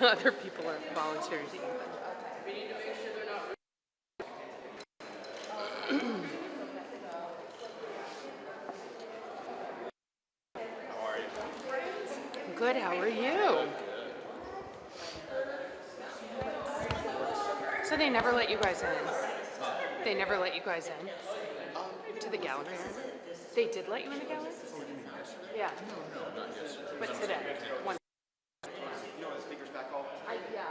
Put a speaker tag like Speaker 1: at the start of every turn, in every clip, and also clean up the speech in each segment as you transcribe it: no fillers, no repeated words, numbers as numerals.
Speaker 1: Other people are volunteering to eat them. Good, how are you? So they never let you guys in? They never let you guys in? To the gallery? They did let you in the gallery? Yeah. But today? One.
Speaker 2: You know the speaker's back hall?
Speaker 1: Yeah.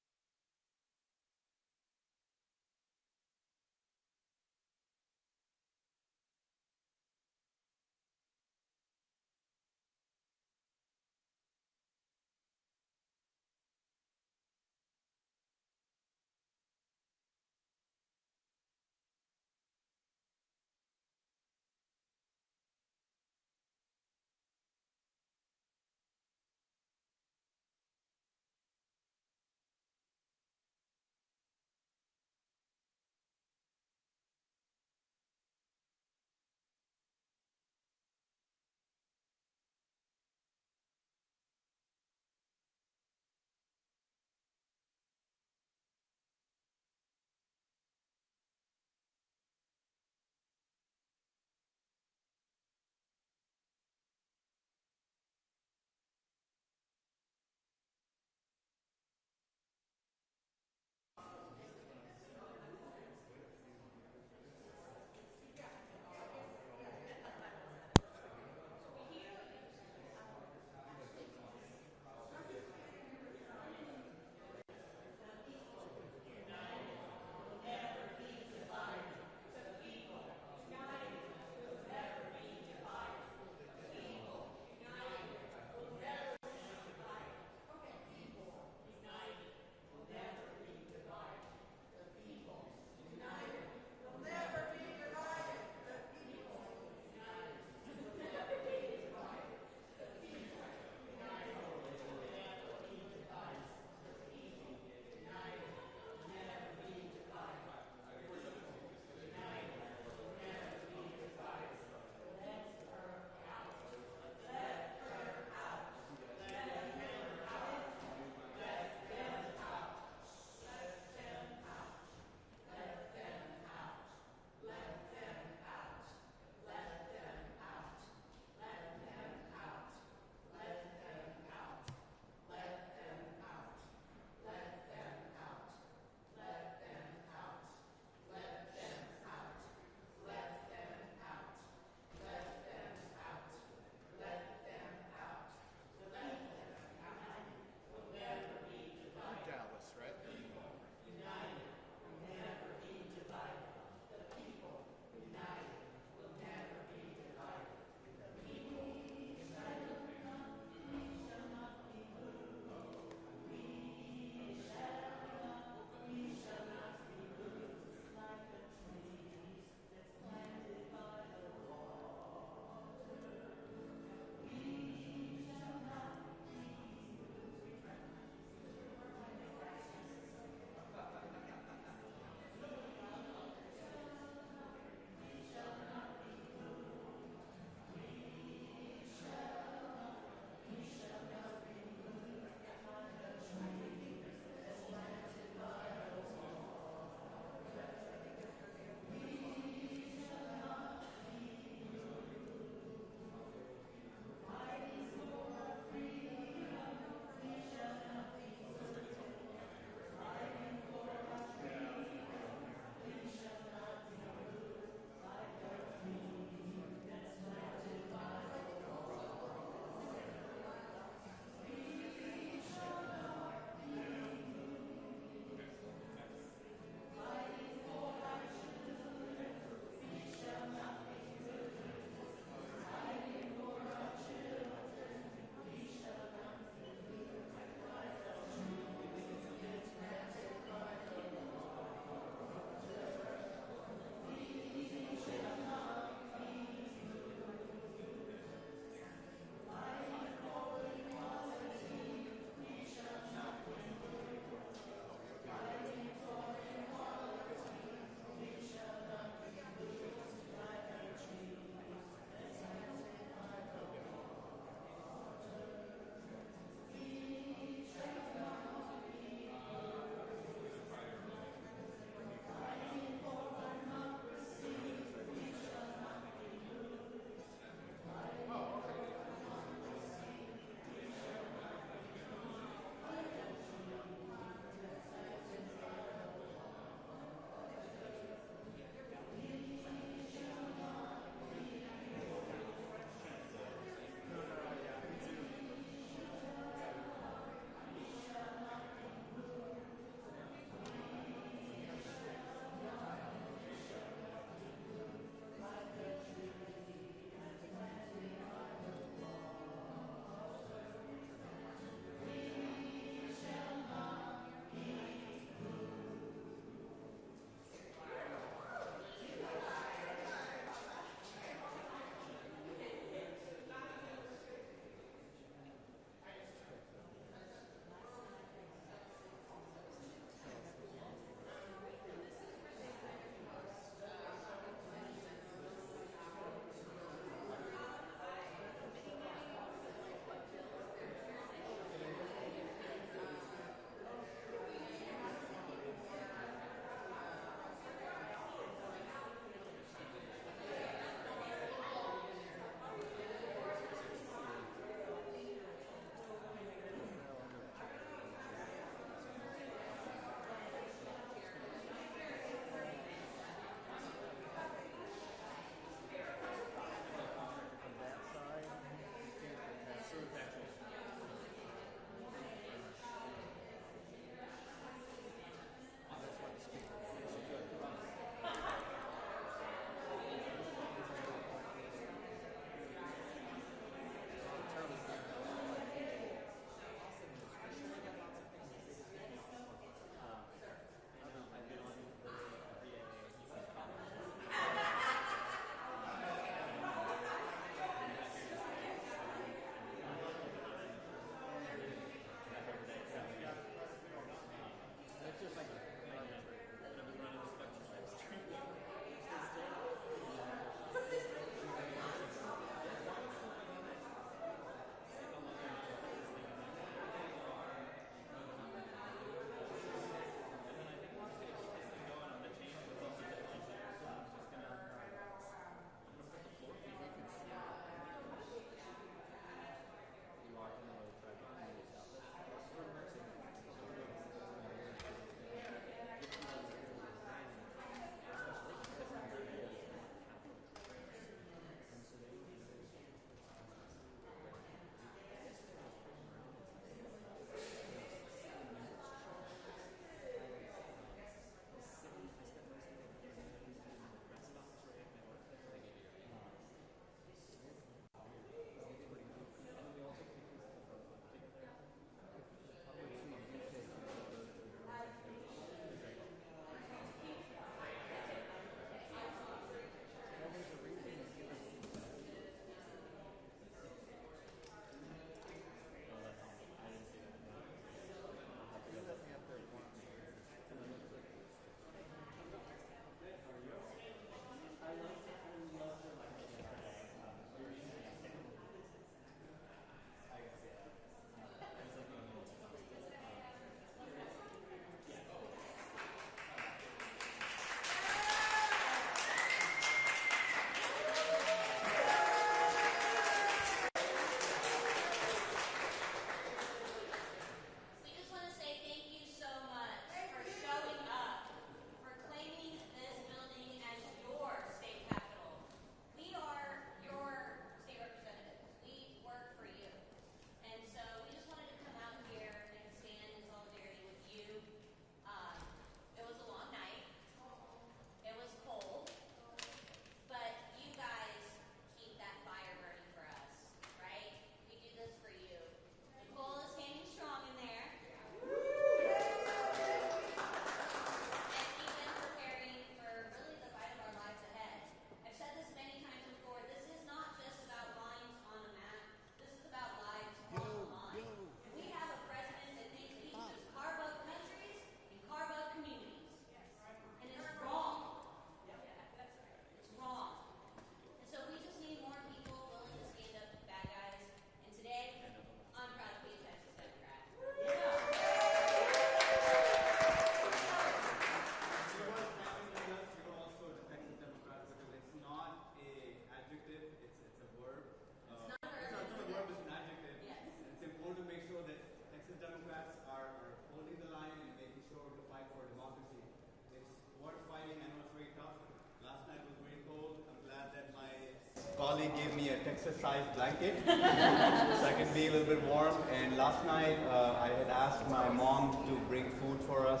Speaker 3: Texas-sized blanket so I can be a little bit warm. And last night, I had asked my mom to bring food for us.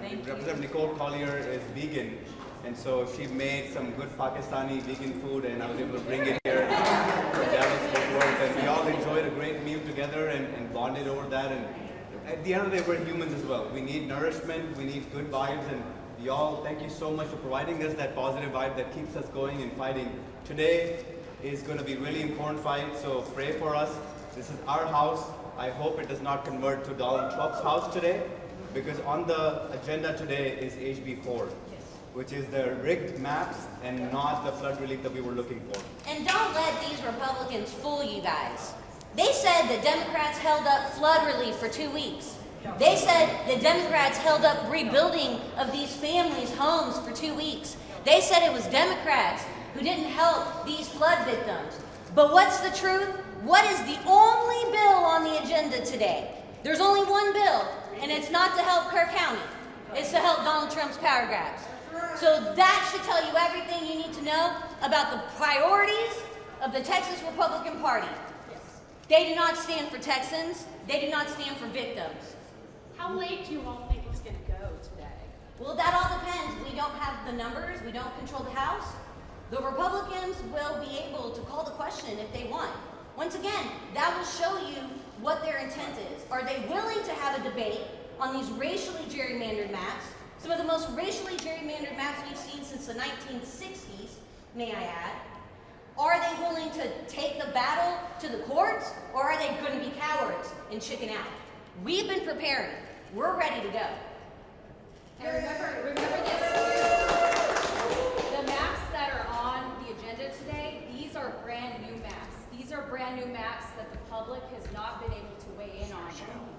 Speaker 3: Representative Nicole Collier is vegan, and so she made some good Pakistani vegan food, and I was able to bring it here to Dallas Fort Worth. And we all enjoyed a great meal together and bonded over that. And at the end of the day, we're humans as well. We need nourishment, we need good vibes, and y'all, thank you so much for providing us that positive vibe that keeps us going and fighting. Today is going to be a really important fight, so pray for us. This is our house. I hope it does not convert to Donald Trump's house today, because on the agenda today is HB 4, which is the rigged maps and not the flood relief that we were looking for.
Speaker 4: And don't let these Republicans fool you guys. They said the Democrats held up flood relief for 2 weeks. They said the Democrats held up rebuilding of these families' homes for 2 weeks. They said it was Democrats who didn't help these flood victims. But what's the truth? What is the only bill on the agenda today? There's only one bill, and it's not to help Kerr County. It's to help Donald Trump's power grabs. So that should tell you everything you need to know about the priorities of the Texas Republican Party. They do not stand for Texans. They do not stand for victims.
Speaker 5: How late do you all think it's going to go today?
Speaker 4: Well, that all depends. We don't have the numbers. We don't control the House. The Republicans will be able to call the question if they want. Once again, that will show you what their intent is. Are they willing to have a debate on these racially gerrymandered maps? Some of the most racially gerrymandered maps we've seen since the 1960s, may I add. Are they willing to take the battle to the courts, or are they going to be cowards and chicken out? We've been preparing. We're ready to go.
Speaker 5: And remember this, the maps that are on the agenda today, these are brand new maps. These are brand new maps that the public has not been able to weigh in on.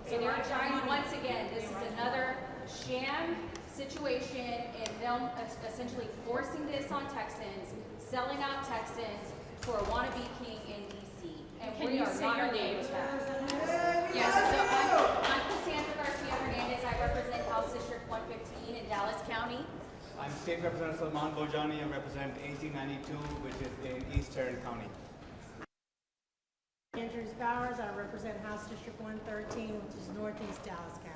Speaker 5: So they're trying, once again, this is another sham situation and them essentially forcing this on Texans, selling out Texans for a wannabe king in D.C. And
Speaker 1: Can
Speaker 5: we
Speaker 1: you
Speaker 5: are
Speaker 1: say
Speaker 5: not
Speaker 1: your
Speaker 5: okay
Speaker 1: name?
Speaker 5: with that. Yes, so I'm Cassandra Garcia Hernandez. I represent House District 115 in Dallas County.
Speaker 3: I'm State Representative Salman Bojani. I represent 1892, which is in East Tarrant County.
Speaker 6: Andrews Bowers, I represent House District 113, which is Northeast Dallas County.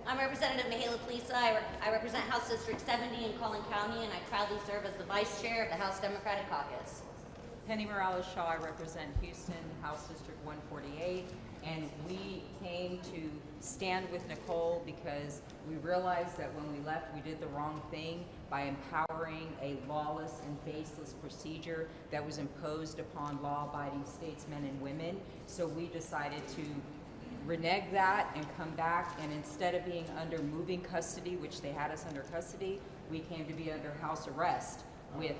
Speaker 4: I'm Representative Mihaela Plisa. I represent House District 70 in Collin County, and I proudly serve as the Vice Chair of the House Democratic Caucus.
Speaker 7: Penny Morales-Shaw, I represent Houston, House District 148, and we came to stand with Nicole because we realized that when we left, we did the wrong thing by empowering a lawless and baseless procedure that was imposed upon law-abiding statesmen and women. So we decided to renege that and come back, and instead of being under moving custody, which they had us under custody, we came to be under house arrest with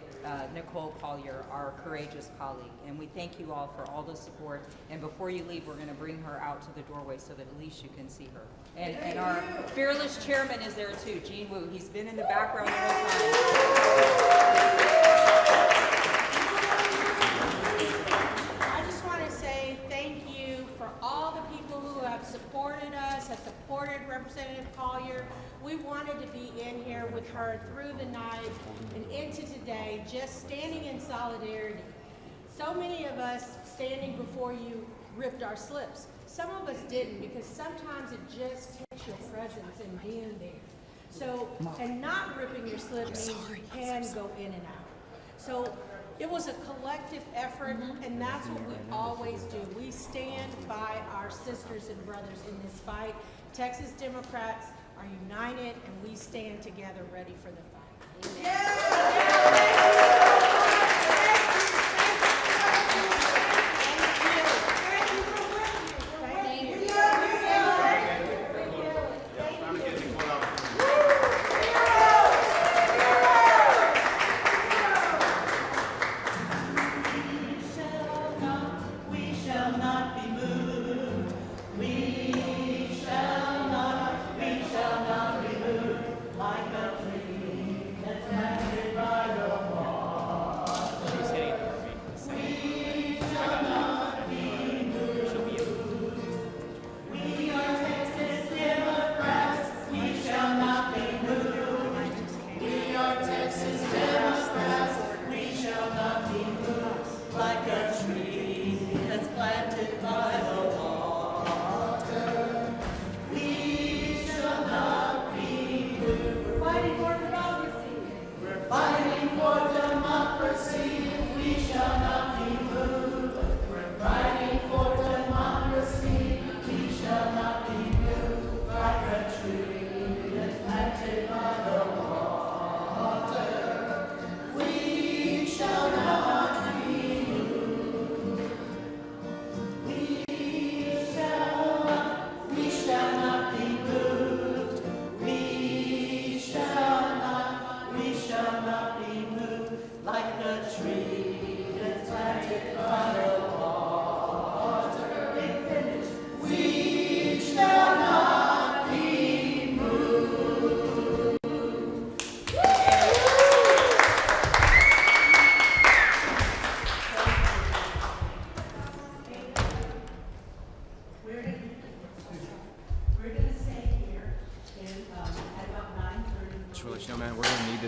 Speaker 7: Nicole Collier, our courageous colleague. And we thank you all for all the support. And before you leave, we're going to bring her out to the doorway so that at least you can see her. And our fearless chairman is there too, Gene Wu. He's been in the background the whole time.
Speaker 6: I just want to say thank you for all the people who have supported us, have supported Representative Collier. We wanted to be in here with her through the night and into today, just standing in solidarity. So many of us standing before you ripped our slips. Some of us didn't, because sometimes it just takes your presence and being there. So, and not ripping your slip means you can go in and out. So it was a collective effort, and that's what we always do. We stand by our sisters and brothers in this fight. Texas Democrats are united, and we stand together ready for the fight.
Speaker 8: Like a tree that's planted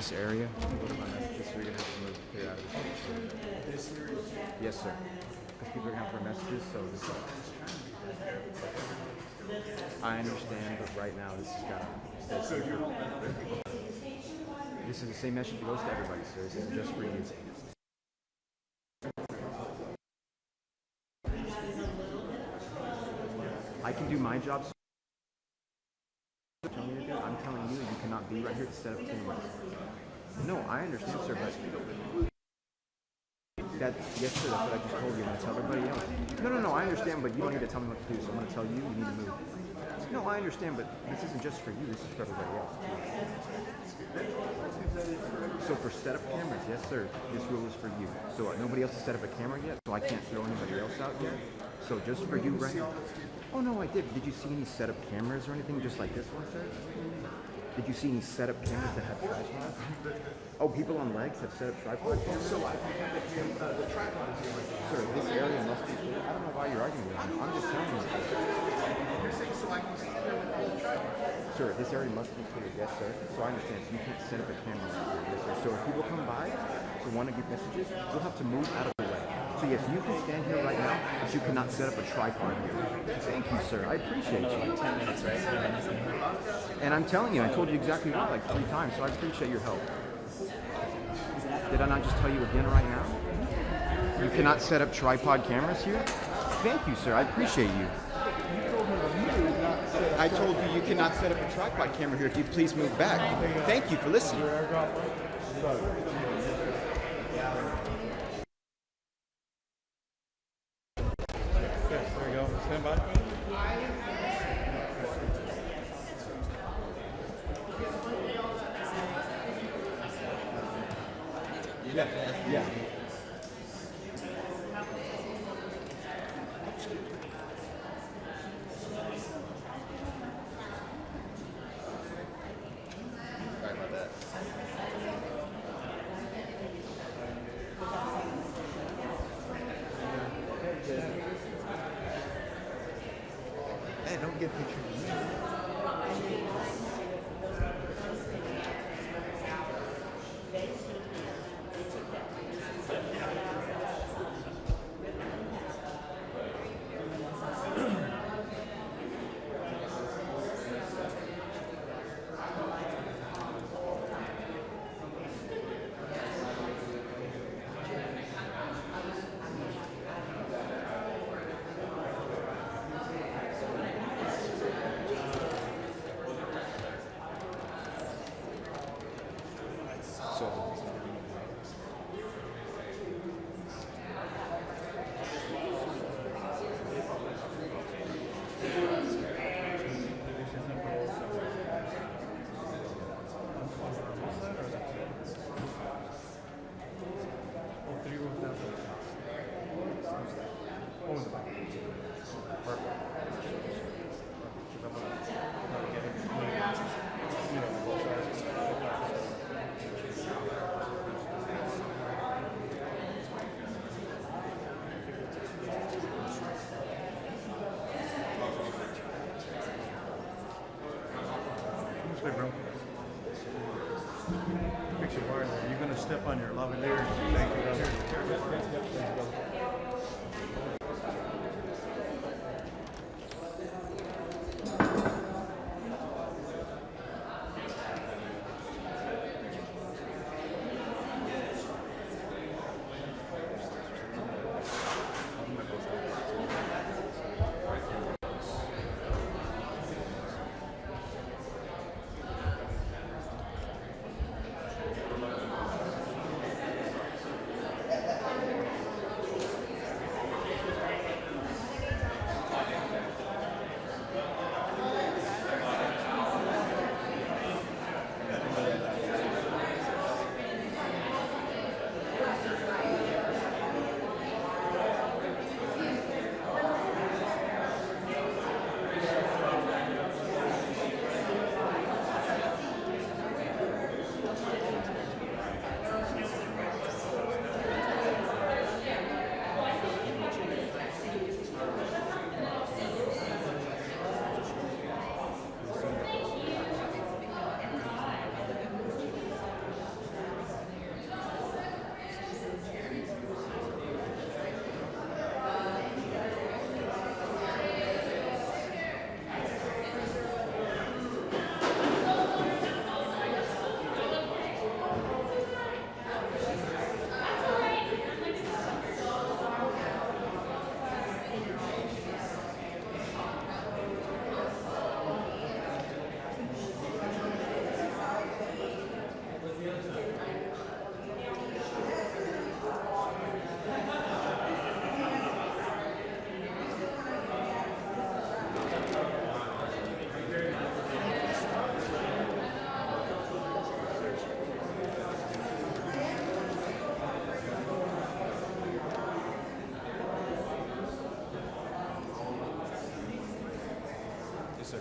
Speaker 2: this area. What are my messages? So you're gonna have to move clear out of this. Yes, sir. Because people are gonna have their messages, so this is. I understand, but right now this has got to. This is the same message that goes to everybody, sir. This isn't just for you. I can do my job. I'm telling you, you cannot be right here to set up cameras. No, I understand, sir, but yes, sir, that's what I just told you. I'm gonna tell everybody else. No, I understand, but you don't need to tell me what to do. So I'm gonna tell you, you need to move. No, I understand, but this isn't just for you. This is for everybody else. So for setup cameras, yes, sir, this rule is for you. So nobody else has set up a camera yet, so I can't throw anybody else out yet. So just for you right now. Oh no, I did. Did you see any setup cameras or anything just like this one, sir? Did you see any setup cameras that have tripods? Oh, people on legs have set up tripod cameras? So I think the tripod is here. Sir, this area must be clear. I don't know why you're arguing with me. I'm just telling you. You're saying so I can see there with all the tripods. Sir, this area must be clear. Yes, sir. So I understand. So you can't set up a camera right here. Yes, sir. So if people come by to want to give messages, you'll have to move out of the way. So yes, you can stand here right now, but you cannot set up a tripod here. Thank you, sir. I appreciate you. 10 minutes, right? And I'm telling you, I told you exactly why like 3 times, so I appreciate your help. Did I not just tell you again right now? You cannot set up tripod cameras here? Thank you, sir. I appreciate you. I told you you cannot set up a tripod camera here if you please move back. Thank you for listening.
Speaker 8: There we go. Stand by.
Speaker 3: Yeah.
Speaker 2: Sorry about that. Hey, don't get pictures.
Speaker 8: Fix your wire there. You're going to step on your lavalier. Thank you, brother.
Speaker 2: sir.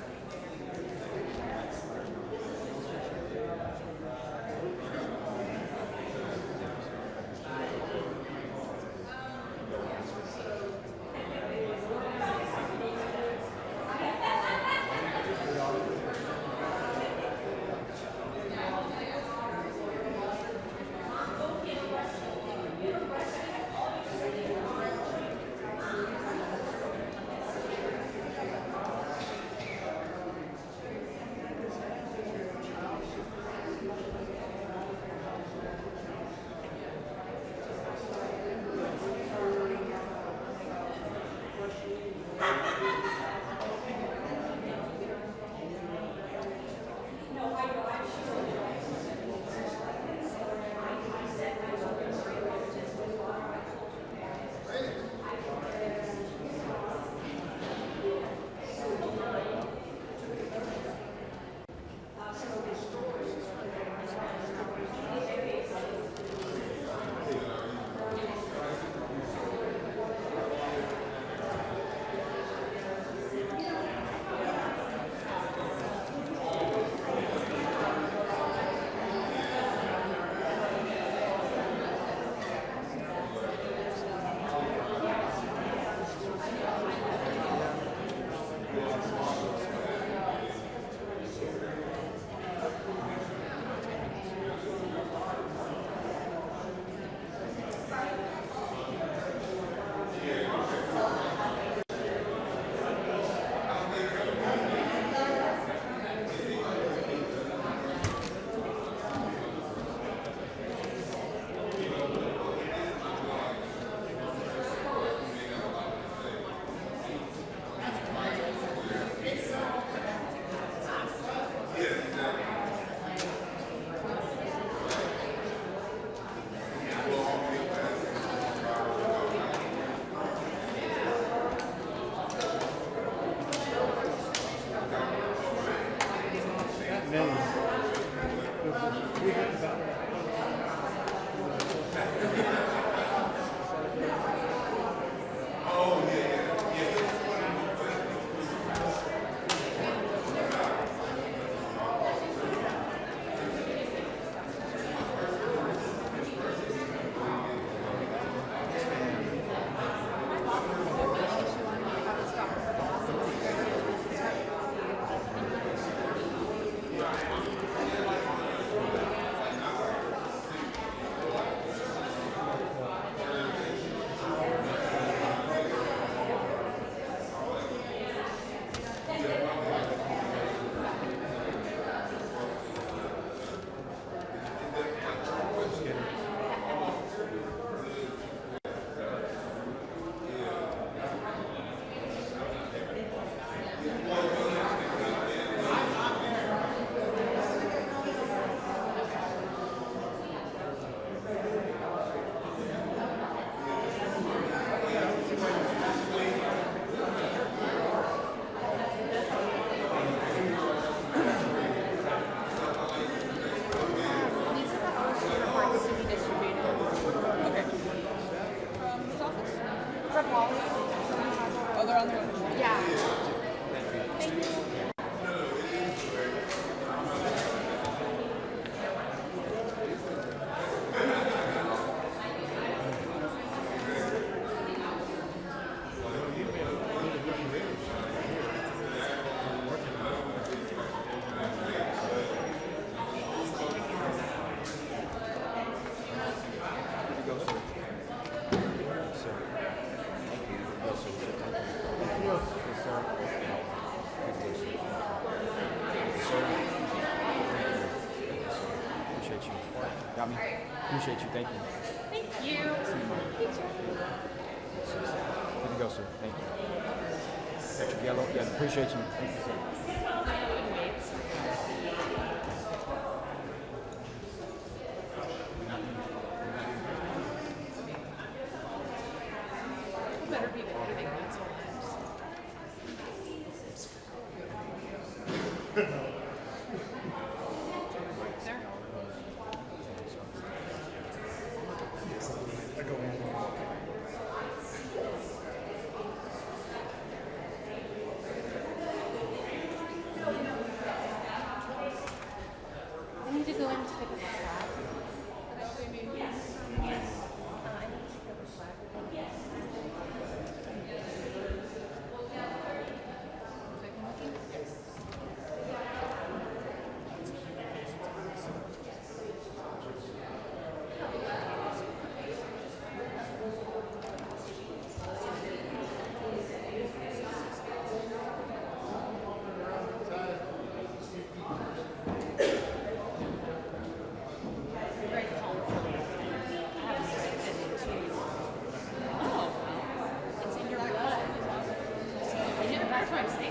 Speaker 2: Got me? Appreciate you. Thank you.
Speaker 1: Thank you.
Speaker 2: Good to go, sir. Thank you. Extra yellow. Yeah, appreciate you. Thank you, sir.
Speaker 1: Better be behaving that's all there. That's what I'm saying.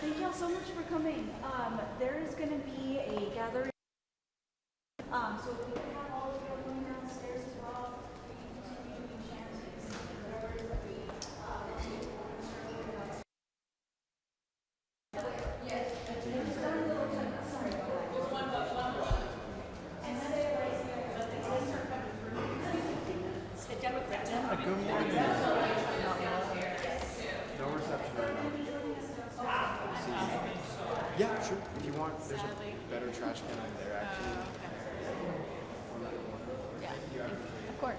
Speaker 9: Thank y'all so much for coming. There is going to be a gathering. So if we can have all of you going downstairs as well, we can continue to be chances. Whatever it is that we yes. Sorry. Just one more. And then it's the Democrats.
Speaker 8: Good morning. No reception right now. Yeah, sure. If you want, there's a better trash can in there, actually.
Speaker 1: Yeah, of course.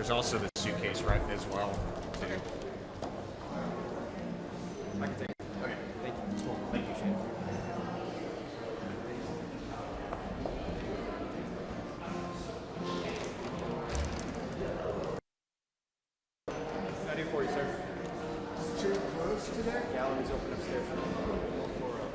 Speaker 10: There's also the suitcase right as well, too. I can take it. Okay, thank you. Cool. Thank you, Shane.
Speaker 11: What can I do for you, sir? Is the chair closed today? Gallery's open upstairs. Floor up.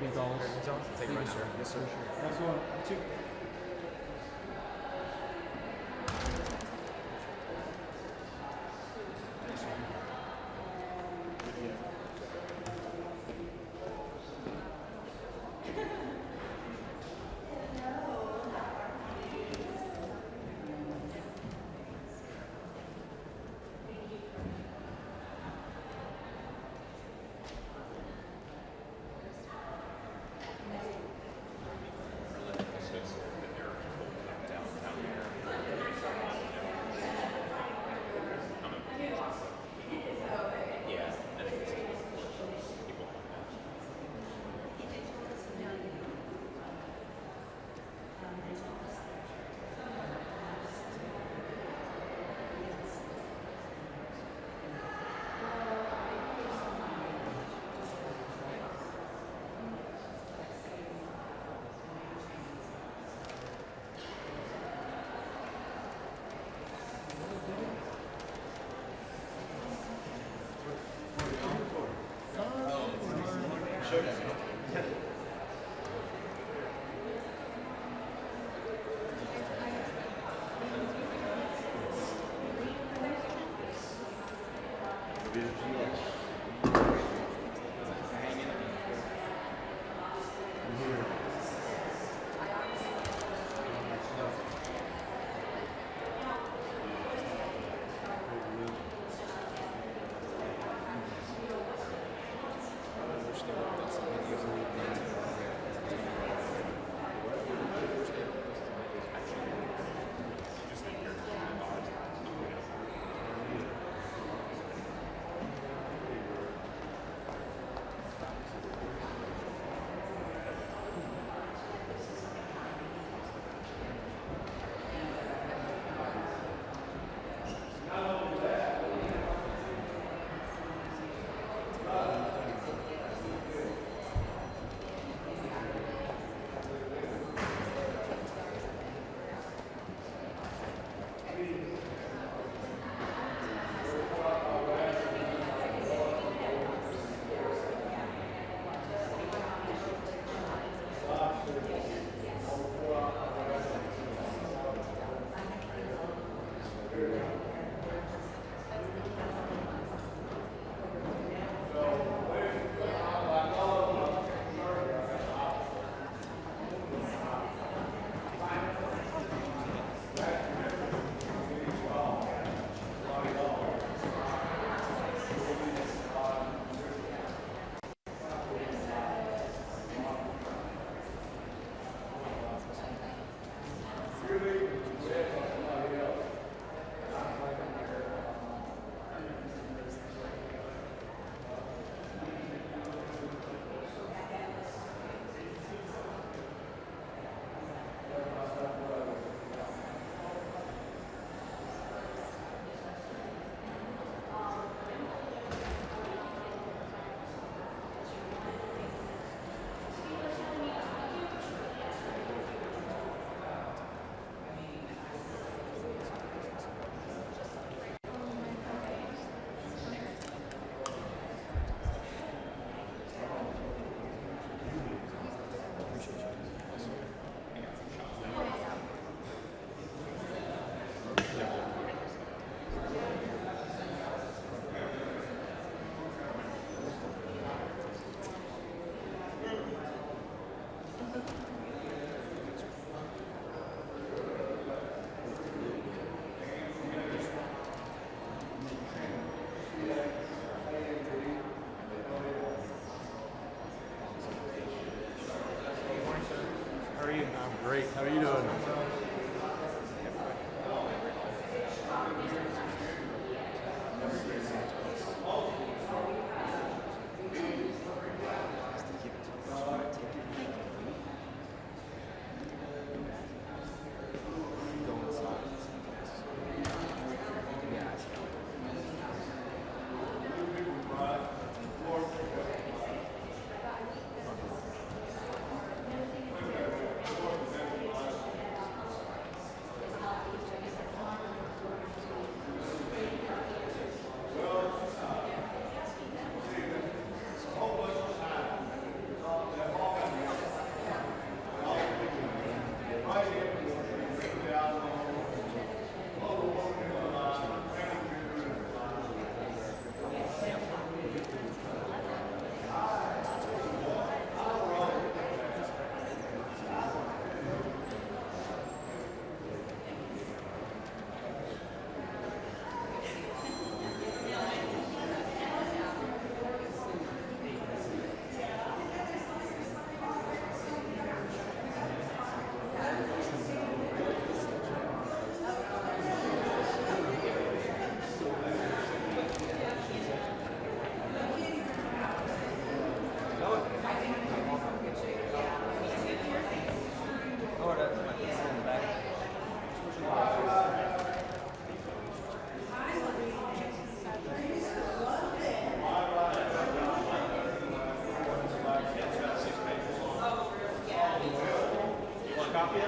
Speaker 11: Gonzalez.
Speaker 10: Thank you, sir. Yes, sir.
Speaker 11: How's it going? Two.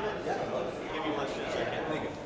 Speaker 3: Give me questions. I can't think of.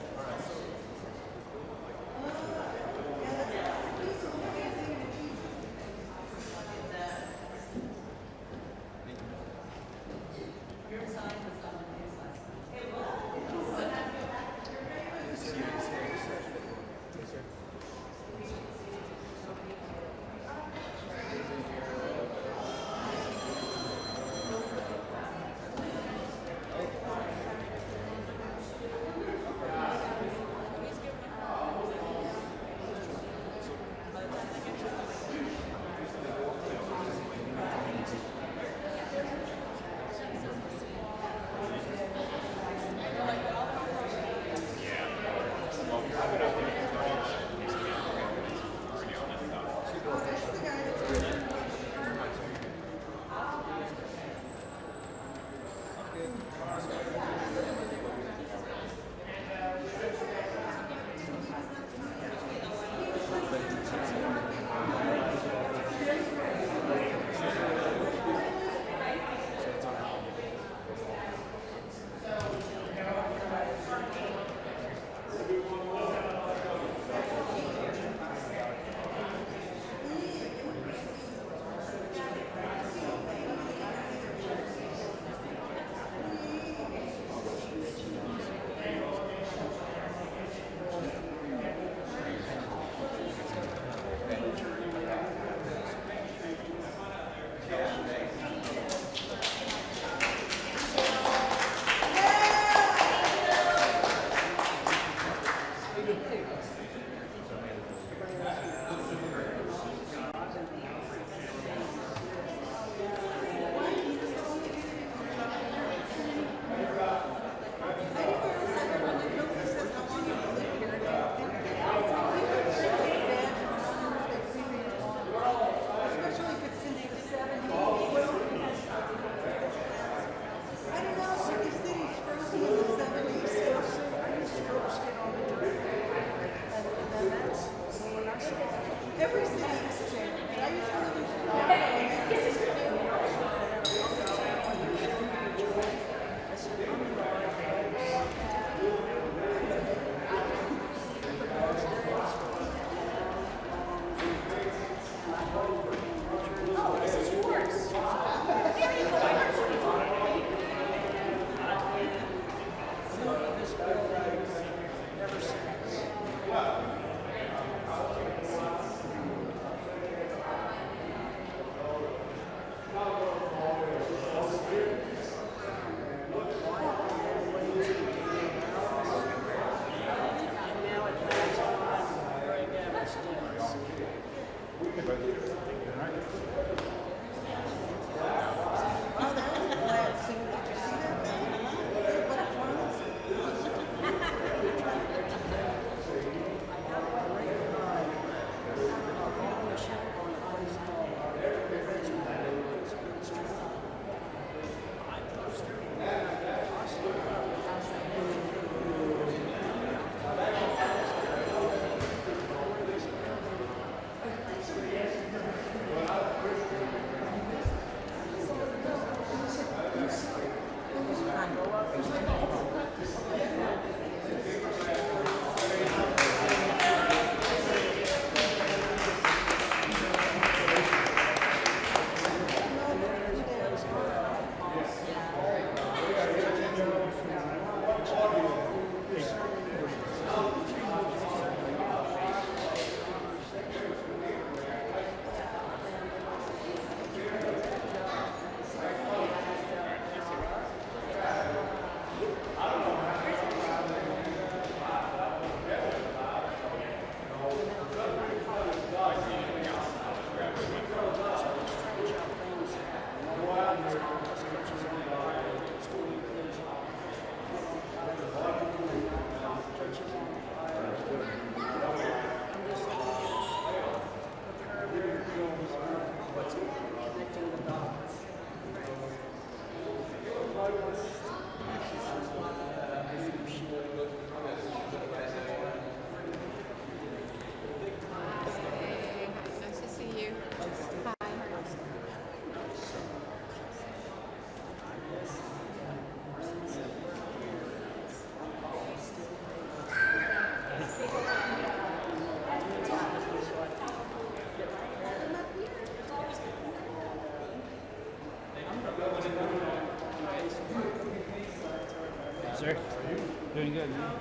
Speaker 8: Doing good, man.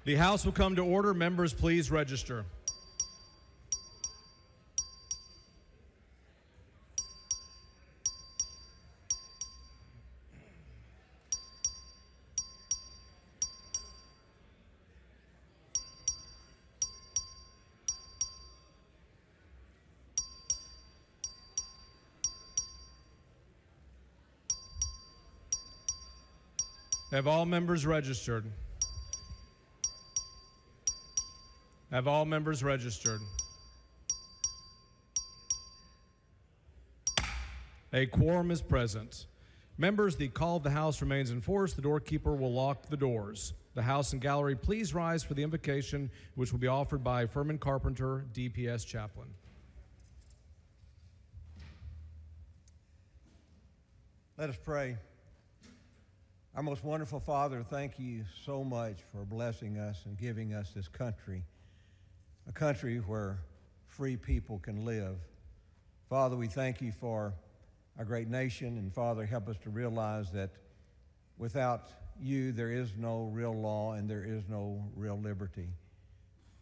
Speaker 12: The House will come to order. Members, please register. Have all members registered? Have all members registered? A quorum is present. Members, the call of the House remains in force. The doorkeeper will lock the doors. The House and gallery, please rise for the invocation, which will be offered by Furman Carpenter, DPS chaplain.
Speaker 13: Let us pray. Our most wonderful Father, thank you so much for blessing us and giving us this country, a country where free people can live. Father, we thank you for our great nation, and Father, help us to realize that without you, there is no real law and there is no real liberty.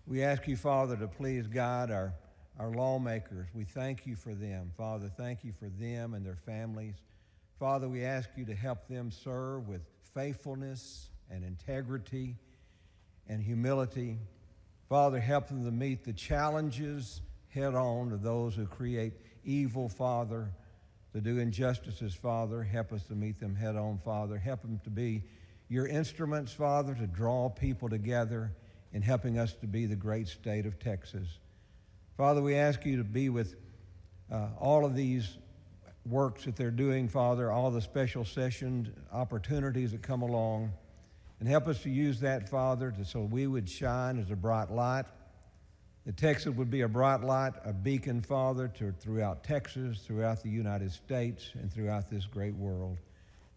Speaker 13: We ask you, Father, to please guide our lawmakers. We thank you for them. Father, thank you for them and their families. Father, we ask you to help them serve with faithfulness and integrity and humility. Father, help them to meet the challenges head on of those who create evil, Father, to do injustices, Father. Help us to meet them head on, Father. Help them to be your instruments, Father, to draw people together in helping us to be the great state of Texas. Father, we ask you to be with all of these works that they're doing, Father, all the special session opportunities that come along, and help us to use that, Father, so we would shine as a bright light, that Texas would be a bright light, a beacon, Father, throughout Texas, throughout the United States, and throughout this great world.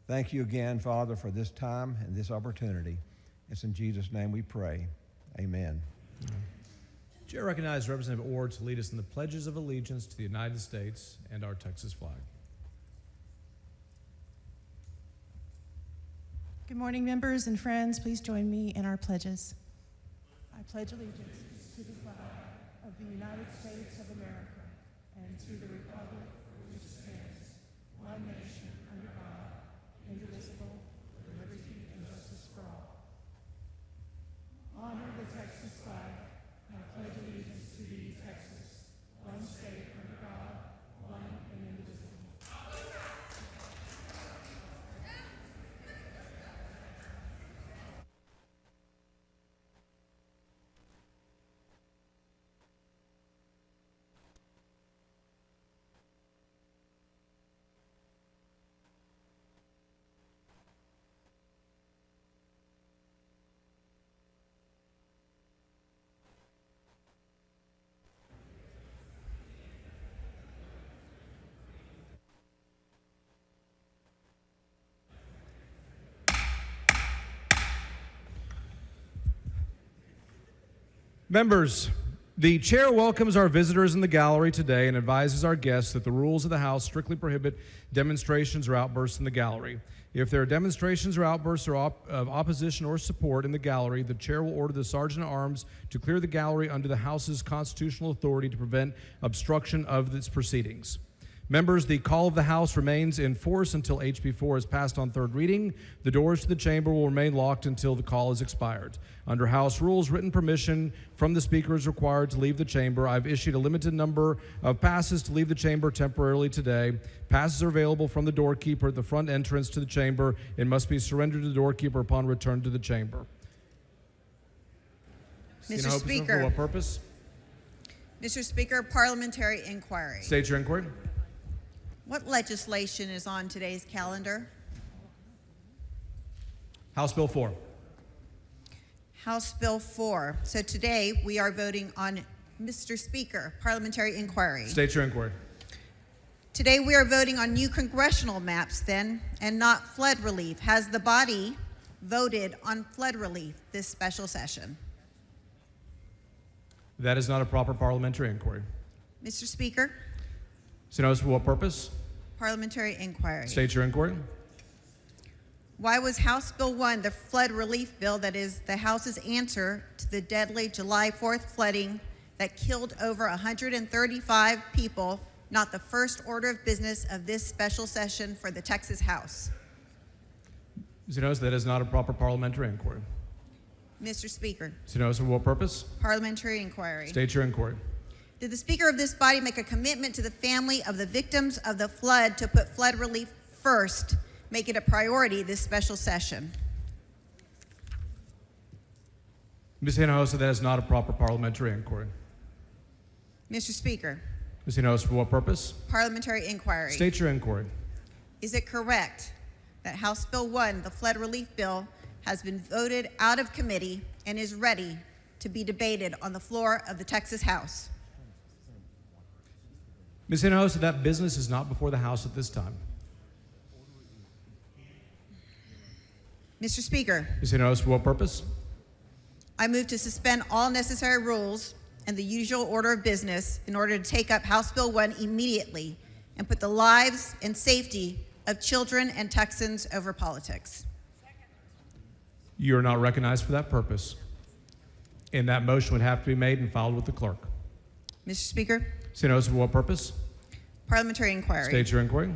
Speaker 13: Thank you again, Father, for this time and this opportunity. It's in Jesus' name we pray. Amen.
Speaker 12: Chair recognizes Representative Orr to lead us in the pledges of allegiance to the United States and our Texas flag.
Speaker 14: Good morning, members and friends. Please join me in our pledges. I pledge allegiance to the flag of the United States of America and to the republic which stands, one nation, under God, indivisible, with liberty and justice for all. Honor the Texas flag. I pledge allegiance to thee, Texas, one state under God, one and indivisible.
Speaker 12: Members, the chair welcomes our visitors in the gallery today and advises our guests that the rules of the House strictly prohibit demonstrations or outbursts in the gallery. If there are demonstrations or outbursts of opposition or support in the gallery, the chair will order the Sergeant at Arms to clear the gallery under the House's constitutional authority to prevent obstruction of its proceedings. Members, the call of the House remains in force until HB 4 is passed on third reading. The doors to the chamber will remain locked until the call is expired. Under House rules, written permission from the Speaker is required to leave the chamber. I've issued a limited number of passes to leave the chamber temporarily today. Passes are available from the doorkeeper at the front entrance to the chamber and must be surrendered to the doorkeeper upon return to the chamber.
Speaker 15: Mr. Speaker.
Speaker 12: For what purpose?
Speaker 15: Mr. Speaker, parliamentary inquiry.
Speaker 12: State your inquiry.
Speaker 15: What legislation is on today's calendar?
Speaker 12: House Bill 4.
Speaker 15: House Bill 4. So today we are voting on, Mr. Speaker, parliamentary inquiry.
Speaker 12: State your inquiry.
Speaker 15: Today we are voting on new congressional maps then, and not flood relief. Has the body voted on flood relief this special session?
Speaker 12: That is not a proper parliamentary inquiry.
Speaker 15: Mr. Speaker.
Speaker 12: So notice for what purpose?
Speaker 15: Parliamentary inquiry.
Speaker 12: State your inquiry.
Speaker 15: Why was House Bill 1, the flood relief bill that is the House's answer to the deadly July 4th flooding that killed over 135 people, not the first order of business of this special session for the Texas House?
Speaker 12: So notice that is not a proper parliamentary inquiry.
Speaker 15: Mr. Speaker.
Speaker 12: So notice for what purpose?
Speaker 15: Parliamentary inquiry.
Speaker 12: State your inquiry.
Speaker 15: Did the Speaker of this body make a commitment to the family of the victims of the flood to put flood relief first, make it a priority this special session?
Speaker 12: Ms. Hinojosa, that is not a proper parliamentary inquiry.
Speaker 15: Mr. Speaker.
Speaker 12: Ms. Hinojosa, for what purpose?
Speaker 15: Parliamentary inquiry.
Speaker 12: State your inquiry.
Speaker 15: Is it correct that House Bill 1, the flood relief bill, has been voted out of committee and is ready to be debated on the floor of the Texas House?
Speaker 12: Ms. Hinojosa, that business is not before the House at this time.
Speaker 15: Mr. Speaker.
Speaker 12: Ms. Hinojosa, for what purpose?
Speaker 15: I move to suspend all necessary rules and the usual order of business in order to take up House Bill 1 immediately and put the lives and safety of children and Texans over politics.
Speaker 12: You are not recognized for that purpose. And that motion would have to be made and filed with the clerk.
Speaker 15: Mr. Speaker.
Speaker 12: Ms. Hinojosa, for what purpose?
Speaker 15: Parliamentary inquiry.
Speaker 12: State your inquiry.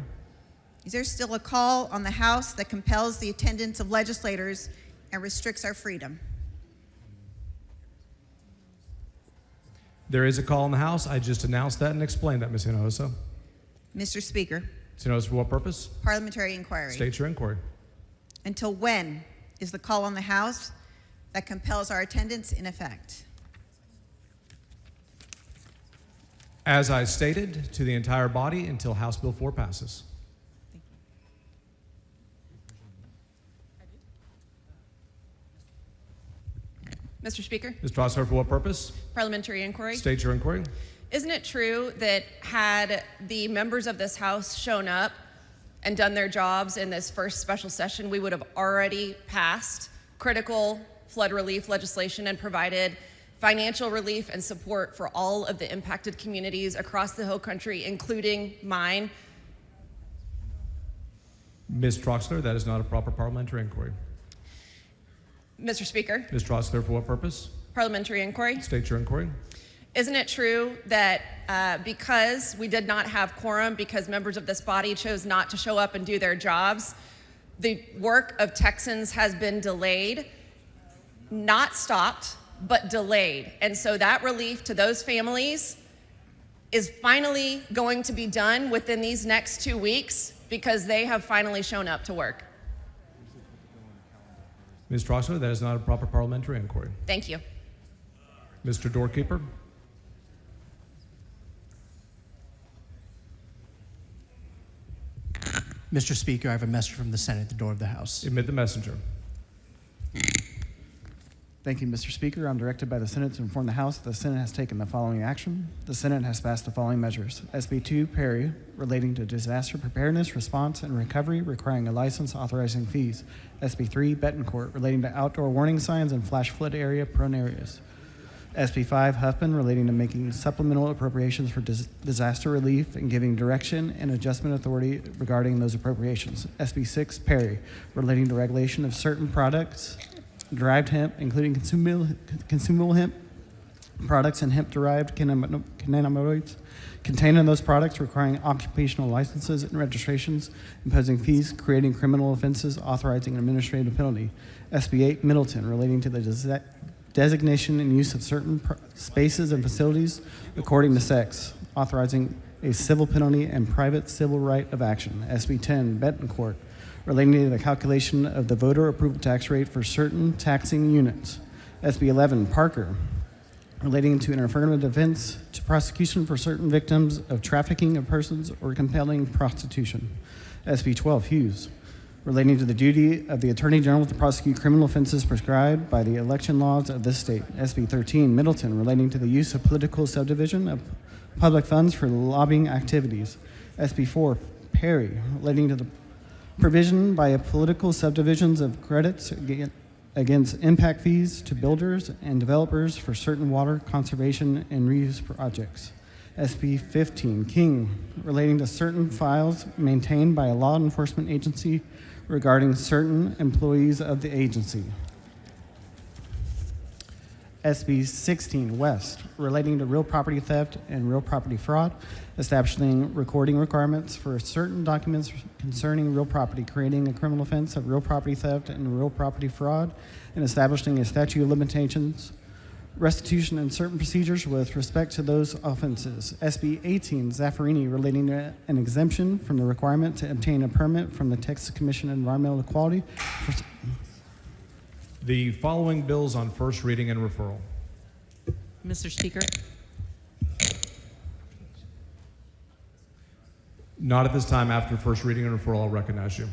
Speaker 15: Is there still a call on the House that compels the attendance of legislators and restricts our freedom?
Speaker 12: There is a call in the House. I just announced that and explained that, Ms. Hinojosa.
Speaker 15: Mr. Speaker.
Speaker 12: To notice for what purpose?
Speaker 15: Parliamentary inquiry.
Speaker 12: State your inquiry.
Speaker 15: Until when is the call on the House that compels our attendance in effect?
Speaker 12: As I stated, to the entire body until House Bill 4 passes.
Speaker 16: Mr. Speaker,
Speaker 12: Ms. Troxler, for what purpose?
Speaker 16: parliamentary inquiry.
Speaker 12: State your inquiry.
Speaker 16: Isn't it true that had the members of this House shown up and done their jobs in this first special session, we would have already passed critical flood relief legislation and provided financial relief and support for all of the impacted communities across the whole country, including mine?
Speaker 12: Ms. Troxler, that is not a proper parliamentary inquiry.
Speaker 16: Mr. Speaker,
Speaker 12: Ms. Troxler, for what purpose?
Speaker 16: parliamentary inquiry.
Speaker 12: State your inquiry.
Speaker 16: Isn't it true that because we did not have quorum, because members of this body chose not to show up and do their jobs, the work of Texans has been delayed, not stopped, but delayed. And so that relief to those families is finally going to be done within these next 2 weeks because they have finally shown up to work.
Speaker 12: Ms. Troxler, that is not a proper parliamentary inquiry.
Speaker 16: Thank you.
Speaker 12: Mr. Doorkeeper.
Speaker 17: Mr. Speaker, I have a message from the Senate at the door of the House.
Speaker 12: Admit the messenger.
Speaker 17: Thank you, Mr. Speaker. I'm directed by the Senate to inform the House that the Senate has taken the following action. The Senate has passed the following measures. SB 2, Perry, relating to disaster preparedness, response, and recovery, requiring a license authorizing fees. SB 3, Betancourt, relating to outdoor warning signs and flash flood area prone areas. SB 5, Huffman, relating to making supplemental appropriations for disaster relief and giving direction and adjustment authority regarding those appropriations. SB 6, Perry, relating to regulation of certain products, derived hemp, including consumable hemp products and hemp-derived cannabinoids contained in those products, requiring occupational licenses and registrations, imposing fees, creating criminal offenses, authorizing an administrative penalty. SB 8, Middleton, relating to the designation and use of certain spaces and facilities according to sex, authorizing a civil penalty and private civil right of action. SB 10, Betancourt, relating to the calculation of the voter approval tax rate for certain taxing units. SB 11, Parker, relating to an affirmative defense to prosecution for certain victims of trafficking of persons or compelling prostitution. SB 12, Hughes, relating to the duty of the Attorney General to prosecute criminal offenses prescribed by the election laws of this state. SB 13, Middleton, relating to the use of political subdivision of public funds for lobbying activities. SB 4, Perry, relating to the provision by political subdivisions of credits against impact fees to builders and developers for certain water conservation and reuse projects. SB 15, King, relating to certain files maintained by a law enforcement agency regarding certain employees of the agency. SB 16, West, relating to real property theft and real property fraud, establishing recording requirements for certain documents concerning real property, creating a criminal offense of real property theft and real property fraud, and establishing a statute of limitations, restitution, and certain procedures with respect to those offenses. SB 18, Zaffarini, relating to an exemption from the requirement to obtain a permit from the Texas Commission on Environmental Equality.
Speaker 12: The following bills on first reading and referral.
Speaker 18: Mr. Speaker.
Speaker 12: Not at this time. After first reading and referral, I'll recognize you.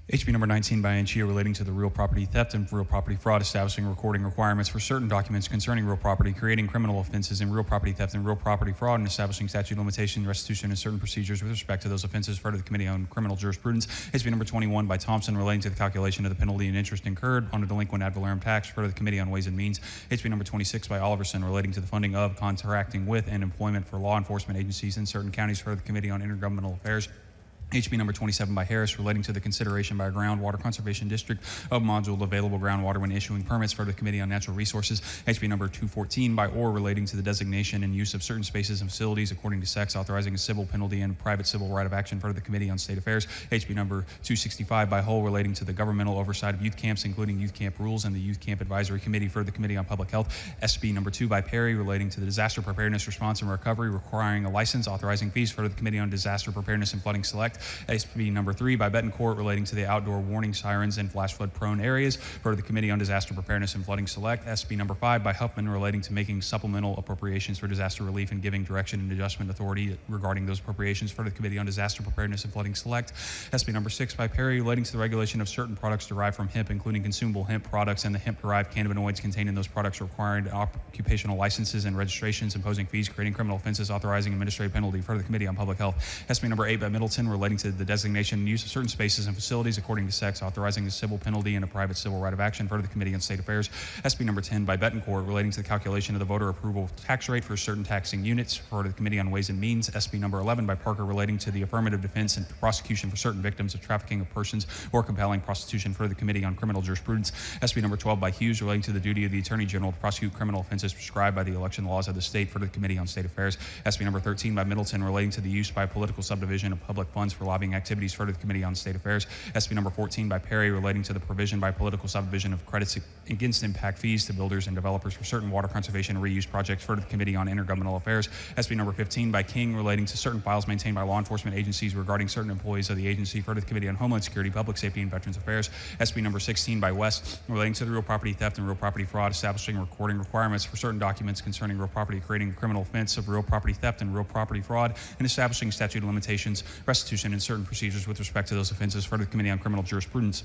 Speaker 19: HB number 19 by Anchia, relating to the real property theft and real property fraud, establishing recording requirements for certain documents concerning real property, creating criminal offenses in real property theft and real property fraud, and establishing statute of limitation, restitution, and certain procedures with respect to those offenses. Referred to the Committee on Criminal Jurisprudence. HB number 21 by Thompson, relating to the calculation of the penalty and interest incurred on a delinquent ad valorem tax. Referred to the Committee on Ways and Means. HB number 26 by Oliverson, relating to the funding of, contracting with, and employment for law enforcement agencies in certain counties. Referred to the Committee on Intergovernmental Affairs. HB number 27 by Harris relating to the consideration by a groundwater conservation district of module available groundwater when issuing permits for the Committee on Natural Resources. HB number 214 by Orr relating to the designation and use of certain spaces and facilities according to sex, authorizing a civil penalty and private civil right of action for the Committee on State Affairs. HB number 265 by Hull relating to the governmental oversight of youth camps, including youth camp rules and the Youth Camp Advisory Committee for the Committee on Public Health. SB number 2 by Perry relating to the disaster preparedness, response, and recovery, requiring a license, authorizing fees for the Committee on Disaster Preparedness and Flooding Select. SB number 3 by Betancourt relating to the outdoor warning sirens in flash flood prone areas for the Committee on Disaster Preparedness and Flooding Select. SB number 5 by Huffman relating to making supplemental appropriations for disaster relief and giving direction and adjustment authority regarding those appropriations for the Committee on Disaster Preparedness and Flooding Select. SB number 6 by Perry relating to the regulation of certain products derived from hemp, including consumable hemp products and the hemp-derived cannabinoids contained in those products, requiring occupational licenses and registrations, imposing fees, creating criminal offenses, authorizing administrative penalty for the Committee on Public Health. SB number 8 by Middleton relating to the designation and use of certain spaces and facilities according to sex, authorizing a civil penalty and a private civil right of action for the Committee on State Affairs. SB number 10 by Betancourt relating to the calculation of the voter approval tax rate for certain taxing units for the Committee on Ways and Means. SB number 11 by Parker relating to the affirmative defense and prosecution for certain victims of trafficking of persons or compelling prostitution for the Committee on Criminal Jurisprudence. SB number 12 by Hughes relating to the duty of the Attorney General to prosecute criminal offenses prescribed by the election laws of the state for the Committee on State Affairs. SB number 13 by Middleton relating to the use by a political subdivision of public funds for lobbying activities for the Committee on State Affairs. SB number 14 by Perry relating to the provision by political subdivision of credits against impact fees to builders and developers for certain water conservation and reuse projects for the Committee on Intergovernmental Affairs. SB number 15 by King relating to certain files maintained by law enforcement agencies regarding certain employees of the agency for the Committee on Homeland Security, Public Safety, and Veterans Affairs. SB number 16 by West relating to the real property theft and real property fraud, establishing recording requirements for certain documents concerning real property, creating a criminal offense of real property theft and real property fraud, and establishing statute of limitations, restitution, and certain procedures with respect to those offenses for the Committee on Criminal Jurisprudence.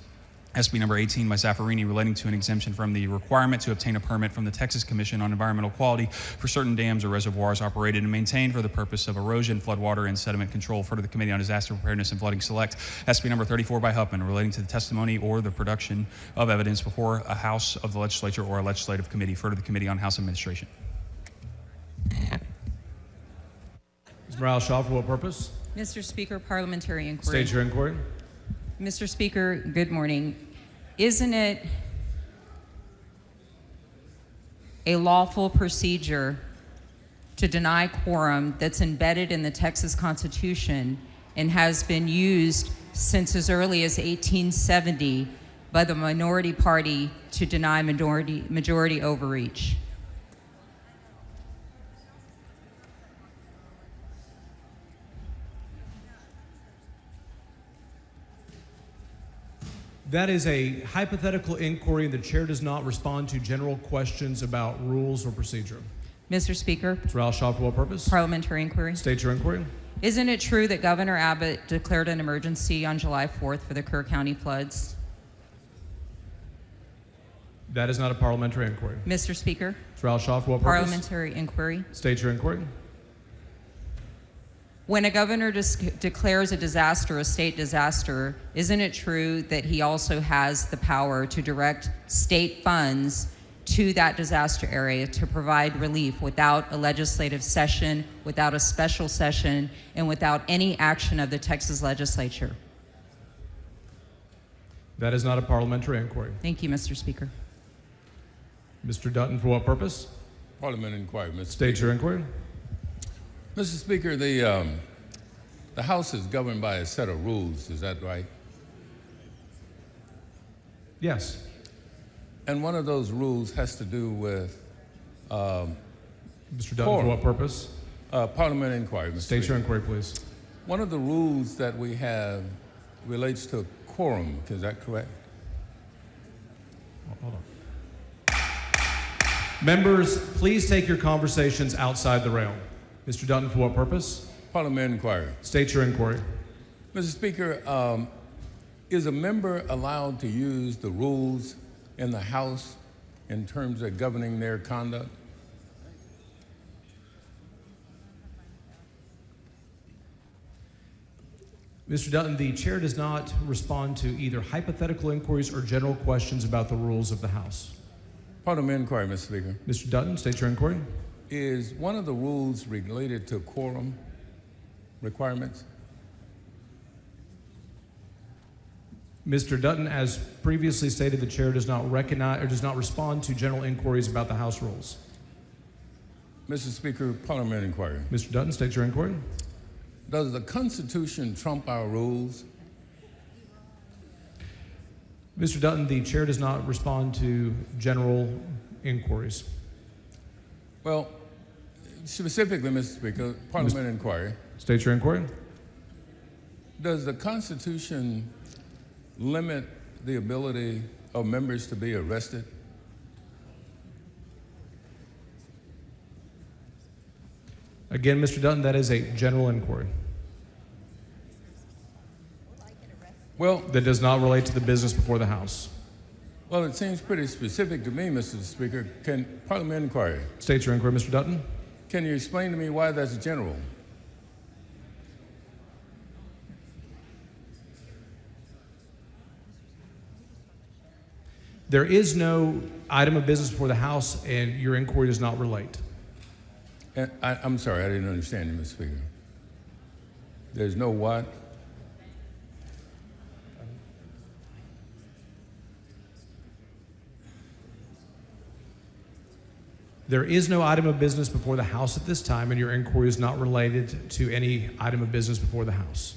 Speaker 19: SB number 18 by Zaffarini relating to an exemption from the requirement to obtain a permit from the Texas Commission on Environmental Quality for certain dams or reservoirs operated and maintained for the purpose of erosion, floodwater, and sediment control for the Committee on Disaster Preparedness and Flooding Select. SB number 34 by Huffman relating to the testimony or the production of evidence before a House of the Legislature or a legislative committee for the Committee on House Administration.
Speaker 12: Ms. Morales-Shaw, for what purpose?
Speaker 7: Mr. Speaker, parliamentary inquiry.
Speaker 12: State your inquiry.
Speaker 7: Mr. Speaker, good morning. Isn't it a lawful procedure to deny quorum that's embedded in the Texas Constitution and has been used since as early as 1870 by the minority party to deny majority overreach?
Speaker 12: That is a hypothetical inquiry, and the chair does not respond to general questions about rules or procedure.
Speaker 7: Mr. Speaker.
Speaker 12: Ms. Morales-Shaw, for what purpose?
Speaker 7: Parliamentary inquiry.
Speaker 12: State your inquiry.
Speaker 7: Isn't it true that Governor Abbott declared an emergency on July 4th for the Kerr County floods?
Speaker 12: That is not a parliamentary inquiry.
Speaker 7: Mr. Speaker.
Speaker 12: Ms. Morales-Shaw, for what purpose?
Speaker 7: Parliamentary inquiry.
Speaker 12: State your inquiry.
Speaker 7: When a governor declares a disaster a state disaster, isn't it true that he also has the power to direct state funds to that disaster area to provide relief without a legislative session, without a special session, and without any action of the Texas legislature?
Speaker 12: That is not a parliamentary inquiry.
Speaker 7: Thank you, Mr. Speaker.
Speaker 12: Mr. Dutton, for what purpose?
Speaker 20: Parliamentary inquiry, Mr.
Speaker 12: State your inquiry.
Speaker 20: Mr. Speaker, the House is governed by a set of rules, is that right?
Speaker 12: Yes.
Speaker 20: And one of those rules has to do with
Speaker 12: Mr. Dutton, for what purpose?
Speaker 20: Parliamentary inquiry, Mr.
Speaker 12: State
Speaker 20: Speaker.
Speaker 12: your inquiry, please.
Speaker 20: One of the rules that we have relates to quorum, is that correct?
Speaker 12: Hold on. Members, please take your conversations outside the rail. Mr. Dutton, for what purpose?
Speaker 20: Parliamentary inquiry.
Speaker 12: State your inquiry.
Speaker 20: Mr. Speaker, is a member allowed to use the rules in the House in terms of governing their conduct?
Speaker 12: Mr. Dutton, the chair does not respond to either hypothetical inquiries or general questions about the rules of the House.
Speaker 20: Parliamentary inquiry, Mr. Speaker.
Speaker 12: Mr. Dutton, state your inquiry.
Speaker 20: Is one of the rules related to quorum requirements?
Speaker 12: Mr. Dutton, as previously stated, the chair does not recognize or does not respond to general inquiries about the House rules.
Speaker 20: Mr. Speaker, Parliamentary inquiry.
Speaker 12: Mr. Dutton, state your inquiry.
Speaker 20: Does the Constitution trump our rules?
Speaker 12: Mr. Dutton, the chair does not respond to general inquiries.
Speaker 20: Well, specifically, Mr. Speaker, Parliamentary inquiry.
Speaker 12: State your inquiry.
Speaker 20: Does the Constitution limit the ability of members to be arrested?
Speaker 12: Again, Mr. Dutton, that is a general inquiry.
Speaker 20: Well,
Speaker 12: that does not relate to the business before the House.
Speaker 20: Well, it seems pretty specific to me, Mr. Speaker. Can Parliamentary inquiry?
Speaker 12: State your inquiry, Mr. Dutton.
Speaker 20: Can you explain to me why that's general?
Speaker 12: There is no item of business before the House, and your inquiry does not relate.
Speaker 20: I'm sorry, I didn't understand you, Mr. Speaker. There's no what?
Speaker 12: There is no item of business before the House at this time, and your inquiry is not related to any item of business before the House.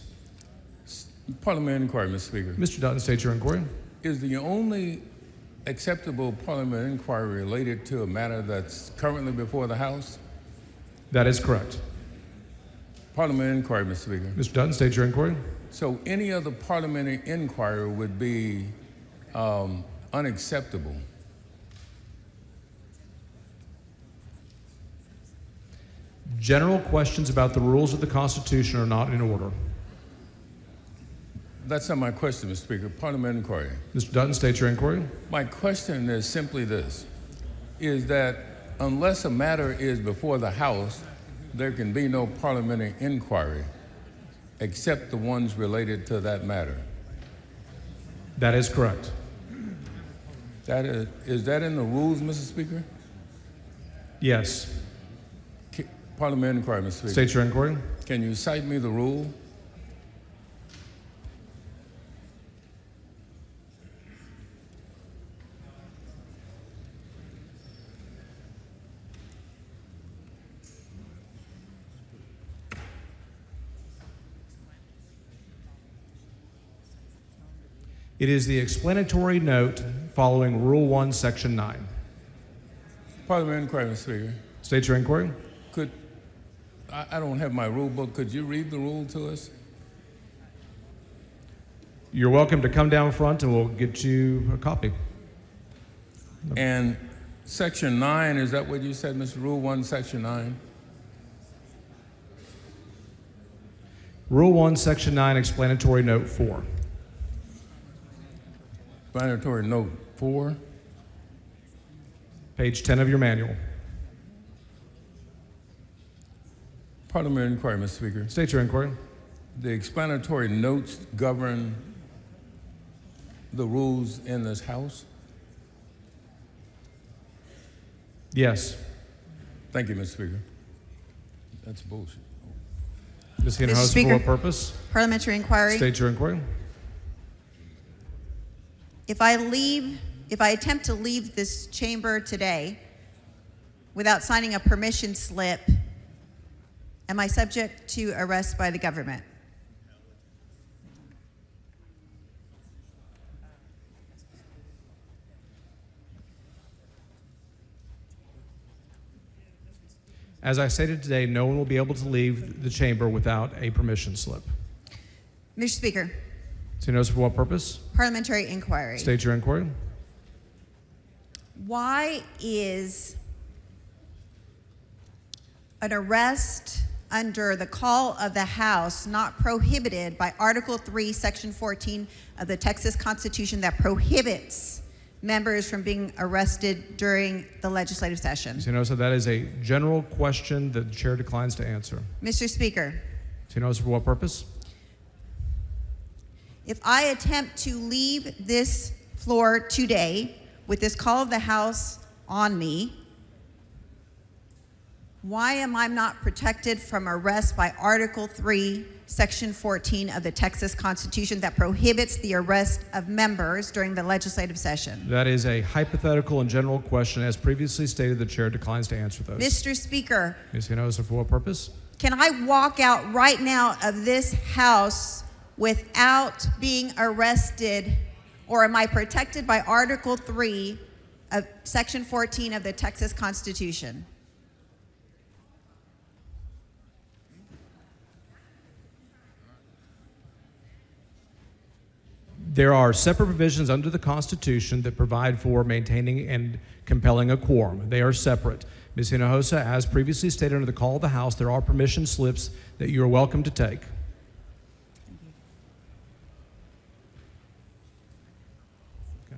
Speaker 20: Parliamentary inquiry, Mr. Speaker.
Speaker 12: Mr. Dutton, state your inquiry.
Speaker 20: Is the only acceptable parliamentary inquiry related to a matter that's currently before the House?
Speaker 12: That is correct.
Speaker 20: Parliamentary inquiry, Mr. Speaker.
Speaker 12: Mr. Dutton, state your inquiry.
Speaker 20: So any other parliamentary inquiry would be unacceptable.
Speaker 12: General questions about the rules of the Constitution are not in order.
Speaker 20: That's not my question, Mr. Speaker. Parliamentary inquiry.
Speaker 12: Mr. Dutton, state your inquiry.
Speaker 20: My question is simply this, is that unless a matter is before the House, there can be no parliamentary inquiry except the ones related to that matter.
Speaker 12: That is correct.
Speaker 20: Is that in the rules, Mr. Speaker?
Speaker 12: Yes.
Speaker 20: Parliamentary inquiry, Mr. Speaker.
Speaker 12: State your inquiry.
Speaker 20: Can you cite me the rule?
Speaker 12: It is the explanatory note following Rule 1, Section 9.
Speaker 20: Parliamentary inquiry, Mr. Speaker.
Speaker 12: State your inquiry.
Speaker 20: I don't have my rule book. Could you read the rule to us?
Speaker 12: You're welcome to come down front and we'll get you a copy.
Speaker 20: And Section 9, is that what you said, Mr. Rule 1, Section 9?
Speaker 12: Rule 1, Section 9, explanatory note 4.
Speaker 20: Explanatory note 4.
Speaker 12: Page 10 of your manual.
Speaker 20: Parliamentary inquiry, Mr. Speaker.
Speaker 12: State your inquiry.
Speaker 20: The explanatory notes govern the rules in this House?
Speaker 12: Yes.
Speaker 20: Thank you, Mr. Speaker. That's bullshit.
Speaker 12: Ms. Hinojosa, for what purpose?
Speaker 15: Parliamentary inquiry.
Speaker 12: State your inquiry.
Speaker 15: If I attempt to leave this chamber today without signing a permission slip, am I subject to arrest by the government?
Speaker 12: As I stated today, no one will be able to leave the chamber without a permission slip.
Speaker 15: Mr. Speaker.
Speaker 12: So you notice for what purpose?
Speaker 15: Parliamentary inquiry.
Speaker 12: State your inquiry.
Speaker 15: Why is an arrest under the call of the House not prohibited by Article 3, Section 14 of the Texas Constitution that prohibits members from being arrested during the legislative session?
Speaker 12: So you notice that is a general question that the chair declines to answer.
Speaker 15: Mr. Speaker.
Speaker 12: So you notice for what purpose?
Speaker 15: If I attempt to leave this floor today with this call of the House on me, Why am I not protected from arrest by Article 3, Section 14 of the Texas Constitution that prohibits the arrest of members during the legislative session?
Speaker 12: That is a hypothetical and general question. As previously stated, the chair declines to answer those.
Speaker 15: Mr. Speaker,
Speaker 12: Ms. Hinojosa, for what purpose?
Speaker 15: can I walk out right now of this House without being arrested, or am I protected by Article 3 of Section 14 of the Texas Constitution?
Speaker 12: There are separate provisions under the Constitution that provide for maintaining and compelling a quorum. They are separate. Ms. Hinojosa, as previously stated under the call of the House, there are permission slips that you are welcome to take. Okay.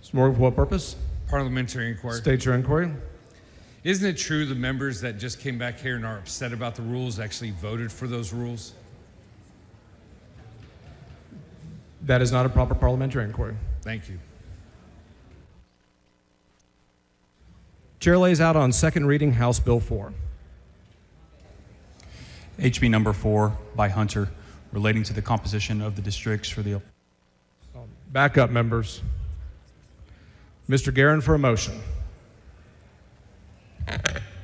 Speaker 12: Mr. Morgan, for what purpose?
Speaker 19: Parliamentary inquiry.
Speaker 12: State your inquiry.
Speaker 19: Isn't it true the members that just came back here and are upset about the rules actually voted for those rules?
Speaker 12: That is not a proper parliamentary inquiry.
Speaker 19: Thank you.
Speaker 12: Chair lays out on second reading House Bill 4.
Speaker 19: HB number 4 by Hunter, relating to the composition of the districts for the...
Speaker 12: Back up, members. Mr. Guerin for a motion.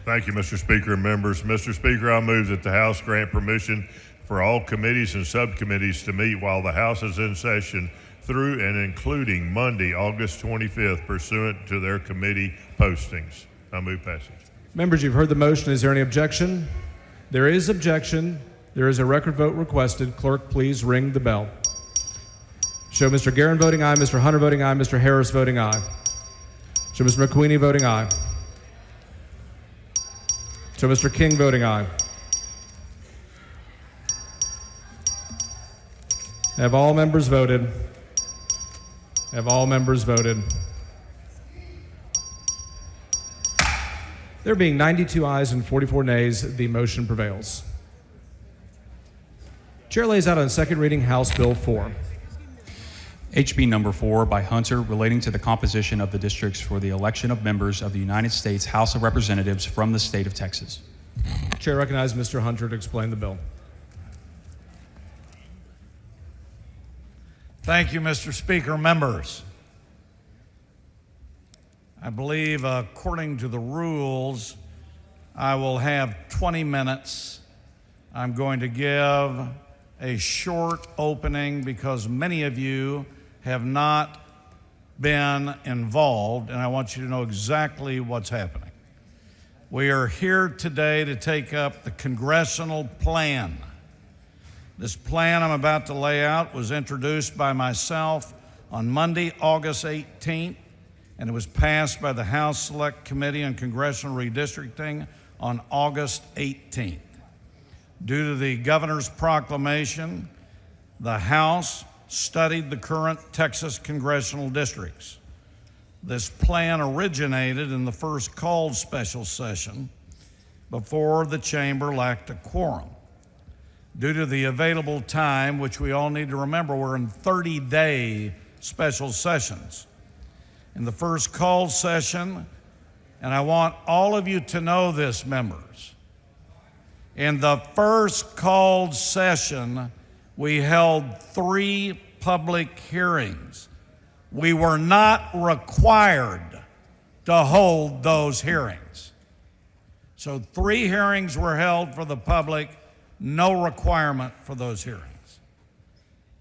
Speaker 21: Thank you, Mr. Speaker and members. Mr. Speaker, I move that the House grant permission for all committees and subcommittees to meet while the House is in session through and including Monday, August 25th, pursuant to their committee postings. I move passage.
Speaker 12: Members, you've heard the motion. Is there any objection? There is objection. There is a record vote requested. Clerk, please ring the bell. Show Mr. Guerin voting aye, Mr. Hunter voting aye, Mr. Harris voting aye. Show Mr. McQueenie voting aye. Show Mr. King voting aye. Have all members voted? Have all members voted? There being 92 ayes and 44 nays, the motion prevails. Chair lays out on second reading House Bill 4.
Speaker 19: HB number 4 by Hunter, relating to the composition of the districts for the election of members of the United States House of Representatives from the state of Texas.
Speaker 12: Chair recognizes Mr. Hunter to explain the bill.
Speaker 8: Thank you, Mr. Speaker. Members, I believe according to the rules, I will have 20 minutes. I'm going to give a short opening because many of you have not been involved, and I want you to know exactly what's happening. We are here today to take up the congressional plan. This plan I'm about to lay out was introduced by myself on Monday, August 18th, and it was passed by the House Select Committee on Congressional Redistricting on August 18th. Due to the governor's proclamation, the House studied the current Texas congressional districts. This plan originated in the first called special session before the chamber lacked a quorum. Due to the available time, which we all need to remember, we're in 30-day special sessions. In the first called session, and I want all of you to know this, members, in the first called session, we held 3 public hearings. We were not required to hold those hearings. So 3 hearings were held for the public, no requirement for those hearings.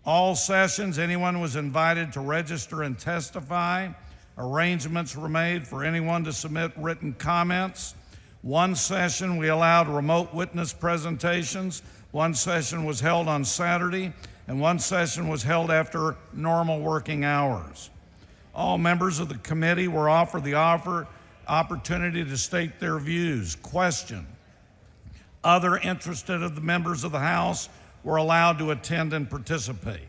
Speaker 8: All sessions, anyone was invited to register and testify. Arrangements were made for anyone to submit written comments. One session we allowed remote witness presentations. One session was held on Saturday, and one session was held after normal working hours. All members of the committee were offered the opportunity to state their views, question. Other interested of the members of the House were allowed to attend and participate.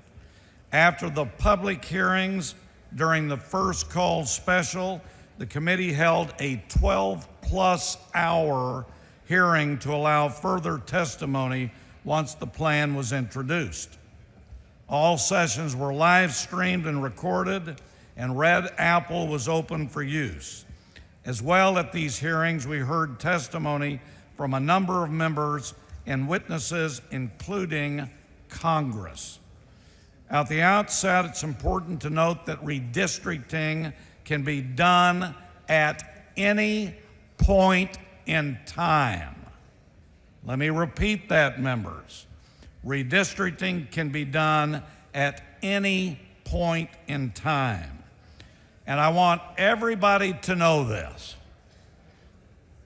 Speaker 8: After the public hearings during the first called special, the committee held a 12-plus hour hearing to allow further testimony once the plan was introduced. All sessions were live streamed and recorded, and Red Apple was open for use. As well, at these hearings, we heard testimony from a number of members and witnesses, including Congress. At the outset, it's important to note that redistricting can be done at any point in time. Let me repeat that, members. Redistricting can be done at any point in time. And I want everybody to know this.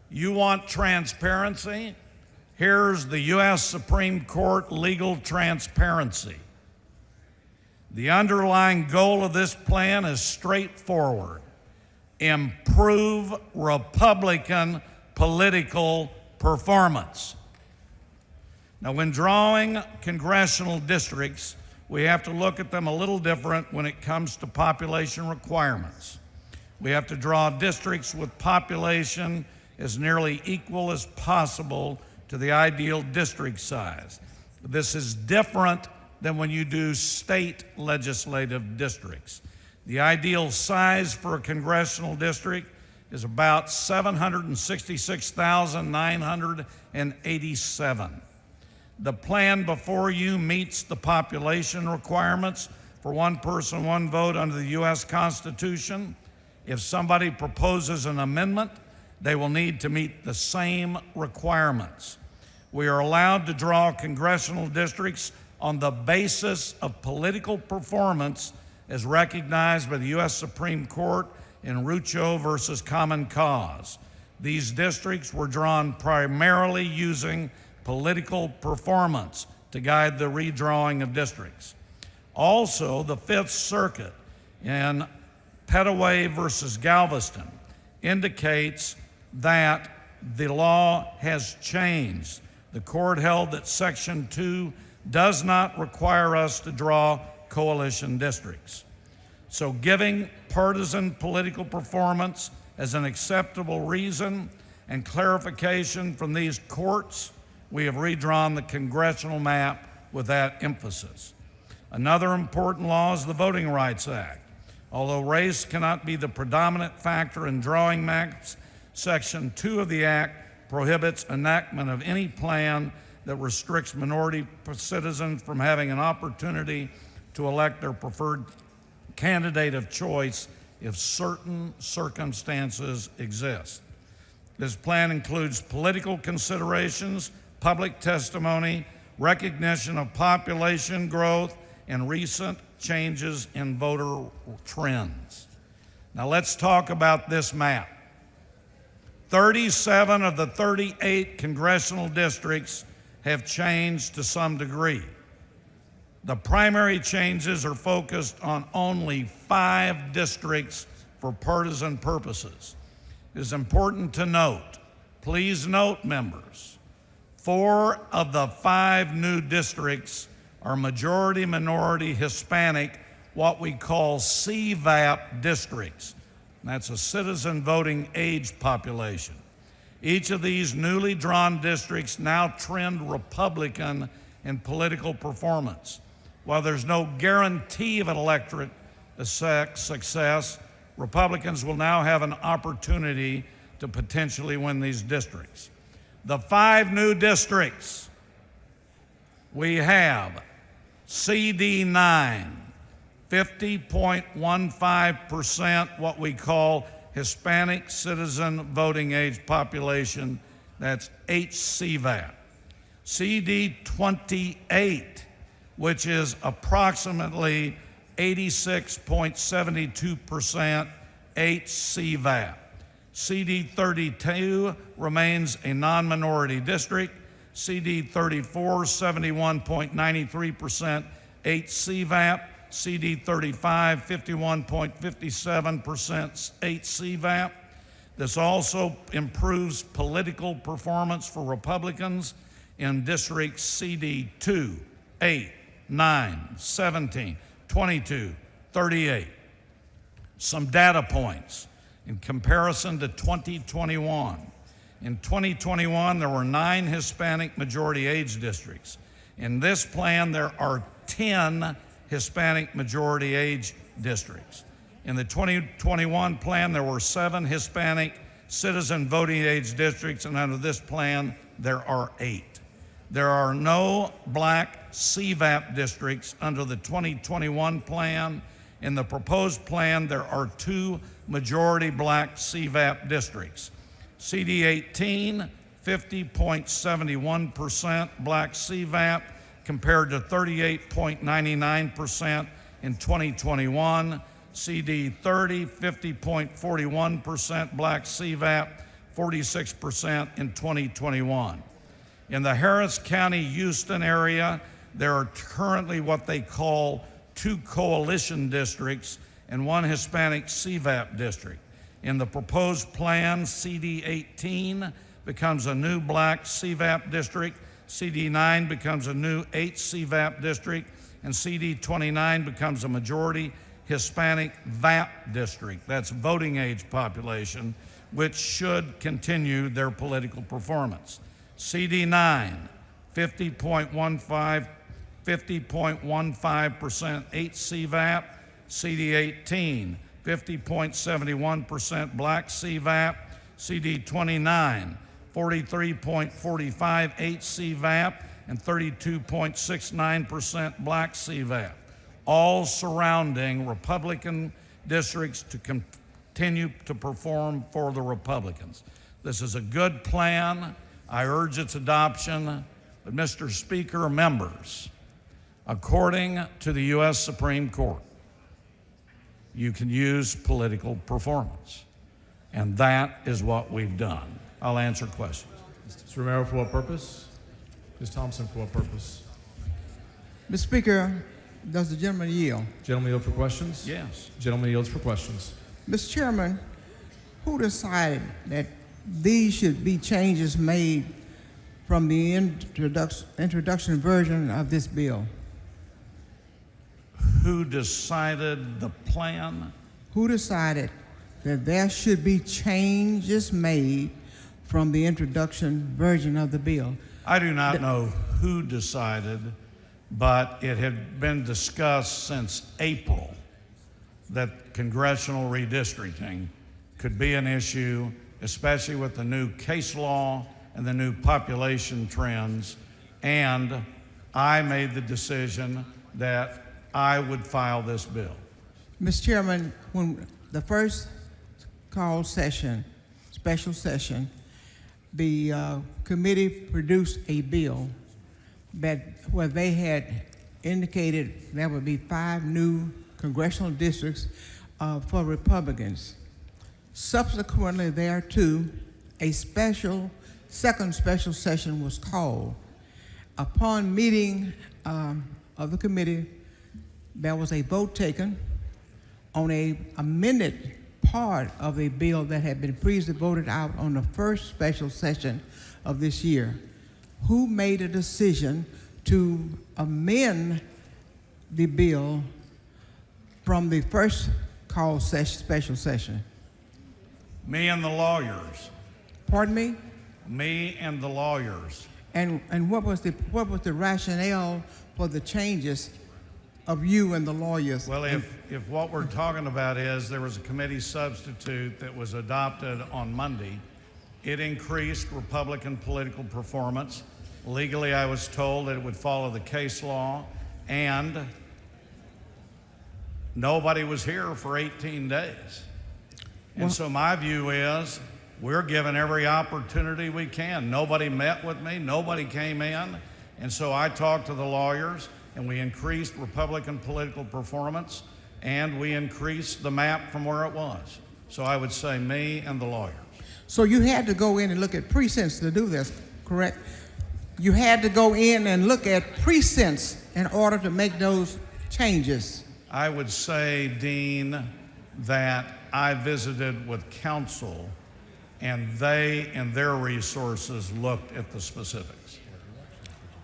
Speaker 8: You want transparency? Here's the U.S. Supreme Court legal transparency. The underlying goal of this plan is straightforward: improve Republican political performance. Now, when drawing congressional districts, we have to look at them a little different when it comes to population requirements. We have to draw districts with population as nearly equal as possible to the ideal district size. This is different than when you do state legislative districts. The ideal size for a congressional district is about 766,987. The plan before you meets the population requirements for one person, one vote under the U.S. Constitution. If somebody proposes an amendment, they will need to meet the same requirements. We are allowed to draw congressional districts on the basis of political performance as recognized by the U.S. Supreme Court in Rucho versus Common Cause. These districts were drawn primarily using political performance to guide the redrawing of districts. Also, the Fifth Circuit in Petaway versus Galveston indicates that the law has changed. The court held that Section 2 does not require us to draw coalition districts. So giving partisan political performance as an acceptable reason and clarification from these courts, we have redrawn the congressional map with that emphasis. Another important law is the Voting Rights Act. Although race cannot be the predominant factor in drawing maps, Section 2 of the Act prohibits enactment of any plan that restricts minority citizens from having an opportunity to elect their preferred candidate of choice if certain circumstances exist. This plan includes political considerations, public testimony, recognition of population growth, and recent changes in voter trends. Now let's talk about this map. 37 of the 38 congressional districts have changed to some degree. The primary changes are focused on only 5 districts for partisan purposes. It is important to note, please note, members, 4 of the 5 new districts are majority minority Hispanic, what we call CVAP districts. And that's a citizen voting age population. Each of these newly drawn districts now trend Republican in political performance. While there's no guarantee of an electorate success, Republicans will now have an opportunity to potentially win these districts. The 5 new districts, we have CD9, 50.15%, what we call Hispanic citizen voting age population, that's HCVAP. CD28, which is approximately 86.72% HCVAP. CD32 remains a non-minority district. CD34, 71.93% HCVAP. CD35, 51.57% HCVAP. This also improves political performance for Republicans in districts CD2, 8, 9, 17, 22, 38. Some data points in comparison to 2021. In 2021, there were 9 Hispanic majority age districts. In this plan, there are 10 Hispanic majority age districts. In the 2021 plan, there were 7 Hispanic citizen voting age districts, and under this plan, there are 8. There are no black CVAP districts under the 2021 plan. In the proposed plan, there are 2 majority black CVAP districts. CD 18, 50.71% black CVAP compared to 38.99% in 2021. CD 30, 50.41% black CVAP, 46% in 2021. In the Harris County, Houston area, there are currently what they call 2 coalition districts and 1 Hispanic CVAP district. In the proposed plan, CD 18 becomes a new black CVAP district, CD 9 becomes a new 8 CVAP district, and CD 29 becomes a majority Hispanic VAP district. That's voting age population, which should continue their political performance. CD 9, 50.15% 8 CVAP, CD 18, 50.71% black CVAP, CD 29, 43.45 8 CVAP, and 32.69% black CVAP, all surrounding Republican districts to continue to perform for the Republicans. This is a good plan. I urge its adoption. But Mr. Speaker, members, according to the U.S. Supreme Court, you can use political performance. And that is what we've done. I'll answer questions.
Speaker 12: Mr. Romero, for what purpose? Ms. Thompson, for what purpose?
Speaker 5: Mr. Speaker, does the gentleman yield?
Speaker 12: Gentleman yield for questions?
Speaker 8: Yes.
Speaker 12: Gentleman yields for questions.
Speaker 5: Mr. Chairman, who decided that these should be changes made from the introduction version of this bill?
Speaker 8: Who decided the plan?
Speaker 5: Who decided that there should be changes made from the introduction version of the bill?
Speaker 8: I do not know who decided, but it had been discussed since April that congressional redistricting could be an issue, especially with the new case law and the new population trends. And I made the decision that I would file this bill.
Speaker 5: Mr. Chairman, when the first call session, special session, the committee produced a bill where they had indicated there would be 5 new congressional districts for Republicans. Subsequently thereto, a second special session was called. Upon meeting of the committee, there was a vote taken on an amended part of a bill that had been previously voted out on the first special session of this year. Who made a decision to amend the bill from the first call special session?
Speaker 8: Me and the lawyers.
Speaker 5: Pardon me?
Speaker 8: Me and the lawyers.
Speaker 5: And what was the rationale for the changes of you and the lawyers?
Speaker 8: Well, if what we're talking about is there was a committee substitute that was adopted on Monday, it increased Republican political performance. Legally, I was told that it would follow the case law, and nobody was here for 18 days. And so my view is we're given every opportunity we can. Nobody met with me, nobody came in, and so I talked to the lawyers, and we increased Republican political performance, and we increased the map from where it was. So I would say me and the lawyers.
Speaker 5: So you had to go in and look at precincts to do this, correct? You had to go in and look at precincts in order to make those changes.
Speaker 8: I would say, Dean, that I visited with counsel, and they and their resources looked at the specifics.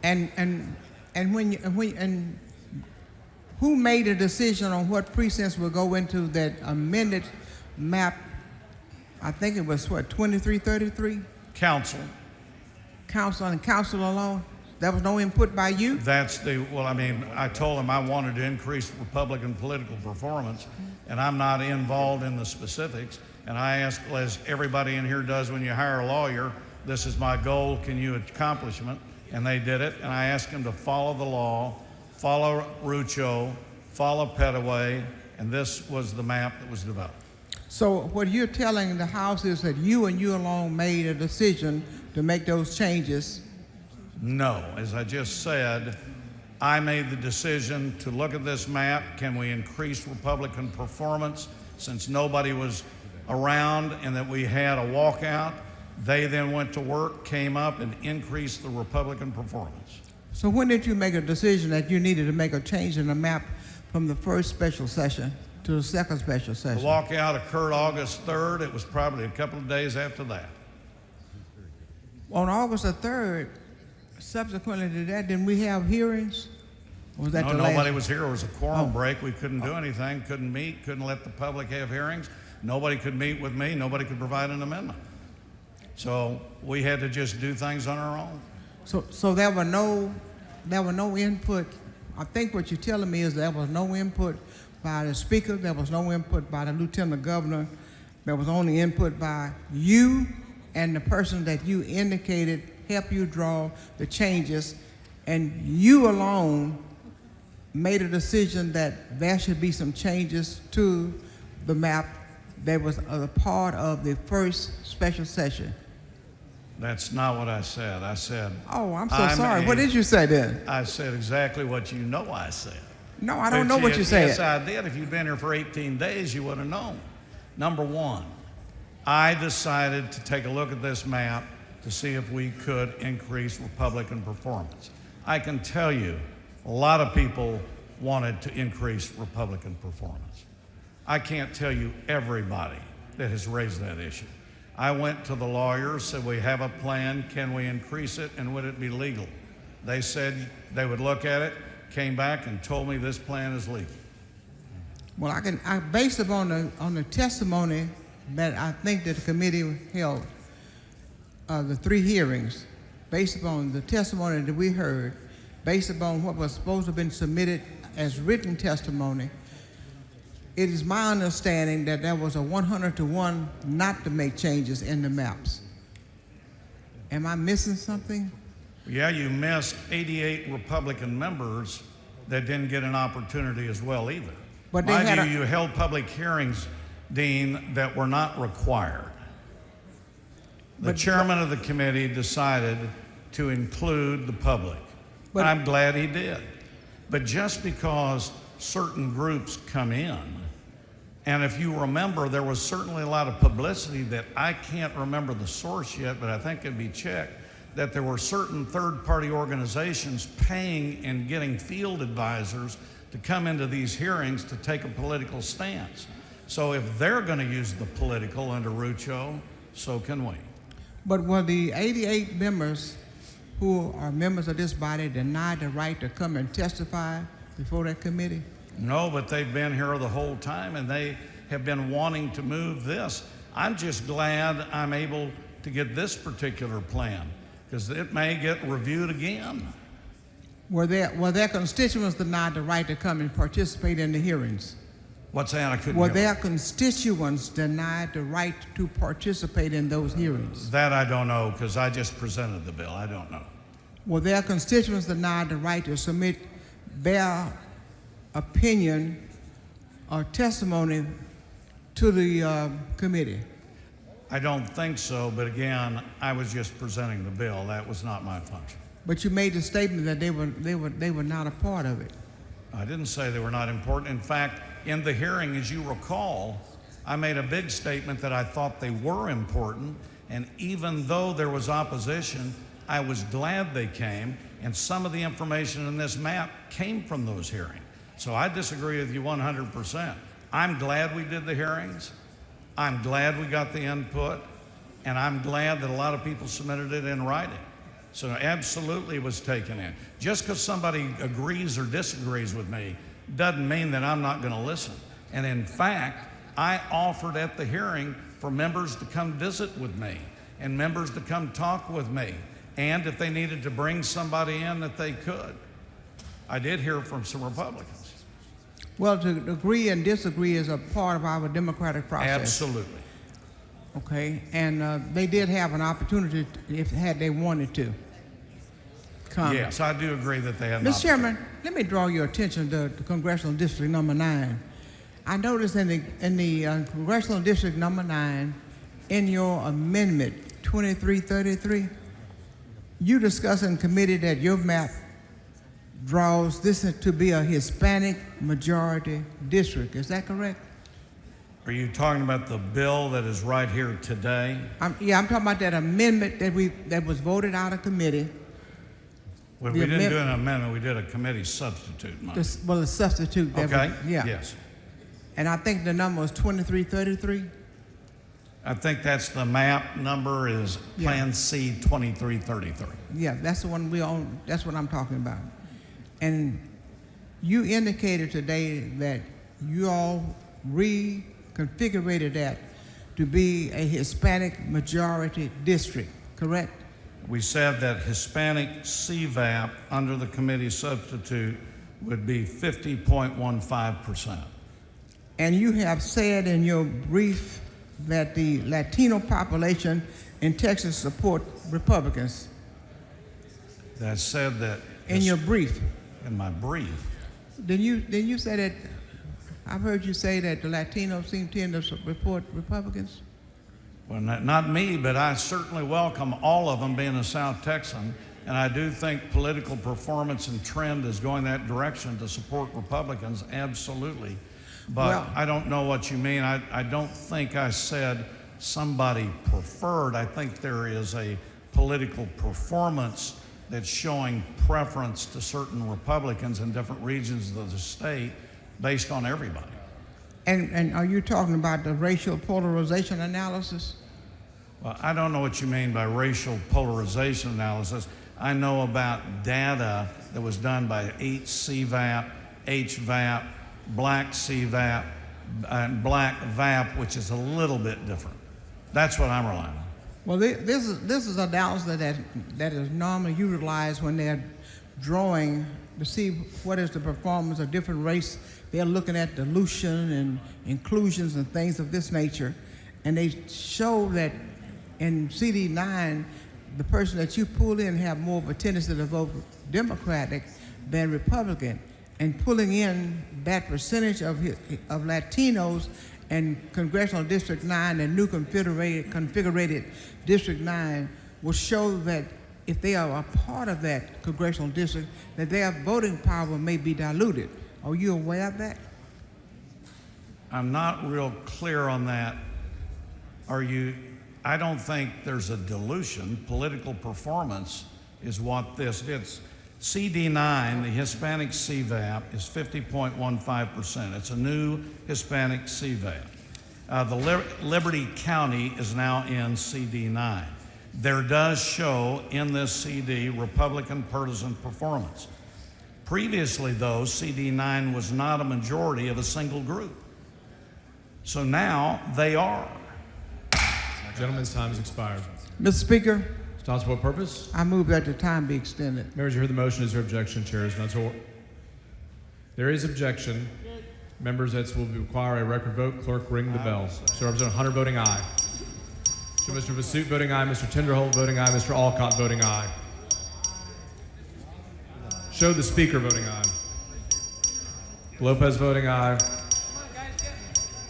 Speaker 5: And who made a decision on what precincts will go into that amended map? I think it was what, 2333?
Speaker 8: Council.
Speaker 5: Council and council alone? There was no input by you?
Speaker 8: Well, I mean, I told him I wanted to increase Republican political performance, and I'm not involved in the specifics. And I asked, as everybody in here does when you hire a lawyer, this is my goal, can you accomplish it? And they did it, and I asked them to follow the law, follow Rucho, follow Petaway, and this was the map that was developed.
Speaker 5: So what you're telling the House is that you and you alone made a decision to make those changes?
Speaker 8: No, as I just said, I made the decision to look at this map. Can we increase Republican performance since nobody was around and that we had a walkout? They then went to work, came up, and increased the Republican performance.
Speaker 5: So when did you make a decision that you needed to make a change in the map from the first special session to the second special
Speaker 8: The
Speaker 5: session?
Speaker 8: walkout occurred August 3rd. It was probably a couple of days after that.
Speaker 5: On August the 3rd, subsequently to that, didn't we have hearings? Or was that
Speaker 8: No,
Speaker 5: the
Speaker 8: nobody
Speaker 5: last?
Speaker 8: was here. It was a quorum break. We couldn't do anything, couldn't meet, couldn't let the public have hearings. Nobody could meet with me. Nobody could provide an amendment. So we had to just do things on our own.
Speaker 5: So there were no input. I think what you're telling me is there was no input by the Speaker, there was no input by the Lieutenant Governor, there was only input by you and the person that you indicated help you draw the changes, and you alone made a decision that there should be some changes to the map that was a part of the first special session.
Speaker 8: That's not what I said. I said,
Speaker 5: Oh, I'm so sorry. What did you say then?
Speaker 8: I said exactly what you know I said.
Speaker 5: No, I don't know what you said.
Speaker 8: Yes, I did. If you'd been here for 18 days, you would have known. Number one, I decided to take a look at this map to see if we could increase Republican performance. I can tell you, a lot of people wanted to increase Republican performance. I can't tell you everybody that has raised that issue. I went to the lawyers, said, we have a plan, can we increase it, and would it be legal? They said they would look at it, came back and told me this plan is legal.
Speaker 5: Well, I based upon the testimony that I think that the committee held, the 3 hearings, based upon the testimony that we heard, based upon what was supposed to have been submitted as written testimony, it is my understanding that there was a 100-to-1 not to make changes in the maps. Am I missing something?
Speaker 8: Yeah, you missed 88 Republican members that didn't get an opportunity as well either.
Speaker 5: But
Speaker 8: Mind you, you held public hearings, Dean, that were not required. The chairman of the committee decided to include the public. And I'm glad he did. But just because certain groups come in, and if you remember, there was certainly a lot of publicity that I can't remember the source yet, but I think it'd be checked, that there were certain third-party organizations paying and getting field advisors to come into these hearings to take a political stance. So if they're going to use the political under Rucho, so can we.
Speaker 5: But were the 88 members who are members of this body denied the right to come and testify before that committee?
Speaker 8: No, but they've been here the whole time, and they have been wanting to move this. I'm just glad I'm able to get this particular plan, because it may get reviewed again.
Speaker 5: Were their constituents denied the right to come and participate in the hearings?
Speaker 8: What's that? I couldn't
Speaker 5: Were
Speaker 8: hear.
Speaker 5: their constituents denied the right to participate in those hearings?
Speaker 8: That I don't know, because I just presented the bill. I don't know.
Speaker 5: Were their constituents denied the right to submit their opinion or testimony to the committee?
Speaker 8: I don't think so, but again, I was just presenting the bill. That was not my function.
Speaker 5: But you made the statement that they were not a part of it.
Speaker 8: I didn't say they were not important. In fact, in the hearing, as you recall, I made a big statement that I thought they were important, and even though there was opposition, I was glad they came, and some of the information in this map came from those hearings. So I disagree with you 100%. I'm glad we did the hearings. I'm glad we got the input, and I'm glad that a lot of people submitted it in writing. So absolutely it was taken in. Just because somebody agrees or disagrees with me doesn't mean that I'm not going to listen. And in fact, I offered at the hearing for members to come visit with me and members to come talk with me. And if they needed to bring somebody in, that they could. I did hear from some Republicans.
Speaker 5: Well, to agree and disagree is a part of our democratic process.
Speaker 8: Absolutely.
Speaker 5: Okay, and they did have an opportunity if had they wanted to come.
Speaker 8: Yes, I do agree that they had an
Speaker 5: Mr.
Speaker 8: opportunity.
Speaker 5: Chairman, let me draw your attention to Congressional District Number 9. I noticed in the Congressional District Number 9, in your amendment 2333, you discussed in committee that your map draws this to be a Hispanic majority district. Is that correct?
Speaker 8: Are you talking about the bill that is right here today?
Speaker 5: Yeah, I'm talking about that amendment that was voted out of committee.
Speaker 8: Well, we didn't do an amendment, we did a committee substitute.
Speaker 5: Well, a substitute.
Speaker 8: Okay,
Speaker 5: yeah.
Speaker 8: yes.
Speaker 5: And I think the number was 2333.
Speaker 8: I think that's the map number is Plan C 2333.
Speaker 5: Yeah, that's the one we own. That's what I'm talking about. And you indicated today that you all reconfigured that to be a Hispanic majority district, correct?
Speaker 8: We said that Hispanic CVAP under the committee substitute would be 50.15%.
Speaker 5: And you have said in your brief that the Latino population in Texas support Republicans.
Speaker 8: That said that
Speaker 5: in your brief.
Speaker 8: In my brief.
Speaker 5: Then you say that I've heard you say that the Latinos tend to support Republicans.
Speaker 8: Well, not me, but I certainly welcome all of them being a South Texan, and I do think political performance and trend is going that direction to support Republicans, absolutely. But
Speaker 5: well,
Speaker 8: I don't know what you mean. I don't think I said somebody preferred. I think there is a political performance that's showing preference to certain Republicans in different regions of the state based on everybody.
Speaker 5: And are you talking about the racial polarization analysis?
Speaker 8: Well, I don't know what you mean by racial polarization analysis. I know about data that was done by HCVAP, HVAP, Black CVAP, and Black VAP, which is a little bit different. That's what I'm relying on.
Speaker 5: Well, this is analysis that is normally utilized when they're drawing to see what is the performance of different race. They're looking at dilution and inclusions and things of this nature. And they show that in CD9, the person that you pull in have more of a tendency to vote Democratic than Republican. And pulling in that percentage of Latinos and Congressional District 9 and new configured District 9 will show that if they are a part of that congressional district, that their voting power may be diluted. Are you aware of that?
Speaker 8: I'm not real clear on that. Are you? I don't think there's a dilution. Political performance is what this is. CD9, the Hispanic CVAP, is 50.15%. It's a new Hispanic CVAP. The Liberty County is now in CD9. There does show in this CD Republican partisan performance. Previously, though, CD9 was not a majority of a single group. So now they are.
Speaker 12: Gentleman's time has expired.
Speaker 5: Mr. Speaker.
Speaker 12: Stops for what purpose?
Speaker 5: I move that the time be extended.
Speaker 12: Members, you heard the motion. Is there objection? Chair is none. So there is objection. Members, that will require a record vote. Clerk, ring the bell. So Representative Hunter voting aye. So Mr. Vasut voting aye. Mr. Tinderholt voting aye. Mr. Walkout voting aye. Show the Speaker voting aye. Lopez voting aye.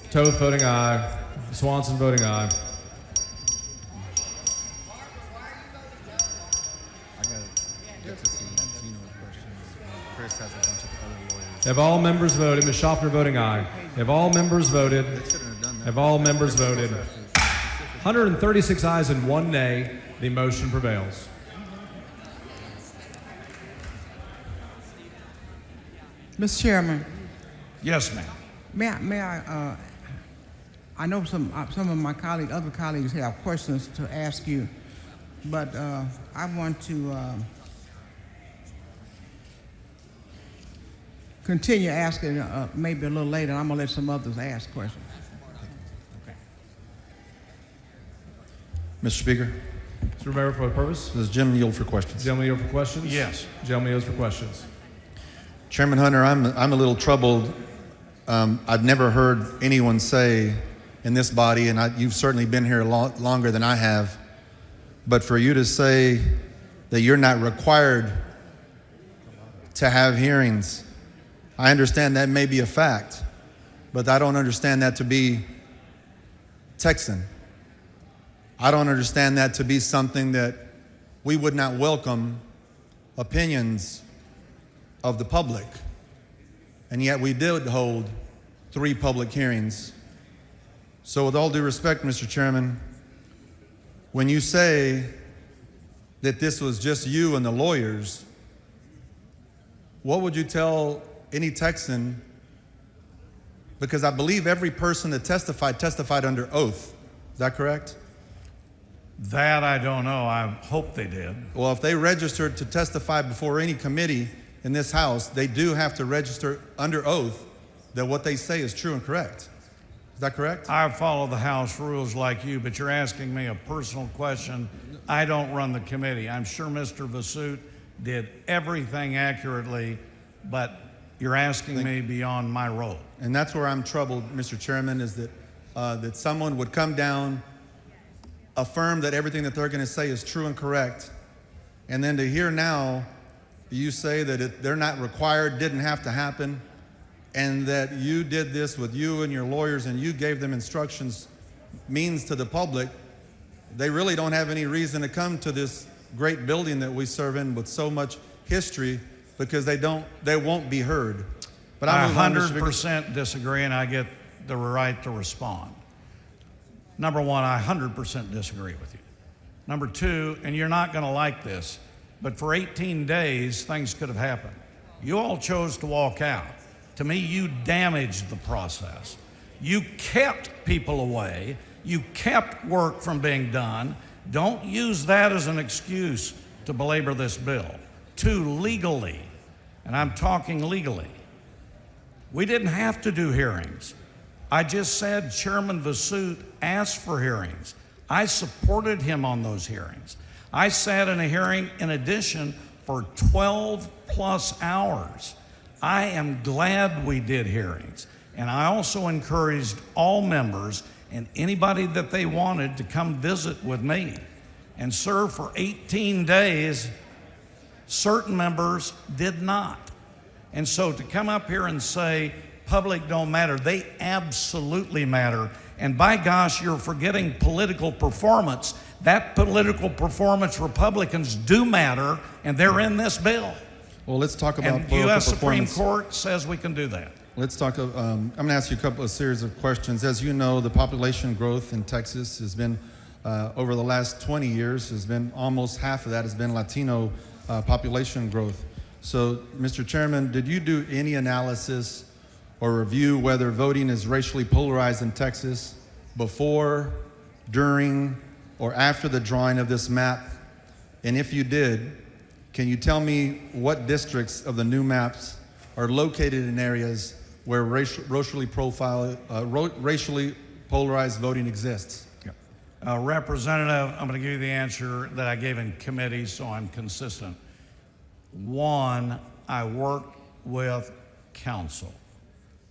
Speaker 12: Toth voting aye. Swanson voting aye. Have all members voted? Ms. Schaffner voting aye. Have all members voted? Have all members voted? 136 ayes and 1 nay. The motion prevails.
Speaker 5: Mr. Chairman.
Speaker 8: Yes, ma'am.
Speaker 5: May I I know some of my other colleagues have questions to ask you, but I want to continue asking maybe a little later. I'm going to let some others ask questions.
Speaker 4: Mr. Speaker.
Speaker 12: Mr. Rivera, for the purpose?
Speaker 4: Does Jim yield for questions?
Speaker 12: Gentleman yield for questions?
Speaker 8: Yes.
Speaker 12: Gentleman yields for questions.
Speaker 4: Chairman Hunter, I'm a little troubled. I've never heard anyone say in this body, and you've certainly been here longer than I have, but for you to say that you're not required to have hearings, I understand that may be a fact, but I don't understand that to be Texan. I don't understand that to be something that we would not welcome opinions of the public. And yet we did hold 3 public hearings. So with all due respect, Mr. Chairman, when you say that this was just you and the lawyers, what would you tell any Texan? Because I believe every person that testified under oath. Is that correct?
Speaker 8: That I don't know. I hope they did.
Speaker 4: Well, if they registered to testify before any committee in this House, they do have to register under oath that what they say is true and correct. Is that correct?
Speaker 8: I follow the House rules like you, but you're asking me a personal question. I don't run the committee. I'm sure Mr. Vasut did everything accurately, but you're asking me beyond my role.
Speaker 4: And that's where I'm troubled, Mr. Chairman, is that that someone would come down, affirm that everything that they're going to say is true and correct, and then to hear now you say that they're not required, didn't have to happen, and that you did this with you and your lawyers and you gave them instructions, means to the public, they really don't have any reason to come to this great building that we serve in with so much history, because they won't be heard. But
Speaker 8: I 100% disagree, and I get the right to respond. Number one, I 100% disagree with you. Number two, and you're not going to like this, but for 18 days, things could have happened. You all chose to walk out. To me, you damaged the process. You kept people away. You kept work from being done. Don't use that as an excuse to belabor this bill. Two, legally, and I'm talking legally, we didn't have to do hearings. I just said Chairman Vasut asked for hearings. I supported him on those hearings. I sat in a hearing in addition for 12 plus hours. I am glad we did hearings. And I also encouraged all members and anybody that they wanted to come visit with me and serve for 18 days. Certain members did not. And so to come up here and say public don't matter, they absolutely matter. And by gosh, you're forgetting political performance. That political performance, Republicans do matter, and they're in this bill.
Speaker 4: Well, let's talk about
Speaker 8: and
Speaker 4: political
Speaker 8: U.S. Supreme
Speaker 4: performance.
Speaker 8: Court says we can do that.
Speaker 4: Let's talk, I'm going to ask you a series of questions. As you know, the population growth in Texas has been, over the last 20 years, has been almost half of that has been Latino population growth. So, Mr. Chairman, did you do any analysis or review whether voting is racially polarized in Texas before, during, or after the drawing of this map? And if you did, can you tell me what districts of the new maps are located in areas where racially polarized voting exists?
Speaker 8: Representative, I'm going to give you the answer that I gave in committee, so I'm consistent. One, I worked with council,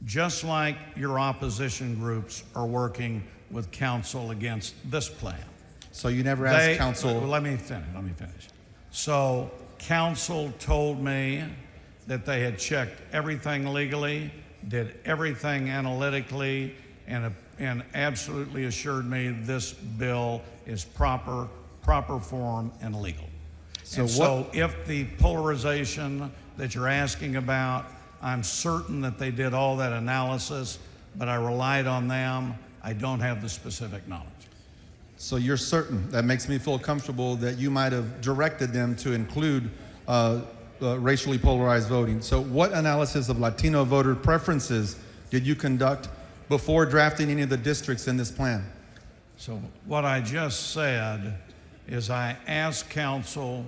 Speaker 8: just like your opposition groups are working with council against this plan.
Speaker 4: So you never asked council?
Speaker 8: Well, let me finish. So council told me that they had checked everything legally, did everything analytically, and absolutely assured me this bill is proper form and legal. So if the polarization that you're asking about, I'm certain that they did all that analysis, but I relied on them. I don't have the specific knowledge.
Speaker 4: So you're certain? That makes me feel comfortable that you might have directed them to include racially polarized voting. So what analysis of Latino voter preferences did you conduct before drafting any of the districts in this plan?
Speaker 8: So what I just said is I asked council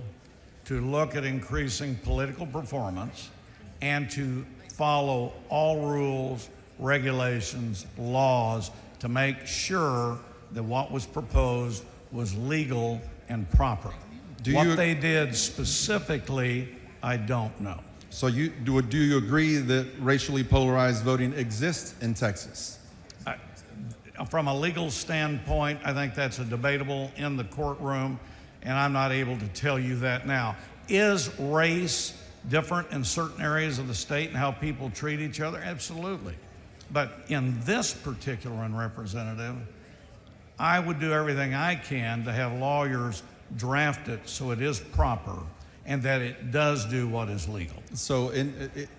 Speaker 8: to look at increasing political performance and to follow all rules, regulations, laws to make sure that what was proposed was legal and proper.
Speaker 4: Do
Speaker 8: What
Speaker 4: you-
Speaker 8: they did specifically, I don't know.
Speaker 4: So do you agree that racially polarized voting exists in Texas?
Speaker 8: From a legal standpoint, I think that's a debatable in the courtroom, and I'm not able to tell you that now. Is race different in certain areas of the state and how people treat each other? Absolutely. But in this particular one, Representative, I would do everything I can to have lawyers draft it so it is proper and that it does do what is legal.
Speaker 4: So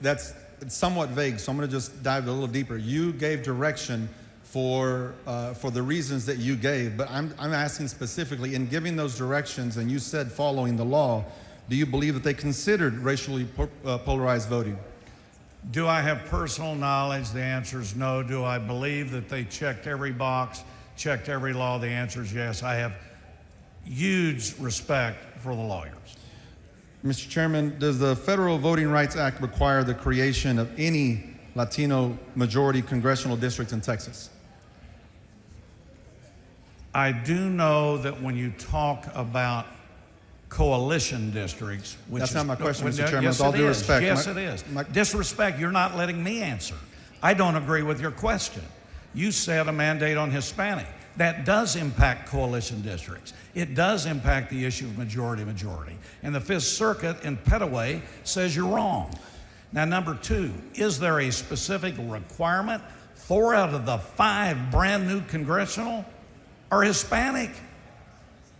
Speaker 4: that's somewhat vague, so I'm going to just dive a little deeper. You gave direction for the reasons that you gave, but I'm asking specifically, in giving those directions, and you said following the law, do you believe that they considered racially polarized voting?
Speaker 8: Do I have personal knowledge? The answer is no. Do I believe that they checked every box, checked every law? The answer is yes. I have huge respect for the lawyers.
Speaker 4: Mr. Chairman, does the Federal Voting Rights Act require the creation of any Latino majority congressional districts in Texas?
Speaker 8: I do know that when you talk about coalition districts, which
Speaker 4: That's
Speaker 8: is,
Speaker 4: not my question, Mr. Chairman,
Speaker 8: yes,
Speaker 4: with all
Speaker 8: it
Speaker 4: due
Speaker 8: is.
Speaker 4: respect.
Speaker 8: Yes, it is. Disrespect, you're not letting me answer. I don't agree with your question. You said a mandate on Hispanic. That does impact coalition districts. It does impact the issue of majority. And the Fifth Circuit in Petaway says you're wrong. Now, number two, is there a specific requirement? 4 out of the 5 brand new congressional are Hispanic.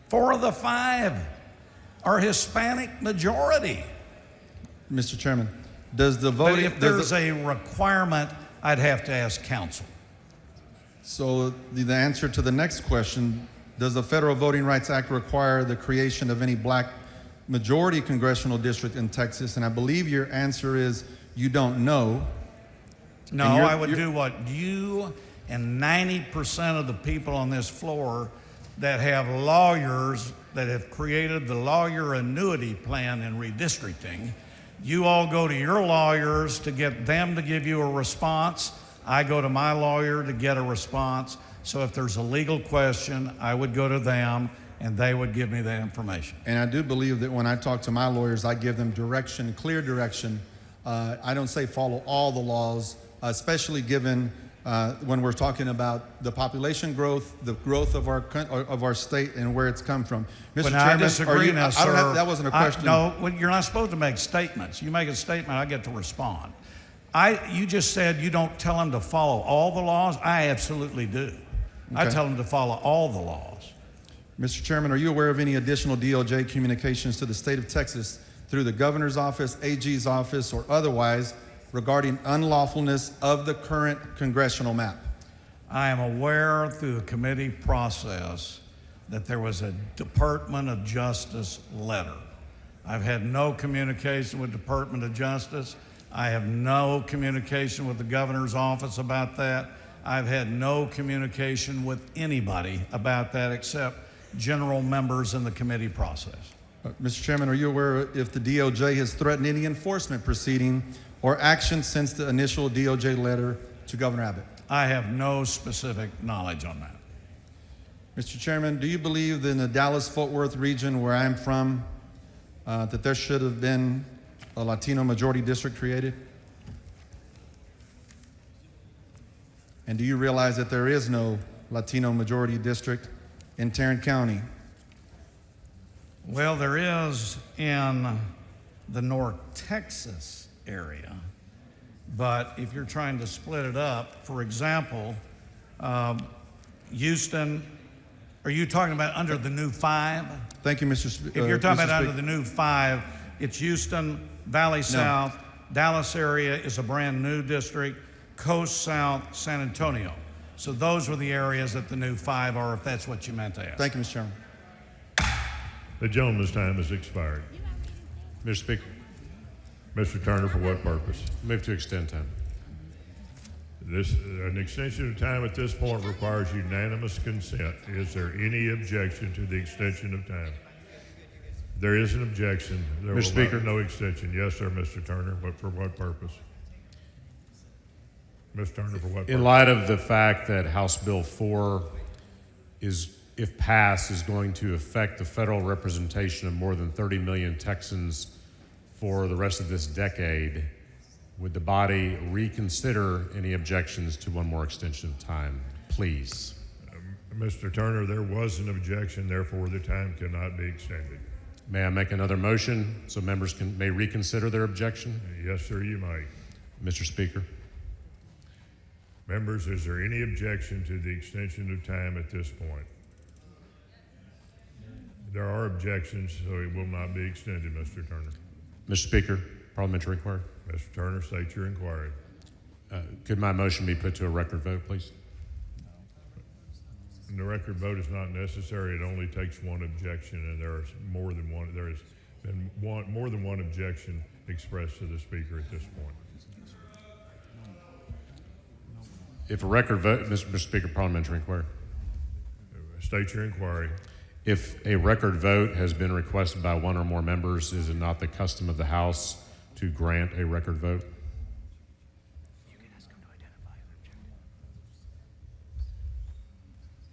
Speaker 8: 4 of the 5 are Hispanic majority.
Speaker 4: Mr. Chairman, does the voting...
Speaker 8: But if there's a requirement, I'd have to ask counsel.
Speaker 4: So the answer to the next question, does the Federal Voting Rights Act require the creation of any black majority congressional district in Texas? And I believe your answer is you don't know.
Speaker 8: No, I would do what you and 90% of the people on this floor that have lawyers that have created the lawyer annuity plan in redistricting. You all go to your lawyers to get them to give you a response. I go to my lawyer to get a response. So if there's a legal question, I would go to them and they would give me that information.
Speaker 4: And I do believe that when I talk to my lawyers, I give them direction, clear direction. I don't say follow all the laws, especially given when we're talking about the population growth, the growth of our state and where it's come from. Mr.
Speaker 8: But
Speaker 4: Chairman,
Speaker 8: I disagree now, sir.
Speaker 4: That wasn't a question.
Speaker 8: No, you're not supposed to make statements. You make a statement, I get to respond. You just said you don't tell them to follow all the laws. I absolutely do. I
Speaker 4: Okay.
Speaker 8: tell them to follow all the laws.
Speaker 4: Mr. Chairman, are you aware of any additional DOJ communications to the state of Texas through the governor's office, AG's office, or otherwise regarding unlawfulness of the current congressional map?
Speaker 8: I am aware through the committee process that there was a Department of Justice letter. I've had no communication with Department of Justice. I have no communication with the governor's office about that. I've had no communication with anybody about that except general members in the committee process.
Speaker 4: Mr. Chairman, are you aware if the DOJ has threatened any enforcement proceeding or action since the initial DOJ letter to Governor Abbott?
Speaker 8: I have no specific knowledge on that.
Speaker 4: Mr. Chairman, do you believe that in the Dallas-Fort Worth region where I'm from, that there should have been a Latino majority district created? And do you realize that there is no Latino majority district in Tarrant County?
Speaker 8: Well, there is in the North Texas area, but if you're trying to split it up, for example, Houston, are you talking about under the new 5?
Speaker 4: Thank you, Mr. Speaker.
Speaker 8: If you're talking about under the new 5, it's Houston, Valley South, Dallas area is a brand new district, Coast South, San Antonio. So those were the areas that the new 5 are, if that's what you meant to ask.
Speaker 4: Thank you, Mr. Chairman.
Speaker 21: The gentleman's time has expired.
Speaker 10: Mr. Speaker,
Speaker 21: Mr. Turner, for what purpose?
Speaker 10: move to extend time.
Speaker 21: An extension of time at this point requires unanimous consent. Is there any objection to the extension of time? There is an objection. There will
Speaker 10: Mr. Speaker.
Speaker 21: no extension. Yes, sir, Mr. Turner, but for what purpose? Mr. Turner, for what purpose?
Speaker 10: In light of the fact that House Bill 4 is if passed, is going to affect the federal representation of more than 30 million Texans for the rest of this decade, would the body reconsider any objections to one more extension of time, please?
Speaker 21: Mr. Turner, there was an objection, therefore the time cannot be extended.
Speaker 10: May I make another motion so members may reconsider their objection?
Speaker 21: Yes, sir, you may.
Speaker 10: Mr. Speaker.
Speaker 21: Members, is there any objection to the extension of time at this point? There are objections, so it will not be extended, Mr. Turner.
Speaker 10: Mr. Speaker, parliamentary inquiry.
Speaker 21: Mr. Turner, state your inquiry.
Speaker 10: Could my motion be put to a record vote, please?
Speaker 21: And the record vote is not necessary. It only takes one objection, and there is more than one. There has been more than one objection expressed to the speaker at this point.
Speaker 10: If a record vote, Mr. Speaker, parliamentary inquiry.
Speaker 21: State your inquiry.
Speaker 10: If a record vote has been requested by one or more members, is it not the custom of the House to grant a record vote?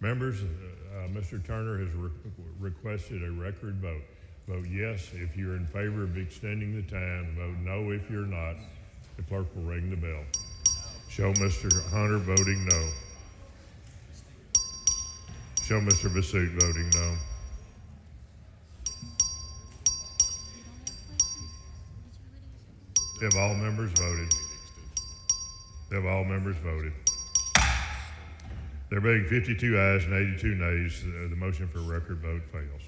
Speaker 21: Members, Mr. Turner has requested a record vote. Vote yes if you're in favor of extending the time. Vote no if you're not. The clerk will ring the bell. Show Mr. Hunter voting no. Show Mr. Basoot voting no. Have all members voted? Have all members voted? There being 52 ayes and 82 nays, the motion for record vote fails.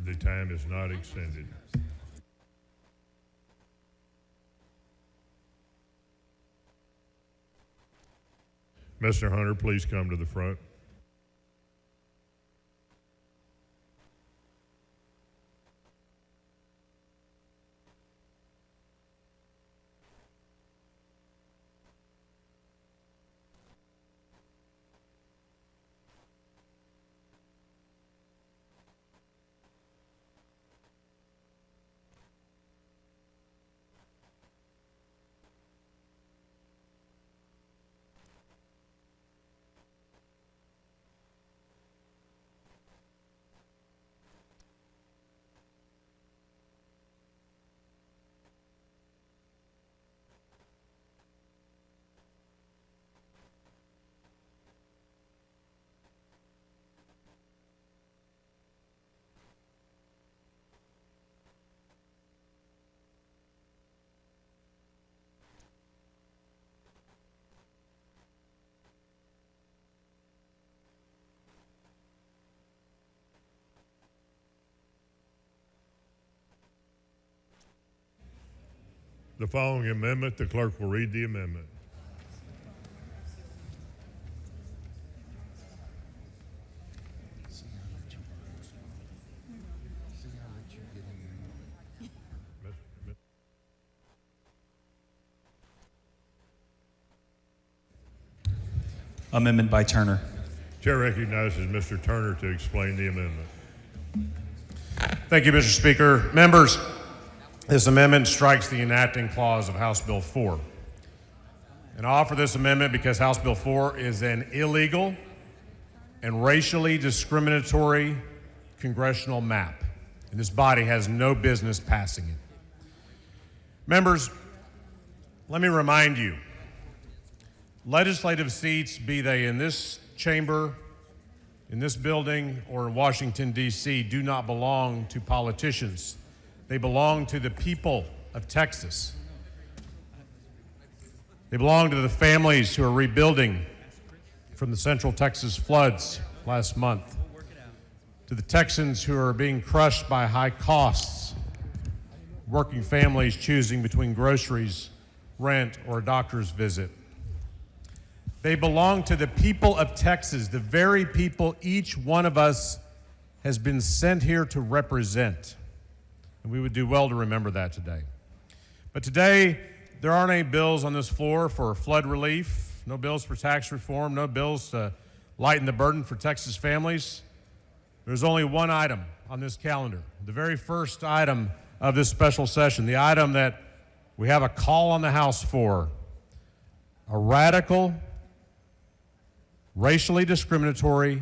Speaker 21: The time is not extended. Mr. Hunter, please come to the front. The following amendment, the clerk will read the amendment.
Speaker 19: Amendment by Turner.
Speaker 21: Chair recognizes Mr. Turner to explain the amendment.
Speaker 10: Thank you, Mr. Speaker. Members, this amendment strikes the enacting clause of House Bill 4. And I offer this amendment because House Bill 4 is an illegal and racially discriminatory congressional map, and this body has no business passing it. Members, let me remind you, legislative seats, be they in this chamber, in this building, or in Washington, D.C., do not belong to politicians. They belong to the people of Texas. They belong to the families who are rebuilding from the Central Texas floods last month, to the Texans who are being crushed by high costs, working families choosing between groceries, rent, or a doctor's visit. They belong to the people of Texas, the very people each one of us has been sent here to represent. And we would do well to remember that today. But today, there aren't any bills on this floor for flood relief, no bills for tax reform, no bills to lighten the burden for Texas families. There's only one item on this calendar, the very first item of this special session, the item that we have a call on the House for, a radical racially discriminatory,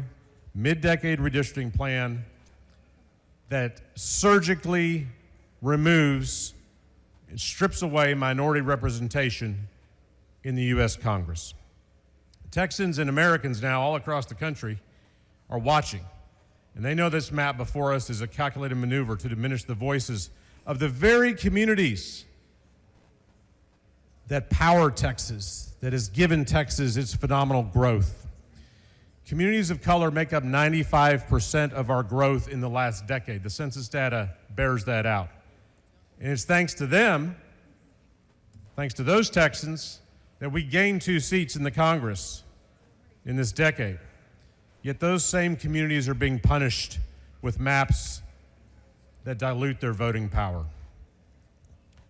Speaker 10: mid-decade redistricting plan that surgically removes and strips away minority representation in the U.S. Congress. Texans and Americans now all across the country are watching, and they know this map before us is a calculated maneuver to diminish the voices of the very communities that power Texas, that has given Texas its phenomenal growth. Communities of color make up 95% of our growth in the last decade. The census data bears that out. And it's thanks to them, thanks to those Texans, that we gained 2 seats in the Congress in this decade. Yet those same communities are being punished with maps that dilute their voting power.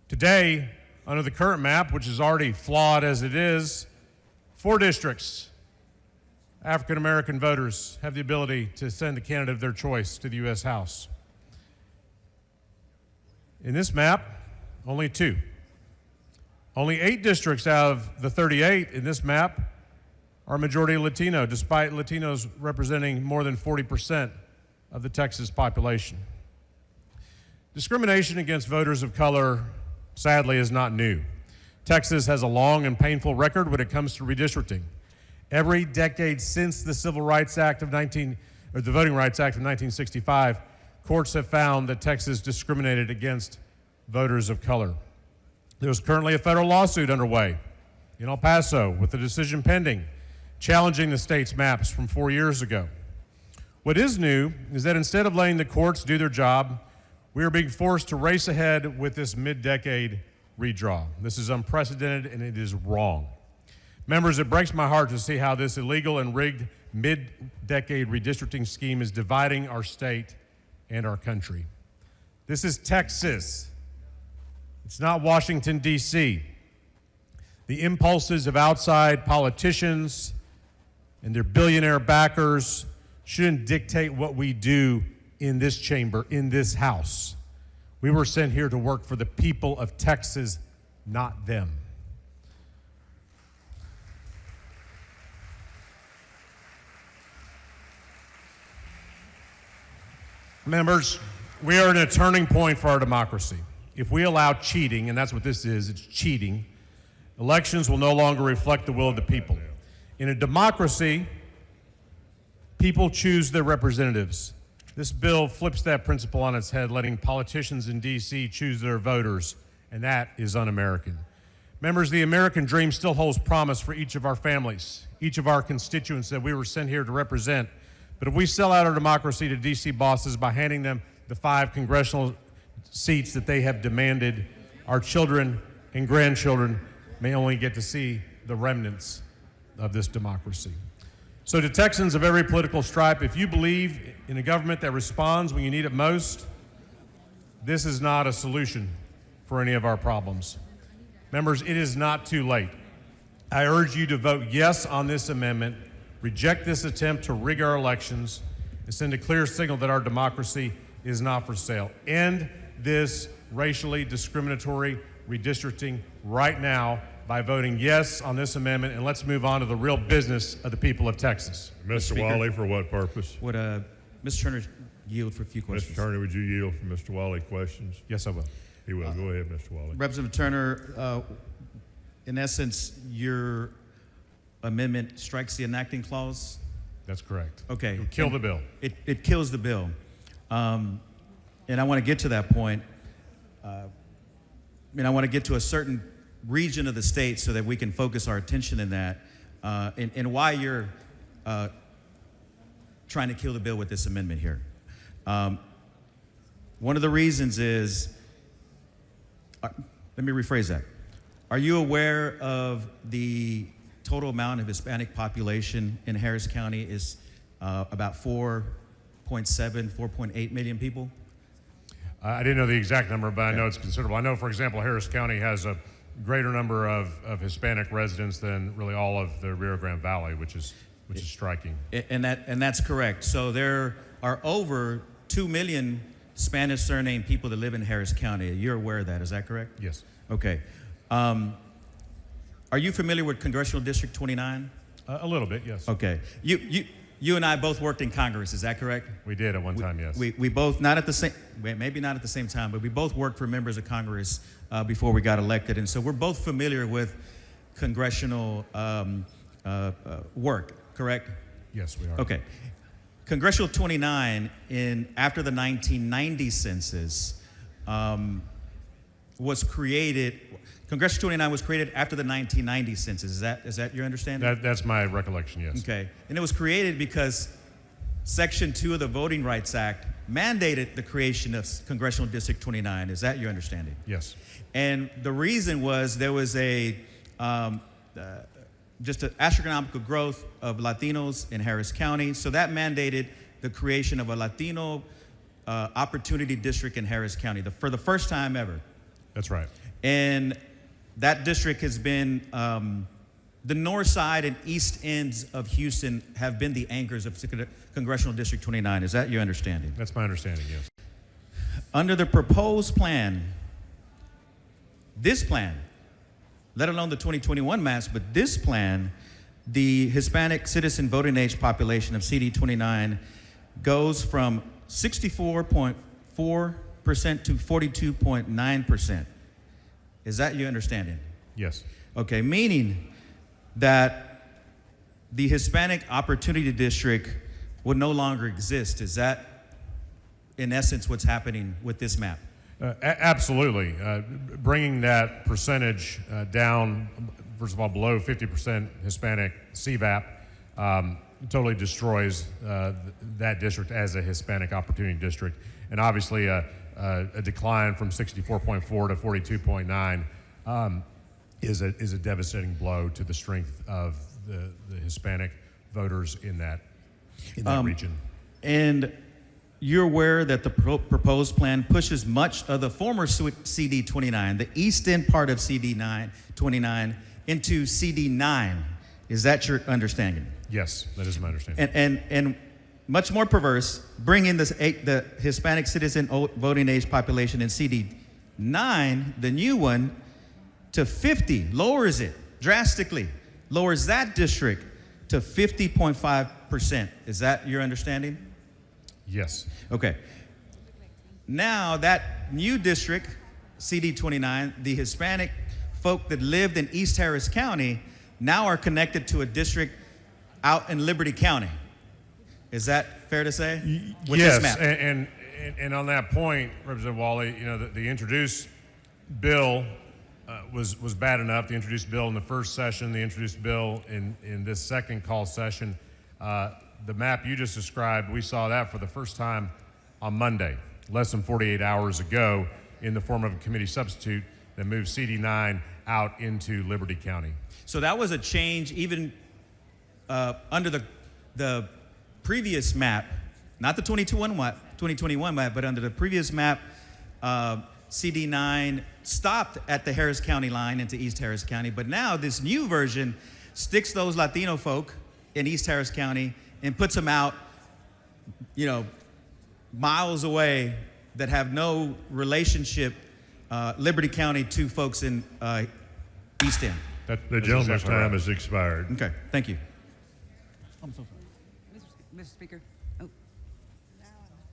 Speaker 10: Today, under the current map, which is already flawed as it is, 4 districts, African American voters have the ability to send a candidate of their choice to the U.S. House. In this map, only 2. Only 8 districts out of the 38 in this map are majority Latino, despite Latinos representing more than 40% of the Texas population. Discrimination against voters of color, sadly, is not new. Texas has a long and painful record when it comes to redistricting. Every decade since the the Voting Rights Act of 1965, courts have found that Texas discriminated against voters of color. There's currently a federal lawsuit underway in El Paso with a decision pending, challenging the state's maps from 4 years ago. What is new is that instead of letting the courts do their job, we are being forced to race ahead with this mid-decade redraw. This is unprecedented and it is wrong. Members, it breaks my heart to see how this illegal and rigged mid-decade redistricting scheme is dividing our state and our country. This is Texas. It's not Washington, D.C. The impulses of outside politicians and their billionaire backers shouldn't dictate what we do in this chamber, in this house. We were sent here to work for the people of Texas, not them. Members, we are at a turning point for our democracy. If we allow cheating, and that's what this is, it's cheating, elections will no longer reflect the will of the people. In a democracy, people choose their representatives. This bill flips that principle on its head, letting politicians in D.C. choose their voters, and that is un-American. Members, the American dream still holds promise for each of our families, each of our constituents that we were sent here to represent. But if we sell out our democracy to D.C. bosses by handing them the 5 congressional seats that they have demanded, our children and grandchildren may only get to see the remnants of this democracy. So to Texans of every political stripe, if you believe in a government that responds when you need it most, this is not a solution for any of our problems. Members, it is not too late. I urge you to vote yes on this amendment, reject this attempt to rig our elections, and send a clear signal that our democracy is not for sale. End this racially discriminatory redistricting right now by voting yes on this amendment, and let's move on to the real business of the people of Texas.
Speaker 21: Mr. Wally, for what purpose?
Speaker 6: Would Mr. Turner yield for a few questions?
Speaker 21: Mr. Turner, would you yield for Mr. Wally questions?
Speaker 10: Yes, I will.
Speaker 21: He will. Go ahead, Mr. Wally.
Speaker 6: Representative Turner, in essence, your amendment strikes the enacting clause?
Speaker 10: That's correct.
Speaker 6: Okay.
Speaker 10: It would kill the bill.
Speaker 6: It kills the bill. And I want to get to that point. And I want to get to a certain region of the state so that we can focus our attention in that, and why you're trying to kill the bill with this amendment here. One of the reasons is, let me rephrase that. Are you aware of the total amount of Hispanic population in Harris County is about 4.7, 4.8 million people?
Speaker 10: I didn't know the exact number, but I know it's considerable. I know, for example, Harris County has a greater number of Hispanic residents than really all of the Rio Grande Valley, which is striking.
Speaker 6: And that's correct. So there are over 2 million Spanish surname people that live in Harris County. You're aware of that, is that correct?
Speaker 10: Yes.
Speaker 6: Okay. Are you familiar with Congressional District 29?
Speaker 10: A little bit, yes.
Speaker 6: Okay. You and I both worked in Congress, is that correct?
Speaker 10: We did at one time, yes.
Speaker 6: We both, not at the same, maybe not at the same time, but we both worked for members of Congress before we got elected. And so we're both familiar with congressional work, correct?
Speaker 10: Yes, we are.
Speaker 6: Okay. Congressional 29, after the 1990 census, was created. Congressional 29 was created after the 1990 census. Is that your understanding?
Speaker 10: That's my recollection, yes.
Speaker 6: Okay. And it was created because Section 2 of the Voting Rights Act mandated the creation of Congressional District 29. Is that your understanding?
Speaker 10: Yes.
Speaker 6: And the reason was there was just an astronomical growth of Latinos in Harris County. So that mandated the creation of a Latino opportunity district in Harris County for the first time ever.
Speaker 10: That's right.
Speaker 6: And that district has been, the north side and east ends of Houston have been the anchors of Congressional District 29. Is that your understanding?
Speaker 10: That's my understanding, yes.
Speaker 6: Under the proposed plan, this plan, let alone the 2021 maps, but this plan, the Hispanic citizen voting age population of CD 29 goes from 64.4% to 42.9%. Is that your understanding?
Speaker 10: Yes.
Speaker 6: Okay, meaning that the Hispanic Opportunity District would no longer exist. Is that, in essence, what's happening with this map?
Speaker 10: Absolutely. Bringing that percentage down, first of all, below 50% Hispanic CVAP totally destroys that district as a Hispanic Opportunity District. And obviously, a decline from 64.4 to 42.9 is a devastating blow to the strength of the Hispanic voters in that region.
Speaker 6: And you're aware that the proposed plan pushes much of the former CD 29, the east end part of CD 29, into CD 9. Is that your understanding?
Speaker 10: Yes, that is my understanding.
Speaker 6: And much more perverse, bringing the Hispanic citizen voting age population in CD 9, the new one, to 50, lowers it drastically, lowers that district to 50.5%. Is that your understanding?
Speaker 10: Yes.
Speaker 6: Okay. Now that new district, CD 29, the Hispanic folk that lived in East Harris County now are connected to a district out in Liberty County. Is that fair to say? With
Speaker 10: yes,
Speaker 6: this map?
Speaker 10: And on that point, Representative Wally, you know, the introduced bill was bad enough. The introduced bill in the first session, the introduced bill in this second call session. The map you just described, we saw that for the first time on Monday, less than 48 hours ago, in the form of a committee substitute that moved CD9 out into Liberty County.
Speaker 6: So that was a change even under the previous map, not the 2021 map, but under the previous map, CD9 stopped at the Harris County line into East Harris County, but now this new version sticks those Latino folk in East Harris County and puts them out, you know, miles away that have no relationship, Liberty County, to folks in East End.
Speaker 21: The gentleman's time has expired.
Speaker 6: Okay, thank you.
Speaker 2: I'm so sorry. Mr. Speaker. Oh.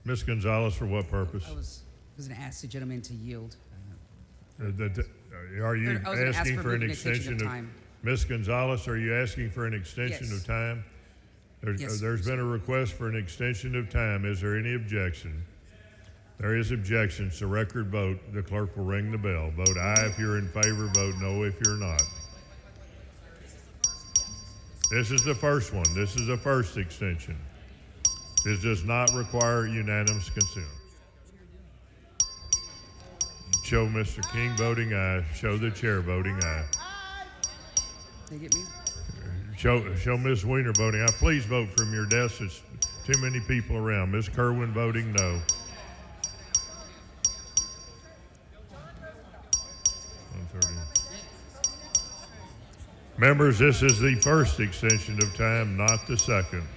Speaker 21: Ms. Gonzalez, for what purpose?
Speaker 2: I was going to ask the gentleman to yield.
Speaker 21: Are you asking for an extension of time? Ms. Gonzalez, are you asking for an extension of time? There's been a request for an extension of time. Is there any objection? There is objection. So record vote. The clerk will ring the bell. Vote aye if you're in favor. Vote no if you're not. This is the first one. This is a first extension. This does not require unanimous consent. Show Mr. King voting aye. Show the chair voting aye.
Speaker 2: They get me?
Speaker 21: Show Ms. Weiner voting aye. Please vote from your desk. There's too many people around. Ms. Kerwin voting no. 130. Members, this is the first extension of time, not the second.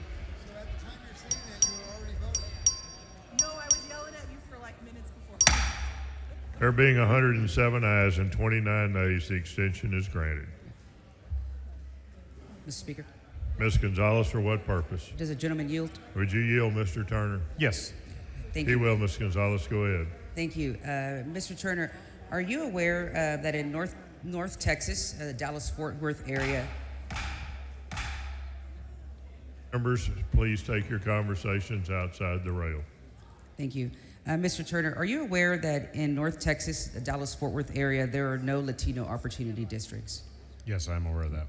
Speaker 21: There being 107 ayes and 29 nays, the extension is granted.
Speaker 2: Mr. Speaker.
Speaker 21: Ms. Gonzalez, for what purpose?
Speaker 2: Does the gentleman yield?
Speaker 21: Would you yield, Mr. Turner?
Speaker 10: Yes.
Speaker 2: Thank
Speaker 21: He
Speaker 2: you.
Speaker 21: will, Ms. Gonzalez. Go ahead.
Speaker 2: Thank you. Mr. Turner, are you aware that in North Texas, the Dallas-Fort Worth area,
Speaker 21: Members, please take your conversations outside the rail.
Speaker 2: thank you. Mr. Turner, are you aware that in North Texas, the Dallas-Fort Worth area, there are no Latino opportunity districts?
Speaker 10: Yes, I'm aware of that.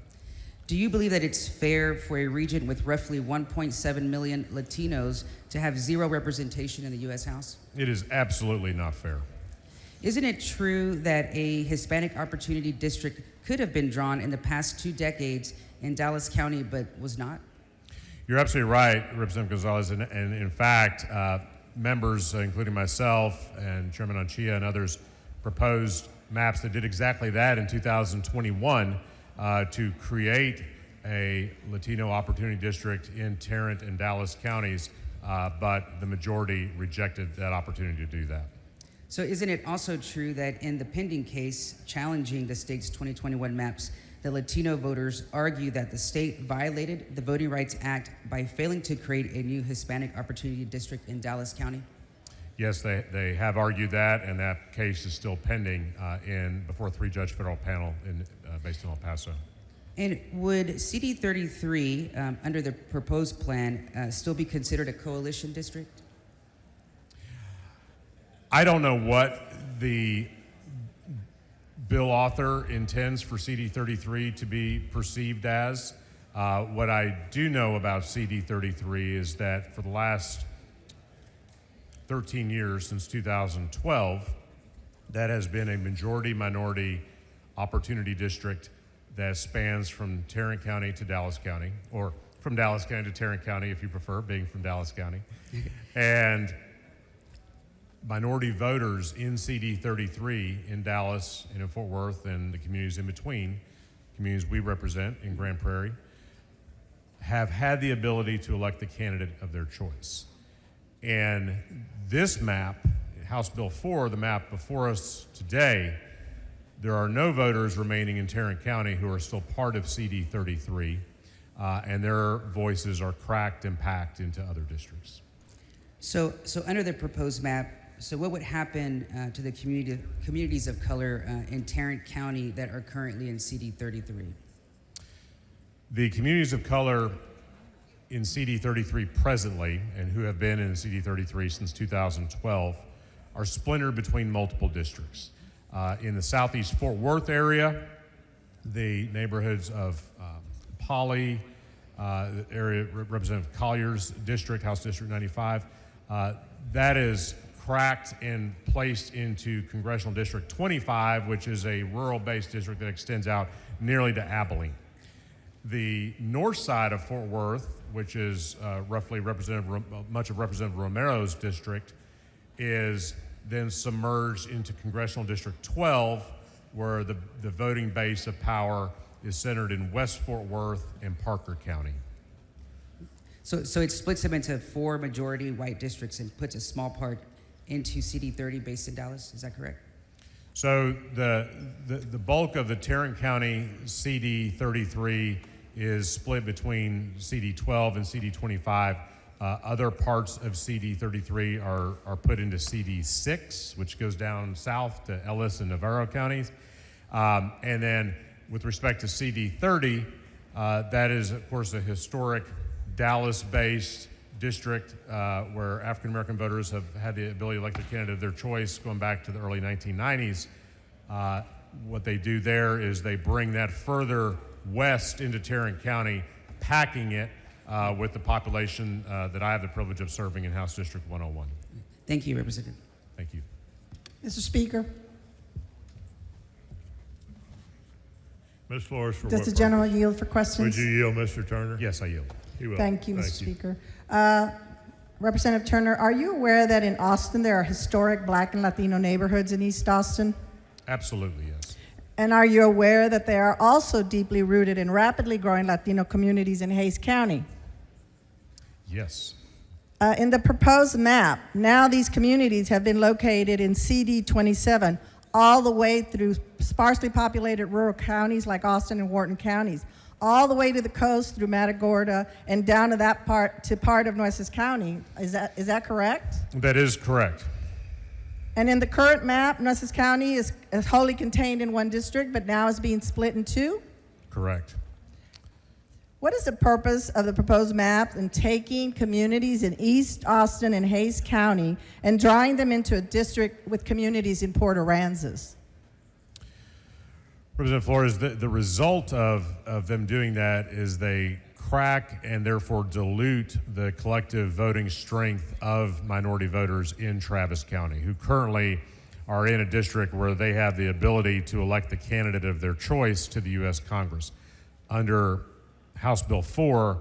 Speaker 2: Do you believe that it's fair for a region with roughly 1.7 million Latinos to have zero representation in the U.S. House?
Speaker 10: It is absolutely not fair.
Speaker 2: Isn't it true that a Hispanic opportunity district could have been drawn in the past 2 decades in Dallas County, but was not?
Speaker 10: You're absolutely right, Representative Gonzalez, and in fact, members, including myself and Chairman Anchia and others, proposed maps that did exactly that in 2021 to create a Latino Opportunity District in Tarrant and Dallas counties, but the majority rejected that opportunity to do that.
Speaker 2: So isn't it also true that in the pending case challenging the state's 2021 maps, the Latino voters argue that the state violated the Voting Rights Act by failing to create a new Hispanic Opportunity District in Dallas County?
Speaker 10: Yes, they have argued that, and that case is still pending before a 3-judge federal panel based in El Paso.
Speaker 2: And would CD 33, under the proposed plan, still be considered a coalition district?
Speaker 10: I don't know what the bill author intends for CD 33 to be perceived as. What I do know about CD 33 is that for the last 13 years, since 2012, that has been a majority-minority opportunity district that spans from Tarrant County to Dallas County, or from Dallas County to Tarrant County, if you prefer, being from Dallas County. And minority voters in CD 33 in Dallas and in Fort Worth and the communities in between, communities we represent in Grand Prairie, have had the ability to elect the candidate of their choice. And this map, House Bill 4, the map before us today, there are no voters remaining in Tarrant County who are still part of CD 33, and their voices are cracked and packed into other districts.
Speaker 2: So under the proposed map, so what would happen to the communities of color in Tarrant County that are currently in CD 33?
Speaker 10: The communities of color in CD 33 presently, and who have been in CD 33 since 2012, are splintered between multiple districts. In the southeast Fort Worth area, the neighborhoods of Poly, the area Representative Collier's district, House District 95, that is cracked and placed into Congressional District 25, which is a rural-based district that extends out nearly to Abilene. The north side of Fort Worth, which is roughly much of Representative Romero's district, is then submerged into Congressional District 12, where the voting base of power is centered in West Fort Worth and Parker County.
Speaker 2: So it splits them into 4 majority white districts and puts a small part into CD 30 based in Dallas, is that correct?
Speaker 10: So the bulk of the Tarrant County CD 33 is split between CD 12 and CD 25. Other parts of CD 33 are put into CD 6, which goes down south to Ellis and Navarro counties. And then with respect to CD 30, that is, of course, a historic Dallas-based district where African-American voters have had the ability to elect the candidate of their choice going back to the early 1990s. What they do there is they bring that further west into Tarrant County, packing it with the population that I have the privilege of serving in House District 101.
Speaker 2: Thank you, Representative.
Speaker 10: Thank you.
Speaker 14: Mr. Speaker,
Speaker 21: Ms. Flores, for
Speaker 14: does
Speaker 21: what
Speaker 14: the
Speaker 21: purpose?
Speaker 14: gentleman yield for questions?
Speaker 21: Would you yield, Mr. Turner?
Speaker 10: Yes, I yield.
Speaker 21: He will.
Speaker 14: Thank you, Mr. Speaker. Representative Turner, are you aware that in Austin there are historic Black and Latino neighborhoods in East Austin?
Speaker 10: Absolutely, yes.
Speaker 14: And are you aware that there are also deeply rooted and rapidly growing Latino communities in Hays County?
Speaker 10: Yes.
Speaker 14: In the proposed map, now these communities have been located in CD 27, all the way through sparsely populated rural counties like Austin and Wharton counties. all the way to the coast through Matagorda and down to that part of Nueces County. Is that correct?
Speaker 10: That is correct.
Speaker 14: And in the current map, Nueces County is wholly contained in one district, but now is being split in two?
Speaker 10: Correct.
Speaker 14: What is the purpose of the proposed map in taking communities in East Austin and Hays County and drawing them into a district with communities in Port Aransas?
Speaker 10: Representative Flores, the result of them doing that is they crack and therefore dilute the collective voting strength of minority voters in Travis County, who currently are in a district where they have the ability to elect the candidate of their choice to the U.S. Congress. Under House Bill 4,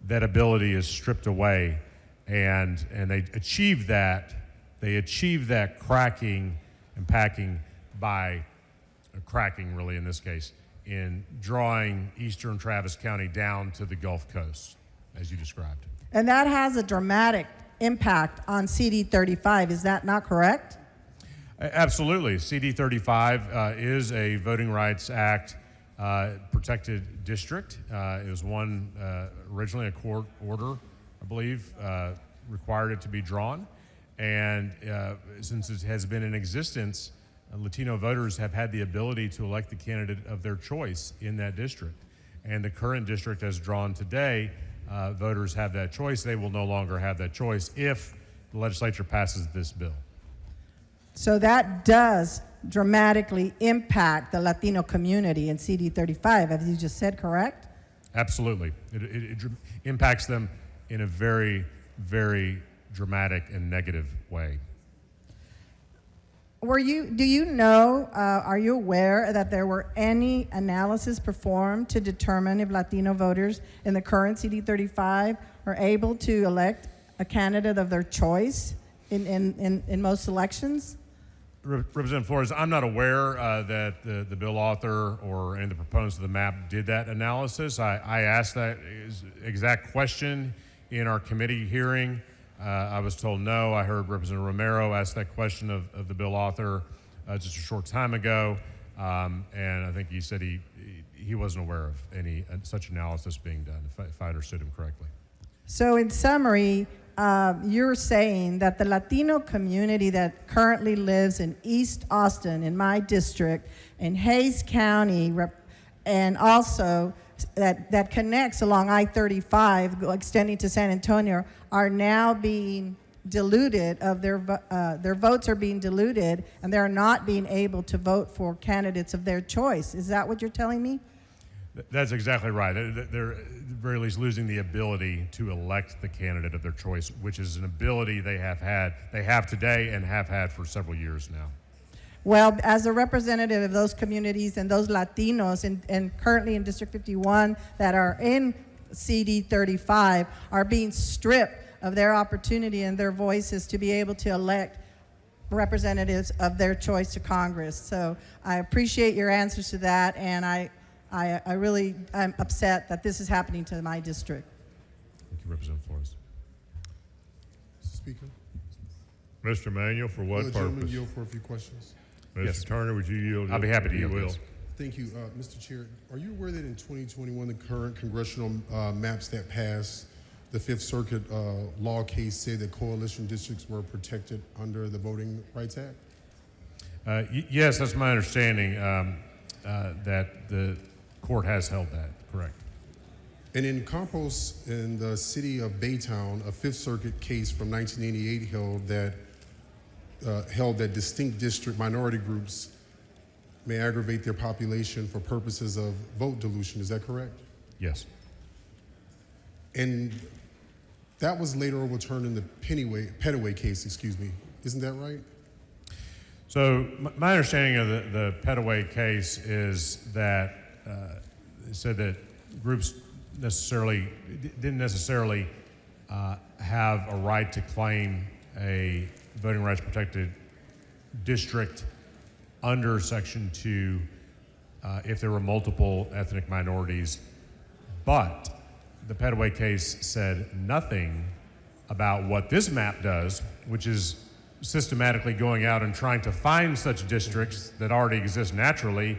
Speaker 10: that ability is stripped away, and they achieve that. They achieve that cracking and packing by cracking, really in this case, in drawing eastern Travis County down to the Gulf Coast, as you described.
Speaker 14: And that has a dramatic impact on CD 35. Is that not correct?
Speaker 10: Absolutely. CD 35 is a Voting Rights Act protected district. It was one originally a court order, I believe, required it to be drawn. And since it has been in existence, Latino voters have had the ability to elect the candidate of their choice in that district. And the current district as drawn today, voters have that choice. They will no longer have that choice if the legislature passes this bill.
Speaker 14: So that does dramatically impact the Latino community in CD 35, as you just said, correct?
Speaker 10: Absolutely. It impacts them in a very, very dramatic and negative way.
Speaker 14: Do you know, are you aware that there were any analysis performed to determine if Latino voters in the current CD 35 are able to elect a candidate of their choice in most elections?
Speaker 10: Representative Flores, I'm not aware that the bill author or any of the proponents of the map did that analysis. I asked that exact question in our committee hearing. I was told no. I heard Representative Romero ask that question of the bill author just a short time ago, and I think he said he wasn't aware of any such analysis being done, if I understood him correctly.
Speaker 14: So in summary, you're saying that the Latino community that currently lives in East Austin, in my district, in Hays County, and also that connects along I-35, extending to San Antonio, are now being diluted of their votes are being diluted, and they're not being able to vote for candidates of their choice. Is that what you're telling me?
Speaker 10: That's exactly right. They're at the very least losing the ability to elect the candidate of their choice, which is an ability they have today and have had for several years now.
Speaker 14: Well, as a representative of those communities and those Latinos and currently in District 51 that are in CD 35 are being stripped of their opportunity and their voices to be able to elect representatives of their choice to Congress. So I appreciate your answers to that, and I'm upset that this is happening to my district.
Speaker 10: Thank you, Representative Flores.
Speaker 9: Mr. Speaker.
Speaker 21: Mr. Manuel, for what purpose?
Speaker 9: Yield for a few questions.
Speaker 21: Mr.
Speaker 10: Yes.
Speaker 21: Turner, would you yield?
Speaker 10: I'll be happy to yield.
Speaker 21: Will.
Speaker 9: Thank you, Mr. Chair. Are you aware that in 2021, the current congressional maps that passed the Fifth Circuit law case said that coalition districts were protected under the Voting Rights Act?
Speaker 10: Yes, that's my understanding, that the court has held that, correct.
Speaker 9: And in Campos, in the city of Baytown, a Fifth Circuit case from 1988 held that distinct district minority groups may aggravate their population for purposes of vote dilution. Is that correct?
Speaker 10: Yes.
Speaker 9: And that was later overturned in the Pettaway case, excuse me. Isn't that right?
Speaker 10: So my understanding of the Pettaway case is that it said that groups didn't necessarily have a right to claim a voting rights protected district under Section 2 if there were multiple ethnic minorities. But the Pettaway case said nothing about what this map does, which is systematically going out and trying to find such districts that already exist naturally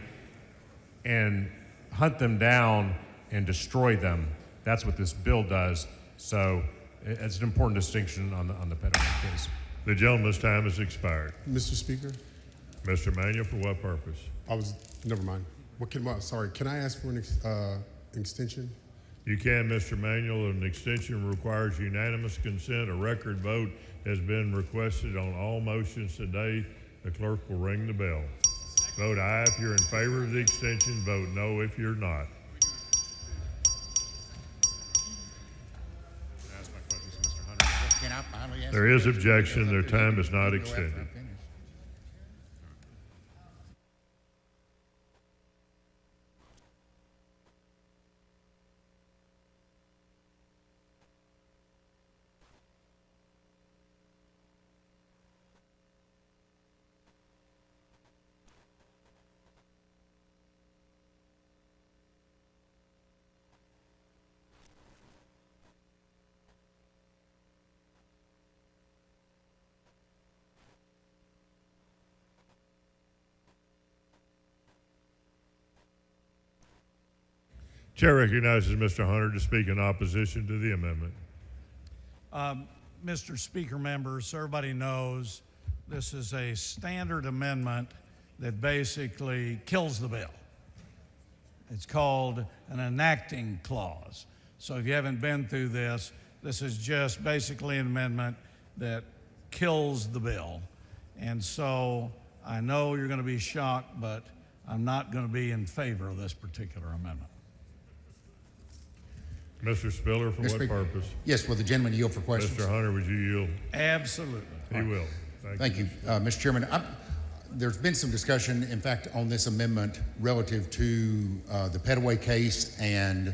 Speaker 10: and hunt them down and destroy them. That's what this bill does. So it's an important distinction on the Pettaway case.
Speaker 21: The gentleman's time has expired.
Speaker 9: Mr. Speaker,
Speaker 21: Mr. Manuel, for what purpose?
Speaker 9: never mind. Sorry, can I ask for an extension?
Speaker 21: You can, Mr. Manuel. An extension requires unanimous consent. A record vote has been requested on all motions today. The clerk will ring the bell. Vote aye if you're in favor of the extension. Vote no if you're not. There is objection. Their time is not extended. Chair recognizes Mr. Hunter to speak in opposition to the amendment.
Speaker 8: Mr. Speaker, members, everybody knows this is a standard amendment that basically kills the bill. It's called an enacting clause. So if you haven't been through this, this is just basically an amendment that kills the bill. And so I know you're going to be shocked, but I'm not going to be in favor of this particular amendment.
Speaker 21: Mr. Spiller, for what
Speaker 1: Speaker.
Speaker 21: purpose?
Speaker 1: Yes, will the gentleman yield for questions?
Speaker 21: Mr. Hunter, would you yield?
Speaker 8: Absolutely.
Speaker 21: He will.
Speaker 1: Thank you. Mr. Chairman. There's been some discussion, in fact, on this amendment relative to the Pettaway case and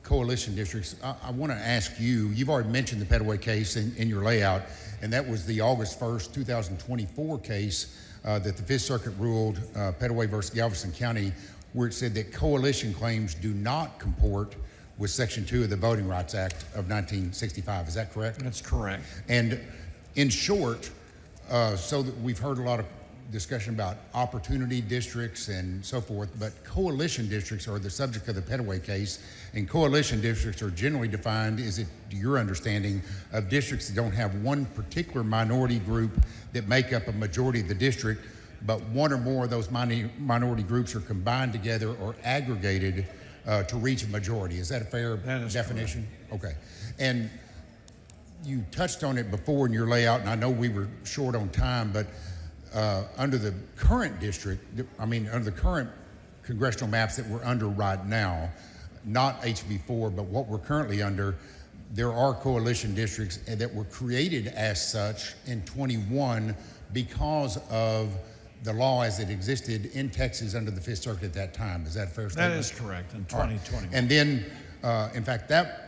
Speaker 1: coalition districts. I want to ask you, you've already mentioned the Pettaway case in your layout, and that was the August 1st, 2024 case that the Fifth Circuit ruled, Pettaway versus Galveston County, where it said that coalition claims do not comport with Section 2 of the Voting Rights Act of 1965. Is that correct?
Speaker 8: That's correct.
Speaker 1: And in short, so that we've heard a lot of discussion about opportunity districts and so forth, but coalition districts are the subject of the Pettaway case, and coalition districts are generally defined, is it to your understanding, of districts that don't have one particular minority group that make up a majority of the district, but one or more of those minority groups are combined together or aggregated to reach a majority. Is that a fair definition?
Speaker 8: Correct.
Speaker 1: Okay. And you touched on it before in your layout, and I know we were short on time, but under the current district, under the current congressional maps that we're under right now, not HB4, but what we're currently under, there are coalition districts that were created as such in 21 because of the law as it existed in Texas under the Fifth Circuit at that time. Is that a fair statement?
Speaker 8: That is correct, in 2021.
Speaker 1: Right. And then, in fact, that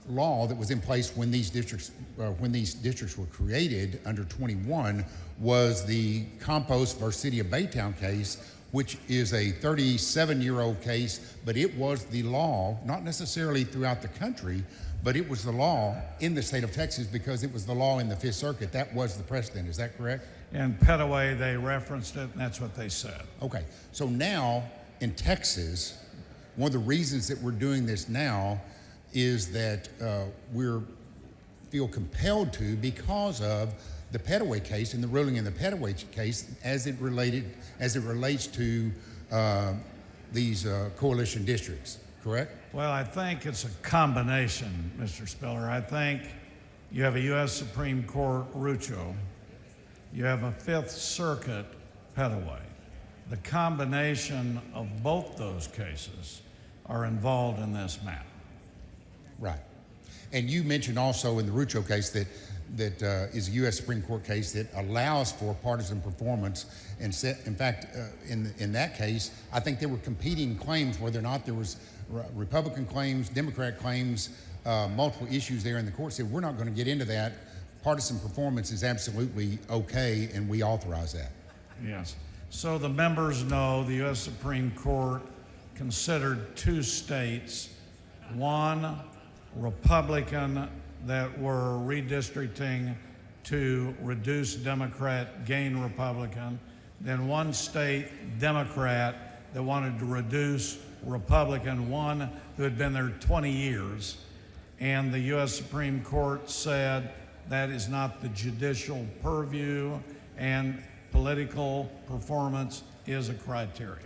Speaker 1: law that was in place when these districts were created under 21 was the Compost versus City of Baytown case, which is a 37-year-old case, but it was the law, not necessarily throughout the country, but it was the law in the state of Texas because it was the law in the Fifth Circuit. That was the precedent. Is that correct?
Speaker 8: In Pettaway, they referenced it, and that's what they said.
Speaker 1: Okay. So now in Texas, one of the reasons that we're doing this now is that we feel compelled to because of the Pettaway case and the ruling in the Pettaway case as it relates to these coalition districts. Correct?
Speaker 8: Well, I think it's a combination, Mr. Spiller. I think you have a U.S. Supreme Court Rucho. You have a Fifth Circuit Pettaway. The combination of both those cases are involved in this map.
Speaker 1: Right. And you mentioned also in the Rucho case that is a U.S. Supreme Court case that allows for partisan performance. And in fact, in that case, I think there were competing claims, whether or not there was Republican claims, Democrat claims, multiple issues there, and the court said, we're not going to get into that. Partisan performance is absolutely okay, and we authorize that.
Speaker 8: Yes. So the members know the U.S. Supreme Court considered two states, one Republican that were redistricting to reduce Democrat, gain Republican, then one state Democrat that wanted to reduce Republican, one who had been there 20 years. And the U.S. Supreme Court said that is not the judicial purview, and political performance is a criteria.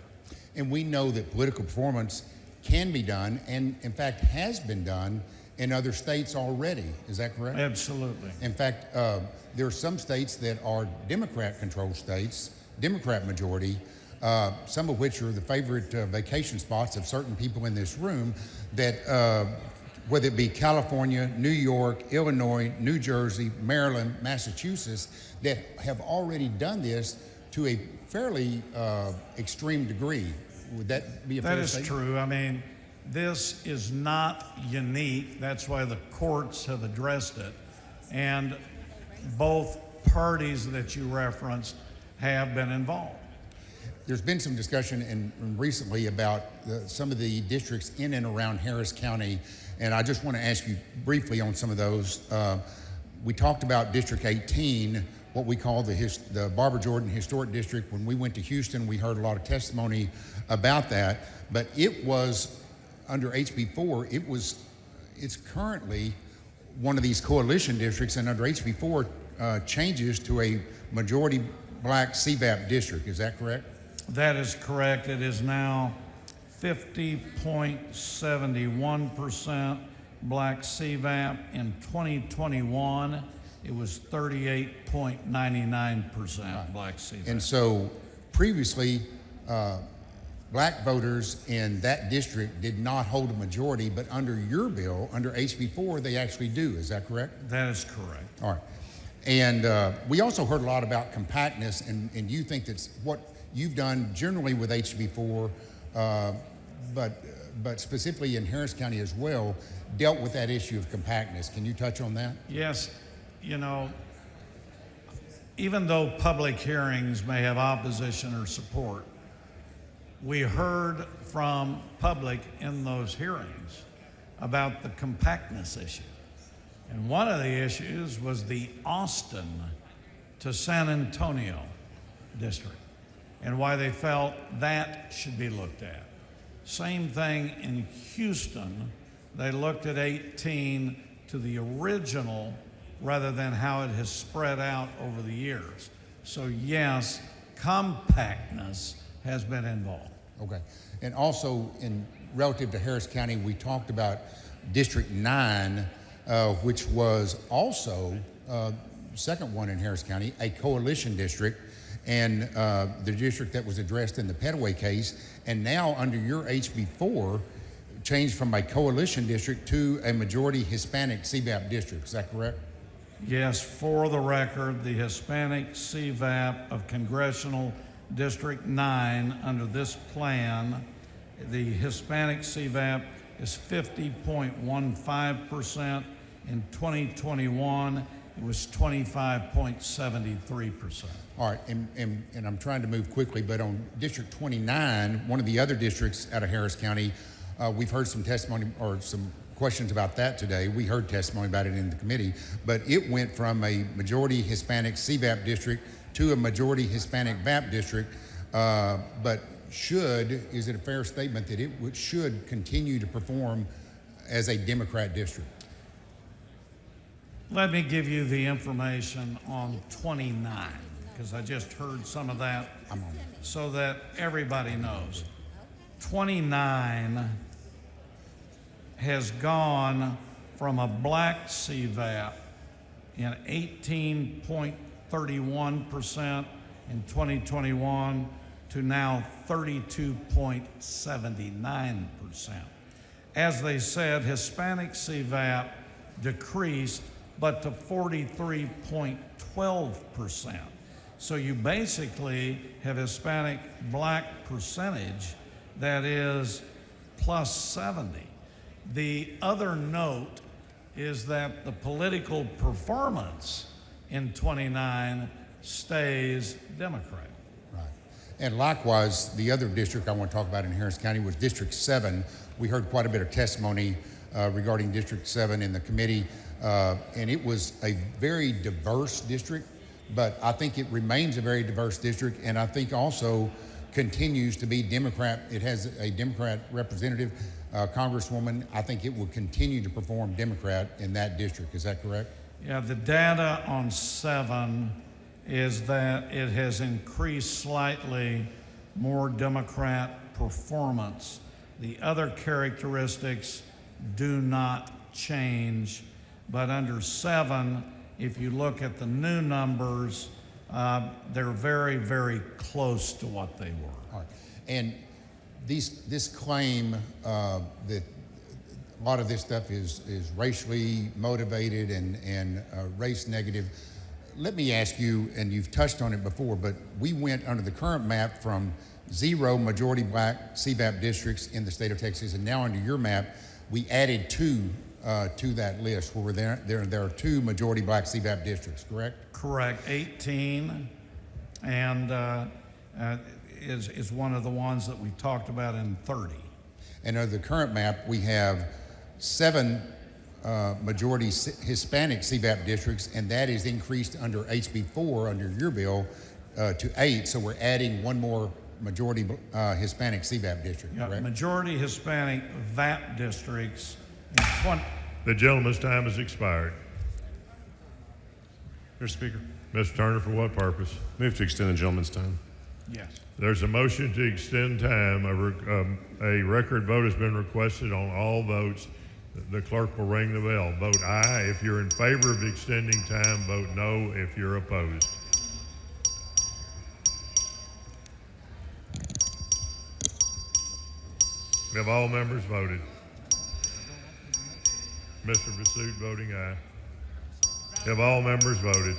Speaker 1: And we know that political performance can be done, and in fact has been done in other states already. Is that correct?
Speaker 8: Absolutely.
Speaker 1: In fact, there are some states that are Democrat-controlled states, Democrat majority, some of which are the favorite vacation spots of certain people in this room, that whether it be California, New York, Illinois, New Jersey, Maryland, Massachusetts, that have already done this to a fairly extreme degree. Would that be a fair statement?
Speaker 8: That is true. I mean, this is not unique. That's why the courts have addressed it. And both parties that you referenced have been involved.
Speaker 1: There's been some discussion recently about some of the districts in and around Harris County, and I just want to ask you briefly on some of those. We talked about District 18, what we call the Barbara Jordan Historic District. When we went to Houston, we heard a lot of testimony about that, but it was under HB 4, it's currently one of these coalition districts, and under HB 4 changes to a majority black CVAP district. Is that correct?
Speaker 8: That is correct. It is now 50.71% black CVAP. In 2021, it was 38.99% black CVAP.
Speaker 1: And so previously, black voters in that district did not hold a majority, but under your bill, under HB 4, they actually do. Is that correct?
Speaker 8: That is correct.
Speaker 1: All right. And we also heard a lot about compactness, and you think that's what you've done generally with HB 4, but specifically in Harris County as well, dealt with that issue of compactness. Can you touch on that?
Speaker 8: Yes. You know, even though public hearings may have opposition or support, we heard from public in those hearings about the compactness issue. And one of the issues was the Austin to San Antonio district, and why they felt that should be looked at. Same thing in Houston. They looked at 18 to the original rather than how it has spread out over the years. So yes, compactness has been involved.
Speaker 1: Okay. And also, in relative to Harris County, we talked about District 9, which was also second one in Harris County, a coalition district, and the district that was addressed in the Petaway case, and now under your HB 4, changed from a coalition district to a majority Hispanic CVAP district. Is that correct?
Speaker 8: Yes, for the record, the Hispanic CVAP of Congressional District 9 under this plan, the Hispanic CVAP is 50.15%. In 2021, it was 25.73%.
Speaker 1: All right, and I'm trying to move quickly, but on District 29, one of the other districts out of Harris County, we've heard some testimony or some questions about that today. We heard testimony about it in the committee, but it went from a majority Hispanic CVAP district to a majority Hispanic VAP district, but is it a fair statement that it should continue to perform as a Democrat district?
Speaker 8: Let me give you the information on 29, because I just heard some of that so that everybody knows. 29 has gone from a black CVAP in 18.31% in 2021 to now 32.79%. As they said, Hispanic CVAP decreased, but to 43.12%. So you basically have Hispanic black percentage that is plus 70. The other note is that the political performance in 29 stays Democrat.
Speaker 1: Right. And likewise, the other district I want to talk about in Harris County was District 7. We heard quite a bit of testimony regarding District 7 in the committee, and it was a very diverse district, but I think it remains a very diverse district, and I think also continues to be Democrat. It has a Democrat representative, Congresswoman. I think it will continue to perform Democrat in that district. Is that correct?
Speaker 8: Yeah, the data on 7 is that it has increased slightly more Democrat performance. The other characteristics do not change, but under 7, if you look at the new numbers, they're very, very close to what they were.
Speaker 1: All right. And this claim that a lot of this stuff is racially motivated and race negative. Let me ask you, and you've touched on it before, but we went under the current map from 0 majority black CVAP districts in the state of Texas, and now under your map, we added 2 to that list where there are 2 majority black CVAP districts, correct?
Speaker 8: Correct, 18, and is one of the ones that we talked about in 30.
Speaker 1: And under the current map, we have 7 majority Hispanic CVAP districts, and that is increased under HB 4 under your bill to 8. So we're adding 1 more majority Hispanic CVAP district,
Speaker 8: Yeah,
Speaker 1: correct?
Speaker 8: majority Hispanic VAP districts in 20.
Speaker 21: The gentleman's time has expired.
Speaker 10: Mr. Speaker.
Speaker 21: Mr. Turner, for what purpose?
Speaker 10: Move to extend the gentleman's time.
Speaker 8: Yes.
Speaker 21: There's a motion to extend time. A record vote has been requested on all votes. The clerk will ring the bell. Vote aye if you're in favor of extending time. Vote no if you're opposed. Have all members voted? Mr. Versuit voting aye. Have all members voted?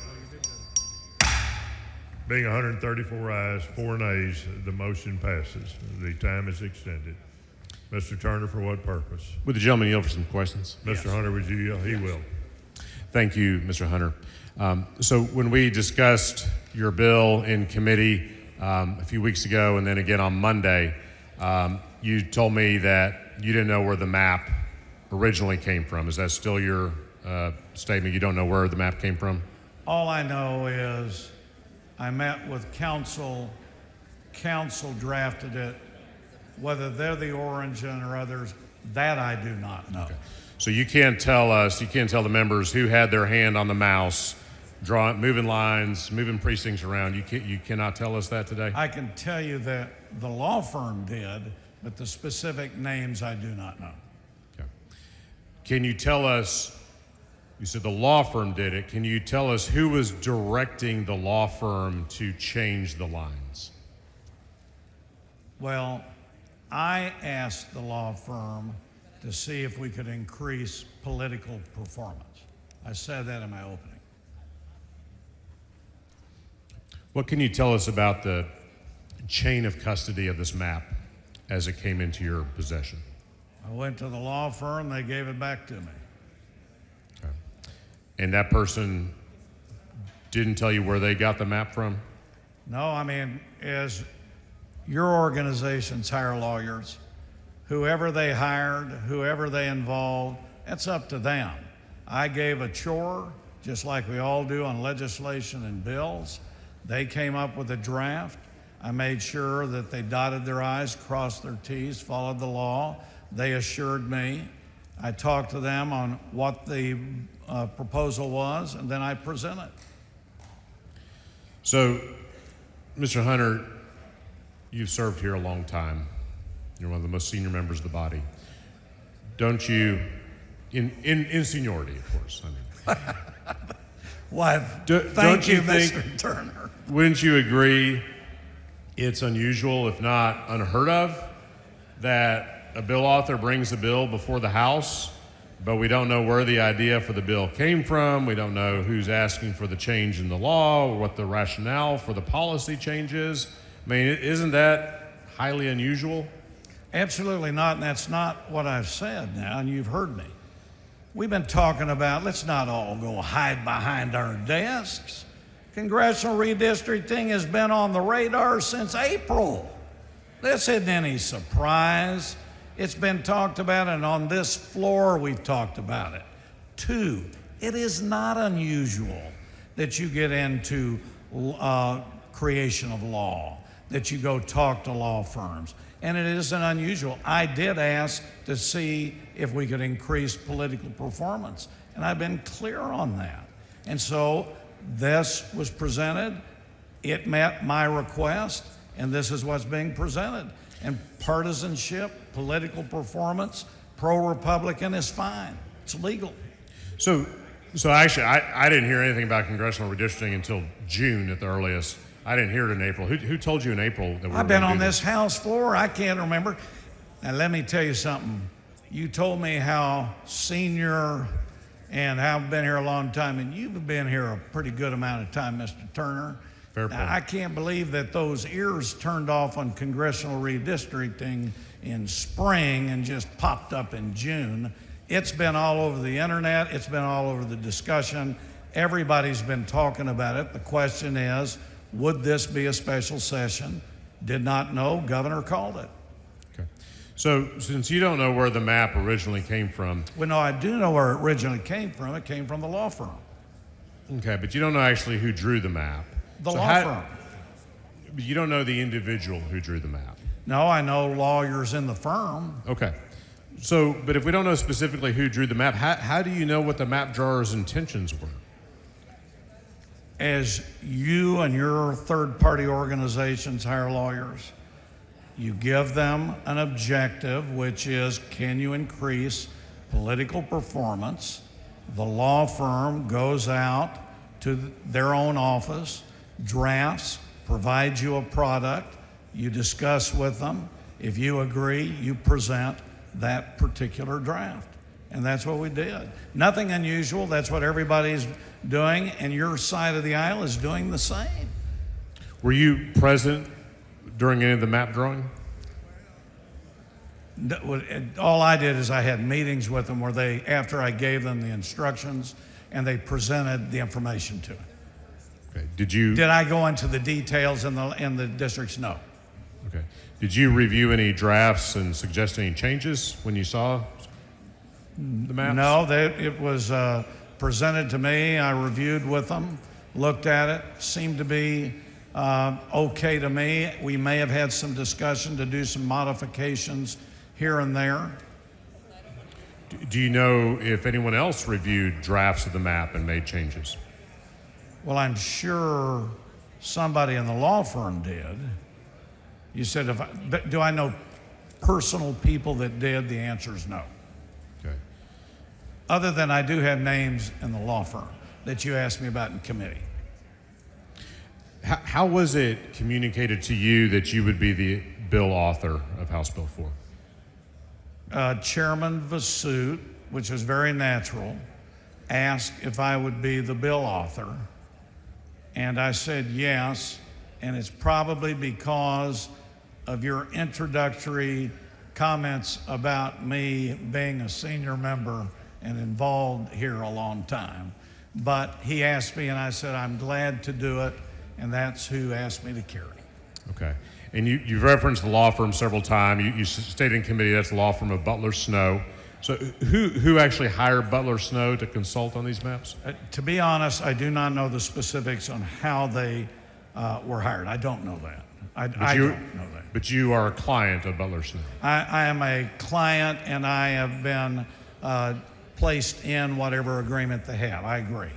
Speaker 21: Being 134 ayes, 4 nays, the motion passes. The time is extended. Mr. Turner, for what purpose?
Speaker 10: Would the gentleman yield for some questions?
Speaker 21: Mr. Hunter, would you yield? He will.
Speaker 10: Thank you, Mr. Hunter. So when we discussed your bill in committee a few weeks ago and then again on Monday, you told me that you didn't know where the map originally came from. Is that still your statement? You don't know where the map came from?
Speaker 8: All I know is I met with council. Council drafted it. Whether they're the origin or others, that I do not know.
Speaker 10: Okay. So you can't tell us, you can't tell the members who had their hand on the mouse, moving lines, moving precincts around. You cannot tell us that today?
Speaker 8: I can tell you that the law firm did, but the specific names I do not know.
Speaker 10: Okay. Can you tell us, you said the law firm did it, can you tell us who was directing the law firm to change the lines?
Speaker 8: Well, I asked the law firm to see if we could increase political performance. I said that in my opening.
Speaker 10: What can you tell us about the chain of custody of this map as it came into your possession?
Speaker 8: I went to the law firm, they gave it back to me.
Speaker 10: Okay. And that person didn't tell you where they got the map from?
Speaker 8: No, I mean, as your organizations hire lawyers, whoever they hired, whoever they involved, that's up to them. I gave a chore, just like we all do on legislation and bills. They came up with a draft. I made sure that they dotted their I's, crossed their T's, followed the law. They assured me. I talked to them on what the proposal was, and then I present it.
Speaker 10: So, Mr. Hunter, you've served here a long time. You're one of the most senior members of the body. Don't you, in seniority, of course, I mean.
Speaker 8: Why, thank you, Mr. Turner.
Speaker 10: Wouldn't you agree it's unusual, if not unheard of, that a bill author brings a bill before the House, but we don't know where the idea for the bill came from, we don't know who's asking for the change in the law, or what the rationale for the policy change is? I mean, isn't that highly unusual?
Speaker 8: Absolutely not, and that's not what I've said now, and you've heard me. We've been talking about, let's not all go hide behind our desks. Congressional redistricting has been on the radar since April. This isn't any surprise. It's been talked about, and on this floor we've talked about it. 2, it is not unusual that you get into creation of law. that you go talk to law firms. And it isn't unusual. I did ask to see if we could increase political performance, and I've been clear on that. And so this was presented, it met my request, and this is what's being presented. And partisanship, political performance, pro-Republican is fine. It's legal.
Speaker 10: So actually, I didn't hear anything about congressional redistricting until June at the earliest. I didn't hear it in April. Who told you in April that we were
Speaker 8: I've been
Speaker 10: gonna
Speaker 8: on
Speaker 10: do
Speaker 8: this House floor. I can't remember. Now, let me tell you something. You told me how senior and how I've been here a long time, and you've been here a pretty good amount of time, Mr. Turner.
Speaker 10: Fair point.
Speaker 8: Now, I can't believe that those ears turned off on congressional redistricting in spring and just popped up in June. It's been all over the internet. It's been all over the discussion. Everybody's been talking about it. The question is, would this be a special session? Did not know. Governor called it.
Speaker 10: Okay. So since you don't know where the map originally came from.
Speaker 8: Well, no, I do know where it originally came from. It came from the law firm.
Speaker 10: Okay, but you don't know actually who drew the map.
Speaker 8: The law firm.
Speaker 10: But you don't know the individual who drew the map.
Speaker 8: No, I know lawyers in the firm.
Speaker 10: Okay. So, but if we don't know specifically who drew the map, how do you know what the map drawer's intentions were?
Speaker 8: As you and your third-party organizations hire lawyers, you give them an objective, which is, can you increase political performance? The law firm goes out to their own office, drafts, provides you a product, you discuss with them. If you agree, you present that particular draft. And that's what we did. Nothing unusual. That's what everybody's doing, and your side of the aisle is doing the same.
Speaker 10: Were you present during any of the map drawing?
Speaker 8: All I did is I had meetings with them where they, after I gave them the instructions, and they presented the information to me.
Speaker 10: Okay. Did
Speaker 8: I go into the details in the districts? No.
Speaker 10: Okay. Did you review any drafts and suggest any changes when you saw the maps?
Speaker 8: No, it was presented to me. I reviewed with them, looked at it, seemed to be okay to me. We may have had some discussion to do some modifications here and there.
Speaker 10: Do you know if anyone else reviewed drafts of the map and made changes?
Speaker 8: Well, I'm sure somebody in the law firm did. You said, but do I know personal people that did? The answer is no.
Speaker 10: Okay.
Speaker 8: Other than I do have names in the law firm that you asked me about in committee.
Speaker 10: How was it communicated to you that you would be the bill author of House Bill 4?
Speaker 8: Chairman Vasut, which was very natural, asked if I would be the bill author. And I said yes, and it's probably because of your introductory comments about me being a senior member and involved here a long time. But he asked me, and I said, I'm glad to do it, and that's who asked me to carry.
Speaker 10: Okay. And you've referenced the law firm several times. You stated in committee that's the law firm of Butler Snow. So who actually hired Butler Snow to consult on these maps?
Speaker 8: To be honest, I do not know the specifics on how they were hired. I don't know that. I don't know that.
Speaker 10: But you are a client of Butler Snow.
Speaker 8: I am a client, and I have been placed in whatever agreement they have. I agree.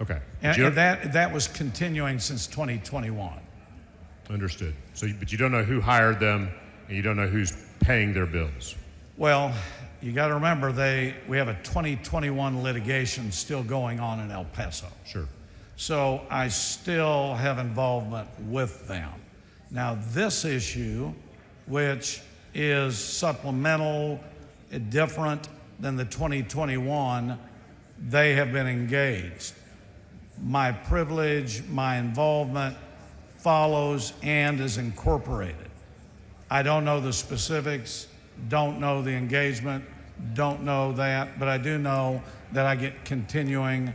Speaker 10: Okay.
Speaker 8: And that was continuing since 2021.
Speaker 10: Understood. So, but you don't know who hired them, and you don't know who's paying their bills.
Speaker 8: Well, you got to remember we have a 2021 litigation still going on in El Paso.
Speaker 10: Sure.
Speaker 8: So I still have involvement with them. Now this issue, which is supplemental, different than the 2021, they have been engaged. My privilege, my involvement follows and is incorporated. I don't know the specifics, don't know the engagement, don't know that, but I do know that I get continuing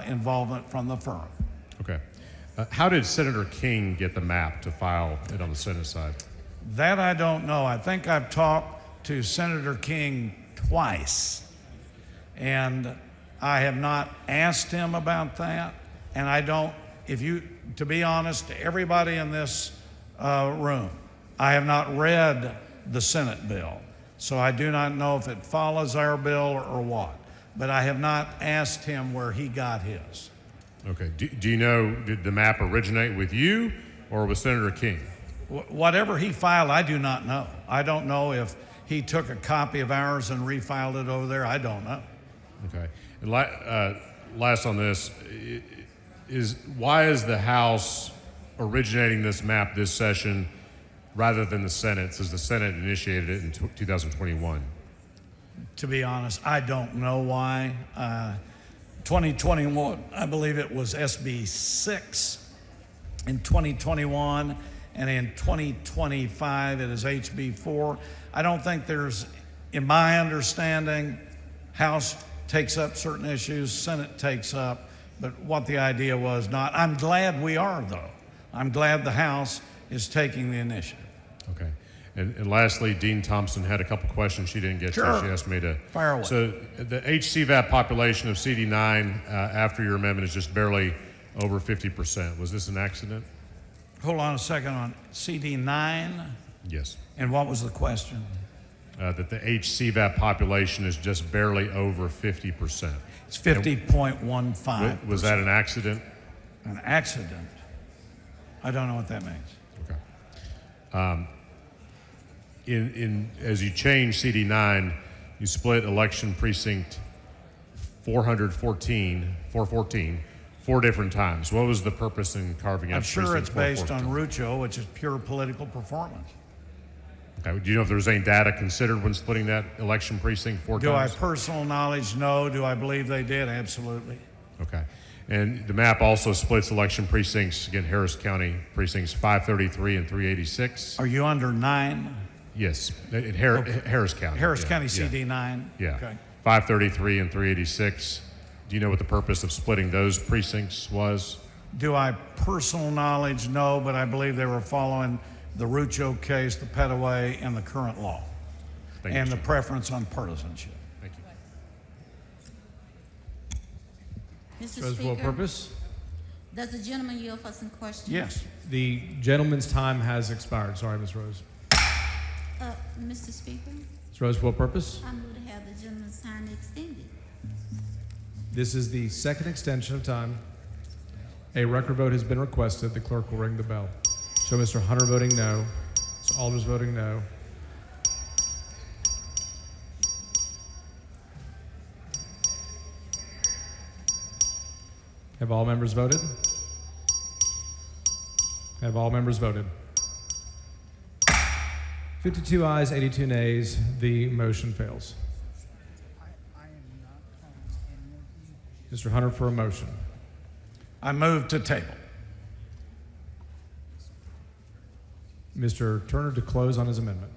Speaker 8: involvement from the firm.
Speaker 10: Okay. How did Senator King get the map to file it on the Senate side?
Speaker 8: That I don't know. I think I've talked to Senator King twice, and I have not asked him about that, and I don't, to be honest, everybody in this room. I have not read the Senate bill, so I do not know if it follows our bill or what. But I have not asked him where he got his.
Speaker 10: Okay. Do you know, did the map originate with you or with Senator King?
Speaker 8: Whatever he filed, I do not know. I don't know if he took a copy of ours and refiled it over there. I don't know.
Speaker 10: Okay. And last on this, why is the House originating this map this session rather than the Senate, since the Senate initiated it in 2021?
Speaker 8: To be honest, I don't know why. 2021, I believe it was SB 6 in 2021, and in 2025 it is HB 4. I don't think there's, in my understanding, House takes up certain issues, Senate takes up, but what the idea was not. I'm glad we are, though. I'm glad the House is taking the initiative.
Speaker 10: Okay. And lastly, Dean Thompson had a couple questions she didn't get to. She asked me to.
Speaker 8: Fire away.
Speaker 10: So the HCVAP population of CD9 after your amendment is just barely over 50%. Was this an accident?
Speaker 8: Hold on a second on CD9.
Speaker 10: Yes.
Speaker 8: And what was the question?
Speaker 10: That the HCVAP population is just barely over 50%.
Speaker 8: It's 50.15%.
Speaker 10: Was that an accident?
Speaker 8: An accident? I don't know what that means.
Speaker 10: Okay. As you change CD9, you split election precinct 414 4 different times. What was the purpose in carving out?
Speaker 8: I'm sure it's based
Speaker 10: 414?
Speaker 8: on Rucho, which is pure political performance.
Speaker 10: Okay. Do you know if there was any data considered when splitting that election precinct 4
Speaker 8: Do I
Speaker 10: times?
Speaker 8: personal knowledge? No. Do I believe they did? Absolutely.
Speaker 10: Okay. And the map also splits election precincts, again, Harris County precincts 533 and 386.
Speaker 8: Are you under 9?
Speaker 10: Yes, Harris County.
Speaker 8: Harris County CD9?
Speaker 10: Yeah.
Speaker 8: Okay.
Speaker 10: 533 and 386. Do you know what the purpose of splitting those precincts was?
Speaker 8: Do I personal knowledge? No, but I believe they were following the Rucho case, the Petaway, and the current law, and the preference on partisanship.
Speaker 10: Thank you.
Speaker 11: Mr.
Speaker 12: For what
Speaker 11: Speaker,
Speaker 12: purpose?
Speaker 11: does the gentleman yield for some questions?
Speaker 8: Yes.
Speaker 12: The gentleman's time has expired. Sorry, Ms. Rose.
Speaker 11: Mr. Speaker,
Speaker 12: Ms. Rose, for what purpose?
Speaker 11: I move to have the gentleman's time extended.
Speaker 12: This is the second extension of time. A record vote has been requested. The clerk will ring the bell. Show Mr. Hunter voting no. Mr. Alders voting no. Have all members voted? Have all members voted? 52 ayes, 82 nays. The motion fails. Mr. Hunter for a motion.
Speaker 8: I move to table.
Speaker 12: Mr. Turner to close on his amendment.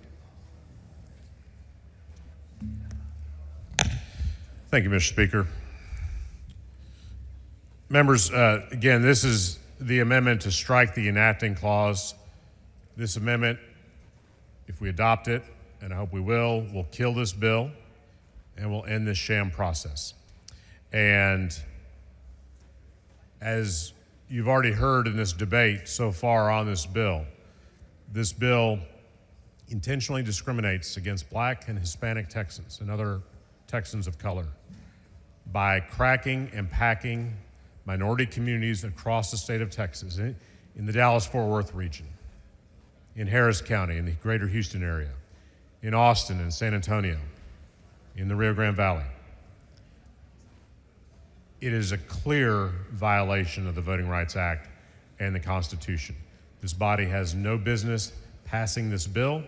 Speaker 10: Thank you, Mr. Speaker. Members, again, this is the amendment to strike the enacting clause. This amendment, if we adopt it, and I hope we will kill this bill and will end this sham process. And as you've already heard in this debate so far on this bill intentionally discriminates against Black and Hispanic Texans and other Texans of color by cracking and packing minority communities across the state of Texas, in the Dallas-Fort Worth region, in Harris County, in the greater Houston area, in Austin and San Antonio, in the Rio Grande Valley. It is a clear violation of the Voting Rights Act and the Constitution. This body has no business passing this bill.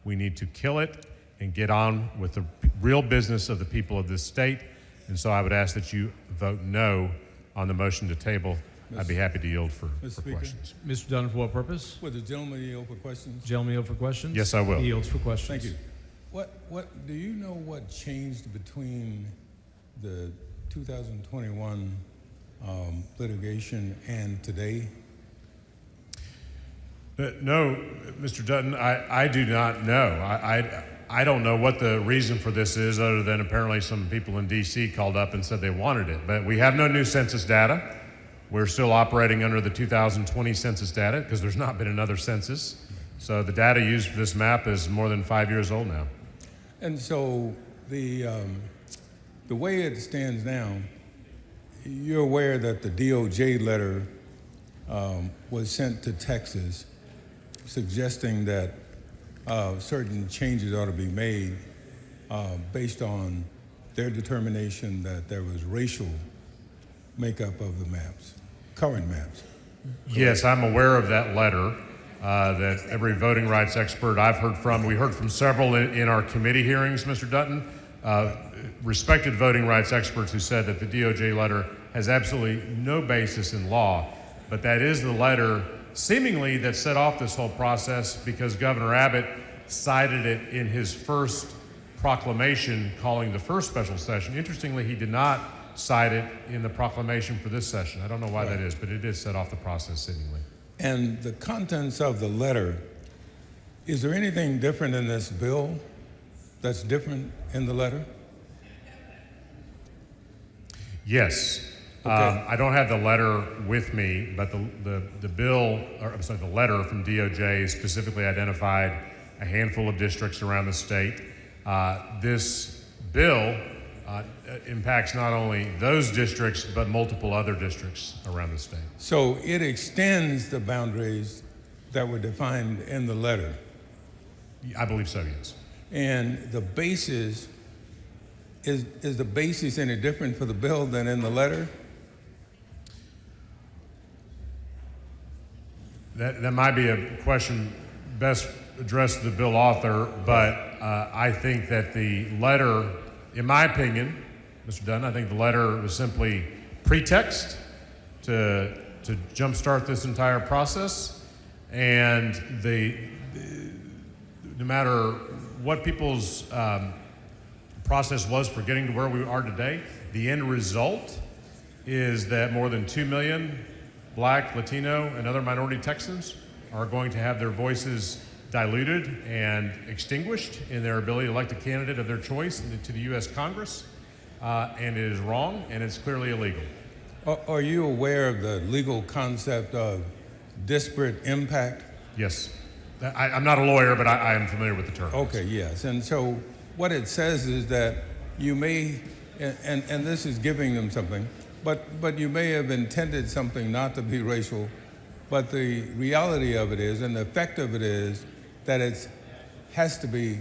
Speaker 10: We need to kill it and get on with the real business of the people of this state. And so I would ask that you vote no on the motion to table. I'd be happy to yield for questions.
Speaker 12: Mr. Dunn, for what purpose?
Speaker 20: Would the gentleman yield for questions?
Speaker 12: Gentleman yield for questions?
Speaker 10: Yes, I will.
Speaker 12: He yields for questions.
Speaker 20: Thank you. What do you know what changed between the 2021 litigation and today?
Speaker 10: No, Mr. Dutton, I do not know. I don't know what the reason for this is, other than apparently some people in D.C. called up and said they wanted it. But we have no new census data. We're still operating under the 2020 census data because there's not been another census. So the data used for this map is more than 5 years old now.
Speaker 20: And so the way it stands now, you're aware that the DOJ letter was sent to Texas suggesting that certain changes ought to be made based on their determination that there was racial makeup of the maps, current maps.
Speaker 10: Yes, I'm aware of that letter that every voting rights expert I've heard from, we heard from several in our committee hearings, Mr. Dutton, respected voting rights experts who said that the DOJ letter has absolutely no basis in law, but that is the letter seemingly that set off this whole process because Governor Abbott cited it in his first proclamation calling the first special session. Interestingly, he did not cite it in the proclamation for this session. I don't know why that is, but it did set off the process seemingly.
Speaker 20: And the contents of the letter, is there anything different in this bill that's different in the letter?
Speaker 10: Yes.
Speaker 20: Okay.
Speaker 10: I don't have the letter with me, but the bill, or I'm sorry, the letter from DOJ specifically identified a handful of districts around the state. This bill impacts not only those districts, but multiple other districts around the state.
Speaker 20: So it extends the boundaries that were defined in the letter.
Speaker 10: I believe so, yes.
Speaker 20: And the basis, is the basis any different for the bill than in the letter?
Speaker 10: That might be a question best addressed to the bill author, but I think that the letter, in my opinion, Mr. Dunn, I think the letter was simply pretext to jumpstart this entire process, and no matter what people's process was for getting to where we are today, the end result is that more than 2 million Black, Latino, and other minority Texans are going to have their voices diluted and extinguished in their ability to elect a candidate of their choice to the U.S. Congress, and it is wrong, and it's clearly illegal.
Speaker 20: Are you aware of the legal concept of disparate impact?
Speaker 10: Yes. I'm not a lawyer, but I am familiar with the term.
Speaker 20: Okay, yes. And so what it says is that you may, and this is giving them something, but you may have intended something not to be racial, but the reality of it is, and the effect of it is, that it has to be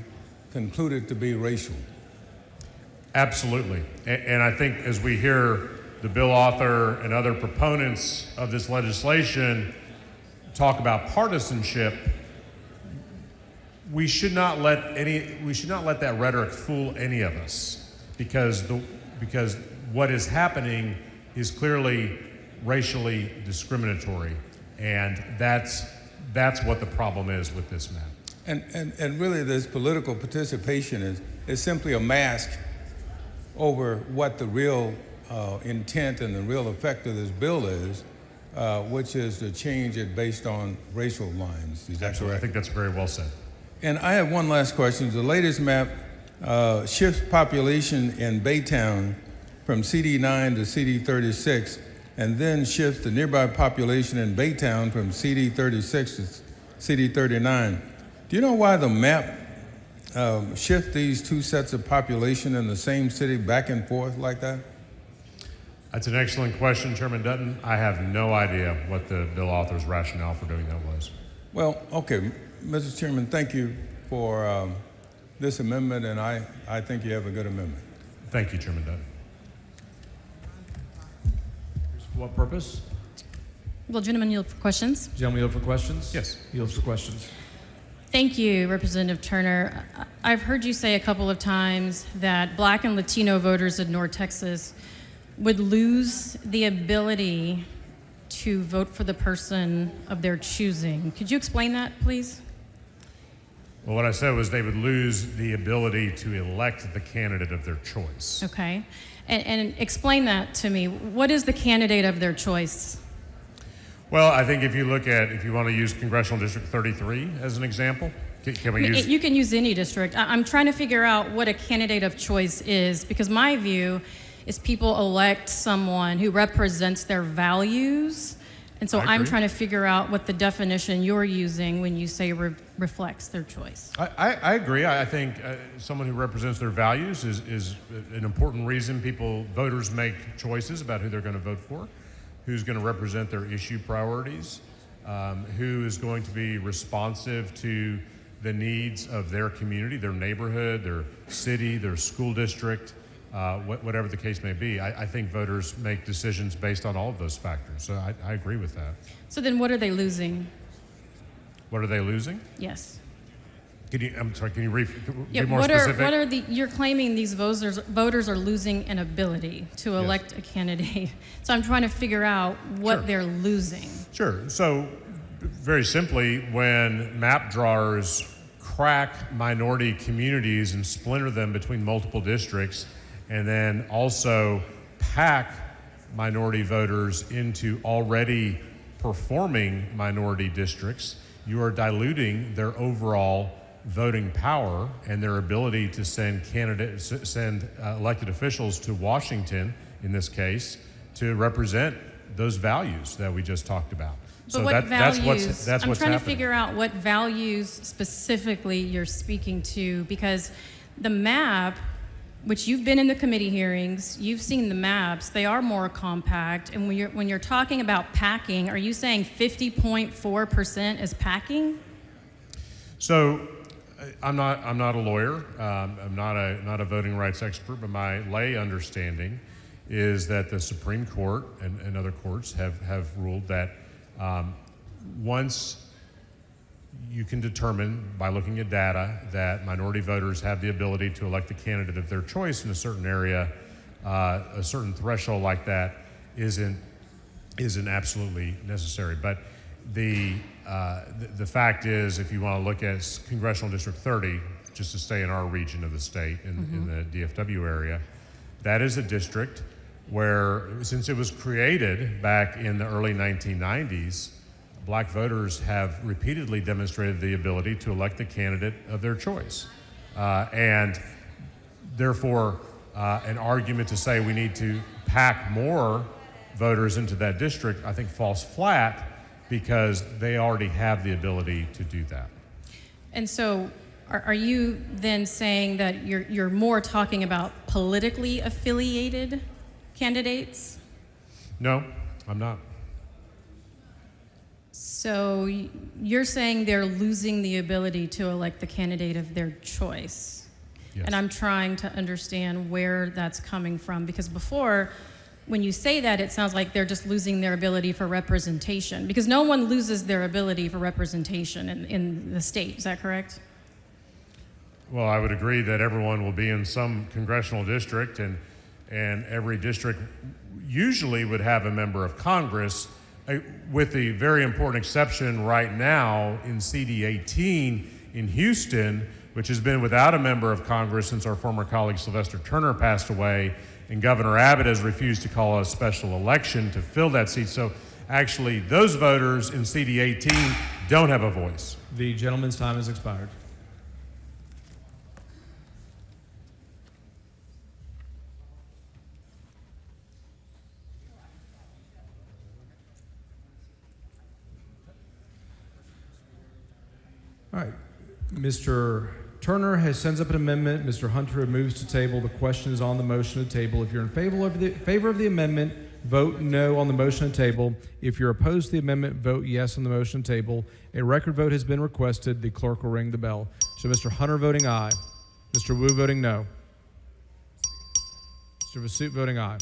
Speaker 20: concluded to be racial.
Speaker 10: Absolutely. And I think as we hear the bill author and other proponents of this legislation talk about partisanship, we should not let that rhetoric fool any of us, because what is happening is clearly racially discriminatory, and that's what the problem is with this map.
Speaker 20: And really, this political participation is simply a mask over what the real intent and the real effect of this bill is, which is to change it based on racial lines. Is that
Speaker 10: Absolutely.
Speaker 20: correct?
Speaker 10: I think that's very well said.
Speaker 20: And I have one last question. The latest map shifts population in Baytown from CD9 to CD36, and then shifts the nearby population in Baytown from CD36 to CD39. Do you know why the map shift these two sets of population in the same city back and forth like that?
Speaker 10: That's an excellent question, Chairman Dutton. I have no idea what the bill author's rationale for doing that was.
Speaker 20: Well, okay, Mr. Chairman, thank you for this amendment, and I think you have a good amendment.
Speaker 10: Thank you, Chairman Dutton.
Speaker 12: For what purpose?
Speaker 3: Will gentleman yield for questions?
Speaker 12: Gentleman yield for questions?
Speaker 10: Yes.
Speaker 12: Yield for questions.
Speaker 3: Thank you, Representative Turner. I've heard you say a couple of times that Black and Latino voters in North Texas would lose the ability to vote for the person of their choosing. Could you explain that, please?
Speaker 10: Well, what I said was they would lose the ability to elect the candidate of their choice.
Speaker 3: Okay. And explain that to me. What is the candidate of their choice?
Speaker 10: Well, I think if you want to use Congressional District 33 as an example, can we use?
Speaker 3: You can use any district. I'm trying to figure out what a candidate of choice is, because my view is people elect someone who represents their values. And so
Speaker 10: I
Speaker 3: I'm
Speaker 10: agree.
Speaker 3: trying to figure out what the definition you're using when you say reflects their choice.
Speaker 10: I agree. I think someone who represents their values is an important reason voters make choices about who they're going to vote for, who's going to represent their issue priorities, who is going to be responsive to the needs of their community, their neighborhood, their city, their school district, whatever the case may be. I think voters make decisions based on all of those factors. So I agree with that.
Speaker 3: So then what are they losing?
Speaker 10: What are they losing?
Speaker 3: Yes.
Speaker 10: I'm sorry, can you
Speaker 3: Yeah,
Speaker 10: be more specific?
Speaker 3: you're claiming these voters are losing an ability to elect a candidate. So I'm trying to figure out what they're losing.
Speaker 10: Sure. So very simply, when map drawers crack minority communities and splinter them between multiple districts, and then also pack minority voters into already performing minority districts, you are diluting their overall voting power and their ability to send elected officials to Washington, in this case, to represent those values that we just talked about.
Speaker 3: But
Speaker 10: So
Speaker 3: what values?
Speaker 10: that's
Speaker 3: I'm
Speaker 10: what's
Speaker 3: trying
Speaker 10: happening.
Speaker 3: to figure out what values specifically you're speaking to, because the map, which you've been in the committee hearings, you've seen the maps, they are more compact. And when you're talking about packing, are you saying 50.4% is packing?
Speaker 10: So I'm not a lawyer. I'm not a voting rights expert, but my lay understanding is that the Supreme Court and other courts have ruled that once you can determine by looking at data that minority voters have the ability to elect the candidate of their choice in a certain area, a certain threshold like that isn't absolutely necessary. But the fact is, if you want to look at Congressional District 30, just to stay in our region of the state, in the DFW area, that is a district where, since it was created back in the early 1990s, black voters have repeatedly demonstrated the ability to elect the candidate of their choice. And therefore, an argument to say we need to pack more voters into that district, I think, falls flat, because they already have the ability to do that.
Speaker 3: And so are you then saying that you're more talking about politically affiliated candidates?
Speaker 10: No, I'm not.
Speaker 3: So you're saying they're losing the ability to elect the candidate of their choice.
Speaker 10: Yes.
Speaker 3: And I'm trying to understand where that's coming from, because before, when you say that, it sounds like they're just losing their ability for representation, because no one loses their ability for representation in the state. Is that correct?
Speaker 10: Well, I would agree that everyone will be in some congressional district, and every district usually would have a member of Congress, with the very important exception right now in CD 18 in Houston, which has been without a member of Congress since our former colleague Sylvester Turner passed away, and Governor Abbott has refused to call a special election to fill that seat. So actually, those voters in CD 18 don't have a voice.
Speaker 12: The gentleman's time has expired. All right. Mr. Turner sends up an amendment. Mr. Hunter moves to table. The question is on the motion to table. If you're in favor of the amendment, vote no on the motion to table. If you're opposed to the amendment, vote yes on the motion to table. A record vote has been requested. The clerk will ring the bell. So Mr. Hunter voting aye. Mr. Wu voting no. Mr. Vasut voting aye.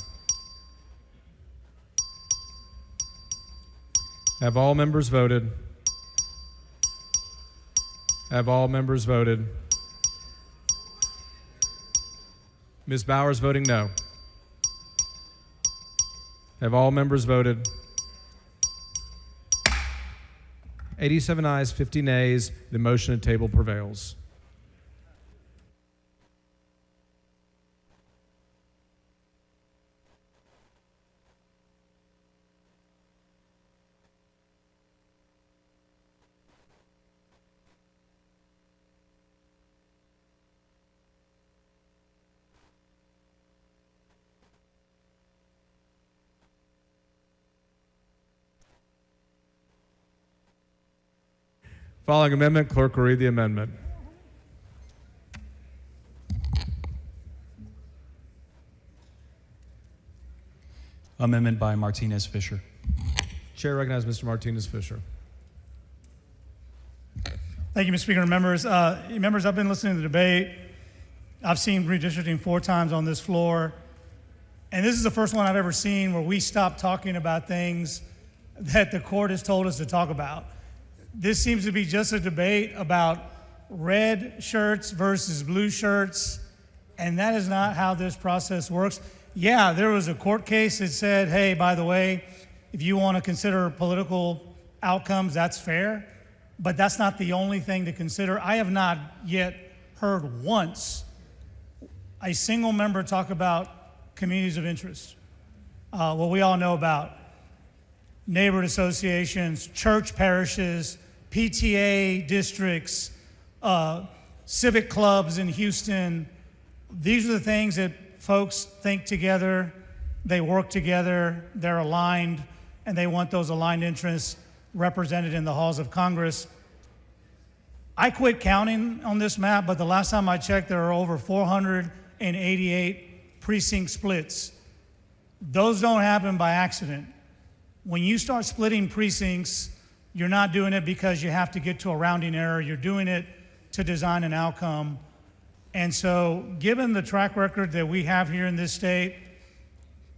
Speaker 12: Have all members voted? Have all members voted? Ms. Bowers voting no. Have all members voted? 87 ayes, 50 nays. The motion to table prevails. Following amendment, clerk will read the amendment.
Speaker 19: Amendment by Martinez Fisher.
Speaker 12: Chair recognizes Mr. Martinez Fisher.
Speaker 13: Thank you, Mr. Speaker and members. Members, I've been listening to the debate. I've seen redistricting 4 times on this floor. And this is the first one I've ever seen where we stop talking about things that the court has told us to talk about. This seems to be just a debate about red shirts versus blue shirts, and that is not how this process works. Yeah, there was a court case that said, hey, by the way, if you want to consider political outcomes, that's fair, but that's not the only thing to consider. I have not yet heard once a single member talk about communities of interest. What we all know about neighborhood associations, church parishes, PTA districts, civic clubs in Houston. These are the things that folks think together, they work together, they're aligned, and they want those aligned interests represented in the halls of Congress. I quit counting on this map, but the last time I checked, there are over 488 precinct splits. Those don't happen by accident. When you start splitting precincts, you're not doing it because you have to get to a rounding error. You're doing it to design an outcome. And so, given the track record that we have here in this state,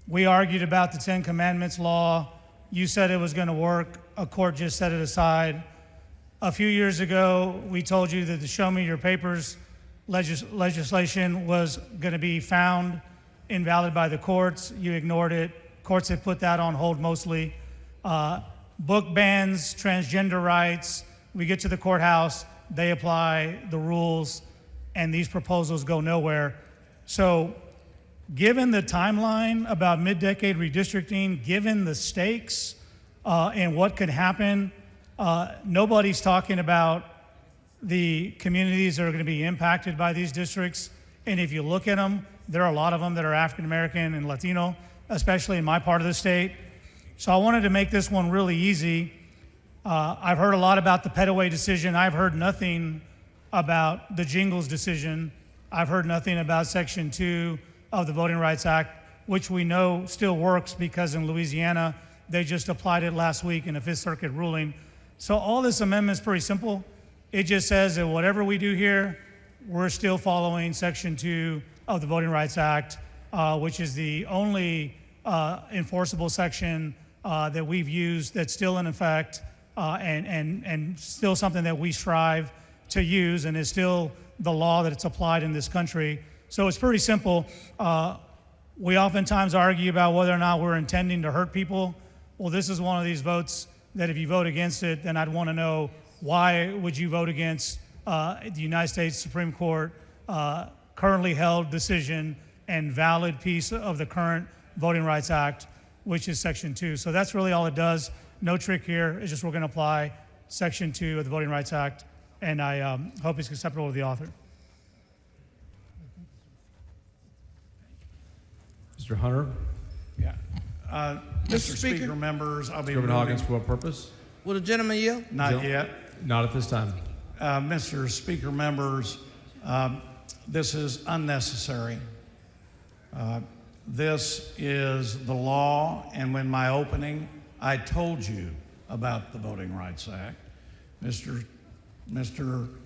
Speaker 13: we argued about the 10 Commandments law. You said it was going to work. A court just set it aside. A few years ago, we told you that the Show Me Your Papers legislation was going to be found invalid by the courts. You ignored it. Courts have put that on hold mostly. Book bans, transgender rights. We get to the courthouse, they apply the rules, and these proposals go nowhere. So, given the timeline about mid-decade redistricting, given the stakes and what could happen, nobody's talking about the communities that are going to be impacted by these districts. And if you look at them, there are a lot of them that are African American and Latino, especially in my part of the state. So I wanted to make this one really easy. I've heard a lot about the Petaway decision. I've heard nothing about the Jingles decision. I've heard nothing about Section 2 of the Voting Rights Act, which we know still works because in Louisiana, they just applied it last week in a Fifth Circuit ruling. So all this amendment is pretty simple. It just says that whatever we do here, we're still following Section 2 of the Voting Rights Act, which is the only enforceable section that we've used that's still in effect and still something that we strive to use and is still the law that it's applied in this country. So it's pretty simple. We oftentimes argue about whether or not we're intending to hurt people. Well, this is one of these votes that if you vote against it, then I'd want to know why would you vote against the United States Supreme Court currently held decision and valid piece of the current Voting Rights Act, which is Section 2. So that's really all it does. No trick here. It's just we're going to apply Section 2 of the Voting Rights Act, and I hope it's acceptable to the author.
Speaker 12: Mr. Hunter?
Speaker 22: Yeah. Mr. Speaker, members, I'll be
Speaker 12: Reverend Hawkins, for what purpose?
Speaker 22: Will the gentleman yield? Not yet.
Speaker 12: Not at this time.
Speaker 22: Mr. Speaker, members, this is unnecessary. This is the law, and when my opening, I told you about the Voting Rights Act. Mr.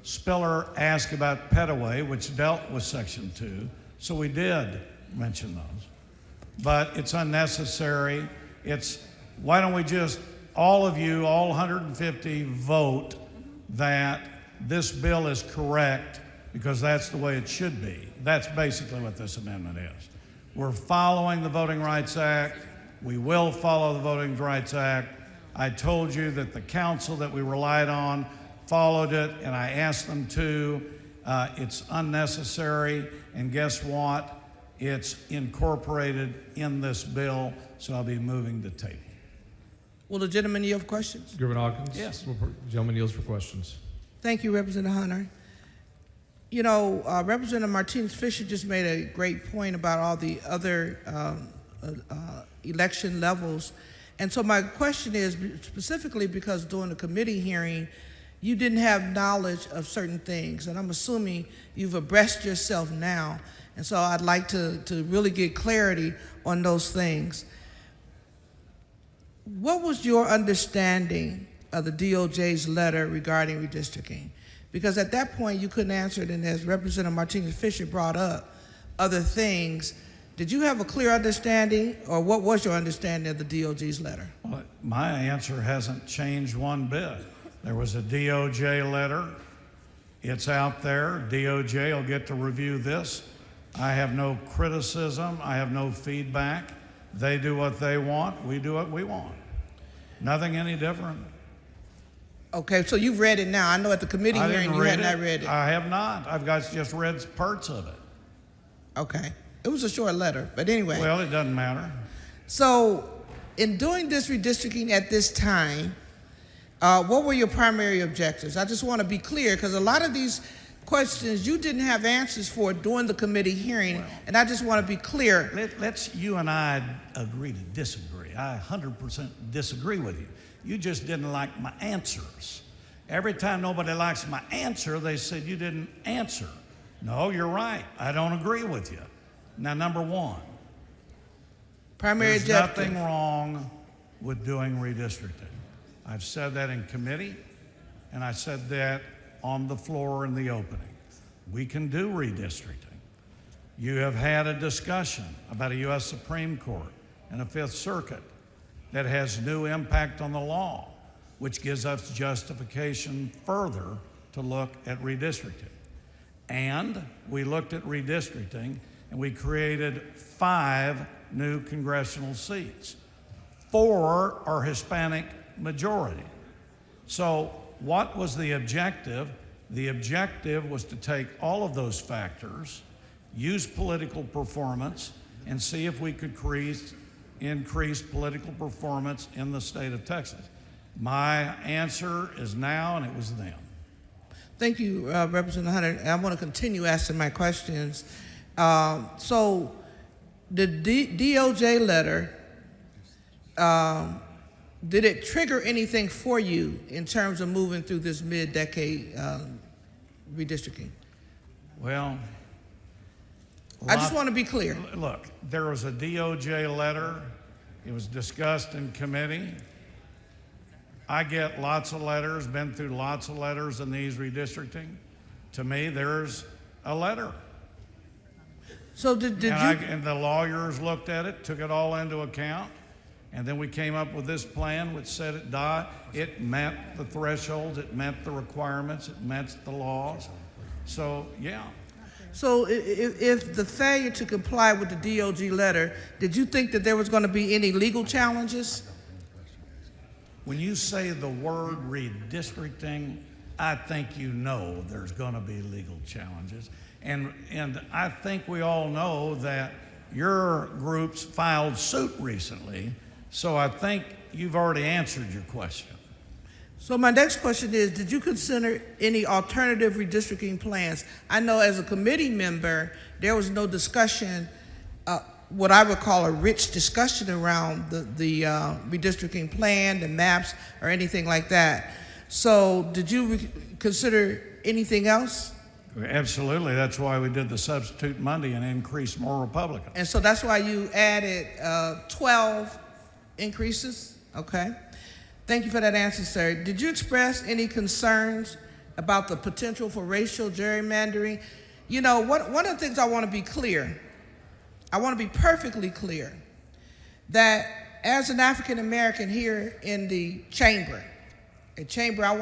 Speaker 22: Spiller asked about Petaway, which dealt with Section 2, so we did mention those. But it's unnecessary. Why don't we just, all of you, all 150, vote that this bill is correct because that's the way it should be. That's basically what this amendment is. We're following the Voting Rights Act. We will follow the Voting Rights Act. I told you that the council that we relied on followed it, and I asked them to. It's unnecessary, and guess what? It's incorporated in this bill, so I'll be moving to table. Will the gentleman yield for questions?
Speaker 12: Reverend Hawkins?
Speaker 22: Yes.
Speaker 12: Gentleman yields for questions.
Speaker 22: Thank you, Representative Hunter. You know, Representative Martinez Fisher just made a great point about all the other election levels. And so my question is, specifically because during the committee hearing,
Speaker 5: you didn't have knowledge of certain things, and I'm assuming you've abreast yourself now, and so I'd like to really get clarity on those things. What was your understanding of the DOJ's letter regarding redistricting? Because at that point, you couldn't answer it, and as Representative Martinez Fisher brought up other things, did you have a clear understanding, or what was your understanding of the DOJ's letter?
Speaker 22: Well, my answer hasn't changed one bit. There was a DOJ letter. It's out there. DOJ will get to review this. I have no criticism. I have no feedback. They do what they want. We do what we want. Nothing any different.
Speaker 5: Okay, so you've read it now. I know at the committee hearing you had not read it.
Speaker 22: I have not. I've just read parts of it.
Speaker 5: Okay. It was a short letter, but anyway.
Speaker 22: Well, it doesn't matter.
Speaker 5: So, in doing this redistricting at this time, what were your primary objectives? I just want to be clear, because a lot of these questions you didn't have answers for during the committee hearing, and I just want to be clear.
Speaker 22: Let's you and I agree to disagree. I 100% disagree with you. You just didn't like my answers. Every time nobody likes my answer, they said you didn't answer. No, you're right. I don't agree with you. Now, number one, there's nothing wrong with doing redistricting. I've said that in committee, and I said that on the floor in the opening. We can do redistricting. You have had a discussion about a U.S. Supreme Court and a Fifth Circuit that has new impact on the law, which gives us justification further to look at redistricting. And we looked at redistricting, and we created 5 new congressional seats. 4 are Hispanic majority. So what was the objective? The objective was to take all of those factors, use political performance, and see if we could increase political performance in the state of Texas. My answer is now, and it was then.
Speaker 5: Thank you, Representative Hunter. I want to continue asking my questions. So the DOJ letter, did it trigger anything for you in terms of moving through this mid-decade redistricting?
Speaker 22: Well,
Speaker 5: I just want to be clear.
Speaker 22: Look, there was a DOJ letter. It was discussed in committee. I get lots of letters, been through lots of letters in these redistricting. To me, there's a letter.
Speaker 5: So
Speaker 22: and the lawyers looked at it, took it all into account, and then we came up with this plan which said it met the thresholds, it met the requirements, it met the laws. So, yeah.
Speaker 5: So if the failure to comply with the DOJ letter, did you think that there was going to be any legal challenges?
Speaker 22: When you say the word redistricting, I think you know there's going to be legal challenges. And I think we all know that your groups filed suit recently, so I think you've already answered your question.
Speaker 5: So my next question is, did you consider any alternative redistricting plans? I know as a committee member, there was no discussion, what I would call a rich discussion around the redistricting plan, the maps, or anything like that. So did you consider anything else?
Speaker 22: Absolutely. That's why we did the substitute Monday and increased more Republicans.
Speaker 5: And so that's why you added 12 increases? Okay. Thank you for that answer, sir. Did you express any concerns about the potential for racial gerrymandering? You know, one of the things I want to be clear, I want to be perfectly clear, that as an African American here in the chamber, a chamber I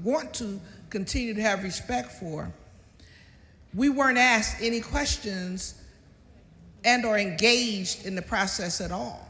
Speaker 5: want to continue to have respect for, we weren't asked any questions and or engaged in the process at all.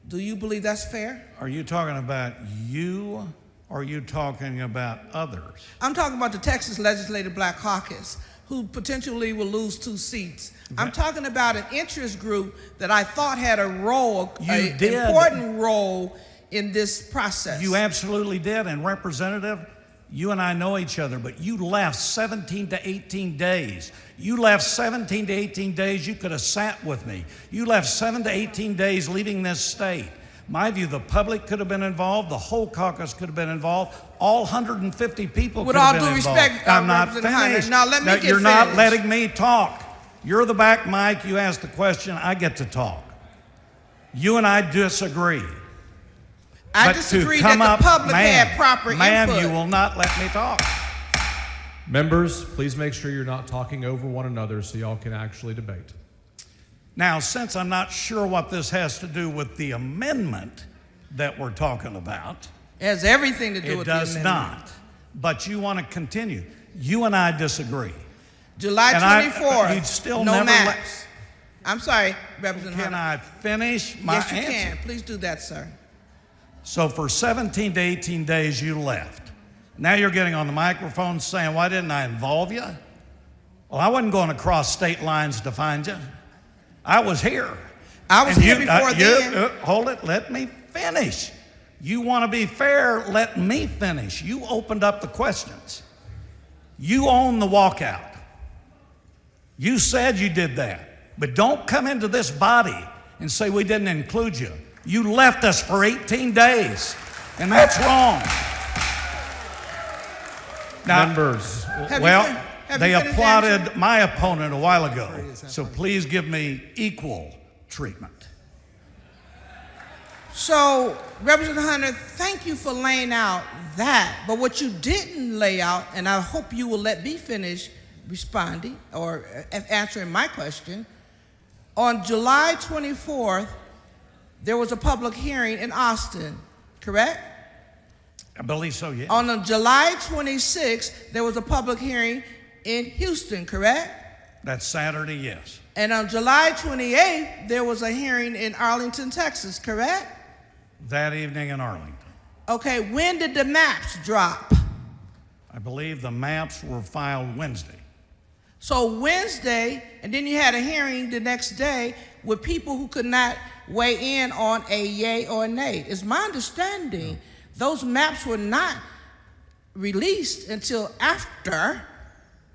Speaker 5: Do you believe that's fair?
Speaker 22: Are you talking about you, or are you talking about others?
Speaker 5: I'm talking about the Texas Legislative Black Caucus, who potentially will lose 2 seats. I'm talking about an interest group that I thought had a role, an important role in this process.
Speaker 22: You absolutely did, and Representative, you and I know each other, but you left 17 to 18 days. You left 17 to 18 days, you could have sat with me. You left 7 to 18 days leaving this state. My view, the public could have been involved, the whole caucus could have been involved, all 150 people
Speaker 5: With
Speaker 22: could have
Speaker 5: all
Speaker 22: been
Speaker 5: due
Speaker 22: involved.
Speaker 5: respect,
Speaker 22: I'm not
Speaker 5: Representative Hunter,
Speaker 22: finished.
Speaker 5: now let me get
Speaker 22: You're not
Speaker 5: finished.
Speaker 22: letting me talk. You're the back mic, you ask the question, I get to talk. You and I disagree.
Speaker 5: I
Speaker 22: But
Speaker 5: disagree
Speaker 22: to
Speaker 5: that
Speaker 22: come
Speaker 5: the
Speaker 22: up,
Speaker 5: public
Speaker 22: ma'am,
Speaker 5: had proper
Speaker 22: ma'am,
Speaker 5: input.
Speaker 22: you will not let me talk.
Speaker 12: Members, please make sure you're not talking over one another so y'all can actually debate.
Speaker 22: Now, since I'm not sure what this has to do with the amendment that we're talking about,
Speaker 5: It has everything to do
Speaker 22: it
Speaker 5: with
Speaker 22: does
Speaker 5: the amendment.
Speaker 22: not. But you want to continue. You and I disagree.
Speaker 5: July
Speaker 22: And
Speaker 5: 24th,
Speaker 22: you'd still
Speaker 5: no
Speaker 22: never
Speaker 5: maps. I'm sorry, Representative
Speaker 22: Can
Speaker 5: Hunter.
Speaker 22: I finish my
Speaker 5: Yes, you
Speaker 22: answer?
Speaker 5: can. Please do that, sir.
Speaker 22: So for 17 to 18 days, you left. Now you're getting on the microphone saying, why didn't I involve you? Well, I wasn't going across state lines to find you. I was here.
Speaker 5: I was
Speaker 22: And
Speaker 5: here before then.
Speaker 22: Hold it, let me finish. You want to be fair, let me finish. You opened up the questions. You own the walkout. You said you did that. But don't come into this body and say we didn't include you. You left us for 18 days, and that's wrong. Now,
Speaker 12: Members,
Speaker 22: well,
Speaker 5: have
Speaker 22: they
Speaker 5: you finished
Speaker 22: applauded
Speaker 5: answering?
Speaker 22: my opponent a while ago, so please give me equal treatment.
Speaker 5: So, Representative Hunter, thank you for laying out that. But what you didn't lay out, and I hope you will let me finish responding or answering my question, on July 24th, there was a public hearing in Austin, correct?
Speaker 22: I believe so, yeah.
Speaker 5: On July 26th, there was a public hearing in Houston, correct?
Speaker 22: That's Saturday, yes.
Speaker 5: And on July 28th, there was a hearing in Arlington, Texas, correct?
Speaker 22: That evening in Arlington.
Speaker 5: Okay, when did the maps drop?
Speaker 22: I believe the maps were filed Wednesday.
Speaker 5: So Wednesday, and then you had a hearing the next day with people who could not weigh in on a yay or nay. It's my understanding those maps were not released until after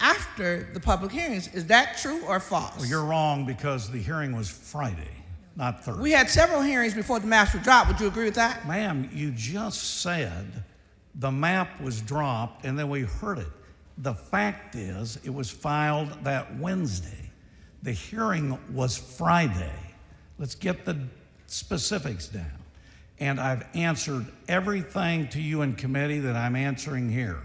Speaker 5: the public hearings. Is that true or false?
Speaker 22: Well, you're wrong because the hearing was Friday, not Thursday.
Speaker 5: We had several hearings before the maps were dropped. Would you agree with that?
Speaker 22: Ma'am, you just said the map was dropped and then we heard it. The fact is, it was filed that Wednesday. The hearing was Friday. Let's get the specifics down. And I've answered everything to you in committee that I'm answering here.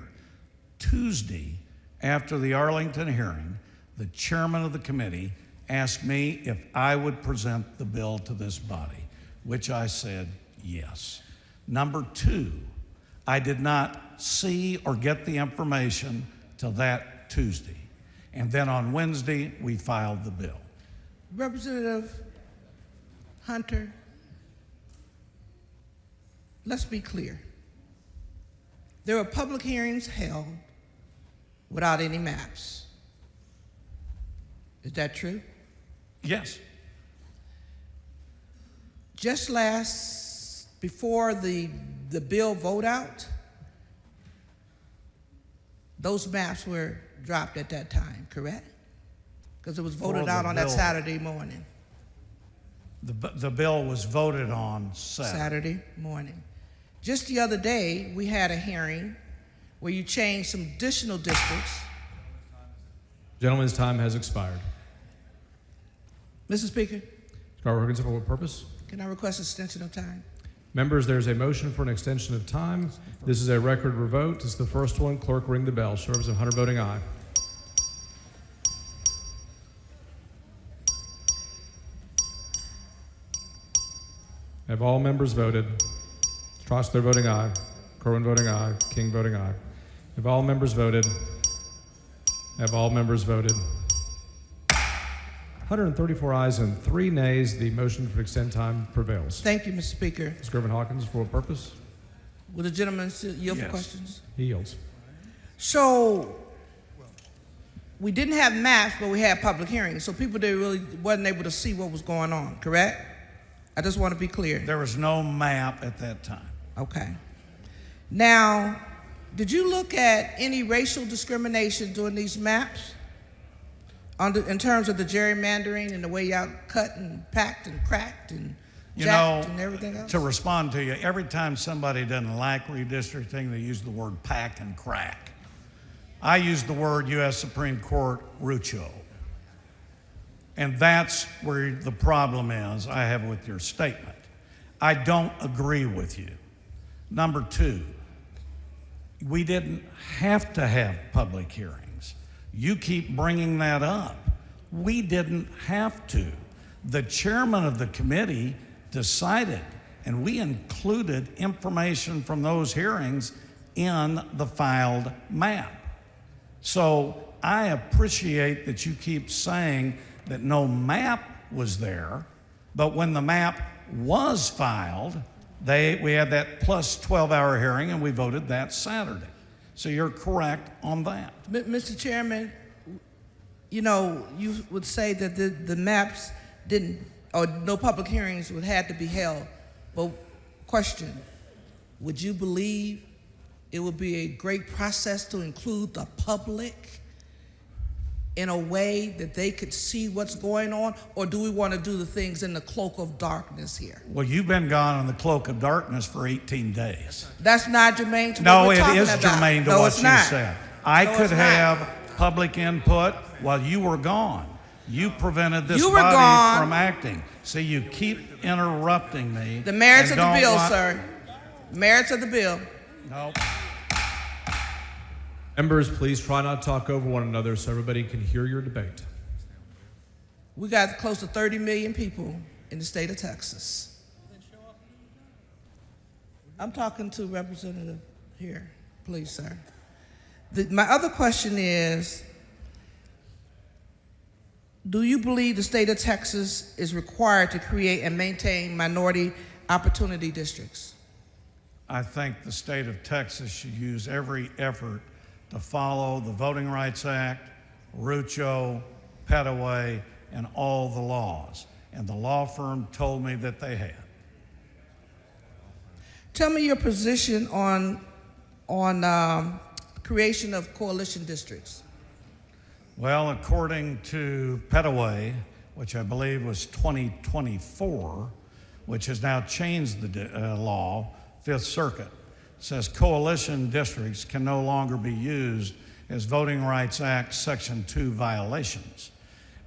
Speaker 22: Tuesday, after the Arlington hearing, the chairman of the committee asked me if I would present the bill to this body, which I said yes. Number two, I did not see or get the information till that Tuesday. And then on Wednesday, we filed the bill.
Speaker 5: Representative Hunter, let's be clear. There were public hearings held without any maps. Is that true?
Speaker 22: Yes.
Speaker 5: Just before the bill vote out, those maps were dropped at that time, correct? Because it was voted out on that Saturday morning.
Speaker 22: The bill was voted on
Speaker 5: Saturday morning. Just the other day, we had a hearing where you changed some additional districts.
Speaker 12: Gentleman's time has expired.
Speaker 5: Mr. Speaker,
Speaker 12: Call Wilkinson, for what purpose?
Speaker 5: can I request extension of time?
Speaker 12: Members, there's a motion for an extension of time. This is a record revote. This is the first one. Clerk, ring the bell. Show Representative Hunter voting aye. Have all members voted? Strasser voting aye. Corwin voting aye. King voting aye. Have all members voted? Have all members voted? 134 ayes and 3 nays. The motion for extend time prevails.
Speaker 5: Thank you, Mr. Speaker.
Speaker 12: Mr. Gervin Hawkins, for what purpose?
Speaker 5: Will the gentleman still yield for
Speaker 22: Yes.
Speaker 5: questions?
Speaker 12: He yields.
Speaker 5: So we didn't have maps, but we had public hearings. So people really wasn't able to see what was going on, correct? I just want to be clear.
Speaker 22: There was no map at that time.
Speaker 5: Okay. Now, did you look at any racial discrimination during these maps? In terms of the gerrymandering and the way y'all cut and packed and cracked and
Speaker 22: You
Speaker 5: Jack
Speaker 22: know,
Speaker 5: and everything else?
Speaker 22: to respond to you, every time somebody doesn't like redistricting, they use the word pack and crack. I use the word U.S. Supreme Court rucho. And that's where the problem is I have with your statement. I don't agree with you. Number two, we didn't have to have public hearings. You keep bringing that up. We didn't have to. The chairman of the committee decided, and we included information from those hearings in the filed map. So I appreciate that you keep saying that no map was there, but when the map was filed, we had that plus 12-hour hearing and we voted that Saturday. So you're correct on that.
Speaker 5: Mr. Chairman, you know, you would say that the maps didn't, or no public hearings would have to be held. But question, would you believe it would be a great process to include the public in a way that they could see what's going on? Or do we want to do the things in the cloak of darkness here?
Speaker 22: Well, you've been gone in the cloak of darkness for 18 days.
Speaker 5: That's not germane to
Speaker 22: No,
Speaker 5: what we're
Speaker 22: it
Speaker 5: talking
Speaker 22: is
Speaker 5: about.
Speaker 22: germane to
Speaker 5: No,
Speaker 22: what
Speaker 5: it's
Speaker 22: you
Speaker 5: not.
Speaker 22: said. I
Speaker 5: No,
Speaker 22: could
Speaker 5: it's not.
Speaker 22: have public input while you were gone. You prevented this
Speaker 5: You were
Speaker 22: body
Speaker 5: gone.
Speaker 22: from acting. See, you keep interrupting me.
Speaker 5: The merits
Speaker 22: and
Speaker 5: of the
Speaker 22: don't
Speaker 5: bill,
Speaker 22: want-
Speaker 5: sir. Merits of the bill.
Speaker 22: No.
Speaker 12: Members, please try not to talk over one another so everybody can hear your debate.
Speaker 5: We got close to 30 million people in the state of Texas. I'm talking to Representative here, please, sir. My other question is, do you believe the state of Texas is required to create and maintain minority opportunity districts?
Speaker 22: I think the state of Texas should use every effort to follow the Voting Rights Act, RUCHO, Petaway, and all the laws. And the law firm told me that they had.
Speaker 5: Tell me your position on creation of coalition districts.
Speaker 22: Well, according to Petaway, which I believe was 2024, which has now changed the law, Fifth Circuit, says coalition districts can no longer be used as Voting Rights Act Section 2 violations.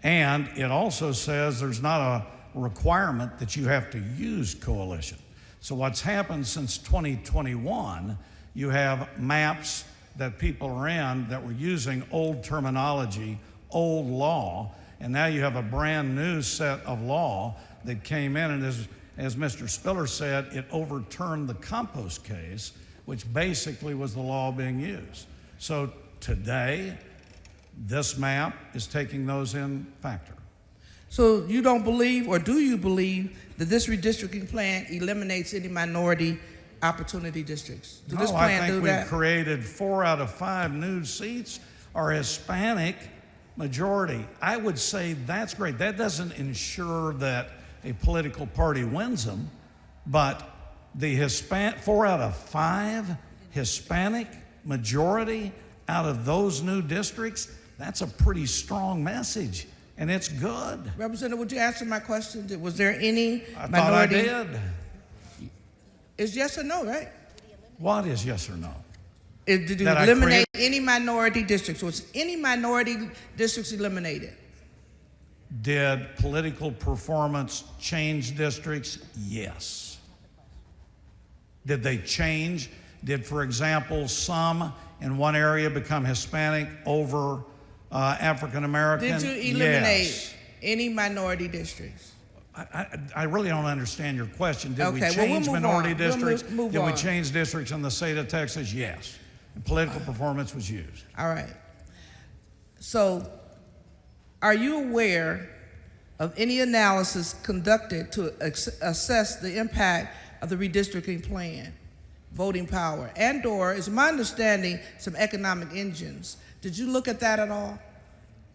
Speaker 22: And it also says there's not a requirement that you have to use coalition. So what's happened since 2021, you have maps that people are in that were using old terminology, old law, and now you have a brand new set of law that came in, and as Mr. Spiller said, it overturned the compost case, which basically was the law being used. So today, this map is taking those in factor.
Speaker 5: So you don't believe, or do you believe, that this redistricting plan eliminates any minority opportunity districts? Does this plan
Speaker 22: I think
Speaker 5: do
Speaker 22: we've
Speaker 5: that?
Speaker 22: created 4 out of 5 new seats are Hispanic majority. I would say that's great. That doesn't ensure that a political party wins them, but the 4 out of 5 Hispanic majority out of those new districts, that's a pretty strong message, and it's good.
Speaker 5: Representative, would you answer my question? Was there any
Speaker 22: I
Speaker 5: minority?
Speaker 22: thought I did.
Speaker 5: It's yes or no, right?
Speaker 22: What is yes or no?
Speaker 5: Did you
Speaker 22: That I
Speaker 5: eliminate any minority districts? Was any minority districts eliminated?
Speaker 22: Did political performance change districts? Yes. Did they change? Did, for example, some in one area become Hispanic over African American?
Speaker 5: Did you eliminate
Speaker 22: Yes.
Speaker 5: any minority districts?
Speaker 22: I really don't understand your question. Did we
Speaker 5: Okay, well, we'll
Speaker 22: change
Speaker 5: move
Speaker 22: minority
Speaker 5: on. We'll
Speaker 22: districts?
Speaker 5: move
Speaker 22: Did we
Speaker 5: on.
Speaker 22: change districts in the state of Texas? Yes. And political performance was used.
Speaker 5: All right. So, are you aware of any analysis conducted to assess the impact of the redistricting plan, voting power, and/or, is my understanding, some economic engines? Did you look at that at all?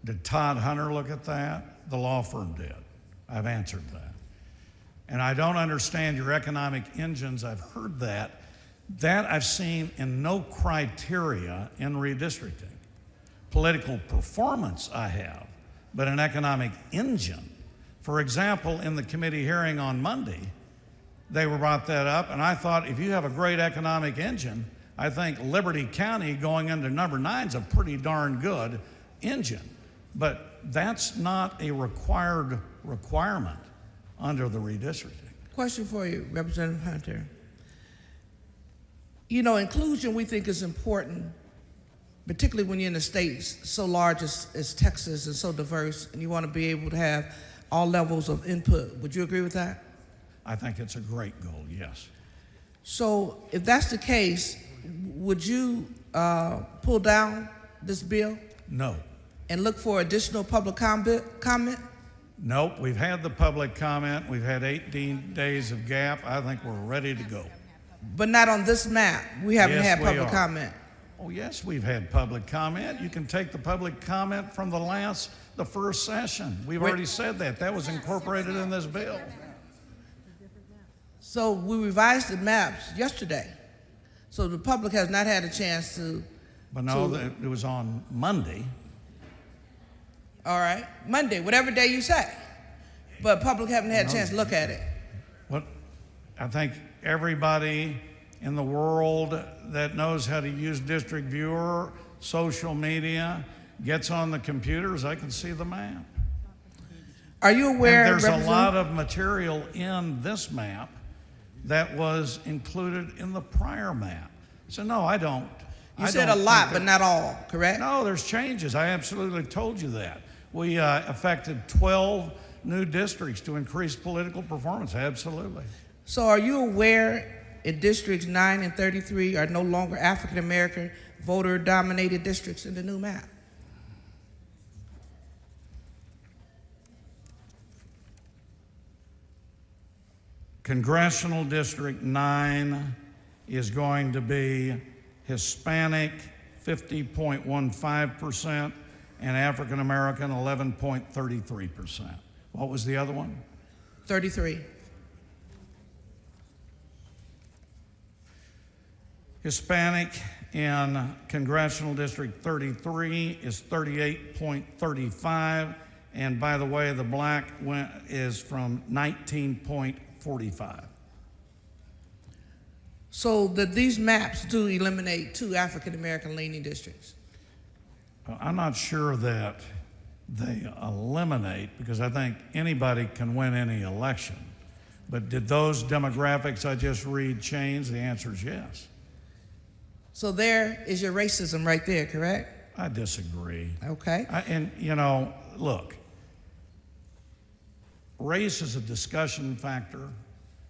Speaker 22: Did Todd Hunter look at that? The law firm did. I've answered that. And I don't understand your economic engines. I've heard that. That I've seen in no criteria in redistricting. Political performance I have, but an economic engine. For example, in the committee hearing on Monday, they brought that up, and I thought if you have a great economic engine, I think Liberty County going into number 9 is a pretty darn good engine. But that's not a requirement under the redistricting.
Speaker 5: Question for you, Representative Hunter. You know, inclusion we think is important, particularly when you're in a state so large as Texas and so diverse, and you want to be able to have all levels of input. Would you agree with that?
Speaker 22: I think it's a great goal, yes.
Speaker 5: So if that's the case, would you pull down this bill
Speaker 22: No.
Speaker 5: and look for additional public comment?
Speaker 22: Nope, we've had the public comment. We've had 18 days of gap. I think we're ready to go.
Speaker 5: But not on this map. We haven't
Speaker 22: Yes,
Speaker 5: had
Speaker 22: we
Speaker 5: public
Speaker 22: are.
Speaker 5: comment.
Speaker 22: Oh, yes, we've had public comment. You can take the public comment from the first session. We've already said that. That was incorporated in this bill.
Speaker 5: So we revised the maps yesterday. So the public has not had a chance to.
Speaker 22: But no, it was on Monday.
Speaker 5: All right, Monday, whatever day you say. But public haven't had a chance to look at it.
Speaker 22: Well, I think everybody in the world that knows how to use District Viewer, social media, gets on the computers, I can see the map.
Speaker 5: Are you aware?
Speaker 22: And there's a lot of material in this map that was included in the prior map. So no, I don't.
Speaker 5: You said a lot, but not all, correct?
Speaker 22: No, there's changes. I absolutely told you that. We affected 12 new districts to increase political performance, absolutely.
Speaker 5: So are you aware in districts 9 and 33 are no longer African-American voter-dominated districts in the new map?
Speaker 22: Congressional District 9 is going to be Hispanic 50.15% and African American 11.33%. What was the other one?
Speaker 5: 33.
Speaker 22: Hispanic in Congressional District 33 is 38.35, and by the way, the black is from 19.45.
Speaker 5: So that these maps do eliminate 2 African-American leaning districts.
Speaker 22: I'm not sure that they eliminate, because I think anybody can win any election. But did those demographics I just read change? The answer is yes.
Speaker 5: So there is your racism right there, correct?
Speaker 22: I disagree.
Speaker 5: Okay.
Speaker 22: And you know, look, race is a discussion factor,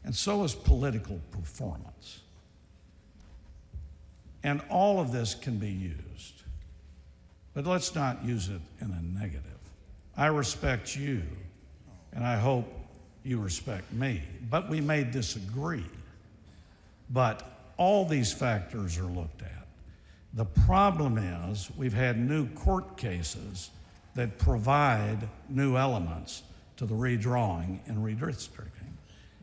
Speaker 22: and so is political performance. And all of this can be used. But let's not use it in a negative. I respect you, and I hope you respect me, but we may disagree. But all these factors are looked at. The problem is we've had new court cases that provide new elements to the redrawing and redistricting,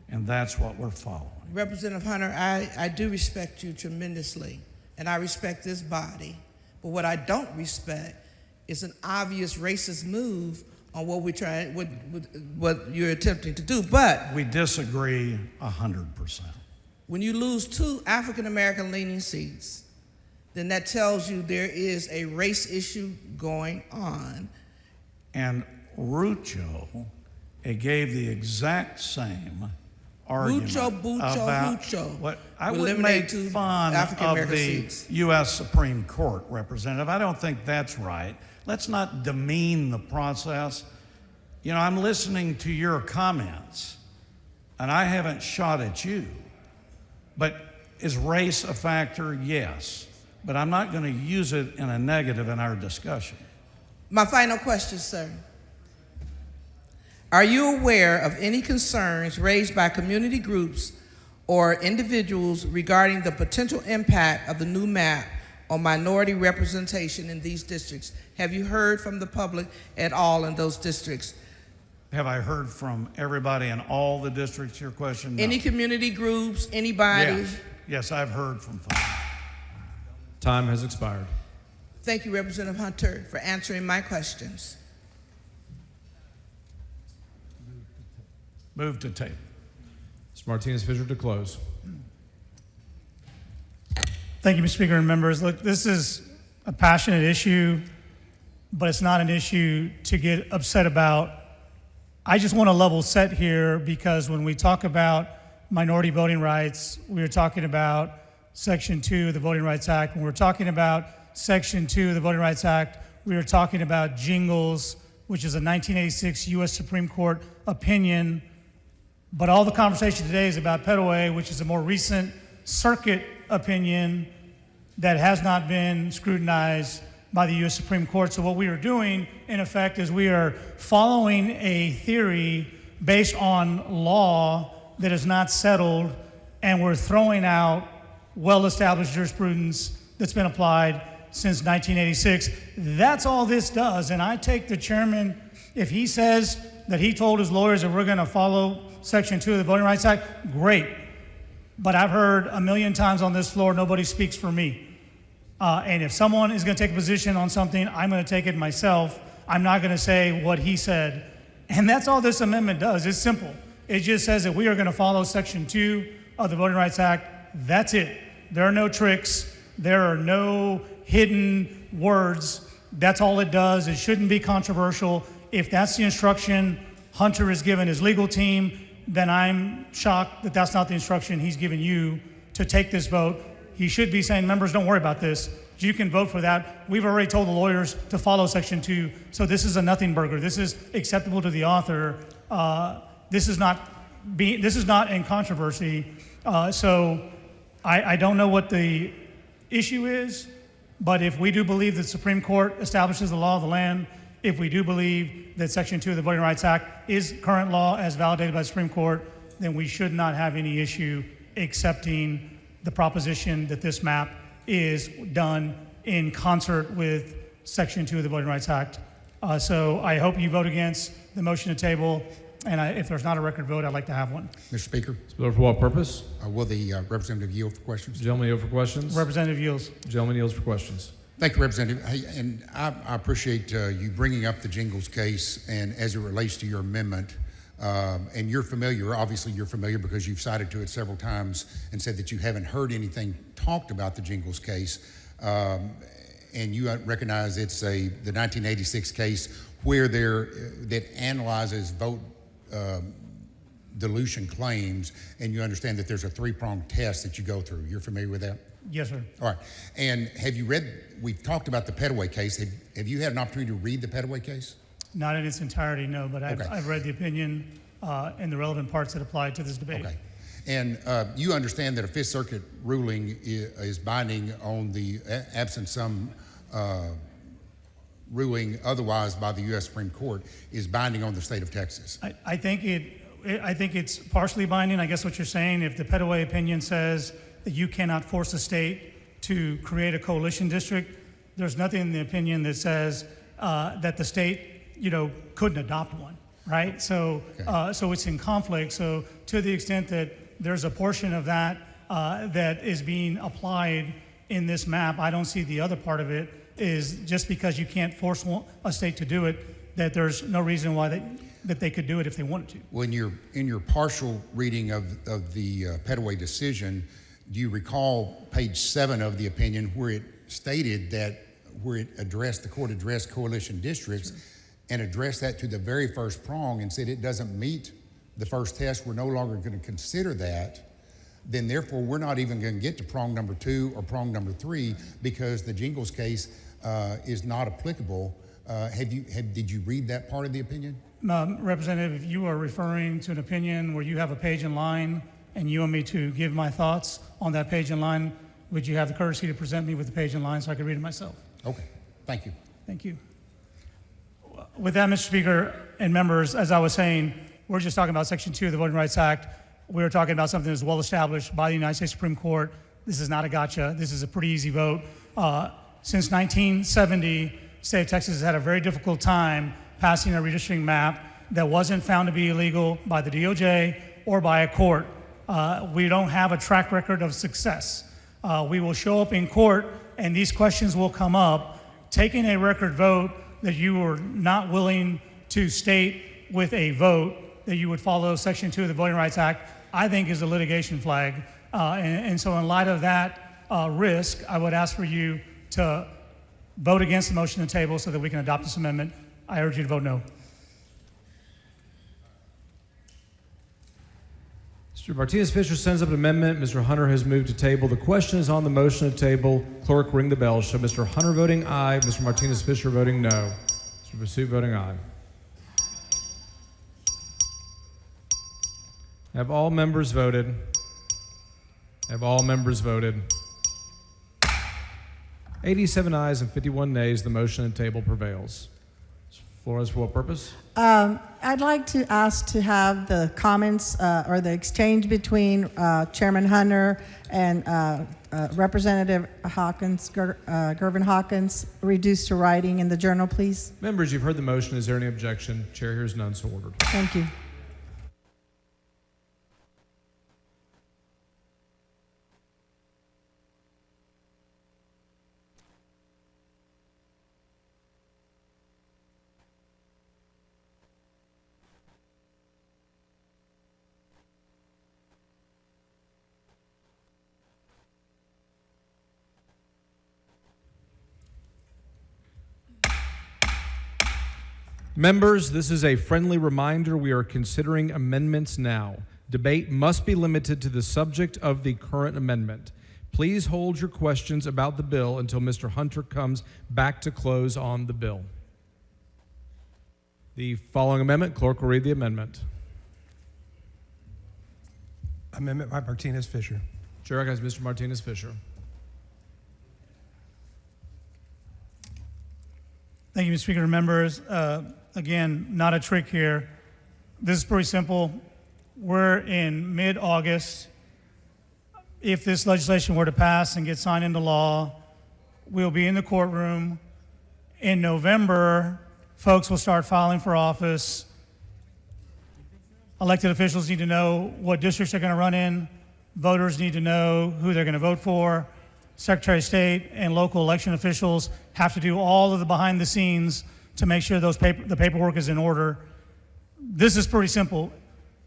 Speaker 22: and that's what we're following.
Speaker 5: Representative Hunter, I do respect you tremendously, and I respect this body. But what I don't respect is an obvious racist move on what we're trying, what you're attempting to do. But
Speaker 22: we disagree 100%.
Speaker 5: When you lose 2 African-American leaning seats, then that tells you there is a race issue going on.
Speaker 22: And Rucho gave the exact same argument about what I would make fun of the U.S. Supreme Court, Representative. I don't think that's right. Let's not demean the process. You know, I'm listening to your comments, and I haven't shot at you. But is race a factor? Yes. But I'm not going to use it in a negative in our discussion.
Speaker 5: My final question, sir. Are you aware of any concerns raised by community groups or individuals regarding the potential impact of the new map on minority representation in these districts? Have you heard from the public at all in those districts?
Speaker 22: Have I heard from everybody in all the districts, your question? No.
Speaker 5: Any community groups, anybody?
Speaker 22: Yes, I've heard from folks.
Speaker 12: Time has expired.
Speaker 5: Thank you, Representative Hunter, for answering my questions.
Speaker 22: Move to table.
Speaker 12: Mr. Martinez-Fisher to close.
Speaker 13: Thank you, Mr. Speaker and members. Look, this is a passionate issue, but it's not an issue to get upset about. I just want to level set here because when we talk about minority voting rights, we are talking about Section 2 of the Voting Rights Act. When we're talking about Section 2 of the Voting Rights Act, we are talking about jingles, which is a 1986 U.S. Supreme Court opinion. But all the conversation today is about Petaway, which is a more recent circuit opinion that has not been scrutinized by the U.S. Supreme Court. So what we are doing, in effect, is we are following a theory based on law that is not settled, and we're throwing out well-established jurisprudence that's been applied since 1986. That's all this does. And I take the chairman, if he says that he told his lawyers that we're going to follow Section 2 of the Voting Rights Act, great. But I've heard a million times on this floor, nobody speaks for me. And if someone is going to take a position on something, I'm going to take it myself. I'm not going to say what he said. And that's all this amendment does. It's simple. It just says that we are going to follow Section 2 of the Voting Rights Act. That's it. There are no tricks. There are no hidden words. That's all it does. It shouldn't be controversial. If that's the instruction Hunter has given his legal team, then I'm shocked that that's not the instruction he's given you to take this vote. He should be saying, members, don't worry about this. You can vote for that. We've already told the lawyers to follow Section 2, so this is a nothing burger. This is acceptable to the author. This is not in controversy. So I don't know what the issue is, but if we do believe that the Supreme Court establishes the law of the land, if we do believe that Section 2 of the Voting Rights Act is current law as validated by the Supreme Court, then we should not have any issue accepting the proposition that this map is done in concert with Section 2 of the Voting Rights Act. So I hope you vote against the motion to table, and if there's not a record vote, I'd like to have one.
Speaker 1: Mr. Speaker.
Speaker 12: For what purpose?
Speaker 1: Will the representative yield for questions?
Speaker 12: Gentleman yield for questions?
Speaker 13: Representative yields.
Speaker 12: Gentleman yields for questions.
Speaker 1: Thank you, Representative. Hey, and I appreciate you bringing up the Jingles case and as it relates to your amendment. And you're familiar, obviously you're familiar because you've cited to it several times and said that you haven't heard anything talked about the Jingles case. And you recognize it's the 1986 case where that analyzes vote dilution claims, and you understand that there's a three-pronged test that you go through. You're familiar with that?
Speaker 13: Yes, sir.
Speaker 1: All right. And have you read, we've talked about the Petaway case. Have you had an opportunity to read the Petaway case?
Speaker 13: Not in its entirety, no, but
Speaker 1: Okay.
Speaker 13: I've read the opinion and the relevant parts that apply to this debate.
Speaker 1: Okay. And you understand that a Fifth Circuit ruling is binding on the absent some ruling otherwise by the U.S. Supreme Court is binding on the state of Texas.
Speaker 13: I think it's partially binding. I guess what you're saying, if the Petaway opinion says that you cannot force a state to create a coalition district, there's nothing in the opinion that says that the state, couldn't adopt one, right? So, so it's in conflict. So to the extent that there's a portion of that that is being applied in this map, I don't see the other part of it is just because you can't force a state to do it, that there's no reason why that they could do it if they wanted to.
Speaker 1: Well, in your partial reading of the Petaway decision, do you recall page 7 of the opinion where it stated that the court addressed coalition districts and addressed that to the very first prong and said it doesn't meet the first test, we're no longer going to consider that, then therefore we're not even going to get to prong number 2 or prong number 3 because the Jingles case is not applicable. Did you read that part of the opinion?
Speaker 13: Representative, if you are referring to an opinion where you have a page in line and you want me to give my thoughts on that page in line, would you have the courtesy to present me with the page in line so I could read it myself?
Speaker 1: Okay, thank you.
Speaker 13: Thank you. With that, Mr. Speaker and members, as I was saying, we're just talking about Section 2 of the Voting Rights Act. We're talking about something that's well established by the United States Supreme Court. This is not a gotcha. This is a pretty easy vote. Since 1970, the state of Texas has had a very difficult time passing a redistricting map that wasn't found to be illegal by the DOJ or by a court. We don't have a track record of success. We will show up in court and these questions will come up. Taking a record vote that you were not willing to state with a vote that you would follow Section 2 of the Voting Rights Act, I think is a litigation flag. And so in light of that risk, I would ask for you to vote against the motion to table so that we can adopt this amendment. I urge you to vote no.
Speaker 12: Mr. Martinez-Fisher sends up an amendment. Mr. Hunter has moved to table. The question is on the motion to table. Clerk, ring the bell. Show Mr. Hunter voting aye, Mr. Martinez-Fisher voting no. Mr. Basu voting aye. Have all members voted? Have all members voted? 87 ayes and 51 nays. The motion to table prevails. Flores, for what purpose?
Speaker 14: I'd like to ask to have the comments or the exchange between Chairman Hunter and Representative Hawkins, Gervin Hawkins, reduced to writing in the journal, please.
Speaker 12: Members, you've heard the motion. Is there any objection? Chair hears none, so ordered.
Speaker 14: Thank you.
Speaker 12: Members, this is a friendly reminder. We are considering amendments now. Debate must be limited to the subject of the current amendment. Please hold your questions about the bill until Mr. Hunter comes back to close on the bill. The following amendment, clerk will read the amendment.
Speaker 16: Amendment by Martinez-Fisher.
Speaker 12: Chair recognizes Mr. Martinez-Fisher.
Speaker 13: Thank you, Mr. Speaker. Members, again, not a trick here. This is pretty simple. We're in mid-August. If this legislation were to pass and get signed into law, we'll be in the courtroom. In November, folks will start filing for office. Elected officials need to know what districts they're going to run in. Voters need to know who they're going to vote for. Secretary of State and local election officials have to do all of the behind the scenes to make sure the paperwork is in order. This is pretty simple.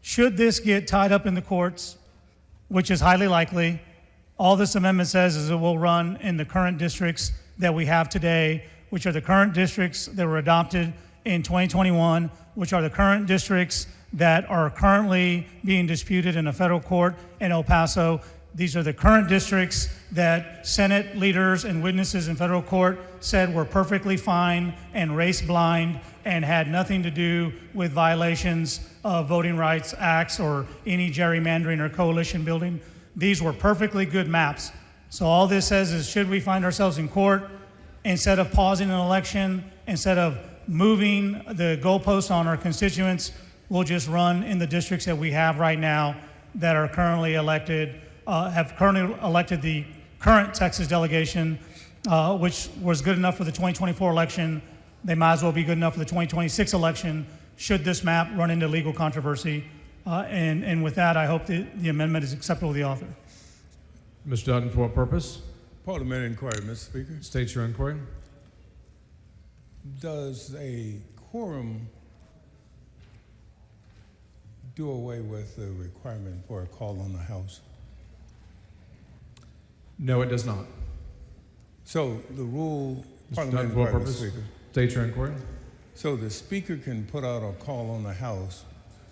Speaker 13: Should this get tied up in the courts, which is highly likely, all this amendment says is it will run in the current districts that we have today, which are the current districts that were adopted in 2021, which are the current districts that are currently being disputed in a federal court in El Paso. These are the current districts that Senate leaders and witnesses in federal court said were perfectly fine and race blind and had nothing to do with violations of voting rights acts or any gerrymandering or coalition building. These were perfectly good maps. So all this says is, should we find ourselves in court, instead of pausing an election, instead of moving the goalposts on our constituents, we'll just run in the districts that we have right now that are currently elected, have currently elected the current Texas delegation, which was good enough for the 2024 election. They might as well be good enough for the 2026 election, should this map run into legal controversy. And with that, I hope that the amendment is acceptable to the author.
Speaker 12: Mr. Dutton, for what purpose?
Speaker 20: Parliamentary inquiry, Mr. Speaker.
Speaker 12: State your inquiry.
Speaker 20: Does a quorum do away with the requirement for a call on the House?
Speaker 12: No, it does not.
Speaker 20: So the rule,
Speaker 12: Parliamentary inquiry, Mr. Speaker. State your inquiry.
Speaker 20: So the Speaker can put out a call on the House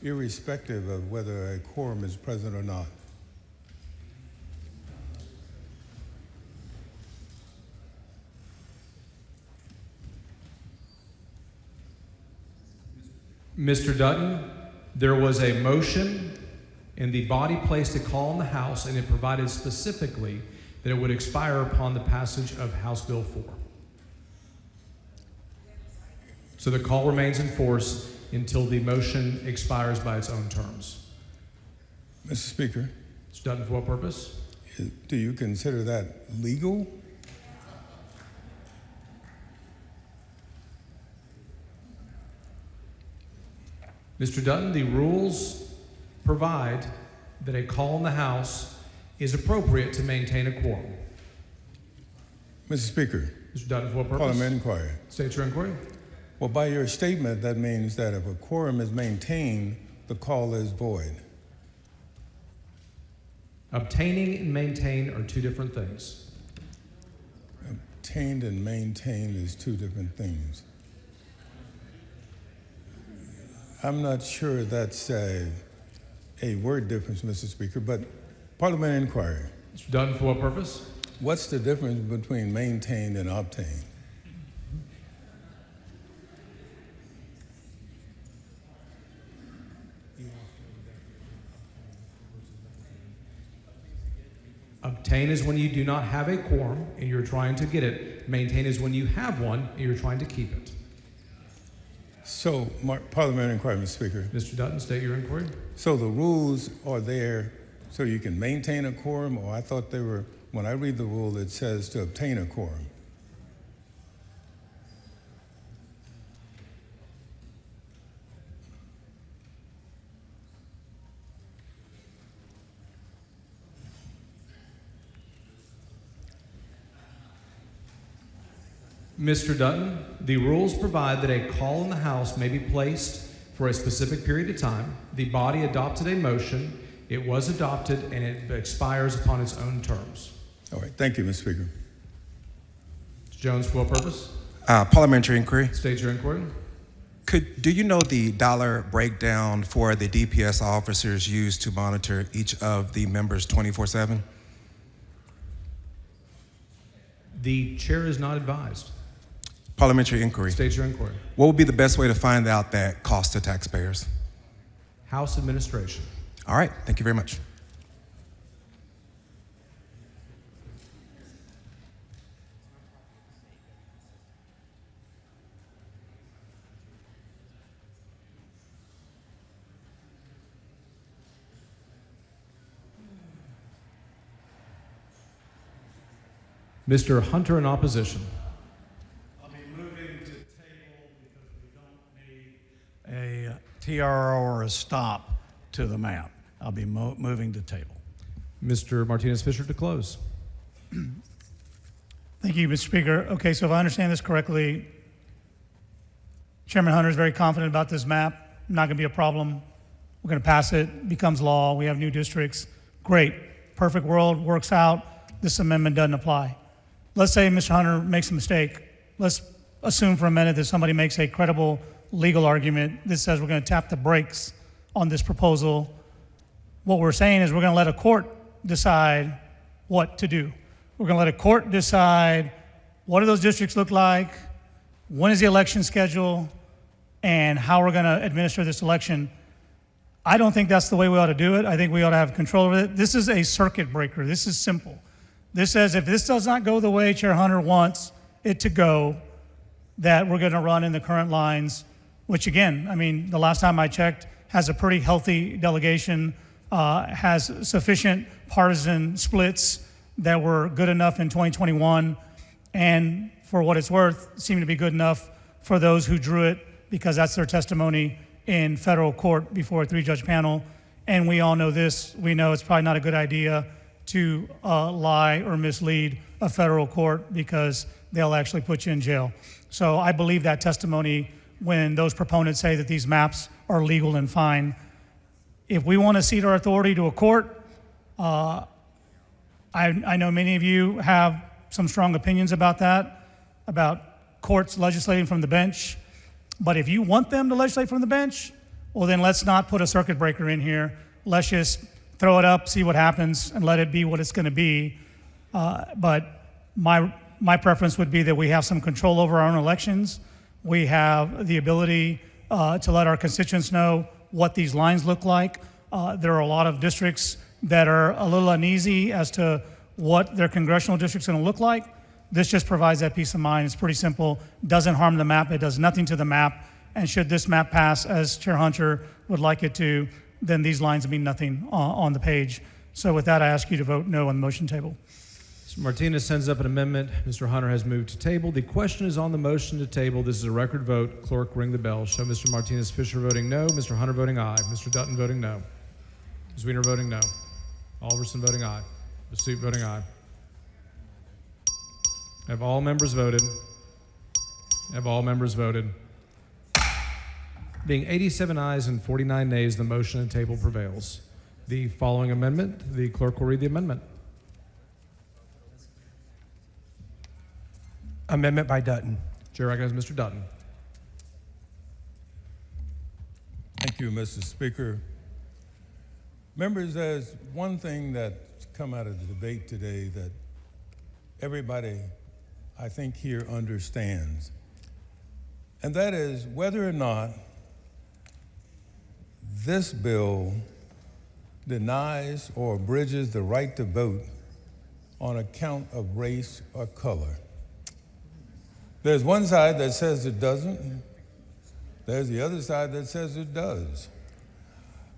Speaker 20: irrespective of whether a quorum is present or not.
Speaker 12: Mr. Dutton, there was a motion and the body placed a call in the House, and it provided specifically that it would expire upon the passage of House Bill 4. So the call remains in force until the motion expires by its own terms.
Speaker 20: Mr. Speaker.
Speaker 12: Mr. Dutton, for what purpose?
Speaker 20: Do you consider that legal?
Speaker 12: Mr. Dutton, the rules provide that a call in the House is appropriate to maintain a quorum.
Speaker 20: Mr. Speaker.
Speaker 12: Mr. Dutton, for what purpose?
Speaker 20: Parliamentary inquiry.
Speaker 12: State your inquiry.
Speaker 20: Well, by your statement, that means that if a quorum is maintained, the call is void.
Speaker 12: Obtaining and maintain are two different things.
Speaker 20: Obtained and maintained is two different things. I'm not sure that's a word difference, Mr. Speaker, but parliamentary inquiry.
Speaker 12: Mr. Dutton, for what purpose?
Speaker 20: What's the difference between maintained and obtained?
Speaker 12: Obtain is when you do not have a quorum and you're trying to get it. Maintain is when you have one and you're trying to keep it.
Speaker 20: So, parliamentary inquiry, Mr. Speaker.
Speaker 12: Mr. Dutton, state your inquiry.
Speaker 20: So the rules are there so you can maintain a quorum, or I thought they were, when I read the rule, it says to obtain a quorum.
Speaker 12: Mr. Dutton, the rules provide that a call in the House may be placed for a specific period of time. The body adopted a motion, it was adopted, and it expires upon its own terms.
Speaker 20: All right, thank you, Mr. Speaker.
Speaker 12: Mr. Jones, for what purpose?
Speaker 17: Parliamentary inquiry.
Speaker 12: State your inquiry.
Speaker 17: Do you know the dollar breakdown for the DPS officers used to monitor each of the members 24/7?
Speaker 12: The chair is not advised.
Speaker 17: Parliamentary inquiry.
Speaker 12: State your inquiry.
Speaker 17: What would be the best way to find out that cost to taxpayers?
Speaker 12: House administration.
Speaker 17: All right, thank you very much.
Speaker 12: Mr. Hunter in opposition.
Speaker 8: I'll be moving to table because we don't need a TRO or a stop to the map. I'll be moving to table.
Speaker 12: Mr. Martinez Fisher to close.
Speaker 13: Thank you, Mr. Speaker. Okay, so if I understand this correctly, Chairman Hunter is very confident about this map. Not going to be a problem. We're going to pass it, becomes law. We have new districts. Great. Perfect world, works out. This amendment doesn't apply. Let's say Mr. Hunter makes a mistake. Let's assume for a minute that somebody makes a credible legal argument that says we're going to tap the brakes on this proposal. What we're saying is we're going to let a court decide what to do. We're going to let a court decide what do those districts look like, when is the election scheduled, and how we're going to administer this election. I don't think that's the way we ought to do it. I think we ought to have control over it. This is a circuit breaker. This is simple. This says if this does not go the way Chair Hunter wants it to go, that we're going to run in the current lines, which again, I mean, the last time I checked, has a pretty healthy delegation, has sufficient partisan splits that were good enough in 2021, and for what it's worth, seem to be good enough for those who drew it, because that's their testimony in federal court before a 3-judge panel. And we all know this. We know it's probably not a good idea to lie or mislead a federal court, because they'll actually put you in jail. So I believe that testimony when those proponents say that these maps are legal and fine. If we want to cede our authority to a court, I know many of you have some strong opinions about that, about courts legislating from the bench. But if you want them to legislate from the bench, well, then let's not put a circuit breaker in here. Let's just throw it up, see what happens, and let it be what it's going to be. But my preference would be that we have some control over our own elections. We have the ability to let our constituents know what these lines look like. There are a lot of districts that are a little uneasy as to what their congressional district's going to look like. This just provides that peace of mind. It's pretty simple. Doesn't harm the map. It does nothing to the map. And should this map pass as Chair Hunter would like it to, then these lines mean nothing on the page. So with that, I ask you to vote no on the motion table.
Speaker 12: Mr. Martinez sends up an amendment. Mr. Hunter has moved to table. The question is on the motion to table. This is a record vote. Clerk, ring the bell. Show Mr. Martinez Fisher voting no, Mr. Hunter voting aye, Mr. Dutton voting no, Ms. Wiener voting no, Alverson voting aye, Ms. Suit voting aye. Have all members voted? Have all members voted? Being 87 ayes and 49 nays, the motion to table prevails. The following amendment, the clerk will read the amendment.
Speaker 16: Amendment by Dutton.
Speaker 12: Chair recognizes Mr. Dutton.
Speaker 20: Thank you, Mr. Speaker. Members, there's one thing that's come out of the debate today that everybody, I think, here understands, and that is whether or not this bill denies or abridges the right to vote on account of race or color. There's one side that says it doesn't. There's the other side that says it does.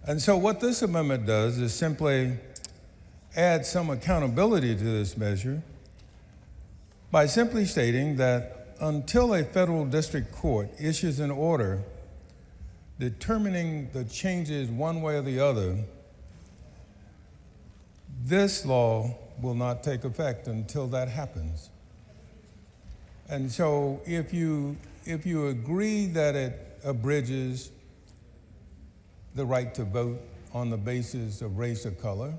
Speaker 20: And so what this amendment does is simply add some accountability to this measure by simply stating that until a federal district court issues an order determining the changes one way or the other, this law will not take effect until that happens. And so if you agree that it abridges the right to vote on the basis of race or color,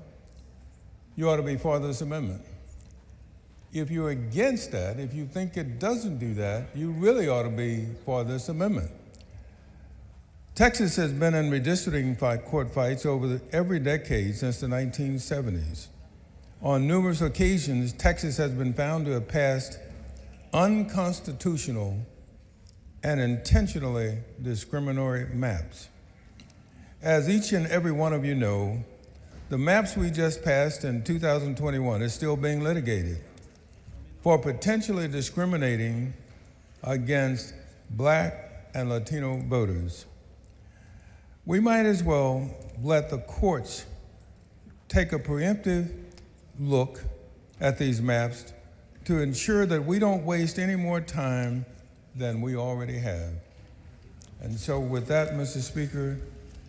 Speaker 20: you ought to be for this amendment. If you're against that, if you think it doesn't do that, you really ought to be for this amendment. Texas has been in redistricting court fights over every decade since the 1970s. On numerous occasions, Texas has been found to have passed unconstitutional and intentionally discriminatory maps. As each and every one of you know, the maps we just passed in 2021 is still being litigated for potentially discriminating against Black and Latino voters. We might as well let the courts take a preemptive look at these maps to ensure that we don't waste any more time than we already have. And so with that, Mr. Speaker,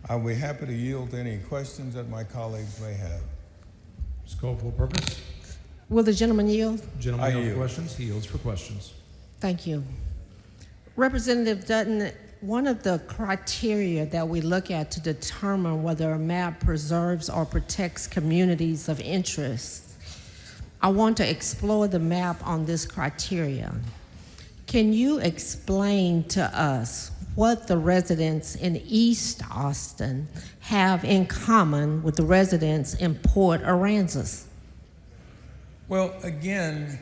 Speaker 20: I'll be happy to yield to any questions that my colleagues may have.
Speaker 12: Ms. Cole, for purpose.
Speaker 7: Will the gentleman yield?
Speaker 12: Gentleman
Speaker 20: I
Speaker 12: yield for
Speaker 20: yield.
Speaker 12: questions. He yields for questions.
Speaker 7: Thank you. Representative Dutton, one of the criteria that we look at to determine whether a map preserves or protects communities of interest, I want to explore the map on this criteria. Can you explain to us what the residents in East Austin have in common with the residents in Port Aransas?
Speaker 20: Well, again,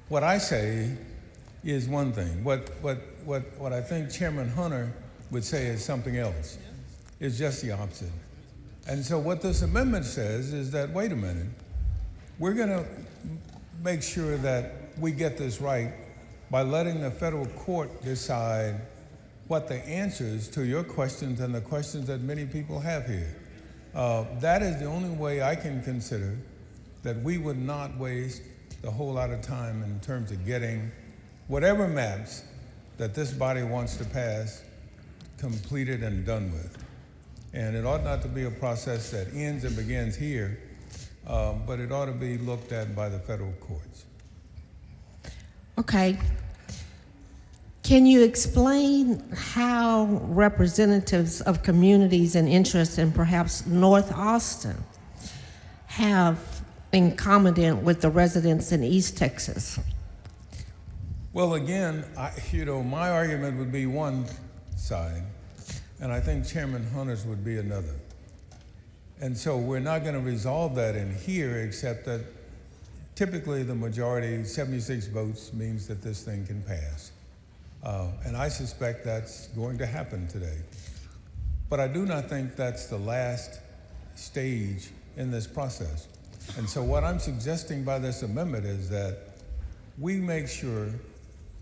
Speaker 20: what I say is one thing. What I think Chairman Hunter would say is something else. It's just the opposite. And so what this amendment says is that, wait a minute, we're going to make sure that we get this right by letting the federal court decide what the answers to your questions and the questions that many people have here. That is the only way I can consider that we would not waste a whole lot of time in terms of getting whatever maps that this body wants to pass completed and done with. And it ought not to be a process that ends and begins here, but it ought to be looked at by the federal courts.
Speaker 7: Okay. Can you explain how representatives of communities and interests in perhaps North Austin have in common with the residents in East Texas?
Speaker 20: Well, again, my argument would be one side, and I think Chairman Hunter's would be another. And so we're not going to resolve that in here, except that typically the majority, 76 votes, means that this thing can pass. And I suspect that's going to happen today. But I do not think that's the last stage in this process. And so what I'm suggesting by this amendment is that we make sure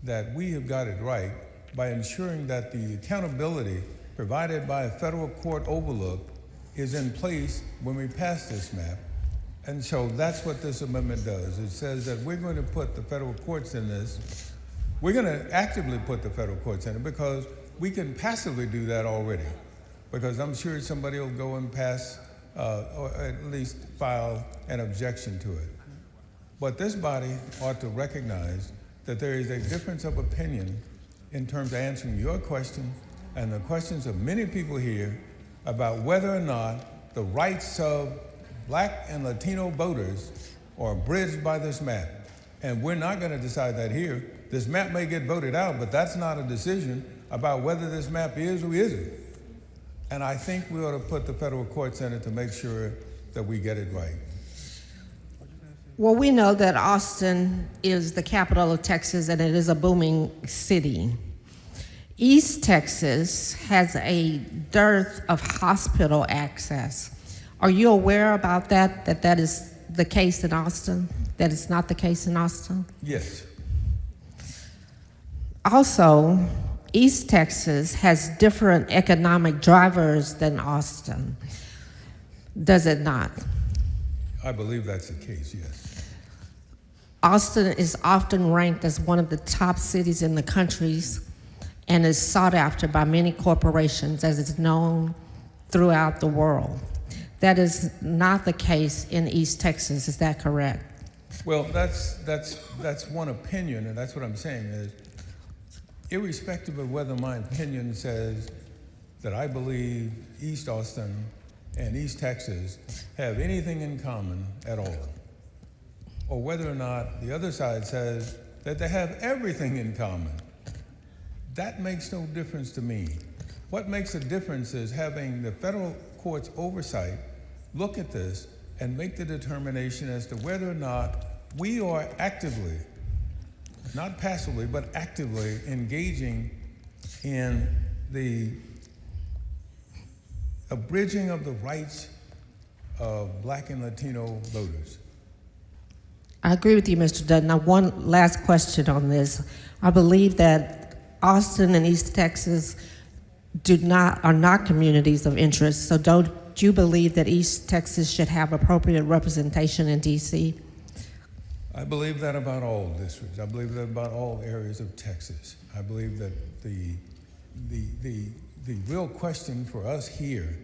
Speaker 20: that we have got it right by ensuring that the accountability provided by a federal court overlook is in place when we pass this map. And so that's what this amendment does. It says that we're going to put the federal courts in this. We're going to actively put the federal courts in it because we can passively do that already. Because I'm sure somebody will go and pass or at least file an objection to it. But this body ought to recognize that there is a difference of opinion in terms of answering your question and the questions of many people here about whether or not the rights of black and Latino voters are abridged by this map. And we're not going to decide that here. This map may get voted out, but that's not a decision about whether this map is or isn't. And I think we ought to put the federal courts in it to make sure that we get it right.
Speaker 7: Well, we know that Austin is the capital of Texas and it is a booming city. East Texas has a dearth of hospital access. Are you aware about that, that is the case in Austin? That it's not the case in Austin?
Speaker 20: Yes.
Speaker 7: Also, East Texas has different economic drivers than Austin. Does it not?
Speaker 20: I believe that's the case, yes.
Speaker 7: Austin is often ranked as one of the top cities in the countries and is sought after by many corporations, as it's known throughout the world. That is not the case in East Texas, is that correct?
Speaker 20: Well, that's one opinion, and that's what I'm saying is, irrespective of whether my opinion says that I believe East Austin and East Texas have anything in common at all, or whether or not the other side says that they have everything in common, that makes no difference to me. What makes a difference is having the federal court's oversight look at this and make the determination as to whether or not we are actively, not passively, but actively engaging in the abridging of the rights of black and Latino voters.
Speaker 7: I agree with you, Mr. Dutton. Now, one last question on this. I believe that Austin and East Texas are not communities of interest, so don't you believe that East Texas should have appropriate representation in D.C.?
Speaker 20: I believe that about all districts. I believe that about all areas of Texas. I believe that the real question for us here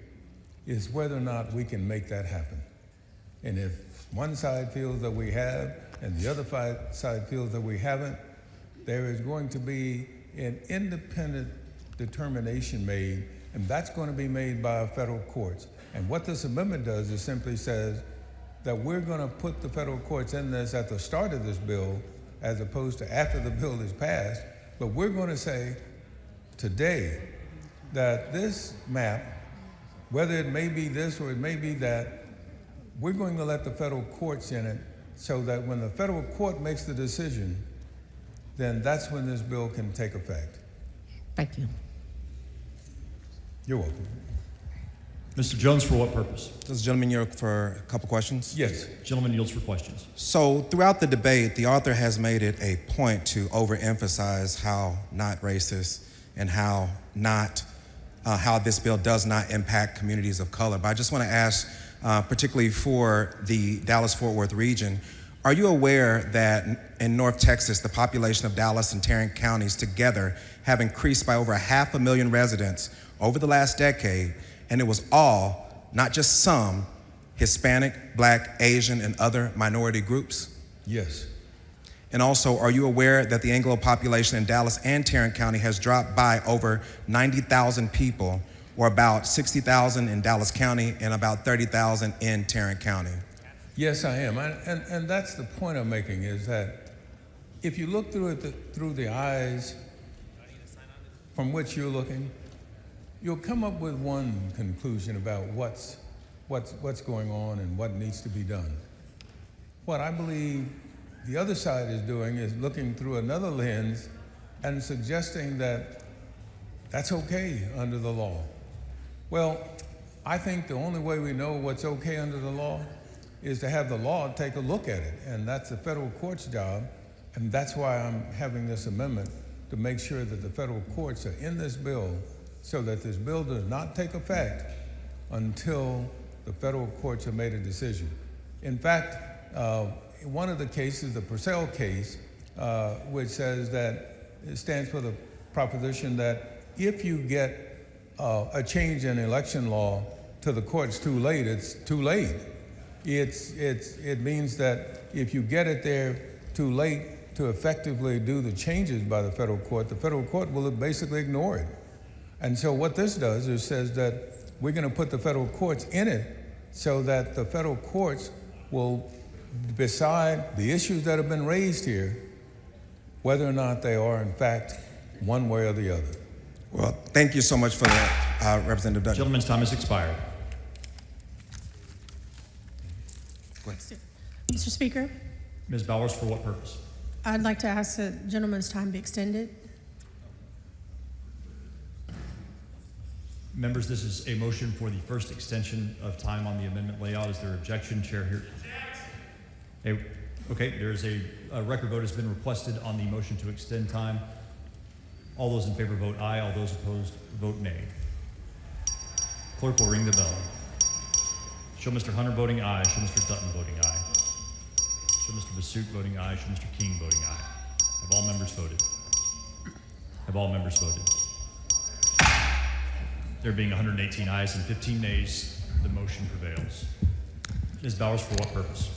Speaker 20: is whether or not we can make that happen. And if one side feels that we have and the other side feels that we haven't, there is going to be an independent determination made, and that's going to be made by federal courts. And what this amendment does is simply says that we're going to put the federal courts in this at the start of this bill as opposed to after the bill is passed, but we're going to say today that this map, whether it may be this or it may be that, we're going to let the federal courts in it so that when the federal court makes the decision, then that's when this bill can take effect.
Speaker 7: Thank you.
Speaker 20: You're welcome.
Speaker 15: Mr. Jones, for what purpose?
Speaker 17: Does the gentleman yield for a couple questions?
Speaker 20: Yes.
Speaker 15: Gentleman yields for questions.
Speaker 17: So throughout the debate, the author has made it a point to overemphasize how not racist and how this bill does not impact communities of color. But I just want to ask, particularly for the Dallas-Fort Worth region, are you aware that in North Texas, the population of Dallas and Tarrant counties together have increased by over 500,000 residents over the last decade, and it was all, not just some, Hispanic, Black, Asian, and other minority groups?
Speaker 20: Yes.
Speaker 17: And also, are you aware that the Anglo population in Dallas and Tarrant County has dropped by over 90,000 people, or about 60,000 in Dallas County and about 30,000 in Tarrant County?
Speaker 20: Yes, I am. And that's the point I'm making, is that if you look through it through the eyes from which you're looking, you'll come up with one conclusion about what's going on and what needs to be done. What I believe the other side is doing is looking through another lens and suggesting that that's okay under the law. Well, I think the only way we know what's okay under the law is to have the law take a look at it, and that's the federal court's job, and that's why I'm having this amendment, to make sure that the federal courts are in this bill so that this bill does not take effect until the federal courts have made a decision. In fact, one of the cases, the Purcell case, which says that it stands for the proposition that if you get a change in election law to the courts too late, it's too late. It means that if you get it there too late to effectively do the changes by the federal court will basically ignore it. And so what this does is says that we're going to put the federal courts in it so that the federal courts will decide the issues that have been raised here, whether or not they are in fact one way or the other.
Speaker 17: Well, thank you so much for that, Representative Dutton.
Speaker 15: Gentleman's time has expired.
Speaker 4: Mr. Speaker,
Speaker 15: Ms. Bowers, for what purpose?
Speaker 4: I'd like to ask the gentleman's time be extended.
Speaker 15: Members, this is a motion for the first extension of time on the amendment layout. Is there objection? Chair here. Okay, there's a record vote has been requested on the motion to extend time. All those in favor vote aye. All those opposed vote nay. Clerk will ring the bell. Show Mr. Hunter voting aye. Show Mr. Dutton voting aye. Show Mr. Basoot voting aye. Show Mr. King voting aye. Have all members voted? Have all members voted? There being 118 ayes and 15 nays, the motion prevails. Ms. Bowers, for what purpose?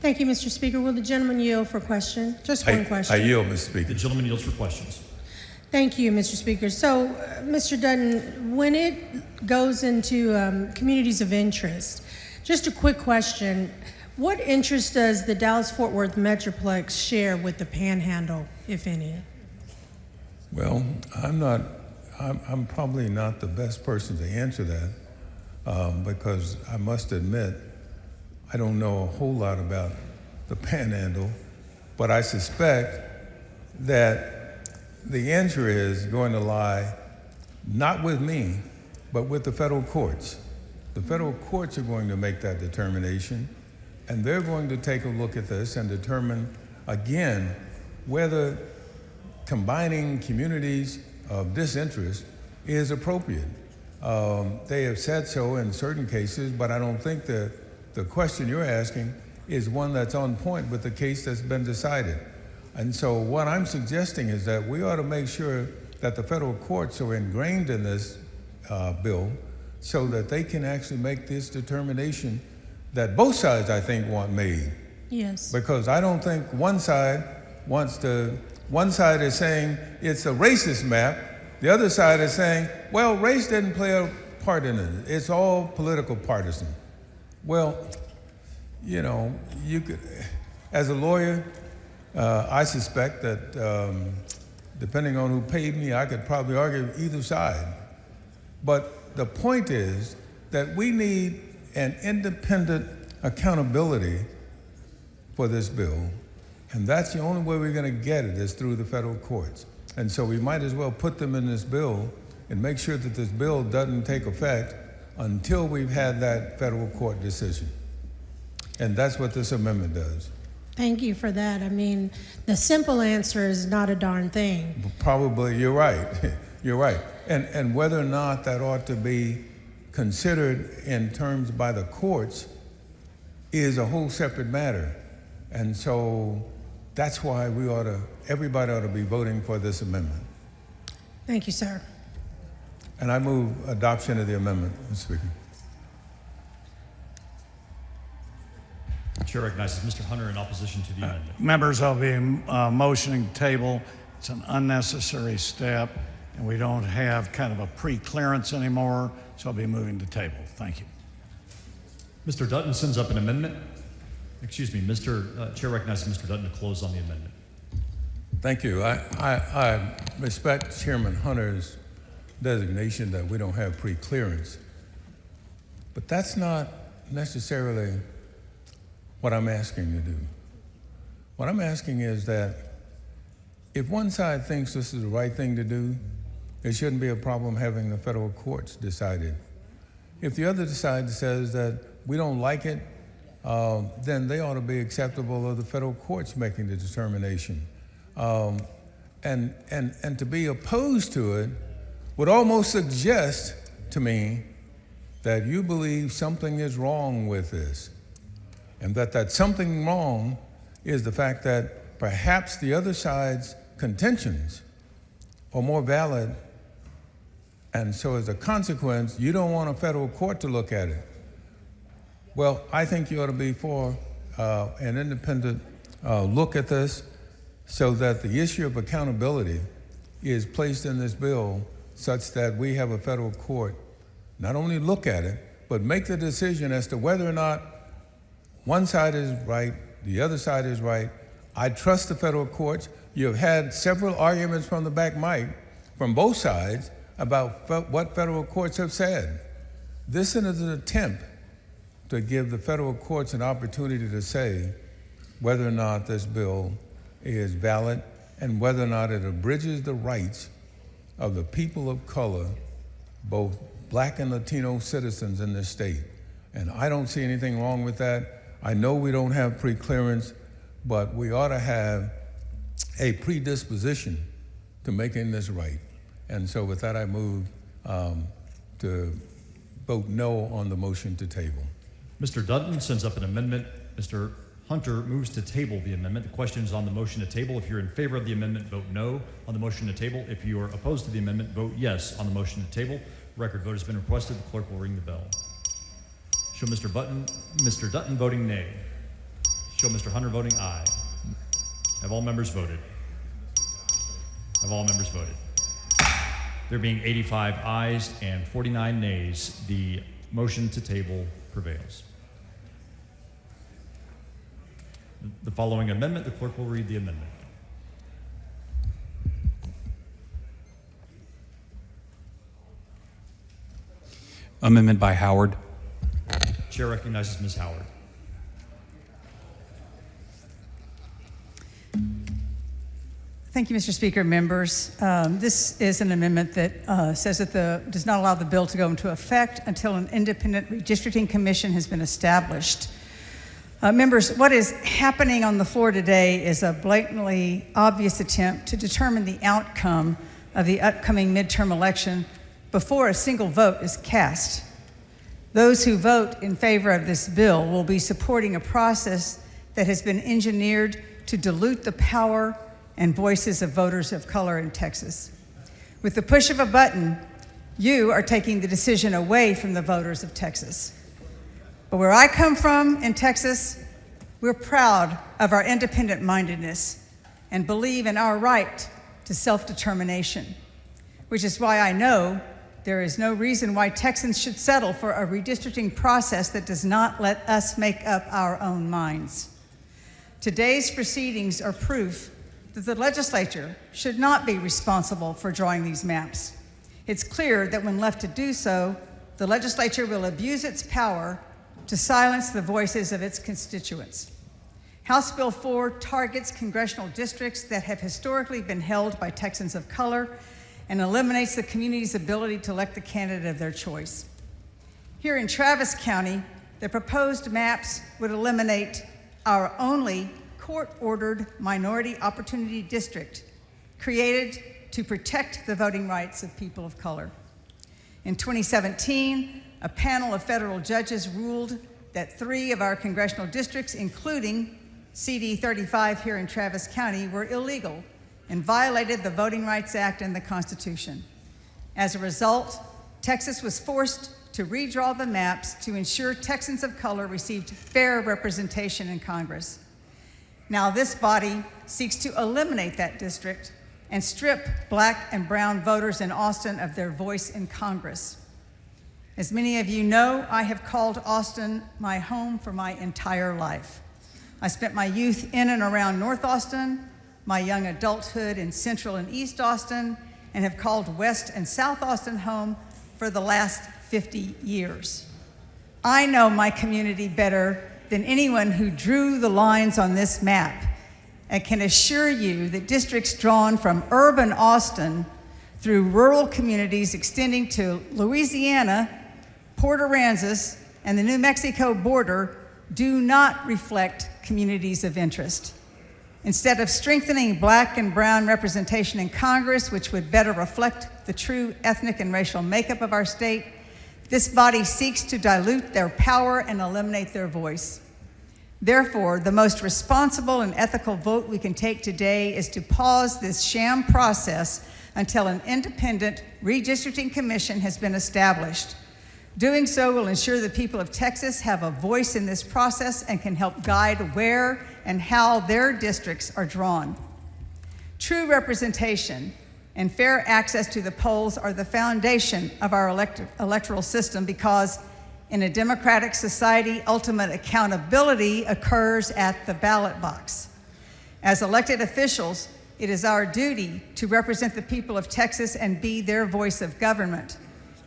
Speaker 4: Thank you, Mr. Speaker. Will the gentleman yield for question? Just one question.
Speaker 20: I yield, Mr. Speaker.
Speaker 15: The gentleman yields for questions.
Speaker 4: Thank you, Mr. Speaker. So, Mr. Dutton, when it goes into communities of interest, just a quick question. What interest does the Dallas-Fort Worth Metroplex share with the Panhandle, if any?
Speaker 20: Well, I'm probably not the best person to answer that because I must admit I don't know a whole lot about the Panhandle, but I suspect that the answer is going to lie not with me, but with the federal courts. The federal courts are going to make that determination, and they're going to take a look at this and determine again whether combining communities of disinterest is appropriate. They have said so in certain cases, but I don't think the question you're asking is one that's on point with the case that's been decided. And so what I'm suggesting is that we ought to make sure that the federal courts are ingrained in this bill so that they can actually make this determination that both sides, I think, want made.
Speaker 4: Yes.
Speaker 20: Because I don't think one side is saying it's a racist map, the other side is saying, well, race didn't play a part in it. It's all political partisan. Well, you know, you could, as a lawyer, I suspect that depending on who paid me, I could probably argue either side. But the point is that we need an independent accountability for this bill, and that's the only way we're going to get it is through the federal courts. And so we might as well put them in this bill and make sure that this bill doesn't take effect until we've had that federal court decision. And that's what this amendment does.
Speaker 4: Thank you for that. I mean, the simple answer is not a darn thing.
Speaker 20: Probably, you're right. You're right. And whether or not that ought to be considered in terms by the courts is a whole separate matter. And so that's why everybody ought to be voting for this amendment.
Speaker 4: Thank you, sir.
Speaker 20: And I move adoption of the amendment, Mr. Speaker.
Speaker 15: The chair recognizes Mr. Hunter in opposition to the amendment.
Speaker 8: Members, I'll be motioning table. It's an unnecessary step, and we don't have kind of a pre-clearance anymore, so I'll be moving to table. Thank you.
Speaker 15: Mr. Dutton sends up an amendment. Excuse me, Chair recognizes Mr. Dutton to close on the amendment.
Speaker 20: Thank you. I respect Chairman Hunter's designation that we don't have pre-clearance, but that's not necessarily what I'm asking to do. What I'm asking is that if one side thinks this is the right thing to do, there shouldn't be a problem having the federal courts decide it. If the other side says that we don't like it, then they ought to be acceptable of the federal courts making the determination. And to be opposed to it would almost suggest to me that you believe something is wrong with this, and that something wrong is the fact that perhaps the other side's contentions are more valid, and so as a consequence, you don't want a federal court to look at it. Well, I think you ought to be for an independent look at this so that the issue of accountability is placed in this bill such that we have a federal court not only look at it, but make the decision as to whether or not one side is right, the other side is right. I trust the federal courts. You've had several arguments from the back mic from both sides about what federal courts have said. This is an attempt to give the federal courts an opportunity to say whether or not this bill is valid and whether or not it abridges the rights of the people of color, both black and Latino citizens in this state. And I don't see anything wrong with that. I know we don't have pre-clearance, but we ought to have a predisposition to making this right. And so with that, I move to vote no on the motion to table.
Speaker 15: Mr. Dutton sends up an amendment. Mr. Hunter moves to table the amendment. The question is on the motion to table. If you're in favor of the amendment, vote no on the motion to table. If you are opposed to the amendment, vote yes on the motion to table. Record vote has been requested. The clerk will ring the bell. Show Mr. Dutton voting nay. Show Mr. Hunter voting aye. Have all members voted? Have all members voted? There being 85 ayes and 49 nays, the motion to table prevails. The following amendment, the clerk will read the amendment.
Speaker 19: Amendment by Howard.
Speaker 15: Chair recognizes Ms. Howard.
Speaker 6: Thank you, Mr. Speaker, members. This is an amendment that says that does not allow the bill to go into effect until an independent redistricting commission has been established. Members, what is happening on the floor today is a blatantly obvious attempt to determine the outcome of the upcoming midterm election before a single vote is cast. Those who vote in favor of this bill will be supporting a process that has been engineered to dilute the power and voices of voters of color in Texas. With the push of a button, you are taking the decision away from the voters of Texas. But where I come from in Texas, we're proud of our independent mindedness and believe in our right to self-determination, which is why I know there is no reason why Texans should settle for a redistricting process that does not let us make up our own minds. Today's proceedings are proof that the legislature should not be responsible for drawing these maps. It's clear that when left to do so, the legislature will abuse its power to silence the voices of its constituents. House Bill 4 targets congressional districts that have historically been held by Texans of color and eliminates the community's ability to elect the candidate of their choice. Here in Travis County, the proposed maps would eliminate our only court-ordered minority opportunity district created to protect the voting rights of people of color. In 2017, a panel of federal judges ruled that 3 of our congressional districts, including CD 35 here in Travis County, were illegal and violated the Voting Rights Act and the Constitution. As a result, Texas was forced to redraw the maps to ensure Texans of color received fair representation in Congress. Now this body seeks to eliminate that district and strip black and brown voters in Austin of their voice in Congress. As many of you know, I have called Austin my home for my entire life. I spent my youth in and around North Austin, my young adulthood in Central and East Austin, and have called West and South Austin home for the last 50 years. I know my community better than anyone who drew the lines on this map, and can assure you that districts drawn from urban Austin through rural communities extending to Louisiana, Port Aransas, and the New Mexico border do not reflect communities of interest. Instead of strengthening black and brown representation in Congress, which would better reflect the true ethnic and racial makeup of our state, this body seeks to dilute their power and eliminate their voice. Therefore, the most responsible and ethical vote we can take today is to pause this sham process until an independent redistricting commission has been established. Doing so will ensure the people of Texas have a voice in this process and can help guide where and how their districts are drawn. True representation and fair access to the polls are the foundation of our electoral system, because In a democratic society, ultimate accountability occurs at the ballot box. As elected officials, it is our duty to represent the people of Texas and be their voice of government.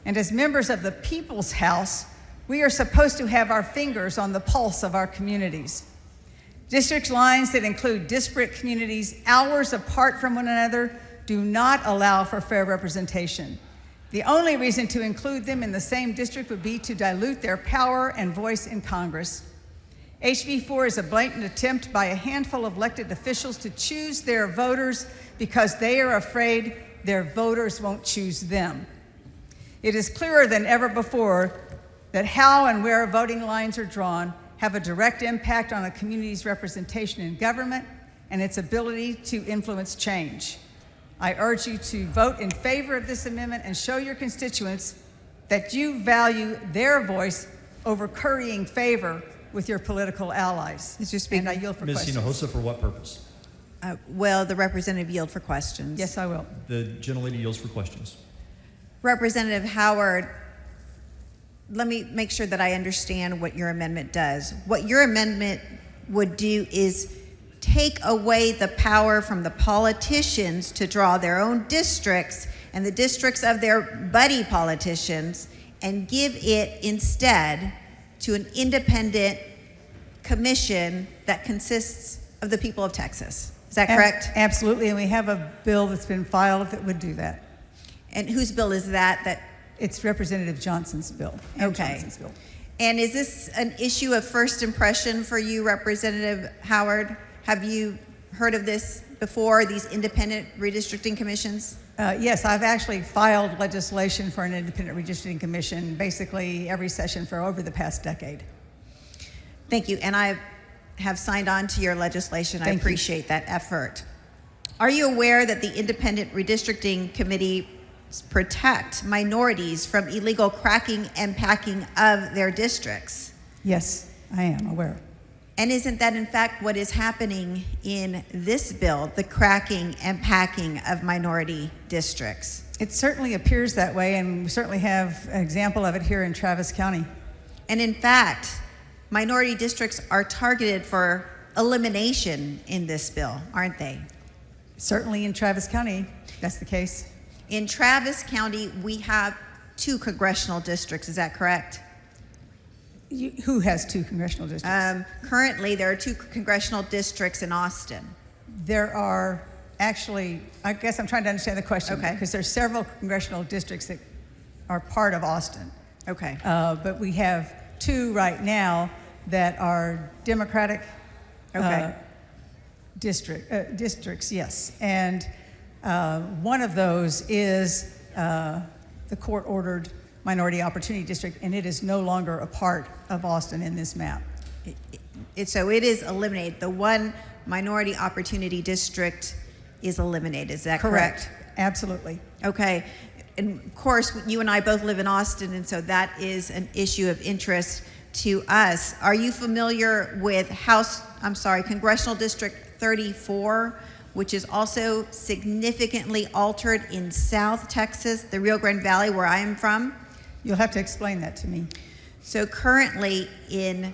Speaker 6: And as members of the People's House, we are supposed to have our fingers on the pulse of our communities. District lines that include disparate communities hours apart from one another do not allow for fair representation. The only reason to include them in the same district would be to dilute their power and voice in Congress. HB 4 is a blatant attempt by a handful of elected officials to choose their voters because they are afraid their voters won't choose them. It is clearer than ever before that how and where voting lines are drawn have a direct impact on a community's representation in government and its ability to influence change. I urge you to vote in favor of this amendment and show your constituents that you value their voice over currying favor with your political allies.
Speaker 2: Mr. Speaker.
Speaker 6: And I yield for
Speaker 15: Ms.
Speaker 6: questions.
Speaker 15: Hinojosa, for what purpose?
Speaker 2: Will the representative yield for questions?
Speaker 6: Yes, I will.
Speaker 15: The gentlelady yields for questions.
Speaker 2: Representative Howard, let me make sure that I understand what your amendment does. What your amendment would do is take away the power from the politicians to draw their own districts and the districts of their buddy politicians and give it instead to an independent commission that consists of the people of Texas. Is that correct?
Speaker 6: Absolutely, and we have a bill that's been filed that would do that.
Speaker 2: And whose bill is that?
Speaker 6: It's Representative Johnson's bill.
Speaker 2: Okay.
Speaker 6: Johnson's bill.
Speaker 2: And is this an issue of first impression for you, Representative Howard? Have you heard of this before, these independent redistricting commissions?
Speaker 6: Yes, I've actually filed legislation for an independent redistricting commission basically every session for over the past decade.
Speaker 2: Thank you, and I have signed on to your legislation. I appreciate that effort. Are you aware that the Independent Redistricting Committee protect minorities from illegal cracking and packing of their districts?
Speaker 6: Yes, I am aware.
Speaker 2: And isn't that in fact what is happening in this bill, the cracking and packing of minority districts?
Speaker 6: It certainly appears that way, and we certainly have an example of it here in Travis County.
Speaker 2: And in fact, minority districts are targeted for elimination in this bill, aren't they?
Speaker 6: Certainly in Travis County, that's the case.
Speaker 2: In Travis County, we have 2 congressional districts, is that correct?
Speaker 6: Who has 2 congressional districts?
Speaker 2: Currently, there are 2 congressional districts in Austin.
Speaker 6: There are actually, I guess I'm trying to understand the question.
Speaker 2: Okay.
Speaker 6: Because there's several congressional districts that are part of Austin.
Speaker 2: Okay.
Speaker 6: But we have 2 right now that are Democratic districts, yes. And one of those is the court-ordered Minority Opportunity District, and it is no longer a part of Austin in this map.
Speaker 2: So it is eliminated. The one Minority Opportunity District is eliminated. Is that correct?
Speaker 6: Absolutely.
Speaker 2: Okay. And of course, you and I both live in Austin, and so that is an issue of interest to us. Are you familiar with Congressional District 34, which is also significantly altered in South Texas, the Rio Grande Valley, where I am from?
Speaker 6: You'll have to explain that to me.
Speaker 2: So currently in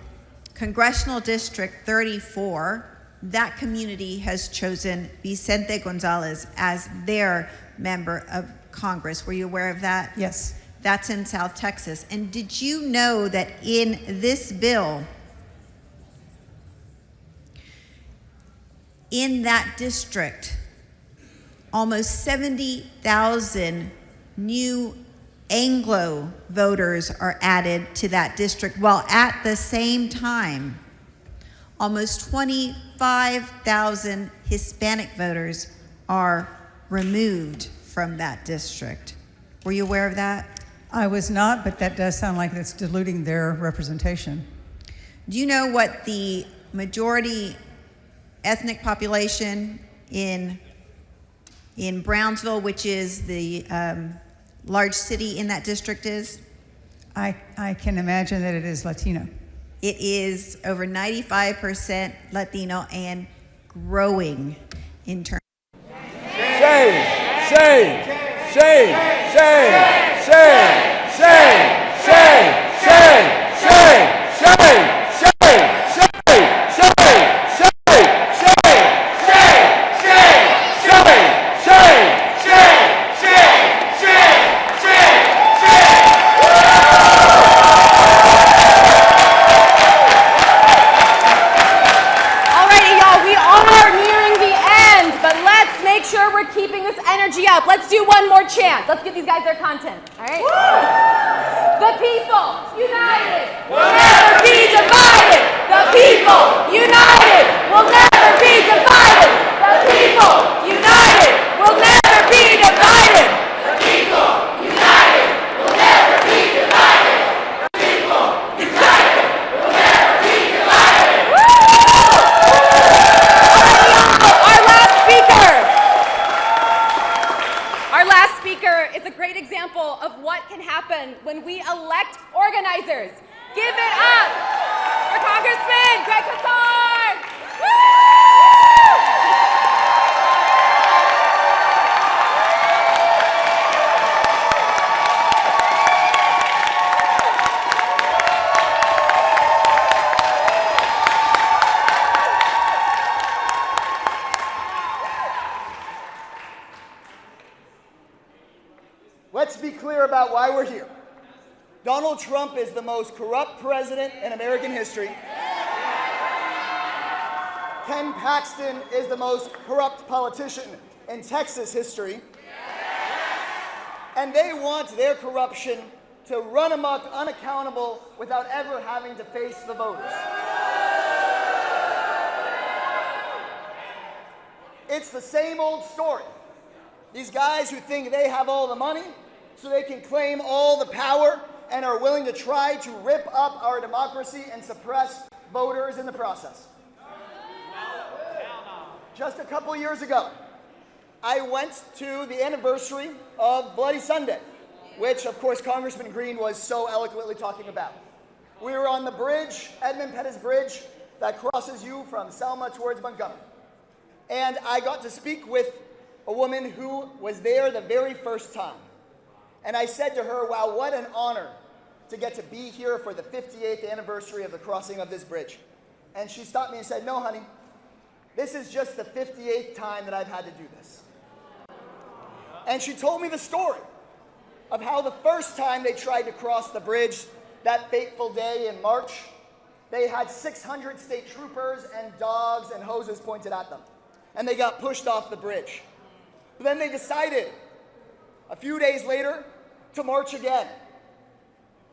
Speaker 2: Congressional District 34, that community has chosen Vicente Gonzalez as their member of Congress. Were you aware of that?
Speaker 6: Yes.
Speaker 2: That's in South Texas. And did you know that in this bill, in that district, almost 70,000 new Anglo voters are added to that district, while at the same time, almost 25,000 Hispanic voters are removed from that district. Were you aware of that?
Speaker 6: I was not, but that does sound like it's diluting their representation.
Speaker 2: Do you know what the majority ethnic population in Brownsville, which is the large city in that district, is?
Speaker 6: I can imagine that it is Latino.
Speaker 2: It is over 95% Latino and growing in terms.
Speaker 18: Shame! Shame! Shame! Shame! Shame! Shame! Shame!
Speaker 9: Let's do one more chant. Let's give these guys their content, all right? The people united will never be divided. The people united will never be divided. The people united will never be divided. The people united will never be divided. The people united will never be divided. Our last speaker is a great example of what can happen when we elect organizers. Give it up for Congressman Greg Casar.
Speaker 21: Let's be clear about why we're here. Donald Trump is the most corrupt president in American history. Ken Paxton is the most corrupt politician in Texas history. And they want their corruption to run amok unaccountable without ever having to face the voters. It's the same old story. These guys who think they have all the money, so they can claim all the power and are willing to try to rip up our democracy and suppress voters in the process. Just a couple years ago, I went to the anniversary of Bloody Sunday, which of course Congressman Green was so eloquently talking about. We were on the bridge, Edmund Pettus Bridge, that crosses you from Selma towards Montgomery. And I got to speak with a woman who was there the very first time. And I said to her, wow, what an honor to get to be here for the 58th anniversary of the crossing of this bridge. And she stopped me and said, no, honey, this is just the 58th time that I've had to do this. And she told me the story of how the first time they tried to cross the bridge, that fateful day in March, they had 600 state troopers and dogs and hoses pointed at them. And they got pushed off the bridge. But then they decided, a few days later, to march again.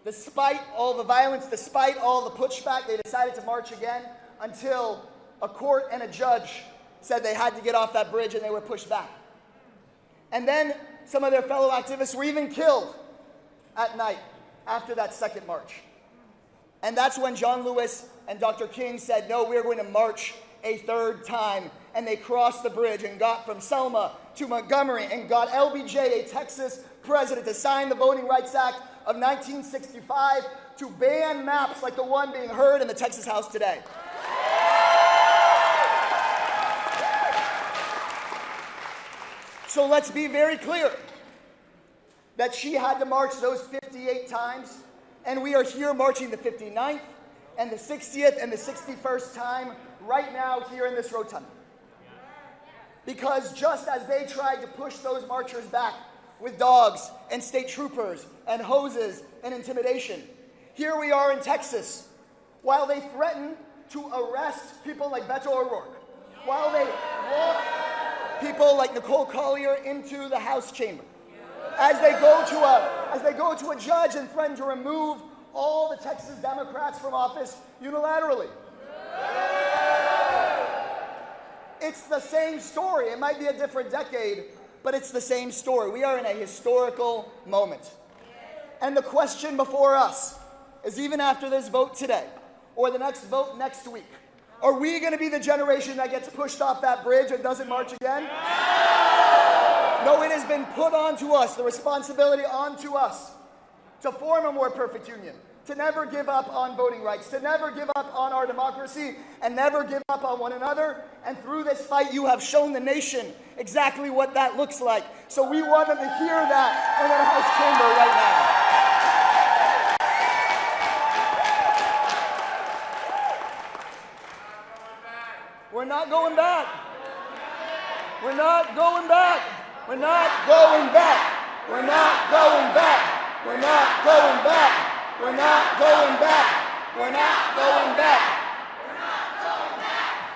Speaker 21: Despite all the violence, despite all the pushback, they decided to march again until a court and a judge said they had to get off that bridge and they were pushed back. And then some of their fellow activists were even killed at night after that second march. And that's when John Lewis and Dr. King said, no, we're going to march a third time. And they crossed the bridge and got from Selma to Montgomery and got LBJ, a Texas president, to sign the Voting Rights Act of 1965 to ban maps like the one being heard in the Texas House today. So let's be very clear that she had to march those 58 times, and we are here marching the 59th and the 60th and the 61st time right now here in this rotunda. Because just as they tried to push those marchers back with dogs and state troopers and hoses and intimidation, here we are in Texas, while they threaten to arrest people like Beto O'Rourke, while they walk people like Nicole Collier into the House chamber, as they go to a judge and threaten to remove all the Texas Democrats from office unilaterally. It's the same story. It might be a different decade, but it's the same story. We are in a historical moment. And the question before us is, even after this vote today, or the next vote next week, are we going to be the generation that gets pushed off that bridge and doesn't march again? No, it has been put onto us, the responsibility onto us, to form a more perfect union, to never give up on voting rights, to never give up on our democracy, and never give up on one another. And through this fight, you have shown the nation exactly what that looks like. So we want them to hear that in the House chamber right now. not going back. We're not going back. We're not going back. We're not going back. We're not going back. We're not going back. We're not going back.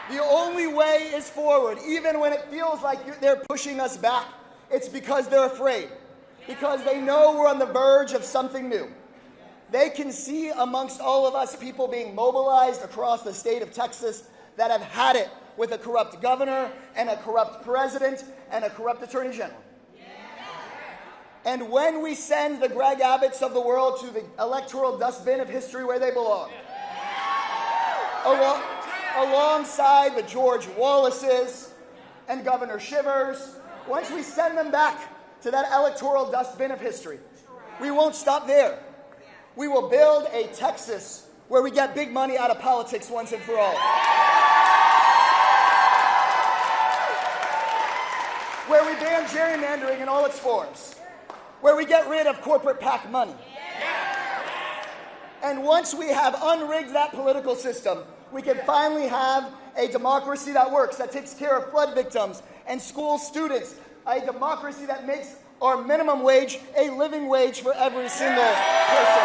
Speaker 21: The only way is forward, even when it feels like they're pushing us back. It's because they're afraid, because they know we're on the verge of something new. They can see amongst all of us people being mobilized across the state of Texas that have had it with a corrupt governor and a corrupt president and a corrupt attorney general. And when we send the Greg Abbotts of the world to the electoral dustbin of history where they belong, alongside the George Wallaces and Governor Shivers, once we send them back to that electoral dustbin of history, we won't stop there. We will build a Texas where we get big money out of politics once and for all. Where we ban gerrymandering in all its forms. Where we get rid of corporate PAC money. And once we have unrigged that political system, we can finally have a democracy that works, that takes care of flood victims and school students, a democracy that makes our minimum wage a living wage for every single person.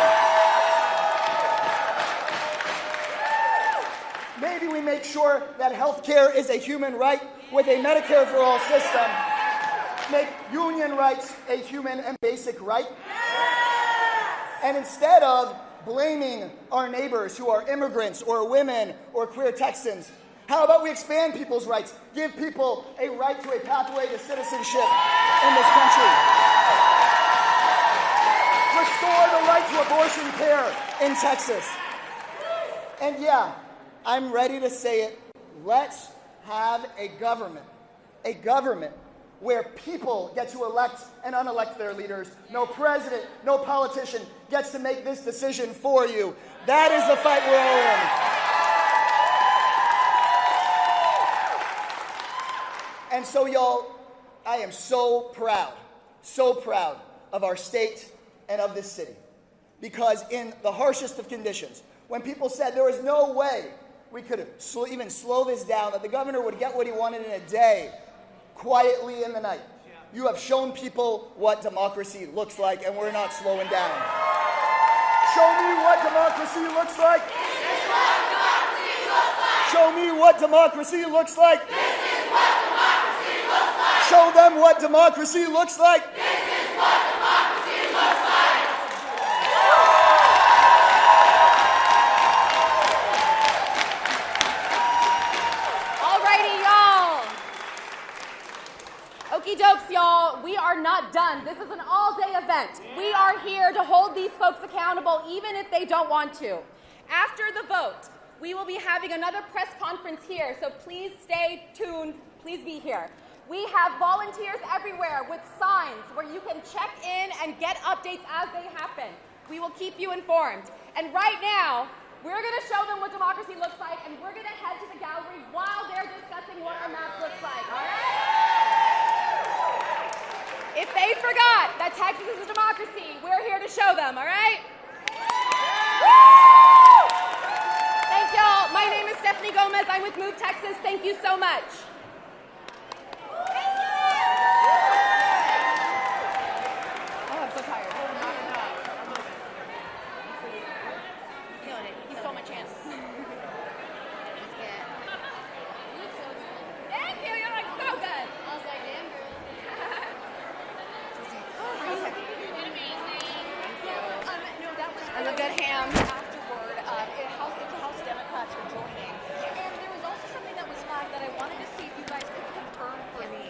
Speaker 21: Maybe we make sure that health care is a human right with a Medicare for all system. Make union rights a human and basic right. And instead of blaming our neighbors who are immigrants or women or queer Texans, how about we expand people's rights, give people a right to a pathway to citizenship in this country. Restore the right to abortion care in Texas. And yeah, I'm ready to say it. Let's have a government where people get to elect and unelect their leaders. No president, no politician gets to make this decision for you. That is the fight we're all in. And so, y'all, I am so proud of our state and of this city. Because in the harshest of conditions, when people said there was no way we could even slow this down, that the governor would get what he wanted in a day, quietly in the night, you have shown people what democracy looks like, and we're not slowing down. Show me what democracy looks like. This is what democracy looks like. Show me what democracy looks like. This is what democracy looks like. Show them what democracy looks like. This is what democracy looks like.
Speaker 9: Alrighty, y'all. Okie dokes, y'all. We are not done. This is an all-day event. We are here to hold these folks accountable, even if they don't want to. After the vote, we will be having another press conference here, so please stay tuned. Please be here. We have volunteers everywhere with signs where you can check in and get updates as they happen. We will keep you informed. And right now, we're going to show them what democracy looks like, and we're going to head to the gallery while they're discussing what our maps look like, all right? If they forgot that Texas is a democracy, we're here to show them, all right? Woo! Thank y'all. My name is Stephanie Gomez. I'm with Move Texas. Thank you so much. Oh, I'm so tired. Killing it. He stole my chance. Thank you. You're like so good. I was like, damn girl. No, that was and a good ham afterward. The House Democrats were joining. And there was also something that was flagged that I wanted to see if you guys could confirm for me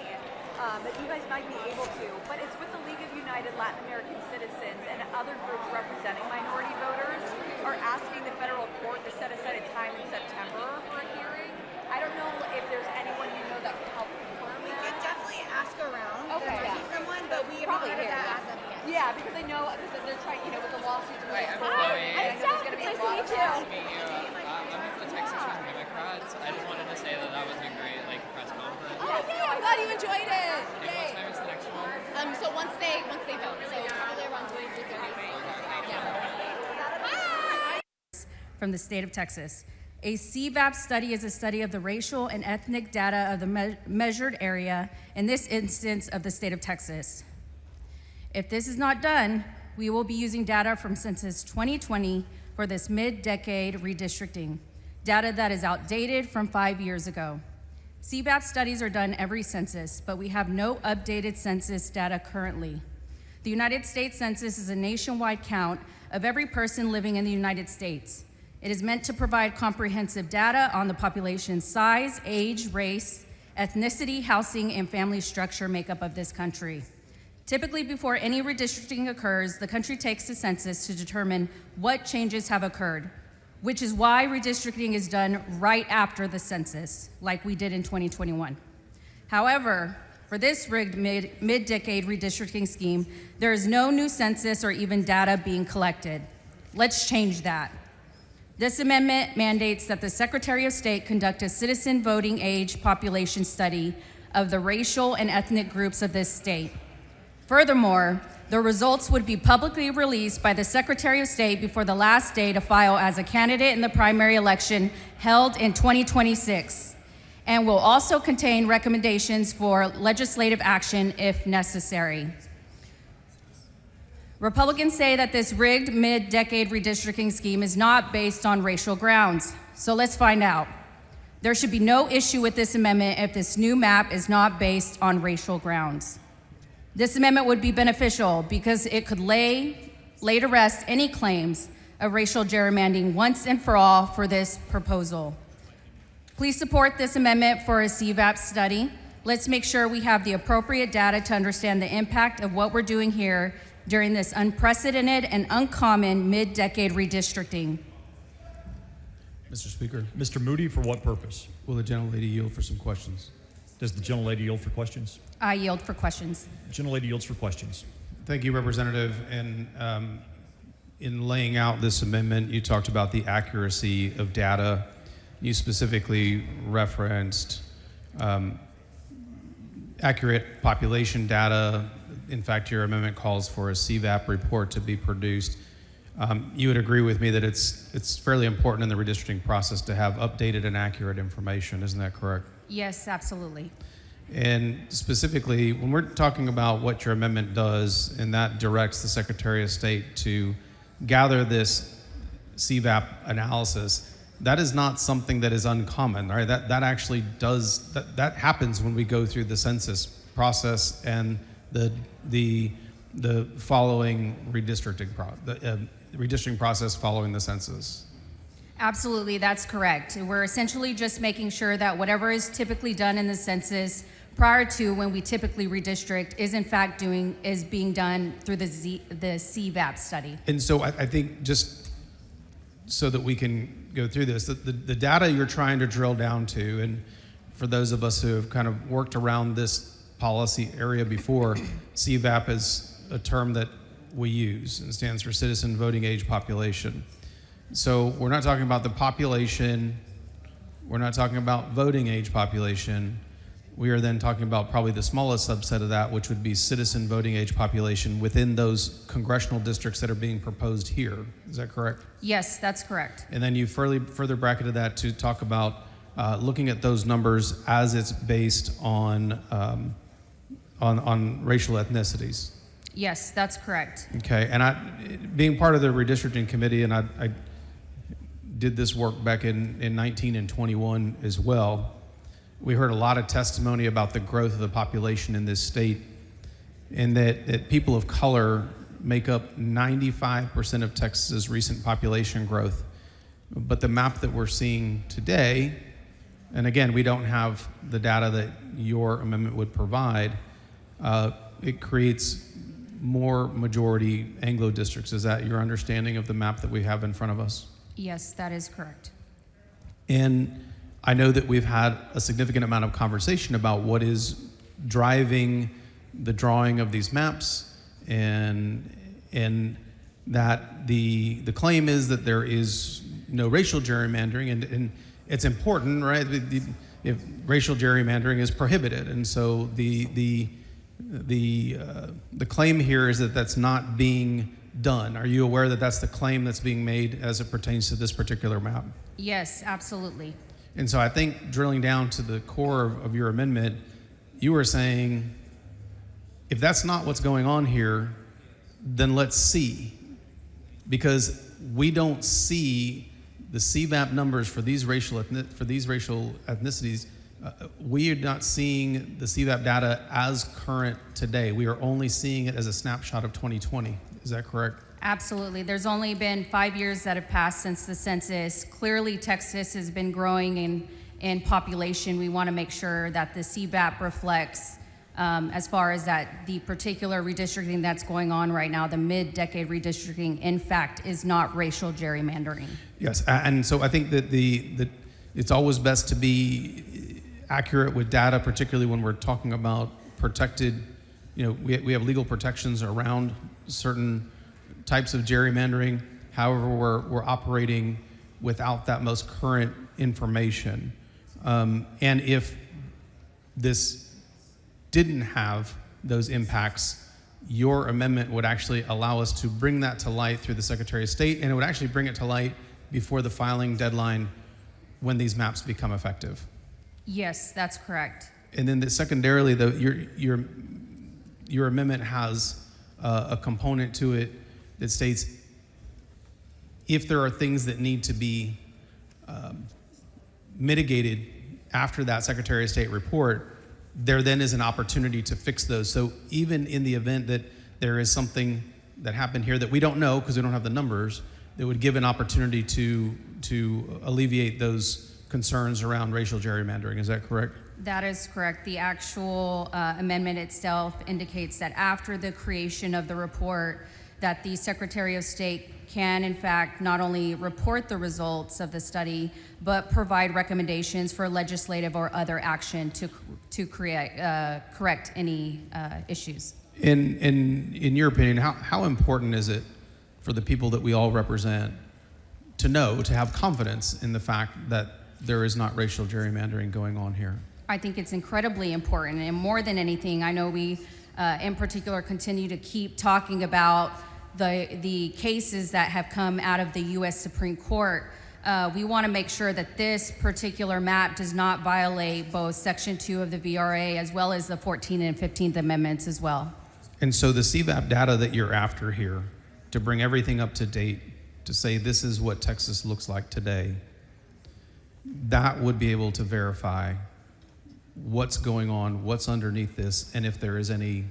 Speaker 9: that you guys might be able to. But it's with the League of United Latin American Citizens and other groups representing minority voters are asking the federal court to set aside a time in September for a hearing. I don't know if there's anyone you know that can help confirm that. We can definitely ask around. Okay. There might be someone, but we haven't heard of that as of yet. Yeah, because I know because they're trying, with the lawsuits. I'm Steph. It's nice to meet you.
Speaker 3: I'm with the Texas Young Democrats. I just wanted to say that was a great press conference.
Speaker 9: Oh, yeah, I'm glad you enjoyed it.
Speaker 3: And what time is the next one?
Speaker 9: So once they vote, so probably around 2:30.
Speaker 11: From the state of Texas.
Speaker 10: A CVAP study is a study of the racial and ethnic data of the measured area, in this instance of the state of Texas. If this is not done, we will be using data from Census 2020 for this mid-decade redistricting, data that is outdated from 5 years ago. CVAP studies are done every census, but we have no updated census data currently. The United States Census is a nationwide count of every person living in the United States. It is meant to provide comprehensive data on the population's size, age, race, ethnicity, housing, and family structure makeup of this country. Typically, before any redistricting occurs, the country takes a census to determine what changes have occurred, which is why redistricting is done right after the census, like we did in 2021. However, for this rigged mid-decade redistricting scheme, there is no new census or even data being collected. Let's change that. This amendment mandates that the Secretary of State conduct a citizen voting age population study of the racial and ethnic groups of this state. Furthermore, the results would be publicly released by the Secretary of State before the last day to file as a candidate in the primary election held in 2026, and will also contain recommendations for legislative action if necessary. Republicans say that this rigged mid-decade redistricting scheme is not based on racial grounds. So let's find out. There should be no issue with this amendment if this new map is not based on racial grounds. This amendment would be beneficial because it could lay to rest any claims of racial gerrymandering once and for all for this proposal. Please support this amendment for a CVAP study. Let's make sure we have the appropriate data to understand the impact of what we're doing here during this unprecedented and uncommon mid-decade redistricting.
Speaker 15: Mr. Speaker. Mr. Moody, for what purpose?
Speaker 11: Will the gentlelady yield for some questions?
Speaker 15: Does the gentlelady yield for questions?
Speaker 10: I yield for questions.
Speaker 15: Gentlelady yields for questions.
Speaker 11: Thank you, Representative. And in laying out this amendment, you talked about the accuracy of data. You specifically referenced accurate population data. In fact, your amendment calls for a CVAP report to be produced. You would agree with me that it's fairly important in the redistricting process to have updated and accurate information, isn't that correct?
Speaker 10: Yes, absolutely.
Speaker 11: And specifically, when we're talking about what your amendment does, and that directs the Secretary of State to gather this CVAP analysis, that is not something that is uncommon, right? That actually does, that happens when we go through the census process and the following redistricting process following the census.
Speaker 10: Absolutely, that's correct. We're essentially just making sure that whatever is typically done in the census prior to when we typically redistrict is in fact being done through the CVAP study.
Speaker 11: And so I think just so that we can go through this, the data you're trying to drill down to, and for those of us who have kind of worked around this policy area before, CVAP is a term that we use and stands for Citizen Voting Age Population. So we're not talking about the population, we're not talking about voting age population. We are then talking about probably the smallest subset of that, which would be citizen voting age population within those congressional districts that are being proposed here. Is that correct?
Speaker 10: Yes, that's correct.
Speaker 11: And then you further bracketed that to talk about looking at those numbers as it's based on racial ethnicities.
Speaker 10: Yes, that's correct.
Speaker 11: Okay, and being part of the redistricting committee, and I did this work back in 19 and 21 as well. We heard a lot of testimony about the growth of the population in this state, and that people of color make up 95% of Texas's recent population growth. But the map that we're seeing today, and again, we don't have the data that your amendment would provide, it creates more majority Anglo districts. Is that your understanding of the map that we have in front of us?
Speaker 10: Yes, that is correct.
Speaker 11: And I know that we've had a significant amount of conversation about what is driving the drawing of these maps, and that the claim is that there is no racial gerrymandering, and it's important, right? If racial gerrymandering is prohibited, and so the the claim here is that that's not being done. Are you aware that that's the claim that's being made as it pertains to this particular map?
Speaker 10: Yes, absolutely.
Speaker 11: And so I think drilling down to the core of your amendment, you were saying, if that's not what's going on here, then let's see. Because we don't see the CVAP numbers for these racial ethnicities. We are not seeing the CVAP data as current today. We are only seeing it as a snapshot of 2020. Is that correct?
Speaker 10: Absolutely. There's only been 5 years that have passed since the census. Clearly, Texas has been growing in population. We want to make sure that the CVAP reflects, as far as that the particular redistricting that's going on right now, the mid-decade redistricting, in fact, is not racial gerrymandering.
Speaker 11: Yes, and so I think that it's always best to be accurate with data, particularly when we're talking about protected, we have legal protections around certain types of gerrymandering. However, we're operating without that most current information. And if this didn't have those impacts, your amendment would actually allow us to bring that to light through the Secretary of State, and it would actually bring it to light before the filing deadline when these maps become effective.
Speaker 10: Yes, that's correct.
Speaker 11: And then secondarily, though, your amendment has a component to it that states if there are things that need to be mitigated after that Secretary of State report, there then is an opportunity to fix those. So even in the event that there is something that happened here that we don't know because we don't have the numbers, that would give an opportunity to alleviate those concerns around racial gerrymandering. Is that correct?
Speaker 10: That is correct. The actual amendment itself indicates that after the creation of the report, that the Secretary of State can, in fact, not only report the results of the study, but provide recommendations for legislative or other action to correct any issues.
Speaker 11: In your opinion, how important is it for the people that we all represent to have confidence in the fact that there is not racial gerrymandering going on here?
Speaker 10: I think it's incredibly important, and more than anything, I know we, in particular, continue to keep talking about the cases that have come out of the U.S. Supreme Court. We want to make sure that this particular map does not violate both Section 2 of the VRA as well as the 14th and 15th Amendments as well.
Speaker 11: And so the CVAP data that you're after here, to bring everything up to date, to say this is what Texas looks like today, that would be able to verify what's going on, what's underneath this, and if there is any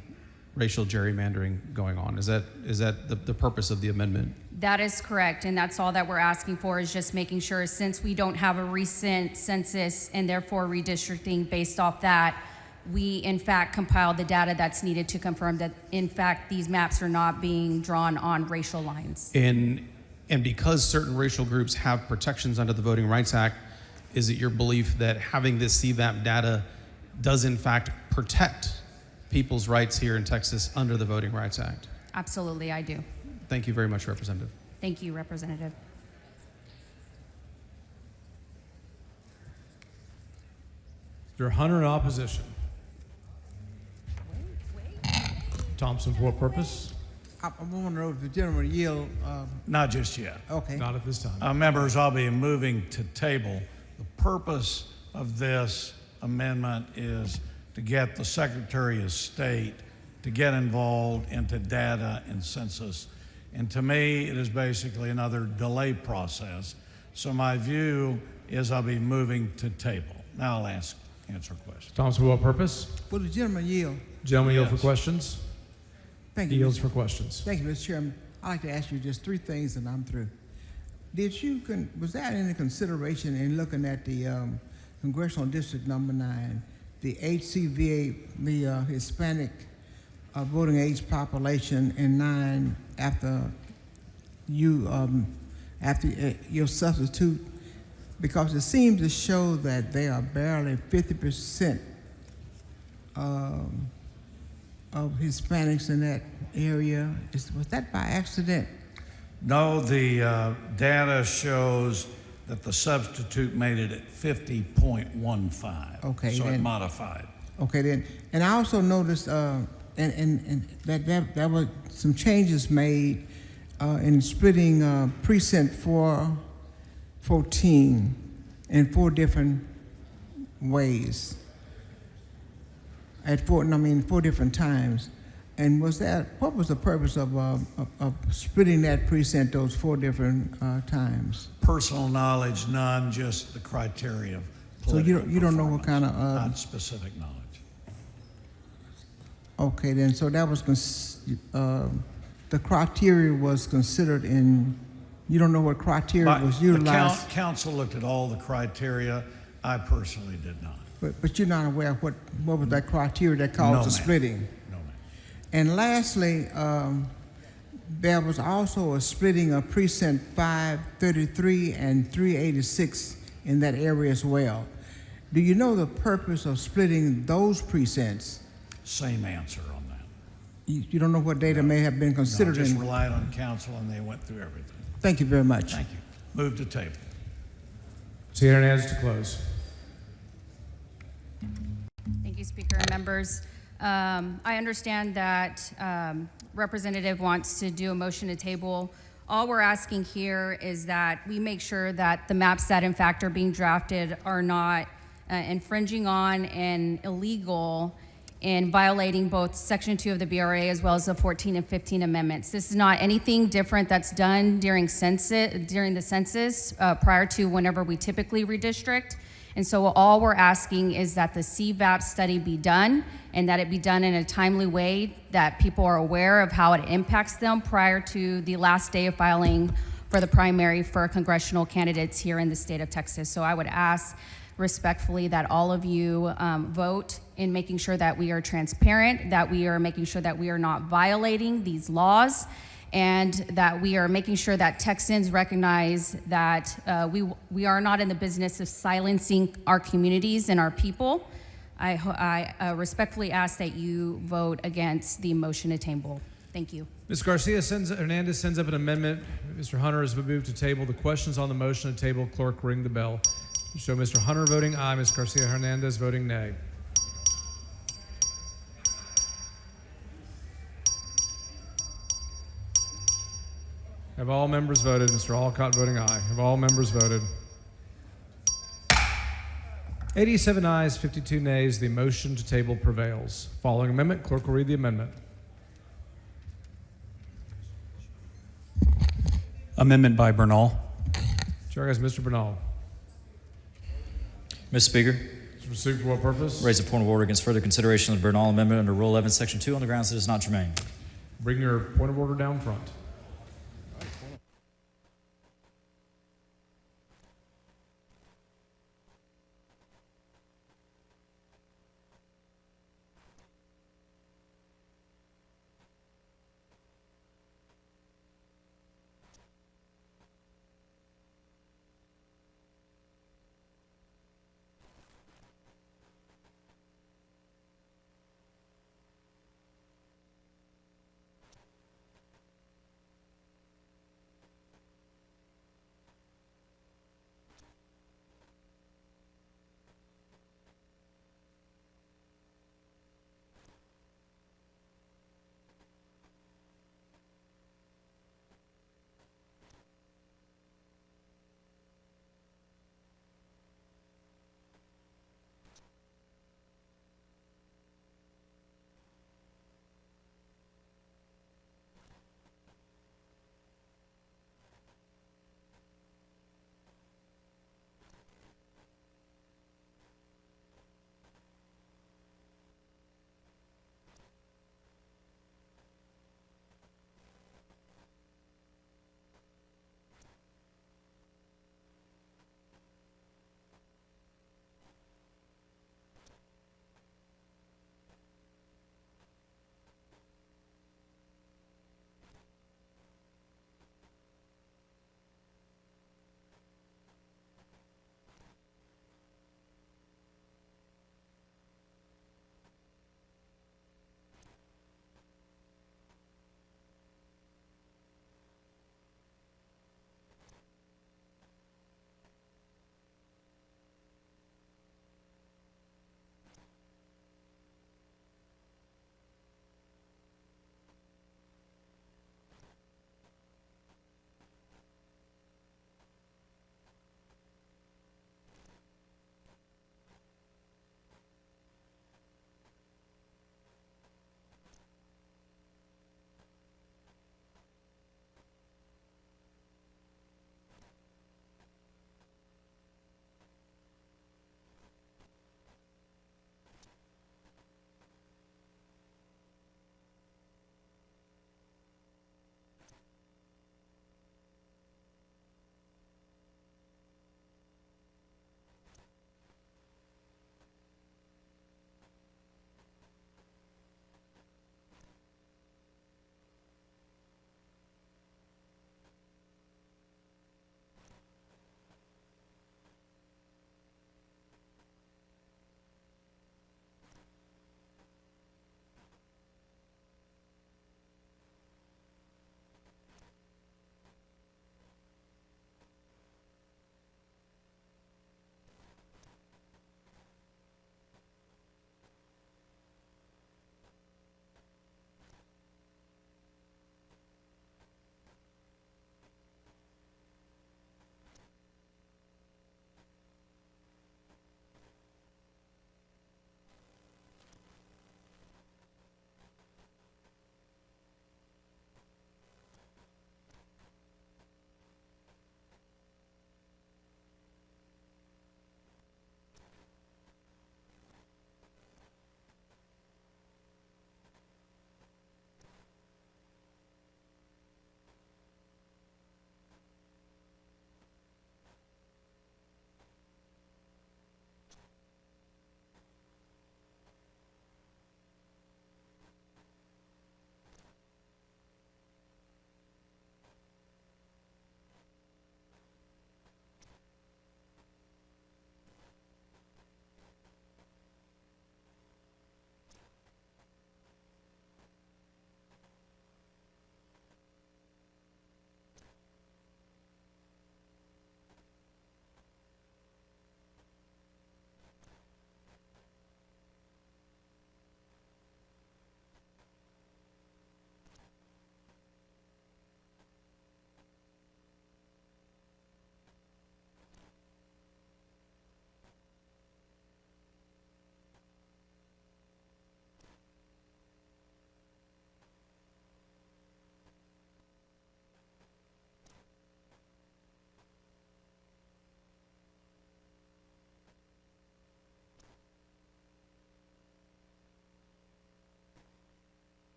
Speaker 11: racial gerrymandering going on. Is that the purpose of the amendment?
Speaker 10: That is correct, and that's all that we're asking for, is just making sure, since we don't have a recent census and therefore redistricting based off that, we in fact compile the data that's needed to confirm that in fact these maps are not being drawn on racial lines.
Speaker 11: And because certain racial groups have protections under the Voting Rights Act, is it your belief that having this CVAP data does in fact protect people's rights here in Texas under the Voting Rights Act?
Speaker 10: Absolutely, I do.
Speaker 11: Thank you very much, Representative.
Speaker 10: Thank you, Representative.
Speaker 12: Mr. Hunter in opposition. Thompson, for what purpose?
Speaker 5: I want to know if the gentleman yield.
Speaker 20: Not just yet.
Speaker 5: Okay.
Speaker 12: Not at this time.
Speaker 20: Members, I'll be moving to table. The purpose of this amendment is to get the Secretary of State to get involved into data and census. And to me, it is basically another delay process. So my view is I'll be moving to table. Now I'll answer questions.
Speaker 12: Thompson, for what purpose?
Speaker 5: Will the gentleman yield?
Speaker 12: Gentleman yield for questions?
Speaker 5: Thank you.
Speaker 12: Yields for questions.
Speaker 5: Thank you, Mr. Chairman. I'd like to ask you just three things and I'm through. Was that any consideration in looking at the Congressional District Number 9, the HCVA, the Hispanic voting age population in 9 after your substitute? Because it seems to show that they are barely 50% of Hispanics in that area. Was that by accident?
Speaker 20: No, the data shows that the substitute made it at 50.15.
Speaker 5: Okay,
Speaker 20: so
Speaker 5: then,
Speaker 20: it modified.
Speaker 5: Okay, then. And I also noticed and that was some changes made in splitting precinct 414 in 4 different ways. At 4 different times. And what was the purpose of splitting that precinct those 4 different times?
Speaker 1: Personal knowledge, none, just the criteria of
Speaker 5: So you don't know what kind of
Speaker 1: not specific knowledge.
Speaker 5: Okay, then so that was the criteria was considered in. You don't know what criteria was utilized.
Speaker 1: The council looked at all the criteria. I personally did not.
Speaker 5: But you're not aware of what was that criteria that caused the splitting?
Speaker 1: No, ma'am.
Speaker 5: And lastly, there was also a splitting of precinct 533 and 386 in that area as well. Do you know the purpose of splitting those precincts?
Speaker 1: Same answer on that.
Speaker 5: You don't know what data may have been considered?
Speaker 1: No, just relied on council and they went through everything.
Speaker 5: Thank you very much.
Speaker 1: Thank you. Move to table.
Speaker 12: Senator Hernandez to close.
Speaker 10: Thank you, Speaker and members. I understand that Representative wants to do a motion to table. All we're asking here is that we make sure that the maps that in fact are being drafted are not infringing on and illegal in violating both Section 2 of the BRA as well as the 14 and 15 amendments. This is not anything different that's done during the census prior to whenever we typically redistrict. And so all we're asking is that the CVAP study be done and that it be done in a timely way, that people are aware of how it impacts them prior to the last day of filing for the primary for congressional candidates here in the state of Texas. So I would ask respectfully that all of you vote in making sure that we are transparent, that we are making sure that we are not violating these laws, and that we are making sure that Texans recognize that we are not in the business of silencing our communities and our people. I respectfully ask that you vote against the motion to table. Thank you.
Speaker 12: Ms. Hernandez sends up an amendment. Mr. Hunter has been moved to table. The questions on the motion to table, clerk ring the bell. Show Mr. Hunter voting aye, Ms. Garcia Hernandez voting nay. Have all members voted? Mr. Walkout voting aye. Have all members voted? 87 ayes, 52 nays. The motion to table prevails. Following amendment, clerk will read the amendment.
Speaker 19: Amendment by Bernal.
Speaker 12: Chair has Mr. Bernal.
Speaker 15: Mr. Speaker.
Speaker 12: It's received for what purpose?
Speaker 15: Raise a point of order against further consideration of the Bernal Amendment under Rule 11, Section 2 on the grounds that it is not germane.
Speaker 12: Bring your point of order down front.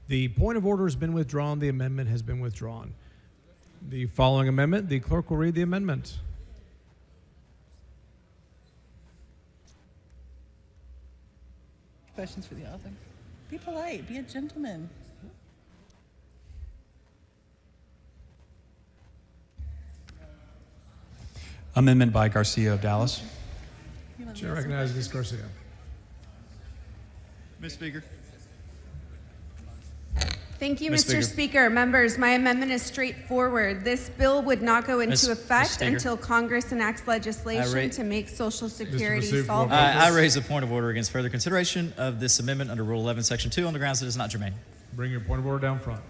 Speaker 12: The point of order has been withdrawn. The amendment has been withdrawn. The following amendment, the clerk will read the amendment.
Speaker 14: Questions for the author? Be polite, be a gentleman.
Speaker 19: Amendment by Garcia of Dallas.
Speaker 12: Chair recognizes Ms. Garcia.
Speaker 22: Mr. Speaker.
Speaker 23: Thank you,
Speaker 22: Ms.
Speaker 23: Mr. Speaker. Members, my amendment is straightforward. This bill would not go into effect until Congress enacts legislation to make Social Security solvent.
Speaker 22: I raise a point of order against further consideration of this amendment under Rule 11, Section 2 on the grounds that it is not germane.
Speaker 12: Bring your point of order down front.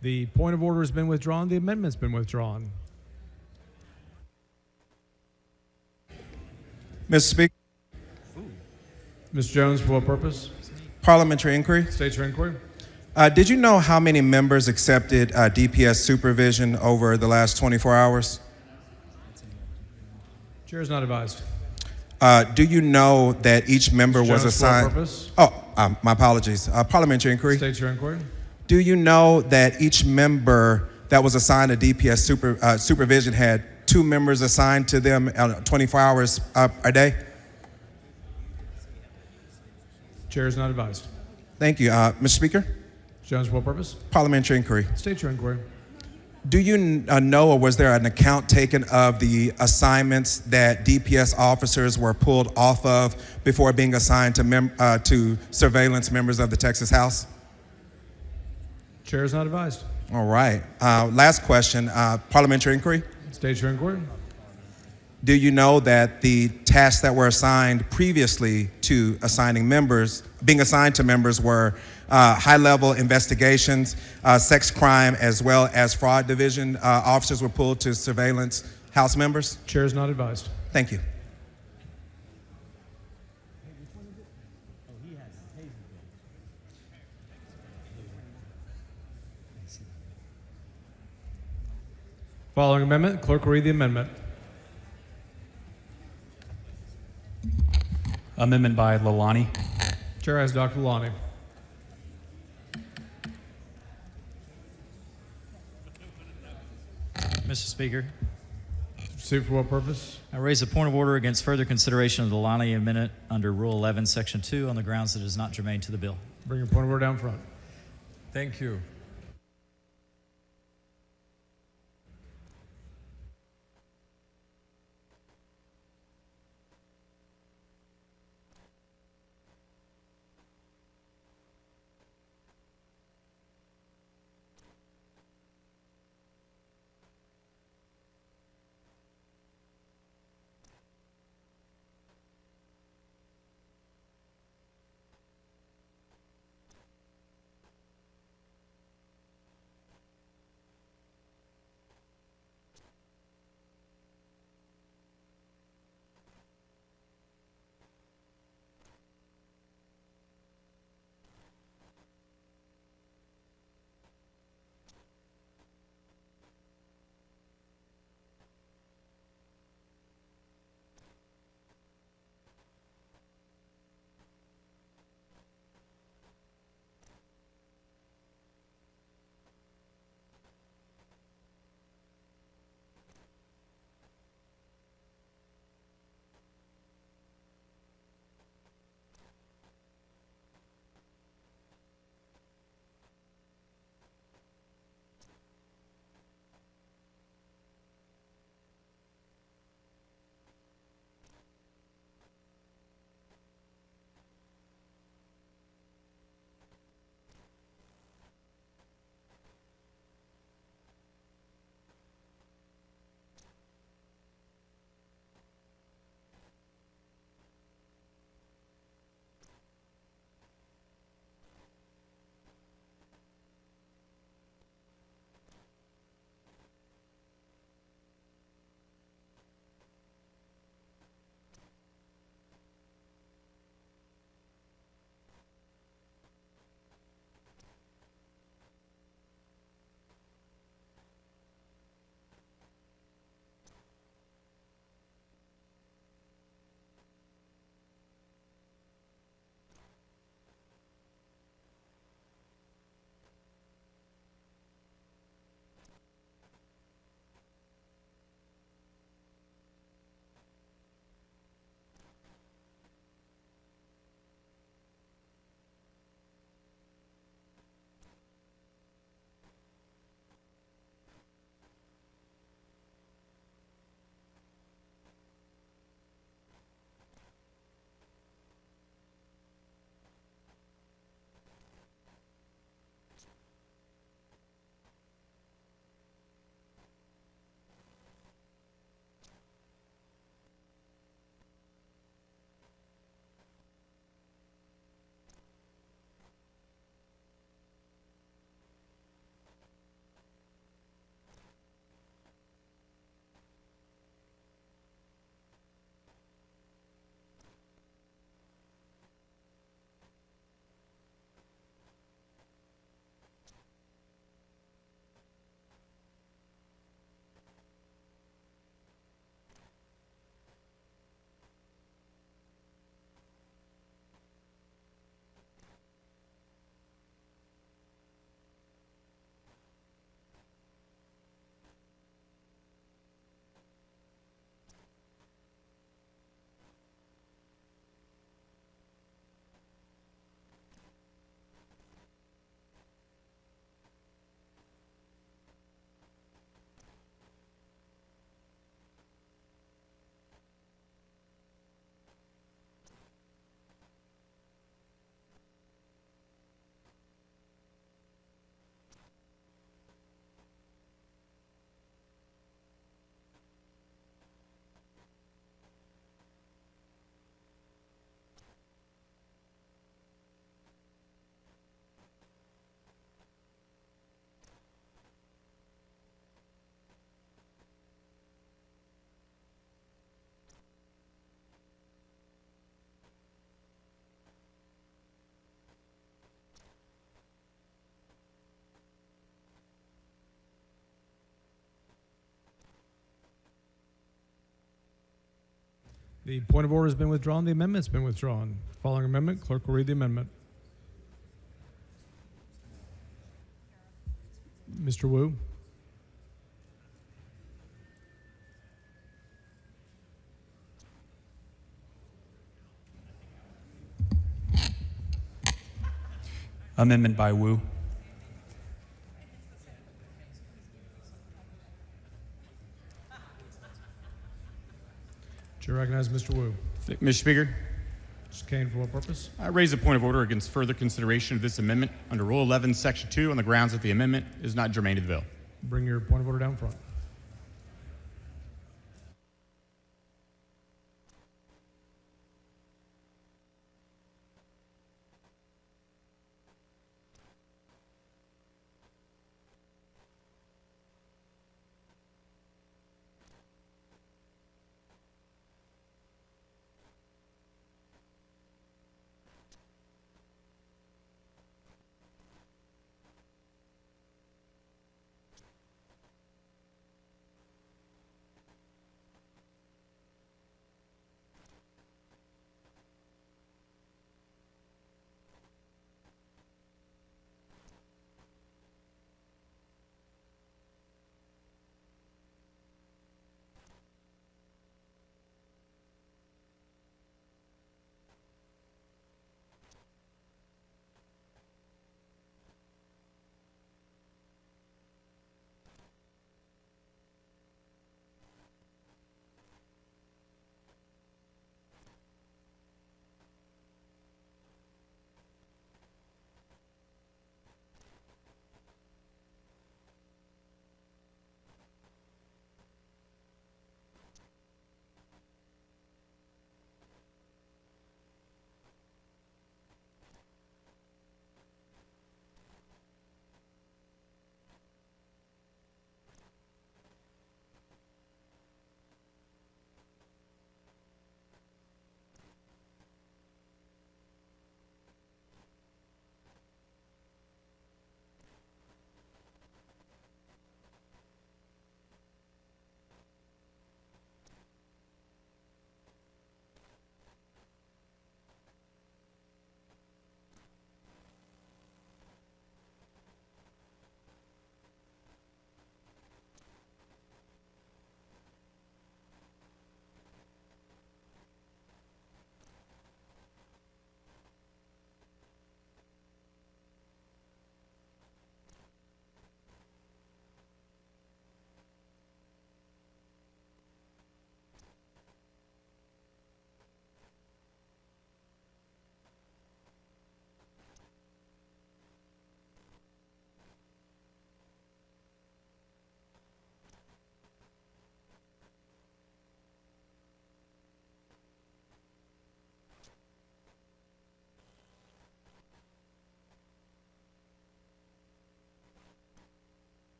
Speaker 12: The point of order has been withdrawn. The amendment's been withdrawn.
Speaker 17: Mr. Speaker.
Speaker 12: Ms. Jones, for what purpose?
Speaker 17: Parliamentary inquiry.
Speaker 12: State your inquiry.
Speaker 17: Did you know how many members accepted DPS supervision over the last 24 hours?
Speaker 12: Chair is not advised.
Speaker 17: Do you know that each member was
Speaker 12: Jones, for what
Speaker 17: assigned?
Speaker 12: purpose?
Speaker 17: Oh, my apologies. Parliamentary inquiry.
Speaker 12: State your inquiry.
Speaker 17: Do you know that each member that was assigned to DPS supervision had 2 members assigned to them 24 hours a day?
Speaker 12: Chair is not advised.
Speaker 17: Thank you. Mr. Speaker?
Speaker 12: Jones, for what purpose?
Speaker 17: Parliamentary inquiry.
Speaker 12: State your inquiry.
Speaker 17: Do you know, or was there an account taken of the assignments that DPS officers were pulled off of before being assigned to surveillance members of the Texas House?
Speaker 12: Chair is not advised.
Speaker 17: All right. Last question. Parliamentary inquiry.
Speaker 12: State your inquiry.
Speaker 17: Do you know that the tasks that were assigned previously to being assigned to members were high-level investigations, sex crime, as well as fraud division officers were pulled to surveillance House members?
Speaker 12: Chair is not advised.
Speaker 17: Thank you.
Speaker 12: Following amendment, clerk will read the amendment.
Speaker 19: Amendment by Lalani.
Speaker 12: Chair has Dr. Lalani.
Speaker 22: Mr. Speaker.
Speaker 12: Proceed for what purpose?
Speaker 22: I raise a point of order against further consideration of the Lalani amendment under Rule 11, Section 2 on the grounds that it is not germane to the bill.
Speaker 12: Bring your point of order down front.
Speaker 20: Thank you.
Speaker 12: The point of order has been withdrawn. The amendment's been withdrawn. Following amendment, clerk will read the amendment. Mr. Wu.
Speaker 19: Amendment by Wu.
Speaker 12: Chair recognizes Mr. Wu.
Speaker 7: Mr. Speaker,
Speaker 12: Mr. Kane, for what purpose?
Speaker 7: I raise a point of order against further consideration of this amendment under Rule 11, Section 2 on the grounds that the amendment is not germane to the bill.
Speaker 12: Bring your point of order down front.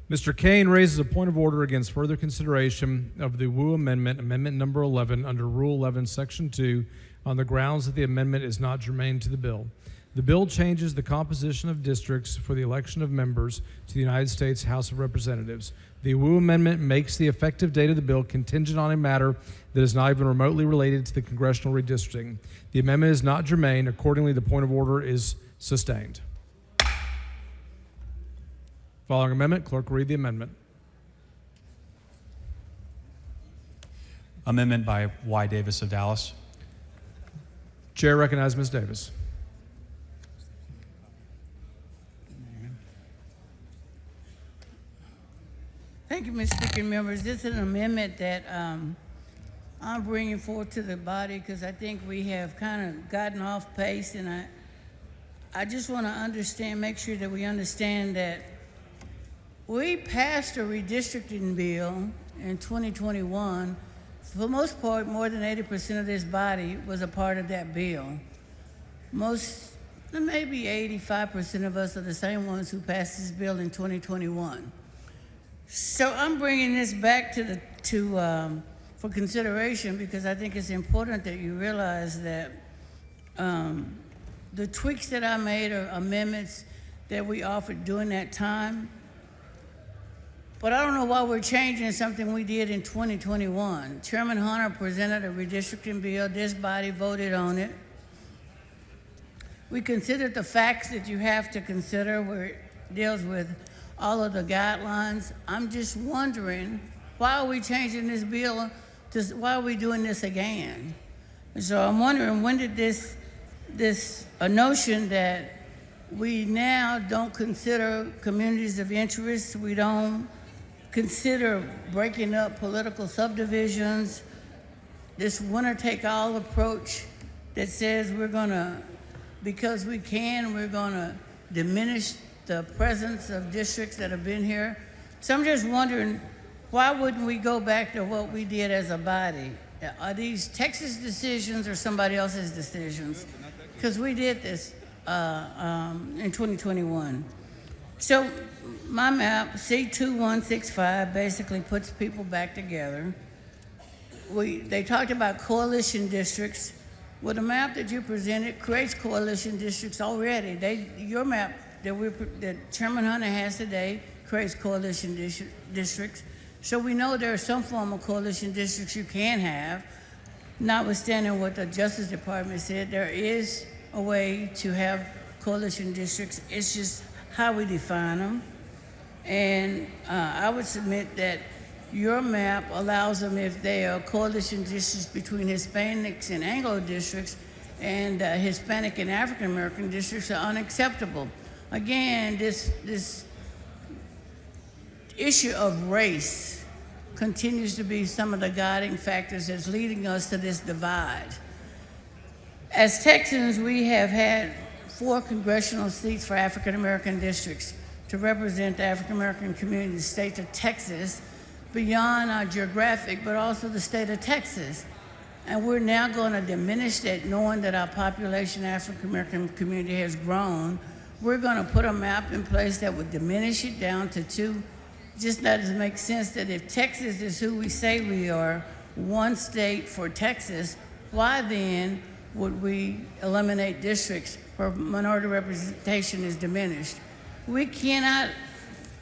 Speaker 12: Mr. Kane raises a point of order against further consideration of the Wu Amendment, Amendment number 11, under Rule 11, Section 2, on the grounds that the amendment is not germane to the bill. The bill changes the composition of districts for the election of members to the United States House of Representatives. The Wu Amendment makes the effective date of the bill contingent on a matter that is not even remotely related to the congressional redistricting. The amendment is not germane. Accordingly, the point of order is sustained. Following amendment, clerk will read the amendment.
Speaker 19: Amendment by Y. Davis of Dallas.
Speaker 12: Chair recognizes Ms. Davis.
Speaker 4: Thank you, Mr. Speaker and members. This is an amendment that I'm bringing forth to the body because I think we have kind of gotten off pace, and I just want to make sure that we understand that we passed a redistricting bill in 2021. For the most part, more than 80% of this body was a part of that bill. Maybe 85% of us are the same ones who passed this bill in 2021. So I'm bringing this back for consideration because I think it's important that you realize that the tweaks that I made are amendments that we offered during that time. But I don't know why we're changing something we did in 2021. Chairman Hunter presented a redistricting bill. This body voted on it. We considered the facts that you have to consider where it deals with all of the guidelines. I'm just wondering, why are we changing this bill? Why are we doing this again? And so I'm wondering, when did this notion that we now don't consider communities of interest, we don't consider breaking up political subdivisions, this winner-take-all approach that says because we can, we're gonna diminish the presence of districts that have been here. So I'm just wondering, why wouldn't we go back to what we did as a body? Are these Texas decisions or somebody else's decisions? Because we did this in 2021. So my map, C2165, basically puts people back together. They talked about coalition districts. Well, the map that you presented creates coalition districts already. Your map that Chairman Hunter has today creates coalition districts. So we know there are some form of coalition districts you can have. Notwithstanding what the Justice Department said, there is a way to have coalition districts. It's just how we define them. And I would submit that your map allows them, if they are coalition districts between Hispanics and Anglo districts, and Hispanic and African American districts are unacceptable. Again, this issue of race continues to be some of the guiding factors that's leading us to this divide. As Texans, we have had 4 congressional seats for African American districts to represent the African American community in the state of Texas, beyond our geographic, but also the state of Texas. And we're now going to diminish that, knowing that our population, African American community, has grown. We're going to put a map in place that would diminish it down to 2. Just doesn't make sense that if Texas is who we say we are, one state for Texas, why then would we eliminate districts where minority representation is diminished? We cannot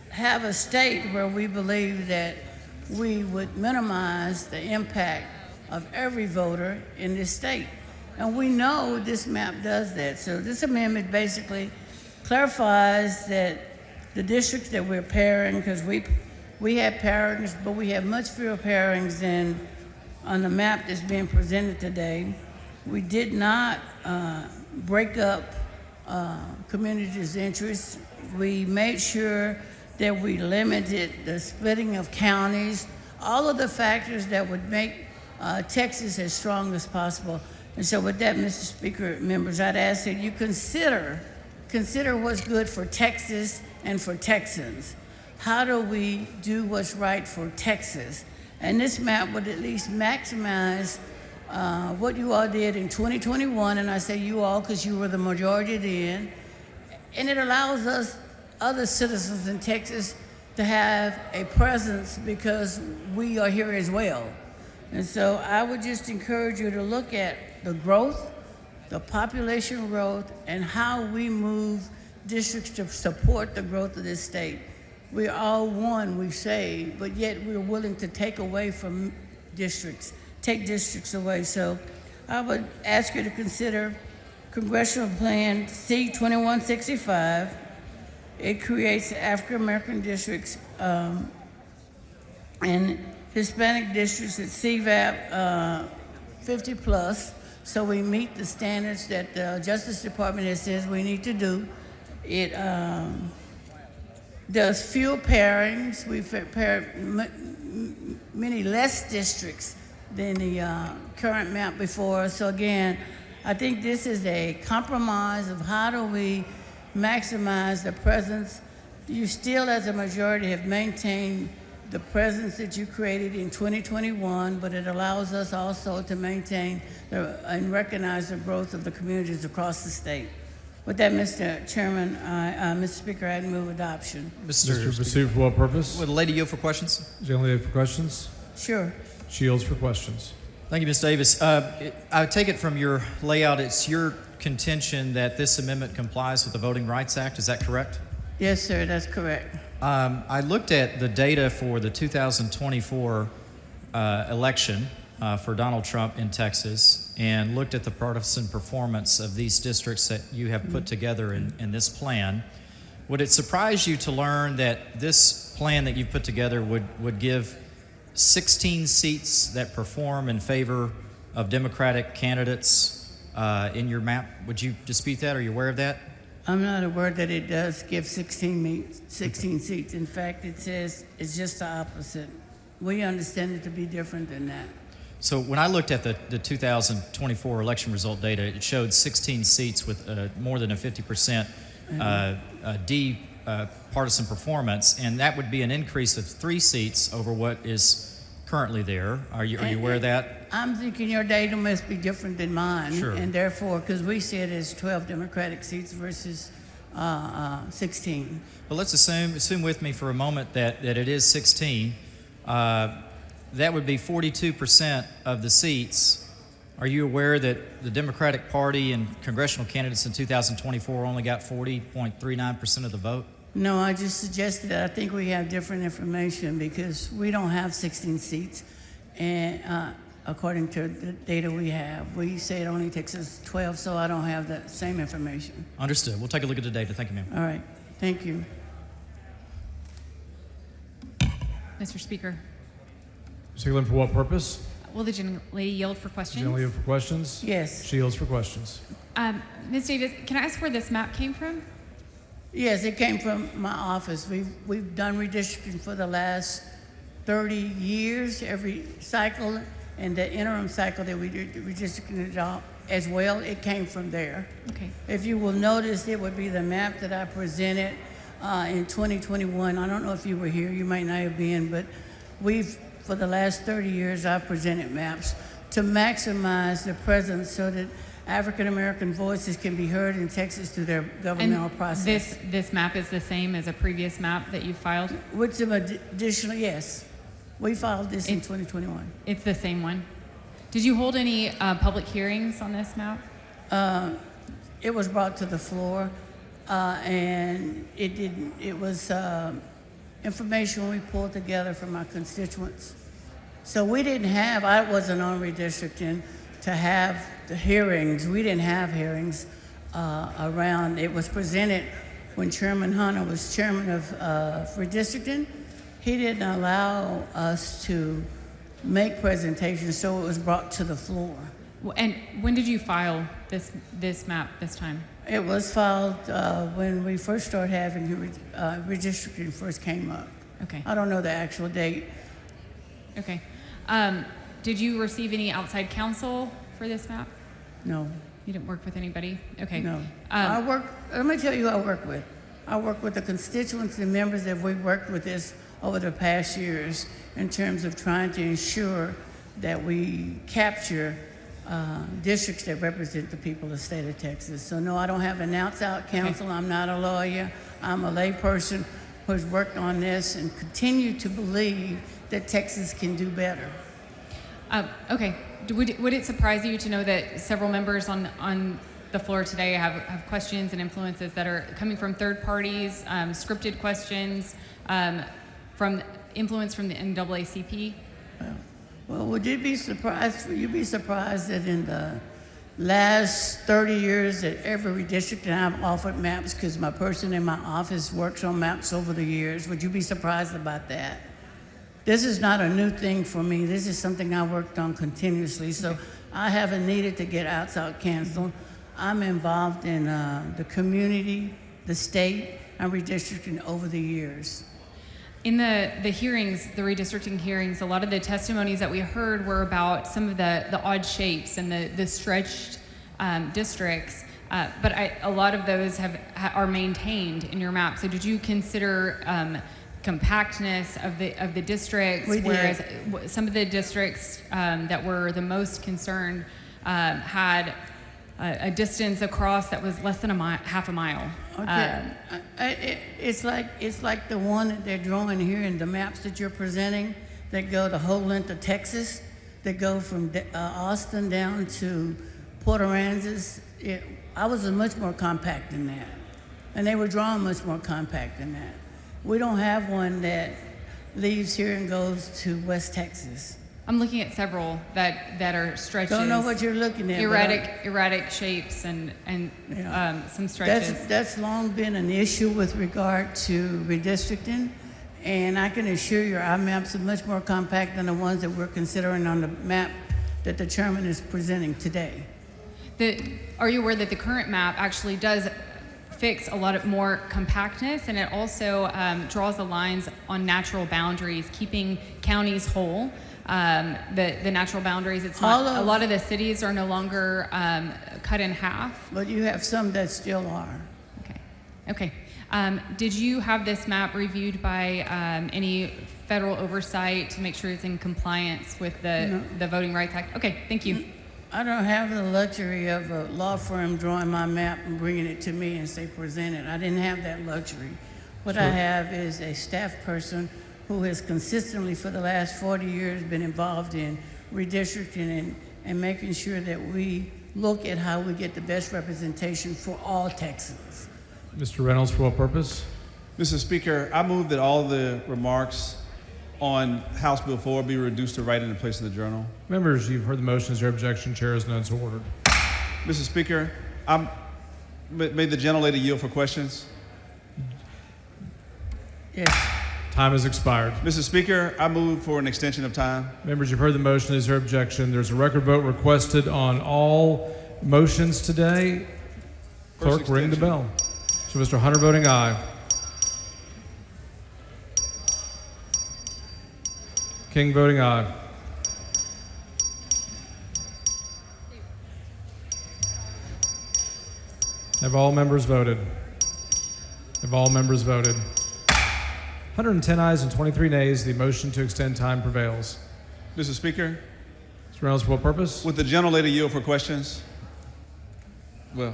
Speaker 4: have a state where we believe that we would minimize the impact of every voter in this state. And we know this map does that. So this amendment basically clarifies that the districts that we're pairing, because we have pairings, but we have much fewer pairings than on the map that's being presented today. We did not break up communities' interests. We made sure that we limited the splitting of counties, all of the factors that would make Texas as strong as possible. And so with that, Mr. Speaker, members, I'd ask that you consider what's good for Texas and for Texans. How do we do what's right for Texas? And this map would at least maximize what you all did in 2021, and I say you all because you were the majority then, and it allows us, other citizens in Texas, to have a presence because we are here as well. And so I would just encourage you to look at the growth, the population growth, and how we move districts to support the growth of this state. We're all one, we say, but yet we're willing to take away from districts, take districts away. So I would ask you to consider Congressional Plan C-2165. It creates African American districts and Hispanic districts at CVAP 50 plus, so we meet the standards that the Justice Department has says we need to do. It does fewer pairings. We pair many less districts than the current map before us. So again, I think this is a compromise of how do we maximize the presence. You still, as a majority, have maintained the presence that you created in 2021, but it allows us also to maintain and recognize the growth of the communities across the state. With that, Mr. Chairman, Mr. Speaker, I move adoption.
Speaker 12: Mr. Basu, for what purpose?
Speaker 22: Would the lady yield for questions?
Speaker 12: General yield for questions?
Speaker 4: Sure.
Speaker 12: She yields for questions.
Speaker 22: Thank you, Ms. Davis. I take it from your layout, it's your contention that this amendment complies with the Voting Rights Act. Is that correct?
Speaker 4: Yes, sir, that's correct.
Speaker 22: I looked at the data for the 2024 election for Donald Trump in Texas and looked at the partisan performance of these districts that you have put together in this plan. Would it surprise you to learn that this plan that you put together would give 16 seats that perform in favor of Democratic candidates in your map? Would you dispute that? Are you aware of that?
Speaker 4: I'm not aware that it does give 16 seats. In fact, it says it's just the opposite. We understand it to be different than that.
Speaker 22: So when I looked at the 2024 election result data, it showed 16 seats with more than a 50% partisan performance, and that would be an increase of 3 seats over what is currently there. Are you aware of that?
Speaker 4: I'm thinking your data must be different than mine.
Speaker 22: Sure.
Speaker 4: And therefore, because we see it as 12 Democratic seats versus 16.
Speaker 22: But let's assume with me for a moment that it is 16. That would be 42% of the seats. Are you aware that the Democratic Party and congressional candidates in 2024 only got 40.39% of the vote?
Speaker 4: No, I just suggested that I think we have different information because we don't have 16 seats. And according to the data we have, we say it only takes us 12, so I don't have the same information.
Speaker 22: Understood. We'll take a look at the data. Thank you, ma'am.
Speaker 4: All right. Thank you.
Speaker 8: Mr. Speaker,
Speaker 12: Mr. for what purpose?
Speaker 8: will the lady yield for questions?
Speaker 12: General yield for questions?
Speaker 4: Yes.
Speaker 12: She yields for questions.
Speaker 8: Ms. Davis, can I ask where this map came from?
Speaker 4: Yes, it came from my office. We've done redistricting for the last 30 years, every cycle, and the interim cycle that we did redistricting as well, it came from there.
Speaker 8: Okay.
Speaker 4: If you will notice, it would be the map that I presented in 2021. I don't know if you were here, you might not have been, but for the last 30 years, I've presented maps to maximize the presence so that African American voices can be heard in Texas through their governmental process.
Speaker 8: This map is the same as a previous map that you filed?
Speaker 4: With some additional, yes. We filed this in 2021.
Speaker 8: It's the same one. Did you hold any public hearings on this map?
Speaker 4: It was brought to the floor, and it didn't. It was information we pulled together from our constituents. So we didn't have. I wasn't on redistricting to have the hearings. We didn't have hearings around. It was presented when Chairman Hunter was chairman of redistricting. He didn't allow us to make presentations, so it was brought to the floor.
Speaker 8: And when did you file this map this time?
Speaker 4: It was filed when we first started having redistricting first came up.
Speaker 8: Okay.
Speaker 4: I don't know the actual date.
Speaker 8: Okay. Did you receive any outside counsel for this map?
Speaker 4: No.
Speaker 8: You didn't work with anybody? Okay.
Speaker 4: No. Let me tell you who I work with. I work with the constituents and members that we've worked with this over the past years in terms of trying to ensure that we capture districts that represent the people of the state of Texas. So no, I don't have an outside counsel. I'm not a lawyer. I'm a lay person who's worked on this and continue to believe that Texas can do better.
Speaker 8: Okay. Would it surprise you to know that several members on the floor today have questions and influences that are coming from third parties, scripted questions, from influence from the NAACP?
Speaker 4: Well, would you be surprised? You'd be surprised that in the last 30 years that every redistricting I've offered maps, because my person in my office works on maps over the years. Would you be surprised about that? This is not a new thing for me. This is something I worked on continuously. So I haven't needed to get outside counsel. I'm involved in the community, the state, and redistricting over the years.
Speaker 8: In the hearings, the redistricting hearings, a lot of the testimonies that we heard were about some of the odd shapes and the stretched districts, but a lot of those are maintained in your map. So did you consider compactness of the districts, whereas some of the districts that were the most concerned had a distance across that was less than half a mile?
Speaker 4: Okay. It's like the one that they're drawing here in the maps that you're presenting that go the whole length of Texas, that go from Austin down to Port Aransas. I was much more compact than that, and they were drawn much more compact than that. We don't have one that leaves here and goes to West Texas.
Speaker 8: I'm looking at several that are stretches.
Speaker 4: Don't know what you're looking at.
Speaker 8: Erratic shapes and some stretches.
Speaker 4: That's long been an issue with regard to redistricting, and I can assure you our maps are much more compact than the ones that we're considering on the map that the chairman is presenting today.
Speaker 8: Are you aware that the current map actually does fix a lot of more compactness, and it also draws the lines on natural boundaries, keeping counties whole? The natural boundaries, it's not, a lot of the cities are no longer cut in half.
Speaker 4: But you have some that still are.
Speaker 8: Okay. Did you have this map reviewed by any federal oversight to make sure it's in compliance with the Voting Rights Act? Okay, thank you.
Speaker 4: I don't have the luxury of a law firm drawing my map and bringing it to me and say present it. I didn't have that luxury. What I have is a staff person who has consistently for the last 40 years been involved in redistricting and making sure that we look at how we get the best representation for all Texans.
Speaker 12: Mr. Reynolds, for what purpose?
Speaker 6: Mr. Speaker, I move that all the remarks on House Bill 4 be reduced to writing in place of the journal.
Speaker 12: Members, you've heard the motion. Is there objection? Chair is none so ordered.
Speaker 6: Mr. Speaker, may the gentlelady yield for questions?
Speaker 4: Yes.
Speaker 12: Time has expired.
Speaker 6: Mr. Speaker, I move for an extension of time.
Speaker 12: Members, you've heard the motion. Is there objection? There's a record vote requested on all motions today. Clerk, ring the bell. So Mr. Hunter voting aye. King voting aye. Have all members voted? Have all members voted? 110 ayes and 23 nays. The motion to extend time prevails.
Speaker 6: Mr. Speaker.
Speaker 12: Mr. Reynolds, for what purpose?
Speaker 6: Would the gentlelady yield for questions? Well.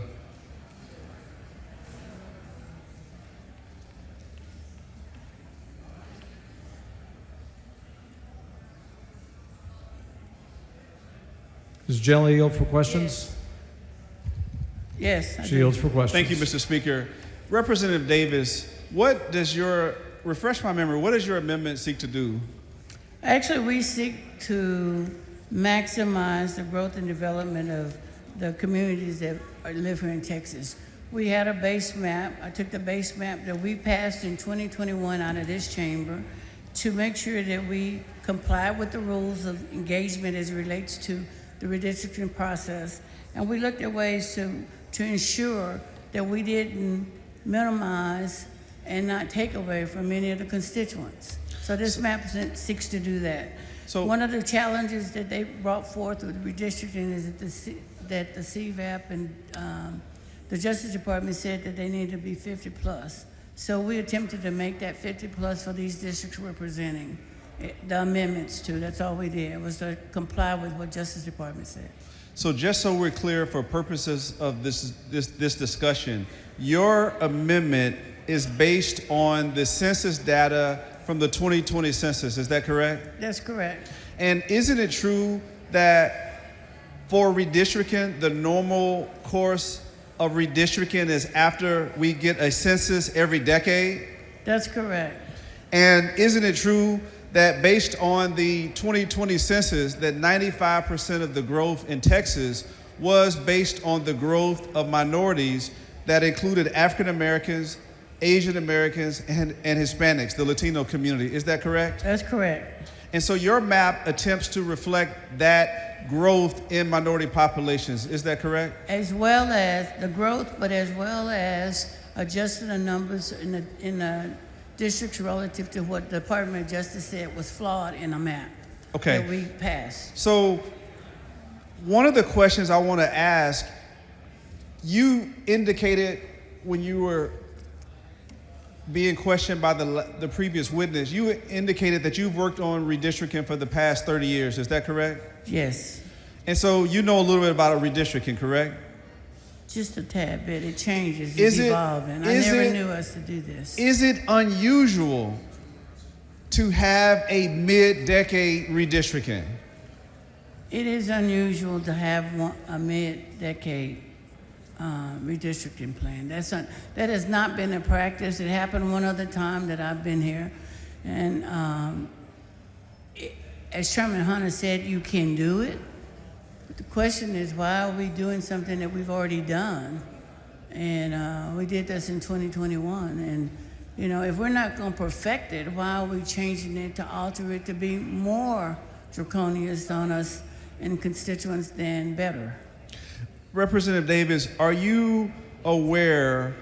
Speaker 12: Does Jelly yield for questions?
Speaker 4: Yes.
Speaker 12: She yields for questions.
Speaker 6: Thank you, Mr. Speaker. Representative Davis, what does refresh my memory, what does your amendment seek to do?
Speaker 4: Actually, we seek to maximize the growth and development of the communities that live here in Texas. We had a base map. I took the base map that we passed in 2021 out of this chamber to make sure that we comply with the rules of engagement as it relates to the redistricting process. And we looked at ways to ensure that we didn't minimize and not take away from any of the constituents. So this map seeks to do that. So one of the challenges that they brought forth with redistricting is that the CVAP and the Justice Department said that they need to be 50 plus. So we attempted to make that 50 plus for these districts we're presenting. The amendments to, that's all we did, was to comply with what Justice Department said.
Speaker 6: So just so we're clear for purposes of this discussion, your amendment is based on the census data from the 2020 census. Is that correct?
Speaker 4: That's correct.
Speaker 6: And isn't it true that for redistricting, the normal course of redistricting is after we get a census every decade?
Speaker 4: That's correct.
Speaker 6: And isn't it true that based on the 2020 census, that 95% of the growth in Texas was based on the growth of minorities that included African Americans, Asian Americans, and Hispanics, the Latino community? Is that correct?
Speaker 4: That's correct.
Speaker 6: And so your map attempts to reflect that growth in minority populations. Is that correct?
Speaker 4: As well as the growth, but as well as adjusting the numbers in the districts relative to what the Department of Justice said was flawed in a map that we passed.
Speaker 6: So one of the questions I want to ask, you indicated when you were being questioned by the previous witness, you indicated that you've worked on redistricting for the past 30 years. Is that correct?
Speaker 4: Yes.
Speaker 6: And so you know a little bit about redistricting, correct?
Speaker 4: Just a tad bit. It changes. It's evolving. I never knew us to do this.
Speaker 6: Is it unusual to have a mid-decade redistricting?
Speaker 4: It is unusual to have a mid-decade redistricting plan. That has not been a practice. It happened one other time that I've been here. And as Chairman Hunter said, you can do it. But the question is, why are we doing something that we've already done? And we did this in 2021. And, you know, if we're not going to perfect it, why are we changing it to alter it to be more draconian on us and constituents than better?
Speaker 6: Representative Davis, are you aware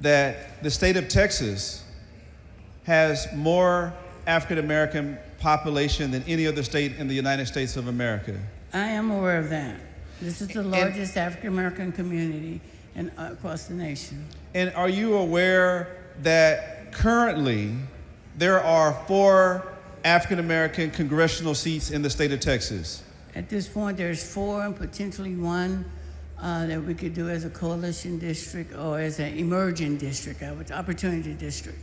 Speaker 6: that the state of Texas has more African American population than any other state in the United States of America?
Speaker 4: I am aware of that. This is the largest African American community across the nation.
Speaker 6: And are you aware that currently there are 4 African American congressional seats in the state of Texas?
Speaker 4: At this point, there's 4 and potentially 1 that we could do as a coalition district or as an emerging district, opportunity district.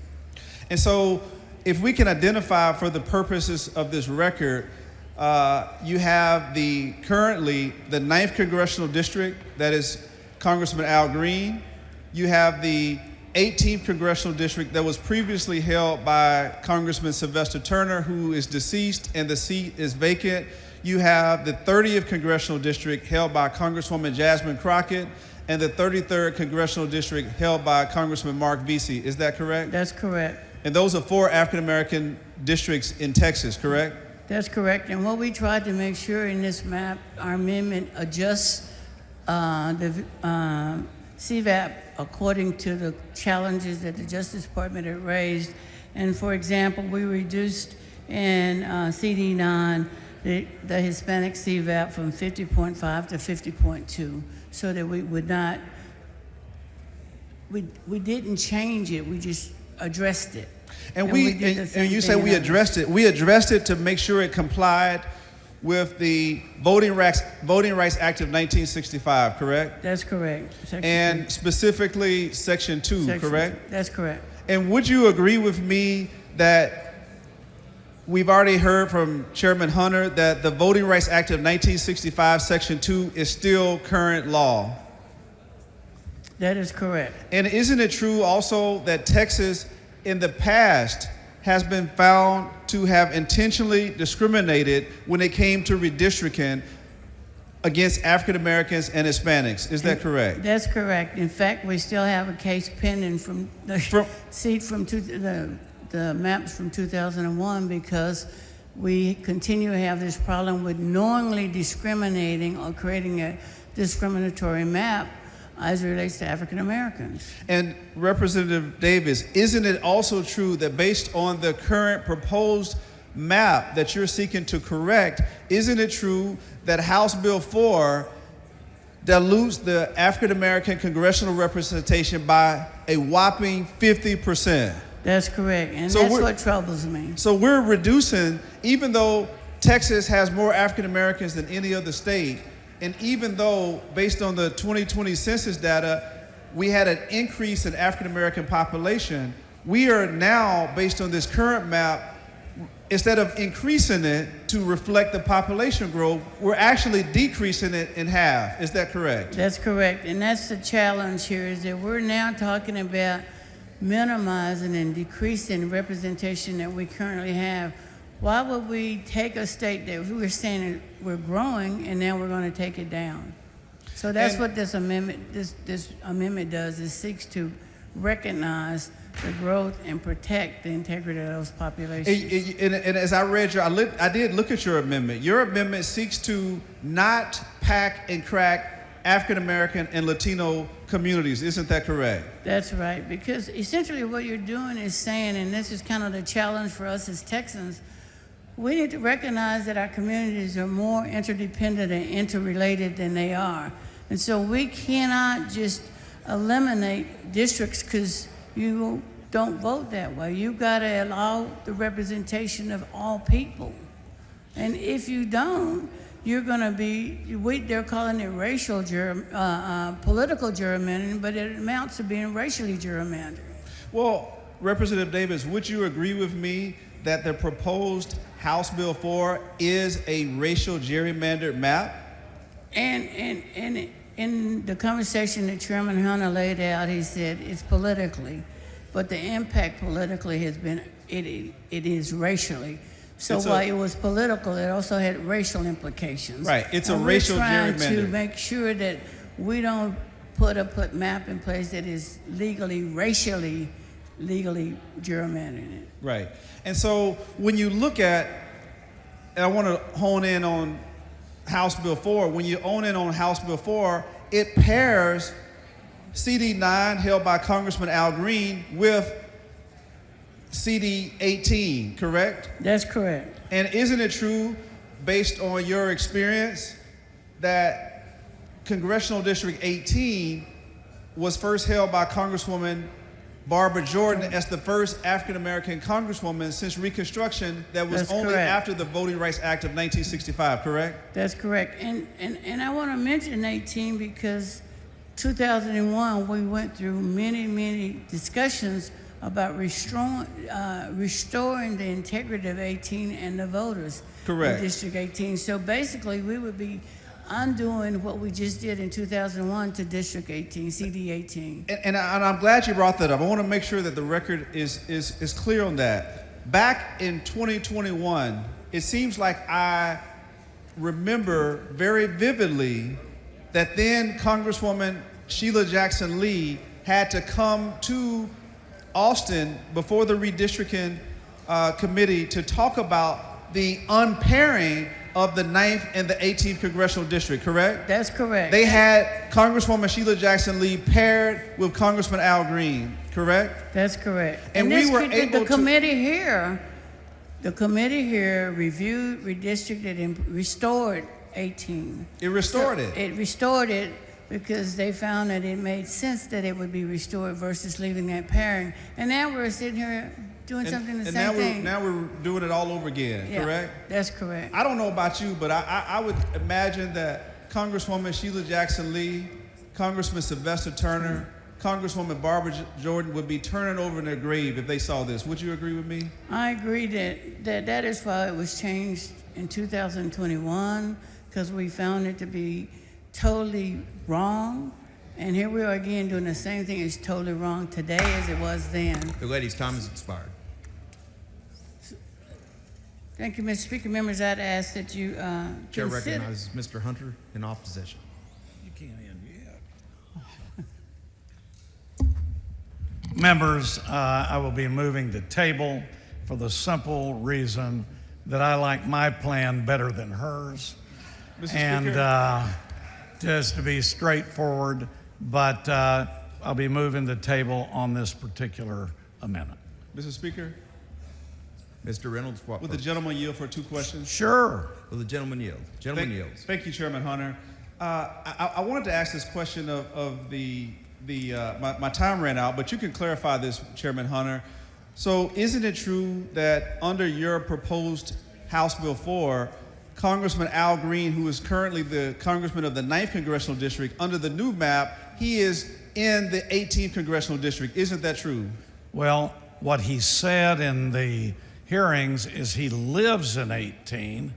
Speaker 6: And so if we can identify for the purposes of this record, you have currently the 9th Congressional District, that is Congressman Al Green. You have the 18th Congressional District that was previously held by Congressman Sylvester Turner, who is deceased, and the seat is vacant. You have the 30th Congressional District held by Congresswoman Jasmine Crockett, and the 33rd Congressional District held by Congressman Mark Vesey. Is that correct?
Speaker 4: That's correct.
Speaker 6: And those are 4 African American districts in Texas, correct?
Speaker 4: That's correct. And what we tried to make sure in this map, our amendment adjusts the CVAP according to the challenges that the Justice Department had raised. And for example, we reduced in CD9 the Hispanic CVAP from 50.5 to 50.2, so that we would not, we didn't change it, we just addressed it.
Speaker 6: And you say we addressed it. We addressed it to make sure it complied with the Voting Rights Act of 1965, correct?
Speaker 4: That's correct.
Speaker 6: And specifically Section 2, correct?
Speaker 4: That's correct.
Speaker 6: And would you agree with me that we've already heard from Chairman Hunter that the Voting Rights Act of 1965, Section 2, is still current law?
Speaker 4: That is correct.
Speaker 6: And isn't it true also that Texas in the past has been found to have intentionally discriminated when it came to redistricting against African Americans and Hispanics? Is that correct?
Speaker 4: That's correct. In fact, we still have a case pending from the seat from the maps from 2001, because we continue to have this problem with knowingly discriminating or creating a discriminatory map as it relates to African Americans.
Speaker 6: And Representative Davis, isn't it also true that based on the current proposed map that you're seeking to correct, isn't it true that House Bill 4 dilutes the African American congressional representation by a whopping 50%?
Speaker 4: That's correct, and so that's what troubles me.
Speaker 6: So we're reducing, even though Texas has more African Americans than any other state, and even though, based on the 2020 census data, we had an increase in African American population. We are now, based on this current map, instead of increasing it to reflect the population growth, we're actually decreasing it in half. Is that correct?
Speaker 4: That's correct. And that's the challenge here, is that we're now talking about minimizing and decreasing representation that we currently have. Why would we take a state that we're saying we're growing and now we're going to take it down? So that's what this amendment does, is seeks to recognize the growth and protect the integrity of those populations.
Speaker 6: And as I read I did look at your amendment. Your amendment seeks to not pack and crack African American and Latino communities. Isn't that correct?
Speaker 4: That's right, because essentially what you're doing is saying, and this is kind of the challenge for us as Texans, we need to recognize that our communities are more interdependent and interrelated than they are. And so we cannot just eliminate districts because you don't vote that way. You've got to allow the representation of all people. And if you don't, you're going to be, they're calling it racial political gerrymandering, but it amounts to being racially gerrymandering.
Speaker 6: Well, Representative Davis, would you agree with me that the proposed House Bill 4 is a racial gerrymandered map?
Speaker 4: And in the conversation that Chairman Hunter laid out, he said it's politically, but the impact politically has been, it is racially. So while it was political, it also had racial implications.
Speaker 6: Right, it's a racial gerrymander.
Speaker 4: We're trying to make sure that we don't put a map in place that is legally gerrymandering it.
Speaker 6: Right, and so when you look at, and I want to hone in on House Bill 4, when you hone in on House Bill 4, it pairs CD 9 held by Congressman Al Green with CD 18, correct?
Speaker 4: That's correct.
Speaker 6: And isn't it true, based on your experience, that Congressional District 18 was first held by Congresswoman Barbara Jordan as the first African-American Congresswoman since Reconstruction that was only after the Voting Rights Act of 1965, correct?
Speaker 4: That's correct. And I want to mention 18 because 2001, we went through many discussions about restoring the integrity of 18 and the voters.
Speaker 6: Correct.
Speaker 4: In District 18. So basically, we would be undoing what we just did in 2001 to District 18, CD 18.
Speaker 6: And I'm glad you brought that up. I want to make sure that the record is clear on that. Back in 2021, it seems like I remember very vividly that then Congresswoman Sheila Jackson Lee had to come to Austin before the redistricting committee to talk about the unpairing of the 9th and the 18th Congressional District, correct?
Speaker 4: That's correct.
Speaker 6: They had Congresswoman Sheila Jackson Lee paired with Congressman Al Green, correct?
Speaker 4: That's correct.
Speaker 6: And we were able
Speaker 4: the committee here reviewed, redistricted, and restored 18.
Speaker 6: It restored it.
Speaker 4: It restored it because they found that it made sense that it would be restored versus leaving that pairing. And now we're sitting here doing something the same thing.
Speaker 6: Now we're doing it all over again, correct?
Speaker 4: That's correct.
Speaker 6: I don't know about you, but I would imagine that Congresswoman Sheila Jackson Lee, Congressman Sylvester Turner, Congresswoman Barbara Jordan would be turning over in their grave if they saw this. Would you agree with me?
Speaker 4: I agree that is why it was changed in 2021, because we found it to be totally wrong. And here we are again doing the same thing. It's totally wrong today as it was then.
Speaker 2: The lady's time has expired.
Speaker 4: Thank you, Mr. Speaker. Members, I'd ask that you
Speaker 2: Chair recognizes Mr. Hunter in opposition.
Speaker 1: You can't end yet. Members, I will be moving the table for the simple reason that I like my plan better than hers.
Speaker 6: Mr.
Speaker 1: Speaker. Just to be straightforward, but I'll be moving the table on this particular amendment.
Speaker 6: Mr. Speaker?
Speaker 2: Mr. Reynolds, what?
Speaker 6: Would the gentleman yield for 2 questions?
Speaker 1: Sure.
Speaker 2: Will the gentleman yield? Gentleman yields.
Speaker 6: Thank you, Chairman Hunter. I wanted to ask this question of my time ran out, but you can clarify this, Chairman Hunter. So isn't it true that under your proposed House Bill 4, Congressman Al Green, who is currently the congressman of the 9th Congressional District, under the new map, he is in the 18th congressional district. Isn't that true?
Speaker 1: Well, what he said in the hearings is he lives in 18,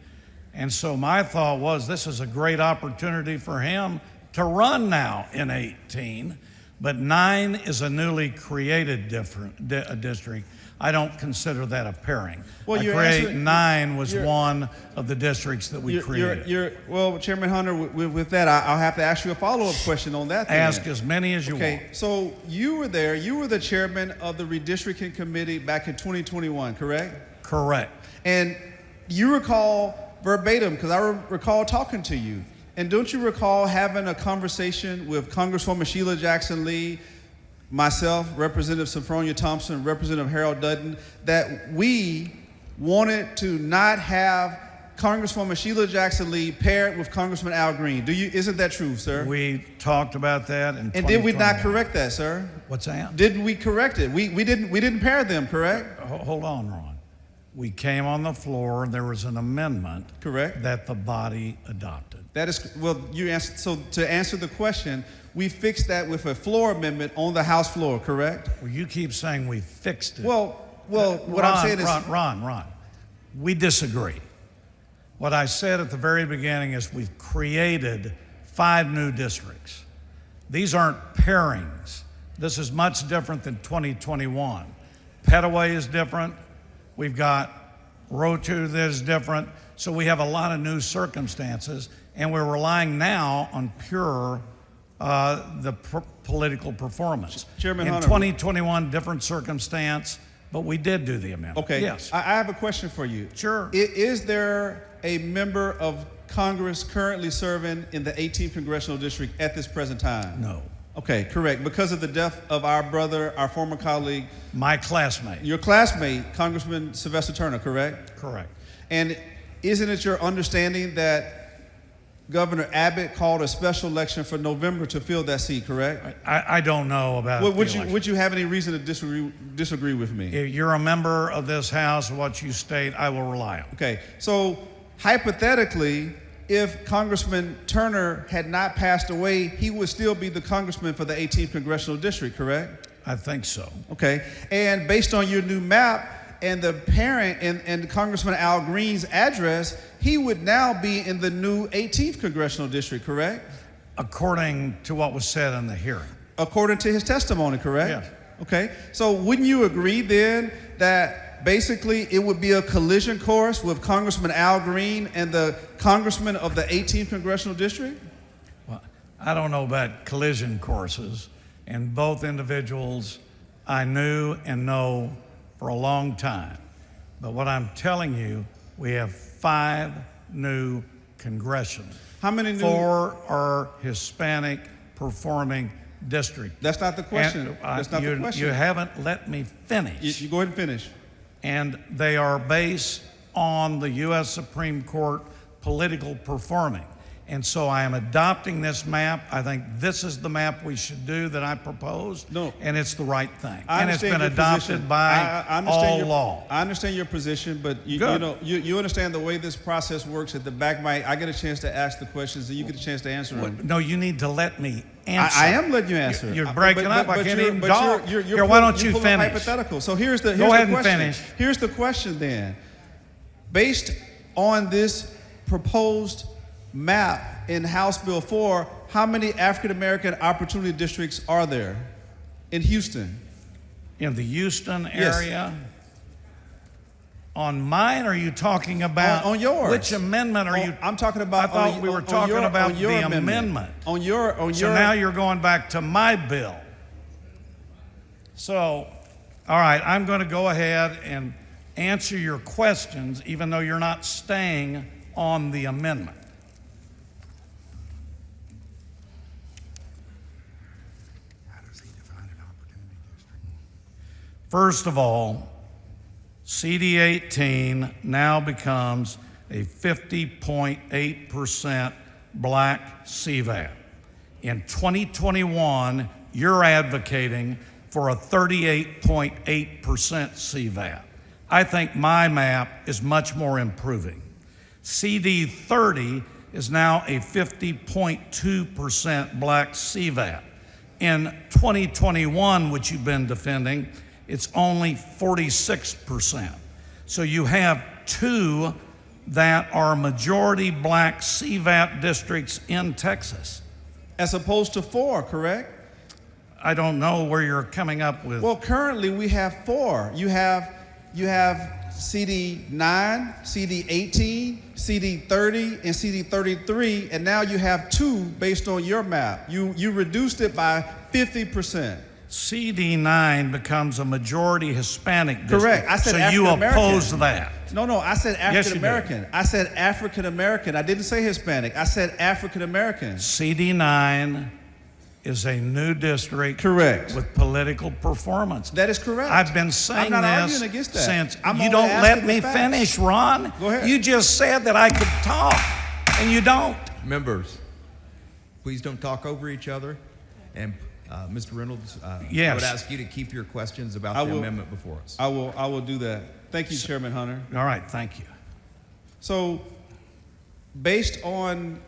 Speaker 1: and so my thought was this is a great opportunity for him to run now in 18, but 9 is a newly created district. I don't consider that a pairing.
Speaker 6: Well,
Speaker 1: 9 was one of the districts that we created.
Speaker 6: Well, Chairman Hunter, with that, I'll have to ask you a follow-up question on that.
Speaker 1: Ask as many as you want.
Speaker 6: Okay, so you were there. You were the chairman of the Redistricting Committee back in 2021, correct?
Speaker 1: Correct.
Speaker 6: And you recall verbatim, because I recall talking to you, and don't you recall having a conversation with Congresswoman Sheila Jackson Lee, myself, Representative Sophronia Thompson, Representative Harold Dutton, that we wanted to not have Congresswoman Sheila Jackson Lee paired with Congressman Al Green. Isn't that true, sir?
Speaker 1: We talked about that in 2021.
Speaker 6: And did we not correct that, sir?
Speaker 1: What's that?
Speaker 6: Didn't we correct it? We didn't pair them, correct?
Speaker 1: Hold on, Ron. We came on the floor and there was an amendment that the body adopted.
Speaker 6: That is, well, you answered, so to answer the question, we fixed that with a floor amendment on the House floor, correct?
Speaker 1: Well, you keep saying we fixed it.
Speaker 6: Well, what I'm saying is...
Speaker 1: Ron, we disagree. What I said at the very beginning is we've created 5 new districts. These aren't pairings. This is much different than 2021. Petaway is different. We've got Rotu that is different. So we have a lot of new circumstances, and we're relying now on pure political performance.
Speaker 6: Chairman
Speaker 1: in
Speaker 6: Hunter,
Speaker 1: 2021, different circumstance, but we did do the amendment.
Speaker 6: Okay.
Speaker 1: Yes.
Speaker 6: I have a question for you.
Speaker 1: Sure.
Speaker 6: Is there a member of Congress currently serving in the 18th congressional district at this present time?
Speaker 1: No.
Speaker 6: Okay, correct. Because of the death of our brother, our former colleague.
Speaker 1: My classmate.
Speaker 6: Your classmate, Congressman Sylvester Turner, correct?
Speaker 1: Correct.
Speaker 6: And isn't it your understanding that Governor Abbott called a special election for November to fill that seat, correct?
Speaker 1: I don't know about
Speaker 6: would you have any reason to disagree with me?
Speaker 1: If you're a member of this House, what you state, I will rely on.
Speaker 6: Okay, so hypothetically, if Congressman Turner had not passed away, he would still be the congressman for the 18th congressional district, correct?
Speaker 1: I think so.
Speaker 6: Okay, and based on your new map and the parent and Congressman Al Green's address, he would now be in the new 18th congressional district, correct?
Speaker 1: According to what was said in the hearing.
Speaker 6: According to his testimony, correct?
Speaker 1: Yes.
Speaker 6: Okay, so wouldn't you agree then that basically it would be a collision course with Congressman Al Green and the congressman of the 18th congressional district?
Speaker 1: Well, I don't know about collision courses, and both individuals I knew and know for a long time. But what I'm telling you, we have 5 new congressional.
Speaker 6: How many new?
Speaker 1: 4 are Hispanic performing district.
Speaker 6: That's not the question. That's not the question.
Speaker 1: You haven't let me finish.
Speaker 6: You go ahead and finish.
Speaker 1: And they are based on the U.S. Supreme Court political performing. And so I am adopting this map. I think this is the map we should do that I proposed. No. And it's the right thing. And it's been adopted by all law.
Speaker 6: I understand your position, but you understand the way this process works. At the back, I get a chance to ask the questions, and you get a chance to answer them.
Speaker 1: No, you need to let me answer.
Speaker 6: I am letting you answer.
Speaker 1: You're breaking up. I can't even talk.
Speaker 6: Here,
Speaker 1: why don't you finish?
Speaker 6: Hypothetical. So here's the
Speaker 1: Go ahead
Speaker 6: question.
Speaker 1: and finish.
Speaker 6: Here's the question then. Based on this proposed map in House Bill 4, how many African American opportunity districts are there in Houston?
Speaker 1: In the Houston area? Yes. On mine, or are you talking about?
Speaker 6: On yours.
Speaker 1: Which amendment are you?
Speaker 6: I'm talking about.
Speaker 1: I thought we were talking about the amendment.
Speaker 6: On your.
Speaker 1: So now you're going back to my bill. So, all right, I'm going to go ahead and answer your questions, even though you're not staying on the amendment. First of all, CD 18 now becomes a 50.8% black CVAP. In 2021, you're advocating for a 38.8% CVAP. I think my map is much more improving. CD 30 is now a 50.2% black CVAP. In 2021, which you've been defending, it's only 46%. So you have 2 that are majority black CVAT districts in Texas.
Speaker 6: As opposed to 4, correct?
Speaker 1: I don't know where you're coming up with.
Speaker 6: Well, currently we have 4. You have CD 9, CD 18, CD 30, and CD 33, and now you have 2 based on your map. You reduced it by 50%.
Speaker 1: CD 9 becomes a majority Hispanic district.
Speaker 6: Correct. I said
Speaker 1: so
Speaker 6: African American.
Speaker 1: You oppose that.
Speaker 6: No, I said African American.
Speaker 1: Yes,
Speaker 6: I said African American. I didn't say Hispanic. I said African American.
Speaker 1: CD 9 is a new district.
Speaker 6: Correct.
Speaker 1: With political performance.
Speaker 6: That is correct.
Speaker 1: I've been saying
Speaker 6: I'm not
Speaker 1: this
Speaker 6: arguing against that.
Speaker 1: since
Speaker 6: I'm
Speaker 1: you
Speaker 6: only
Speaker 1: don't let
Speaker 6: asking
Speaker 1: me
Speaker 6: the facts.
Speaker 1: finish, Ron.
Speaker 6: Go ahead.
Speaker 1: You just said that I could talk, and you don't.
Speaker 2: Members, please don't talk over each other. And Mr. Reynolds,
Speaker 1: Yes.
Speaker 2: I would ask you to keep your questions about the amendment before us.
Speaker 6: I will do that. Thank you, Chairman Hunter.
Speaker 1: All right, thank you.
Speaker 6: So, based on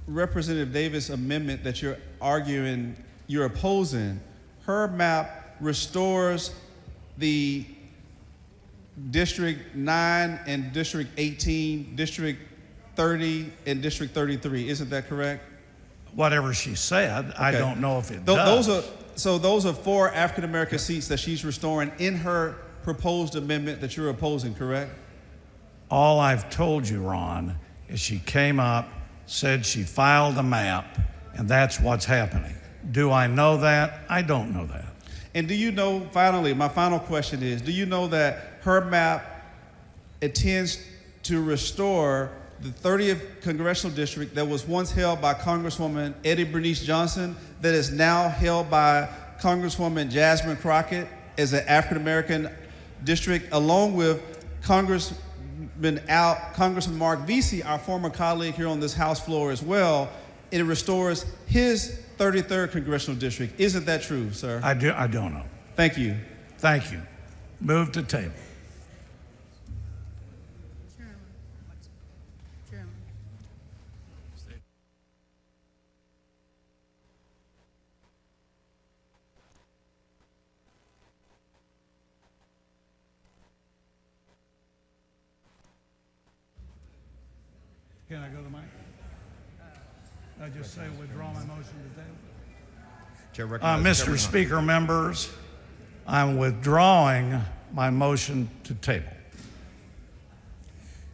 Speaker 6: Representative Davis' amendment that you're arguing, you're opposing, her map restores the District 9 and District 18, District 30, and District 33. Isn't that correct?
Speaker 1: Whatever she said, I don't know if it
Speaker 6: Those
Speaker 1: does.
Speaker 6: those are 4 African American seats that she's restoring in her proposed amendment that you're opposing, correct?
Speaker 1: All I've told you, Ron, is she came up, said she filed a map, and that's what's happening. Do I know that? I don't know that.
Speaker 6: And do you know, finally, my final question is, do you know that her map intends to restore the 30th Congressional District that was once held by Congresswoman Eddie Bernice Johnson, that is now held by Congresswoman Jasmine Crockett as an African-American district, along with Congressman Mark Vesey, our former colleague here on this House floor as well. It restores his 33rd Congressional District. Isn't that true, sir?
Speaker 1: I don't know.
Speaker 6: Thank you.
Speaker 1: Thank you. Move to table. Can I go to the mic? I just say withdraw my motion to table. Mr. Speaker, members, I'm withdrawing my motion to table.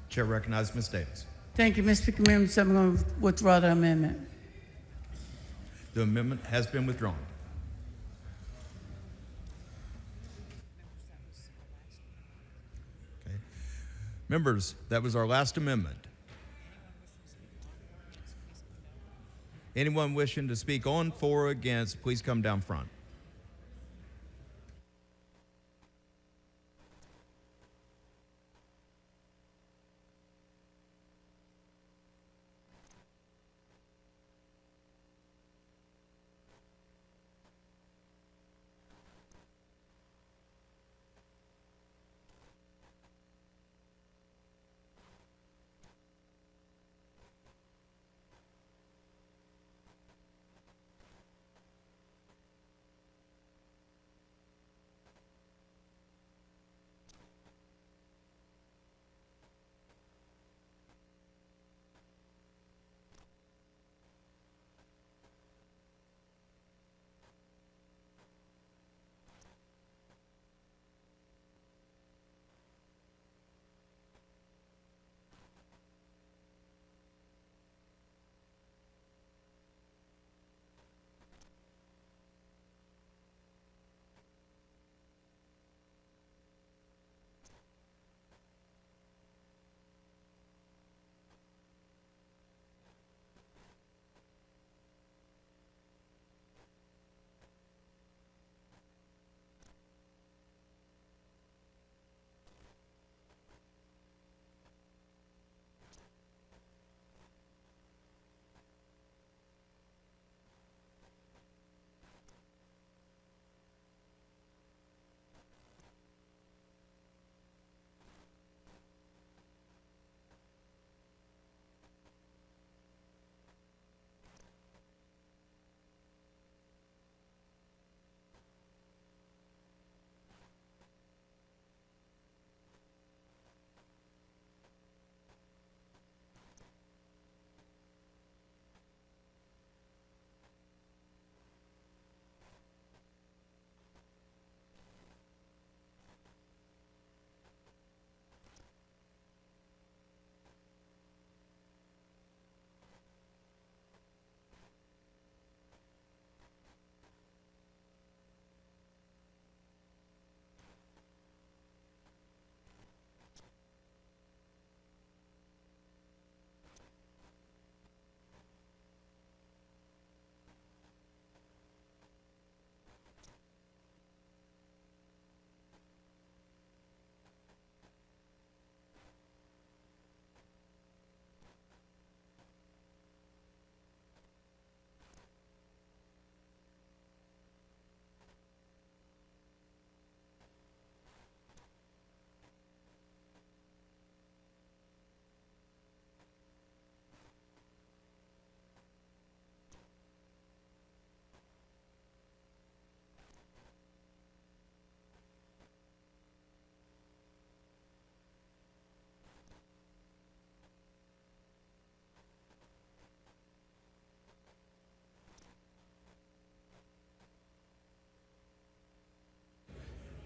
Speaker 2: Chair recognizes Ms. Davis.
Speaker 4: Thank you, Mr. Speaker. Members, I'm going to withdraw the amendment.
Speaker 2: The amendment has been withdrawn. Okay. Members, that was our last amendment. Anyone wishing to speak on, for, or against, please come down front.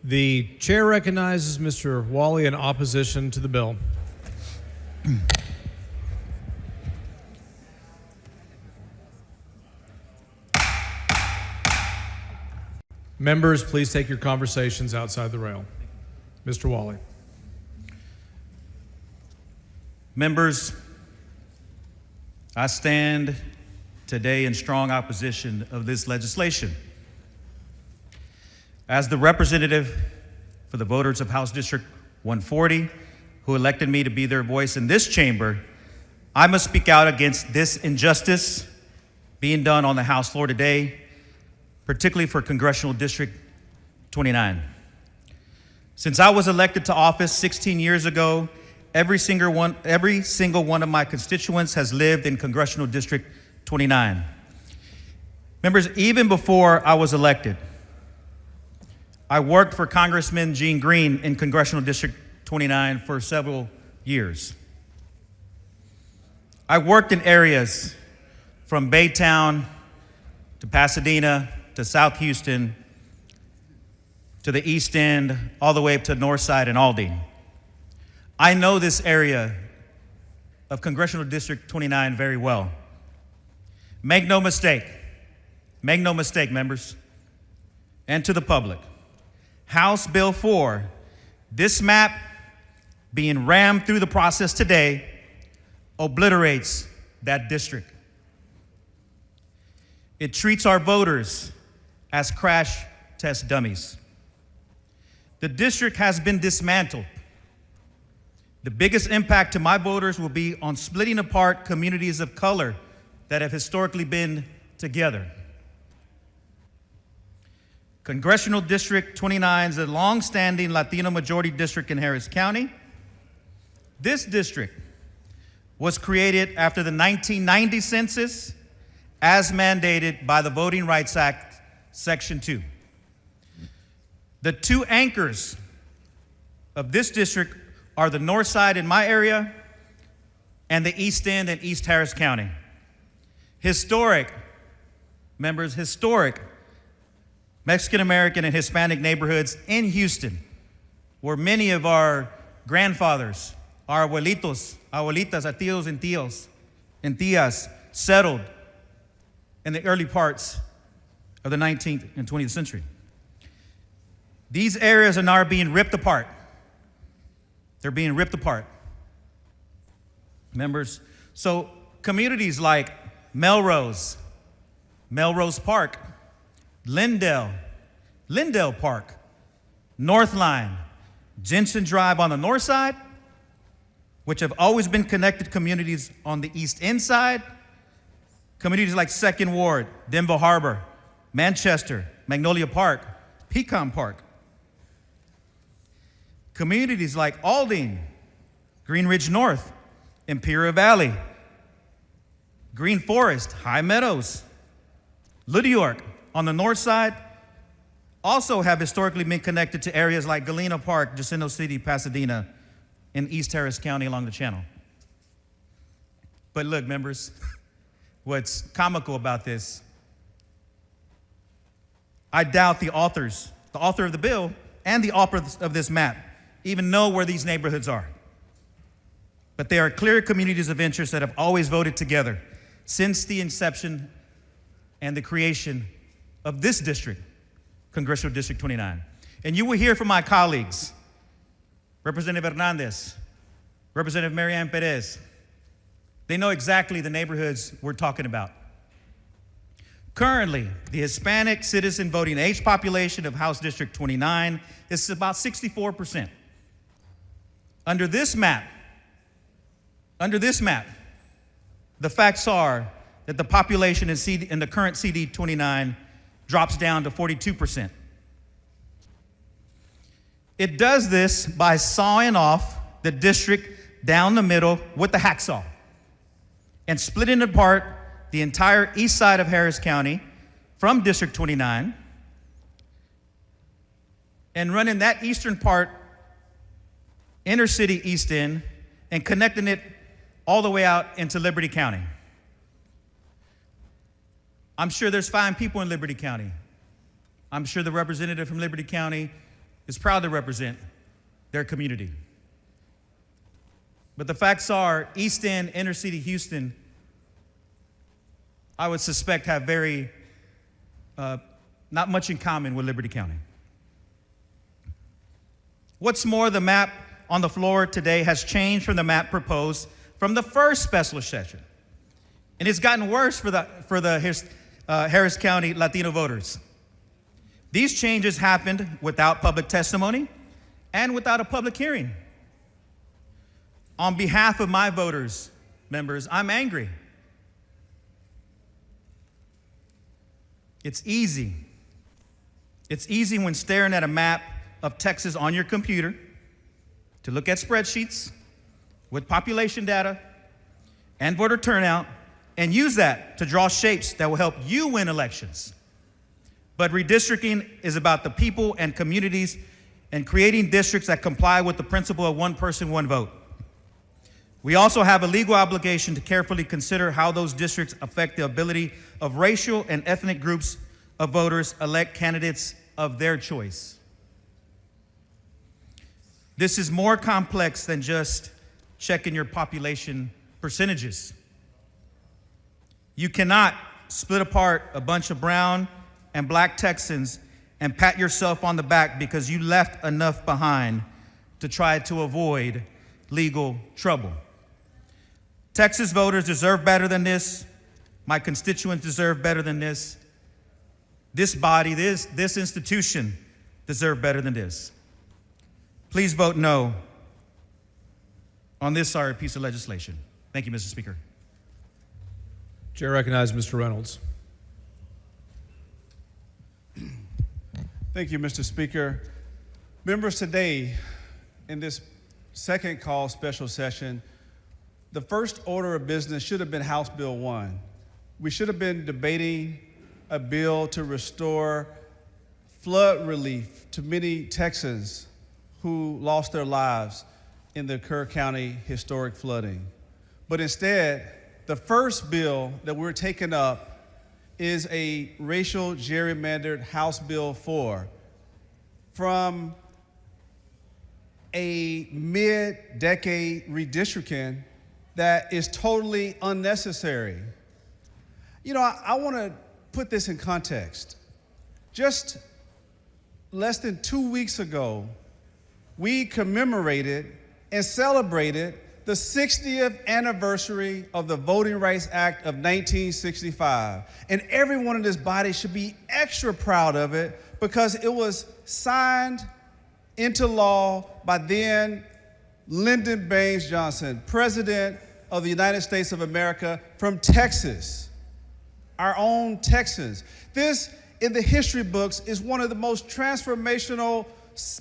Speaker 12: The chair recognizes Mr. Wally in opposition to the bill. Members, please take your conversations outside the rail. Mr. Wally.
Speaker 13: Members, I stand today in strong opposition of this legislation. As the representative for the voters of House District 140, who elected me to be their voice in this chamber, I must speak out against this injustice being done on the House floor today, particularly for Congressional District 29. Since I was elected to office 16 years ago, every single one of my constituents has lived in Congressional District 29. Members, even before I was elected, I worked for Congressman Gene Green in Congressional District 29 for several years. I worked in areas from Baytown to Pasadena to South Houston to the East End, all the way up to Northside and Aldine. I know this area of Congressional District 29 very well. Make no mistake, members, and to the public, House Bill 4, this map being rammed through the process today, obliterates that district. It treats our voters as crash test dummies. The district has been dismantled. The biggest impact to my voters will be on splitting apart communities of color that have historically been together. Congressional District 29 is a long-standing Latino majority district in Harris County. This district was created after the 1990 census as mandated by the Voting Rights Act, Section 2. The two anchors of this district are the North Side in my area and the East End in East Harris County. Historic, members, historic Mexican-American and Hispanic neighborhoods in Houston, where many of our grandfathers, our abuelitos, abuelitas, our tíos and tías settled in the early parts of the 19th and 20th century. These areas are now being ripped apart. They're being ripped apart. Members, so communities like Melrose Park, Lindell Park, Northline, Jensen Drive on the north side, which have always been connected communities on the East End side, communities like Second Ward, Denver Harbor, Manchester, Magnolia Park, Pecan Park, communities like Aldine, Green Ridge North, Imperial Valley, Green Forest, High Meadows, Little York on the north side also have historically been connected to areas like Galena Park, Jacinto City, Pasadena, in East Harris County along the channel. But look, members, what's comical about this, I doubt the author of the bill and the author of this map even know where these neighborhoods are. But they are clear communities of interest that have always voted together since the inception and the creation of this district, Congressional District 29. And you will hear from my colleagues, Representative Hernandez, Representative Marianne Perez. They know exactly the neighborhoods we're talking about. Currently, the Hispanic citizen voting age population of House District 29 is about 64%. Under this map, the facts are that the population in the current CD 29 drops down to 42%. It does this by sawing off the district down the middle with the hacksaw and splitting apart the entire east side of Harris County from District 29 and running that eastern part, inner city East End, and connecting it all the way out into Liberty County. I'm sure there's fine people in Liberty County. I'm sure the representative from Liberty County is proud to represent their community. But the facts are, East End, inner city Houston, I would suspect have not much in common with Liberty County. What's more, the map on the floor today has changed from the map proposed from the first special session. And it's gotten worse for the Harris County Latino voters. These changes happened without public testimony and without a public hearing. On behalf of my voters, members, I'm angry. It's easy. It's easy when staring at a map of Texas on your computer to look at spreadsheets with population data and voter turnout and use that to draw shapes that will help you win elections. But redistricting is about the people and communities and creating districts that comply with the principle of one person, one vote. We also have a legal obligation to carefully consider how those districts affect the ability of racial and ethnic groups of voters elect candidates of their choice. This is more complex than just checking your population percentages. You cannot split apart a bunch of brown and black Texans and pat yourself on the back because you left enough behind to try to avoid legal trouble. Texas voters deserve better than this. My constituents deserve better than this. This body, this institution deserve better than this. Please vote no on this sorry piece of legislation. Thank you, Mr. Speaker.
Speaker 12: Chair recognizes Mr. Reynolds.
Speaker 6: Thank you, Mr. Speaker. Members, today, in this second call special session, the first order of business should have been House Bill 1. We should have been debating a bill to restore flood relief to many Texans who lost their lives in the Kerr County historic flooding. But instead, the first bill that we're taking up is a racial gerrymandered House Bill 4 from a mid-decade redistricting that is totally unnecessary. You know, I want to put this in context. Just less than 2 weeks ago, we commemorated and celebrated the 60th anniversary of the Voting Rights Act of 1965. And everyone in this body should be extra proud of it because it was signed into law by then Lyndon Baines Johnson, President of the United States of America from Texas, our own Texans. This, in the history books, is one of the most transformational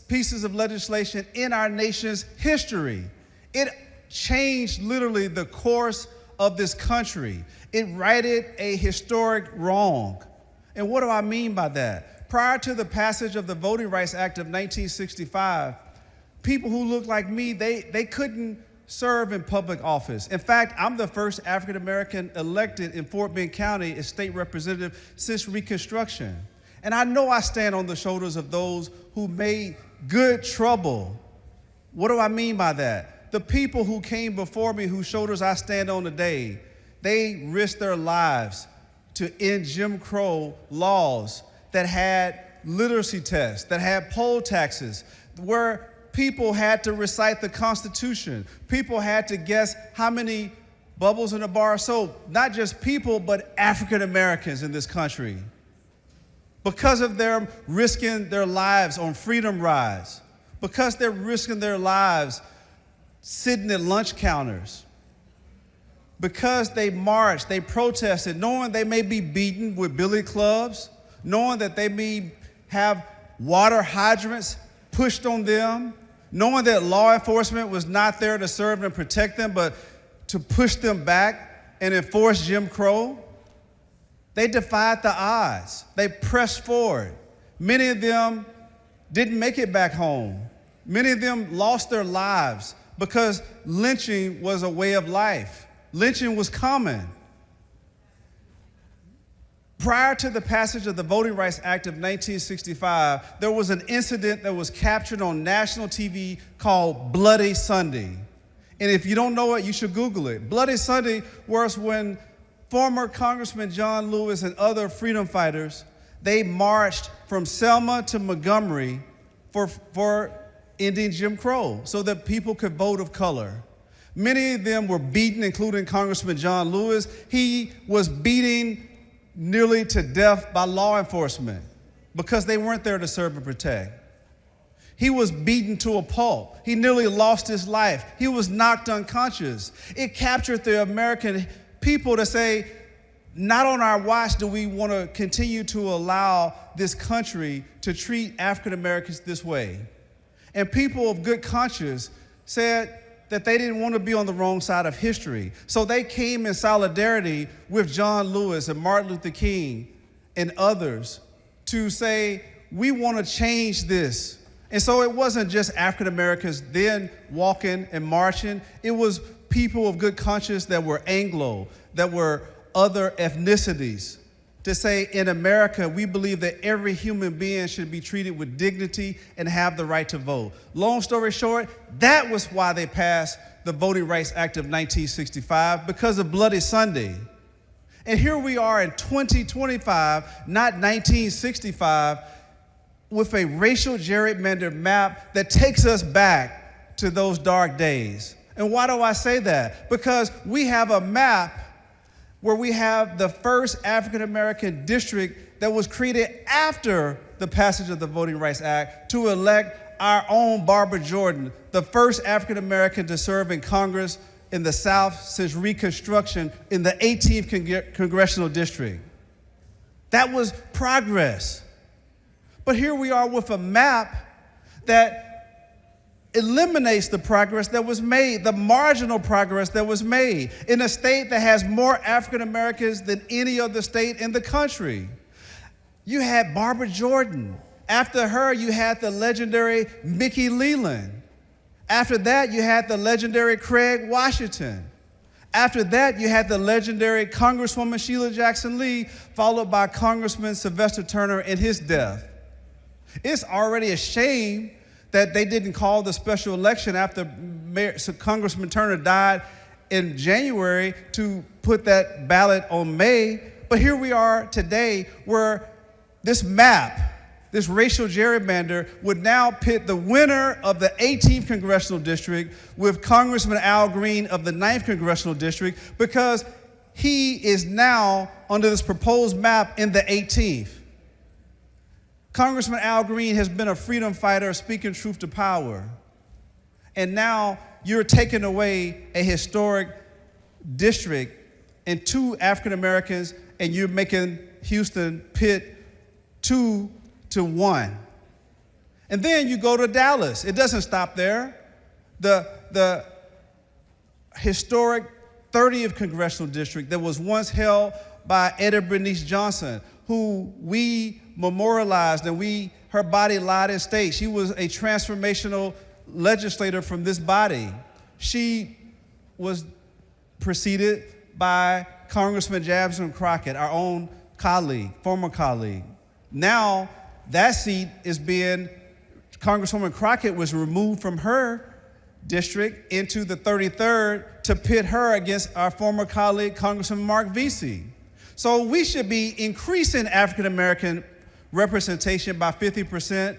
Speaker 6: pieces of legislation in our nation's history. It changed literally the course of this country. It righted a historic wrong. And what do I mean by that? Prior to the passage of the Voting Rights Act of 1965, people who looked like me, they couldn't serve in public office. In fact, I'm the first African American elected in Fort Bend County as state representative since Reconstruction. And I know I stand on the shoulders of those who made good trouble. What do I mean by that? The people who came before me, whose shoulders I stand on today, they risked their lives to end Jim Crow laws that had literacy tests, that had poll taxes, where people had to recite the Constitution. People had to guess how many bubbles in a bar of soap. Not just people, but African Americans in this country. Because of them risking their lives on freedom rides, because they're risking their lives sitting at lunch counters, because they marched, they protested, knowing they may be beaten with billy clubs, knowing that they may have water hydrants pushed on them, knowing that law enforcement was not there to serve and protect them, but to push them back and enforce Jim Crow. They defied the odds. They pressed forward. Many of them didn't make it back home. Many of them lost their lives because lynching was a way of life. Lynching was common. Prior to the passage of the Voting Rights Act of 1965, there was an incident that was captured on national TV called Bloody Sunday. And if you don't know it, you should Google it. Bloody Sunday was when former Congressman John Lewis and other freedom fighters, they marched from Selma to Montgomery for ending Jim Crow so that people could vote of color. Many of them were beaten, including Congressman John Lewis. He was beaten nearly to death by law enforcement because they weren't there to serve and protect. He was beaten to a pulp. He nearly lost his life. He was knocked unconscious. It captured the American people to say, not on our watch do we want to continue to allow this country to treat African Americans this way. And people of good conscience said that they didn't want to be on the wrong side of history. So they came in solidarity with John Lewis and Martin Luther King and others to say, we want to change this. And so it wasn't just African Americans then walking and marching. It was people of good conscience that were Anglo, that were other ethnicities, to say in America, we believe that every human being should be treated with dignity and have the right to vote. Long story short, that was why they passed the Voting Rights Act of 1965, because of Bloody Sunday. And here we are in 2025, not 1965, with a racial gerrymandered map that takes us back to those dark days. And why do I say that? Because we have a map where we have the first African-American district that was created after the passage of the Voting Rights Act to elect our own Barbara Jordan, the first African-American to serve in Congress in the South since Reconstruction in the 18th Congressional District. That was progress. But here we are with a map that eliminates the progress that was made, the marginal progress that was made in a state that has more African Americans than any other state in the country. You had Barbara Jordan. After her, you had the legendary Mickey Leland. After that, you had the legendary Craig Washington. After that, you had the legendary Congresswoman Sheila Jackson Lee, followed by Congressman Sylvester Turner and his death. It's already a shame that they didn't call the special election after Congressman Turner died in January to put that ballot on May. But here we are today where this map, this racial gerrymander, would now pit the winner of the 18th Congressional District with Congressman Al Green of the 9th Congressional District, because he is now under this proposed map in the 18th. Congressman Al Green has been a freedom fighter speaking truth to power. And now you're taking away a historic district and 2 African Americans, and you're making Houston pit 2-1. And then you go to Dallas. It doesn't stop there. The historic 30th Congressional District that was once held by Etta Bernice Johnson, who we memorialized, and her body lied in state. She was a transformational legislator from this body. She was preceded by Congressman Jabson Crockett, our own colleague, former colleague. Now that seat is Congresswoman Crockett was removed from her district into the 33rd to pit her against our former colleague, Congressman Mark Vesey. So we should be increasing African American representation by 50%,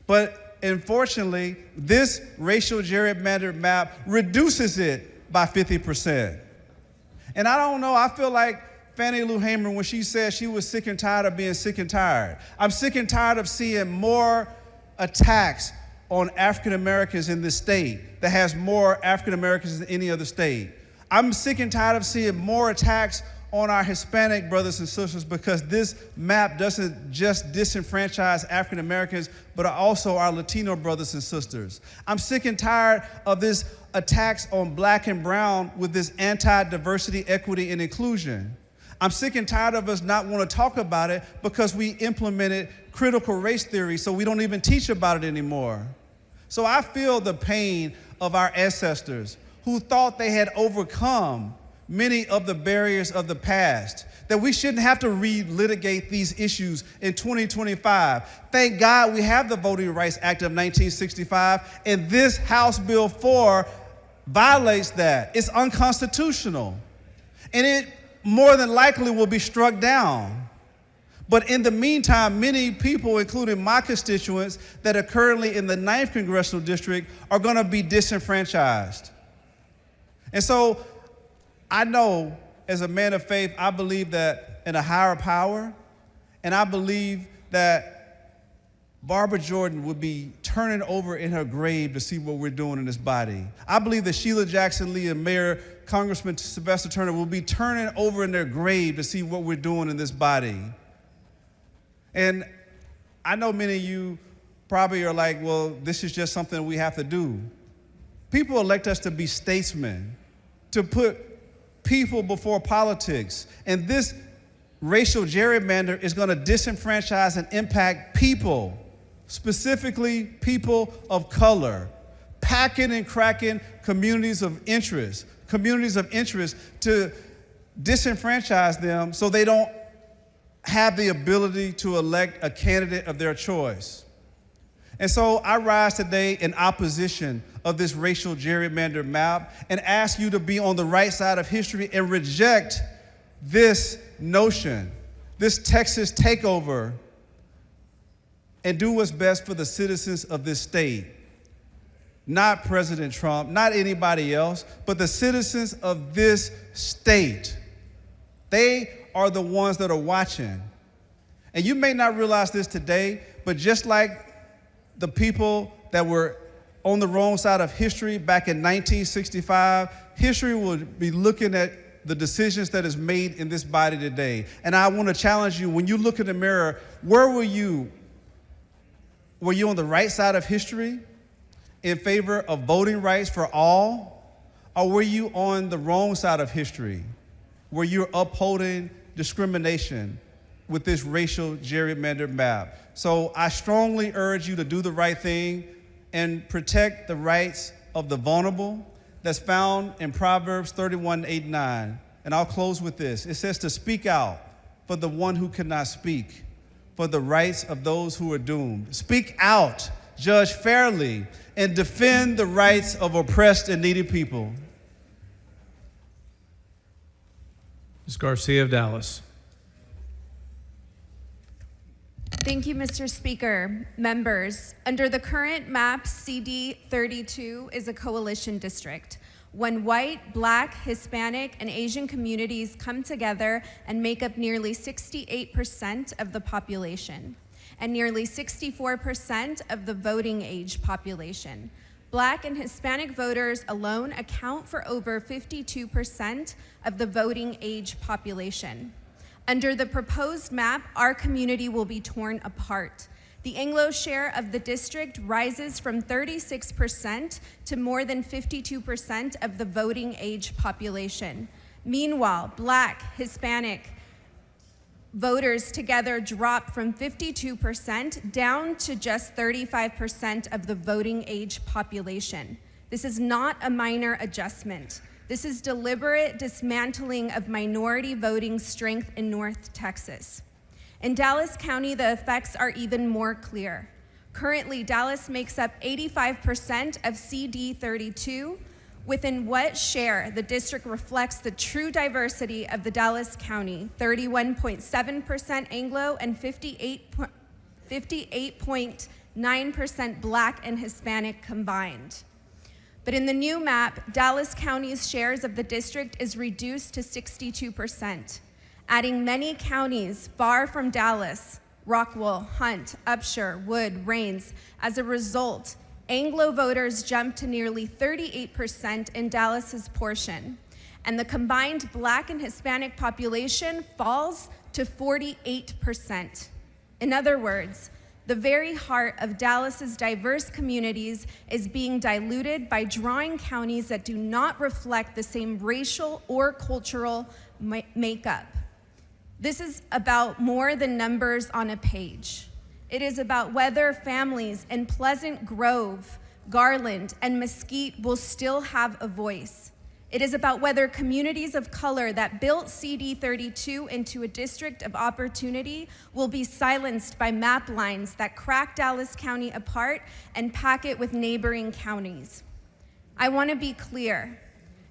Speaker 6: but unfortunately, this racial gerrymandered map reduces it by 50%. And I don't know, I feel like Fannie Lou Hamer when she said she was sick and tired of being sick and tired. I'm sick and tired of seeing more attacks on African Americans in this state that has more African Americans than any other state. I'm sick and tired of seeing more attacks on our Hispanic brothers and sisters, because this map doesn't just disenfranchise African Americans, but also our Latino brothers and sisters. I'm sick and tired of this attacks on black and brown with this anti-diversity, equity, and inclusion. I'm sick and tired of us not want to talk about it because we implemented critical race theory, so we don't even teach about it anymore. So I feel the pain of our ancestors who thought they had overcome many of the barriers of the past, that we shouldn't have to relitigate these issues in 2025. Thank God we have the Voting Rights Act of 1965, and this House Bill 4 violates that. It's unconstitutional, and it more than likely will be struck down. But in the meantime, many people, including my constituents that are currently in the 9th Congressional District, are going to be disenfranchised. And so I know, as a man of faith, I believe that in a higher power, and I believe that Barbara Jordan would be turning over in her grave to see what we're doing in this body. I believe that Sheila Jackson Lee and Mayor Congressman Sylvester Turner will be turning over in their grave to see what we're doing in this body. And I know many of you probably are like, well, this is just something we have to do. People elect us to be statesmen, to put people before politics. And this racial gerrymander is going to disenfranchise and impact people, specifically people of color, packing and cracking communities of interest to disenfranchise them so they don't have the ability to elect a candidate of their choice. And so I rise today in opposition of this racial gerrymander map and ask you to be on the right side of history and reject this notion, this Texas takeover, and do what's best for the citizens of this state. Not President Trump, not anybody else, but the citizens of this state. They are the ones that are watching. And you may not realize this today, but just like the people that were on the wrong side of history back in 1965, history will be looking at the decisions that is made in this body today. And I want to challenge you, when you look in the mirror, where were you? Were you on the right side of history in favor of voting rights for all? Or were you on the wrong side of history where you're upholding discrimination with this racial gerrymander map? So I strongly urge you to do the right thing and protect the rights of the vulnerable that's found in Proverbs 31:8-9. And I'll close with this. It says to speak out for the one who cannot speak, for the rights of those who are doomed. Speak out, judge fairly, and defend the rights of oppressed and needy people.
Speaker 12: Ms. Garcia of Dallas.
Speaker 23: Thank you, Mr. Speaker. Members, under the current map, CD 32 is a coalition district. When white, Black, Hispanic, and Asian communities come together and make up nearly 68% of the population and nearly 64% of the voting age population. Black and Hispanic voters alone account for over 52% of the voting age population. Under the proposed map, our community will be torn apart. The Anglo share of the district rises from 36% to more than 52% of the voting age population. Meanwhile, Black, Hispanic voters together drop from 52% down to just 35% of the voting age population. This is not a minor adjustment. This is deliberate dismantling of minority voting strength in North Texas. In Dallas County, the effects are even more clear. Currently, Dallas makes up 85% of CD 32. Within what share the district reflects the true diversity of the Dallas County, 31.7% Anglo and 58.9% Black and Hispanic combined. But in the new map, Dallas County's shares of the district is reduced to 62%, adding many counties far from Dallas, Rockwell, Hunt, Upshur, Wood, Rains. As a result, Anglo voters jumped to nearly 38% in Dallas's portion, and the combined Black and Hispanic population falls to 48%. In other words, the very heart of Dallas's diverse communities is being diluted by drawing counties that do not reflect the same racial or cultural makeup. This is about more than numbers on a page. It is about whether families in Pleasant Grove, Garland, and Mesquite will still have a voice. It is about whether communities of color that built CD 32 into a district of opportunity will be silenced by map lines that crack Dallas County apart and pack it with neighboring counties. I want to be clear.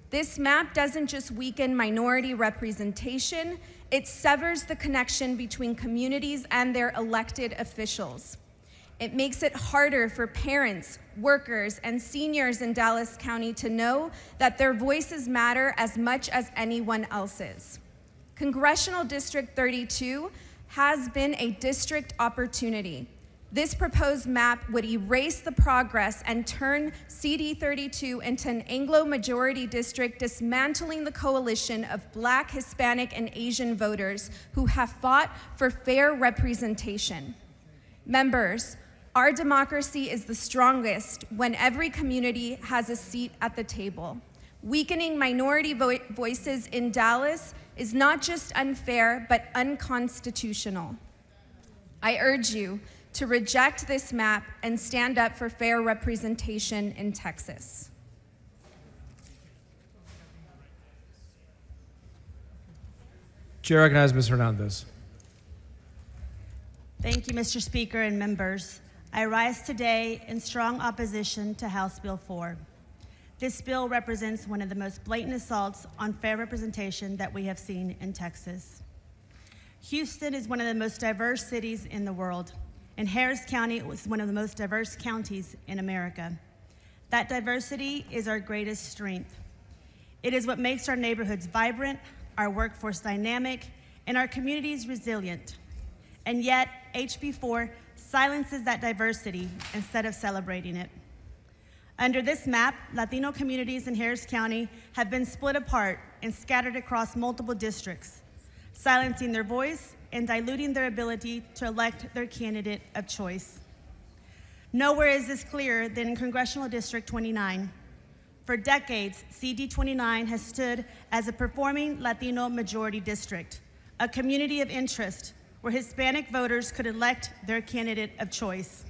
Speaker 23: This map doesn't just weaken minority representation, it severs the connection between communities and their elected officials. It makes it harder for parents, workers, and seniors in Dallas County to know that their voices matter as much as anyone else's. Congressional District 32 has been a district opportunity. This proposed map would erase the progress and turn CD 32 into an Anglo-majority district, dismantling the coalition of Black, Hispanic, and Asian voters who have fought for fair representation. Members, our democracy is the strongest when every community has a seat at the table. Weakening minority voices in Dallas is not just unfair, but unconstitutional. I urge you to reject this map and stand up for fair representation in Texas.
Speaker 12: Chair recognizes Ms. Hernandez.
Speaker 16: Thank you, Mr. Speaker and members. I rise today in strong opposition to House Bill 4. This bill represents one of the most blatant assaults on fair representation that we have seen in Texas. Houston is one of the most diverse cities in the world, and Harris County was one of the most diverse counties in America. That diversity is our greatest strength. It is what makes our neighborhoods vibrant, our workforce dynamic, and our communities resilient. And yet, HB 4 silences that diversity instead of celebrating it. Under this map, Latino communities in Harris County have been split apart and scattered across multiple districts, silencing their voice and diluting their ability to elect their candidate of choice. Nowhere is this clearer than in Congressional District 29. For decades, CD 29 has stood as a performing Latino majority district, a community of interest where Hispanic voters could elect their candidate of choice.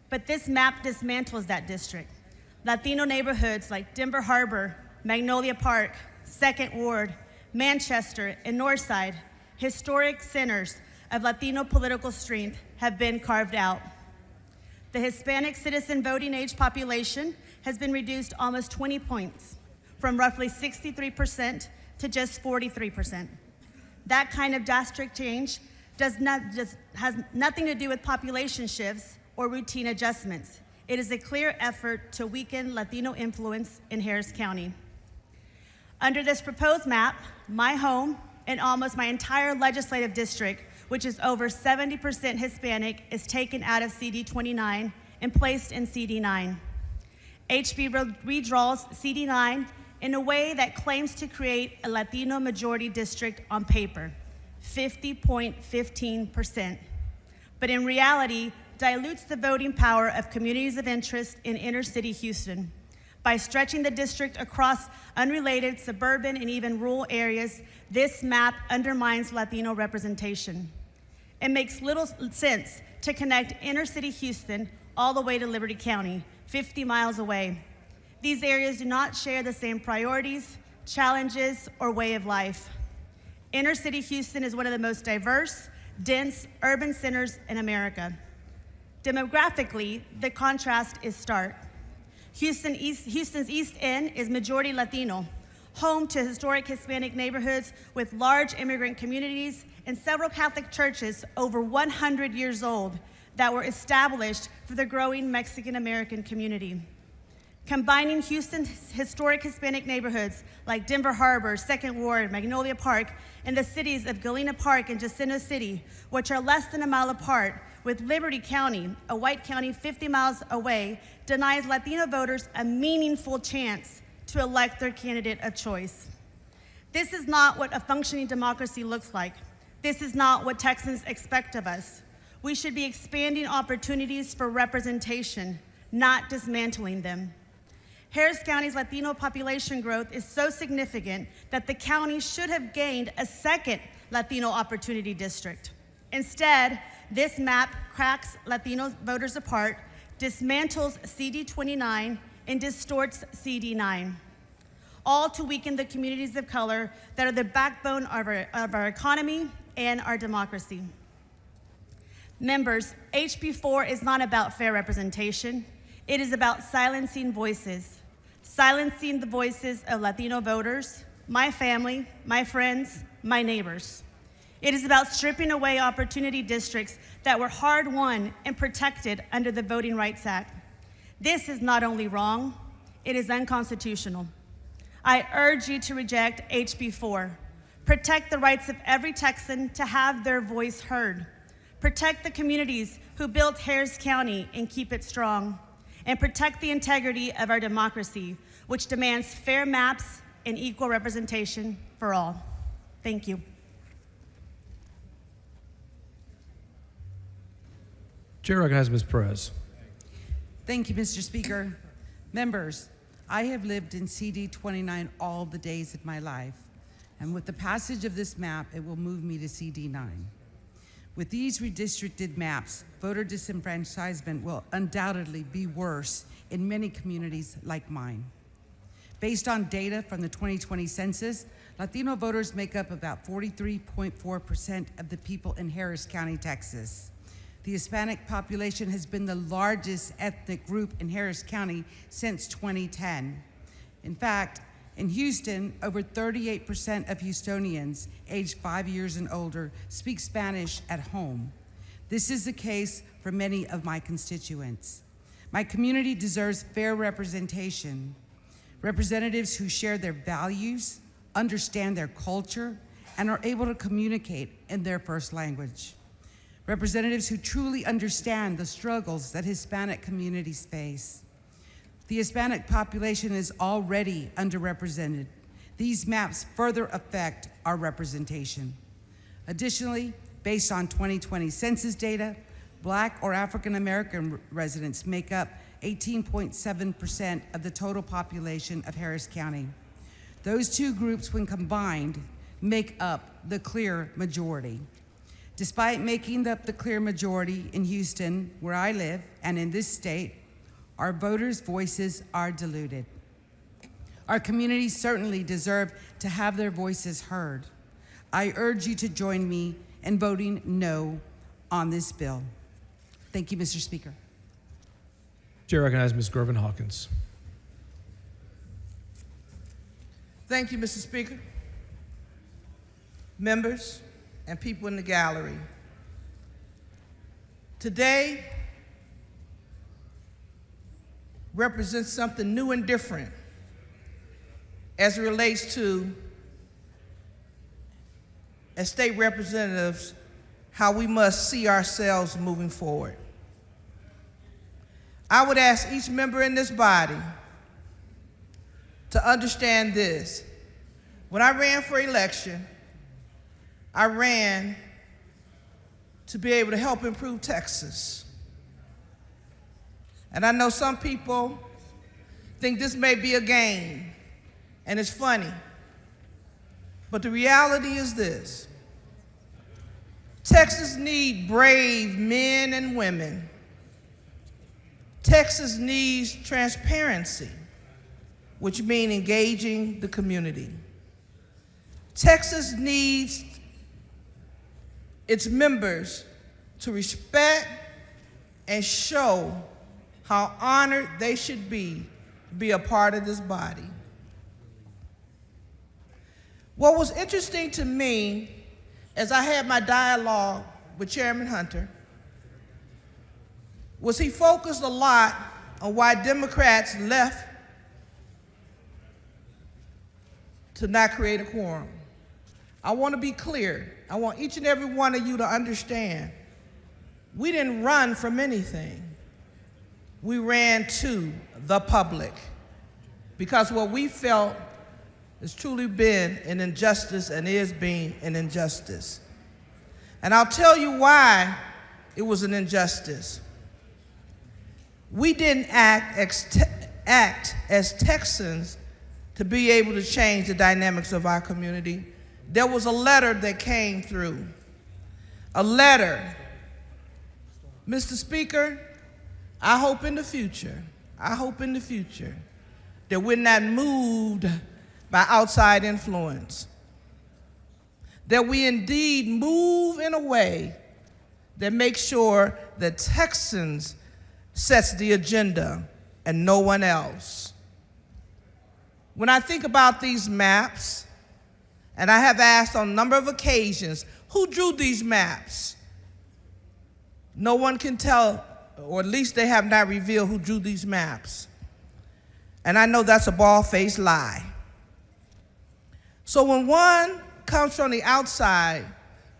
Speaker 16: But this map dismantles that district. Latino neighborhoods like Denver Harbor, Magnolia Park, 2nd Ward, Manchester, and Northside, historic centers of Latino political strength, have been carved out. The Hispanic citizen voting age population has been reduced almost 20 points, from roughly 63% to just 43%. That kind of drastic change has nothing to do with population shifts or routine adjustments. It is a clear effort to weaken Latino influence in Harris County. Under this proposed map, my home and almost my entire legislative district, which is over 70% Hispanic, is taken out of CD 29 and placed in CD 9. HB redraws CD 9 in a way that claims to create a Latino majority district on paper, 50.15%, but in reality dilutes the voting power of communities of interest in inner city Houston. By stretching the district across unrelated suburban and even rural areas, this map undermines Latino representation. It makes little sense to connect inner city Houston all the way to Liberty County, 50 miles away. These areas do not share the same priorities, challenges, or way of life. Inner city Houston is one of the most diverse, dense urban centers in America. Demographically, the contrast is stark. Houston's East End is majority Latino, home to historic Hispanic neighborhoods with large immigrant communities and several Catholic churches over 100 years old that were established for the growing Mexican-American community. Combining Houston's historic Hispanic neighborhoods like Denver Harbor, 2nd Ward, Magnolia Park, and the cities of Galena Park and Jacinto City, which are less than a mile apart, with Liberty County, a white county 50 miles away, denies Latino voters a meaningful chance to elect their candidate of choice. This is not what a functioning democracy looks like. This is not what Texans expect of us. We should be expanding opportunities for representation, not dismantling them. Harris County's Latino population growth is so significant that the county should have gained a second Latino opportunity district. Instead, this map cracks Latino voters apart, dismantles CD 29, and distorts CD 9. all to weaken the communities of color that are the backbone of our economy and our democracy. Members, HB 4 is not about fair representation. It is about silencing voices, silencing the voices of Latino voters, my family, my friends, my neighbors. It is about stripping away opportunity districts that were hard-won and protected under the Voting Rights Act. This is not only wrong, it is unconstitutional. I urge you to reject HB 4. Protect the rights of every Texan to have their voice heard. Protect the communities who built Harris County and keep it strong. And protect the integrity of our democracy, which demands fair maps and equal representation for all. Thank you.
Speaker 12: Chair recognizes Ms. Perez.
Speaker 3: Thank you, Mr. Speaker. Members, I have lived in CD 29 all the days of my life, and with the passage of this map, it will move me to CD 9. With these redistricted maps, voter disenfranchisement will undoubtedly be worse in many communities like mine. Based on data from the 2020 census, Latino voters make up about 43.4% of the people in Harris County, Texas. The Hispanic population has been the largest ethnic group in Harris County since 2010. In fact, in Houston, over 38% of Houstonians aged 5 years and older speak Spanish at home. This is the case for many of my constituents. My community deserves fair representation, representatives who share their values, understand their culture, and are able to communicate in their first language. Representatives who truly understand the struggles that Hispanic communities face. The Hispanic population is already underrepresented. These maps further affect our representation. Additionally, based on 2020 census data, Black or African American residents make up 18.7% of the total population of Harris County. Those two groups, when combined, make up the clear majority. Despite making up the clear majority in Houston, where I live, and in this state, our voters' voices are diluted. Our communities certainly deserve to have their voices heard. I urge you to join me in voting no on this bill. Thank you, Mr. Speaker.
Speaker 12: Chair recognizes Ms. Gervin Hawkins.
Speaker 18: Thank you, Mr. Speaker. Members and people in the gallery. Today represents something new and different as it relates to, as state representatives, how we must see ourselves moving forward. I would ask each member in this body to understand this. When I ran for election, I ran to be able to help improve Texas. And I know some people think this may be a game, and it's funny. But the reality is this. Texas needs brave men and women. Texas needs transparency, which means engaging the community. Texas needs its members to respect and show how honored they should be to be a part of this body. What was interesting to me as I had my dialogue with Chairman Hunter was he focused a lot on why Democrats left to not create a quorum. I want to be clear. I want each and every one of you to understand. We didn't run from anything. We ran to the public because what we felt has truly been an injustice and is being an injustice. And I'll tell you why it was an injustice. We didn't act as Texans to be able to change the dynamics of our community. There was a letter that came through. A letter. Mr. Speaker, I hope in the future that we're not moved by outside influence. That we indeed move in a way that makes sure that Texans sets the agenda and no one else. When I think about these maps, and I have asked on a number of occasions, who drew these maps? No one can tell, or at least they have not revealed who drew these maps. And I know that's a bald-faced lie. So when one comes from the outside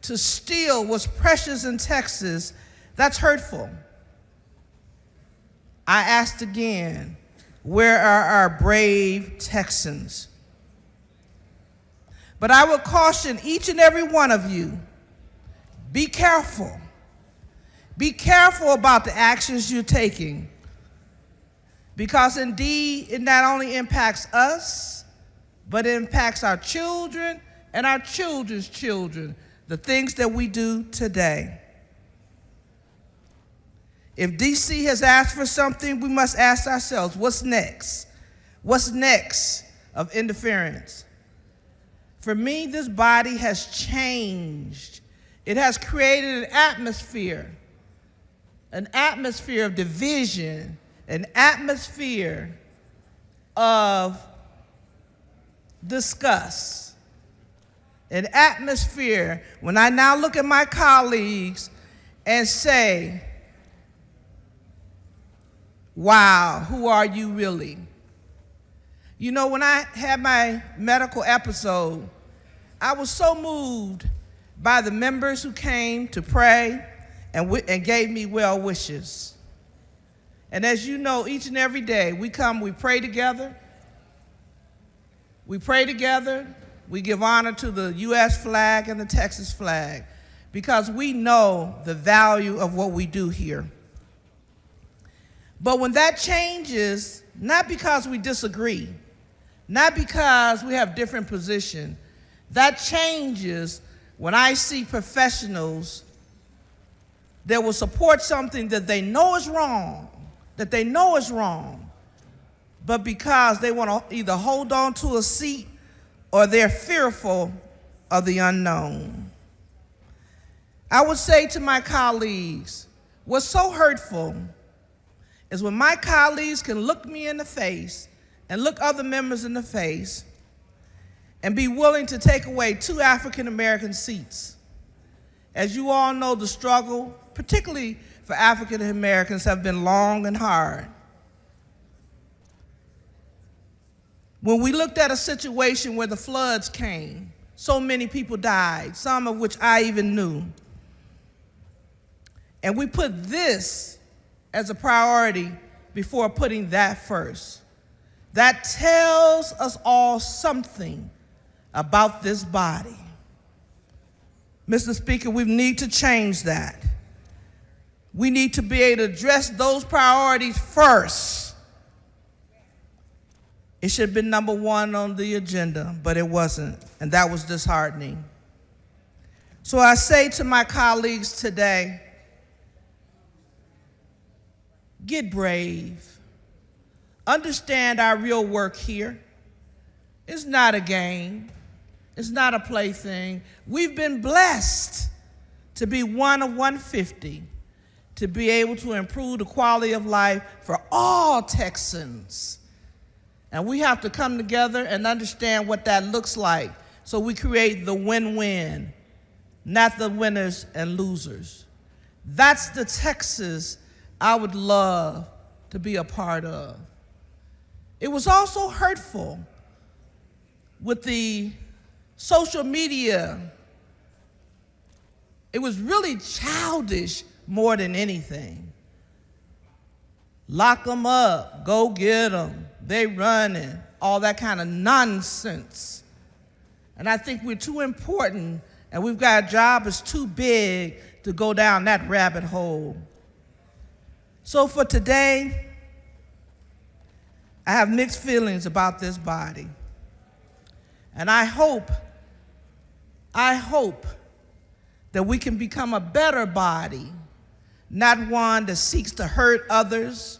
Speaker 18: to steal what's precious in Texas, that's hurtful. I asked again, where are our brave Texans? But I would caution each and every one of you, be careful. Be careful about the actions you're taking, because indeed it not only impacts us, but it impacts our children and our children's children, the things that we do today. If DC has asked for something, we must ask ourselves, what's next? What's next of interference? For me, this body has changed. It has created an atmosphere of division, an atmosphere of disgust, an atmosphere when I now look at my colleagues and say, wow, who are you really? You know, when I had my medical episode, I was so moved by the members who came to pray and gave me well wishes. And as you know, each and every day we come, we pray together. We pray together. We give honor to the U.S. flag and the Texas flag because we know the value of what we do here. But when that changes, not because we disagree, not because we have different positions, that changes when I see professionals that will support something that they know is wrong, but because they want to either hold on to a seat or they're fearful of the unknown. I would say to my colleagues, what's so hurtful is when my colleagues can look me in the face and look other members in the face and be willing to take away 2 African American seats. As you all know, the struggle, particularly for African Americans, have been long and hard. When we looked at a situation where the floods came, so many people died, some of which I even knew. And we put this as a priority before putting that first. That tells us all something about this body. Mr. Speaker, we need to change that. We need to be able to address those priorities first. It should have been number 1 on the agenda, but it wasn't, and that was disheartening. So I say to my colleagues today, get brave. Understand our real work here. It's not a game. It's not a plaything. We've been blessed to be one of 150, to be able to improve the quality of life for all Texans. And we have to come together and understand what that looks like so we create the win-win, not the winners and losers. That's the Texas I would love to be a part of. It was also hurtful with the social media. It was really childish more than anything. Lock them up, go get them, they running, all that kind of nonsense. And I think we're too important and we've got a job that's too big to go down that rabbit hole. So for today, I have mixed feelings about this body. And I hope that we can become a better body, not one that seeks to hurt others,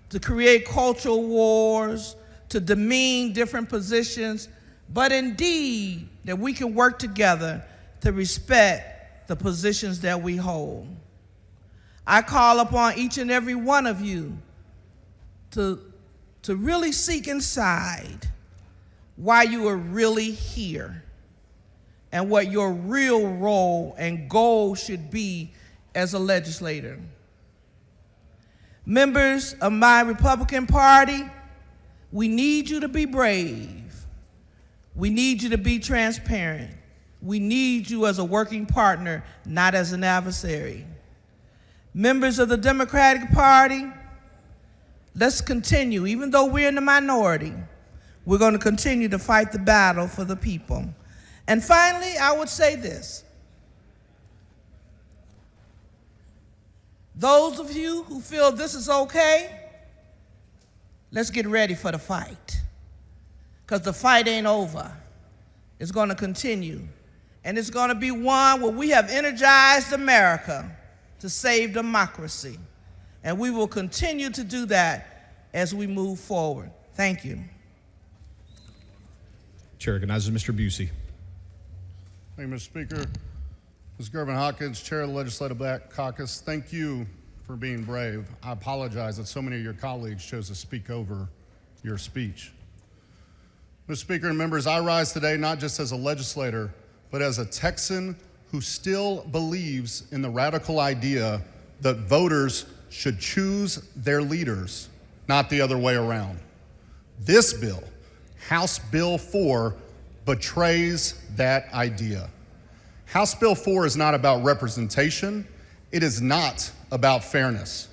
Speaker 18: to create cultural wars, to demean different positions, but indeed that we can work together to respect the positions that we hold. I call upon each and every one of you to really seek inside why you are really here and what your real role and goal should be as a legislator. Members of my Republican Party, we need you to be brave. We need you to be transparent. We need you as a working partner, not as an adversary. Members of the Democratic Party, let's continue. Even though we're in the minority, we're going to continue to fight the battle for the people. And finally, I would say this. Those of you who feel this is okay, let's get ready for the fight. Because the fight ain't over. It's going to continue. And it's going to be one where we have energized America to save democracy. And we will continue to do that as we move forward. Thank you.
Speaker 9: Chair recognizes Mr. Busey.
Speaker 11: Thank you, Mr. Speaker. Ms. Gervin-Hawkins, Chair of the Legislative Black Caucus, thank you for being brave. I apologize that so many of your colleagues chose to speak over your speech. Mr. Speaker and members, I rise today not just as a legislator, but as a Texan who still believes in the radical idea that voters should choose their leaders, not the other way around. This bill, House Bill 4, betrays that idea. House Bill 4 is not about representation. It is not about fairness.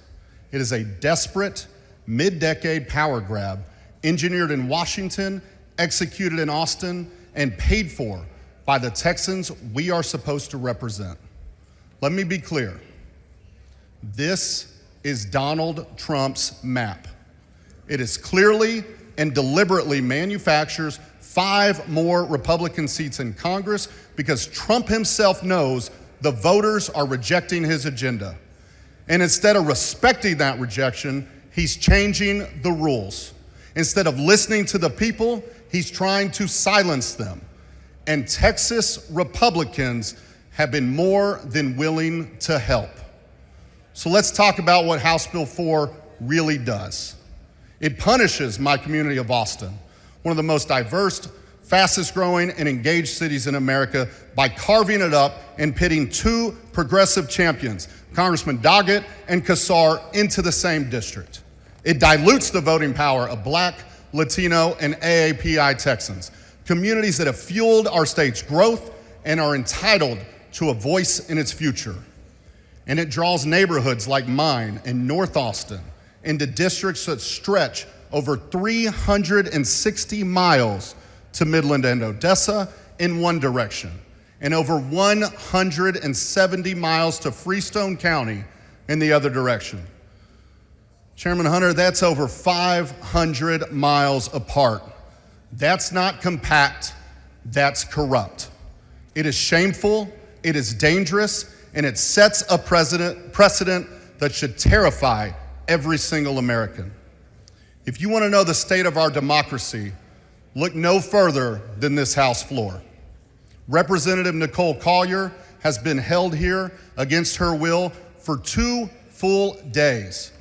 Speaker 11: It is a desperate, mid-decade power grab engineered in Washington, executed in Austin, and paid for by the Texans we are supposed to represent. Let me be clear. This is Donald Trump's map. It is clearly and deliberately manufactures 5 more Republican seats in Congress because Trump himself knows the voters are rejecting his agenda. And instead of respecting that rejection, he's changing the rules. Instead of listening to the people, he's trying to silence them. And Texas Republicans have been more than willing to help. So let's talk about what House Bill 4 really does. It punishes my community of Austin, one of the most diverse, fastest growing, and engaged cities in America, by carving it up and pitting 2 progressive champions, Congressman Doggett and Kassar, into the same district. It dilutes the voting power of Black, Latino, and AAPI Texans, communities that have fueled our state's growth and are entitled to a voice in its future. And it draws neighborhoods like mine in North Austin into districts that stretch over 360 miles to Midland and Odessa in one direction, and over 170 miles to Freestone County in the other direction. Chairman Hunter, that's over 500 miles apart. That's not compact, that's corrupt. It is shameful, it is dangerous, and it sets a precedent that should terrify every single American. If you want to know the state of our democracy, look no further than this House floor. Representative Nicole Collier has been held here against her will for 2 full days.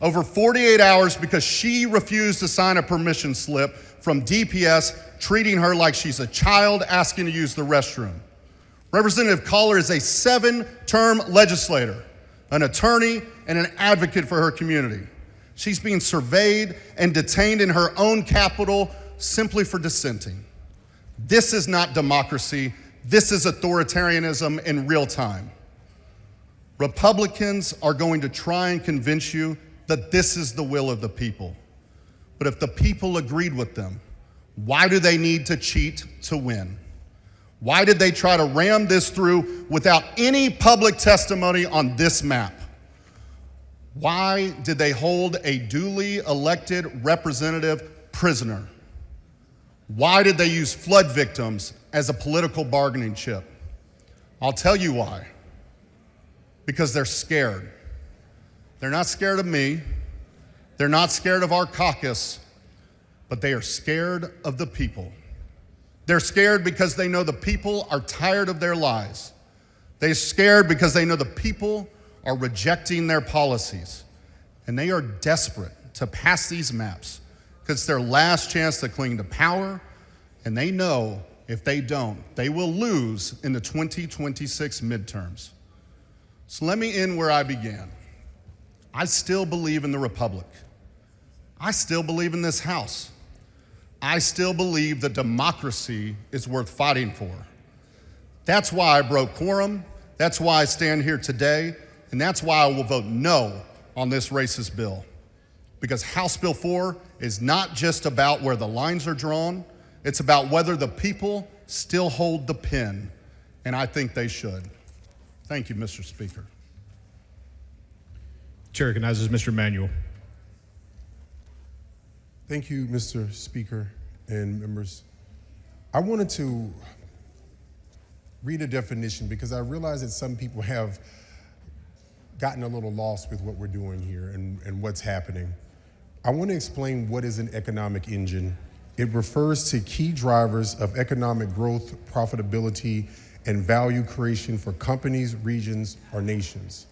Speaker 11: Over 48 hours because she refused to sign a permission slip from DPS, treating her like she's a child asking to use the restroom. Representative Collier is a 7-term legislator, an attorney, and an advocate for her community. She's being surveyed and detained in her own capital simply for dissenting. This is not democracy. This is authoritarianism in real time. Republicans are going to try and convince you that this is the will of the people. But if the people agreed with them, why do they need to cheat to win? Why did they try to ram this through without any public testimony on this map? Why did they hold a duly elected representative prisoner? Why did they use flood victims as a political bargaining chip? I'll tell you why. Because they're scared. They're not scared of me. They're not scared of our caucus, but they are scared of the people. They're scared because they know the people are tired of their lies. They're scared because they know the people are rejecting their policies. And they are desperate to pass these maps because it's their last chance to cling to power, and they know if they don't, they will lose in the 2026 midterms. So let me end where I began. I still believe in the Republic. I still believe in this House. I still believe that democracy is worth fighting for. That's why I broke quorum. That's why I stand here today. And that's why I will vote no on this racist bill. Because House Bill 4 is not just about where the lines are drawn, it's about whether the people still hold the pen. And I think they should. Thank you, Mr. Speaker.
Speaker 9: Chair recognizes Mr. Manuel.
Speaker 5: Thank you, Mr. Speaker and members. I wanted to read a definition because I realize that some people have gotten a little lost with what we're doing here and what's happening. I want to explain what is an economic engine. It refers to key drivers of economic growth, profitability, and value creation for companies, regions, or nations.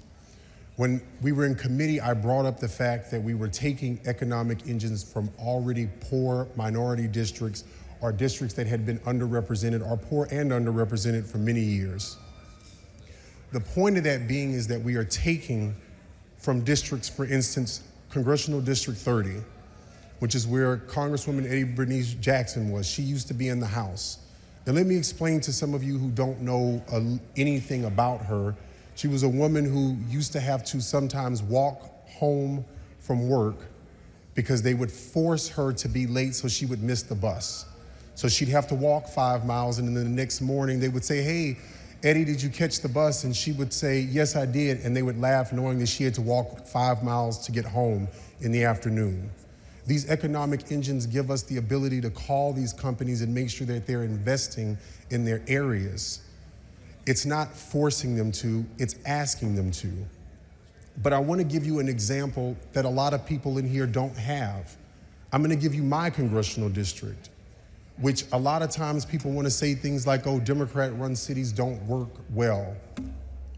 Speaker 5: When we were in committee, I brought up the fact that we were taking economic engines from already poor minority districts or districts that had been underrepresented or poor and underrepresented for many years. The point of that being is that we are taking from districts, for instance, Congressional District 30, which is where Congresswoman Eddie Bernice Jackson was. She used to be in the House. Now let me explain to some of you who don't know anything about her. She was a woman who used to have to sometimes walk home from work because they would force her to be late so she would miss the bus. So she'd have to walk 5 miles, and then the next morning they would say, "Hey, Eddie, did you catch the bus?" And she would say, "Yes, I did." And they would laugh knowing that she had to walk 5 miles to get home in the afternoon. These economic engines give us the ability to call these companies and make sure that they're investing in their areas. It's not forcing them to, it's asking them to. But I want to give you an example that a lot of people in here don't have. I'm going to give you my congressional district, which a lot of times people want to say things like, oh, Democrat-run cities don't work well.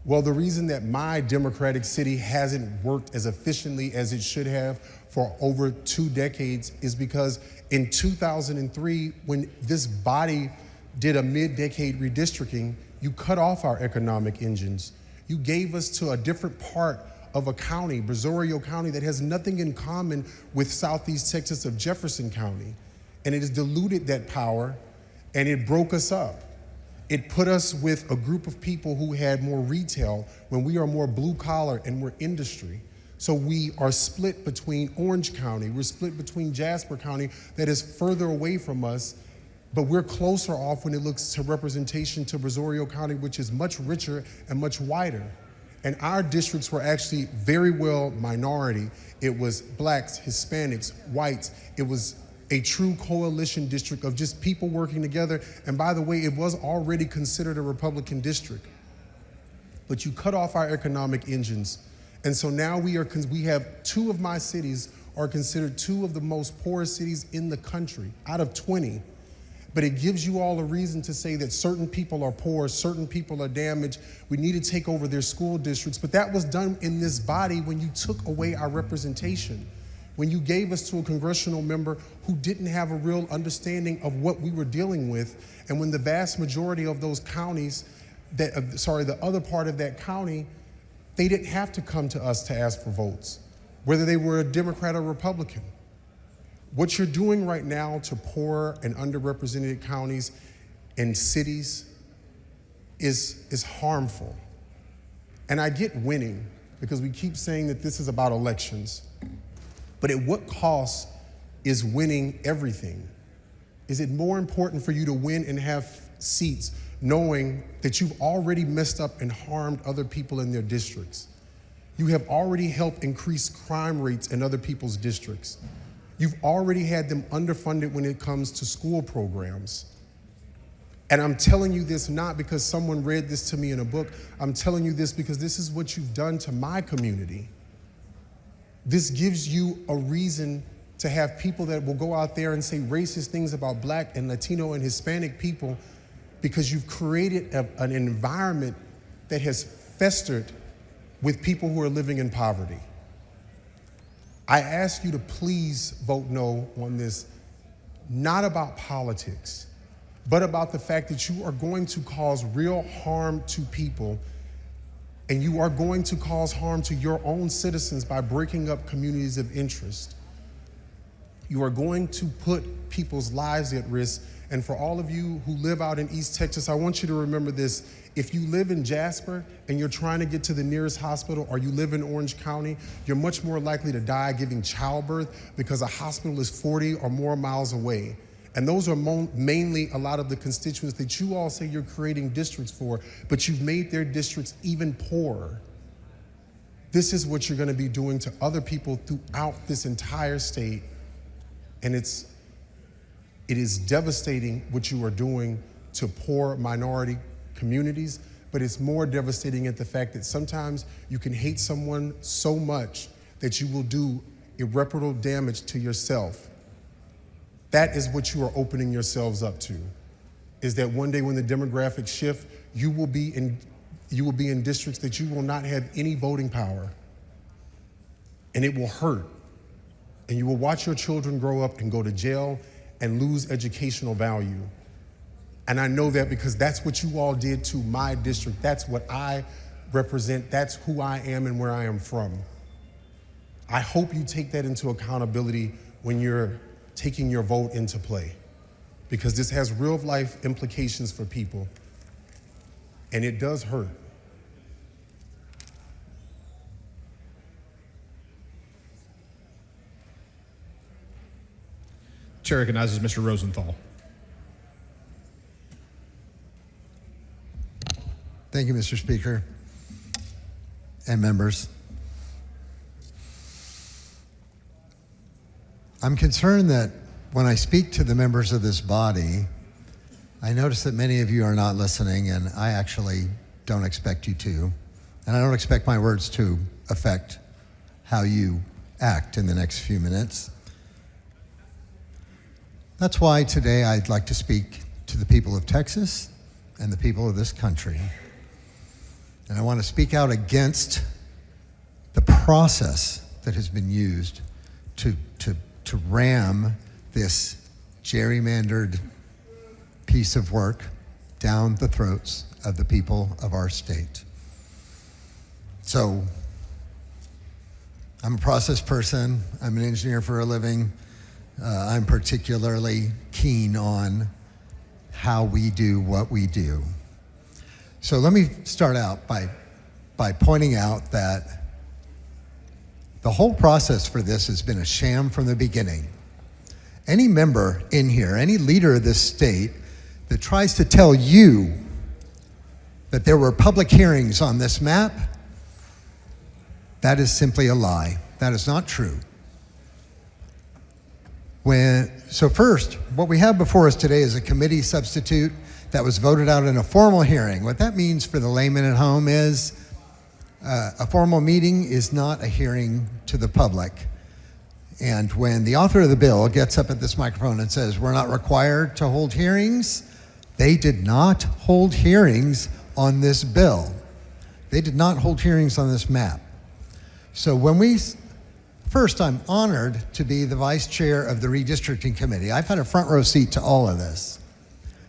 Speaker 5: Well, the reason that my Democratic city hasn't worked as efficiently as it should have for over 2 decades is because in 2003, when this body did a mid-decade redistricting, you cut off our economic engines. You gave us to a different part of a county, Brazoria County, that has nothing in common with Southeast Texas of Jefferson County. And it has diluted that power, and it broke us up. It put us with a group of people who had more retail when we are more blue collar and we're industry. So we are split between Orange County, we're split between Jasper County that is further away from us, but we're closer off when it looks to representation to Brazoria County, which is much richer and much wider. And our districts were actually very well minority. It was blacks, Hispanics, whites. It was a true coalition district of just people working together. And by the way, it was already considered a Republican district. But you cut off our economic engines. And so now we have 2 of my cities are considered 2 of the most poorest cities in the country out of 20. But it gives you all a reason to say that certain people are poor, certain people are damaged. We need to take over their school districts. But that was done in this body when you took away our representation, when you gave us to a congressional member who didn't have a real understanding of what we were dealing with. And when the vast majority of those counties, the other part of that county, they didn't have to come to us to ask for votes, whether they were a Democrat or Republican. What you're doing right now to poor and underrepresented counties and cities is harmful. And I get winning because we keep saying that this is about elections. But at what cost is winning everything? Is it more important for you to win and have seats knowing that you've already messed up and harmed other people in their districts? You have already helped increase crime rates in other people's districts. You've already had them underfunded when it comes to school programs. And I'm telling you this not because someone read this to me in a book. I'm telling you this because this is what you've done to my community. This gives you a reason to have people that will go out there and say racist things about Black and Latino and Hispanic people because you've created an environment that has festered with people who are living in poverty. I ask you to please vote no on this, not about politics, but about the fact that you are going to cause real harm to people, and you are going to cause harm to your own citizens by breaking up communities of interest. You are going to put people's lives at risk. And for all of you who live out in East Texas, I want you to remember this. If you live in Jasper and you're trying to get to the nearest hospital, or you live in Orange County, you're much more likely to die giving childbirth because a hospital is 40 or more miles away. And those are mainly a lot of the constituents that you all say you're creating districts for, but you've made their districts even poorer. This is what you're going to be doing to other people throughout this entire state. And it is devastating what you are doing to poor minority communities, but it's more devastating at the fact that sometimes you can hate someone so much that you will do irreparable damage to yourself. That is what you are opening yourselves up to, is that one day when the demographics shift, you will be in districts that you will not have any voting power, and it will hurt. And you will watch your children grow up and go to jail and lose educational value. And I know that because that's what you all did to my district. That's what I represent. That's who I am and where I am from. I hope you take that into accountability when you're taking your vote into play, because this has real life implications for people, and it does hurt.
Speaker 9: Chair recognizes Mr. Rosenthal.
Speaker 10: Thank you, Mr. Speaker and members. I'm concerned that when I speak to the members of this body, I notice that many of you are not listening, and I actually don't expect you to. And I don't expect my words to affect how you act in the next few minutes. That's why today I'd like to speak to the people of Texas and the people of this country. And I want to speak out against the process that has been used to ram this gerrymandered piece of work down the throats of the people of our state. So, I'm a process person. I'm an engineer for a living. I'm particularly keen on how we do what we do. So let me start out by pointing out that the whole process for this has been a sham from the beginning. Any member in here, any leader of this state that tries to tell you that there were public hearings on this map, that is simply a lie. That is not true. So first, what we have before us today is a committee substitute that was voted out in a formal hearing. What that means for the layman at home is a formal meeting is not a hearing to the public. And when the author of the bill gets up at this microphone and says, we're not required to hold hearings, they did not hold hearings on this bill. They did not hold hearings on this map. So first, I'm honored to be the vice chair of the Redistricting Committee. I've had a front row seat to all of this.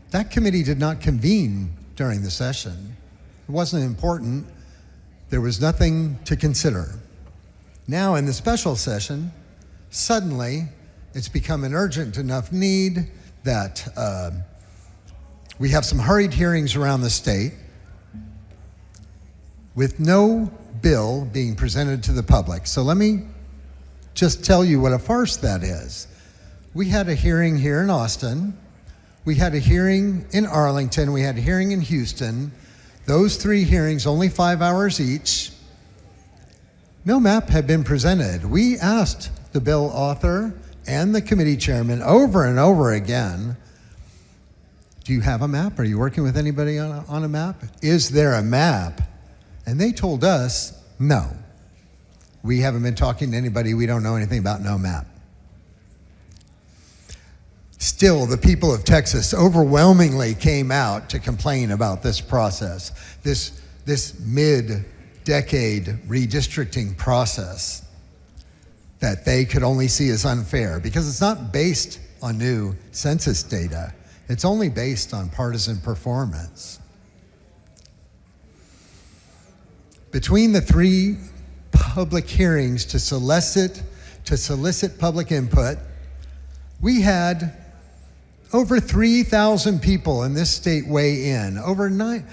Speaker 10: That committee did not convene during the session. It wasn't important. There was nothing to consider. Now in the special session, suddenly it's become an urgent enough need that we have some hurried hearings around the state with no bill being presented to the public. So let me just tell you what a farce that is. We had a hearing here in Austin. We had a hearing in Arlington. We had a hearing in Houston. Those 3 hearings, only 5 hours each. No map had been presented. We asked the bill author and the committee chairman over and over again, do you have a map? Are you working with anybody on a map? Is there a map? And they told us, no. We haven't been talking to anybody. We don't know anything about no map. Still, the people of Texas overwhelmingly came out to complain about this process, this mid-decade redistricting process that they could only see as unfair because it's not based on new census data. It's only based on partisan performance. Between the 3 public hearings to solicit public input, we had over 3,000 people in this state weigh in. Let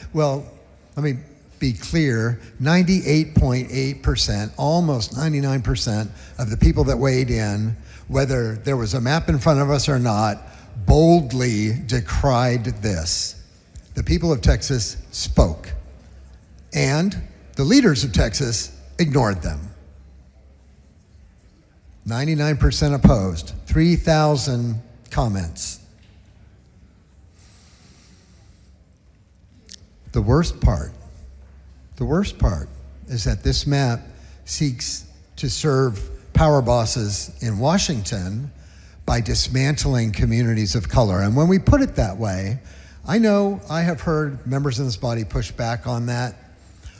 Speaker 10: me be clear, 98.8%, almost 99% of the people that weighed in, whether there was a map in front of us or not, boldly decried this. The people of Texas spoke, and the leaders of Texas ignored them. 99% opposed, 3,000 comments. The worst part is that this map seeks to serve power bosses in Washington by dismantling communities of color. And when we put it that way, I know I have heard members in this body push back on that.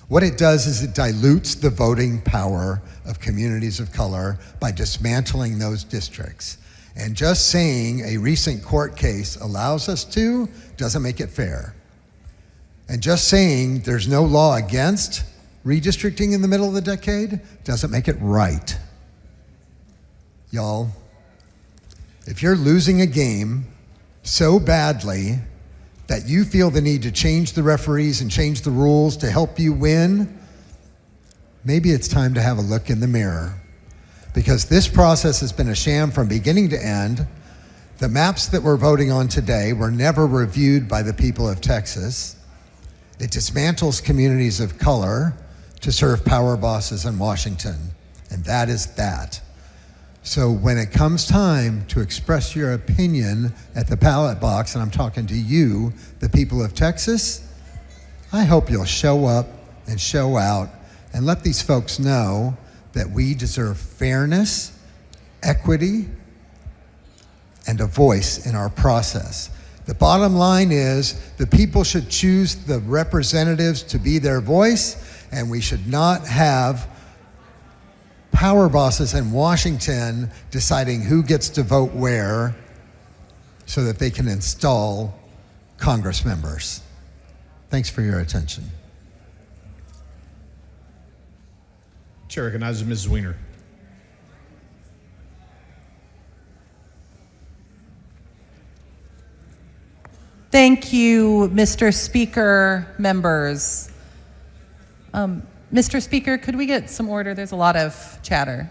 Speaker 10: What it does is it dilutes the voting power of communities of color by dismantling those districts. And just saying a recent court case allows us to doesn't make it fair. And just saying there's no law against redistricting in the middle of the decade doesn't make it right. Y'all, if you're losing a game so badly that you feel the need to change the referees and change the rules to help you win, maybe it's time to have a look in the mirror. Because this process has been a sham from beginning to end. The maps that we're voting on today were never reviewed by the people of Texas. It dismantles communities of color to serve power bosses in Washington, and that is that. So when it comes time to express your opinion at the ballot box, and I'm talking to you, the people of Texas, I hope you'll show up and show out and let these folks know that we deserve fairness, equity, and a voice in our process. The bottom line is the people should choose the representatives to be their voice, and we should not have power bosses in Washington deciding who gets to vote where so that they can install Congress members. Thanks for your attention.
Speaker 9: Chair recognizes Mrs. Weiner.
Speaker 14: Thank you, Mr. Speaker, members. Mr. Speaker, could we get some order? There's a lot of chatter.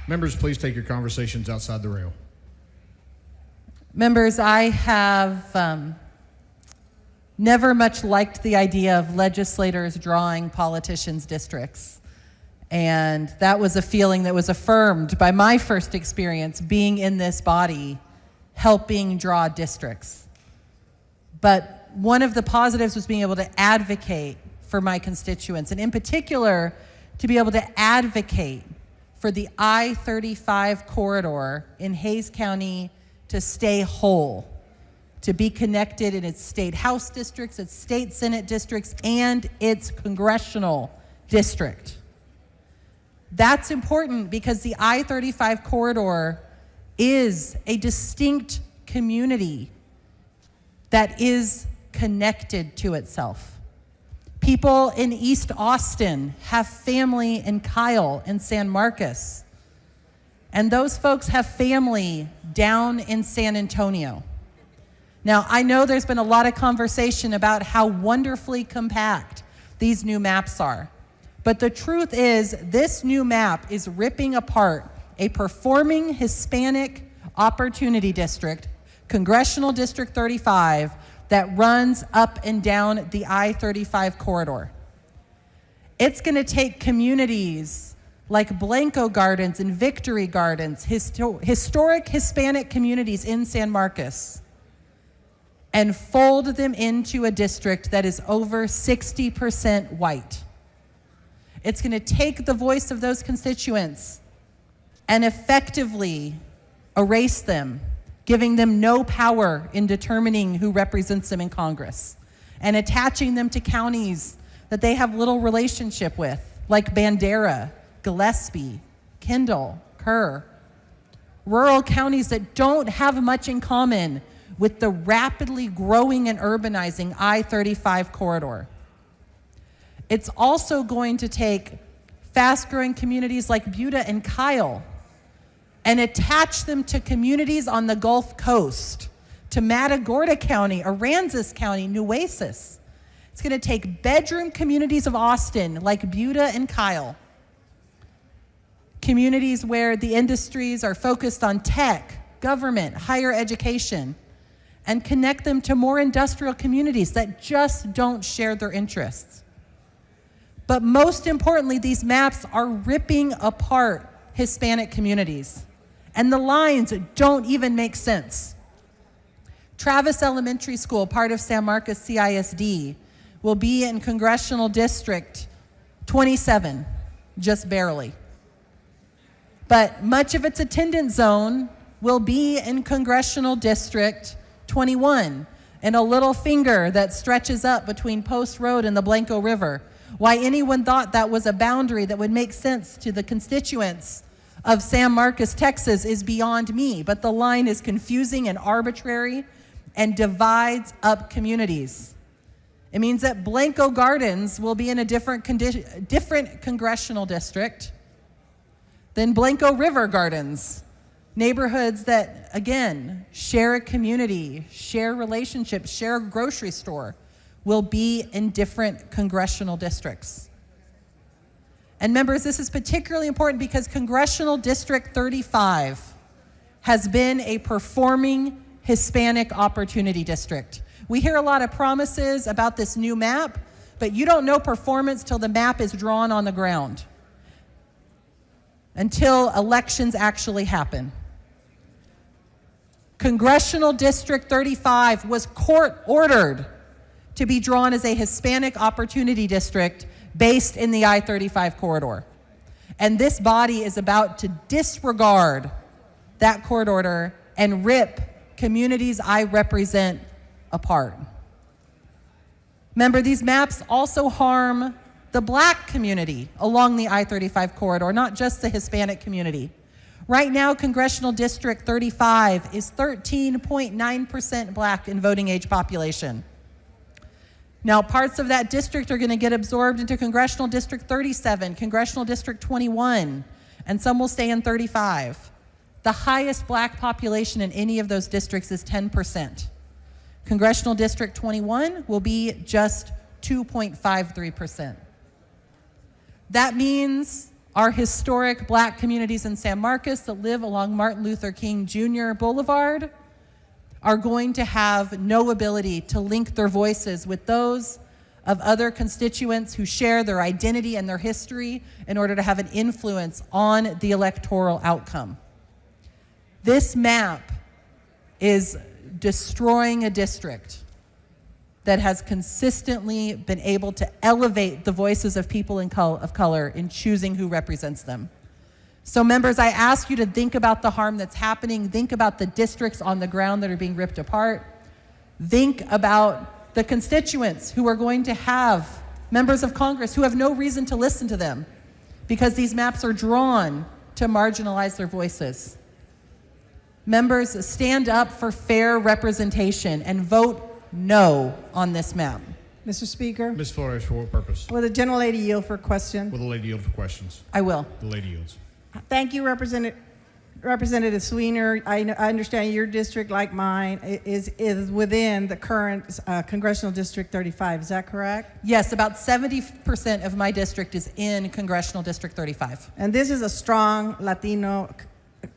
Speaker 9: Members, please take your conversations outside the rail.
Speaker 14: Members, I have never much liked the idea of legislators drawing politicians' districts. And that was a feeling that was affirmed by my first experience being in this body, helping draw districts. But one of the positives was being able to advocate for my constituents, and in particular, to be able to advocate for the I-35 corridor in Hays County to stay whole, to be connected in its state house districts, its state senate districts, and its congressional district. That's important because the I-35 corridor is a distinct community that is connected to itself. People in East Austin have family in Kyle and San Marcos. And those folks have family down in San Antonio. Now, I know there's been a lot of conversation about how wonderfully compact these new maps are. But the truth is, this new map is ripping apart a performing Hispanic opportunity district, Congressional District 35, that runs up and down the I-35 corridor. It's going to take communities like Blanco Gardens and Victory Gardens, historic Hispanic communities in San Marcos, and fold them into a district that is over 60% white. It's going to take the voice of those constituents and effectively erase them, giving them no power in determining who represents them in Congress, and attaching them to counties that they have little relationship with, like Bandera, Gillespie, Kendall, Kerr. Rural counties that don't have much in common with the rapidly growing and urbanizing I-35 corridor. It's also going to take fast-growing communities like Buda and Kyle and attach them to communities on the Gulf Coast, to Matagorda County, Aransas County, Nueces. It's going to take bedroom communities of Austin like Buda and Kyle, communities where the industries are focused on tech, government, higher education, and connect them to more industrial communities that just don't share their interests. But most importantly, these maps are ripping apart Hispanic communities, and the lines don't even make sense. Travis Elementary School, part of San Marcos CISD, will be in Congressional District 27, just barely. But much of its attendance zone will be in Congressional District 21, in a little finger that stretches up between Post Road and the Blanco River. Why anyone thought that was a boundary that would make sense to the constituents of San Marcos, Texas is beyond me, but the line is confusing and arbitrary and divides up communities. It means that Blanco Gardens will be in a different congressional district than Blanco River Gardens, neighborhoods that, again, share a community, share relationships, share a grocery store, will be in different congressional districts. And members, this is particularly important because Congressional District 35 has been a performing Hispanic opportunity district. We hear a lot of promises about this new map, but you don't know performance till the map is drawn on the ground, until elections actually happen. Congressional District 35 was court-ordered to be drawn as a Hispanic opportunity district based in the I-35 corridor. And this body is about to disregard that court order and rip communities I represent apart. Remember, these maps also harm the Black community along the I-35 corridor, not just the Hispanic community. Right now, Congressional District 35 is 13.9% Black in voting age population. Now, parts of that district are going to get absorbed into Congressional District 37, Congressional District 21, and some will stay in 35. The highest Black population in any of those districts is 10%. Congressional District 21 will be just 2.53%. That means our historic Black communities in San Marcos that live along Martin Luther King Jr. Boulevard are going to have no ability to link their voices with those of other constituents who share their identity and their history in order to have an influence on the electoral outcome. This map is destroying a district that has consistently been able to elevate the voices of people of color in choosing who represents them. So members, I ask you to think about the harm that's happening, think about the districts on the ground that are being ripped apart, think about the constituents who are going to have members of Congress who have no reason to listen to them because these maps are drawn to marginalize their voices. Members, stand up for fair representation and vote no on this map.
Speaker 15: Mr. Speaker.
Speaker 9: Ms. Flores, for what purpose?
Speaker 15: Will the gentlelady yield for question?
Speaker 9: Will the lady yield for questions?
Speaker 14: I will.
Speaker 9: The lady yields.
Speaker 15: Thank you, Representative Sweiner. I understand your district, like mine, is within the current Congressional District 35. Is that correct?
Speaker 14: Yes, about 70% of my district is in Congressional District 35.
Speaker 15: And this is a strong Latino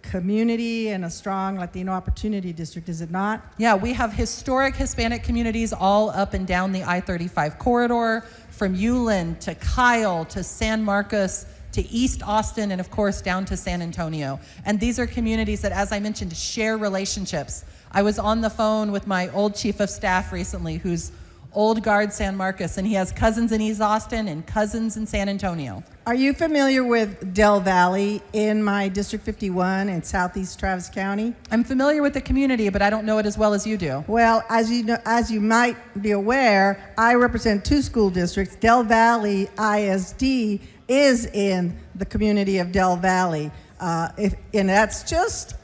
Speaker 15: community and a strong Latino opportunity district, is it not?
Speaker 14: Yeah, we have historic Hispanic communities all up and down the I-35 corridor, from Ulen to Kyle to San Marcos to East Austin, and of course down to San Antonio. And these are communities that, as I mentioned, share relationships. I was on the phone with my old chief of staff recently, whose Old Guard San Marcos, and he has cousins in East Austin and cousins in San Antonio.
Speaker 15: Are you familiar with Del Valley in my District 51 in Southeast Travis County?
Speaker 14: I'm familiar with the community, but I don't know it as well as you do.
Speaker 15: Well, as you might be aware, I represent 2 school districts. Del Valley ISD is in the community of Del Valley, and that's just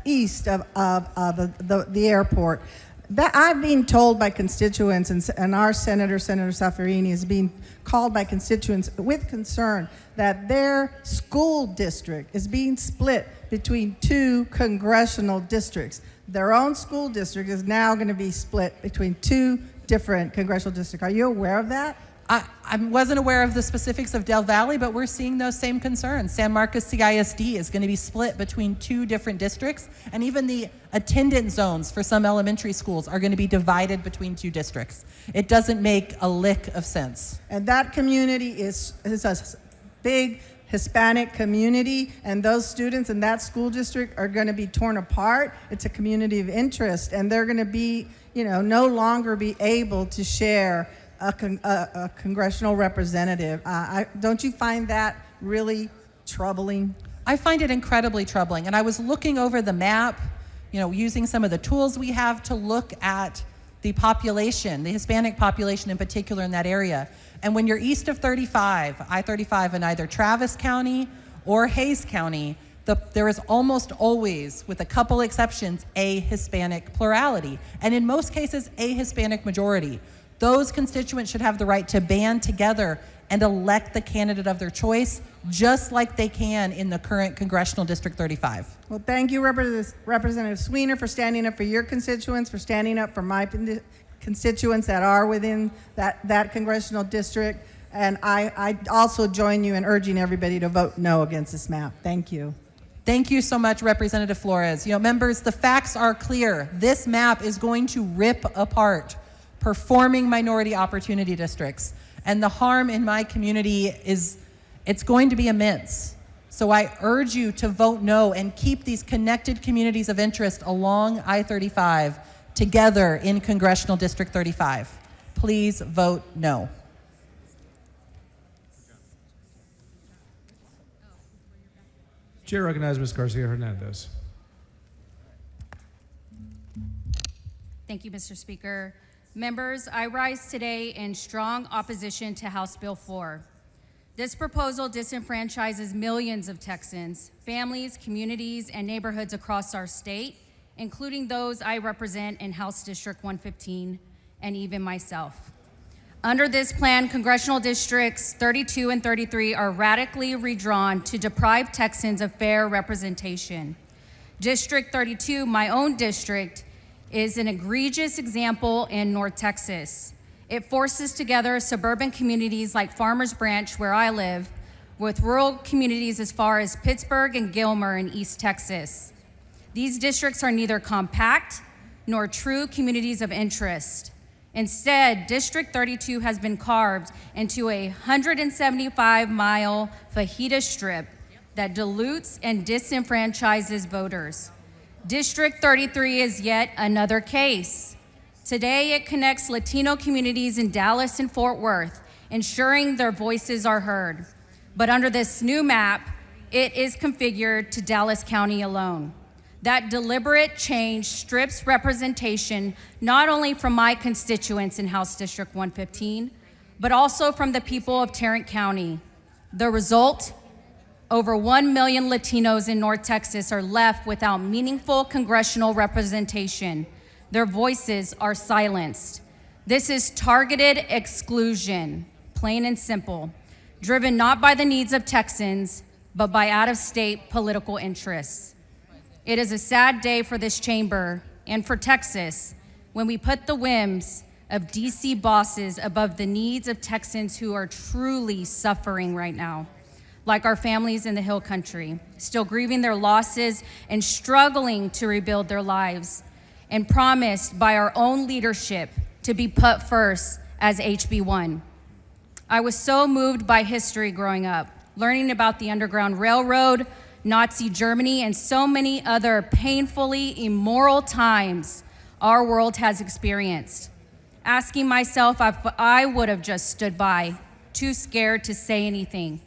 Speaker 15: east of the airport. That I'm being told by constituents, and our Senator Saffirini, is being called by constituents with concern that their school district is being split between 2 congressional districts. Their own school district is now going to be split between 2 different congressional districts. Are you aware of that?
Speaker 14: I wasn't aware of the specifics of Del Valley, but we're seeing those same concerns. San Marcos CISD is going to be split between 2 different districts, and even the attendance zones for some elementary schools are going to be divided between 2 districts. It doesn't make a lick of sense.
Speaker 15: And that community is a big Hispanic community, and those students in that school district are going to be torn apart. It's a community of interest, and they're going to be, no longer be able to share a congressional representative. Don't you find that really troubling?
Speaker 14: I find it incredibly troubling. And I was looking over the map, using some of the tools we have to look at the population, the Hispanic population in particular in that area. And when you're east of 35, I-35 in either Travis County or Hays County, there is almost always, with a couple exceptions, a Hispanic plurality. And in most cases, a Hispanic majority. Those constituents should have the right to band together and elect the candidate of their choice, just like they can in the current Congressional District 35.
Speaker 15: Well, thank you, Representative Sweener, for standing up for your constituents, for standing up for my constituents that are within that congressional district. And I also join you in urging everybody to vote no against this map. Thank you.
Speaker 14: Thank you so much, Representative Flores. Members, the facts are clear. This map is going to rip apart performing minority opportunity districts. And the harm in my community it's going to be immense. So I urge you to vote no and keep these connected communities of interest along I-35 together in Congressional District 35. Please vote no.
Speaker 12: Chair recognizes Ms. Garcia Hernandez.
Speaker 17: Thank you, Mr. Speaker. Members, I rise today in strong opposition to House Bill 4. This proposal disenfranchises millions of Texans, families, communities, and neighborhoods across our state, including those I represent in House District 115, and even myself. Under this plan, congressional districts 32 and 33 are radically redrawn to deprive Texans of fair representation. District 32, my own district, is an egregious example in North Texas. It forces together suburban communities like Farmers Branch, where I live, with rural communities as far as Pittsburgh and Gilmer in East Texas. These districts are neither compact nor true communities of interest. Instead, District 32 has been carved into a 175-mile fajita strip that dilutes and disenfranchises voters. District 33 is yet another case. Today, it connects Latino communities in Dallas and Fort Worth, ensuring their voices are heard. But under this new map, it is configured to Dallas County alone. That deliberate change strips representation not only from my constituents in House District 115, but also from the people of Tarrant County. The result? Over 1 million Latinos in North Texas are left without meaningful congressional representation. Their voices are silenced. This is targeted exclusion, plain and simple, driven not by the needs of Texans, but by out-of-state political interests. It is a sad day for this chamber and for Texas when we put the whims of DC bosses above the needs of Texans who are truly suffering right now, like our families in the Hill Country, still grieving their losses and struggling to rebuild their lives, and promised by our own leadership to be put first as HB1. I was so moved by history growing up, learning about the Underground Railroad, Nazi Germany, and so many other painfully immoral times our world has experienced. asking myself if I would have just stood by, too scared to say anything,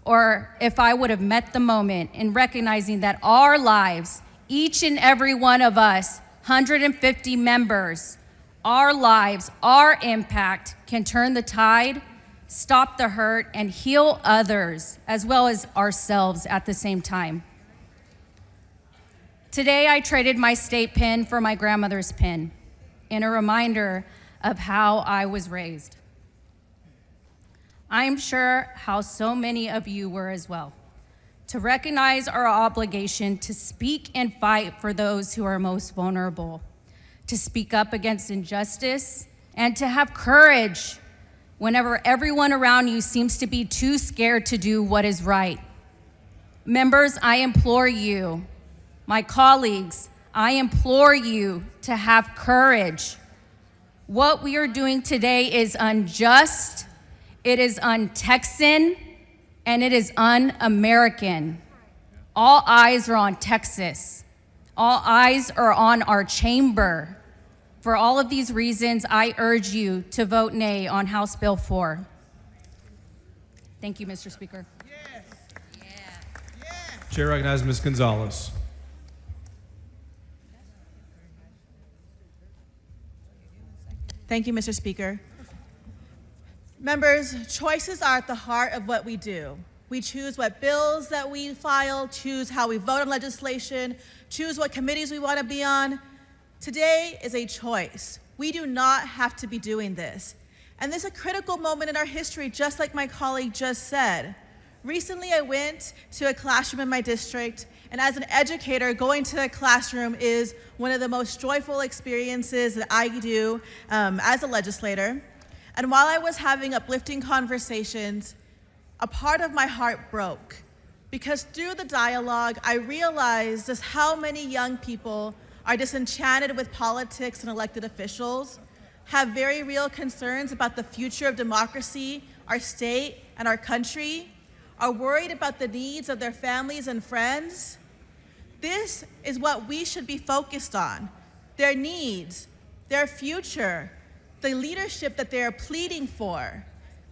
Speaker 17: or if I would have met the moment in recognizing that our lives, each and every one of us, 150 members, our lives, our impact can turn the tide, stop the hurt, and heal others, as well as ourselves at the same time. Today, I traded my state pin for my grandmother's pin in a reminder of how I was raised. I'm sure how so many of you were as well, to recognize our obligation to speak and fight for those who are most vulnerable, to speak up against injustice, and to have courage whenever everyone around you seems to be too scared to do what is right. Members, I implore you, my colleagues, I implore you to have courage. What we are doing today is unjust, it is un-Texan, and it is un-American. All eyes are on Texas. All eyes are on our chamber. For all of these reasons, I urge you to vote nay on House Bill 4. Thank you, Mr. Speaker.
Speaker 12: Chair recognizes Ms. Gonzalez.
Speaker 7: Thank you, Mr. Speaker. Members, choices are at the heart of what we do. We choose what bills that we file, choose how we vote on legislation, choose what committees we want to be on. Today is a choice. We do not have to be doing this. And this is a critical moment in our history, just like my colleague just said. Recently, I went to a classroom in my district, and as an educator, going to a classroom is one of the most joyful experiences that I do as a legislator. And while I was having uplifting conversations, a part of my heart broke, because through the dialogue, I realized just how many young people are disenchanted with politics and elected officials, have very real concerns about the future of democracy, our state, and our country, are worried about the needs of their families and friends. This is what we should be focused on: their needs, their future, the leadership that they are pleading for.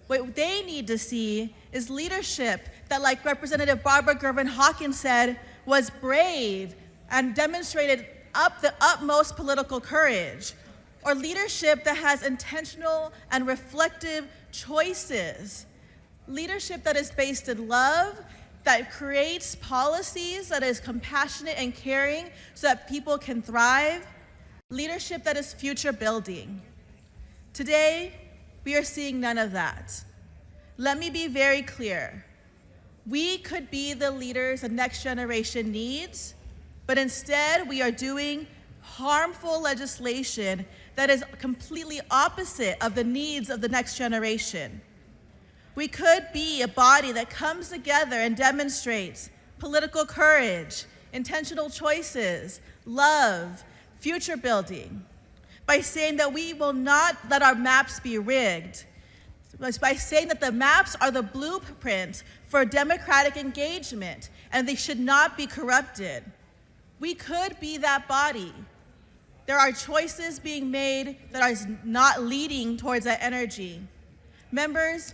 Speaker 7: What they need to see is leadership that, like Representative Barbara Gervin-Hawkins said, was brave and demonstrated the utmost political courage, or leadership that has intentional and reflective choices. Leadership that is based in love, that creates policies that is compassionate and caring so that people can thrive. Leadership that is future building. Today, we are seeing none of that. Let me be very clear. We could be the leaders the next generation needs, but instead we are doing harmful legislation that is completely opposite of the needs of the next generation. We could be a body that comes together and demonstrates political courage, intentional choices, love, future building, by saying that we will not let our maps be rigged, by saying that the maps are the blueprint for democratic engagement and they should not be corrupted. We could be that body. There are choices being made that are not leading towards that energy. Members,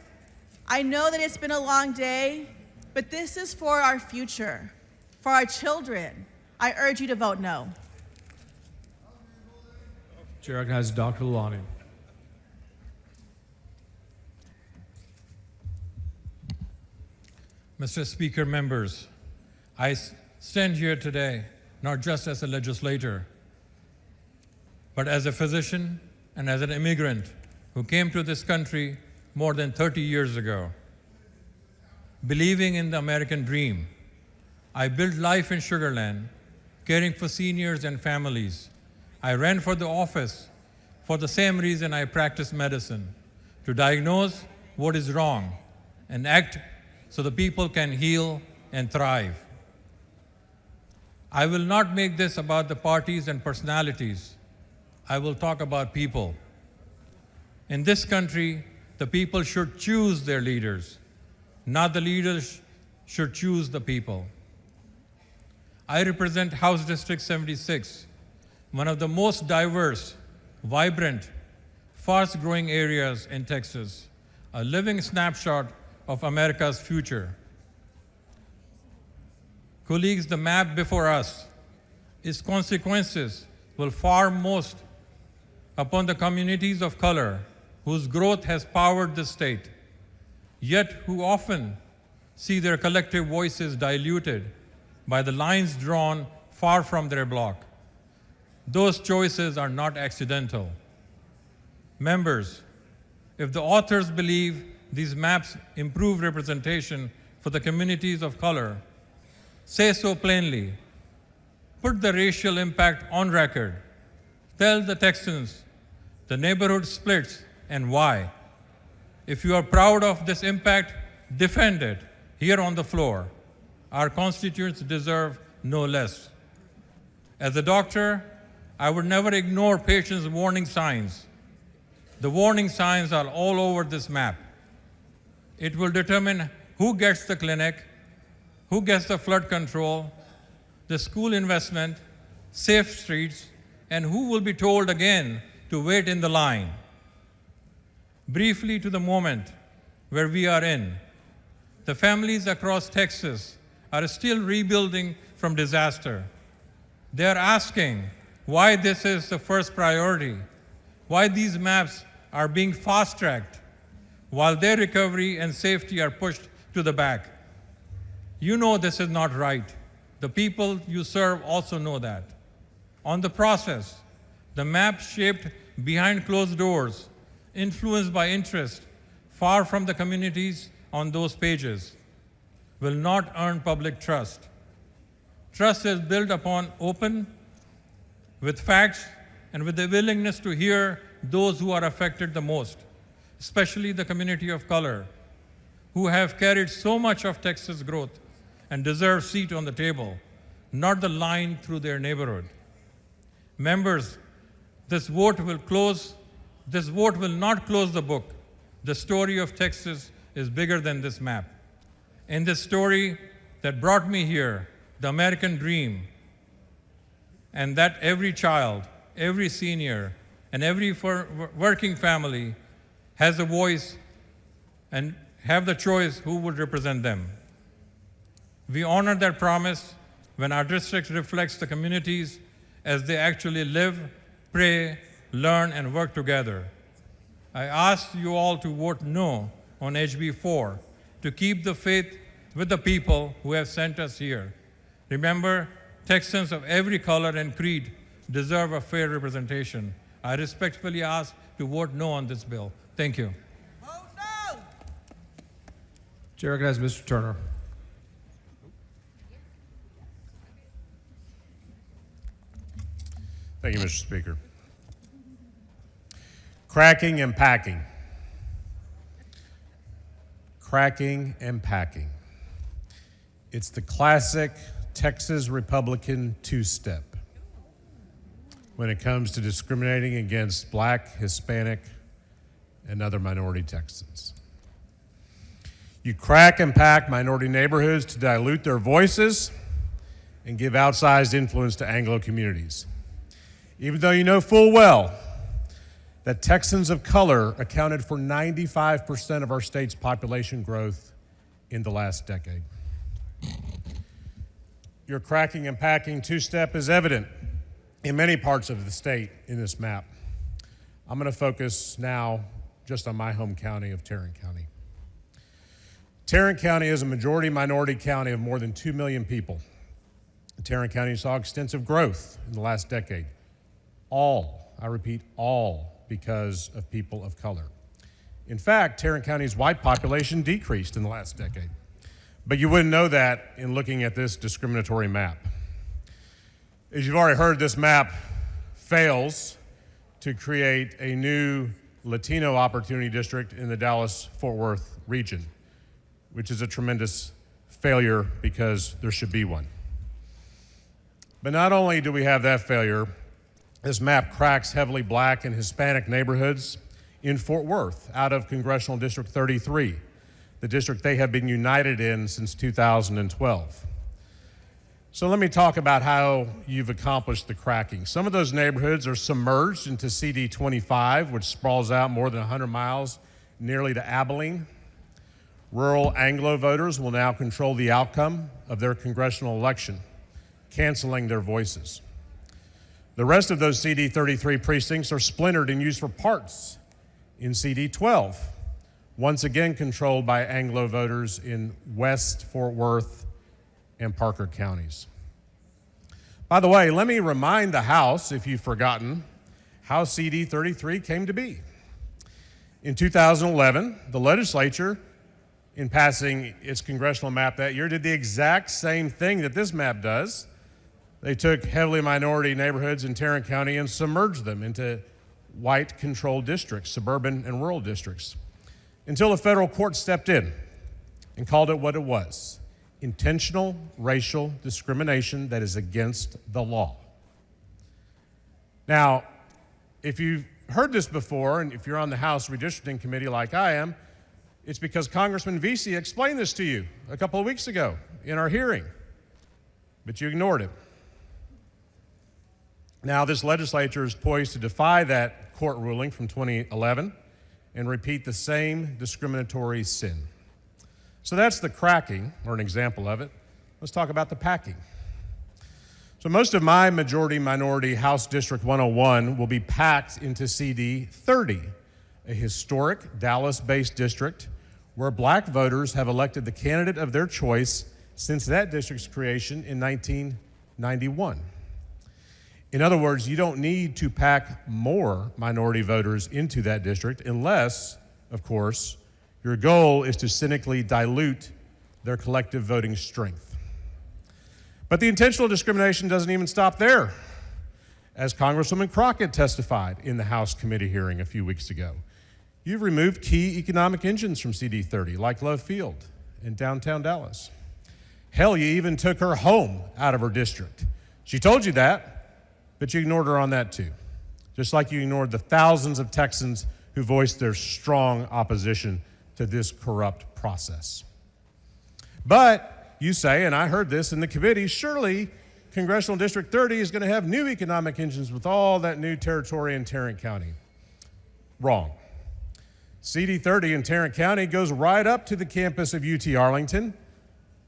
Speaker 7: I know that it's been a long day, but this is for our future, for our children. I urge you to vote no.
Speaker 12: Chair recognizes Dr. Lalani.
Speaker 20: Mr. Speaker, members, I stand here today not just as a legislator, but as a physician and as an immigrant who came to this country more than 30 years ago. Believing in the American dream, I built life in Sugar Land, caring for seniors and families. I ran for the office for the same reason I practiced medicine, to diagnose what is wrong and act so the people can heal and thrive. I will not make this about the parties and personalities. I will talk about people. In this country, the people should choose their leaders, not the leaders should choose the people. I represent House District 76, one of the most diverse, vibrant, fast-growing areas in Texas, a living snapshot of America's future. Colleagues, the map before us, its consequences will far most upon the communities of color whose growth has powered the state, yet who often see their collective voices diluted by the lines drawn far from their block. Those choices are not accidental. Members, if the authors believe these maps improve representation for the communities of color, say so plainly. Put the racial impact on record. Tell the Texans the neighborhood splits and why. If you are proud of this impact, defend it here on the floor. Our constituents deserve no less. As a doctor, I would never ignore patients' warning signs. The warning signs are all over this map. It will determine who gets the clinic, who gets the flood control, the school investment, safe streets, and who will be told again to wait in the line. Briefly to the moment where we are in, the families across Texas are still rebuilding from disaster. They are asking why this is the first priority, why these maps are being fast-tracked, while their recovery and safety are pushed to the back. You know this is not right. The people you serve also know that. On the process, the map shaped behind closed doors, influenced by interest far from the communities on those pages, will not earn public trust. Trust is built upon open, with facts, and with the willingness to hear those who are affected the most, especially the community of color, who have carried so much of Texas growth and deserve a seat on the table, not the line through their neighborhood. Members, this vote will not close the book. The story of Texas is bigger than this map. In this story that brought me here, the American dream, and that every child, every senior, and every working family has a voice and have the choice who would represent them. We honor that promise when our district reflects the communities as they actually live, pray, learn, and work together. I ask you all to vote no on HB 4 to keep the faith with the people who have sent us here. Remember, Texans of every color and creed deserve a fair representation. I respectfully ask to vote no on this bill. Thank you.
Speaker 12: Chair recognizes Mr. Turner.
Speaker 19: Thank you, Mr. Speaker. Cracking and packing. Cracking and packing. It's the classic Texas Republican two-step when it comes to discriminating against Black, Hispanic, and other minority Texans. You crack and pack minority neighborhoods to dilute their voices and give outsized influence to Anglo communities, even though you know full well that Texans of color accounted for 95% of our state's population growth in the last decade. Your cracking and packing two-step is evident in many parts of the state in this map. I'm going to focus now just on my home county of Tarrant County. Tarrant County is a majority minority county of more than 2 million people. Tarrant County saw extensive growth in the last decade. All, I repeat, all because of people of color. In fact, Tarrant County's white population decreased in the last decade. But you wouldn't know that in looking at this discriminatory map. As you've already heard, this map fails to create a new Latino opportunity district in the Dallas-Fort Worth region, which is a tremendous failure because there should be one. But not only do we have that failure, this map cracks heavily Black and Hispanic neighborhoods in Fort Worth out of Congressional District 33, the district they have been united in since 2012. So let me talk about how you've accomplished the cracking. Some of those neighborhoods are submerged into CD 25, which sprawls out more than 100 miles nearly to Abilene. Rural Anglo voters will now control the outcome of their congressional election, canceling their voices. The rest of those CD 33 precincts are splintered and used for parts in CD 12, once again controlled by Anglo voters in West, Fort Worth, and Parker counties. By the way, let me remind the House, if you've forgotten, how CD 33 came to be. In 2011, the legislature, in passing its congressional map that year, did the exact same thing that this map does. They took heavily minority neighborhoods in Tarrant County and submerged them into white-controlled districts, suburban and rural districts, until a federal court stepped in and called it what it was: intentional racial discrimination that is against the law. Now, if you've heard this before, and if you're on the House Redistricting Committee like I am, it's because Congressman Vesey explained this to you a couple of weeks ago in our hearing, but you ignored it. Now, this legislature is poised to defy that court ruling from 2011 and repeat the same discriminatory sin. So that's the cracking, or an example of it. Let's talk about the packing. So most of my majority-minority House District 101 will be packed into CD 30, a historic Dallas-based district where black voters have elected the candidate of their choice since that district's creation in 1991. In other words, you don't need to pack more minority voters into that district unless, of course, your goal is to cynically dilute their collective voting strength. But the intentional discrimination doesn't even stop there. As Congresswoman Crockett testified in the House committee hearing a few weeks ago, you've removed key economic engines from CD 30, like Love Field in downtown Dallas. Hell, you even took her home out of her district. She told you that, but you ignored her on that too. Just like you ignored the thousands of Texans who voiced their strong opposition to this corrupt process. But you say, and I heard this in the committee, surely Congressional District 30 is going to have new economic engines with all that new territory in Tarrant County. Wrong. CD 30 in Tarrant County goes right up to the campus of UT Arlington,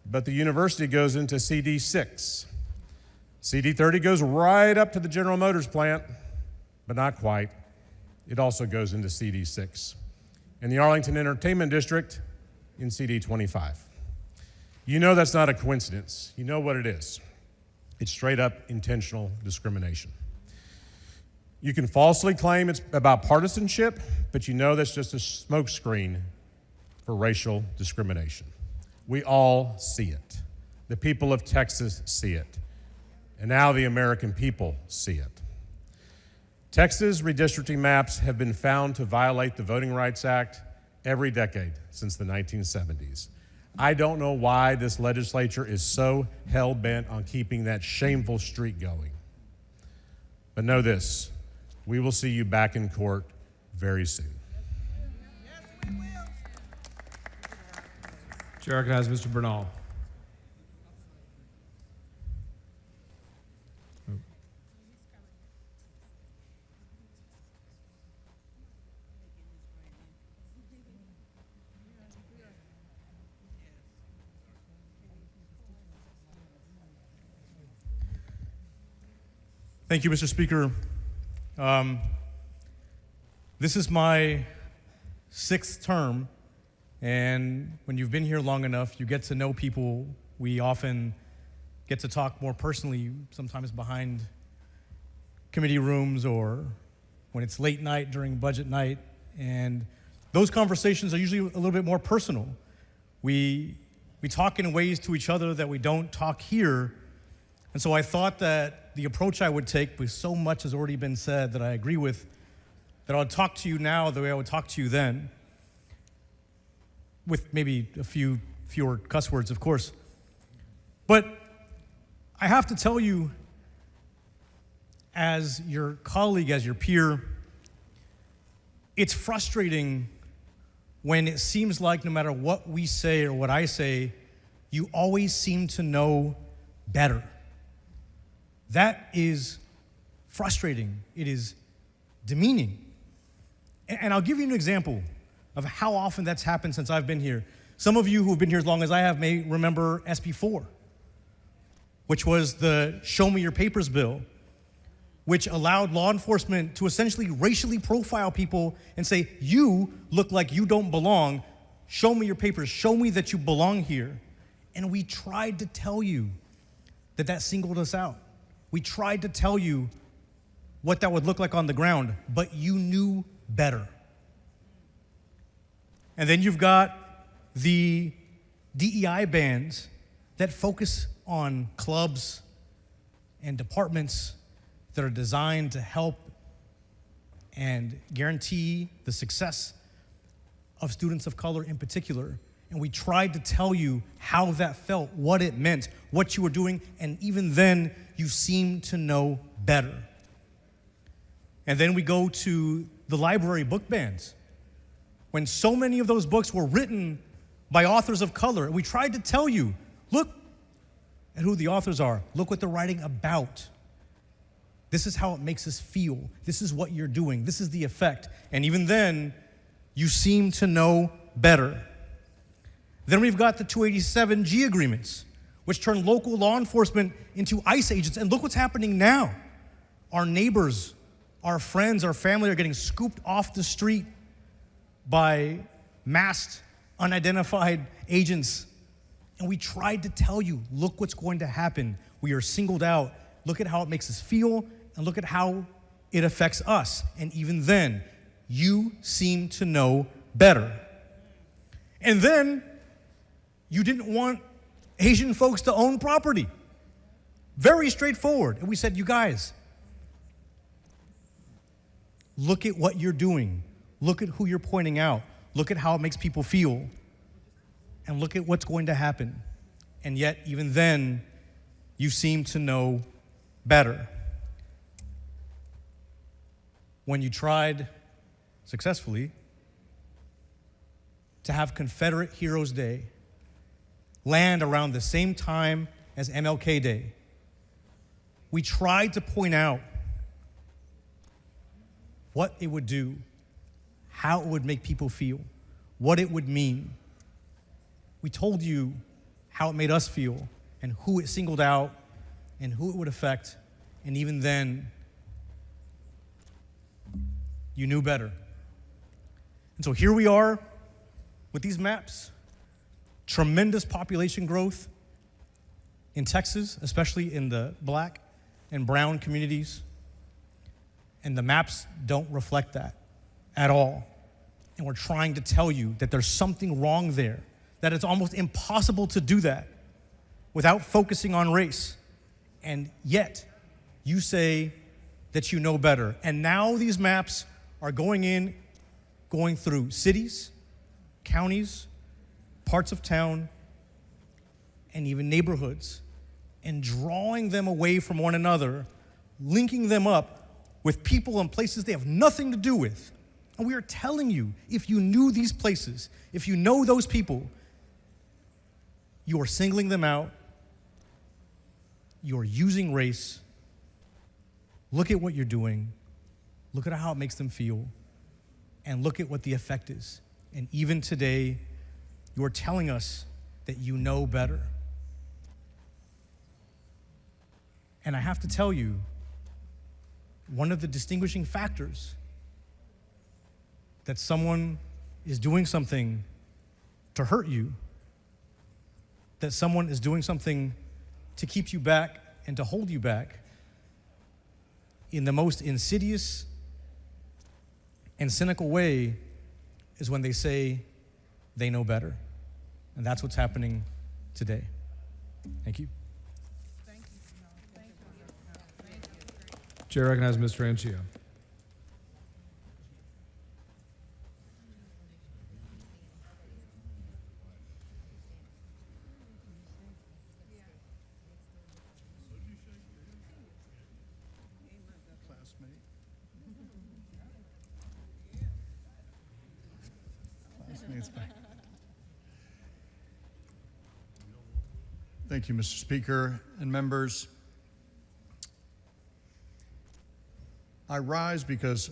Speaker 19: but the university goes into CD 6. CD 30 goes right up to the General Motors plant, but not quite. It also goes into CD 6. And the Arlington Entertainment District in CD 25. You know that's not a coincidence. You know what it is. It's straight up intentional discrimination. You can falsely claim it's about partisanship, but you know that's just a smokescreen for racial discrimination. We all see it. The people of Texas see it. And now the American people see it. Texas redistricting maps have been found to violate the Voting Rights Act every decade since the 1970s. I don't know why this legislature is so hell-bent on keeping that shameful streak going. But know this, we will see you back in court very soon.
Speaker 12: Chair recognizes Mr. Bernal.
Speaker 8: Thank you, Mr. Speaker. This is my 6th term, and when you've been here long enough, you get to know people. We often get to talk more personally, sometimes behind committee rooms or when it's late night during budget night, and those conversations are usually a little bit more personal. We talk in ways to each other that we don't talk here, and so I thought that the approach I would take, because so much has already been said that I agree with, that I would talk to you now the way I would talk to you then, with maybe a few fewer cuss words, of course. But I have to tell you, as your colleague, as your peer, it's frustrating when it seems like no matter what we say or what I say, you always seem to know better. That is frustrating. It is demeaning. And I'll give you an example of how often that's happened since I've been here. Some of you who have been here as long as I have may remember SB 4, which was the Show Me Your Papers bill, which allowed law enforcement to essentially racially profile people and say, you look like you don't belong. Show me your papers. Show me that you belong here. And we tried to tell you that that singled us out. We tried to tell you what that would look like on the ground, but you knew better. And then you've got the DEI bans that focus on clubs and departments that are designed to help and guarantee the success of students of color in particular. And we tried to tell you how that felt, what it meant, what you were doing, and even then, you seemed to know better. And then we go to the library book bans. When so many of those books were written by authors of color, and we tried to tell you, look at who the authors are, look what they're writing about. This is how it makes us feel. This is what you're doing. This is the effect. And even then, you seem to know better. Then we've got the 287G agreements, which turn local law enforcement into ICE agents. And look what's happening now. Our neighbors, our friends, our family are getting scooped off the street by masked, unidentified agents. And we tried to tell you, look what's going to happen. We are singled out. Look at how it makes us feel, and look at how it affects us. And even then, you seem to know better. And then, you didn't want Asian folks to own property. Very straightforward. And we said, you guys, look at what you're doing. Look at who you're pointing out. Look at how it makes people feel. And look at what's going to happen. And yet, even then, you seem to know better. When you tried successfully to have Confederate Heroes Day land around the same time as MLK Day, we tried to point out what it would do, how it would make people feel, what it would mean. We told you how it made us feel and who it singled out and who it would affect, and even then, you knew better. And so here we are with these maps. Tremendous population growth in Texas, especially in the black and brown communities. And the maps don't reflect that at all. And we're trying to tell you that there's something wrong there, that it's almost impossible to do that without focusing on race. And yet, you say that you know better. And now these maps are going through cities, counties, parts of town, and even neighborhoods, and drawing them away from one another, linking them up with people and places they have nothing to do with. And we are telling you, if you knew these places, if you know those people, you are singling them out. You are using race. Look at what you're doing. Look at how it makes them feel. And look at what the effect is. And even today, you are telling us that you know better. And I have to tell you, one of the distinguishing factors that someone is doing something to hurt you, that someone is doing something to keep you back and to hold you back in the most insidious and cynical way is when they say they know better. And that's what's happening today. Thank you.
Speaker 12: Chair recognizes Mr. Anchia.
Speaker 1: Thank you, Mr. Speaker and members. I rise because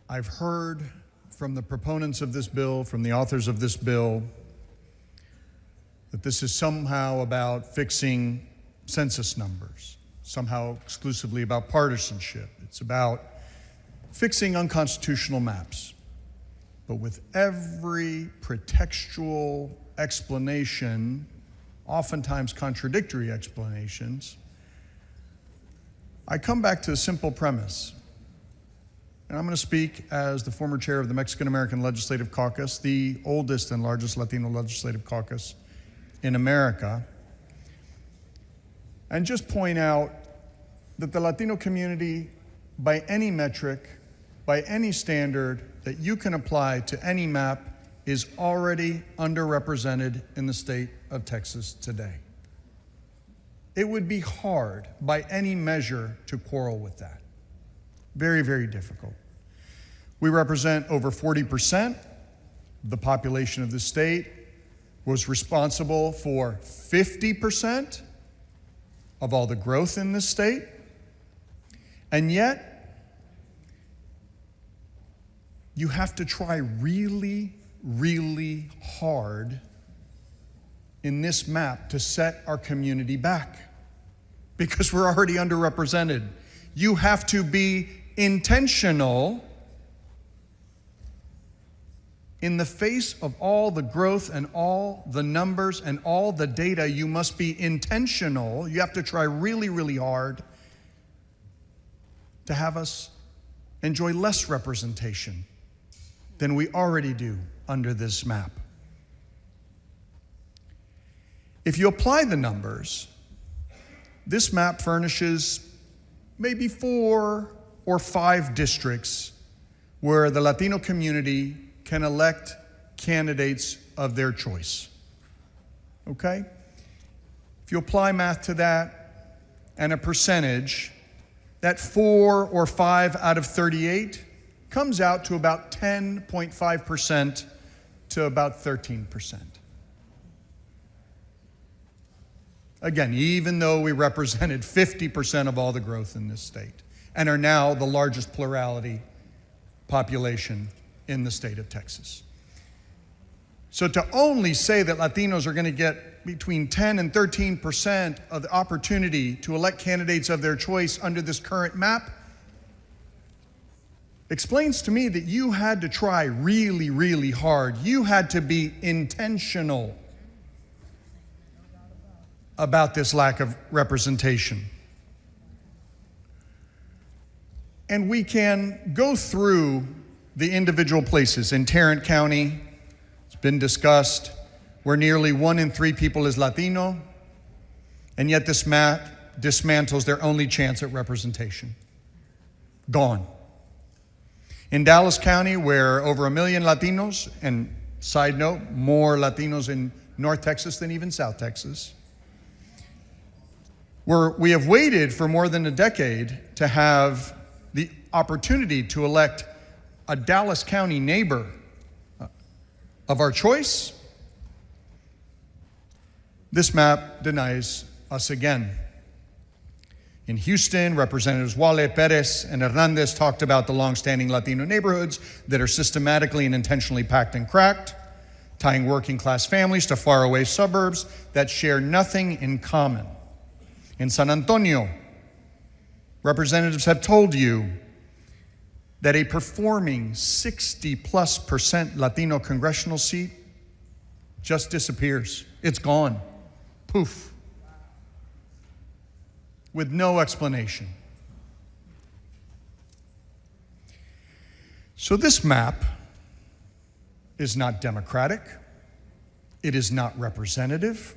Speaker 1: I've heard from the proponents of this bill, from the authors of this bill, that this is somehow about fixing census numbers, somehow exclusively about partisanship. It's about fixing unconstitutional maps. But with every pretextual explanation, oftentimes contradictory explanations, I come back to a simple premise. And I'm going to speak as the former chair of the Mexican-American Legislative Caucus, the oldest and largest Latino legislative caucus in America, and just point out that the Latino community, by any metric, by any standard that you can apply to any map, is already underrepresented in the state of Texas today. It would be hard by any measure to quarrel with that. Very, very difficult. We represent over 40% of the population of the state, was responsible for 50% of all the growth in this state, and yet you have to try really, really hard in this map to set our community back because we're already underrepresented. You have to be intentional in the face of all the growth and all the numbers and all the data. You must be intentional. You have to try really, really hard to have us enjoy less representation than we already do under this map. If you apply the numbers, this map furnishes maybe 4 or 5 districts where the Latino community can elect candidates of their choice. Okay? If you apply math to that and a percentage, that 4 or 5 out of 38 comes out to about 10.5% to about 13%. Again, even though we represented 50% of all the growth in this state and are now the largest plurality population in the state of Texas. So to only say that Latinos are going to get between 10 and 13% of the opportunity to elect candidates of their choice under this current map explains to me that you had to try really, really hard. You had to be intentional about this lack of representation. And we can go through the individual places. In Tarrant County, it's been discussed, where nearly 1 in 3 people is Latino, and yet this map dismantles their only chance at representation. Gone. In Dallas County, where over 1 million Latinos, and side note, more Latinos in North Texas than even South Texas, where we have waited for more than a decade to have the opportunity to elect a Dallas County neighbor of our choice, this map denies us again. In Houston, Representatives Wale, Perez, and Hernandez talked about the longstanding Latino neighborhoods that are systematically and intentionally packed and cracked, tying working class families to faraway suburbs that share nothing in common. In San Antonio, representatives have told you that a performing 60+% Latino congressional seat just disappears. It's gone. Poof. With no explanation. So this map is not democratic. It is not representative.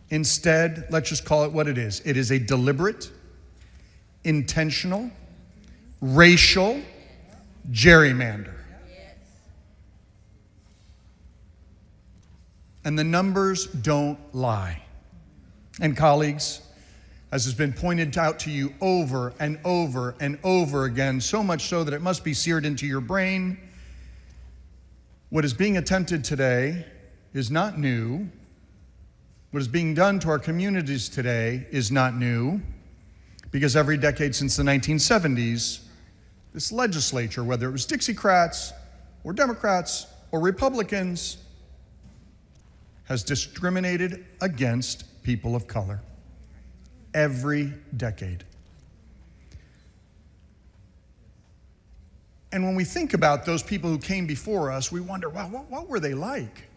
Speaker 1: Instead, let's just call it what it is. It is a deliberate, intentional, racial gerrymander. And the numbers don't lie. And colleagues, as has been pointed out to you over and over and over again, so much so that it must be seared into your brain, what is being attempted today is not new. What is being done to our communities today is not new, Because every decade since the 1970s, this legislature, whether it was Dixiecrats or Democrats or Republicans, has discriminated against people of color. Every decade. And when we think about those people who came before us, we wonder, wow, what were they like?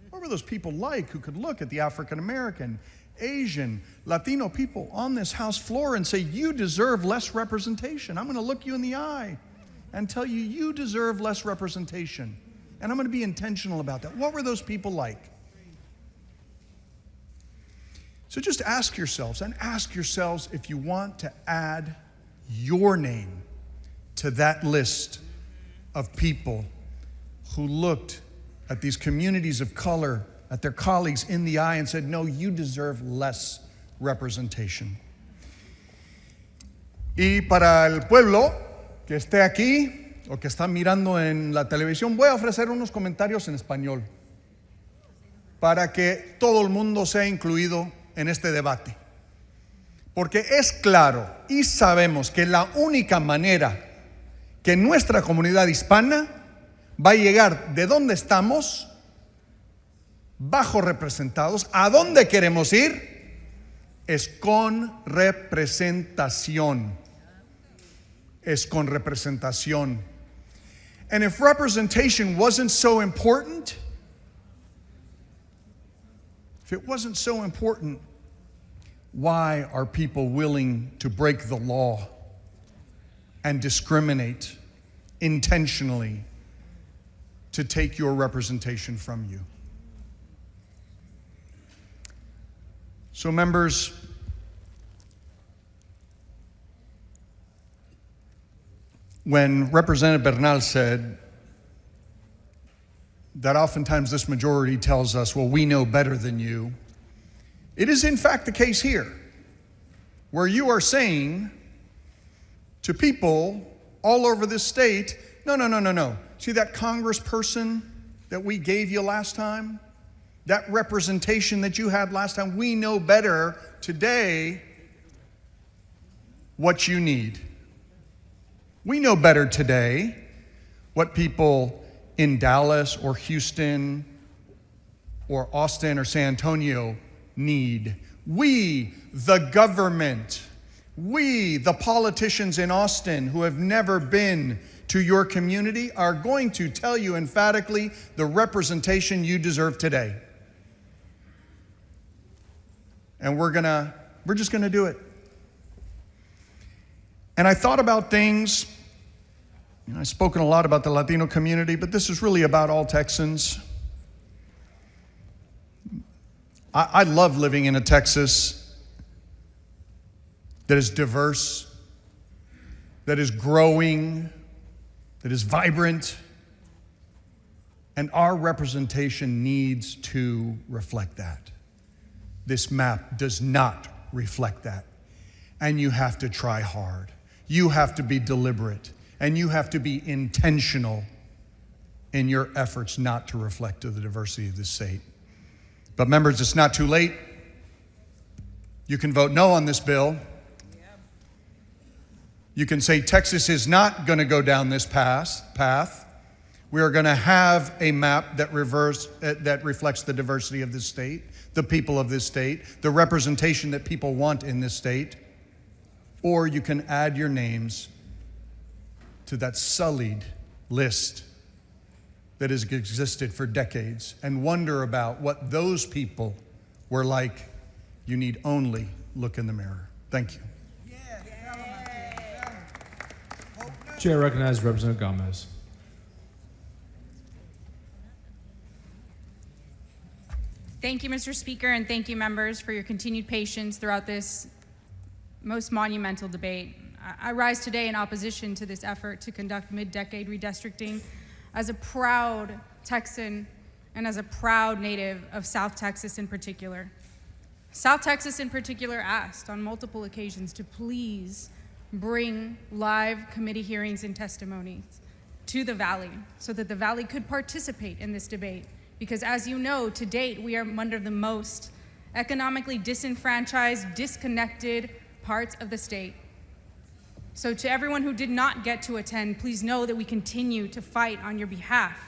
Speaker 1: What were those people like who could look at the African American, Asian, Latino people on this House floor and say, you deserve less representation. I'm going to look you in the eye and tell you, you deserve less representation. And I'm going to be intentional about that. What were those people like? So just ask yourselves, and ask yourselves if you want to add your name to that list of people who looked at these communities of color, at their colleagues in the eye and said, no, you deserve less representation. Y para el pueblo que esté aquí o que está mirando en la televisión, voy a ofrecer unos comentarios en español para que todo el mundo sea incluido en este debate. Porque es claro y sabemos que la única manera que nuestra comunidad hispana va a llegar de donde estamos, bajo representados, a dónde queremos ir, es con representación. Es con representación. And if representation wasn't so important, if it wasn't so important, why are people willing to break the law and discriminate intentionally to take your representation from you? So, members, when Representative Bernal said that oftentimes this majority tells us, well, we know better than you, it is in fact the case here, where you are saying to people all over this state, no. See that congressperson that we gave you last time? That representation that you had last time? We know better today what you need. We know better today what people in Dallas or Houston or Austin or San Antonio need. We, the government, we, the politicians in Austin who have never been to your community, are going to tell you emphatically the representation you deserve today. And we're just gonna do it. And I thought about things, I've spoken a lot about the Latino community, but this is really about all Texans. I love living in a Texas that is diverse, that is growing, that is vibrant, and our representation needs to reflect that. This map does not reflect that, and you have to try hard. You have to be deliberate, and you have to be intentional in your efforts not to reflect the diversity of this state. But members, it's not too late. You can vote no on this bill. You can say Texas is not going to go down this path. We are going to have a map that reflects the diversity of this state, the people of this state, the representation that people want in this state. Or you can add your names to that sullied list that has existed for decades and wonder about what those people were like. You need only look in the mirror. Thank you.
Speaker 12: Chair recognizes Representative Gomez.
Speaker 4: Thank you, Mr. Speaker, and thank you, members, for your continued patience throughout this most monumental debate. I rise today in opposition to this effort to conduct mid-decade redistricting as a proud Texan and as a proud native of South Texas in particular. South Texas in particular asked on multiple occasions to please bring live committee hearings and testimonies to the Valley so that the Valley could participate in this debate. Because as you know, to date, we are one of the most economically disenfranchised, disconnected parts of the state. So to everyone who did not get to attend, please know that we continue to fight on your behalf.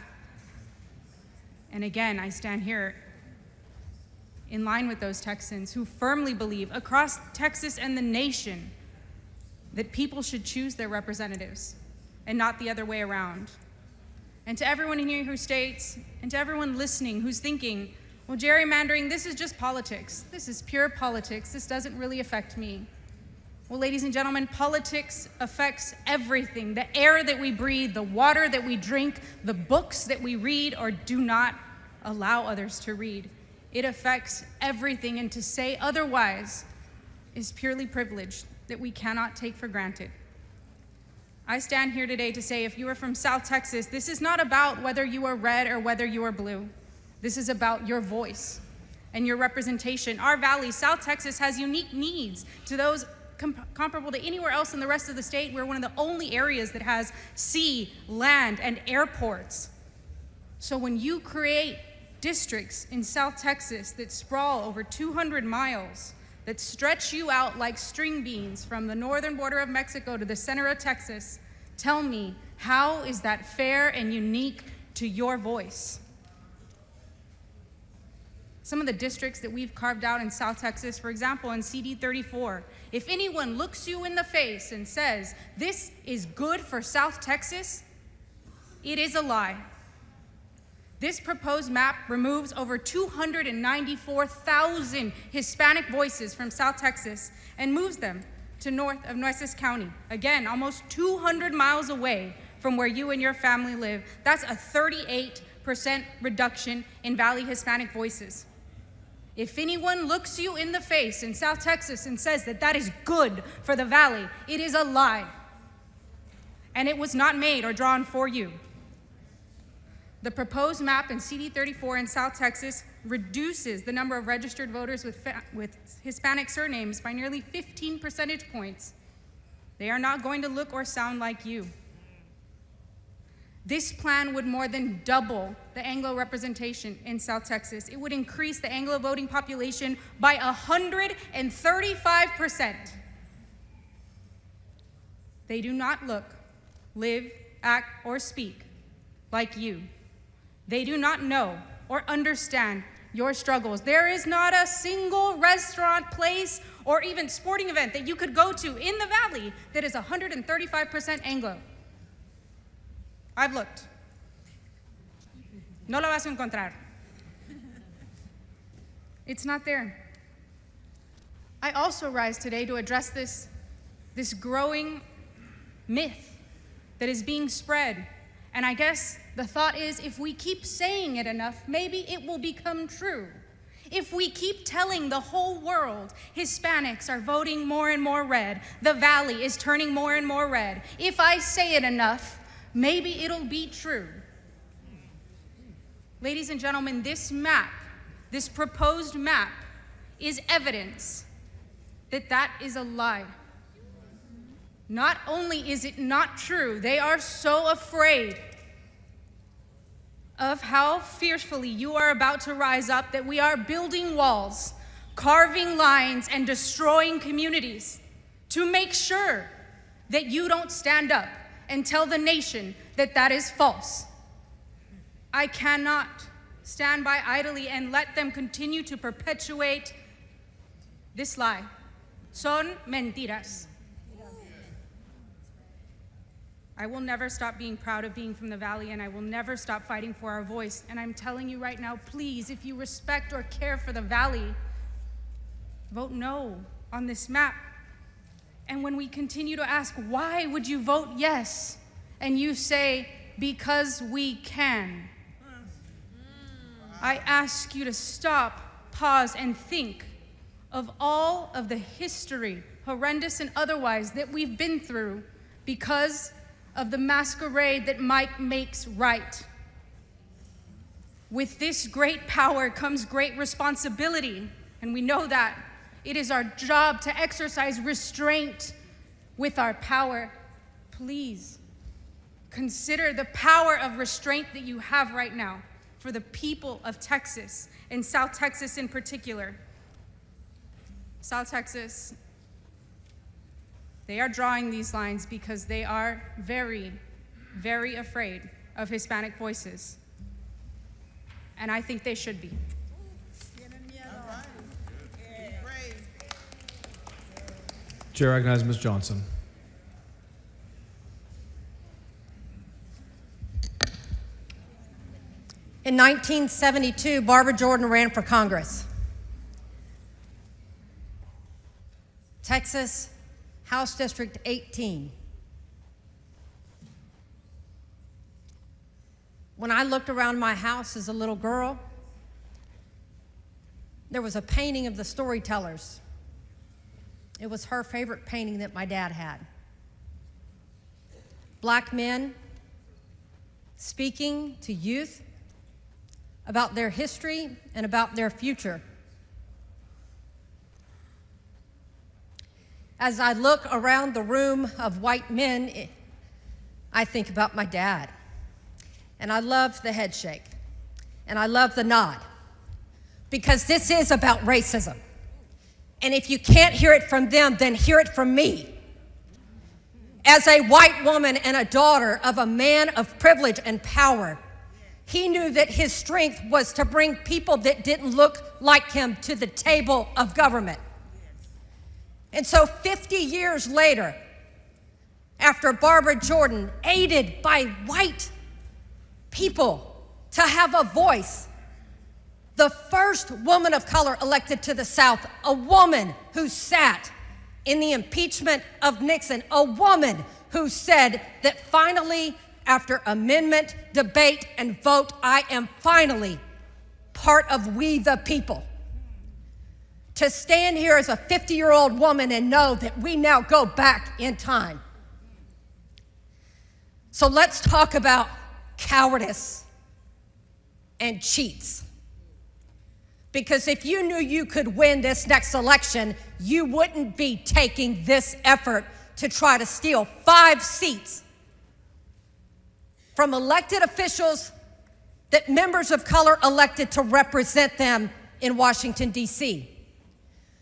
Speaker 4: And again, I stand here in line with those Texans who firmly believe across Texas and the nation that people should choose their representatives and not the other way around. And to everyone in here who states, and to everyone listening who's thinking, well, gerrymandering, this is just politics. This is pure politics. This doesn't really affect me. Well, ladies and gentlemen, politics affects everything. The air that we breathe, the water that we drink, the books that we read or do not allow others to read. It affects everything, and to say otherwise is purely privilege that we cannot take for granted. I stand here today to say, if you are from South Texas, this is not about whether you are red or whether you are blue. This is about your voice and your representation. Our valley, South Texas, has unique needs to those comparable to anywhere else in the rest of the state. We're one of the only areas that has sea, land, and airports. So when you create districts in South Texas that sprawl over 200 miles, that stretch you out like string beans from the northern border of Mexico to the center of Texas, tell me, how is that fair and unique to your voice? Some of the districts that we've carved out in South Texas, for example, in CD 34, if anyone looks you in the face and says, this is good for South Texas, it is a lie. This proposed map removes over 294,000 Hispanic voices from South Texas and moves them to north of Nueces County. Again, almost 200 miles away from where you and your family live. That's a 38% reduction in Valley Hispanic voices. If anyone looks you in the face in South Texas and says that that is good for the Valley, it is a lie. And it was not made or drawn for you. The proposed map in CD 34 in South Texas reduces the number of registered voters with Hispanic surnames by nearly 15 percentage points. They are not going to look or sound like you. This plan would more than double the Anglo representation in South Texas. It would increase the Anglo voting population by 135%. They do not look, live, act, or speak like you. They do not know or understand your struggles. There is not a single restaurant, place, or even sporting event that you could go to in the Valley that is 135% Anglo. I've looked. No lo vas a encontrar. It's not there. I also rise today to address this growing myth that is being spread. And I guess the thought is, if we keep saying it enough, maybe it will become true. If we keep telling the whole world Hispanics are voting more and more red, the Valley is turning more and more red, if I say it enough, maybe it'll be true. Ladies and gentlemen, this map, this proposed map, is evidence that that is a lie. Not only is it not true, they are so afraid of how fiercely you are about to rise up that we are building walls, carving lines, and destroying communities to make sure that you don't stand up and tell the nation that that is false. I cannot stand by idly and let them continue to perpetuate this lie. Son mentiras. I will never stop being proud of being from the Valley, and I will never stop fighting for our voice. And I'm telling you right now, please, if you respect or care for the Valley, vote no on this map. And when we continue to ask, why would you vote yes? And you say, because we can. I ask you to stop, pause, and think of all of the history, horrendous and otherwise, that we've been through because of the masquerade that might makes right. With this great power comes great responsibility, and we know that. It is our job to exercise restraint with our power. Please consider the power of restraint that you have right now for the people of Texas, and South Texas in particular. South Texas They are drawing these lines because they are very, very afraid of Hispanic voices. And I think they should be.
Speaker 12: Chair recognizes Ms. Johnson.
Speaker 2: In 1972, Barbara Jordan ran for Congress. Texas, House District 18. When I looked around my house as a little girl, there was a painting of the storytellers. It was her favorite painting that my dad had. Black men speaking to youth about their history and about their future. As I look around the room of white men, I think about my dad. And I love the head shake. And I love the nod. Because this is about racism. And if you can't hear it from them, then hear it from me. As a white woman and a daughter of a man of privilege and power, he knew that his strength was to bring people that didn't look like him to the table of government. And so 50 years later, after Barbara Jordan, aided by white people to have a voice, the first woman of color elected to the South, a woman who sat in the impeachment of Nixon, a woman who said that finally, after amendment, debate, and vote, I am finally part of we the people. To stand here as a 50-year-old woman and know that we now go back in time. So let's talk about cowardice and cheats. Because if you knew you could win this next election, you wouldn't be taking this effort to try to steal 5 seats from elected officials that members of color elected to represent them in Washington, D.C.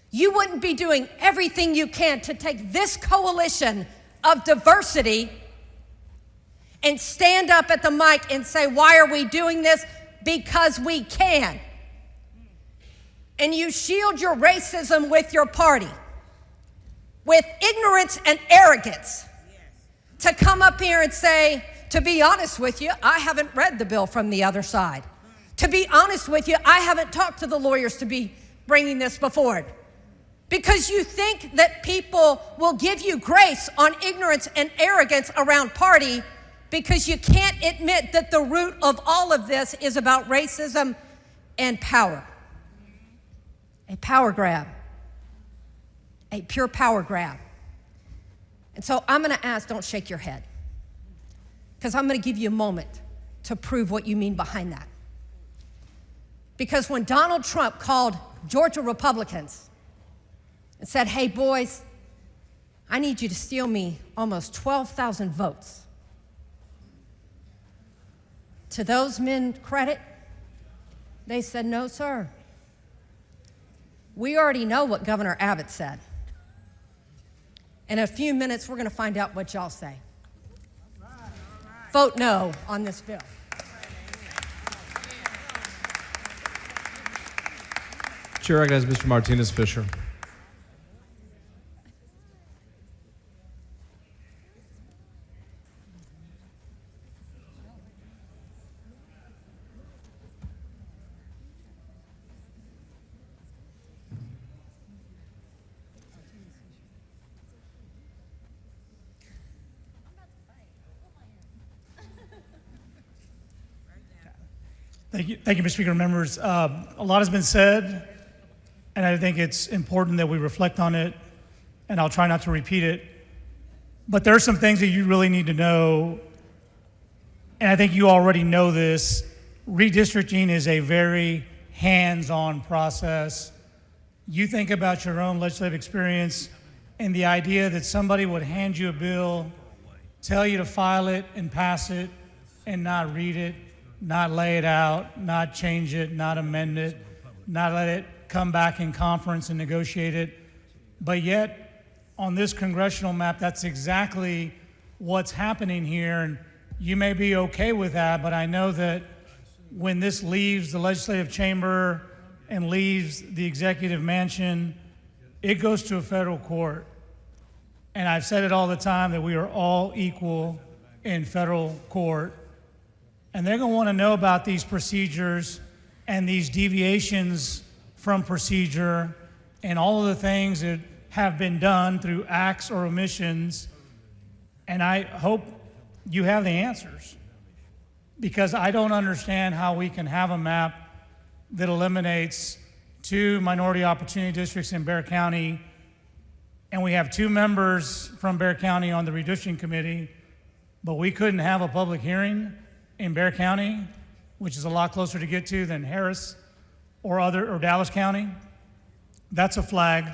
Speaker 2: You wouldn't be doing everything you can to take this coalition of diversity and stand up at the mic and say, why are we doing this? Because we can. And you shield your racism with your party, with ignorance and arrogance, to come up here and say, to be honest with you, I haven't read the bill from the other side. To be honest with you, I haven't talked to the lawyers to be bringing this before it. Because you think that people will give you grace on ignorance and arrogance around party because you can't admit that the root of all of this is about racism and power. A power grab. A pure power grab. And so I'm going to ask, don't shake your head. Because I'm going to give you a moment to prove what you mean behind that. Because when Donald Trump called Georgia Republicans and said, hey, boys, I need you to steal me almost 12,000 votes. To those men credit, they said, no, sir. We already know what Governor Abbott said. In a few minutes, we're going to find out what y'all say. Vote no on this bill.
Speaker 12: Chair recognizes Mr. Martinez Fisher.
Speaker 21: Thank you, Mr. Speaker. Members, a lot has been said, and I think it's important that we reflect on it, and I'll try not to repeat it. But there are some things that you really need to know, and I think you already know this. Redistricting is a very hands-on process. You think about your own legislative experience and the idea that somebody would hand you a bill, tell you to file it and pass it, and not read it, not lay it out, not change it, not amend it, not let it come back in conference and negotiate it. But yet, on this congressional map, that's exactly what's happening here. And you may be okay with that, but I know that when this leaves the legislative chamber and leaves the executive mansion, it goes to a federal court. And I've said it all the time that we are all equal in federal court. And they're going to want to know about these procedures and these deviations from procedure and all of the things that have been done through acts or omissions. And I hope you have the answers, because I don't understand how we can have a map that eliminates 2 minority opportunity districts in Bexar County, and we have 2 members from Bexar County on the redistricting committee, but we couldn't have a public hearing in Bexar County, which is a lot closer to get to than Harris or Dallas County. That's a flag.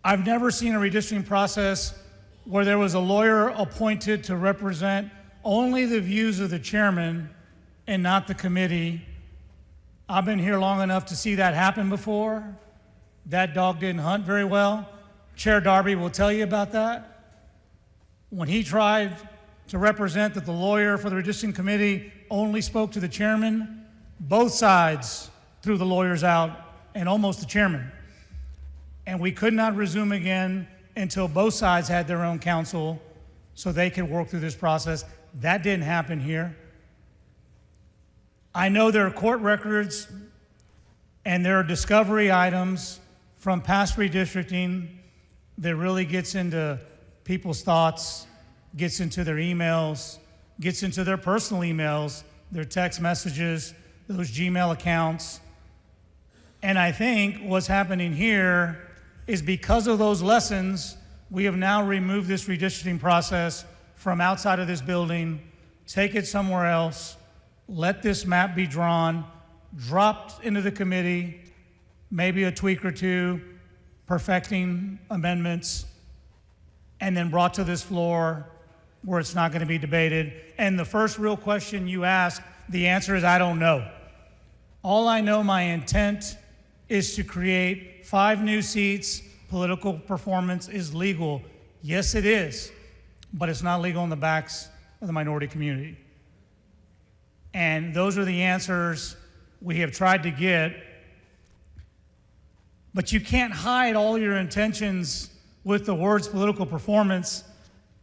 Speaker 21: I've never seen a redistricting process where there was a lawyer appointed to represent only the views of the chairman and not the committee. I've been here long enough to see that happen before. That dog didn't hunt very well. Chair Darby will tell you about that. When he tried to represent that the lawyer for the redistricting committee only spoke to the chairman, both sides threw the lawyers out and almost the chairman. And we could not resume again until both sides had their own counsel so they could work through this process. That didn't happen here. I know there are court records and there are discovery items from past redistricting that really gets into people's thoughts, gets into their emails, gets into their personal emails, their text messages, those Gmail accounts. And I think what's happening here is because of those lessons, we have now removed this redistricting process from outside of this building, take it somewhere else, let this map be drawn, dropped into the committee, maybe a tweak or 2, perfecting amendments, and then brought to this floor where it's not going to be debated. And the first real question you ask, the answer is I don't know. All I know, my intent is to create 5 new seats. Political performance is legal. Yes, it is, but it's not legal on the backs of the minority community. And those are the answers we have tried to get. But you can't hide all your intentions with the words political performance.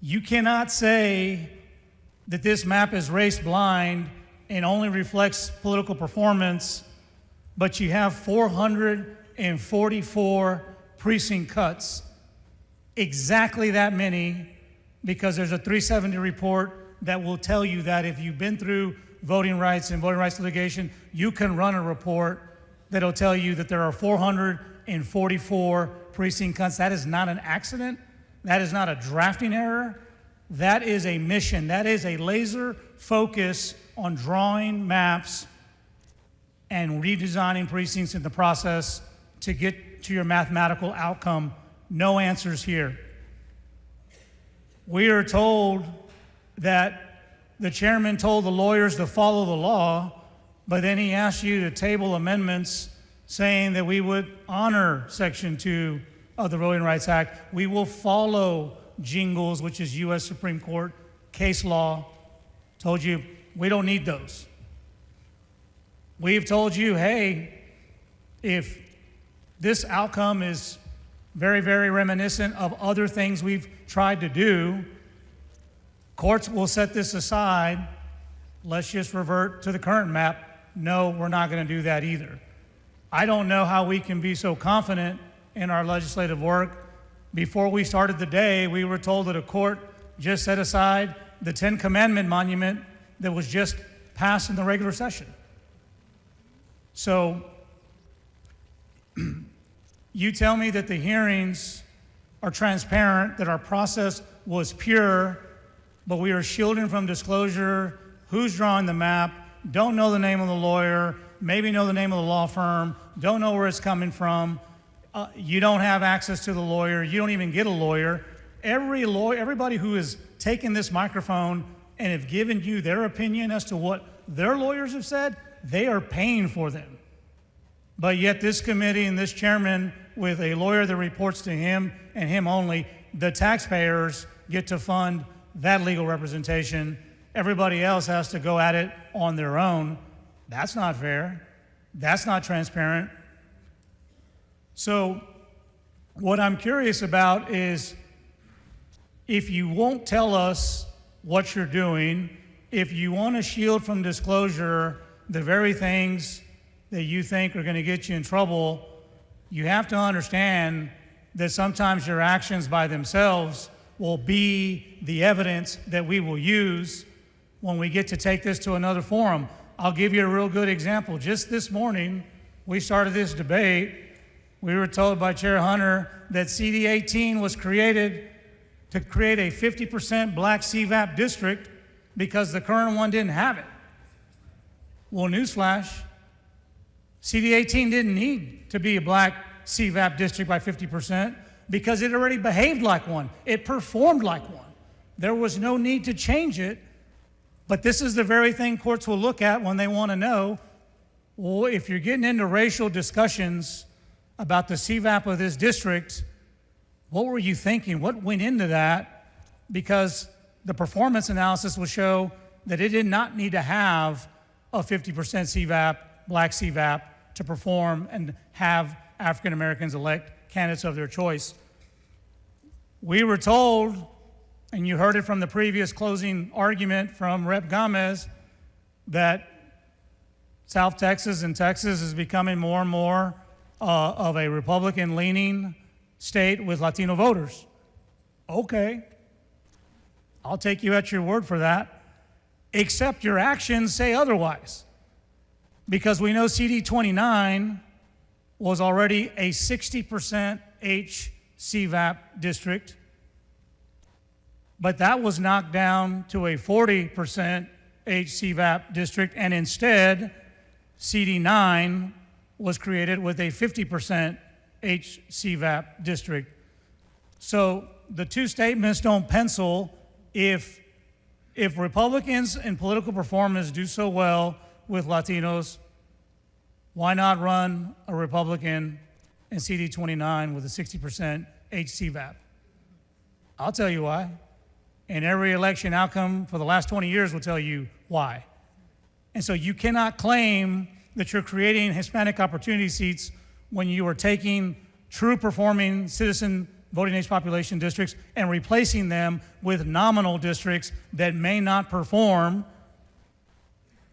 Speaker 21: You cannot say that this map is race blind and only reflects political performance, but you have 444 precinct cuts, exactly that many, because there's a 370 report that will tell you that if you've been through voting rights and voting rights litigation, you can run a report that'll tell you that there are 444 precinct cuts. That is not an accident. That is not a drafting error. That is a mission. That is a laser focus on drawing maps and redesigning precincts in the process to get to your mathematical outcome. No answers here. We are told that the chairman told the lawyers to follow the law, but then he asked you to table amendments saying that we would honor Section 2 of the Voting Rights Act. We will follow Jingles, which is U.S. Supreme Court case law. Told you we don't need those. We've told you, hey, if this outcome is very, very reminiscent of other things we've tried to do, courts will set this aside. Let's just revert to the current map. No, we're not going to do that either. I don't know how we can be so confident in our legislative work. Before we started the day, we were told that a court just set aside the 10 Commandment monument that was just passed in the regular session. So you tell me that the hearings are transparent, that our process was pure, but we are shielding from disclosure who's drawing the map, don't know the name of the lawyer, maybe know the name of the law firm, don't know where it's coming from. You don't have access to the lawyer. You don't even get a lawyer. Everybody who has taken this microphone and have given you their opinion as to what their lawyers have said, they are paying for them. But yet this committee and this chairman with a lawyer that reports to him and him only. The taxpayers get to fund that legal representation. Everybody else has to go at it on their own. That's not fair. That's not transparent. So what I'm curious about is, if you won't tell us what you're doing, if you want to shield from disclosure the very things that you think are going to get you in trouble, you have to understand that sometimes your actions by themselves will be the evidence that we will use when we get to take this to another forum. I'll give you a real good example. Just this morning, we started this debate. We were told by Chair Hunter that CD 18 was created to create a 50% black CVAP district because the current one didn't have it. Well, newsflash, CD 18 didn't need to be a black CVAP district by 50% because it already behaved like one. It performed like one. There was no need to change it, but this is the very thing courts will look at when they want to know, well, if you're getting into racial discussions about the CVAP of this district, what were you thinking? What went into that? Because the performance analysis will show that it did not need to have a 50% CVAP, black CVAP, to perform and have African Americans elect candidates of their choice. We were told, and you heard it from the previous closing argument from Rep. Gomez, that South Texas and Texas is becoming more and more of a Republican-leaning state with Latino voters. Okay, I'll take you at your word for that, except your actions say otherwise. Because we know CD 29 was already a 60% HCVAP district, but that was knocked down to a 40% HCVAP district, and instead, CD 9 was created with a 50% HCVAP district. So the two statements don't pencil. If Republicans and political performance do so well with Latinos, why not run a Republican in CD 29 with a 60% HCVAP? I'll tell you why. And every election outcome for the last 20 years will tell you why. And so you cannot claim that you're creating Hispanic opportunity seats when you are taking true performing citizen voting age population districts and replacing them with nominal districts that may not perform,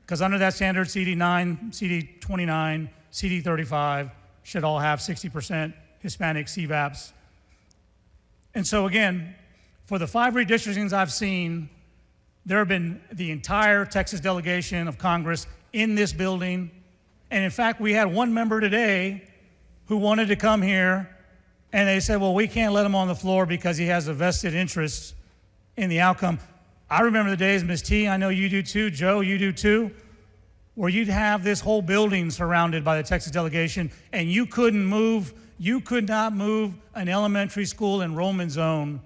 Speaker 21: because under that standard, CD 9, CD 29, CD 35 should all have 60% Hispanic CVAPs. And so again, for the 5 redistrictings I've seen, there have been the entire Texas delegation of Congress in this building. And in fact, we had one member today who wanted to come here, and they said, well, we can't let him on the floor because he has a vested interest in the outcome. I remember the days, Ms. T, I know you do too, Joe, you do too, where you'd have this whole building surrounded by the Texas delegation, and you could not move an elementary school enrollment zone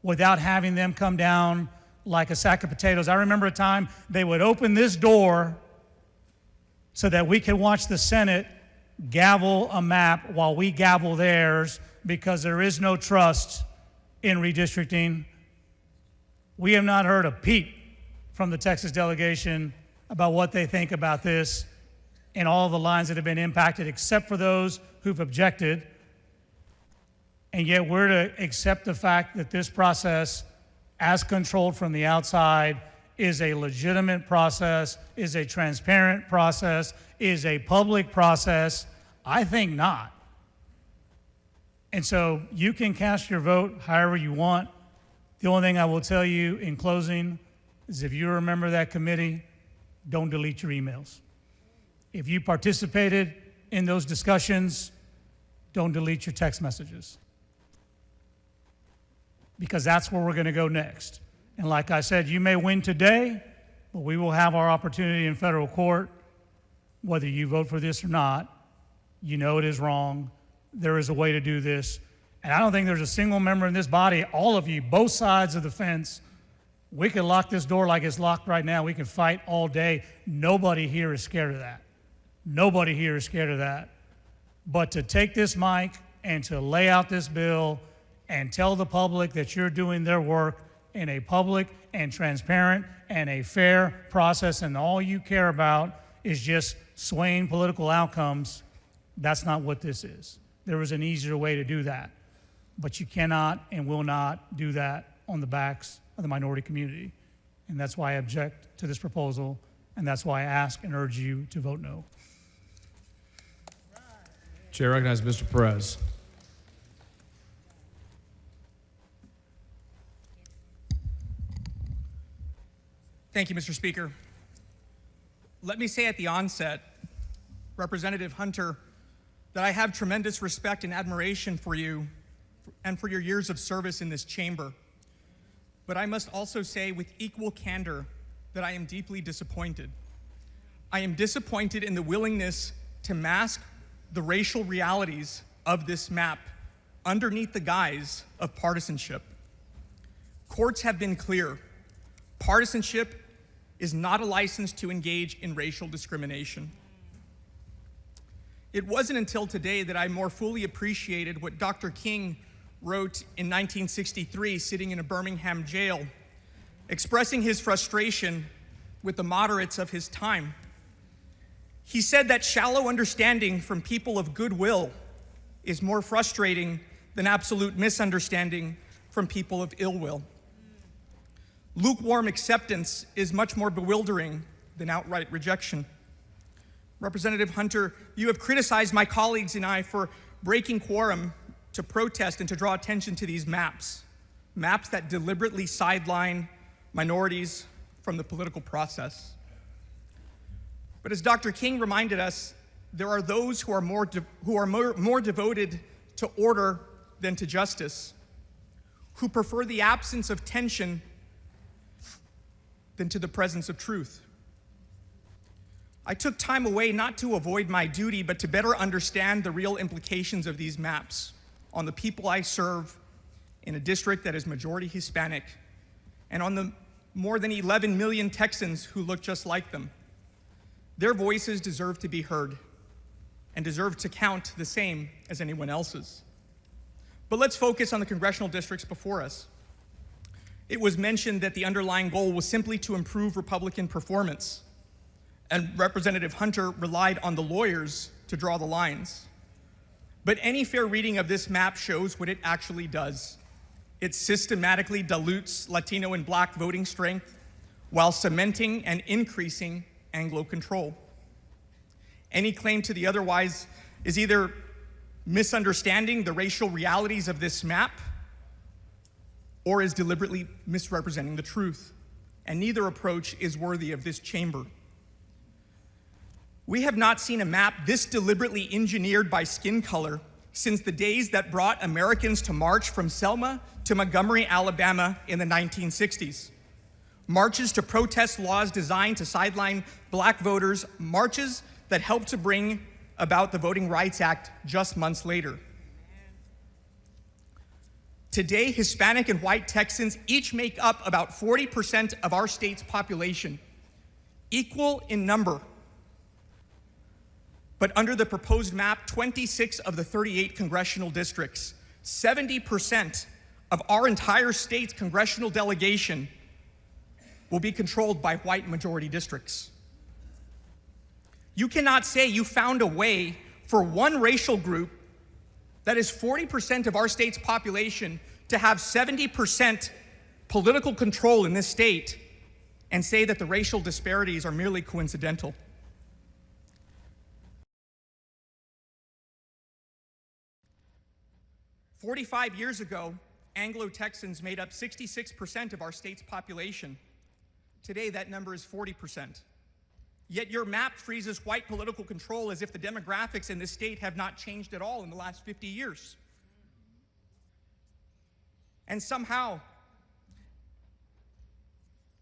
Speaker 21: without having them come down like a sack of potatoes. I remember a time they would open this door so that we could watch the Senate gavel a map while we gavel theirs, because there is no trust in redistricting. We have not heard a peep from the Texas delegation about what they think about this and all the lines that have been impacted, except for those who've objected. And yet we're to accept the fact that this process, as controlled from the outside, is a legitimate process, is a transparent process, is a public process. I think not. And so you can cast your vote however you want. The only thing I will tell you in closing is, if you remember that committee, don't delete your emails. If you participated in those discussions, don't delete your text messages, because that's where we're going to go next. And like I said, you may win today, but we will have our opportunity in federal court. Whether you vote for this or not, you know it is wrong. There is a way to do this. And I don't think there's a single member in this body, all of you, both sides of the fence, we could lock this door like it's locked right now. We can fight all day. Nobody here is scared of that. Nobody here is scared of that. But to take this mic and to lay out this bill and tell the public that you're doing their work in a public and transparent and a fair process, and all you care about is just swaying political outcomes, that's not what this is. There was an easier way to do that. But you cannot and will not do that on the backs of the minority community. And that's why I object to this proposal, and that's why I ask and urge you to vote no.
Speaker 12: Chair recognizes Mr. Perez.
Speaker 6: Thank you, Mr. Speaker. Let me say at the onset, Representative Hunter, that I have tremendous respect and admiration for you and for your years of service in this chamber. But I must also say with equal candor that I am deeply disappointed. I am disappointed in the willingness to mask the racial realities of this map underneath the guise of partisanship. Courts have been clear. Partisanship is not a license to engage in racial discrimination. It wasn't until today that I more fully appreciated what Dr. King wrote in 1963, sitting in a Birmingham jail, expressing his frustration with the moderates of his time. He said that shallow understanding from people of goodwill is more frustrating than absolute misunderstanding from people of ill will. Lukewarm acceptance is much more bewildering than outright rejection. Representative Hunter, you have criticized my colleagues and I for breaking quorum to protest and to draw attention to these maps that deliberately sideline minorities from the political process. But as Dr. King reminded us, there are those who are more devoted to order than to justice, who prefer the absence of tension than to the presence of truth. I took time away not to avoid my duty, but to better understand the real implications of these maps on the people I serve in a district that is majority Hispanic, and on the more than 11 million Texans who look just like them. Their voices deserve to be heard and deserve to count the same as anyone else's. But let's focus on the congressional districts before us. It was mentioned that the underlying goal was simply to improve Republican performance, and Representative Hunter relied on the lawyers to draw the lines. But any fair reading of this map shows what it actually does. It systematically dilutes Latino and Black voting strength while cementing and increasing Anglo control. Any claim to the otherwise is either misunderstanding the racial realities of this map or is deliberately misrepresenting the truth. And neither approach is worthy of this chamber. We have not seen a map this deliberately engineered by skin color since the days that brought Americans to march from Selma to Montgomery, Alabama in the 1960s. Marches to protest laws designed to sideline Black voters, marches that helped to bring about the Voting Rights Act just months later. Today, Hispanic and white Texans each make up about 40% of our state's population, equal in number. But under the proposed map, 26 of the 38 congressional districts, 70% of our entire state's congressional delegation will be controlled by white majority districts. You cannot say you found a way for one racial group that is 40% of our state's population to have 70% political control in this state and say that the racial disparities are merely coincidental. "45 years ago, Anglo-Texans made up 66% of our state's population. Today, that number is 40%. Yet your map freezes white political control as if the demographics in this state have not changed at all in the last 50 years. And somehow,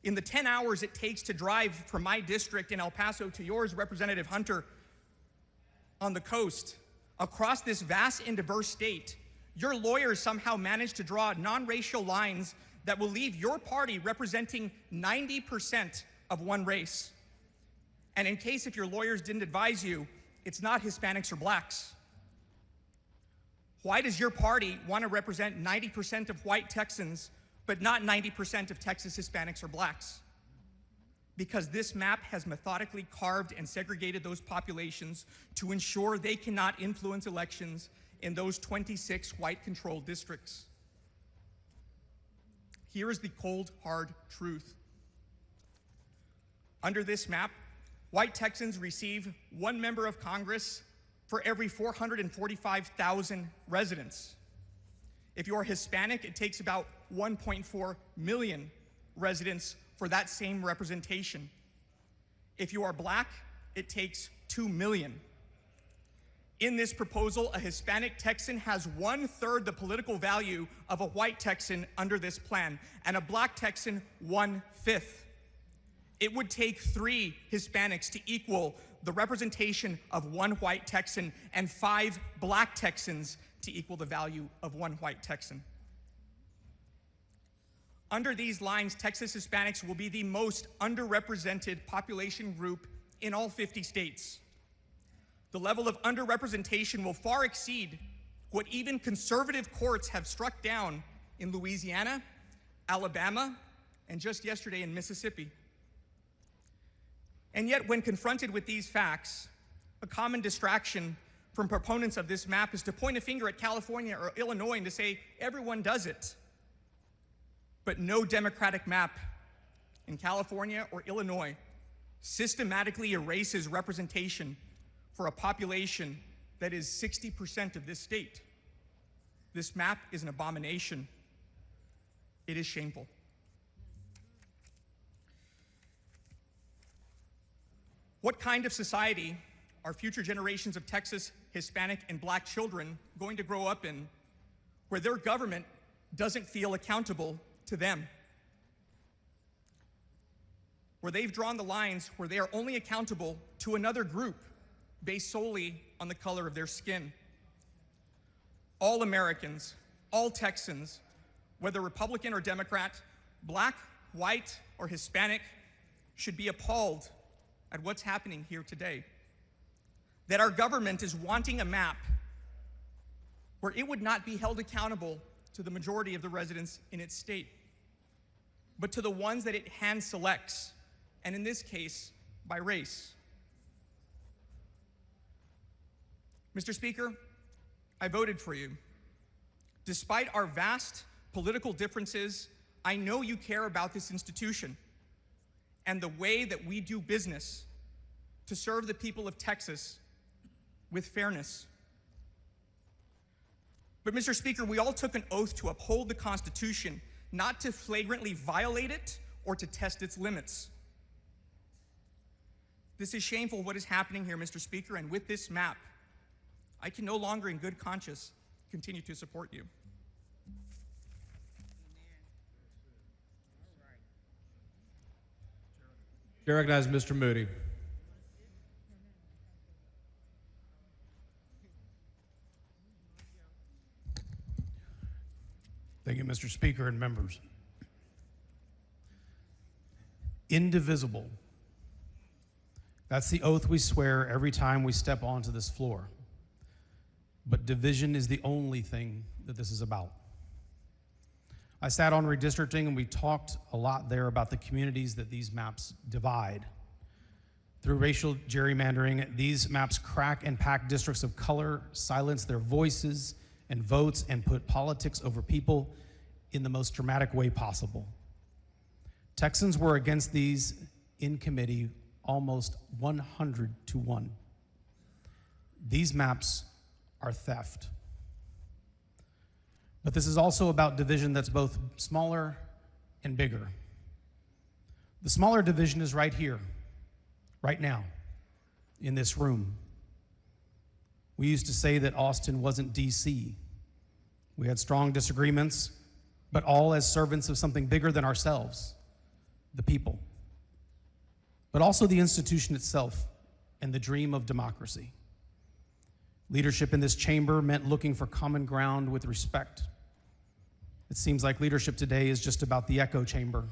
Speaker 6: in the 10 hours it takes to drive from my district in El Paso to yours, Representative Hunter, on the coast, across this vast and diverse state, your lawyers somehow managed to draw non-racial lines that will leave your party representing 90% of one race. And in case if your lawyers didn't advise you, it's not Hispanics or Blacks. Why does your party want to represent 90% of white Texans, but not 90% of Texas Hispanics or blacks? Because this map has methodically carved and segregated those populations to ensure they cannot influence elections in those 26 white-controlled districts. Here is the cold, hard truth. Under this map, white Texans receive 1 member of Congress for every 445,000 residents. If you're Hispanic, it takes about 1.4 million residents for that same representation. If you are black, it takes 2 million. In this proposal, a Hispanic Texan has 1/3 the political value of a white Texan under this plan, and a black Texan 1/5. It would take 3 Hispanics to equal the representation of 1 white Texan and 5 black Texans to equal the value of 1 white Texan. Under these lines, Texas Hispanics will be the most underrepresented population group in all 50 states. The level of underrepresentation will far exceed what even conservative courts have struck down in Louisiana, Alabama, and just yesterday in Mississippi. And yet, when confronted with these facts, a common distraction from proponents of this map is to point a finger at California or Illinois and to say, everyone does it. But no Democratic map in California or Illinois systematically erases representation for a population that is 60% of this state. This map is an abomination. It is shameful. What kind of society are future generations of Texas Hispanic and black children going to grow up in where their government doesn't feel accountable to them? Where they've drawn the lines where they are only accountable to another group based solely on the color of their skin. All Americans, all Texans, whether Republican or Democrat, black, white, or Hispanic, should be appalled at what's happening here today. That our government is wanting a map where it would not be held accountable to the majority of the residents in its state, but to the ones that it hand selects, and in this case, by race. Mr. Speaker, I voted for you. Despite our vast political differences, I know you care about this institution and the way that we do business to serve the people of Texas with fairness. But Mr. Speaker, we all took an oath to uphold the Constitution, not to flagrantly violate it or to test its limits. This is shameful what is happening here, Mr. Speaker, and with this map, I can no longer in good conscience continue to support you.
Speaker 12: Chair recognizes Mr. Moody.
Speaker 21: Thank you, Mr. Speaker and members. Indivisible. That's the oath we swear every time we step onto this floor. But division is the only thing that this is about. I sat on redistricting and we talked a lot there about the communities that these maps divide. Through racial gerrymandering, these maps crack and pack districts of color, silence their voices and votes, and put politics over people in the most dramatic way possible. Texans were against these in committee almost 100-1. These maps are theft. But this is also about division that's both smaller and bigger. The smaller division is right here, right now, in this room. We used to say that Austin wasn't DC. We had strong disagreements, but all as servants of something bigger than ourselves, the people. But also the institution itself and the dream of democracy. Leadership in this chamber meant looking for common ground with respect. It seems like leadership today is just about the echo chamber.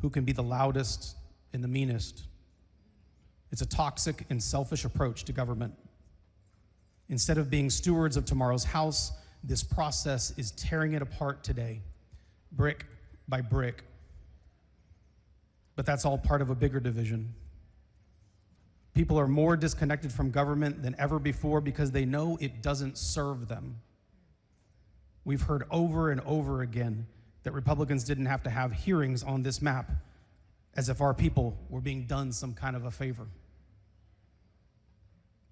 Speaker 21: Who can be the loudest and the meanest? It's a toxic and selfish approach to government.
Speaker 13: Instead of being stewards of tomorrow's house, this process is tearing it apart today, brick by brick. But that's all part of a bigger division. People are more disconnected from government than ever before because they know it doesn't serve them. We've heard over and over again that Republicans didn't have to have hearings on this map, as if our people were being done some kind of a favor.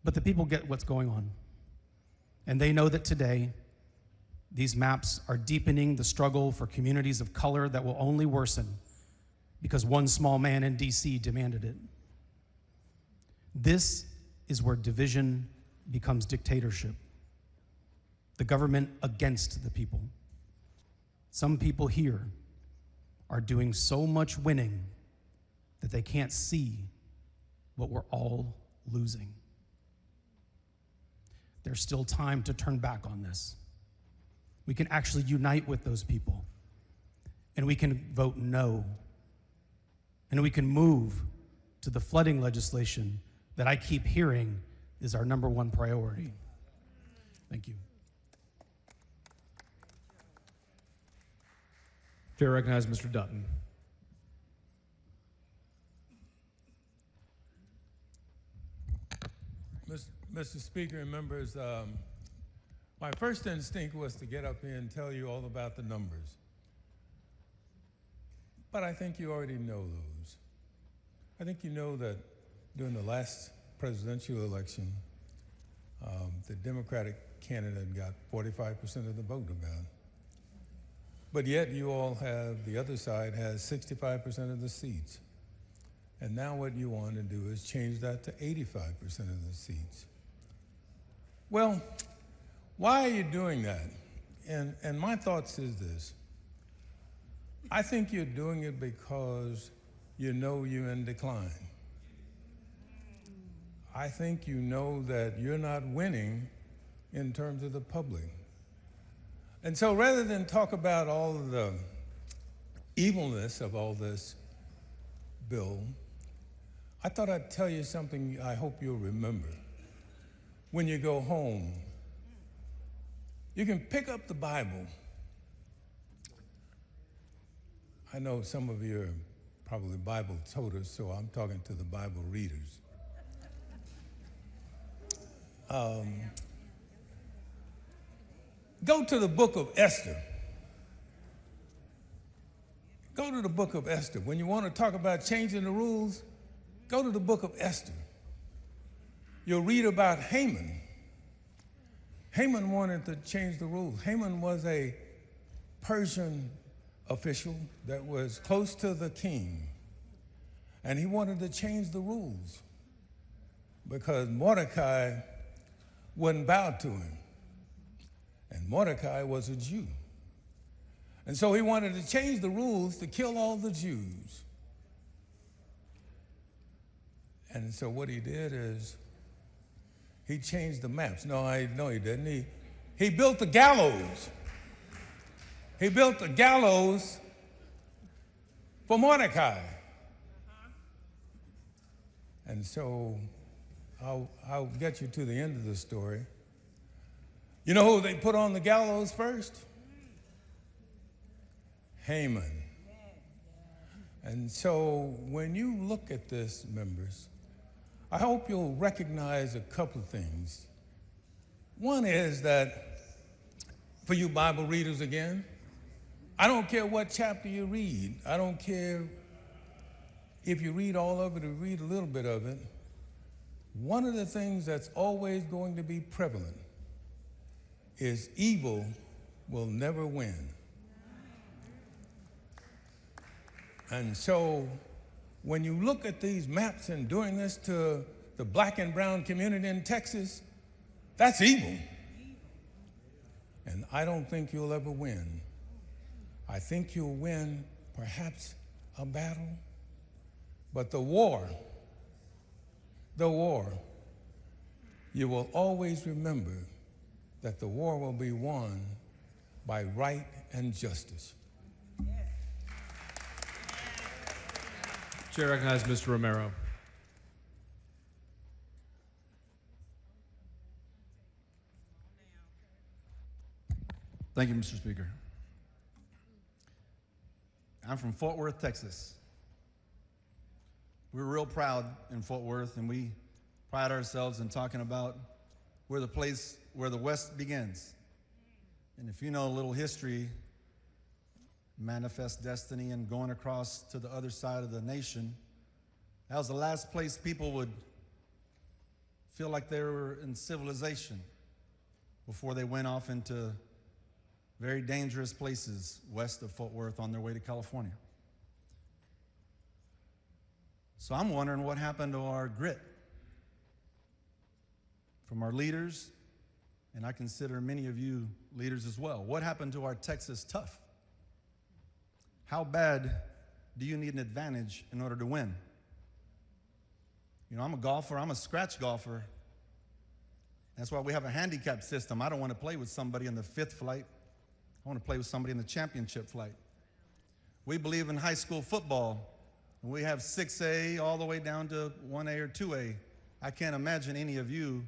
Speaker 13: But the people get what's going on. And they know that today, these maps are deepening the struggle for communities of color that will only worsen because one small man in DC demanded it. This is where division becomes dictatorship. The government against the people. Some people here are doing so much winning that they can't see what we're all losing. There's still time to turn back on this. We can actually unite with those people, and we can vote no, and we can move to the flooding legislation that I keep hearing is our #1 priority. Thank you.
Speaker 12: Chair recognizes Mr. Dutton.
Speaker 22: Mr. Speaker and members, my first instinct was to get up here and tell you all about the numbers. But I think you already know those. I think you know that during the last presidential election, the Democratic candidate got 45% of the vote about. But yet you all have, the other side has 65% of the seats. And now what you want to do is change that to 85% of the seats. Well, why are you doing that? And my thoughts is this. I think you're doing it because you know you're in decline. I think you know that you're not winning in terms of the public. And so rather than talk about all of the evilness of all this bill, I thought I'd tell you something I hope you'll remember. When you go home, you can pick up the Bible. I know some of you are probably Bible toters, so I'm talking to the Bible readers. Go to the book of Esther. Go to the book of Esther. When you want to talk about changing the rules, go to the book of Esther. You'll read about Haman. Haman wanted to change the rules. Haman was a Persian official that was close to the king, and he wanted to change the rules because Mordecai wouldn't bow to him, and Mordecai was a Jew. And so he wanted to change the rules to kill all the Jews. And so what he did is he changed the maps. No, he didn't. He built the gallows. He built the gallows for Mordecai. And so I'll get you to the end of the story. You know who they put on the gallows first? Haman. And so when you look at this, members, I hope you'll recognize a couple of things. One is that, for you Bible readers again, I don't care what chapter you read. I don't care if you read all of it or read a little bit of it. One of the things that's always going to be prevalent is evil will never win. And so when you look at these maps and doing this to the black and brown community in Texas, that's evil. And I don't think you'll ever win. I think you'll win perhaps a battle, but the war, you will always remember that the war will be won by right and justice.
Speaker 12: Chair recognizes Mr. Romero.
Speaker 3: Thank you, Mr. Speaker. I'm from Fort Worth, Texas. We're real proud in Fort Worth, and we pride ourselves in talking about we're the place where the West begins. And if you know a little history, Manifest Destiny and going across to the other side of the nation, that was the last place people would feel like they were in civilization before they went off into very dangerous places west of Fort Worth on their way to California. So I'm wondering what happened to our grit from our leaders, and I consider many of you leaders as well. What happened to our Texas tough? How bad do you need an advantage in order to win? You know, I'm a golfer, I'm a scratch golfer. That's why we have a handicap system. I don't want to play with somebody in the 5th flight. I want to play with somebody in the championship flight. We believe in high school football. And we have 6A all the way down to 1A or 2A. I can't imagine any of you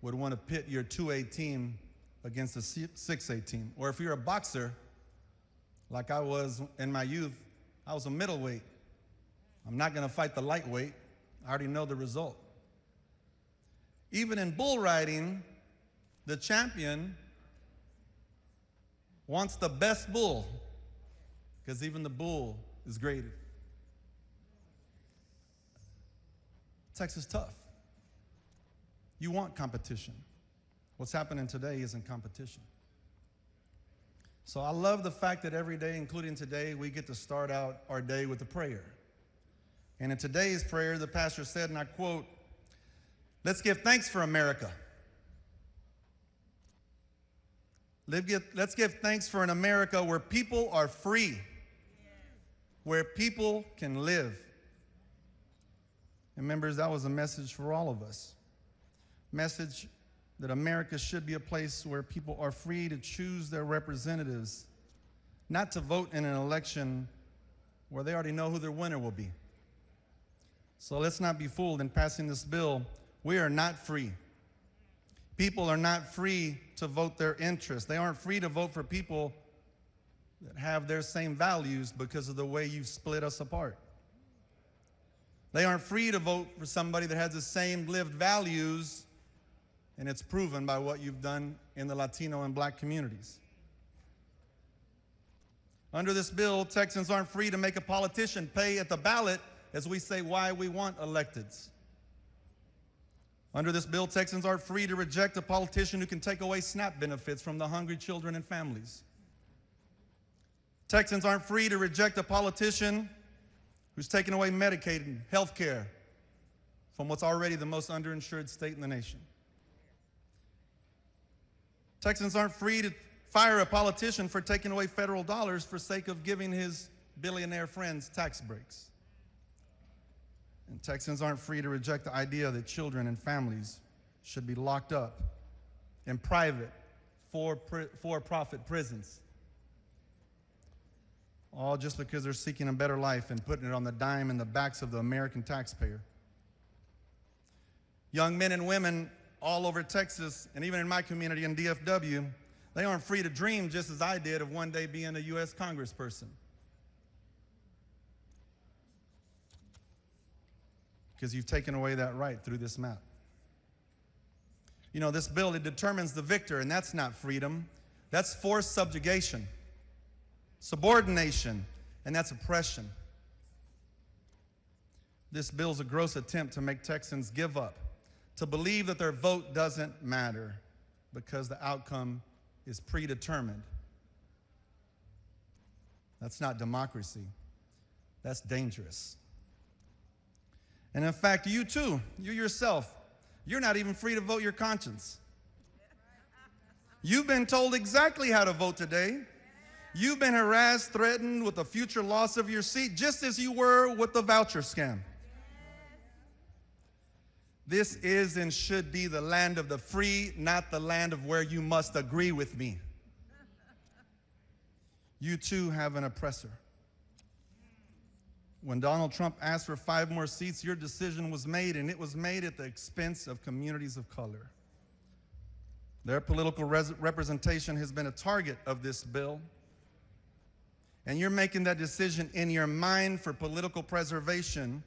Speaker 3: would want to pit your 2A team against a 6A team. Or if you're a boxer, like I was in my youth, I was a middleweight. I'm not going to fight the lightweight. I already know the result. Even in bull riding, the champion wants the best bull, because even the bull is graded. Texas tough. You want competition. What's happening today isn't competition. So I love the fact that every day, including today, we get to start out our day with a prayer. And in today's prayer, the pastor said, and I quote, "Let's give thanks for America. Let's give thanks for an America where people are free, where people can live." And members, that was a message for all of us. Message that America should be a place where people are free to choose their representatives, not to vote in an election where they already know who their winner will be. So let's not be fooled in passing this bill. We are not free. People are not free to vote their interests. They aren't free to vote for people that have their same values because of the way you've split us apart. They aren't free to vote for somebody that has the same lived values, and it's proven by what you've done in the Latino and Black communities. Under this bill, Texans aren't free to make a politician pay at the ballot as we say why we want electeds. Under this bill, Texans aren't free to reject a politician who can take away SNAP benefits from the hungry children and families. Texans aren't free to reject a politician who's taken away Medicaid and health care from what's already the most underinsured state in the nation. Texans aren't free to fire a politician for taking away federal dollars for sake of giving his billionaire friends tax breaks. And Texans aren't free to reject the idea that children and families should be locked up in private, for-profit prisons, all just because they're seeking a better life and putting it on the dime and the backs of the American taxpayer. Young men and women all over Texas, and even in my community in DFW, they aren't free to dream just as I did of one day being a U.S. congressperson. Because you've taken away that right through this map. You know, this bill, it determines the victor, and that's not freedom. That's forced subjugation, subordination, and that's oppression. This bill's a gross attempt to make Texans give up, to believe that their vote doesn't matter because the outcome is predetermined. That's not democracy. That's dangerous. And in fact, you too, you yourself, you're not even free to vote your conscience. You've been told exactly how to vote today. You've been harassed, threatened with a future loss of your seat, just as you were with the voucher scam. This is and should be the land of the free, not the land of where you must agree with me. You too have an oppressor. When Donald Trump asked for 5 more seats, your decision was made, and it was made at the expense of communities of color. Their political representation has been a target of this bill. And you're making that decision in your mind for political preservation.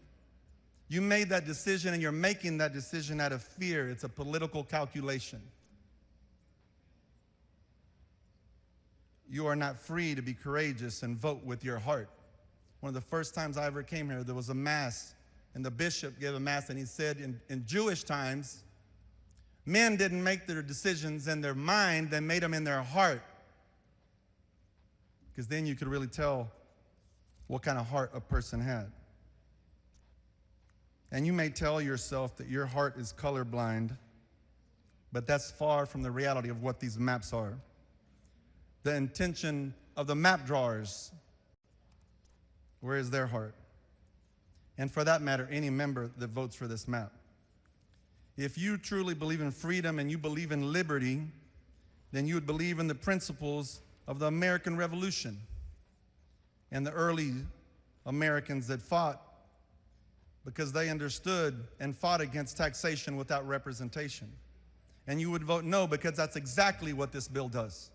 Speaker 3: You made that decision and you're making that decision out of fear. It's a political calculation. You are not free to be courageous and vote with your heart. One of the first times I ever came here, there was a mass, and the bishop gave a mass, and he said in Jewish times, men didn't make their decisions in their mind, they made them in their heart. Because then you could really tell what kind of heart a person had. And you may tell yourself that your heart is colorblind, but that's far from the reality of what these maps are. The intention of the map drawers, where is their heart? And for that matter, any member that votes for this map. If you truly believe in freedom and you believe in liberty, then you would believe in the principles of the American Revolution and the early Americans that fought because they understood and fought against taxation without representation. And you would vote no because that's exactly what this bill does.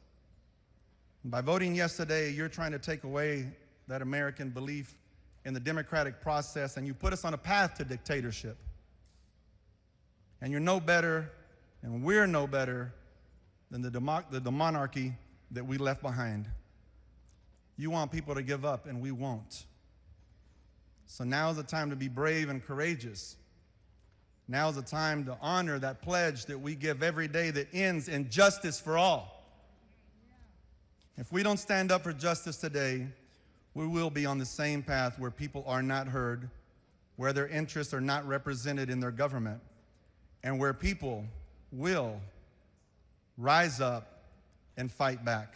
Speaker 3: By voting yes today, you're trying to take away that American belief in the democratic process, and you put us on a path to dictatorship. And you're no better, and we're no better than the monarchy that we left behind. You want people to give up, and we won't. So now's the time to be brave and courageous. Now's the time to honor that pledge that we give every day that ends in justice for all. If we don't stand up for justice today, we will be on the same path where people are not heard, where their interests are not represented in their government, and where people will rise up and fight back.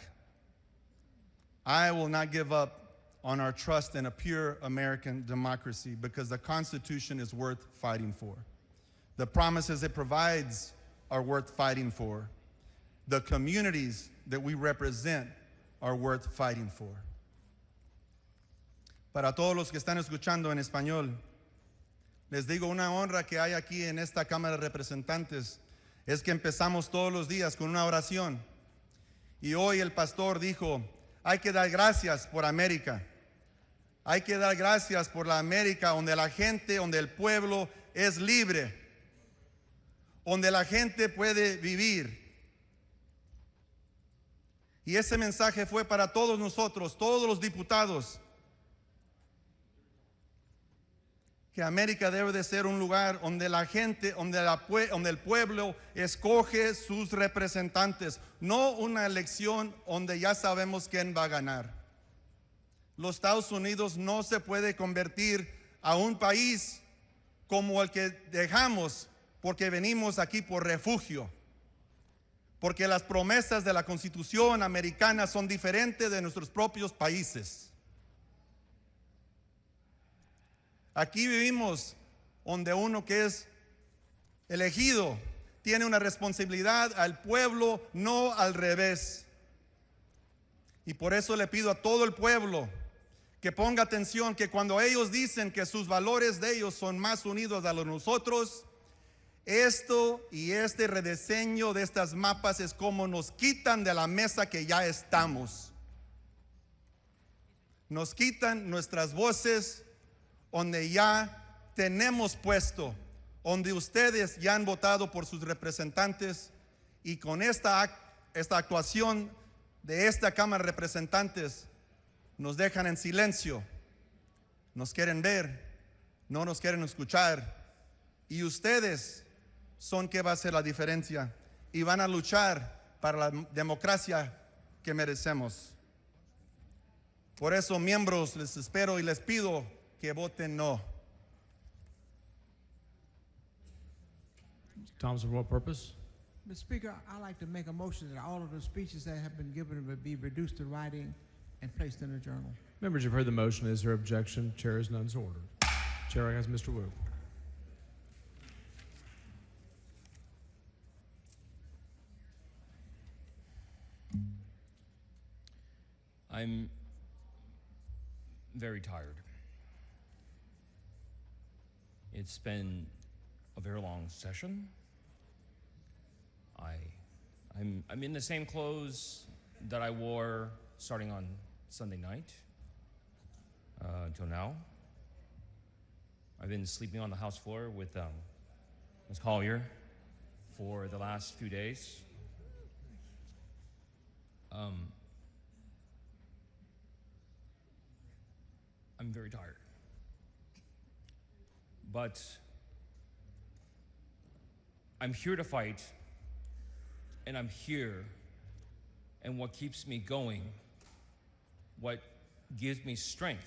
Speaker 3: I will not give up on our trust in a pure American democracy because the Constitution is worth fighting for. The promises it provides are worth fighting for. The communities that we represent are worth fighting for. Para todos los que están escuchando en español, les digo, una honra que hay aquí en esta Cámara de Representantes es que empezamos todos los días con una oración. Y hoy el pastor dijo, hay que dar gracias por América. Hay que dar gracias por la América donde la gente, donde el pueblo es libre, donde la gente puede vivir. Y ese mensaje fue para todos nosotros, todos los diputados, que América debe de ser un lugar donde la gente, donde el pueblo escoge sus representantes, no una elección donde ya sabemos quién va a ganar. Los Estados Unidos no se puede convertir a un país como el que dejamos porque venimos aquí por refugio. Porque las promesas de la Constitución americana son diferentes de nuestros propios países. Aquí vivimos donde uno que es elegido tiene una responsabilidad al pueblo, no al revés. Y por eso le pido a todo el pueblo que ponga atención, que cuando ellos dicen que sus valores de ellos son más unidos a los de nosotros, esto y este rediseño de estas mapas es como nos quitan de la mesa que ya estamos. Nos quitan nuestras voces donde ya tenemos puesto, donde ustedes ya han votado por sus representantes, y con esta actuación de esta Cámara de Representantes nos dejan en silencio, nos quieren ver, no nos quieren escuchar, y ustedes son que va a hacer la diferencia y van a luchar para la democracia que merecemos. Por eso, miembros, les espero y les pido que voten no.
Speaker 12: Thomas, for what purpose?
Speaker 16: Mr. Speaker, I'd like to make a motion that all of the speeches that have been given would be reduced to writing and placed in a journal.
Speaker 12: Members, you've heard the motion. Is there objection? Chair is none so ordered. Chair has Mr. Wu.
Speaker 18: I'm very tired. It's been a very long session. I I'm in the same clothes that I wore starting on Sunday night until now. I've been sleeping on the House floor with Ms. Collier for the last few days. I'm very tired. But I'm here to fight, and I'm here, and what keeps me going, what gives me strength,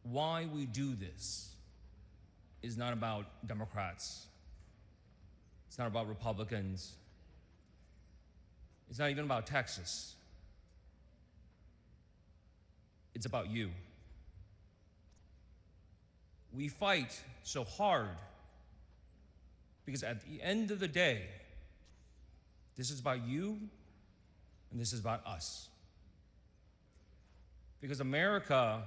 Speaker 18: why we do this is not about Democrats. It's not about Republicans. It's not even about Texas. It's about you. We fight so hard because at the end of the day, this is about you and this is about us. Because America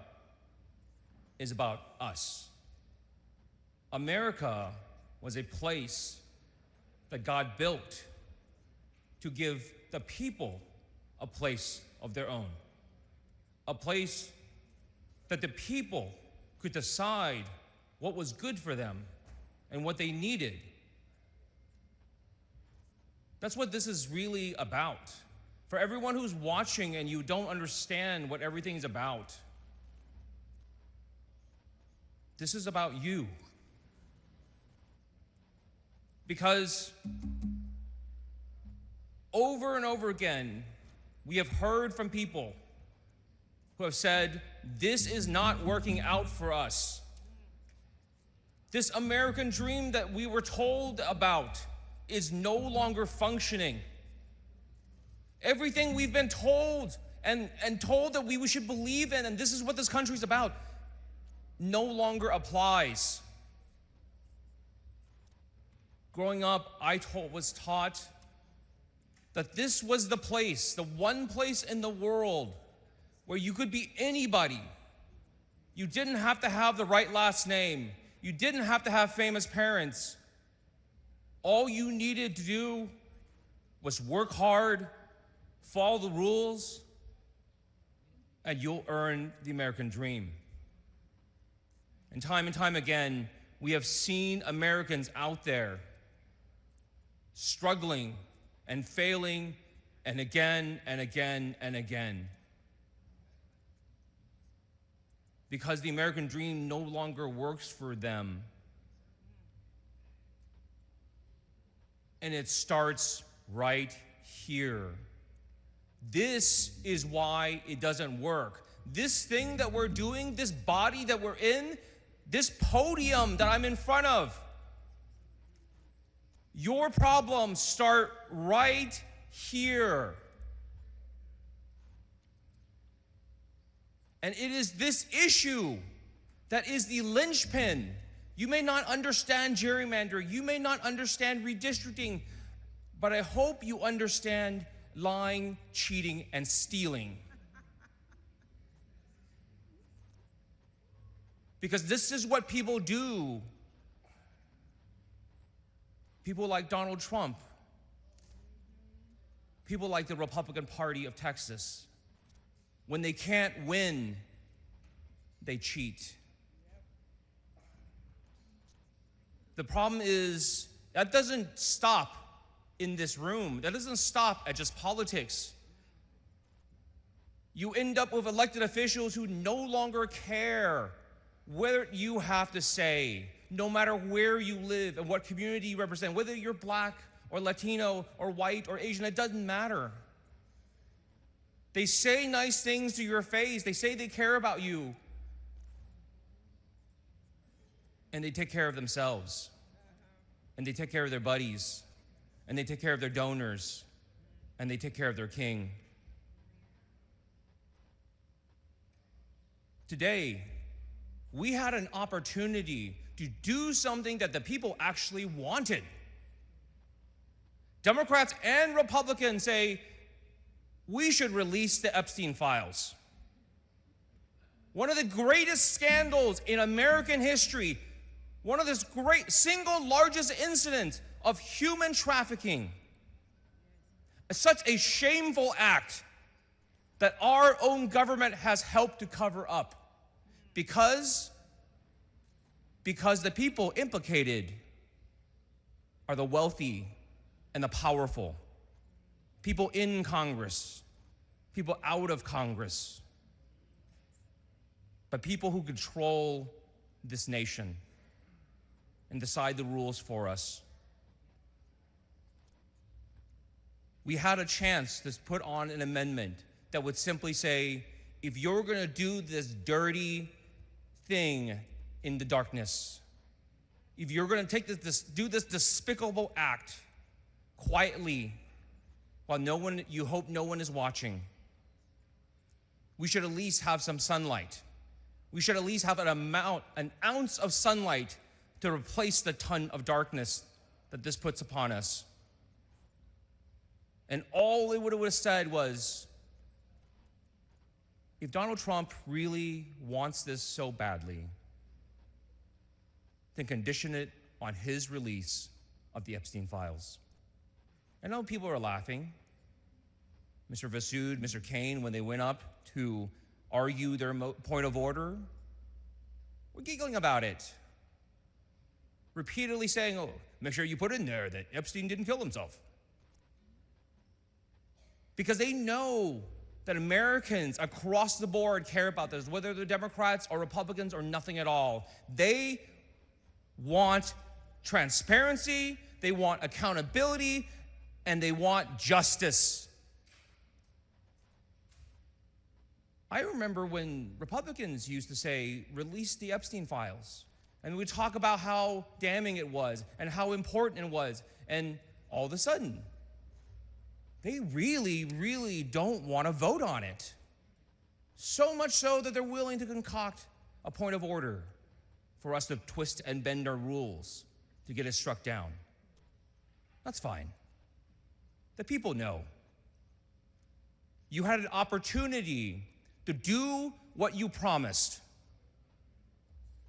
Speaker 18: is about us. America was a place that God built to give the people a place of their own, a place that the people could decide what was good for them and what they needed. That's what this is really about. For everyone who's watching and you don't understand what everything's about, this is about you. Because over and over again, we have heard from people who have said, this is not working out for us. This American dream that we were told about is no longer functioning. Everything we've been told and told that we should believe in, and this is what this country's about, no longer applies. Growing up, I was taught that this was the place, the one place in the world where you could be anybody. You didn't have to have the right last name. You didn't have to have famous parents. All you needed to do was work hard, follow the rules, and you'll earn the American dream. And time again, we have seen Americans out there struggling and failing, and again and again and again. Because the American dream no longer works for them. And it starts right here. This is why it doesn't work. This thing that we're doing, this body that we're in, this podium that I'm in front of, your problems start right here. And it is this issue that is the linchpin. You may not understand gerrymandering, you may not understand redistricting, but I hope you understand lying, cheating, and stealing. Because this is what people do. People like Donald Trump, people like the Republican Party of Texas, when they can't win, they cheat. The problem is, that doesn't stop in this room. That doesn't stop at just politics. You end up with elected officials who no longer care what you have to say, no matter where you live and what community you represent, whether you're black or Latino or white or Asian, it doesn't matter. They say nice things to your face. They say they care about you. And they take care of themselves. And they take care of their buddies. And they take care of their donors. And they take care of their king. Today, we had an opportunity to do something that the people actually wanted. Democrats and Republicans say, we should release the Epstein files. One of the greatest scandals in American history. one of this great single largest incident of human trafficking, such a shameful act that our own government has helped to cover up because the people implicated are the wealthy and the powerful, people in Congress, people out of Congress, but people who control this nation and decide the rules for us. We had a chance to put on an amendment that would simply say, if you're going to do this dirty thing in the darkness, if you're going to do this despicable act quietly while you hope no one is watching, we should at least have some sunlight. We should at least have an ounce of sunlight to replace the ton of darkness that this puts upon us. And all it would have said was, if Donald Trump really wants this so badly, then condition it on his release of the Epstein files. I know people are laughing. Mr. Vassoud, Mr. Kane, when they went up to argue their point of order, were giggling about it. Repeatedly saying, oh, make sure you put in there that Epstein didn't kill himself. Because they know that Americans across the board care about this, whether they're Democrats or Republicans or nothing at all. They want transparency, they want accountability, and they want justice. I remember when Republicans used to say, release the Epstein files. And we'd talk about how damning it was and how important it was. And all of a sudden, they really, really don't want to vote on it. So much so that they're willing to concoct a point of order for us to twist and bend our rules to get it struck down. That's fine. The people know. You had an opportunity to do what you promised,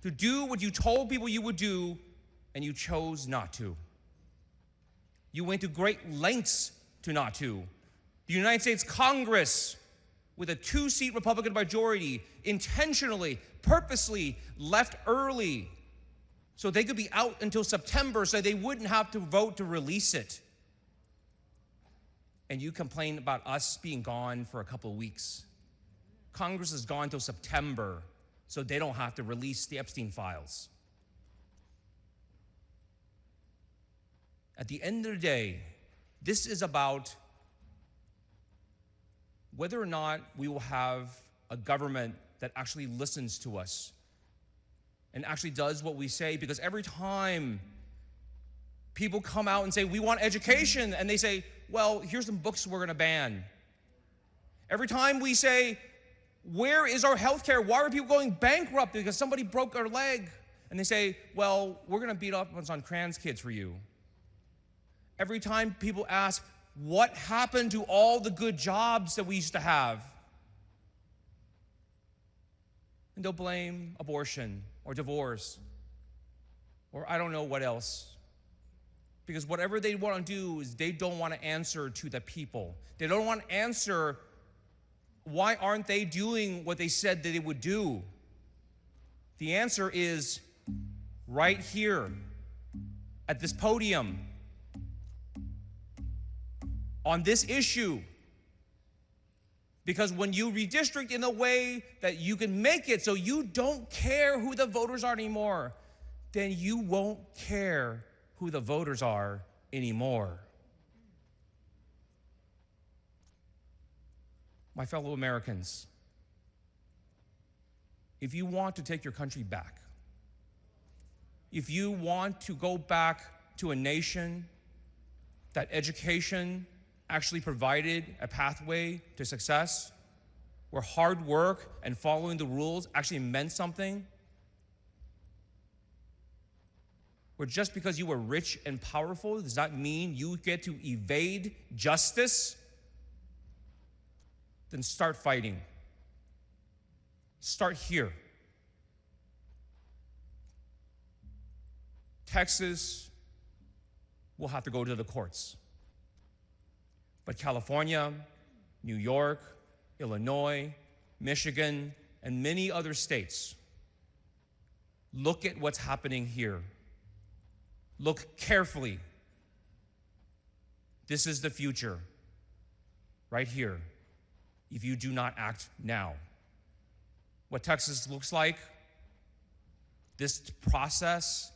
Speaker 18: to do what you told people you would do, and you chose not to. You went to great lengths to not to. The United States Congress, with a 2-seat Republican majority, intentionally, purposely left early so they could be out until September so they wouldn't have to vote to release it. And you complain about us being gone for a couple of weeks. Congress is gone till September so they don't have to release the Epstein files. At the end of the day, this is about whether or not we will have a government that actually listens to us and actually does what we say. Because every time people come out and say, we want education, and they say, well, here's some books we're gonna ban. Every time we say, where is our health care? Why are people going bankrupt because somebody broke their leg? And they say, well, we're gonna beat up on trans kids for you. Every time people ask, what happened to all the good jobs that we used to have? And they'll blame abortion or divorce or I don't know what else. Because whatever they want to do is they don't want to answer to the people. They don't want to answer why aren't they doing what they said that they would do. The answer is right here at this podium. On this issue. Because when you redistrict in a way that you can make it so you don't care who the voters are anymore, then you won't care who the voters are anymore. My fellow Americans, if you want to take your country back, if you want to go back to a nation that education actually provided a pathway to success, where hard work and following the rules actually meant something, where just because you were rich and powerful does not mean you get to evade justice, then start fighting. Start here. Texas will have to go to the courts. But California, New York, Illinois, Michigan, and many other states, look at what's happening here. Look carefully. This is the future, right here, if you do not act now. What Texas looks like, this process,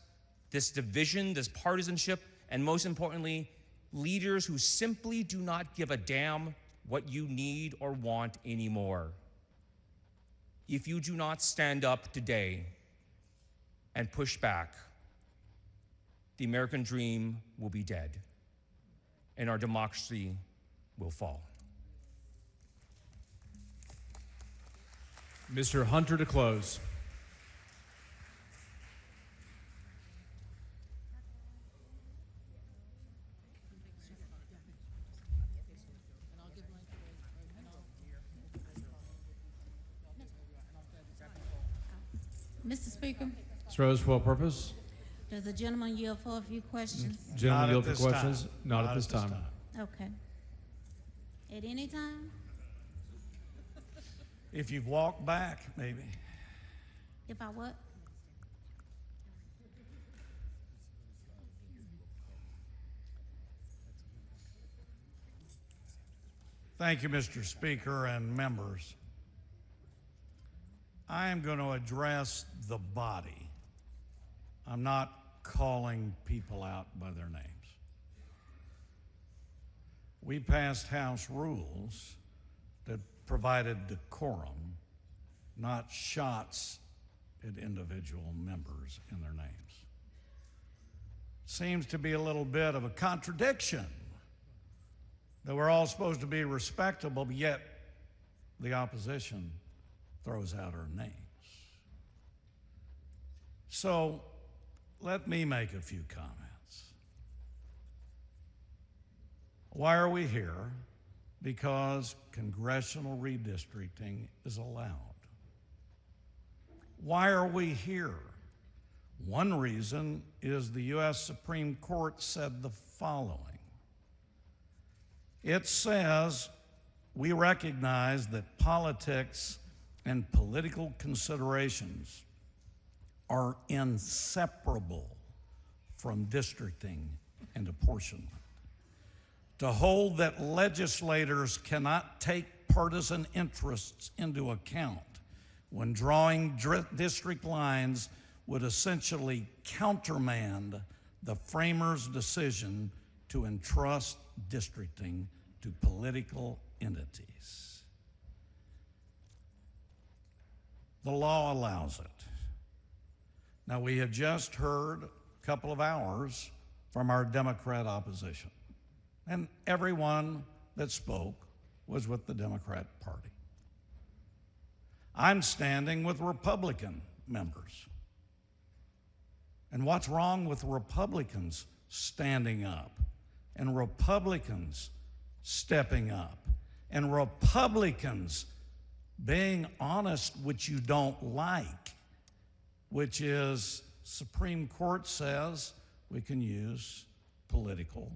Speaker 18: this division, this partisanship, and most importantly, leaders who simply do not give a damn what you need or want anymore. If you do not stand up today and push back, the American dream will be dead, and our democracy will fall.
Speaker 12: Mr. Hunter to close.
Speaker 5: Mr. Speaker,
Speaker 12: Ms. Rose, for what purpose?
Speaker 5: does the gentleman yield for a few questions?
Speaker 12: Gentleman yield for questions? Not at this time.
Speaker 5: Okay. At any time?
Speaker 11: If you've walked back, maybe.
Speaker 5: If I what?
Speaker 11: Thank you, Mr. Speaker and members. I am going to address the body. I'm not calling people out by their names. We passed House rules that provided decorum, not shots at individual members in their names. Seems to be a little bit of a contradiction that we're all supposed to be respectable, but yet the opposition throws out our names. So let me make a few comments. Why are we here? Because congressional redistricting is allowed. Why are we here? One reason is the U.S. Supreme Court said the following. It says, we recognize that politics and political considerations are inseparable from districting and apportionment. To hold that legislators cannot take partisan interests into account when drawing district lines would essentially countermand the framers' decision to entrust districting to political entities. The law allows it. Now, we have just heard a couple of hours from our Democrat opposition, and everyone that spoke was with the Democrat Party. I'm standing with Republican members. And what's wrong with Republicans standing up, and Republicans stepping up, and Republicans being honest, which you don't like, which is Supreme Court says we can use political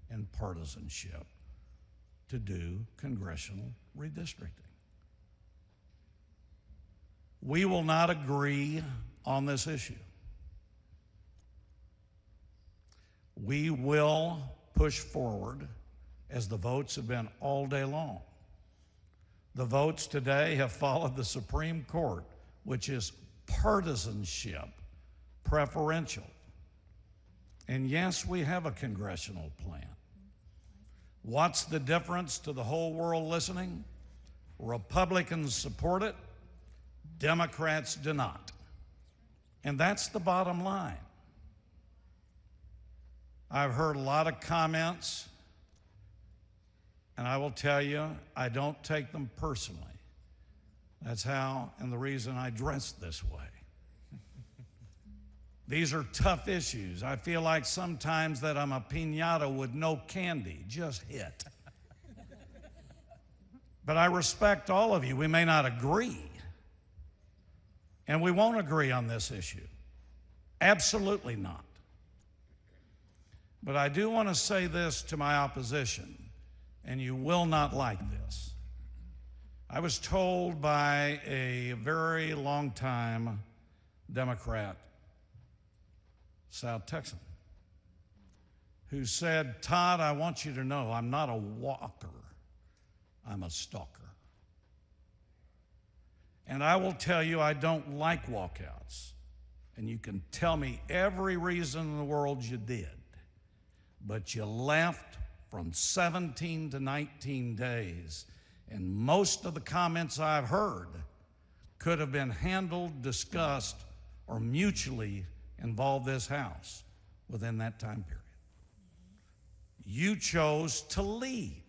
Speaker 11: and partisanship to do congressional redistricting. We will not agree on this issue. We will push forward as the votes have been all day long. The votes today have followed the Supreme Court, which is partisanship, preferential. And yes, we have a congressional plan. What's the difference to the whole world listening? Republicans support it, Democrats do not. And that's the bottom line. I've heard a lot of comments, and I will tell you, I don't take them personally. That's how and the reason I dress this way. These are tough issues. I feel like sometimes that I'm a piñata with no candy, just hit. But I respect all of you. We may not agree, and we won't agree on this issue. Absolutely not. But I do want to say this to my opposition, and you will not like this. I was told by a very long-time Democrat, South Texan, who said, Todd, I want you to know I'm not a walker, I'm a stalker. And I will tell you I don't like walkouts. And you can tell me every reason in the world you did. But you left from 17 to 19 days. And most of the comments I've heard could have been handled, discussed, or mutually involved this House within that time period. You chose to leave,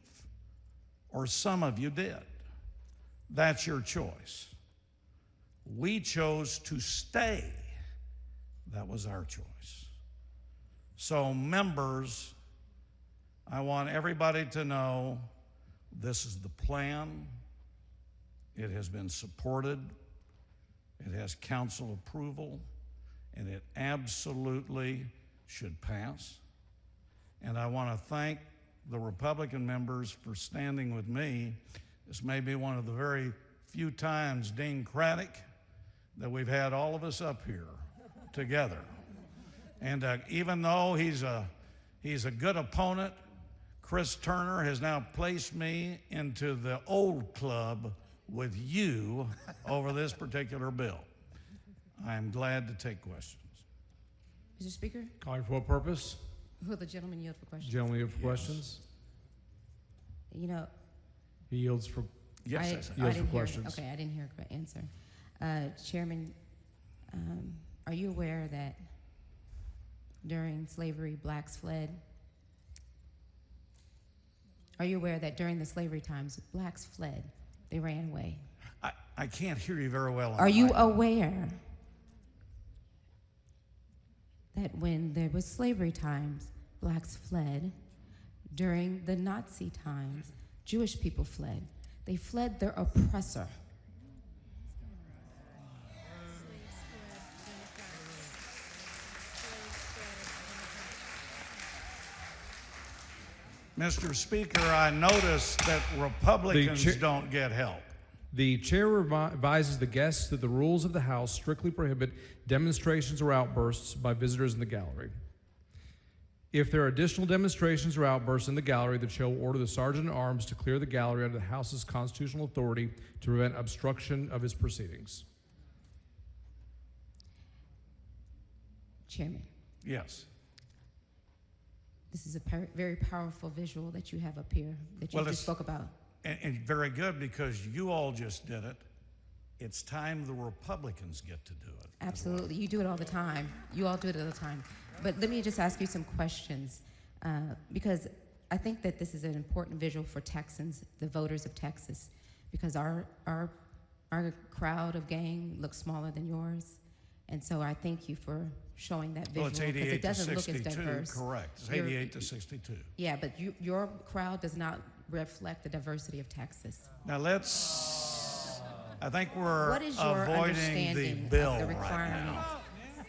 Speaker 11: or some of you did. That's your choice. We chose to stay. That was our choice. So, members, I want everybody to know this is the plan. It has been supported. It has council approval, and it absolutely should pass. And I want to thank the Republican members for standing with me. This may be one of the very few times, Dean Craddock, that we've had all of us up here together. And even though he's a good opponent, Chris Turner has now placed me into the old club with you over this particular bill. I am glad to take questions.
Speaker 9: Mr. Speaker?
Speaker 12: Calling for what purpose?
Speaker 9: Will the gentleman yield for questions?
Speaker 12: Gentleman yield for questions?
Speaker 9: You know,
Speaker 12: He yields for,
Speaker 11: yes,
Speaker 9: I
Speaker 12: yields for
Speaker 9: didn't hear,
Speaker 12: questions.
Speaker 9: okay, I didn't hear a correct answer. Chairman, are you aware that during slavery, blacks fled? Are you aware that during the slavery times, blacks fled? They ran away.
Speaker 11: I can't hear you very well.
Speaker 9: Are you aware that when there was slavery times, blacks fled? During the Nazi times, Jewish people fled. They fled their oppressor.
Speaker 11: Mr. Speaker, I notice that Republicans don't get help.
Speaker 12: The chair advises the guests that the rules of the House strictly prohibit demonstrations or outbursts by visitors in the gallery. If there are additional demonstrations or outbursts in the gallery, the chair will order the sergeant at arms to clear the gallery under the House's constitutional authority to prevent obstruction of its proceedings.
Speaker 9: Chairman.
Speaker 11: Yes.
Speaker 9: This is a very powerful visual that you have up here that you just spoke about.
Speaker 11: And very good, because you all just did it. It's time the Republicans get to do it.
Speaker 9: Absolutely. You do it all the time. You all do it all the time. But let me just ask you some questions, because I think that this is an important visual for Texans, the voters of Texas, because our crowd of gang looks smaller than yours. And so I thank you for showing that visual,
Speaker 11: Well, it's 88
Speaker 9: it doesn't
Speaker 11: to
Speaker 9: look
Speaker 11: 62,
Speaker 9: as diverse.
Speaker 11: correct. It's 88 to 62.
Speaker 9: Yeah, but your crowd does not reflect the diversity of Texas.
Speaker 11: Now I think we're
Speaker 9: What is your
Speaker 11: avoiding the
Speaker 9: understanding
Speaker 11: bill
Speaker 9: of the
Speaker 11: right
Speaker 9: requirement?
Speaker 11: now.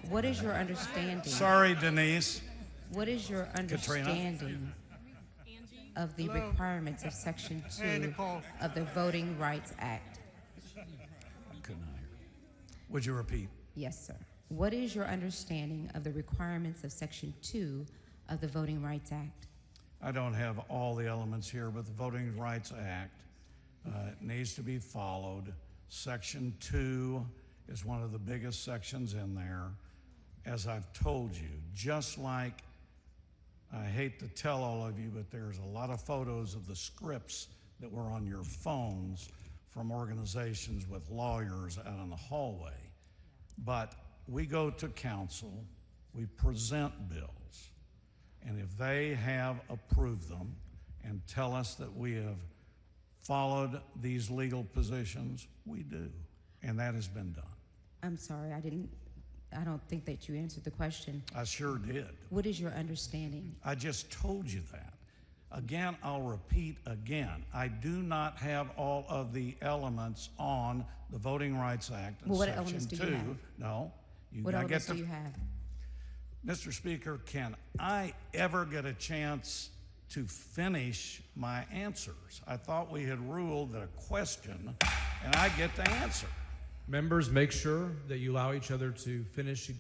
Speaker 9: What is your understanding?
Speaker 11: Sorry, Denise.
Speaker 9: What is your
Speaker 11: Katrina?
Speaker 9: understanding of the requirements of Section 2 of the Voting Rights Act?
Speaker 11: Would you repeat?
Speaker 9: Yes, sir. What is your understanding of the requirements of Section 2 of the Voting Rights Act?
Speaker 11: I don't have all the elements here, but the Voting Rights Act needs to be followed. Section 2 is one of the biggest sections in there. As I've told you, just like, I hate to tell all of you, but there's a lot of photos of the scripts that were on your phones from organizations with lawyers out in the hallway. But we go to council, we present bills, and if they have approved them and tell us that we have followed these legal positions, we do, and that has been done.
Speaker 9: I'm sorry, I don't think that you answered the question.
Speaker 11: I sure did.
Speaker 9: What is your understanding?
Speaker 11: I just told you that. Again, I'll repeat again. I do not have all of the elements on the Voting Rights Act in
Speaker 9: Well, what
Speaker 11: Section
Speaker 9: elements do
Speaker 11: 2.
Speaker 9: you have?
Speaker 11: No.
Speaker 9: What elements do you have?
Speaker 11: Mr. Speaker, can I ever get a chance to finish my answers? I thought we had ruled that a question and I get to answer.
Speaker 12: Members, make sure that you allow each other to finish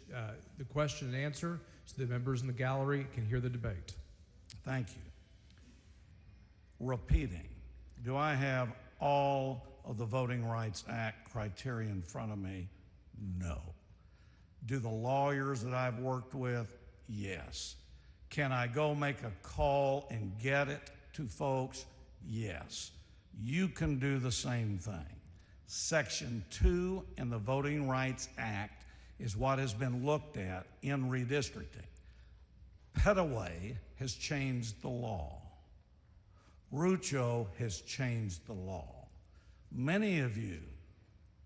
Speaker 12: the question and answer so the members in the gallery can hear the debate.
Speaker 11: Thank you. Repeating, do I have all of the Voting Rights Act criteria in front of me? No. Do the lawyers that I've worked with? Yes. Can I go make a call and get it to folks? Yes. You can do the same thing. Section 2 in the Voting Rights Act is what has been looked at in redistricting. Petaway has changed the law. Rucho has changed the law. Many of you,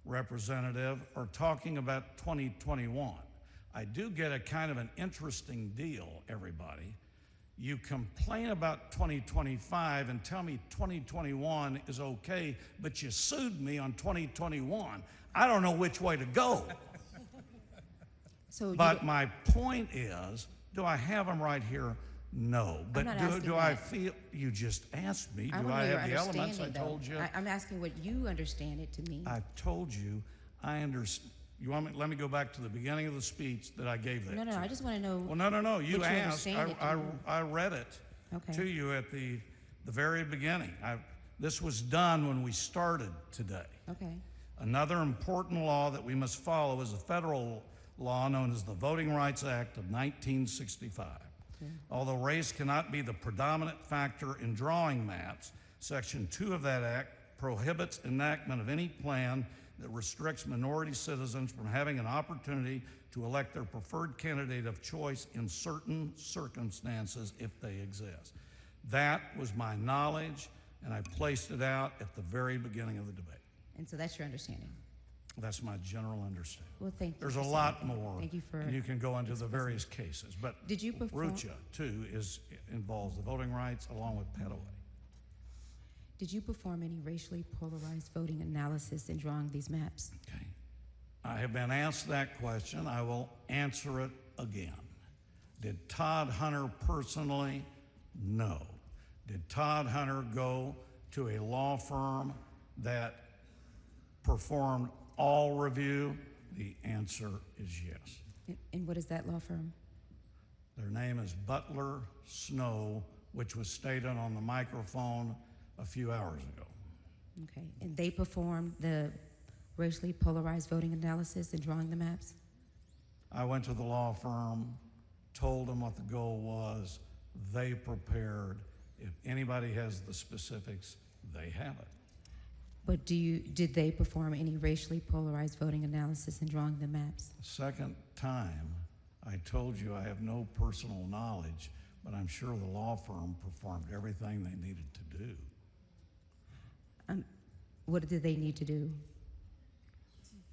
Speaker 11: Representative, are talking about 2021. I do get a kind of an interesting deal, everybody. You complain about 2025 and tell me 2021 is okay, but you sued me on 2021. I don't know which way to go. But my point is, do I have them right here? No. But do I feel, you just asked me, do I have the elements? I told you.
Speaker 9: I'm asking what you understand it to mean.
Speaker 11: I told you, I understand. You want me, let me go back to the beginning of the speech that I gave that
Speaker 9: No,
Speaker 11: to.
Speaker 9: I just want to know.
Speaker 11: Well, no, you asked. I read it
Speaker 9: Okay.
Speaker 11: to you at the very beginning. This was done when we started today.
Speaker 9: Okay.
Speaker 11: Another important law that we must follow is a federal law known as the Voting Rights Act of 1965. Okay. Although race cannot be the predominant factor in drawing maps, Section 2 of that act prohibits enactment of any plan that restricts minority citizens from having an opportunity to elect their preferred candidate of choice in certain circumstances if they exist. That was my knowledge, and I placed it out at the very beginning of the debate.
Speaker 9: And so that's your understanding?
Speaker 11: That's my general understanding.
Speaker 9: Well, thank you.
Speaker 11: There's a lot more.
Speaker 9: Thank you for.
Speaker 11: And you can go into the various cases, but
Speaker 9: did you perform?
Speaker 11: RUCHA, too, involves the voting rights along with Petaway.
Speaker 9: Did you perform any racially polarized voting analysis in drawing these maps?
Speaker 11: Okay. I have been asked that question. I will answer it again. Did Todd Hunter personally? No. Did Todd Hunter go to a law firm that performed all review? The answer is yes.
Speaker 9: And what is that law firm?
Speaker 11: Their name is Butler Snow, which was stated on the microphone a few hours ago.
Speaker 9: Okay, and they performed the racially polarized voting analysis in drawing the maps?
Speaker 11: I went to the law firm, told them what the goal was. They prepared. If anybody has the specifics, they have it.
Speaker 9: But did they perform any racially polarized voting analysis in drawing the maps?
Speaker 11: Second time, I told you I have no personal knowledge, but I'm sure the law firm performed everything they needed to do.
Speaker 9: What did they need to do?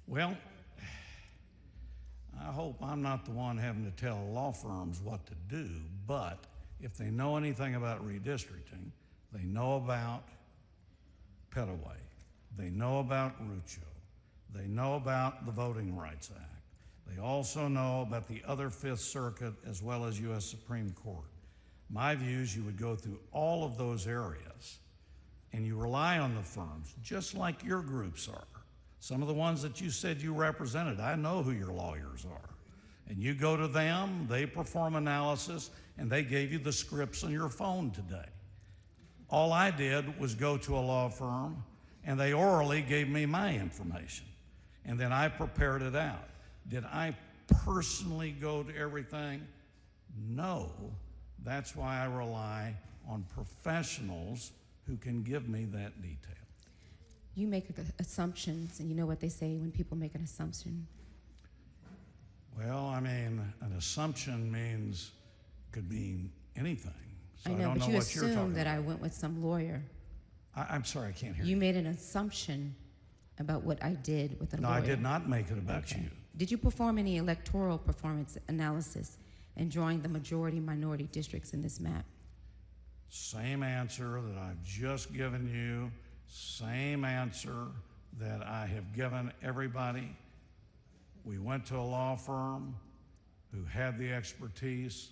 Speaker 11: Well, I hope I'm not the one having to tell law firms what to do, but if they know anything about redistricting, they know about Petaway, they know about Rucho, they know about the Voting Rights Act, they also know about the other Fifth Circuit as well as U.S. Supreme Court. My view is you would go through all of those areas and you rely on the firms, just like your groups are. Some of the ones that you said you represented, I know who your lawyers are. And you go to them, they perform analysis, and they gave you the scripts on your phone today. All I did was go to a law firm, and they orally gave me my information. And then I prepared it out. Did I personally go to everything? No. That's why I rely on professionals who can give me that detail.
Speaker 9: You make assumptions, and you know what they say when people make an assumption.
Speaker 11: Well, I mean, an assumption could mean anything. So I
Speaker 9: know,
Speaker 11: don't
Speaker 9: but
Speaker 11: know
Speaker 9: you
Speaker 11: what you're talking
Speaker 9: assumed that
Speaker 11: about.
Speaker 9: I went with some lawyer.
Speaker 11: I'm sorry, I can't hear you.
Speaker 9: You made an assumption about what I did with a lawyer.
Speaker 11: No, I did not make it about you.
Speaker 9: Did you perform any electoral performance analysis in drawing the majority-minority districts in this map?
Speaker 11: Same answer that I've just given you, same answer that I have given everybody. We went to a law firm who had the expertise.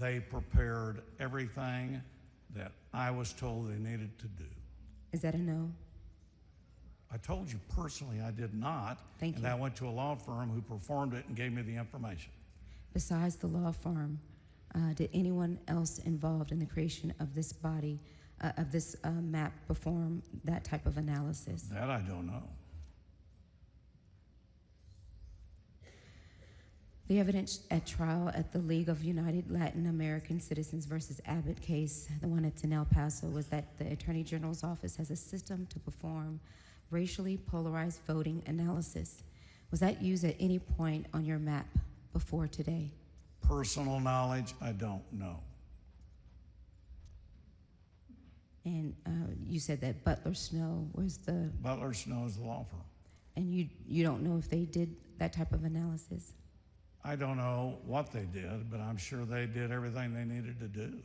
Speaker 11: They prepared everything that I was told they needed to do.
Speaker 9: Is that a no?
Speaker 11: I told you personally I did not.
Speaker 9: Thank
Speaker 11: and
Speaker 9: you.
Speaker 11: I went to a law firm who performed it and gave me the information.
Speaker 9: Besides the law firm, did anyone else involved in the creation of this body, of this map, perform that type of analysis?
Speaker 11: That I don't know.
Speaker 9: The evidence at trial at the League of United Latin American Citizens versus Abbott case, the one that's in El Paso, was that the Attorney General's office has a system to perform racially polarized voting analysis. Was that used at any point on your map before today?
Speaker 11: Personal knowledge, I don't know.
Speaker 9: And you said that Butler Snow was the...
Speaker 11: Butler Snow is the law firm.
Speaker 9: And you don't know if they did that type of analysis?
Speaker 11: I don't know what they did, but I'm sure they did everything they needed to do.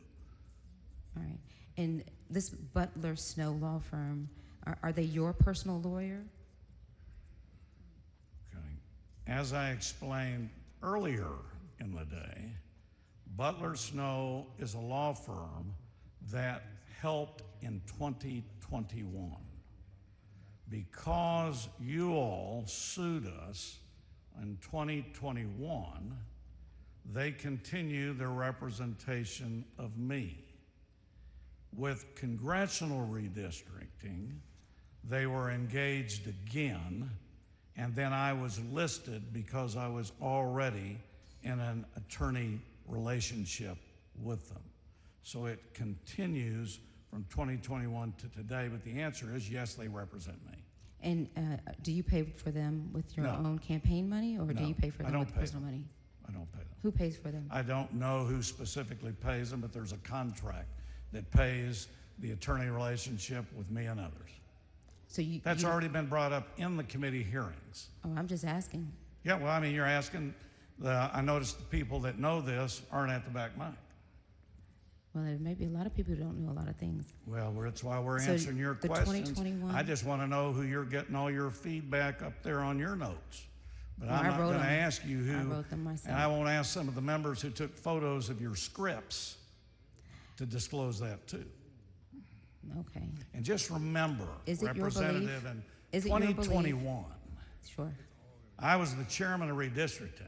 Speaker 9: All right. And this Butler Snow law firm, are they your personal lawyer?
Speaker 11: Okay. As I explained earlier in the day, Butler Snow is a law firm that helped in 2021. Because you all sued us in 2021, they continue their representation of me. With congressional redistricting, they were engaged again, and then I was listed because I was already in an attorney relationship with them. So it continues from 2021 to today, but the answer is yes, they represent me.
Speaker 9: And do you pay for them with your
Speaker 11: No.
Speaker 9: own campaign money, or do
Speaker 11: No,
Speaker 9: you pay for
Speaker 11: I
Speaker 9: them
Speaker 11: don't
Speaker 9: with
Speaker 11: pay
Speaker 9: personal
Speaker 11: them.
Speaker 9: money?
Speaker 11: I don't pay them.
Speaker 9: Who pays for them?
Speaker 11: I don't know who specifically pays them, but there's a contract that pays the attorney relationship with me and others.
Speaker 9: So
Speaker 11: That's
Speaker 9: you,
Speaker 11: already been brought up in the committee hearings.
Speaker 9: Oh, I'm just asking.
Speaker 11: Yeah, well, I mean, you're asking, I noticed the people that know this aren't at the back mic.
Speaker 9: Well, there may be a lot of people who don't know a lot of things.
Speaker 11: Well, that's why we're
Speaker 9: So
Speaker 11: answering your
Speaker 9: the
Speaker 11: questions.
Speaker 9: 2021
Speaker 11: I just want to know who you're getting all your feedback up there on your notes. But
Speaker 9: Well,
Speaker 11: I'm
Speaker 9: I
Speaker 11: not
Speaker 9: wrote
Speaker 11: going to
Speaker 9: them.
Speaker 11: ask you who.
Speaker 9: I wrote them myself.
Speaker 11: And I won't ask some of the members who took photos of your scripts to disclose that too.
Speaker 9: Okay.
Speaker 11: And just remember,
Speaker 9: Is it your
Speaker 11: Representative,
Speaker 9: belief?
Speaker 11: in
Speaker 9: Is it your belief?
Speaker 11: 2021,
Speaker 9: Sure.
Speaker 11: I was the chairman of redistricting.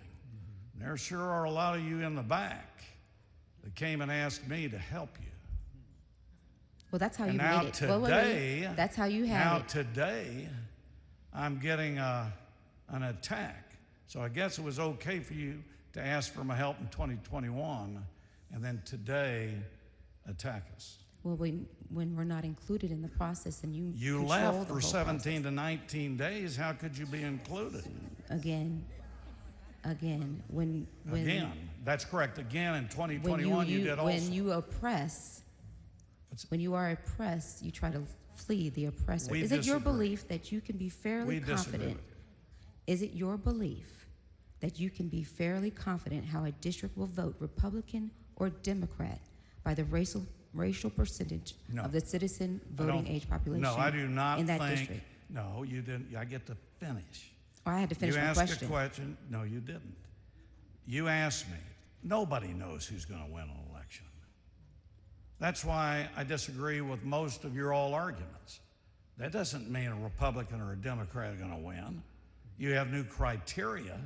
Speaker 11: There sure are a lot of you in the back that came and asked me to help you.
Speaker 9: Well, that's how
Speaker 11: And
Speaker 9: you
Speaker 11: now
Speaker 9: made it.
Speaker 11: today,
Speaker 9: Wait. That's how you had
Speaker 11: now
Speaker 9: it.
Speaker 11: today, I'm getting an attack. So I guess it was okay for you to ask for my help in 2021, and then today attack us.
Speaker 9: Well, when we're not included in the process and you
Speaker 11: You
Speaker 9: control
Speaker 11: left
Speaker 9: the
Speaker 11: for
Speaker 9: whole
Speaker 11: 17 to 19 days. How could you be included?
Speaker 9: process. Again, when
Speaker 11: Again, that's correct. Again, in 2021,
Speaker 9: when
Speaker 11: you did also.
Speaker 9: when you oppress, when you are oppressed, you try to flee the oppressor.
Speaker 11: We
Speaker 9: Is it your
Speaker 11: disagree.
Speaker 9: belief that you can be fairly
Speaker 11: We disagree
Speaker 9: confident?
Speaker 11: with
Speaker 9: Is it your belief that you can be fairly confident how a district will vote, Republican or Democrat, by the racial percentage
Speaker 11: No.
Speaker 9: of the citizen
Speaker 11: I don't-
Speaker 9: voting age population?
Speaker 11: No, I do not
Speaker 9: in that
Speaker 11: think.
Speaker 9: district.
Speaker 11: No, you didn't. I get to finish.
Speaker 9: Oh, I had to finish
Speaker 11: You
Speaker 9: my
Speaker 11: asked
Speaker 9: question.
Speaker 11: a question. No, you didn't. You asked me. Nobody knows who's going to win an election. That's why I disagree with most of your all arguments. That doesn't mean a Republican or a Democrat are going to win. You have new criteria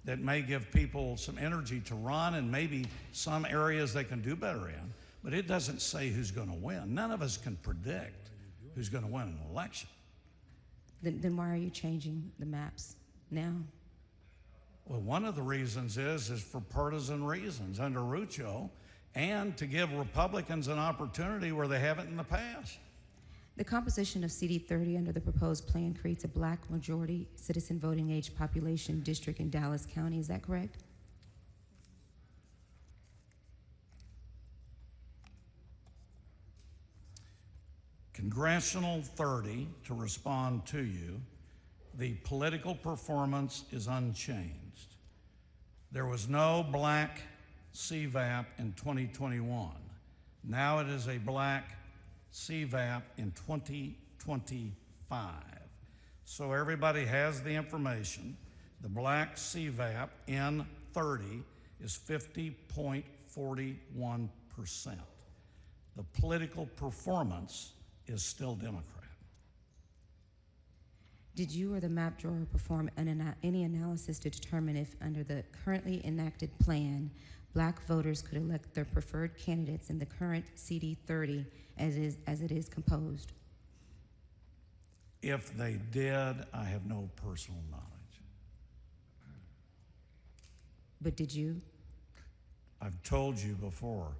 Speaker 11: that may give people some energy to run and maybe some areas they can do better in, but it doesn't say who's going to win. None of us can predict who's going to win an election.
Speaker 9: Then why are you changing the maps now?
Speaker 11: Well, one of the reasons is for partisan reasons under Rucho, and to give Republicans an opportunity where they haven't in the past.
Speaker 9: The composition of CD30 under the proposed plan creates a black majority citizen voting age population district in Dallas County. Is that correct?
Speaker 11: Congressional 30, to respond to you, the political performance is unchanged. There was no black CVAP in 2021. Now it is a black CVAP in 2025. So everybody has the information. The black CVAP in 30 is 50.41%. The political performance is still Democrat.
Speaker 9: Did you or the map drawer perform any analysis to determine if, under the currently enacted plan, black voters could elect their preferred candidates in the current CD 30 as it is composed?
Speaker 11: If they did, I have no personal knowledge.
Speaker 9: But did you?
Speaker 11: I've told you before,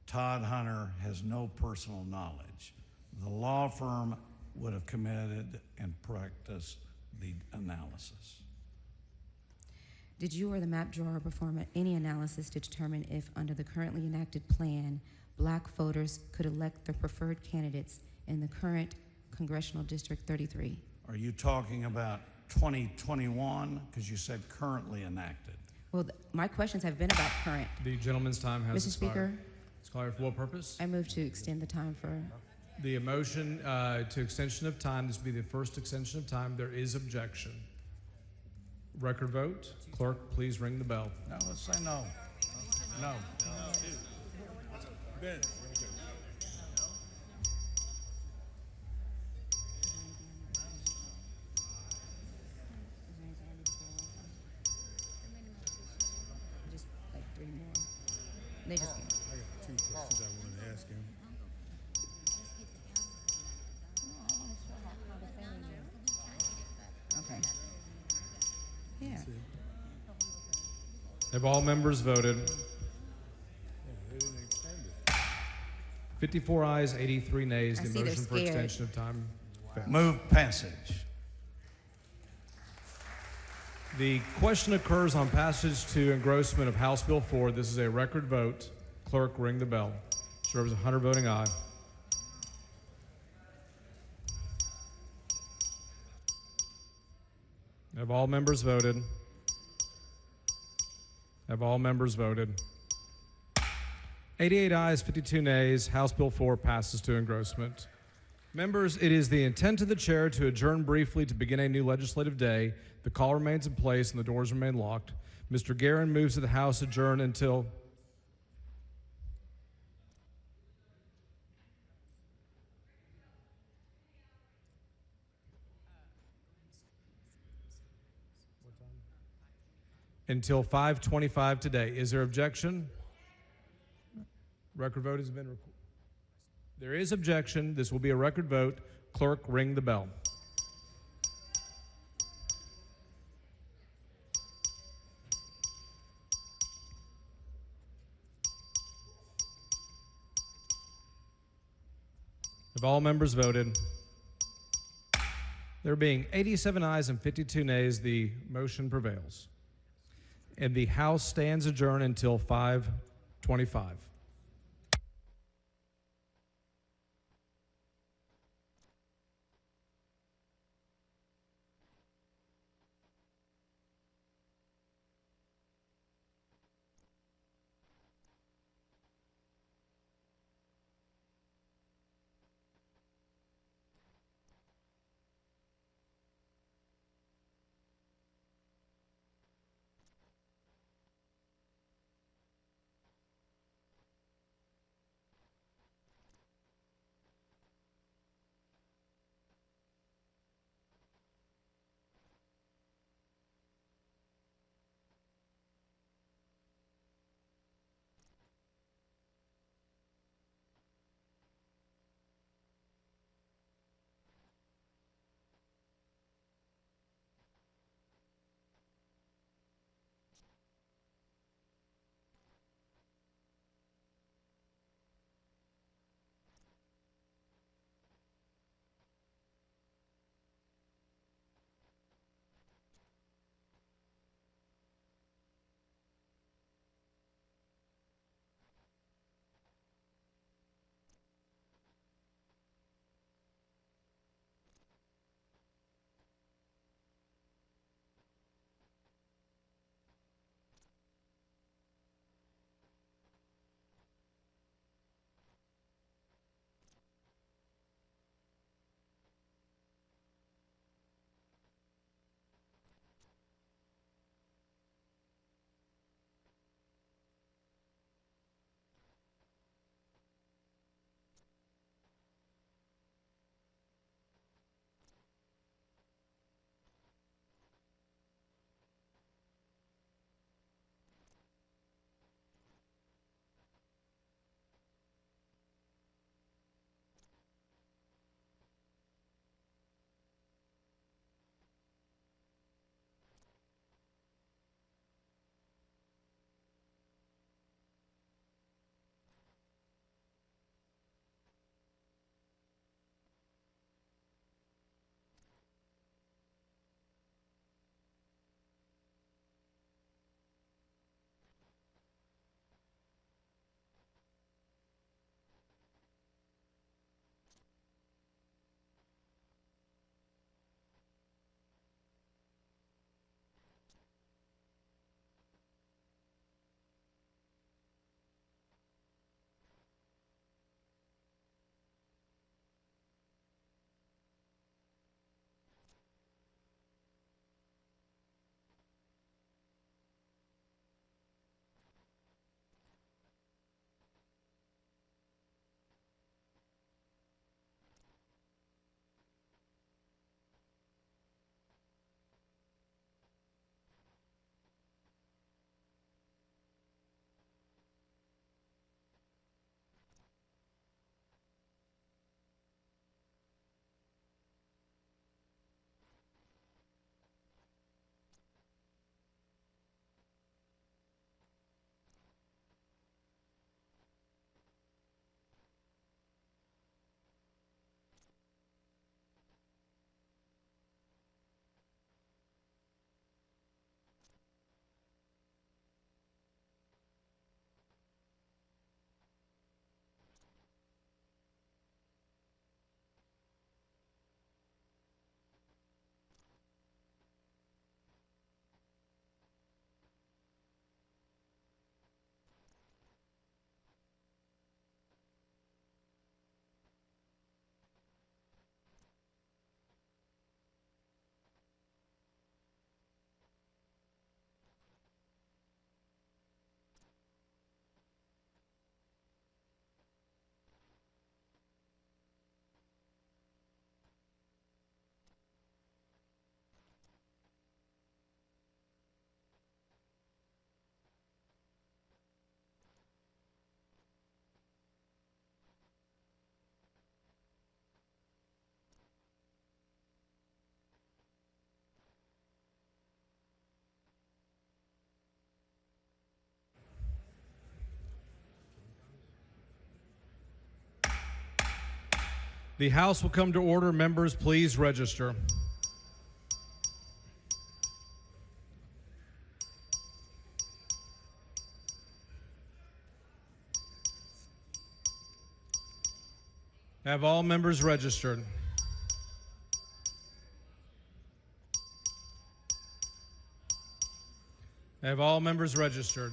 Speaker 11: Todd Hunter has no personal knowledge. The law firm would have committed and practiced the analysis.
Speaker 9: Did you or the map drawer perform any analysis to determine if, under the currently enacted plan, black voters could elect their preferred candidates in the current Congressional District 33?
Speaker 11: Are you talking about 2021? Because you said currently enacted.
Speaker 9: Well, my questions have been about current.
Speaker 12: The gentleman's time has
Speaker 9: Mr.
Speaker 12: expired.
Speaker 9: Speaker,
Speaker 12: Expired for what purpose?
Speaker 9: I move to extend the time for.
Speaker 12: The motion to extension of time, this will be the first extension of time. There is objection. Record vote. Clerk, please ring the bell.
Speaker 11: Now let's say no. No.
Speaker 22: Ben.
Speaker 9: Just like 3 more. They just came.
Speaker 22: I got 2 questions I wanted to ask him.
Speaker 9: Okay. Yeah.
Speaker 12: Have all members voted? 54 ayes, 83 nays.
Speaker 9: I
Speaker 12: The
Speaker 9: see they're
Speaker 12: motion for
Speaker 9: scared.
Speaker 12: extension of time fails.
Speaker 11: Move passage.
Speaker 12: The question occurs on passage to engrossment of House Bill 4. This is a record vote. Clerk, ring the bell. Serves 100 voting aye. Have all members voted? Have all members voted? 88 ayes, 52 nays. House Bill 4 passes to engrossment. Members, it is the intent of the chair to adjourn briefly to begin a new legislative day. The call remains in place and the doors remain locked. Mr. Guerin moves that the House adjourn until until 5:25 today. Is there objection? Record vote has been recorded. There is objection. This will be a record vote. Clerk, ring the bell. Have all members voted? There being 87 ayes and 52 nays, the motion prevails. And the House stands adjourned until 5:25. The House will come to order. Members, please register. Have all members registered? Have all members registered?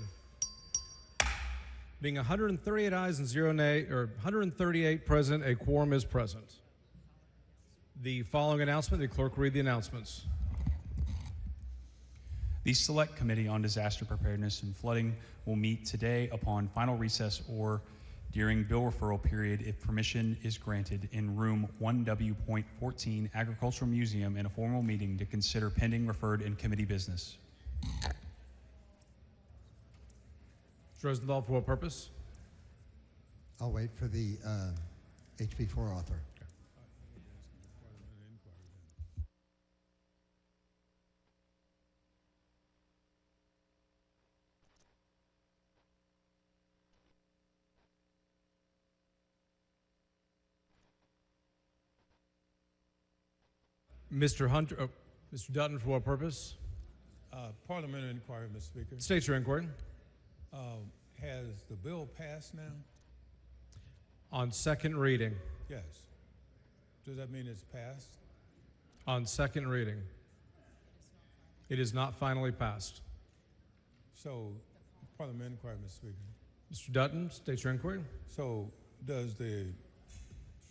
Speaker 12: Being 138 ayes and 0 nay, or 138 present, a quorum is present. The following announcement, the clerk will read the announcements.
Speaker 10: The Select Committee on Disaster Preparedness and Flooding will meet today upon final recess or during bill referral period if permission is granted in room 1W.14 Agricultural Museum in a formal meeting to consider pending referred and committee business.
Speaker 12: Mr. Rosenthal, for what purpose?
Speaker 15: I'll wait for the HB4 author.
Speaker 12: Mr. Hunter, Mr. Dutton, for what purpose?
Speaker 22: Parliamentary inquiry, Mr. Speaker.
Speaker 12: State your inquiry.
Speaker 22: Has the bill passed now?
Speaker 12: On second reading.
Speaker 22: Yes. Does that mean it's passed?
Speaker 12: On second reading. It is not finally passed.
Speaker 22: So, Parliamentary inquiry, Mr. Speaker.
Speaker 12: Mr. Dutton, state your inquiry.
Speaker 22: So, does the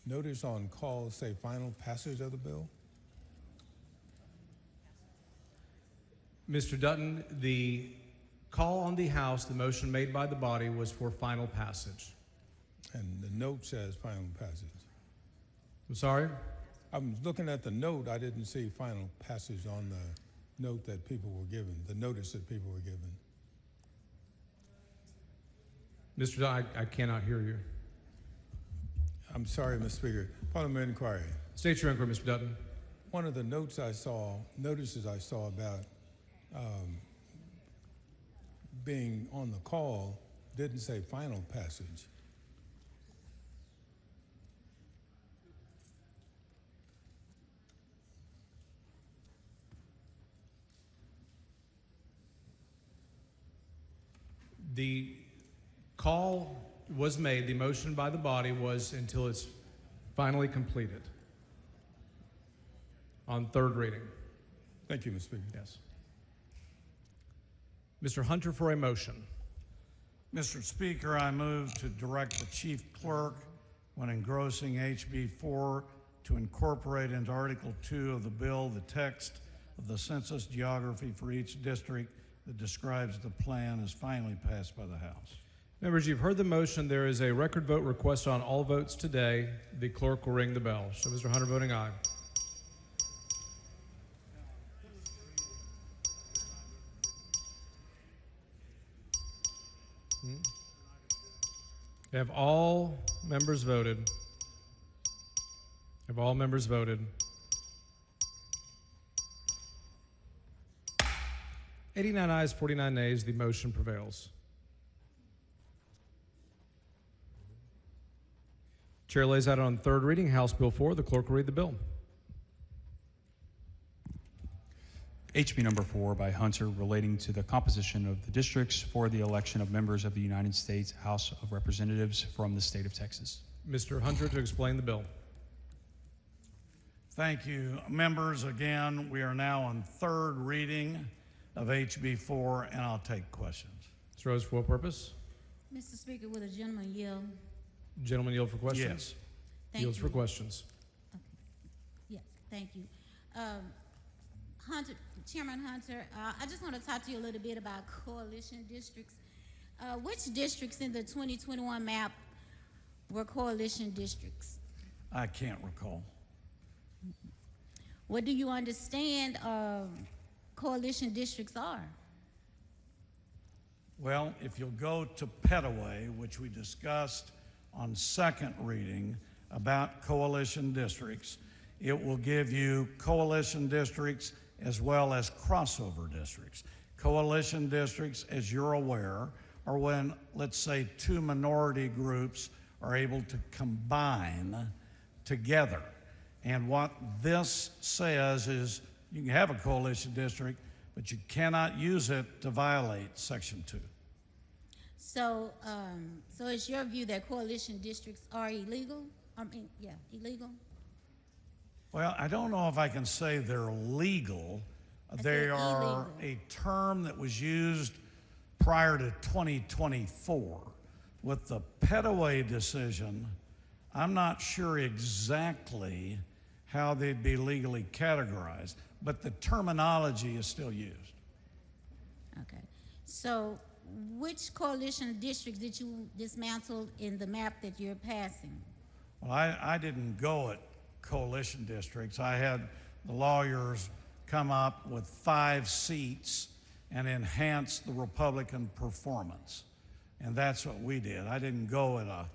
Speaker 22: notice on call say final passage of the bill?
Speaker 12: Mr. Dutton, the call on the House, the motion made by the body was for final passage.
Speaker 22: And the note says final passage.
Speaker 12: I'm sorry?
Speaker 22: I'm looking at the note. I didn't see final passage on the note that people were given, the notice that people were given.
Speaker 12: Mr. Dutton, I cannot hear you.
Speaker 22: I'm sorry, Mr. Speaker. Parliamentary inquiry.
Speaker 12: State your inquiry, Mr. Dutton.
Speaker 22: One of the notices I saw about being on the call didn't say final passage.
Speaker 12: The call was made, the motion by the body was until it's finally completed on third reading.
Speaker 22: Thank you, Mr. Speaker.
Speaker 12: Yes. Mr. Hunter for a motion.
Speaker 11: Mr. Speaker, I move to direct the chief clerk when engrossing HB4 to incorporate into Article 2 of the bill the text of the census geography for each district that describes the plan as finally passed by the House.
Speaker 12: Members, you've heard the motion. There is a record vote request on all votes today. The clerk will ring the bell. So Mr. Hunter voting aye. Have all members voted? Have all members voted? 89 ayes, 49 nays. The motion prevails. Chair lays out on third reading House Bill 4. The clerk will read the bill.
Speaker 10: HB number 4 by Hunter relating to the composition of the districts for the election of members of the United States House of Representatives from the state of Texas.
Speaker 12: Mr. Hunter to explain the bill.
Speaker 11: Thank you. Members, again, we are now on third reading of HB4, and I'll take questions.
Speaker 12: Mr. Rose, for what purpose?
Speaker 5: Mr. Speaker, would a gentleman yield?
Speaker 12: Gentleman yield for questions?
Speaker 11: Yes.
Speaker 5: Thank
Speaker 12: Yields
Speaker 5: you.
Speaker 12: for questions.
Speaker 5: Okay. Yes, thank you. Hunter, Chairman Hunter, I just want to talk to you a little bit about coalition districts. Which districts in the 2021 map were coalition districts?
Speaker 11: I can't recall.
Speaker 5: What do you understand coalition districts are?
Speaker 11: Well, if you'll go to Petaway, which we discussed on second reading about coalition districts, it will give you coalition districts as well as crossover districts. Coalition districts, as you're aware, are when, let's say, two minority groups are able to combine together. And what this says is you can have a coalition district, but you cannot use it to violate Section 2.
Speaker 5: So, so it's your view that coalition districts are illegal? Illegal?
Speaker 11: Well, I don't know if I can say they're legal. They are
Speaker 5: illegal.
Speaker 11: a term that was used prior to 2024. With the Petaway decision, I'm not sure exactly how they'd be legally categorized, but the terminology is still used.
Speaker 5: Okay. So which coalition districts did you dismantle in the map that you're passing?
Speaker 11: Well, I didn't go at coalition districts. I had the lawyers come up with 5 seats and enhance the Republican performance. And that's what we did. I didn't go at a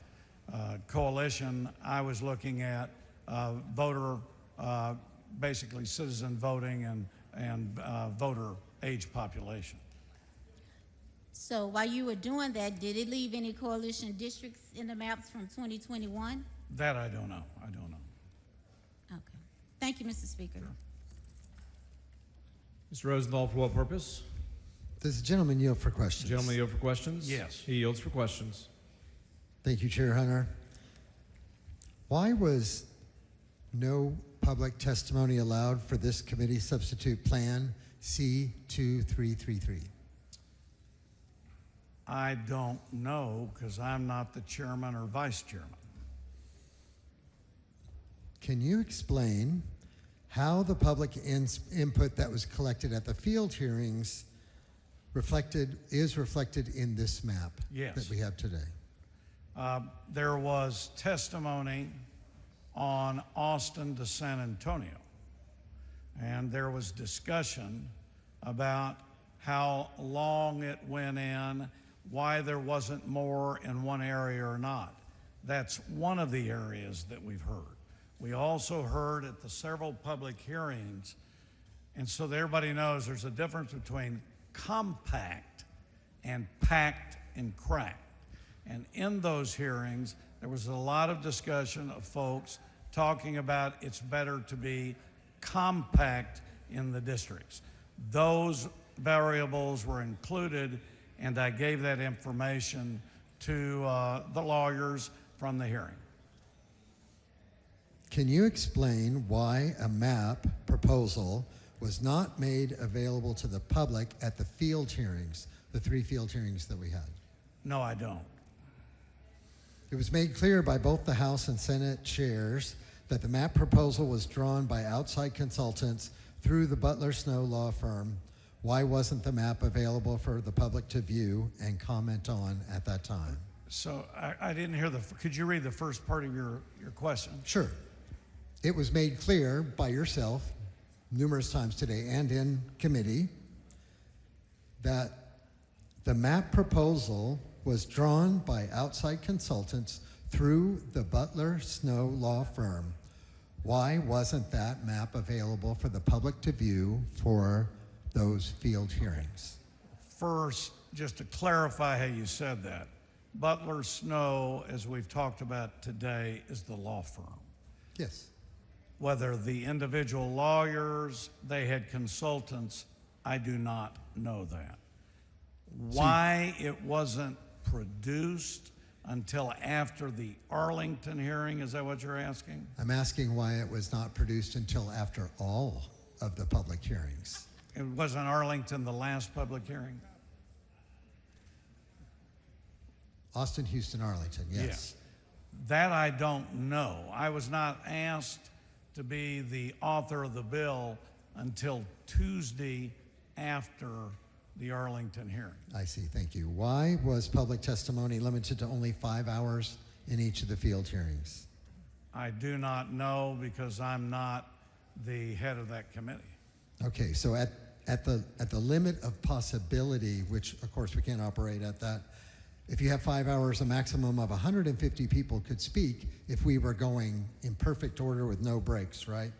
Speaker 11: coalition. I was looking at voter, basically citizen voting and voter age population.
Speaker 5: So while you were doing that, did it leave any coalition districts in the maps from 2021?
Speaker 11: That I don't know. I don't know.
Speaker 5: Okay. Thank you, Mr. Speaker.
Speaker 12: Mr. Rosenthal, for what purpose?
Speaker 15: Does the gentleman yield for questions?
Speaker 12: Gentleman yield for questions?
Speaker 11: Yes.
Speaker 12: He yields for questions.
Speaker 15: Thank you, Chair Hunter. Why was no public testimony allowed for this committee substitute plan C2333?
Speaker 11: I don't know because I'm not the chairman or vice chairman.
Speaker 15: Can you explain how the public input that was collected at the field hearings is reflected in this map that we have today?
Speaker 11: There was testimony on Austin to San Antonio, and there was discussion about how long it went in, why there wasn't more in one area or not. That's one of the areas that we've heard. We also heard at the several public hearings, and so that everybody knows there's a difference between compact and packed and cracked. And in those hearings, there was a lot of discussion of folks talking about it's better to be compact in the districts. Those variables were included, and I gave that information to the lawyers from the hearing.
Speaker 15: Can you explain why a map proposal was not made available to the public at the field hearings, the 3 field hearings that we had?
Speaker 11: No, I don't.
Speaker 15: It was made clear by both the House and Senate chairs that the map proposal was drawn by outside consultants through the Butler Snow law firm. Why wasn't the map available for the public to view and comment on at that time?
Speaker 11: So I didn't hear could you read the first part of your question?
Speaker 15: Sure. It was made clear by yourself numerous times today and in committee that the map proposal was drawn by outside consultants through the Butler Snow law firm. Why wasn't that map available for the public to view for those field hearings?
Speaker 11: First, just to clarify how you said that, Butler Snow, as we've talked about today, is the law firm.
Speaker 15: Yes.
Speaker 11: Whether the individual lawyers, they had consultants, I do not know that. Why it wasn't produced until after the Arlington hearing, is that what you're asking?
Speaker 15: I'm asking why it was not produced until after all of the public hearings.
Speaker 11: It wasn't Arlington the last public hearing?
Speaker 15: Austin, Houston, Arlington, yes.
Speaker 11: Yeah. That I don't know. I was not asked to be the author of the bill until Tuesday after the Arlington hearing.
Speaker 15: I see, thank you. Why was public testimony limited to only 5 hours in each of the field hearings?
Speaker 11: I do not know because I'm not the head of that committee.
Speaker 15: Okay, so at the limit of possibility, which of course we can't operate at that, if you have 5 hours, a maximum of 150 people could speak if we were going in perfect order with no breaks, right?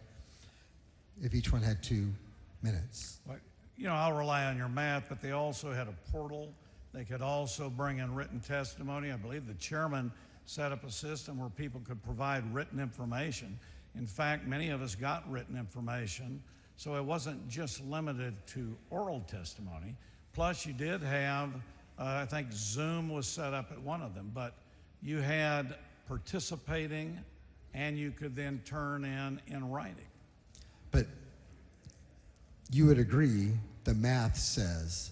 Speaker 15: If each one had 2 minutes.
Speaker 11: Well, you know, I'll rely on your math, but they also had a portal. They could also bring in written testimony. I believe the chairman set up a system where people could provide written information. In fact, many of us got written information, so it wasn't just limited to oral testimony. Plus, you did have, I think Zoom was set up at one of them, but you had participating and you could then turn in writing.
Speaker 15: But you would agree the math says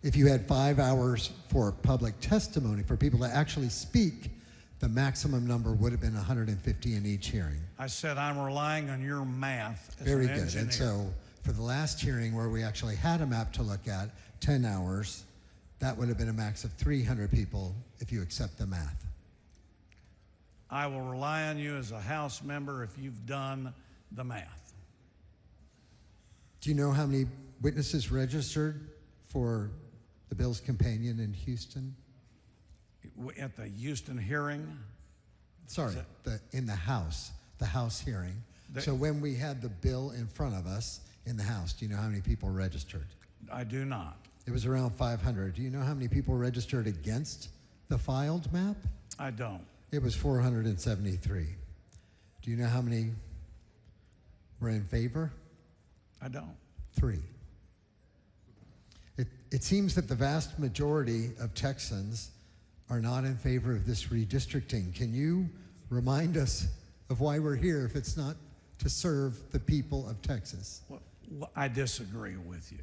Speaker 15: if you had 5 hours for public testimony, for people to actually speak, the maximum number would have been 150 in each hearing.
Speaker 11: I said I'm relying on your math as
Speaker 15: Very
Speaker 11: an
Speaker 15: good.
Speaker 11: engineer.
Speaker 15: And so for the last hearing where we actually had a map to look at, 10 hours, that would have been a max of 300 people if you accept the math.
Speaker 11: I will rely on you as a House member if you've done the math.
Speaker 15: Do you know how many witnesses registered for the bill's companion in Houston?
Speaker 11: At the Houston hearing?
Speaker 15: Sorry, in the House hearing. So when we had the bill in front of us in the House, do you know how many people registered?
Speaker 11: I do not.
Speaker 15: It was around 500. Do you know how many people registered against the filed map?
Speaker 11: I don't.
Speaker 15: It was 473. Do you know how many were in favor?
Speaker 11: I don't.
Speaker 15: 3. It seems that the vast majority of Texans are not in favor of this redistricting. Can you remind us of why we're here if it's not to serve the people of Texas?
Speaker 11: Well, I disagree with you.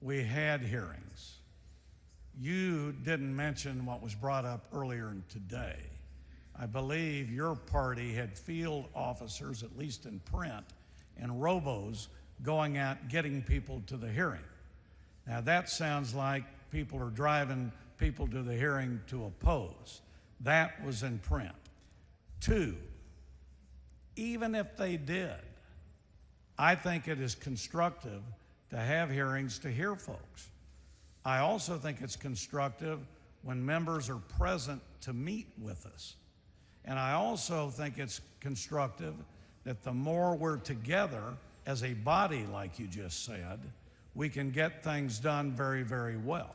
Speaker 11: We had hearings. You didn't mention what was brought up earlier today. I believe your party had field officers, at least in print, and robos going out getting people to the hearing. Now that sounds like people are driving people to the hearing to oppose. That was in print. 2, even if they did, I think it is constructive to have hearings to hear folks. I also think it's constructive when members are present to meet with us. And I also think it's constructive that the more we're together as a body, like you just said, we can get things done very, very well.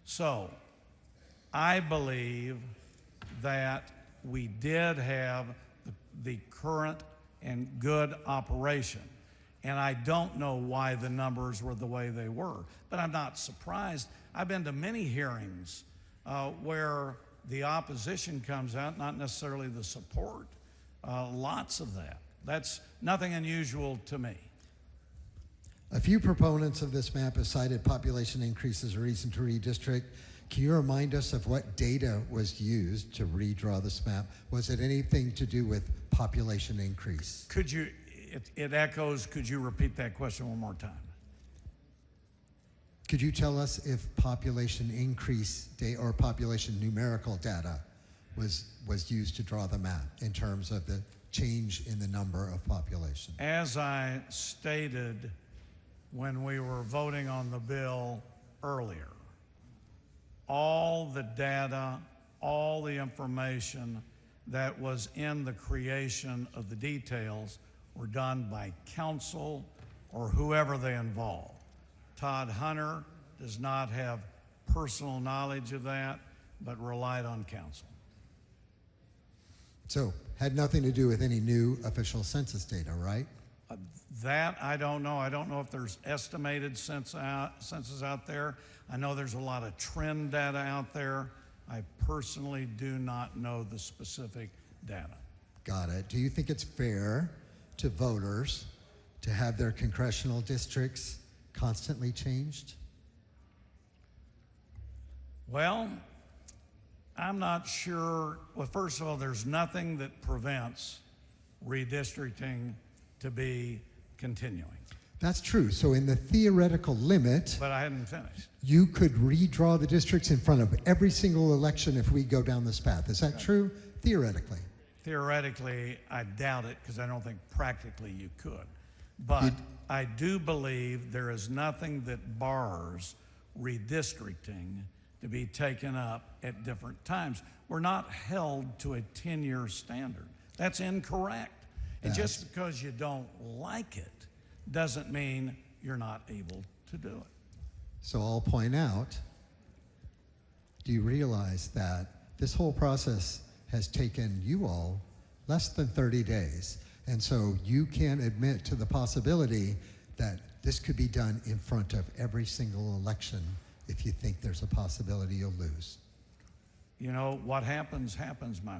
Speaker 11: So I believe that we did have the current and good operation. And I don't know why the numbers were the way they were, but I'm not surprised. I've been to many hearings where the opposition comes out, not necessarily the support. Lots of that. That's nothing unusual to me.
Speaker 15: A few proponents of this map have cited population increase as a reason to redistrict. Can you remind us of what data was used to redraw this map? Was it anything to do with population increase?
Speaker 11: Could you, it echoes, could you repeat that question one more time?
Speaker 15: Could you tell us if population increase or population numerical data was used to draw the map in terms of the change in the number of population?
Speaker 11: As I stated when we were voting on the bill earlier, all the data, all the information that was in the creation of the details were done by council or whoever they involved. Todd Hunter does not have personal knowledge of that, but relied on council.
Speaker 15: So, had nothing to do with any new official census data, right?
Speaker 11: That I don't know. I don't know if there's estimated census out there. I know there's a lot of trend data out there. I personally do not know the specific data.
Speaker 15: Got it. Do you think it's fair to voters to have their congressional districts constantly changed?
Speaker 11: Well, I'm not sure. Well, first of all, there's nothing that prevents redistricting to be continuing.
Speaker 15: That's true. So in the theoretical limit,
Speaker 11: But I hadn't finished.
Speaker 15: you could redraw the districts in front of every single election if we go down this path. Is that true? Theoretically.
Speaker 11: Theoretically, I doubt it because I don't think practically you could. But I do believe there is nothing that bars redistricting to be taken up at different times. We're not held to a 10-year standard. That's incorrect. And just because you don't like it doesn't mean you're not able to do it.
Speaker 15: So I'll point out, do you realize that This whole process has taken you all less than 30 days. And so you can admit to the possibility that this could be done in front of every single election if you think there's a possibility you'll lose.
Speaker 11: You know, what happens, happens, my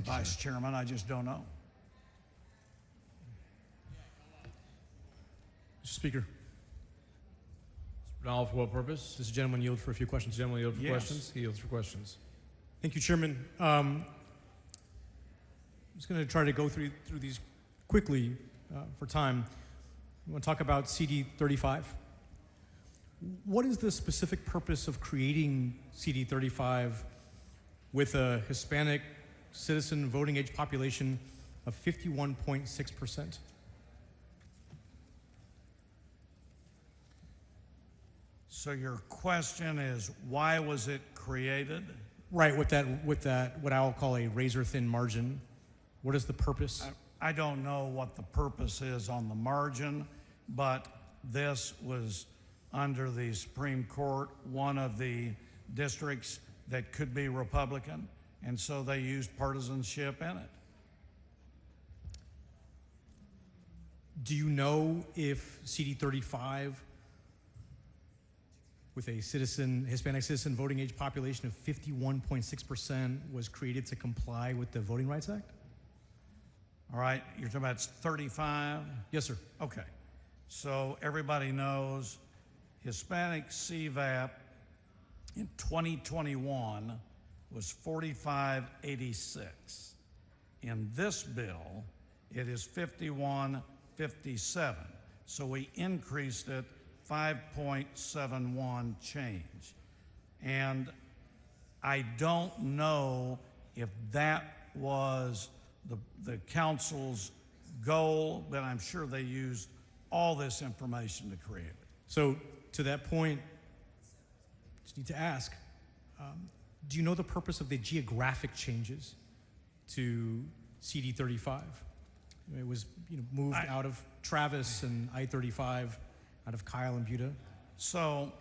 Speaker 11: Vice Chairman. I just don't know.
Speaker 8: Mr. Speaker. All for what purpose? Does the gentleman yield for a few questions? The gentleman yield for questions? He yields for questions. Thank you, Chairman. I'm just going to try to go through these quickly for time. I want to talk about CD 35. What is the specific purpose of creating CD 35 with a Hispanic citizen voting age population of 51.6%?
Speaker 11: So your question is, why was it created?
Speaker 8: Right, with that, what I'll call a razor-thin margin. What is the purpose?
Speaker 11: I don't know what the purpose is on the margin, but this was under the Supreme Court, one of the districts that could be Republican, and so they used partisanship in it.
Speaker 8: Do you know if CD 35 with a Hispanic citizen voting age population of 51.6% was created to comply with the Voting Rights Act?
Speaker 11: All right, you're talking about 35?
Speaker 8: Yes, sir.
Speaker 11: Okay. So everybody knows Hispanic CVAP in 2021 was 4586. In this bill, it is 5157. So we increased it 5.71 change. And I don't know if that was the council's goal, but I'm sure they used all this information to create it.
Speaker 8: So to that point, just need to ask, do you know the purpose of the geographic changes to CD 35? It was moved out of Travis and I-35, out of Kyle and Buda.
Speaker 11: So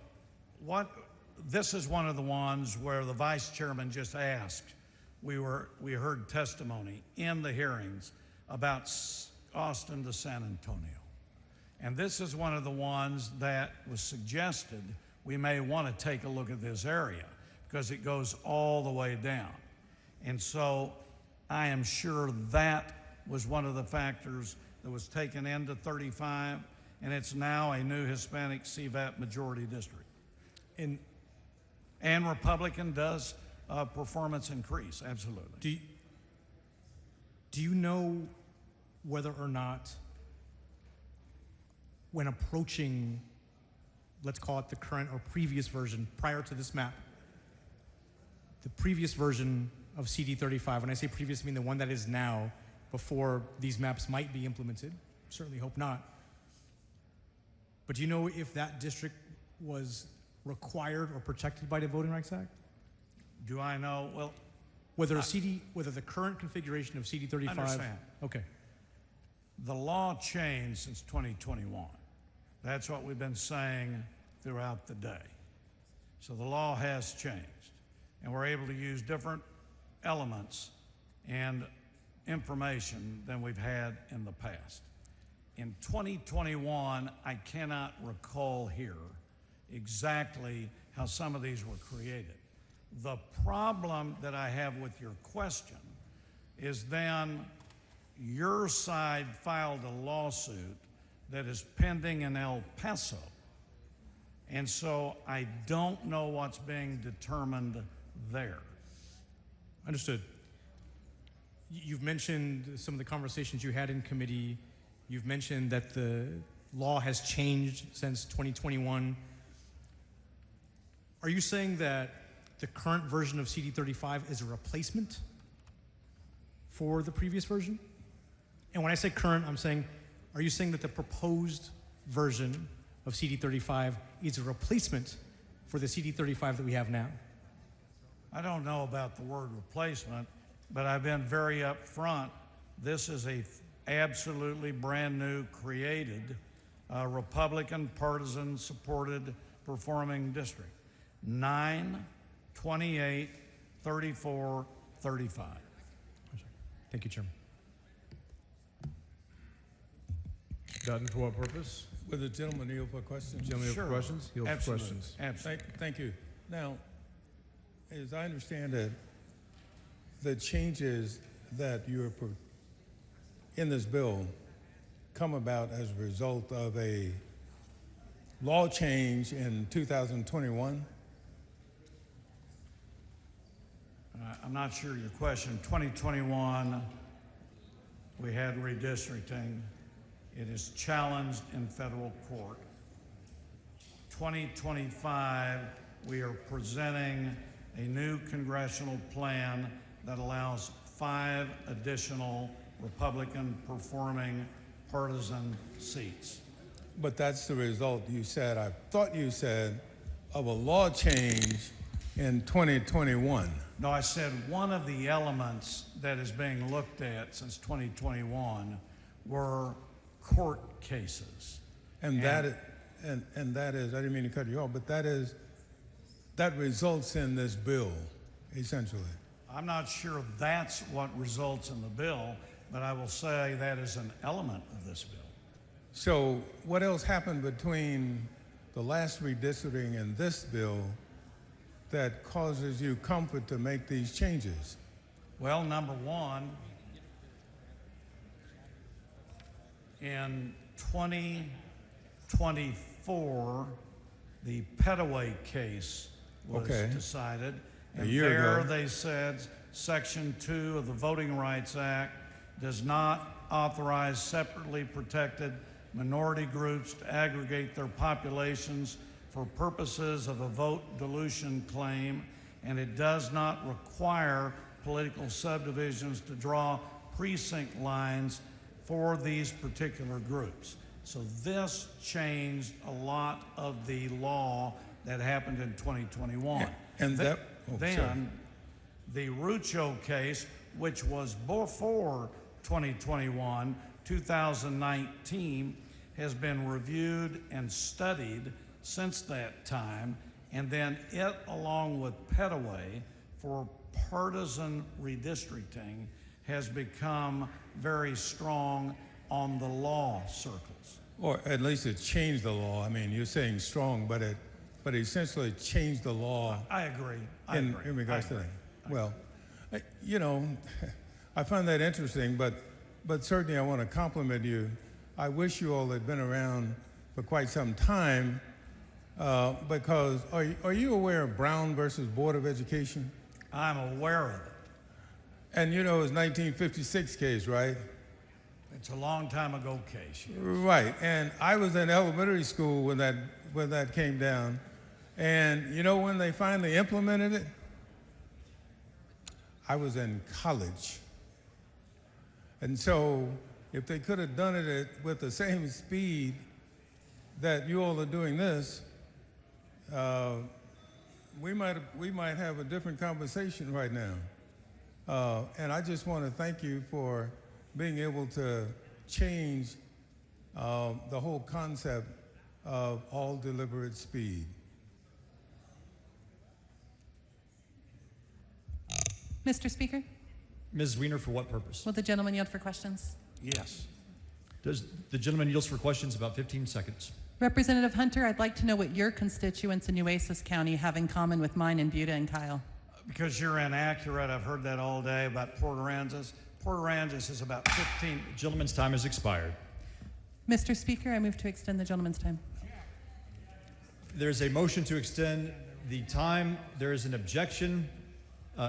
Speaker 11: this is one of the ones where the vice chairman just asked. We heard testimony in the hearings about Austin to San Antonio. And this is one of the ones that was suggested we may want to take a look at this area because it goes all the way down. And so I am sure that was one of the factors that was taken into 35, and it's now a new Hispanic CVAP majority district. And Republican does performance increase, absolutely.
Speaker 8: Do you know whether or not when approaching, let's call it the current or previous version prior to this map, the previous version of CD 35, when I say previous, I mean the one that is now before these maps might be implemented, certainly hope not. But do you know if that district was required or protected by the Voting Rights Act?
Speaker 11: Do I know? Well,
Speaker 8: whether the current configuration of CD 35.
Speaker 11: Understand.
Speaker 8: Okay.
Speaker 11: The law changed since 2021. That's what we've been saying throughout the day. So the law has changed, and we're able to use different elements and information than we've had in the past. In 2021, I cannot recall here exactly how some of these were created. The problem that I have with your question is then your side filed a lawsuit that is pending in El Paso. And so I don't know what's being determined there.
Speaker 8: Understood. You've mentioned some of the conversations you had in committee. You've mentioned that the law has changed since 2021. Are you saying that the current version of CD 35 is a replacement for the previous version? And when I say current, I'm saying, are you saying that the proposed version of CD 35 is a replacement for the CD 35 that we have now?
Speaker 11: I don't know about the word replacement, but I've been very upfront. This is a absolutely brand new created Republican partisan supported performing district. 9, 28, 3435.
Speaker 12: Thank you, Chairman. Dutton, for what purpose?
Speaker 22: Will the gentleman yield for questions?
Speaker 12: Gentleman
Speaker 11: Sure.
Speaker 12: for questions? Yield for
Speaker 11: Absolutely.
Speaker 12: questions.
Speaker 11: Absolutely.
Speaker 22: Thank you. Now, as I understand it, the changes that you're in this bill come about as a result of a law change in 2021?
Speaker 11: I'm not sure your question. 2021, we had redistricting. It is challenged in federal court. 2025, we are presenting a new congressional plan that allows 5 additional Republican performing partisan seats.
Speaker 22: But that's the result you said, I thought you said, of a law change in 2021.
Speaker 11: No, I said one of the elements that is being looked at since 2021 were court cases.
Speaker 22: And that is, I didn't mean to cut you off, but that results in this bill, essentially.
Speaker 11: I'm not sure that's what results in the bill, but I will say that is an element of this bill.
Speaker 22: So what else happened between the last redistricting and this bill that causes you comfort to make these changes?
Speaker 11: Well, number one, in 2024, the Petaway case was decided.
Speaker 22: A
Speaker 11: And
Speaker 22: year
Speaker 11: there
Speaker 22: ago.
Speaker 11: they said Section 2 of the Voting Rights Act does not authorize separately protected minority groups to aggregate their populations for purposes of a vote dilution claim, and it does not require political subdivisions to draw precinct lines for these particular groups. So this changed a lot of the law that happened in 2021.
Speaker 22: And that,
Speaker 11: then the Rucho case, which was before 2021, 2019, has been reviewed and studied since that time, and then it, along with Petaway, for partisan redistricting, has become very strong on the law circles.
Speaker 22: Or at least it changed the law. I mean, you're saying strong, but it essentially changed the law.
Speaker 11: I agree.
Speaker 22: In regards to that. Well, you know, I find that interesting, but certainly I want to compliment you. I wish you all had been around for quite some time, because are you aware of Brown versus Board of Education?
Speaker 11: I'm aware of it.
Speaker 22: And you know, it was 1956 case, right?
Speaker 11: It's a long time ago case. Yes.
Speaker 22: Right, and I was in elementary school when that came down, and you know when they finally implemented it? I was in college. And so if they could have done it with the same speed that you all are doing this, we might have a different conversation right now. And I just want to thank you for being able to change the whole concept of all deliberate speed.
Speaker 14: Mr. Speaker,
Speaker 17: Ms. Wiener, for what purpose?
Speaker 14: will the gentleman yield for questions?
Speaker 11: Yes.
Speaker 17: Does the gentleman yields for questions about 15 seconds?
Speaker 14: Representative Hunter, I'd like to know what your constituents in Nueces County have in common with mine in Buda and Kyle.
Speaker 11: Because you're inaccurate, I've heard that all day about Port Aransas. Port Aransas is about 15.
Speaker 17: The gentleman's time has expired.
Speaker 14: Mr. Speaker, I move to extend the gentleman's time.
Speaker 17: There's a motion to extend the time. There is an objection.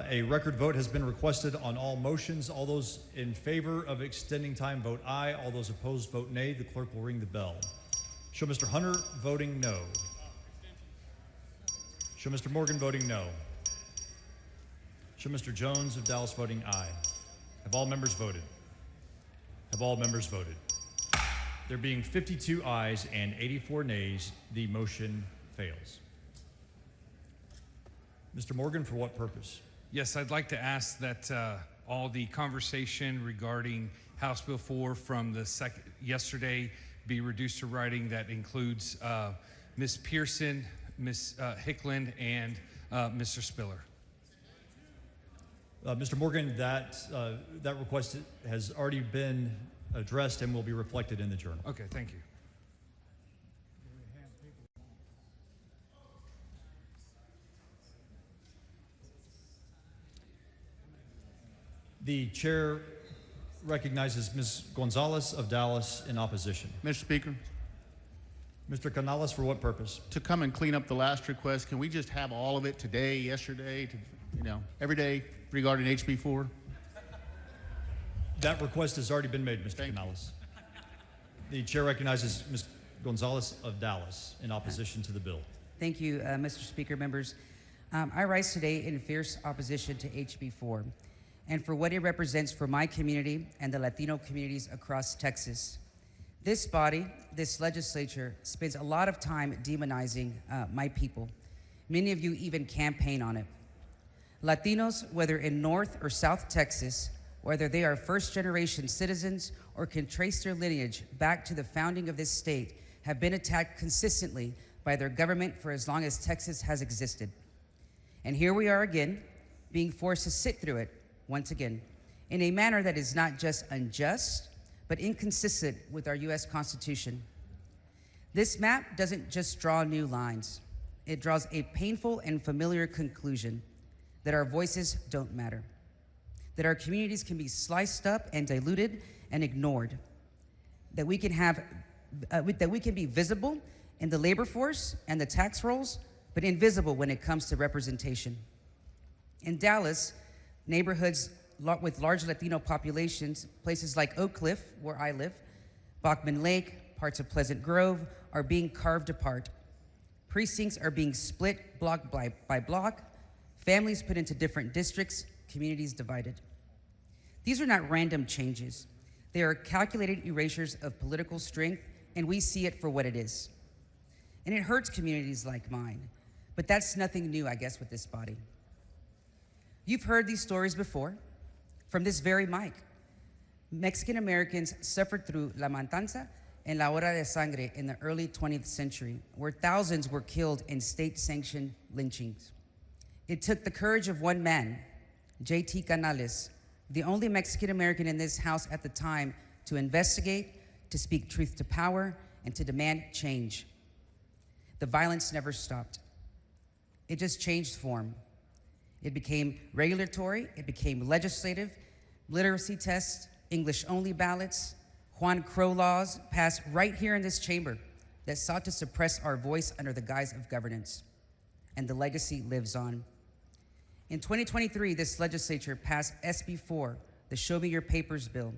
Speaker 17: A record vote has been requested on all motions. All those in favor of extending time vote aye. All those opposed vote nay. The clerk will ring the bell. Show Mr. Hunter voting no. Show Mr. Morgan voting no. Show Mr. Jones of Dallas voting aye. Have all members voted? Have all members voted? There being 52 ayes and 84 nays, the motion fails. Mr. Morgan, for what purpose?
Speaker 23: Yes, I'd like to ask that all the conversation regarding House Bill 4 from the yesterday be reduced to writing. That includes Ms. Pearson, Ms. Hickland, and Mr. Spiller.
Speaker 17: Mr. Morgan, that request has already been addressed and will be reflected in the journal.
Speaker 23: Okay, thank you.
Speaker 17: The chair recognizes Ms. Gonzalez of Dallas in opposition.
Speaker 7: Mr. Speaker,
Speaker 17: Mr. Canales, for what purpose?
Speaker 7: to come and clean up the last request, can we just have all of it today, yesterday, every day regarding HB4?
Speaker 17: That request has already been made, Mr. Canales. The chair recognizes Ms. Gonzalez of Dallas in opposition to the bill.
Speaker 19: Thank you, Mr. Speaker, members. I rise today in fierce opposition to HB4 and for what it represents for my community and the Latino communities across Texas. This body, this legislature, spends a lot of time demonizing my people. Many of you even campaign on it. Latinos, whether in North or South Texas, whether they are first-generation citizens or can trace their lineage back to the founding of this state, have been attacked consistently by their government for as long as Texas has existed. And here we are again, being forced to sit through it once again, in a manner that is not just unjust, but inconsistent with our US Constitution. This map doesn't just draw new lines. It draws a painful and familiar conclusion that our voices don't matter, that our communities can be sliced up and diluted and ignored, that we can be visible in the labor force and the tax rolls, but invisible when it comes to representation. In Dallas, neighborhoods with large Latino populations, places like Oak Cliff, where I live, Bachman Lake, parts of Pleasant Grove, are being carved apart. Precincts are being split block by block, families put into different districts, communities divided. These are not random changes. They are calculated erasures of political strength, and we see it for what it is. And it hurts communities like mine, but that's nothing new, I guess, with this body. You've heard these stories before from this very mic. Mexican Americans suffered through La Matanza and La Hora de Sangre in the early 20th century, where thousands were killed in state-sanctioned lynchings. It took the courage of one man, J.T. Canales, the only Mexican American in this House at the time, to investigate, to speak truth to power, and to demand change. The violence never stopped. It just changed form. It became regulatory, it became legislative, literacy tests, English-only ballots, Juan Crow laws passed right here in this chamber that sought to suppress our voice under the guise of governance. And the legacy lives on. In 2023, this legislature passed SB4, the Show Me Your Papers bill.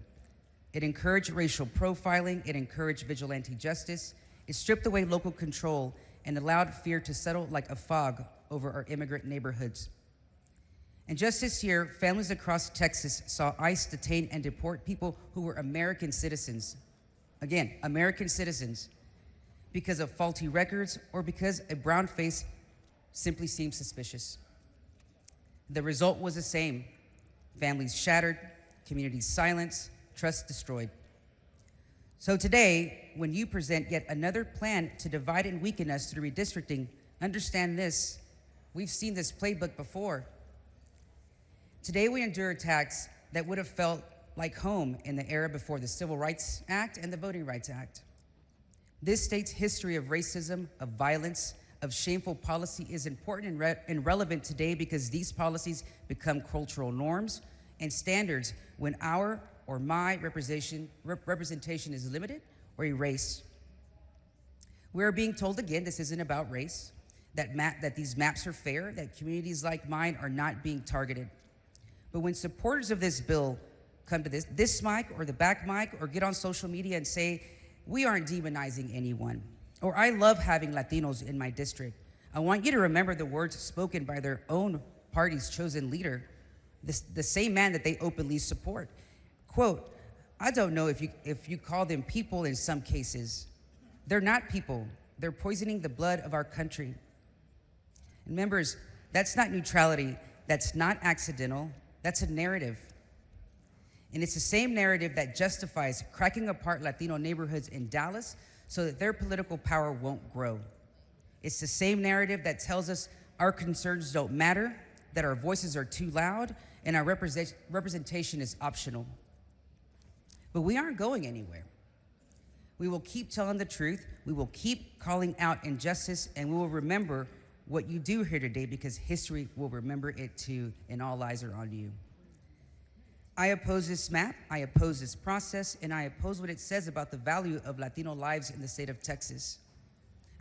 Speaker 19: It encouraged racial profiling, it encouraged vigilante justice, it stripped away local control and allowed fear to settle like a fog over our immigrant neighborhoods. And just this year, families across Texas saw ICE detain and deport people who were American citizens. Again, American citizens, because of faulty records or because a brown face simply seemed suspicious. The result was the same: families shattered, communities silenced, trust destroyed. So today, when you present yet another plan to divide and weaken us through redistricting, understand this: we've seen this playbook before. Today we endure attacks that would have felt like home in the era before the Civil Rights Act and the Voting Rights Act. This state's history of racism, of violence, of shameful policy is important and relevant today because these policies become cultural norms and standards when our or my representation is limited or erased. We're being told again this isn't about race, that these maps are fair, that communities like mine are not being targeted. But when supporters of this bill come to this mic or the back mic or get on social media and say, we aren't demonizing anyone, or I love having Latinos in my district, I want you to remember the words spoken by their own party's chosen leader, the same man that they openly support. Quote, I don't know if you call them people in some cases. They're not people. They're poisoning the blood of our country. And members, that's not neutrality. That's not accidental. That's a narrative. And it's the same narrative that justifies cracking apart Latino neighborhoods in Dallas so that their political power won't grow. It's the same narrative that tells us our concerns don't matter that our voices are too loud and our representation is optional. But we aren't going anywhere. We will keep telling the truth, we will keep calling out injustice, and we will remember what you do here today because history will remember it too, and all eyes are on you. I oppose this map, I oppose this process, and I oppose what it says about the value of Latino lives in the state of Texas.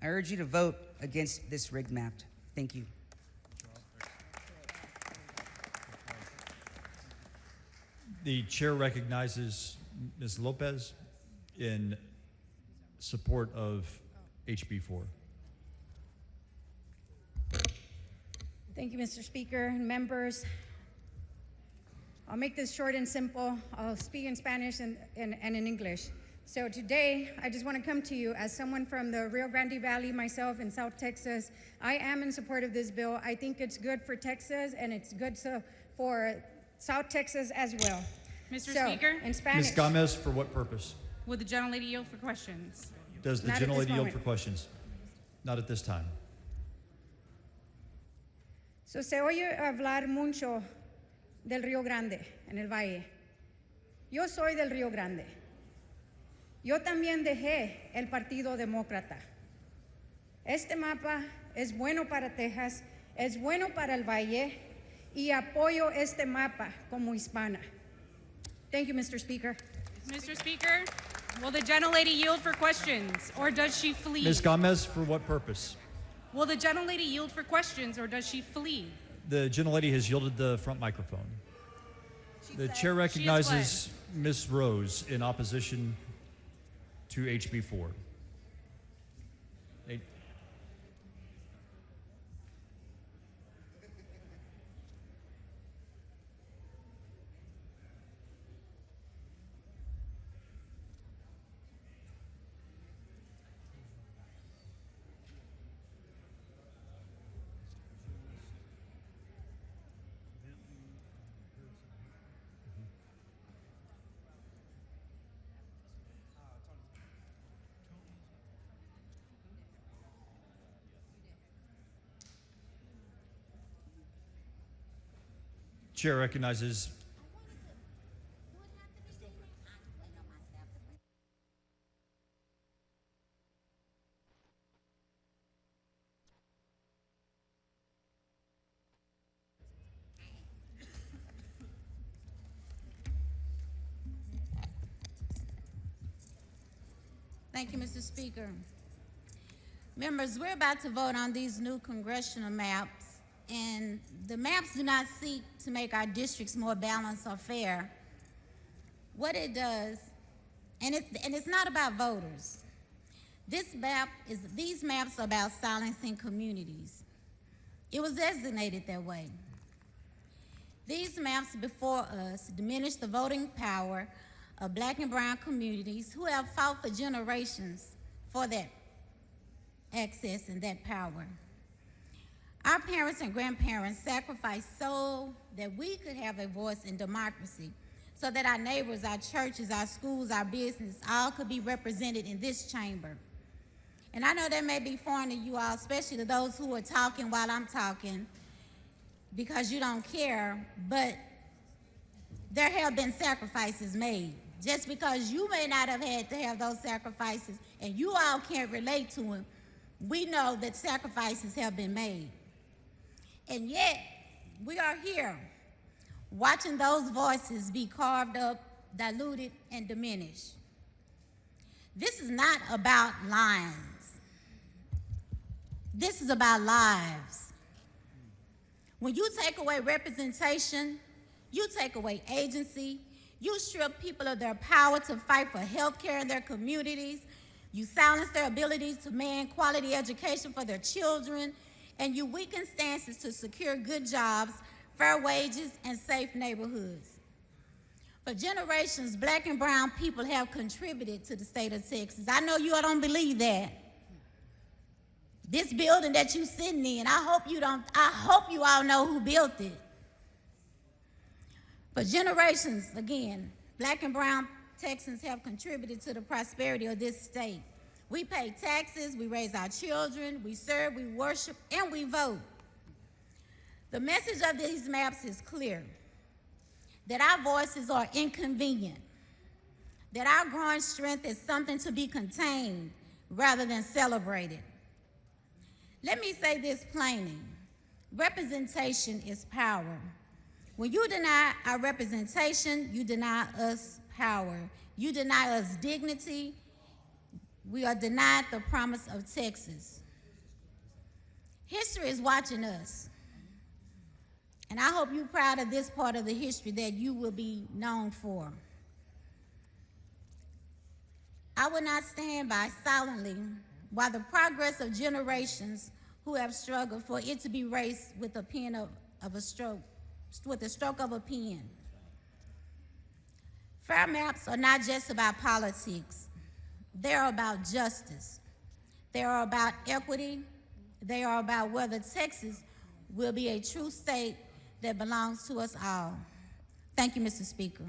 Speaker 19: I urge you to vote against this rigged map. Thank you.
Speaker 17: The chair recognizes Ms. Lopez in support of HB 4.
Speaker 1: Thank you, Mr. Speaker and members. I'll make this short and simple. I'll speak in Spanish and in English. So today, I just want to come to you as someone from the Rio Grande Valley, myself in South Texas. I am in support of this bill. I think it's good for Texas and it's good for South Texas as well.
Speaker 4: Mr. Speaker?
Speaker 1: In Spanish.
Speaker 17: Ms. Gomez, for what purpose?
Speaker 4: Would the gentlelady yield for questions?
Speaker 17: Does the
Speaker 1: Not at this
Speaker 17: gentlelady yield
Speaker 1: moment.
Speaker 17: for questions? Not at this time.
Speaker 1: So se oye hablar mucho del Rio Grande en el Valle. Yo soy del Rio Grande. Yo también dejé el Partido Demócrata. Este mapa es bueno para Texas, es bueno para el Valle, y apoyo este mapa como hispana. Thank you, Mr. Speaker.
Speaker 4: Mr. Speaker, will the gentlelady yield for questions, or does she flee?
Speaker 17: Ms. Gomez, for what purpose?
Speaker 4: Will the gentlelady yield for questions, or does she flee?
Speaker 17: The gentlelady has yielded the front microphone. The chair recognizes Ms. Rose in opposition to HB 4. Chair recognizes
Speaker 5: Thank you, Mr. Speaker. Members, we're about to vote on these new congressional maps, and the maps do not seek to make our districts more balanced or fair. What it does, and it's not about voters. These maps are about silencing communities. It was designated that way. These maps before us diminish the voting power of Black and brown communities who have fought for generations for that access and that power. Our parents and grandparents sacrificed so that we could have a voice in democracy, so that our neighbors, our churches, our schools, our business, all could be represented in this chamber. And I know that may be foreign to you all, especially to those who are talking while I'm talking, because you don't care, but there have been sacrifices made. Just because you may not have had to have those sacrifices and you all can't relate to them, we know that sacrifices have been made. And yet, we are here watching those voices be carved up, diluted, and diminished. This is not about lines. This is about lives. When you take away representation, you take away agency, you strip people of their power to fight for health care in their communities, you silence their abilities to demand quality education for their children, and you weaken stances to secure good jobs, fair wages, and safe neighborhoods. For generations, Black and brown people have contributed to the state of Texas. I know you all don't believe that. This building that you're sitting in, I hope you all know who built it. For generations, again, Black and brown Texans have contributed to the prosperity of this state. We pay taxes, we raise our children, we serve, we worship, and we vote. The message of these maps is clear, that our voices are inconvenient, that our growing strength is something to be contained rather than celebrated. Let me say this plainly. Representation is power. When you deny our representation, you deny us power. You deny us dignity. We are denied the promise of Texas. History is watching us. And I hope you're proud of this part of the history that you will be known for. I will not stand by silently while the progress of generations who have struggled for it to be erased with a pen of a stroke, with a stroke of a pen. Fair maps are not just about politics. They're about justice. They are about equity. They are about whether Texas will be a true state that belongs to us all. Thank you, Mr. Speaker.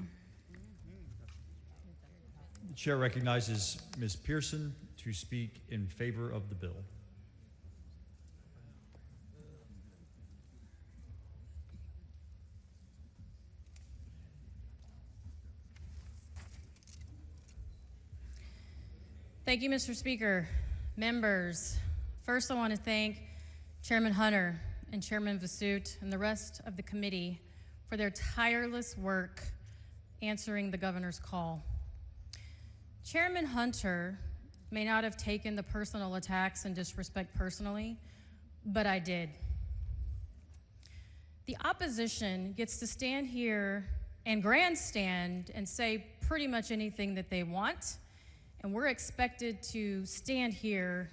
Speaker 17: The chair recognizes Ms. Pearson to speak in favor of the bill.
Speaker 4: Thank you, Mr. Speaker. Members, first I want to thank Chairman Hunter and Chairman Vasut and the rest of the committee for their tireless work answering the governor's call. Chairman Hunter may not have taken the personal attacks and disrespect personally, but I did. The opposition gets to stand here and grandstand and say pretty much anything that they want, and we're expected to stand here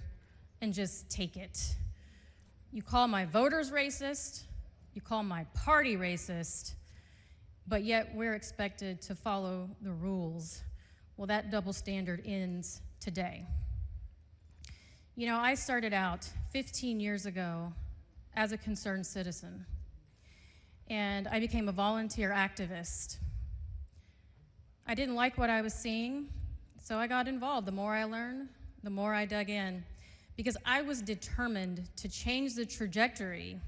Speaker 4: and just take it. You call my voters racist, you call my party racist, but yet we're expected to follow the rules. Well, that double standard ends today. You know, I started out 15 years ago as a concerned citizen, and I became a volunteer activist. I didn't like what I was seeing, so I got involved. The more I learned, the more I dug in, because I was determined to change the trajectory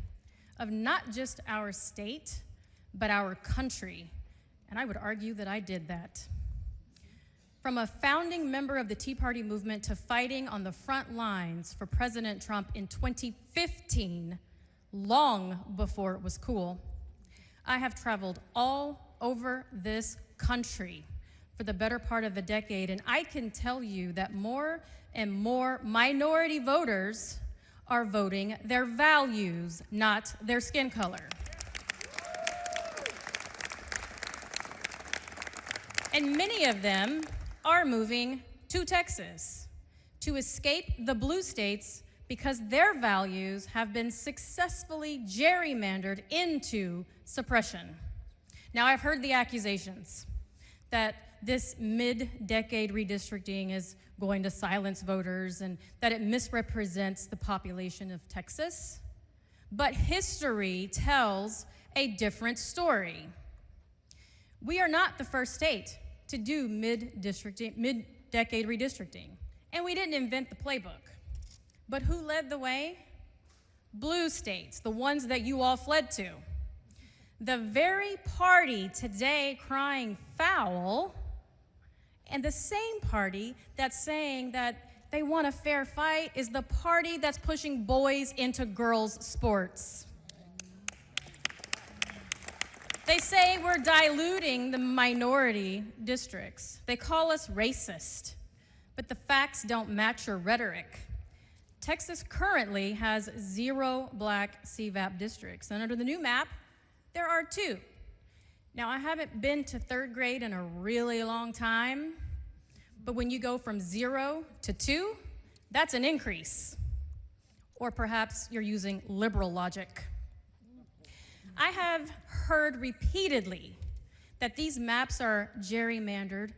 Speaker 4: of not just our state, but our country. And I would argue that I did that. From a founding member of the Tea Party movement to fighting on the front lines for President Trump in 2015, long before it was cool, I have traveled all over this country for the better part of a decade, and I can tell you that more and more minority voters are voting their values, not their skin color. And many of them are moving to Texas to escape the blue states because their values have been successfully gerrymandered into suppression. Now, I've heard the accusations that this mid-decade redistricting is going to silence voters and that it misrepresents the population of Texas. But history tells a different story. We are not the first state to do mid-decade redistricting, and we didn't invent the playbook. But who led the way? Blue states, the ones that you all fled to. The very party today crying foul, and the same party that's saying that they want a fair fight is the party that's pushing boys into girls' sports. They say we're diluting the minority districts. They call us racist, but the facts don't match your rhetoric. Texas currently has 0 black CVAP districts, and under the new map, there are 2. Now, I haven't been to 3rd grade in a really long time, but when you go from 0 to 2, that's an increase. Or perhaps you're using liberal logic. I have heard repeatedly that these maps are gerrymandered,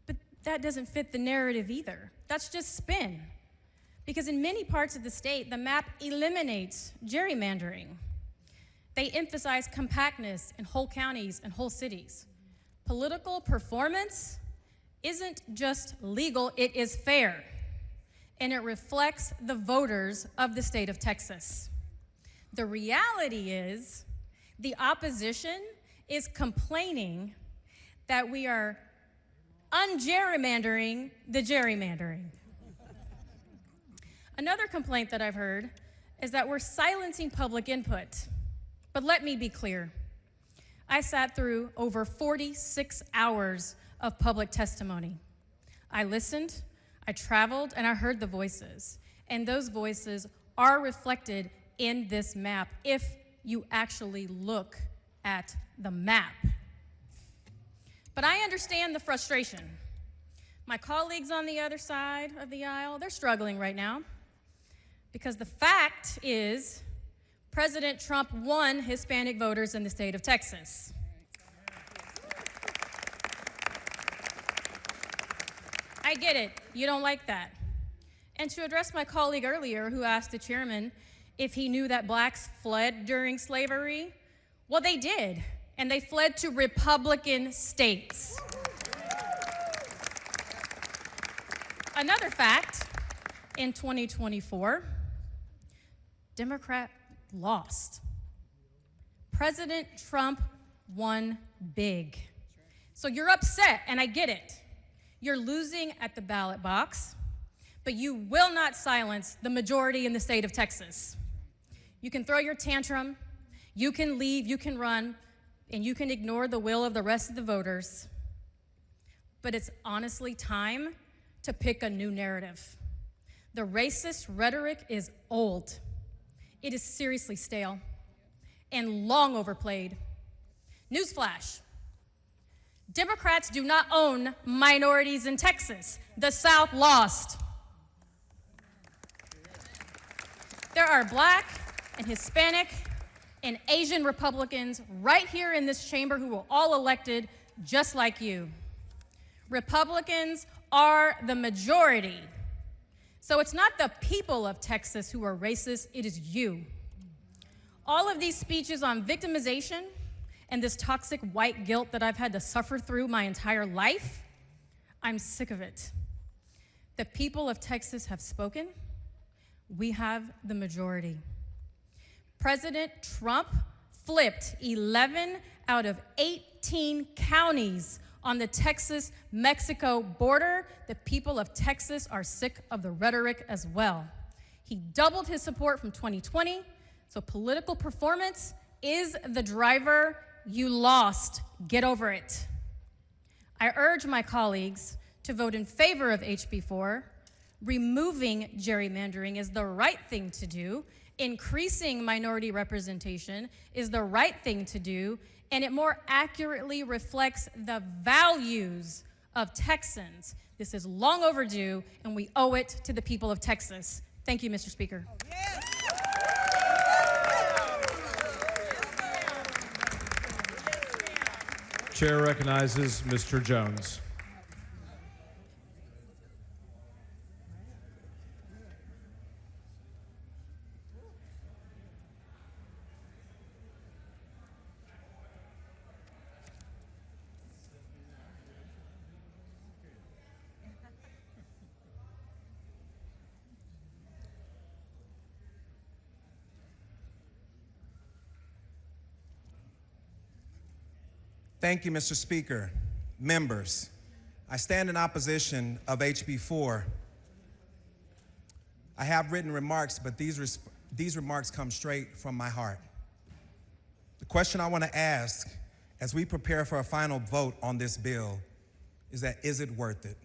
Speaker 4: but that doesn't fit the narrative either. That's just spin. Because in many parts of the state, the map eliminates gerrymandering. They emphasize compactness in whole counties and whole cities. Political performance isn't just legal, it is fair. And it reflects the voters of the state of Texas. The reality is the opposition is complaining that we are ungerrymandering the gerrymandering. Another complaint that I've heard is that we're silencing public input. But let me be clear. I sat through over 46 hours of public testimony. I listened, I traveled, and I heard the voices. And those voices are reflected in this map if you actually look at the map. But I understand the frustration. My colleagues on the other side of the aisle, they're struggling right now because the fact is President Trump won Hispanic voters in the state of Texas. I get it, you don't like that. And to address my colleague earlier who asked the chairman if he knew that blacks fled during slavery, well, they did, and they fled to Republican states. Another fact, in 2024, Democrat lost. President Trump won big. So you're upset, and I get it. You're losing at the ballot box, but you will not silence the majority in the state of Texas. You can throw your tantrum, you can leave, you can run, and you can ignore the will of the rest of the voters. But it's honestly time to pick a new narrative. The racist rhetoric is old. It is seriously stale and long overplayed. Newsflash. Democrats do not own minorities in Texas. The South lost. There are black and Hispanic and Asian Republicans right here in this chamber who were all elected just like you. Republicans are the majority. So it's not the people of Texas who are racist, it is you. All of these speeches on victimization and this toxic white guilt that I've had to suffer through my entire life, I'm sick of it. The people of Texas have spoken. We have the majority. President Trump flipped 11 out of 18 counties on the Texas-Mexico border. The people of Texas are sick of the rhetoric as well. He doubled his support from 2020, so political performance is the driver. You lost. Get over it. I urge my colleagues to vote in favor of HB 4. Removing gerrymandering is the right thing to do. Increasing minority representation is the right thing to do, and it more accurately reflects the values of Texans. This is long overdue, and we owe it to the people of Texas. Thank you, Mr. Speaker.
Speaker 12: Chair recognizes Mr. Jones.
Speaker 2: Thank you, Mr. Speaker. Members, I stand in opposition of HB 4. I have written remarks, but these remarks come straight from my heart. The question I want to ask as we prepare for a final vote on this bill is that, is it worth it?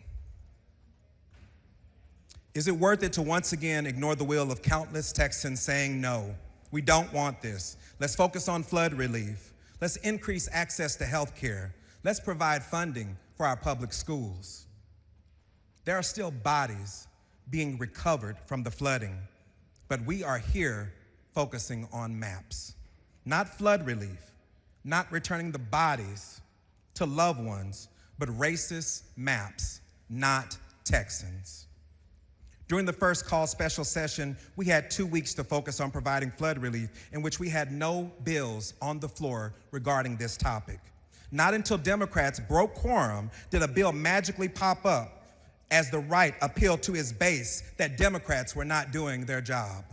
Speaker 2: Is it worth it to once again ignore the will of countless Texans saying no, we don't want this. Let's focus on flood relief. Let's increase access to health care. Let's provide funding for our public schools. There are still bodies being recovered from the flooding, but we are here focusing on maps. Not flood relief, not returning the bodies to loved ones, but racist maps, not Texans. During the first call special session, we had 2 weeks to focus on providing flood relief, in which we had no bills on the floor regarding this topic. Not until Democrats broke quorum did a bill magically pop up as the right appealed to its base that Democrats were not doing their job.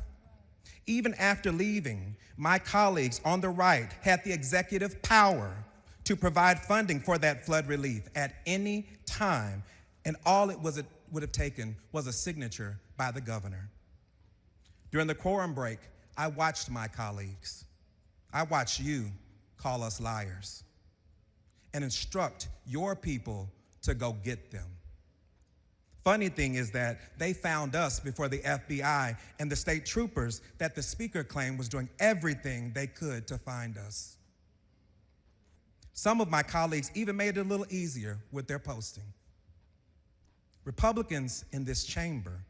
Speaker 2: Even after leaving, my colleagues on the right had the executive power to provide funding for that flood relief at any time, and all it would have taken was a signature by the governor. During the quorum break, I watched my colleagues. I watched you call us liars and instruct your people to go get them. Funny thing is that they found us before the FBI and the state troopers that the speaker claimed was doing everything they could to find us. Some of my colleagues even made it a little easier with their posting. Republicans in this chamber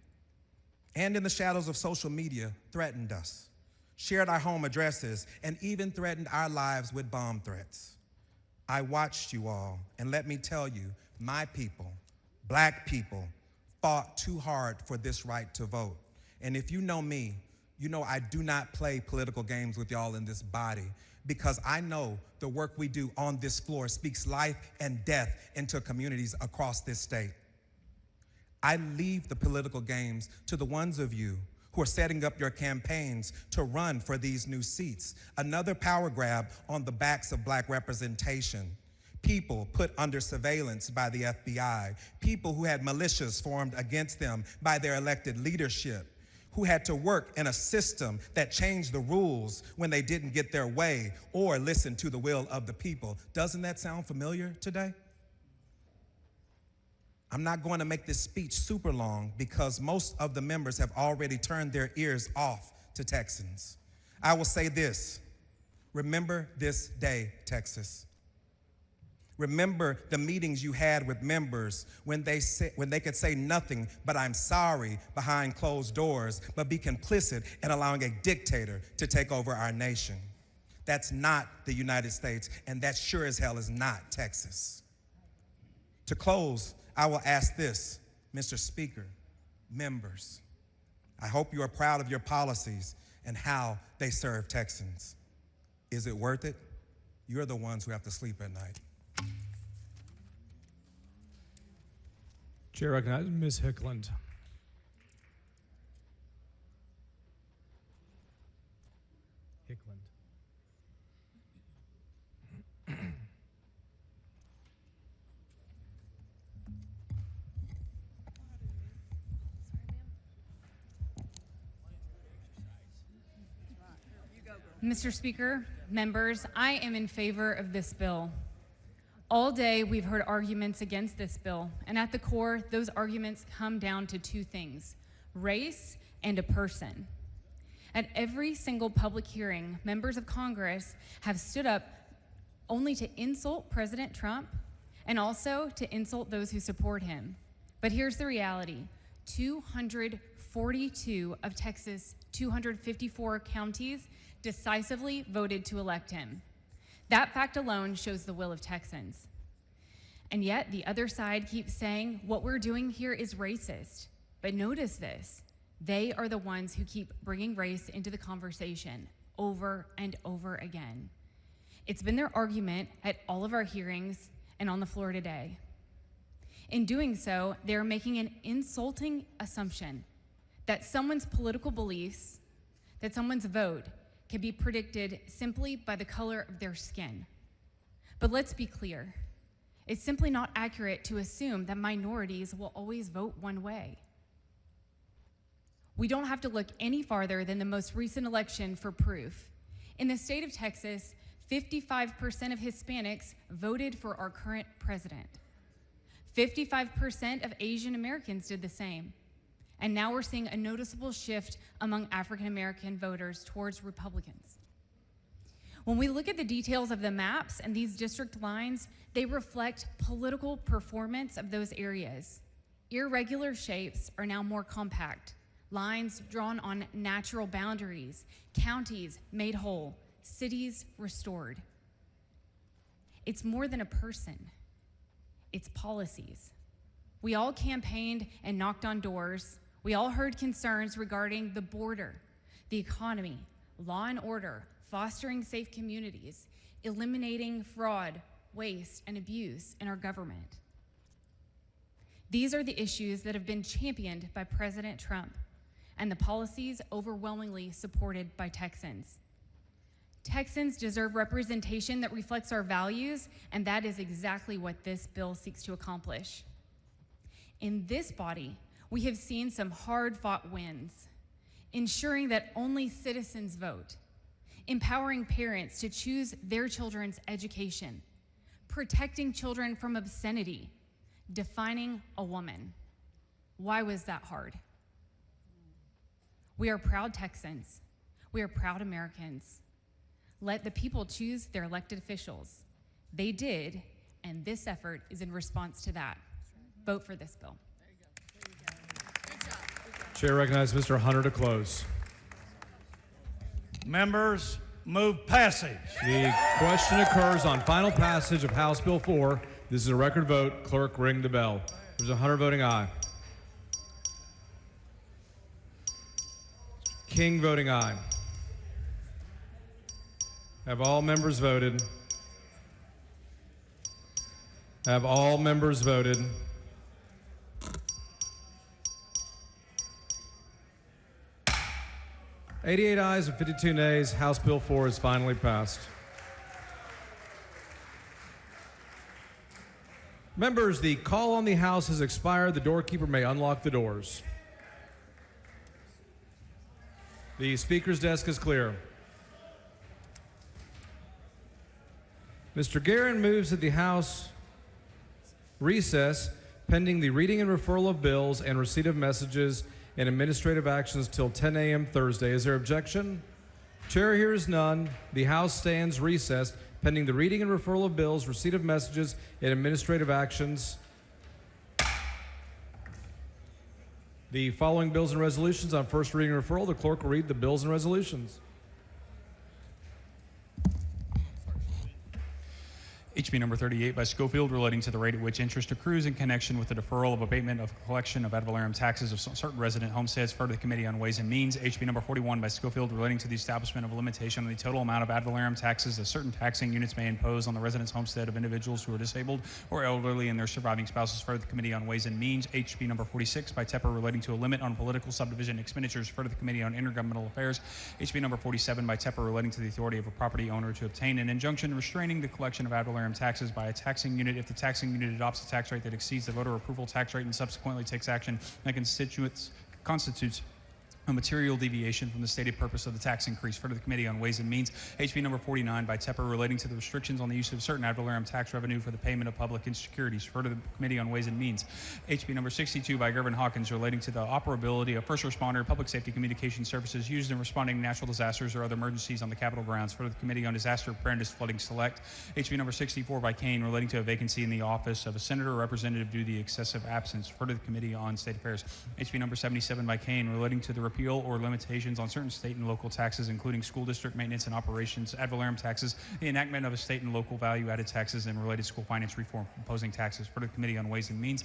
Speaker 2: and in the shadows of social media threatened us, shared our home addresses, and even threatened our lives with bomb threats. I watched you all, and let me tell you, my people, black people, fought too hard for this right to vote. And if you know me, you know I do not play political games with y'all in this body, because I know the work we do on this floor speaks life and death into communities across this state. I leave the political games to the ones of you who are setting up your campaigns to run for these new seats. Another power grab on the backs of black representation. People put under surveillance by the FBI. People who had militias formed against them by their elected leadership. Who had to work in a system that changed the rules when they didn't get their way or listen to the will of the people. Doesn't that sound familiar today? I'm not going to make this speech super long because most of the members have already turned their ears off to Texans. I will say this: remember this day, Texas. Remember the meetings you had with members when they could say nothing but "I'm sorry" behind closed doors, but be complicit in allowing a dictator to take over our nation. That's not the United States, and that sure as hell is not Texas. To close, I will ask this, Mr. Speaker, members. I hope you are proud of your policies and how they serve Texans. Is it worth it? You're the ones who have to sleep at night.
Speaker 12: Chair recognizes Ms. Hickland.
Speaker 4: Mr. Speaker, members, I am in favor of this bill. All day we've heard arguments against this bill, and at the core, those arguments come down to two things: race and a person. At every single public hearing, members of Congress have stood up only to insult President Trump and also to insult those who support him. But here's the reality: 242 of Texas' 254 counties decisively voted to elect him. That fact alone shows the will of Texans. And yet the other side keeps saying what we're doing here is racist. But notice this: they are the ones who keep bringing race into the conversation over and over again. It's been their argument at all of our hearings and on the floor today. In doing so, they're making an insulting assumption that someone's political beliefs, that someone's vote, can be predicted simply by the color of their skin. But let's be clear, it's simply not accurate to assume that minorities will always vote one way. We don't have to look any farther than the most recent election for proof. In the state of Texas, 55% of Hispanics voted for our current president. 55% of Asian Americans did the same. And now we're seeing a noticeable shift among African American voters towards Republicans. When we look at the details of the maps and these district lines, they reflect political performance of those areas. Irregular shapes are now more compact, lines drawn on natural boundaries, counties made whole, cities restored. It's more than a person, it's policies. We all campaigned and knocked on doors. We all heard concerns regarding the border, the economy, law and order, fostering safe communities, eliminating fraud, waste, and abuse in our government. These are the issues that have been championed by President Trump.
Speaker 6: and the policies overwhelmingly supported by Texans. Texans deserve representation that reflects our values, and that is exactly what this bill seeks to accomplish. In this body, we have seen some hard-fought wins, ensuring that only citizens vote, empowering parents to choose their children's education, protecting children from obscenity, defining a woman. Why was that hard? We are proud Texans. We are proud Americans. Let the people choose their elected officials. They did, and this effort is in response to that. Vote for this bill.
Speaker 12: Chair recognizes Mr. Hunter to close.
Speaker 11: Members, move passage.
Speaker 12: The question occurs on final passage of House Bill 4. This is a record vote. Clerk, ring the bell. There's Hunter voting aye. King voting aye. Have all members voted? Have all members voted? "88 ayes and 52 nays. House Bill 4 is finally passed. Members, the call on the House has expired. The doorkeeper may unlock the doors. The Speaker's desk is clear. Mr. Guerin moves that the House recess pending the reading and referral of bills and receipt of messages and administrative actions till 10 a.m. Thursday. Is there objection? Chair hears none. The House stands recessed pending the reading and referral of bills, receipt of messages, and administrative actions. The following bills and resolutions on first reading and referral. The clerk will read the bills and resolutions.
Speaker 10: HB number 38 by Schofield, relating to the rate at which interest accrues in connection with the deferral of abatement of collection of ad valorem taxes of certain resident homesteads, referred to the Committee on Ways and Means. HB number 41 by Schofield, relating to the establishment of a limitation on the total amount of ad valorem taxes that certain taxing units may impose on the residence homestead of individuals who are disabled or elderly and their surviving spouses, referred to the Committee on Ways and Means. HB number 46 by Tepper, relating to a limit on political subdivision expenditures, referred to the Committee on Intergovernmental Affairs. HB number 47 by Tepper, relating to the authority of a property owner to obtain an injunction restraining the collection of ad valorem taxes by a taxing unit if the taxing unit adopts a tax rate that exceeds the voter approval tax rate and subsequently takes action that constitutes a material deviation from the stated purpose of the tax increase, referred to the Committee on Ways and Means. HB number 49 by Tepper, relating to the restrictions on the use of certain ad valorem tax revenue for the payment of public insecurities, referred to the Committee on Ways and Means. HB number 62 by Gervin Hawkins, relating to the operability of first responder public safety communication services used in responding to natural disasters or other emergencies on the Capitol grounds, referred to the Committee on Disaster Preparedness Flooding Select. HB number 64 by Kane, relating to a vacancy in the office of a senator or representative due to the excessive absence, referred to the Committee on State Affairs. HB number 77 by Kane, relating to the repeal or limitations on certain state and local taxes, including school district maintenance and operations, ad valorem taxes, the enactment of a state and local value-added taxes, and related school finance reform, imposing taxes, for the Committee on Ways and Means.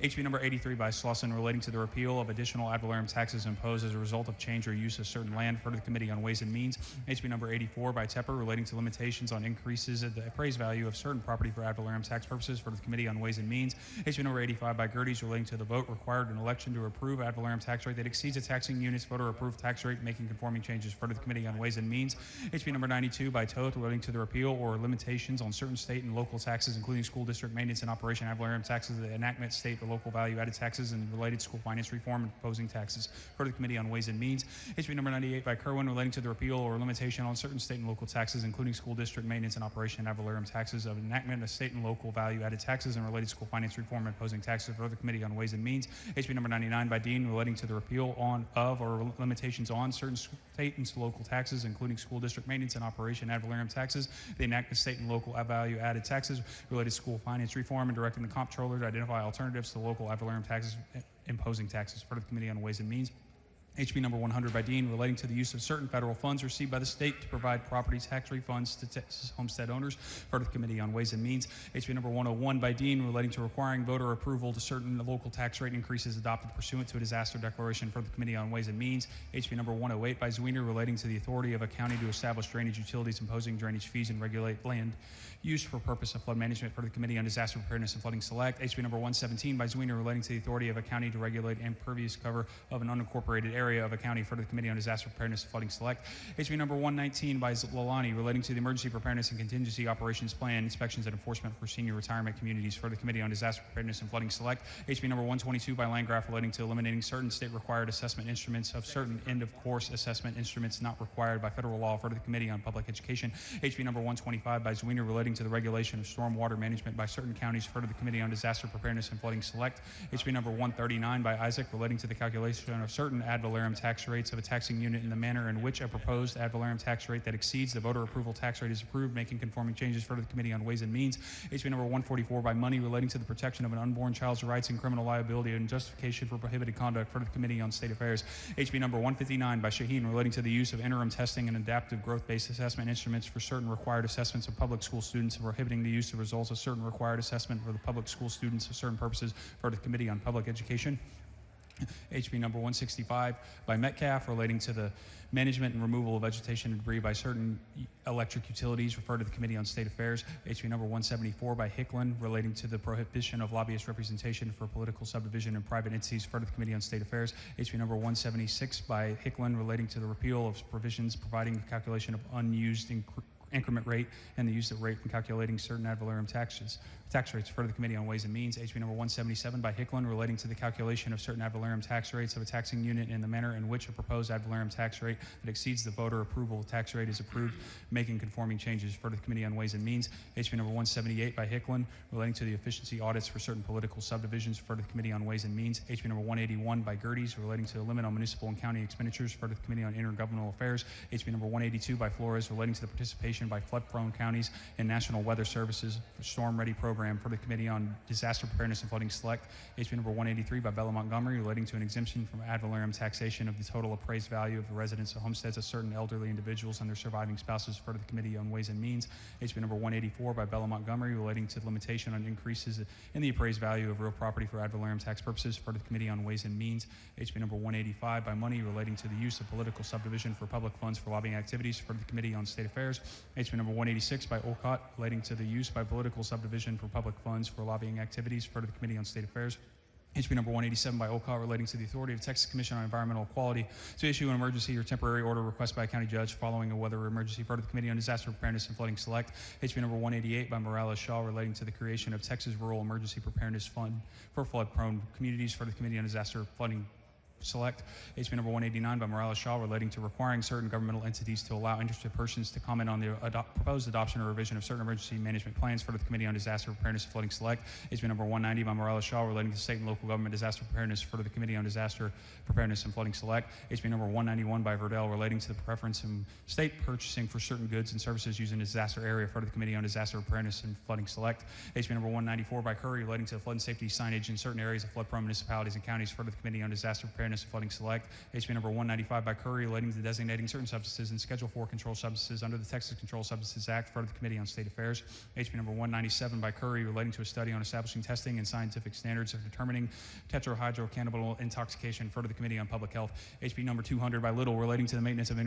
Speaker 10: HB number 83 by Slauson, relating to the repeal of additional ad valorem taxes imposed as a result of change or use of certain land, for the Committee on Ways and Means. HB number 84 by Tepper, relating to limitations on increases of the appraised value of certain property for ad valorem tax purposes, for the Committee on Ways and Means. HB number 85 by Gerdes, relating to the vote required in election to approve ad valorem tax rate that exceeds a taxing unit's voter approved tax rate, making conforming changes, for the Committee on Ways and Means. HB number 92 by Toth, relating to the repeal or limitations on certain state and local taxes, including school district maintenance and operation ad valorem taxes, the enactment state or local value added taxes, and related school finance reform, and imposing taxes, for the Committee on Ways and Means. HB number 98 by Kerwin, relating to the repeal or limitation on certain state and local taxes, including school district maintenance and operation ad valorem taxes, of enactment of state and local value added taxes, and related school finance reform, and imposing taxes, for the Committee on Ways and Means. HB number 99 by Dean, relating to the repeal of or limitations on certain state and local taxes, including school district maintenance and operation ad valorem taxes, the enactment of state and local value added taxes, related school finance reform, and directing the comptroller to identify alternatives to local ad valorem taxes, imposing taxes, for the Committee on Ways and Means. HB number 100 by Dean, relating to the use of certain federal funds received by the state to provide property tax refunds to Texas homestead owners, for the Committee on Ways and Means. HB number 101 by Dean, relating to requiring voter approval to certain local tax rate increases adopted pursuant to a disaster declaration, for the Committee on Ways and Means. HB number 108 by Zwiener, relating to the authority of a county to establish drainage utilities, imposing drainage fees, and regulate land use for purpose of flood management, for the Committee on Disaster Preparedness and Flooding Select. HB number 117 by Zwiener, relating to the authority of a county to regulate impervious cover of an unincorporated area, area of a county for the Committee on Disaster Preparedness and Flooding Select. HB number 119 by Lalani relating to the Emergency Preparedness and Contingency Operations Plan, Inspections and Enforcement for Senior Retirement Communities for the Committee on Disaster Preparedness and Flooding Select. HB number 122 by Landgraf relating to eliminating certain state-required assessment instruments of certain end-of-course assessment instruments not required by federal law for the Committee on Public Education. HB number 125 by Zwiener relating to the regulation of stormwater management by certain counties for the Committee on Disaster Preparedness and Flooding Select. HB number 139 by Isaac relating to the calculation of certain ad valorem tax rates of a taxing unit in the manner in which a proposed ad valorem tax rate that exceeds the voter approval tax rate is approved, making conforming changes for the Committee on Ways and Means. HB number 144 by Money relating to the protection of an unborn child's rights and criminal liability and justification for prohibited conduct for the Committee on State Affairs. HB number 159 by Shaheen relating to the use of interim testing and adaptive growth-based assessment instruments for certain required assessments of public school students and prohibiting the use of results of certain required assessment for the public school students for certain purposes for the Committee on Public Education. HB number 165 by Metcalf relating to the management and removal of vegetation and debris by certain electric utilities referred to the Committee on State Affairs. HB number 174 by Hicklin relating to the prohibition of lobbyist representation for political subdivision and private entities referred to the Committee on State Affairs. HB number 176 by Hicklin relating to the repeal of provisions providing the calculation of unused increment rate and the use of rate in calculating certain ad valorem tax rates for the Committee on Ways and Means. HB number 177 by Hicklin relating to the calculation of certain ad valorem tax rates of a taxing unit in the manner in which a proposed ad valorem tax rate that exceeds the voter approval tax rate is approved, making conforming changes for the Committee on Ways and Means. HB number 178 by Hicklin relating to the efficiency audits for certain political subdivisions for the Committee on Ways and Means. HB number 181 by Gerdes relating to the limit on municipal and county expenditures for the Committee on Intergovernmental Affairs. HB number 182 by Flores relating to the participation by flood-prone counties in National Weather Services for Storm Ready program for the Committee on Disaster Preparedness and Flooding Select. HB number 183 by Bella Montgomery relating to an exemption from ad valorem taxation of the total appraised value of the residence of homesteads of certain elderly individuals and their surviving spouses for the Committee on Ways and Means. HB number 184 by Bella Montgomery relating to the limitation on increases in the appraised value of real property for ad valorem tax purposes for the Committee on Ways and Means. HB number 185 by Money relating to the use of political subdivision for public funds for lobbying activities for the Committee on State Affairs. HB number 186 by Walkout relating to the use by political subdivision for public funds for lobbying activities for the Committee on State Affairs. HB number 187 by Walkout relating to the authority of Texas Commission on Environmental Quality to issue an emergency or temporary order request by a county judge following a weather emergency for the Committee on Disaster Preparedness and Flooding Select. HB number 188 by Morales Shaw relating to the creation of Texas Rural Emergency Preparedness Fund for flood-prone communities for the Committee on Disaster Flooding Select. HB number 189 by Morales Shaw relating to requiring certain governmental entities to allow interested persons to comment on the proposed adoption or revision of certain emergency management plans for the Committee on Disaster Preparedness and Flooding Select. HB number 190 by Morales Shaw relating to state and local government disaster preparedness for the Committee on Disaster Preparedness and Flooding Select. HB number 191 by Verdell relating to the preference in state purchasing for certain goods and services used in a disaster area for the Committee on Disaster Preparedness and Flooding Select. HB number 194 by Curry relating to the flood and safety signage in certain areas of flood-prone municipalities and counties for the Committee on Disaster Preparedness and Flooding Select. HB number 195 by Curry relating to designating certain substances and Schedule 4 controlled substances under the Texas Controlled Substances Act for the Committee on State Affairs. HB number 197 by Curry relating to a study on establishing testing and scientific standards of determining tetrahydrocannabinol intoxication for the Committee on Public Health. HB number 200 by Little relating to the maintenance of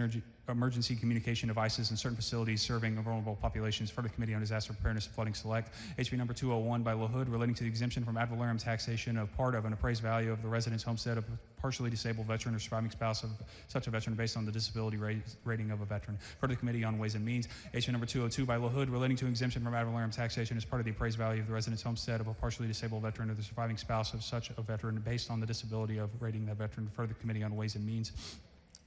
Speaker 10: emergency communication devices in certain facilities serving vulnerable populations for the Committee on Disaster Preparedness and Flooding Select. HB number 201 by LaHood relating to the exemption from ad valorem taxation of part of an appraised value of the residence homestead of a partially disabled veteran or surviving spouse of such a veteran based on the disability rating of a veteran for the Committee on Ways and Means. HB number 202 by LaHood relating to exemption from ad valorem taxation as part of the appraised value of the residence homestead of a partially disabled veteran or the surviving spouse of such a veteran based on the disability of rating that veteran for the Committee on Ways and Means.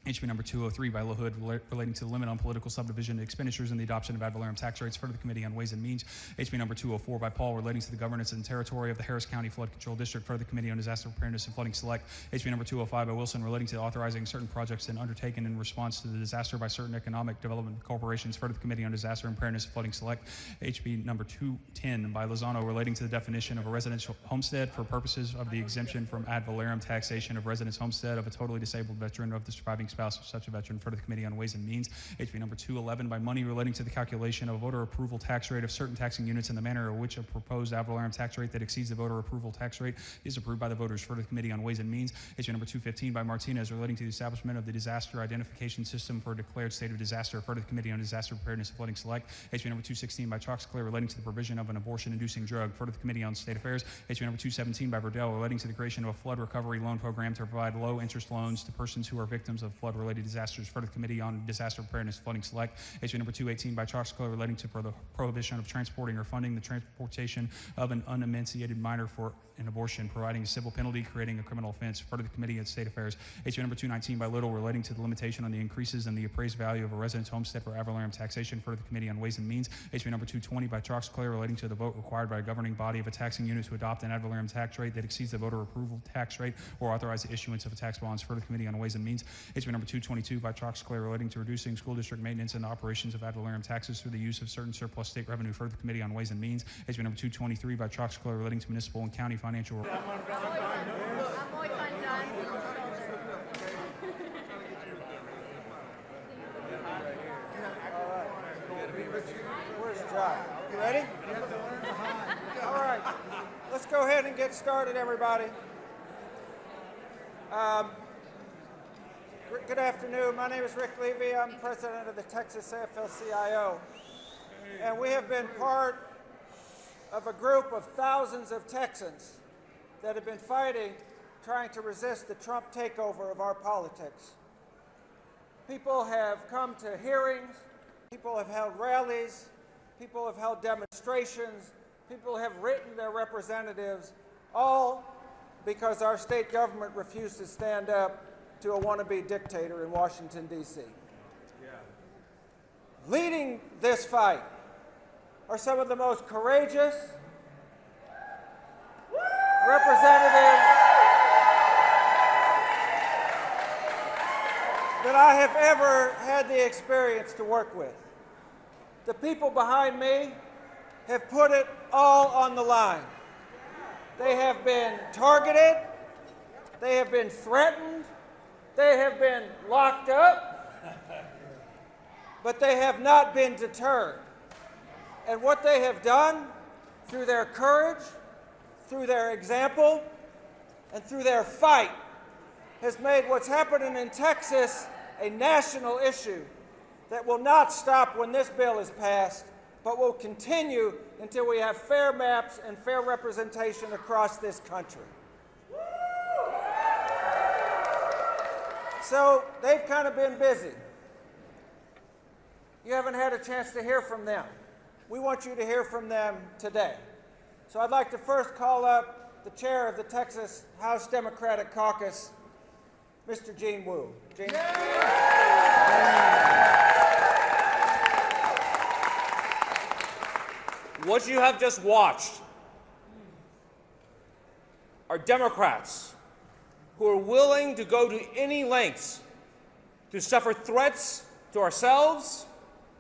Speaker 10: HB number 203 by LaHood relating to the limit on political subdivision expenditures and the adoption of ad valorem tax rates for the Committee on Ways and Means. HB number 204 by Paul relating to the governance and territory of the Harris County Flood Control District for the Committee on Disaster Preparedness and Flooding Select. HB number 205 by Wilson relating to authorizing certain projects and undertaken in response to the disaster by certain economic development corporations for the Committee on Disaster and Preparedness and Flooding Select. HB number 210 by Lozano relating to the definition of a residential homestead for purposes of the exemption from ad valorem taxation of residence homestead of a totally disabled veteran of the surviving spouse of such a veteran, for the Committee on Ways and Means. HB number 211, by money relating to the calculation of a voter approval tax rate of certain taxing units in the manner in which a proposed ad valorem tax rate that exceeds the voter approval tax rate is approved by the voters, for the Committee on Ways and Means. HB number 215, by Martinez, relating to the establishment of the disaster identification system for a declared state of disaster, for the Committee on Disaster Preparedness and Flooding Select. HB number 216, by Chalks-Clay, relating to the provision of an abortion-inducing drug, for the Committee on State Affairs. HB number 217, by Verdell, relating to the creation of a flood recovery loan program to provide low-interest loans to persons who are victims of flood-related disasters, for the Committee on Disaster Preparedness and Flooding Select. HB number 218, by Chalks-Clay, relating to the prohibition of transporting or funding the transportation of an unemancipated minor for an abortion, providing a civil penalty, creating a criminal offense, for the Committee on State Affairs. HB number 219, by Little, relating to the limitation on the increases in the appraised value of a resident's homestead for ad valorem taxation, for the Committee on Ways and Means. HB number 220, by Chalks-Clay, relating to the vote required by a governing body of a taxing unit to adopt an ad valorem tax rate that exceeds the voter approval tax rate or authorize the issuance of a tax bonds, for the Committee on Ways and Means. HB number 222, by Chalks-Clay, relating to reducing school district maintenance and the operations of ad valorem taxes through the use of certain surplus state revenue, for the Committee on Ways and Means. HB number 223, by Chalks-Clay, relating to municipal and county financial.
Speaker 13: Where's John? You ready? All right. Let's go ahead and get started, everybody. Good afternoon. My name is Rick Levy. I'm president of the Texas AFL-CIO. And we have been part of a group of thousands of Texans that have been fighting, trying to resist the Trump takeover of our politics. People have come to hearings, people have held rallies, people have held demonstrations, people have written their representatives, all because our state government refused to stand up to a wannabe dictator in Washington, D.C. Leading this fight are some of the most courageous representatives that I have ever had the experience to work with. The people behind me have put it all on the line. They have been targeted, they have been threatened, they have been locked up, but they have not been deterred. And what they have done through their courage, through their example, and through their fight has made what's happening in Texas a national issue that will not stop when this bill is passed, but will continue until we have fair maps and fair representation across this country. So they've kind of been busy. You haven't had a chance to hear from them. We want you to hear from them today. So I'd like to first call up the chair of the Texas House Democratic Caucus, Mr. Gene Wu. Gene.
Speaker 20: What you have just watched are Democrats who are willing to go to any lengths to suffer threats to ourselves,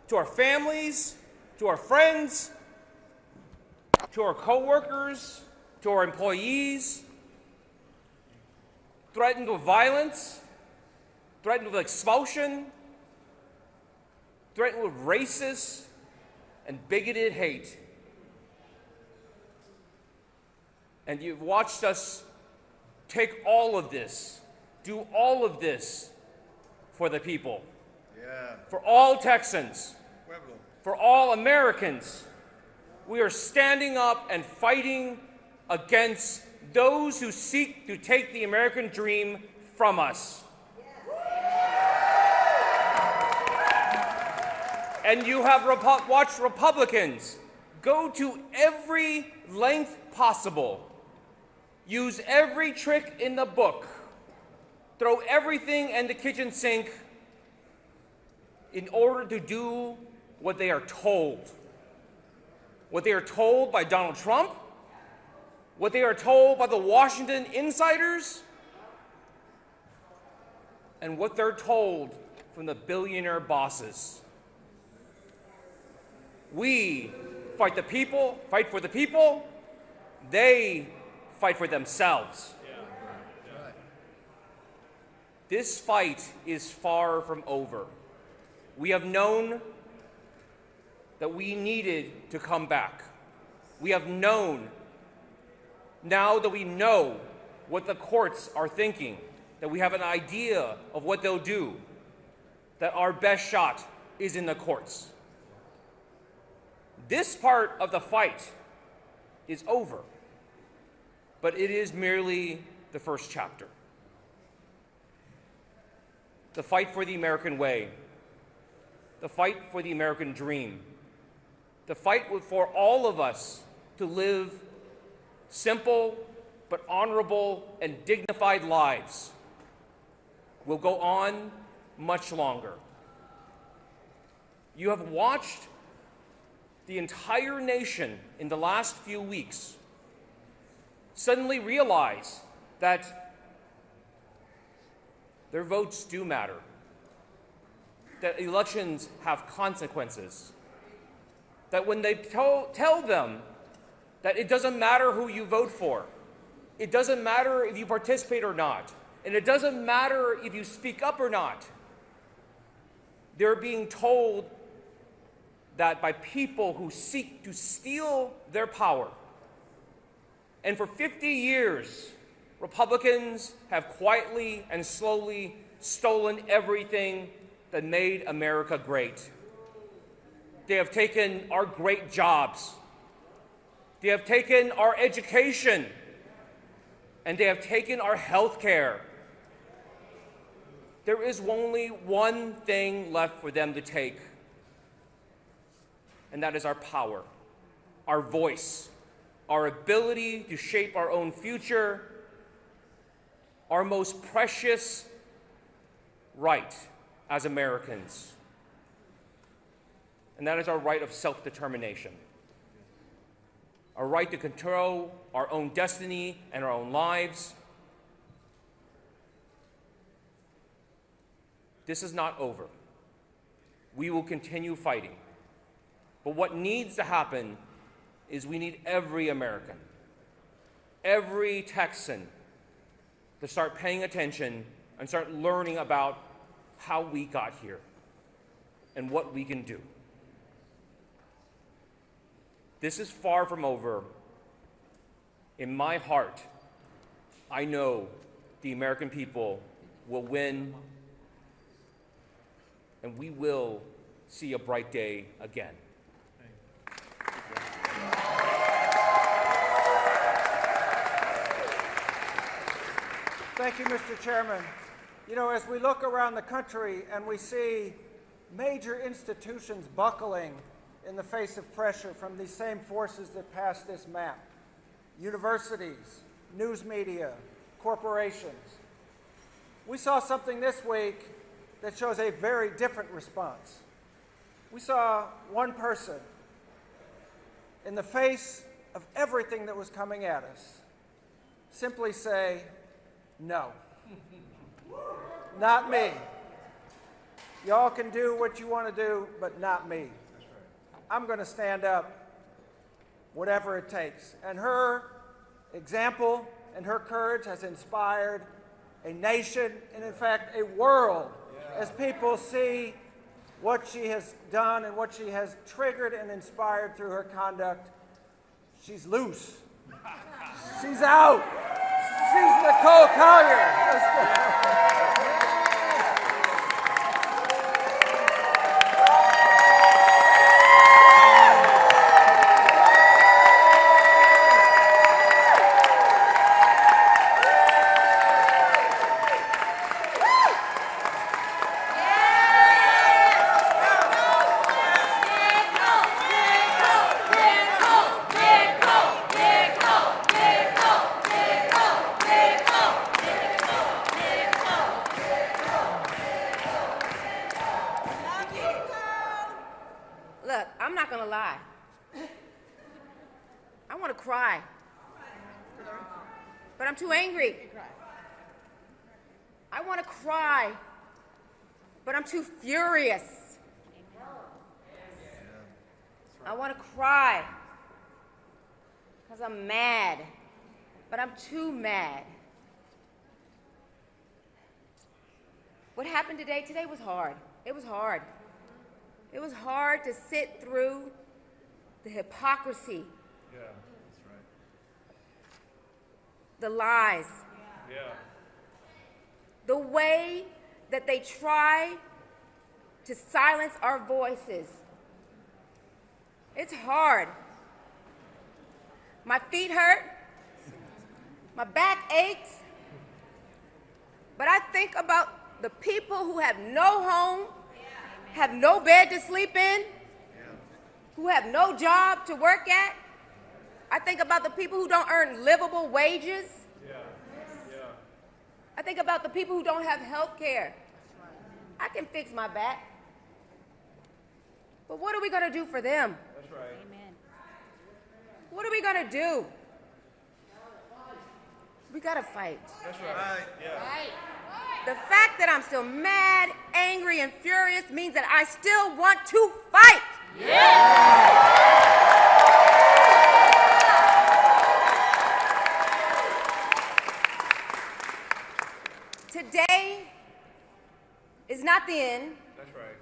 Speaker 20: to our families, to our friends, to our coworkers, to our employees, threatened with violence, threatened with expulsion, threatened with racist and bigoted hate. And you've watched us take all of this, do all of this for the people, for all Texans, for all Americans. We are standing up and fighting against those who seek to take the American dream from us. And you have watched Republicans go to every length possible, use every trick in the book, throw everything in the kitchen sink in order to do what they are told. What they are told by Donald Trump, what they are told by the Washington insiders, and what they're told from the billionaire bosses. We fight the people, fight for the people. They fight for themselves. This fight is far from over. We have known that we needed to come back. We have known, now that we know what the courts are thinking, that we have an idea of what they'll do, that our best shot is in the courts. This part of the fight is over, but it is merely the first chapter. The fight for the American way, the fight for the American dream, the fight for all of us to live simple but honorable and dignified lives will go on much longer. You have watched the entire nation in the last few weeks suddenly realize that their votes do matter, that elections have consequences, that when they tell them that it doesn't matter who you vote for, it doesn't matter if you participate or not, and it doesn't matter if you speak up or not, they're being told that by people who seek to steal their power. And for 50 years, Republicans have quietly and slowly stolen everything that made America great. They have taken our great jobs. They have taken our education. And they have taken our health care. There is only one thing left for them to take, and that is our power, our voice, our ability to shape our own future, our most precious right as Americans. And that is our right of self-determination, our right to control our own destiny and our own lives. This is not over. We will continue fighting. But what needs to happen is we need every American, every Texan to start paying attention and start learning about how we got here and what we can do. This is far from over. In my heart, I know the American people will win, and we will see a bright day again.
Speaker 13: Thank you, Mr. Chairman. You know, as we look around the country and we see major institutions buckling in the face of pressure from these same forces that passed this map, universities, news media, corporations, we saw something this week that shows a very different response. We saw one person, in the face of everything that was coming at us, simply say, no, not me. Y'all can do what you want to do, but not me. I'm going to stand up, whatever it takes. And her example and her courage has inspired a nation and, in fact, a world as people see what she has done and what she has triggered and inspired through her conduct. She's loose. She's out. She's Nicole Collier.
Speaker 3: Look, I'm not gonna lie. I want to cry, but I'm too angry. I want to cry, but I'm too furious. I want to cry because I'm mad, but I'm too mad. What happened today? Today was hard. It was hard. It was hard to sit through the hypocrisy.
Speaker 17: Yeah, that's right.
Speaker 3: The lies.
Speaker 17: Yeah.
Speaker 3: The way that they try to silence our voices. It's hard. My feet hurt. My back aches. But I think about the people who have no home, have no bed to sleep in, who have no job to work at. I think about the people who don't earn livable wages. I think about the people who don't have health care. I can fix my back. But what are we going to do for them?
Speaker 17: That's right.
Speaker 3: Amen. What are we going to do? We got to fight.
Speaker 17: That's right. Yeah.
Speaker 3: Right. The fact that I'm still mad, angry, and furious means that I still want to fight. Today is not the end.
Speaker 17: That's right.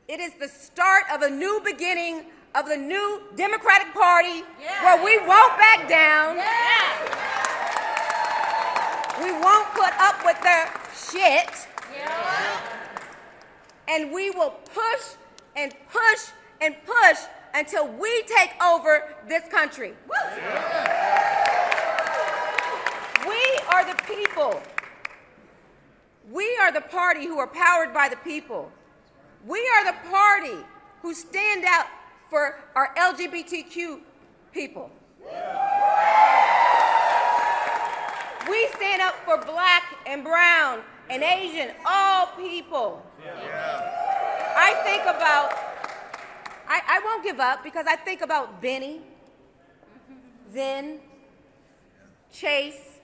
Speaker 3: It is the start of a new beginning of the new Democratic Party where we won't back down. We won't put up with their shit. And we will push and push and push until we take over this country. We are the people. We are the party who are powered by the people. We are the party who stand out for our LGBTQ people. We stand up for black and brown and Asian, all people. I think about, I won't give up because I think about Benny, Zen, Chase.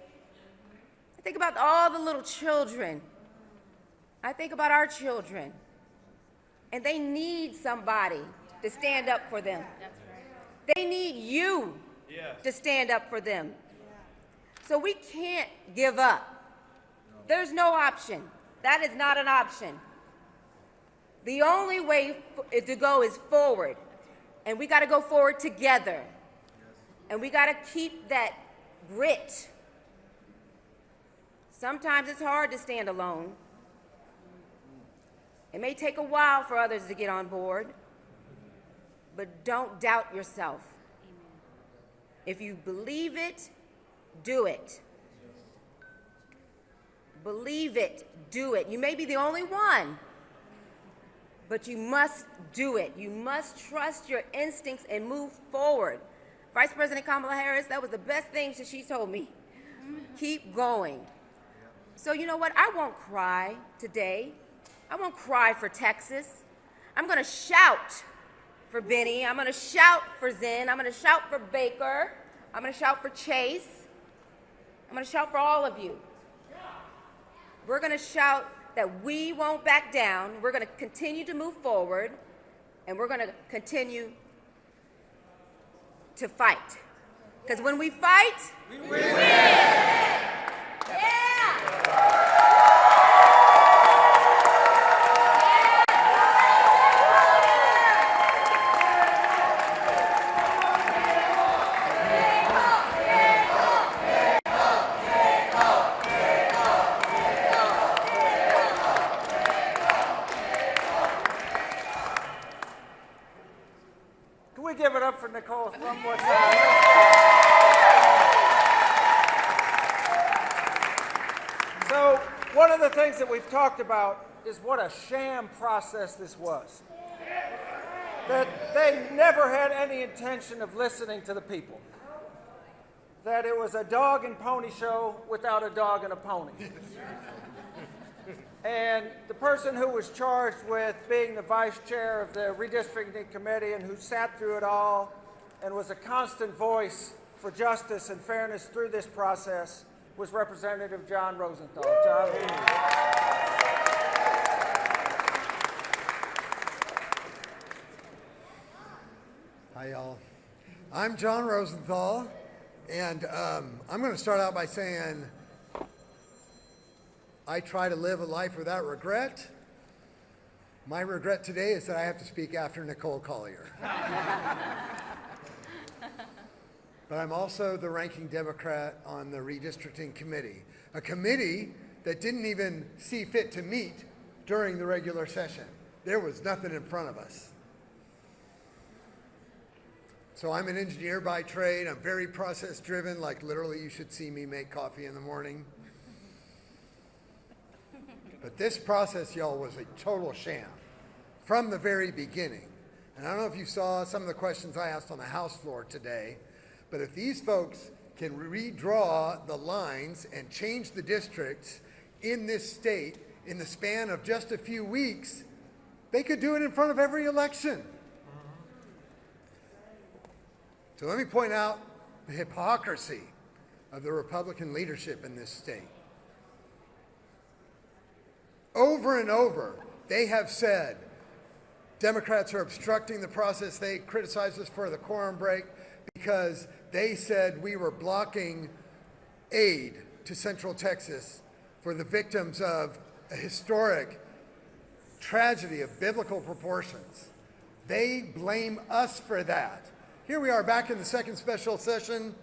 Speaker 3: I think about all the little children. I think about our children. And they need somebody to stand up for them. They need you to stand up for them. So we can't give up. There's no option. That is not an option. The only way to go is forward. And we got to go forward together. And we got to keep that grit. Sometimes it's hard to stand alone. It may take a while for others to get on board, but don't doubt yourself. If you believe it, do it. Believe it, do it. You may be the only one, but you must do it. You must trust your instincts and move forward. Vice President Kamala Harris, that was the best thing that she told me. Keep going. So you know what? I won't cry today. I won't cry for Texas. I'm going to shout for Benny. I'm going to shout for Zen. I'm going to shout for Baker. I'm going to shout for Chase. I'm going to shout for all of you. We're going to shout that we won't back down. We're going to continue to move forward, and we're going to continue to fight. Because when we fight, we win. Yeah!
Speaker 13: Give it up for Nicole one more time. So one of the things that we've talked about is what a sham process this was. That they never had any intention of listening to the people. That it was a dog and pony show without a dog and a pony. And the person who was charged with being the vice chair of the Redistricting Committee and who sat through it all and was a constant voice for justice and fairness through this process was Representative John Rosenthal. John.
Speaker 15: Hi, y'all. I'm John Rosenthal, and I'm going to start out by saying I try to live a life without regret. My regret today is that I have to speak after Nicole Collier. But I'm also the ranking Democrat on the Redistricting Committee, a committee that didn't even see fit to meet during the regular session. There was nothing in front of us. So I'm an engineer by trade. I'm very process driven, like literally you should see me make coffee in the morning. But this process, y'all, was a total sham from the very beginning. And I don't know if you saw some of the questions I asked on the House floor today, but if these folks can redraw the lines and change the districts in this state in the span of just a few weeks, they could do it in front of every election. So let me point out the hypocrisy of the Republican leadership in this state. Over and over, they have said Democrats are obstructing the process. They criticized us for the quorum break because they said we were blocking aid to Central Texas for the victims of a historic tragedy of biblical proportions. They blame us for that. Here we are back in the second special session.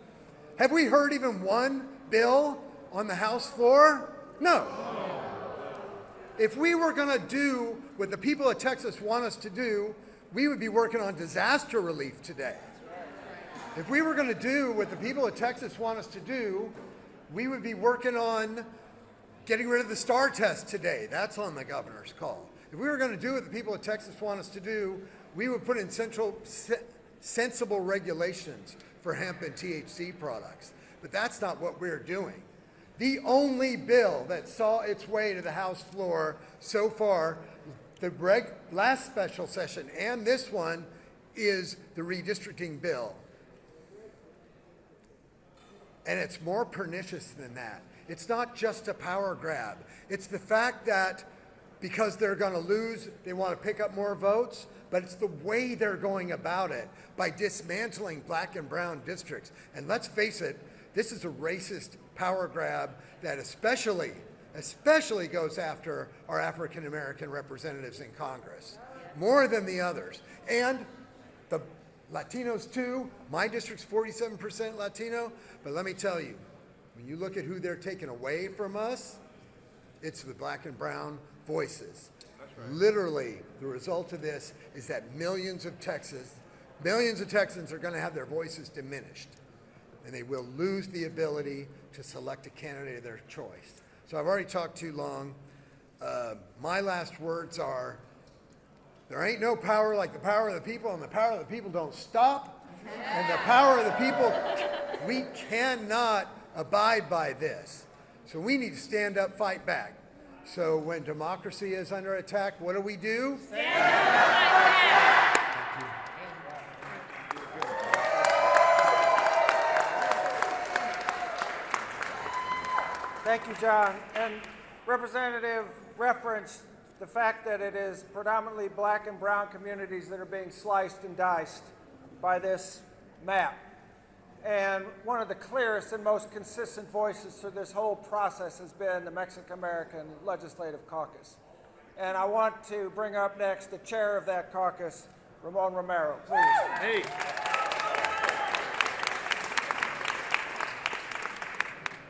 Speaker 15: Have we heard even one bill on the House floor? No. If we were going to do what the people of Texas want us to do, we would be working on disaster relief today. If we were going to do what the people of Texas want us to do, we would be working on getting rid of the STAR test today. That's on the governor's call. If we were going to do what the people of Texas want us to do, we would put in sensible regulations for hemp and THC products. But that's not what we're doing. The only bill that saw its way to the House floor so far, the last special session and this one, is the redistricting bill. And it's more pernicious than that. It's not just a power grab. It's the fact that because they're going to lose, they want to pick up more votes, but it's the way they're going about it by dismantling black and brown districts. And let's face it, this is a racist power grab that especially goes after our African American representatives in Congress, more than the others. And the Latinos too. My district's 47% Latino, but let me tell you, when you look at who they're taking away from us, it's the black and brown voices. That's right. Literally, the result of this is that millions of Texans are going to have their voices diminished, and they will lose the ability to select a candidate of their choice. So I've already talked too long. My last words are, there ain't no power like the power of the people, and the power of the people don't stop. And the power of the people, we cannot abide by this. So we need to stand up, fight back. So when democracy is under attack, what do? Stand up.
Speaker 13: Thank you, John. And Representative referenced the fact that it is predominantly black and brown communities that are being sliced and diced by this map. And one of the clearest and most consistent voices through this whole process has been the Mexican American Legislative Caucus. And I want to bring up next the chair of that caucus, Ramon Romero, please.
Speaker 16: Hey.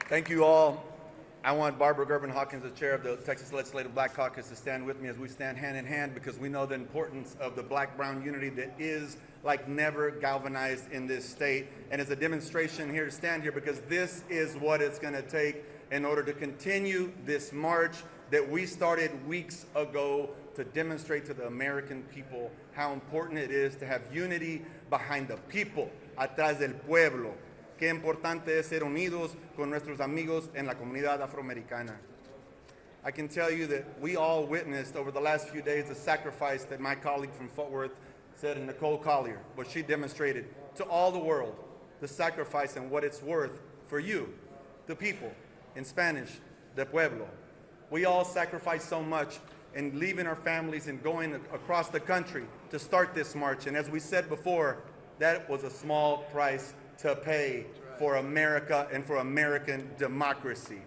Speaker 16: Thank you all. I want Barbara Gervin-Hawkins, the chair of the Texas Legislative Black Caucus, to stand with me as we stand hand in hand, because we know the importance of the black-brown unity that is like never galvanized in this state. And it's a demonstration here to stand here because this is what it's going to take in order to continue this march that we started weeks ago to demonstrate to the American people how important it is to have unity behind the people, atrás del pueblo. Qué importante es ser unidos con nuestros amigos en la comunidad afroamericana. I can tell you that we all witnessed over the last few days the sacrifice that my colleague from Fort Worth said, Nicole Collier, what she demonstrated to all the world, the sacrifice and what it's worth for you, the people, in Spanish, de pueblo. We all sacrificed so much in leaving our families and going across the country to start this march. And as we said before, that was a small price to pay for America and for American democracy.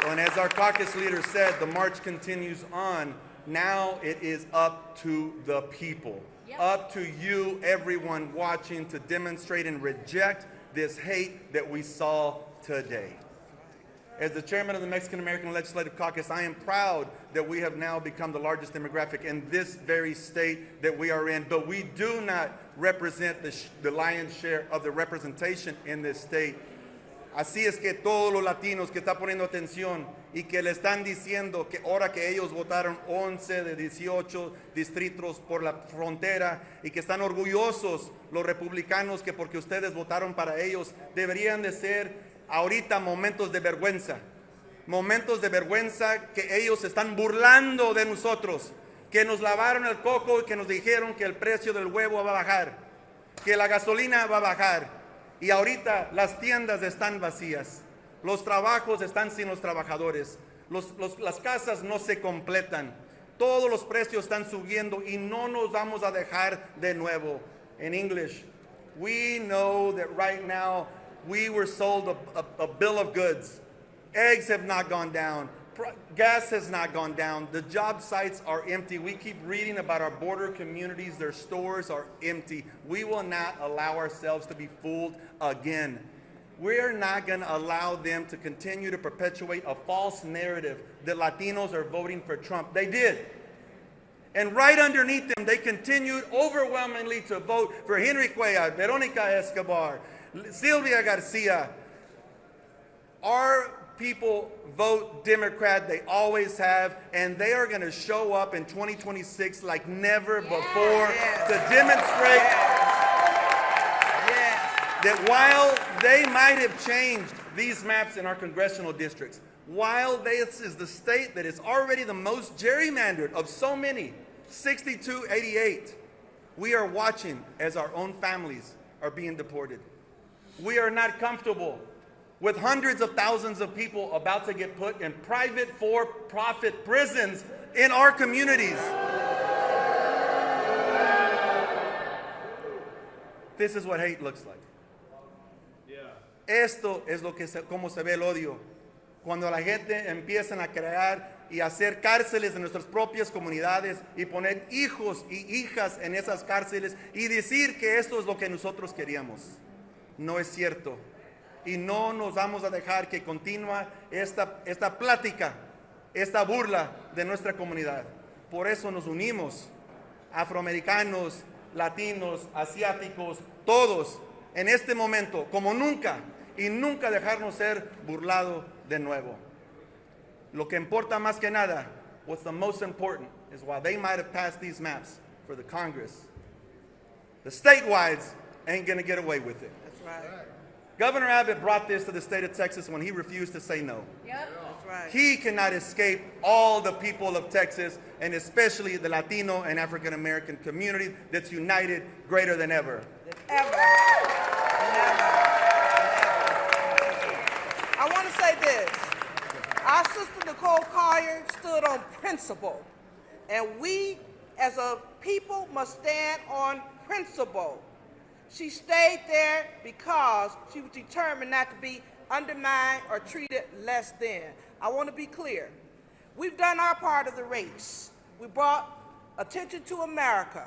Speaker 16: And as our caucus leader said, the march continues on. Now it is up to the people, up to you, everyone watching, to demonstrate and reject this hate that we saw today. As the chairman of the Mexican American Legislative Caucus, I am proud that we have now become the largest demographic in this very state that we are in, but we do not represent the lion's share of the representation in this state. Así es que todos los latinos que están poniendo atención y que le están diciendo que ahora que ellos votaron 11 de 18 distritos por la frontera y que están orgullosos los republicanos que porque ustedes votaron para ellos, deberían de ser ahorita momentos de vergüenza que ellos están burlando de nosotros, que nos lavaron el coco y que nos dijeron que el precio del huevo va a bajar, que la gasolina va a bajar. Y ahorita las tiendas están vacías, los trabajos están sin los trabajadores, las casas no se completan, todos los precios están subiendo y no nos vamos a dejar de nuevo. In English, we know that right now we were sold a bill of goods. Eggs have not gone down. Gas has not gone down. The job sites are empty. We keep reading about our border communities. Their stores are empty. We will not allow ourselves to be fooled again. We're not going to allow them to continue to perpetuate a false narrative that Latinos are voting for Trump. They did. And right underneath them, they continued overwhelmingly to vote for Henry Cuellar, Veronica Escobar, Sylvia Garcia. Our people vote Democrat, they always have, and they are going to show up in 2026 like never before to demonstrate that while they might have changed these maps in our congressional districts, while this is the state that is already the most gerrymandered of so many, 62-88, we are watching as our own families are being deported. We are not comfortable with hundreds of thousands of people about to get put in private for-profit prisons in our communities. This is what hate looks like. Esto es lo que como se ve el odio. Cuando la gente empiezan a crear y hacer cárceles en nuestras propias comunidades y poner hijos y hijas en esas cárceles y decir que esto es lo que nosotros queríamos. No es cierto. Y no nos vamos a dejar que continúe esta plática, esta burla de nuestra comunidad. Por eso nos unimos, afroamericanos, latinos, asiáticos, todos, en este momento, como nunca, y nunca dejarnos ser burlados de nuevo. Lo que importa más que nada, what's the most important, is while they might have passed these maps for the Congress, the statewides ain't gonna get away with it.
Speaker 9: That's right.
Speaker 16: Governor Abbott brought this to the state of Texas when he refused to say no.
Speaker 9: Yep. That's right.
Speaker 16: He cannot escape all the people of Texas, and especially the Latino and African American community that's united greater than ever.
Speaker 9: Ever. I want to say this. Our sister Nicole Collier stood on principle, and we as a people must stand on principle. She stayed there because she was determined not to be undermined or treated less than. I want to be clear. We've done our part of the race. We brought attention to America.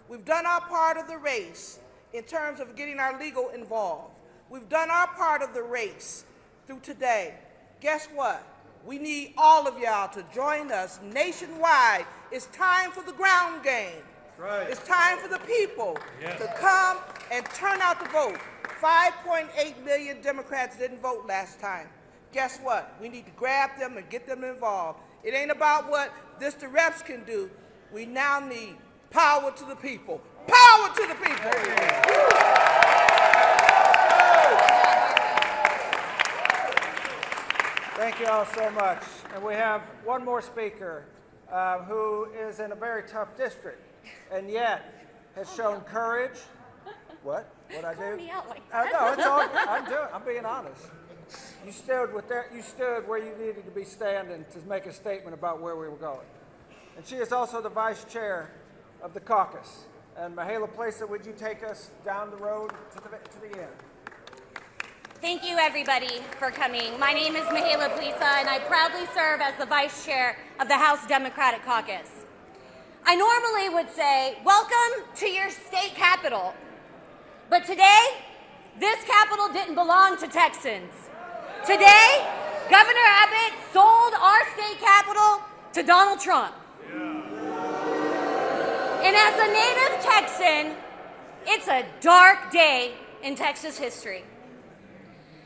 Speaker 9: We've done our part of the race in terms of getting our legal involved. We've done our part of the race through today. Guess what? We need all of y'all to join us nationwide. It's time for the ground game.
Speaker 16: Right.
Speaker 9: It's time for the people to come and turn out to vote. 5.8 million Democrats didn't vote last time. Guess what? We need to grab them and get them involved. It ain't about what the reps can do. We now need power to the people. Power to the people.
Speaker 13: Thank you all so much. And we have one more speaker who is in a very tough district and yet has shown courage. What? What'd I do?
Speaker 3: Call me out like that.
Speaker 13: No, it's all, I'm being honest. You stood where you needed to be standing to make a statement about where we were going. And she is also the vice chair of the caucus. And Mihaela Plesa, would you take us down the road to the end?
Speaker 8: Thank you, everybody, for coming. My name is Mihaela Plisa, and I proudly serve as the Vice Chair of the House Democratic Caucus. I normally would say, welcome to your state capital. But today, this capital didn't belong to Texans. Today, Governor Abbott sold our state capital to Donald Trump. And as a native Texan, it's a dark day in Texas history.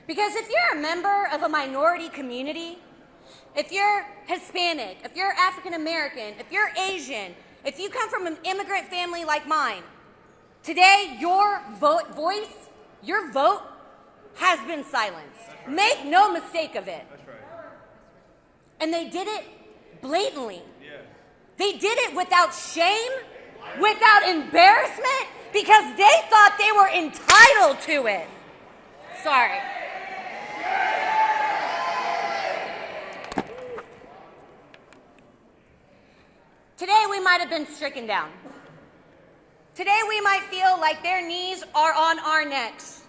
Speaker 8: Because if you're a member of a minority community, if you're Hispanic, if you're African American, if you're Asian, if you come from an immigrant family like mine, today your voice, your vote has been silenced. Right. Make no mistake of it. That's right. And they did it blatantly. Yes. They did it without shame, without embarrassment, because they thought they were entitled to it. Sorry. Today we might have been stricken down. Today we might feel like their knees are on our necks.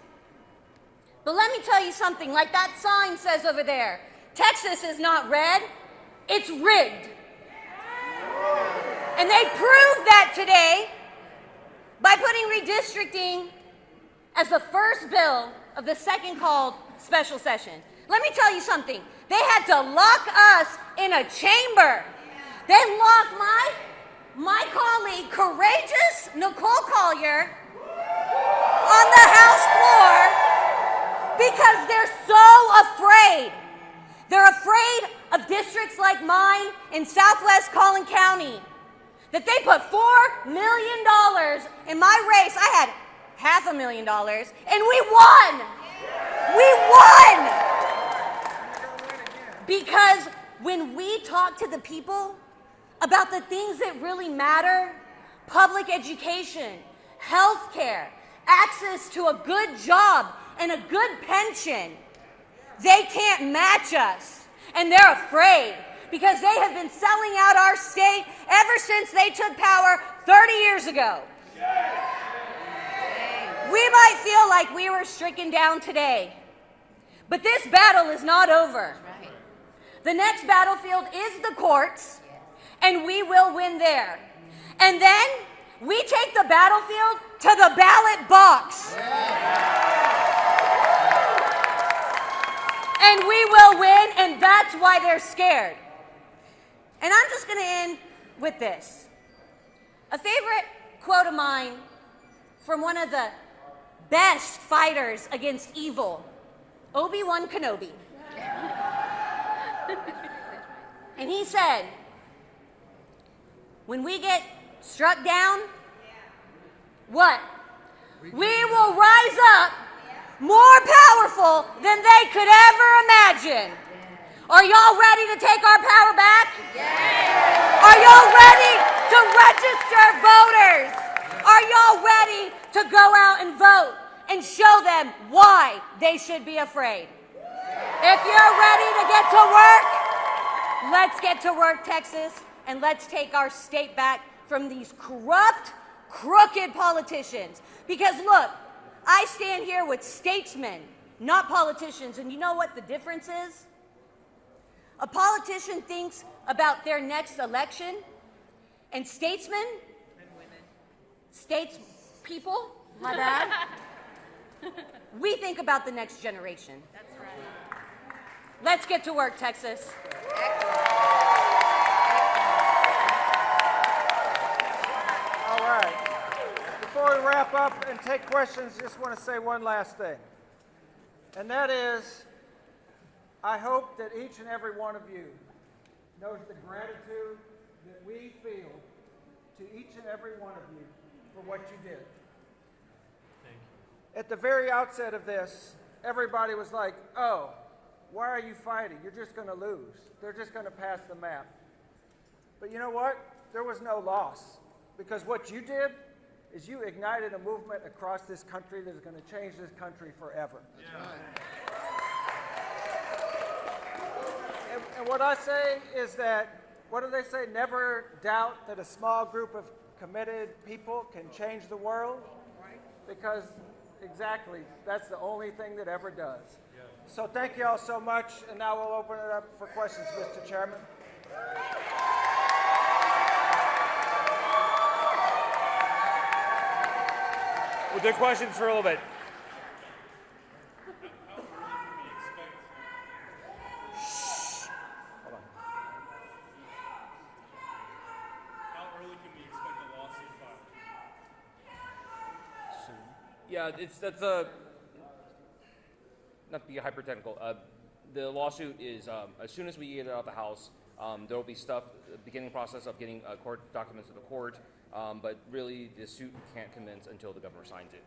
Speaker 8: But let me tell you something, like that sign says over there, Texas is not red, it's rigged. And they proved that today by putting redistricting as the first bill of the second called special session. Let me tell you something, they had to lock us in a chamber. They locked my colleague, courageous Nicole Collier, on the House floor because they're so afraid. They're afraid of districts like mine in Southwest Collin County, that they put $4 million in my race. I had $500,000, and we won. We won! Because when we talk to the people about the things that really matter, public education, health care, access to a good job and a good pension, they can't match us. And they're afraid because they have been selling out our state ever since they took power 30 years ago. We might feel like we were stricken down today, but this battle is not over. The next battlefield is the courts, and we will win there. And then we take the battlefield to the ballot box. And we will win, and that's why they're scared. And I'm just going to end with this. A favorite quote of mine from one of the best fighters against evil, Obi-Wan Kenobi. And he said, when we get struck down, what? We will rise up more powerful than they could ever imagine. Are y'all ready to take our power back? Are y'all ready to register voters? Are y'all ready to go out and vote and show them why they should be afraid? If you're ready to get to work, let's get to work, Texas, and let's take our state back from these corrupt, crooked politicians. Because look, I stand here with statesmen, not politicians, and you know what the difference is? A politician thinks about their next election, and statesmen, statespeople, my bad, we think about the next generation. That's right. Let's get to work, Texas.
Speaker 13: All right. Before we wrap up and take questions, just want to say one last thing. And that is, I hope that each and every one of you knows the gratitude that we feel to each and every one of you for what you did. Thank you. At the very outset of this, everybody was like, oh, why are you fighting? You're just going to lose. They're just going to pass the map. But you know what? There was no loss. Because what you did is you ignited a movement across this country that is going to change this country forever. Yeah. And what I say is that, what do they say? Never doubt that a small group of committed people can change the world. Because Exactly. That's the only thing that ever does. So thank you all so much, and now we'll open it up for questions, Mr. Chairman.
Speaker 20: We'll do questions for a little bit. Yeah, that's not to be hyper-technical. The lawsuit is, as soon as we get it out of the House, there will be stuff, the beginning process of getting court documents to the court, but really the suit can't commence until the governor signs it.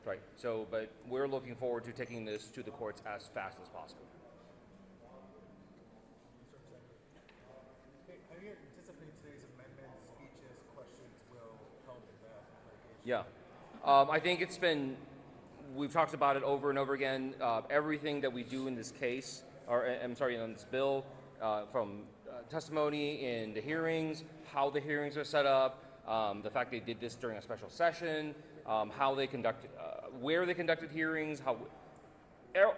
Speaker 20: Right, so, but we're looking forward to taking this to the courts as fast as possible.
Speaker 18: How do you anticipate today's amendments, speeches, questions will help in that litigation?
Speaker 20: Yeah. I think it's been, we've talked about it over and over again. Everything that we do in this case, or I'm sorry, in this bill, from testimony in the hearings, how the hearings are set up, the fact they did this during a special session, how they conducted, where they conducted hearings,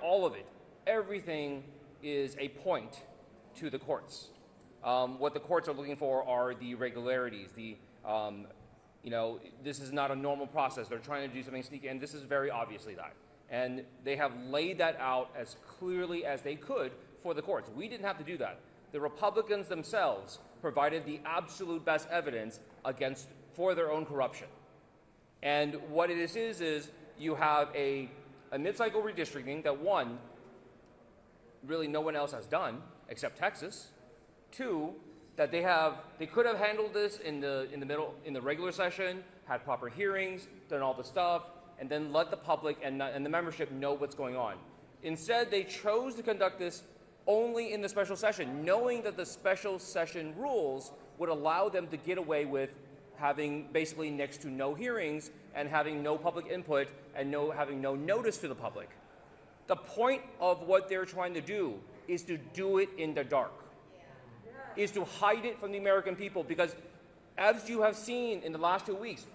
Speaker 20: all of it, everything is a point to the courts. What the courts are looking for are the irregularities, you know, this is not a normal process. They're trying to do something sneaky, and this is very obviously that. And they have laid that out as clearly as they could for the courts. We didn't have to do that. The Republicans themselves provided the absolute best evidence for their own corruption. And what it is you have a mid-cycle redistricting that, one, really no one else has done except Texas. Two, that they could have handled this in the regular session, had proper hearings, done all the stuff, and then let the public and the membership know what's going on. Instead, they chose to conduct this only in the special session, knowing that the special session rules would allow them to get away with having basically next to no hearings and having no public input and having no notice to the public. The point of what they're trying to do is to do it in the dark, is to hide it from the American people, because as you have seen in the last 2 weeks,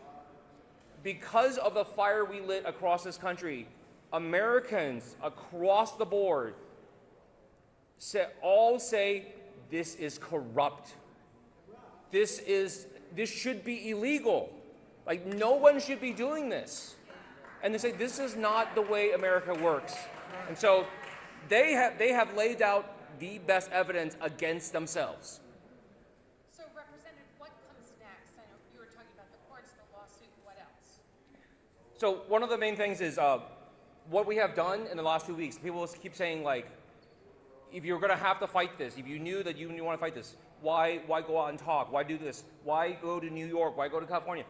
Speaker 20: because of the fire we lit across this country, Americans across the board all say this is corrupt. This should be illegal. Like, no one should be doing this. And they say this is not the way America works. And so they have laid out the best evidence against themselves.
Speaker 4: So, Representative, what comes next? I know you were talking about the courts, the lawsuit, what else?
Speaker 20: So one of the main things is what we have done in the last 2 weeks. People keep saying, like, if you're going to have to fight this, if you knew that you want to fight this, why go out and talk? Why do this? Why go to New York? Why go to California?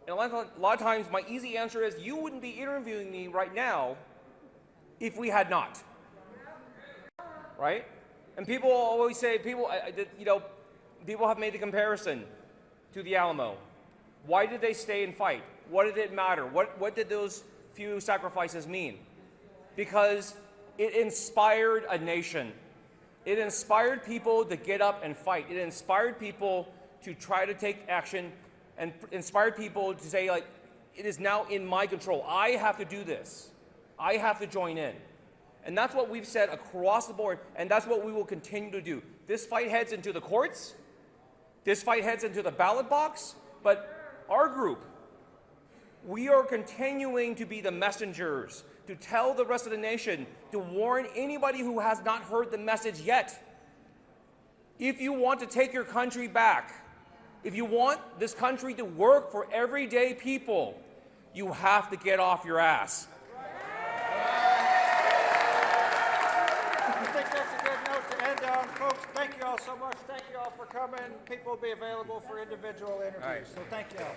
Speaker 20: And a lot of times, my easy answer is, you wouldn't be interviewing me right now if we had not. Right? And people always say, people have made the comparison to the Alamo. Why did they stay and fight? What did it matter? What did those few sacrifices mean? Because it inspired a nation. It inspired people to get up and fight. It inspired people to try to take action, and inspired people to say, like, it is now in my control. I have to do this. I have to join in. And that's what we've said across the board, and that's what we will continue to do. This fight heads into the courts. This fight heads into the ballot box. But our group, we are continuing to be the messengers, to tell the rest of the nation, to warn anybody who has not heard the message yet. If you want to take your country back, if you want this country to work for everyday people, you have to get off your ass.
Speaker 13: I think that's a good note to end on, folks. Thank you all so much. Thank you all for coming. People will be available for individual interviews. So thank you all.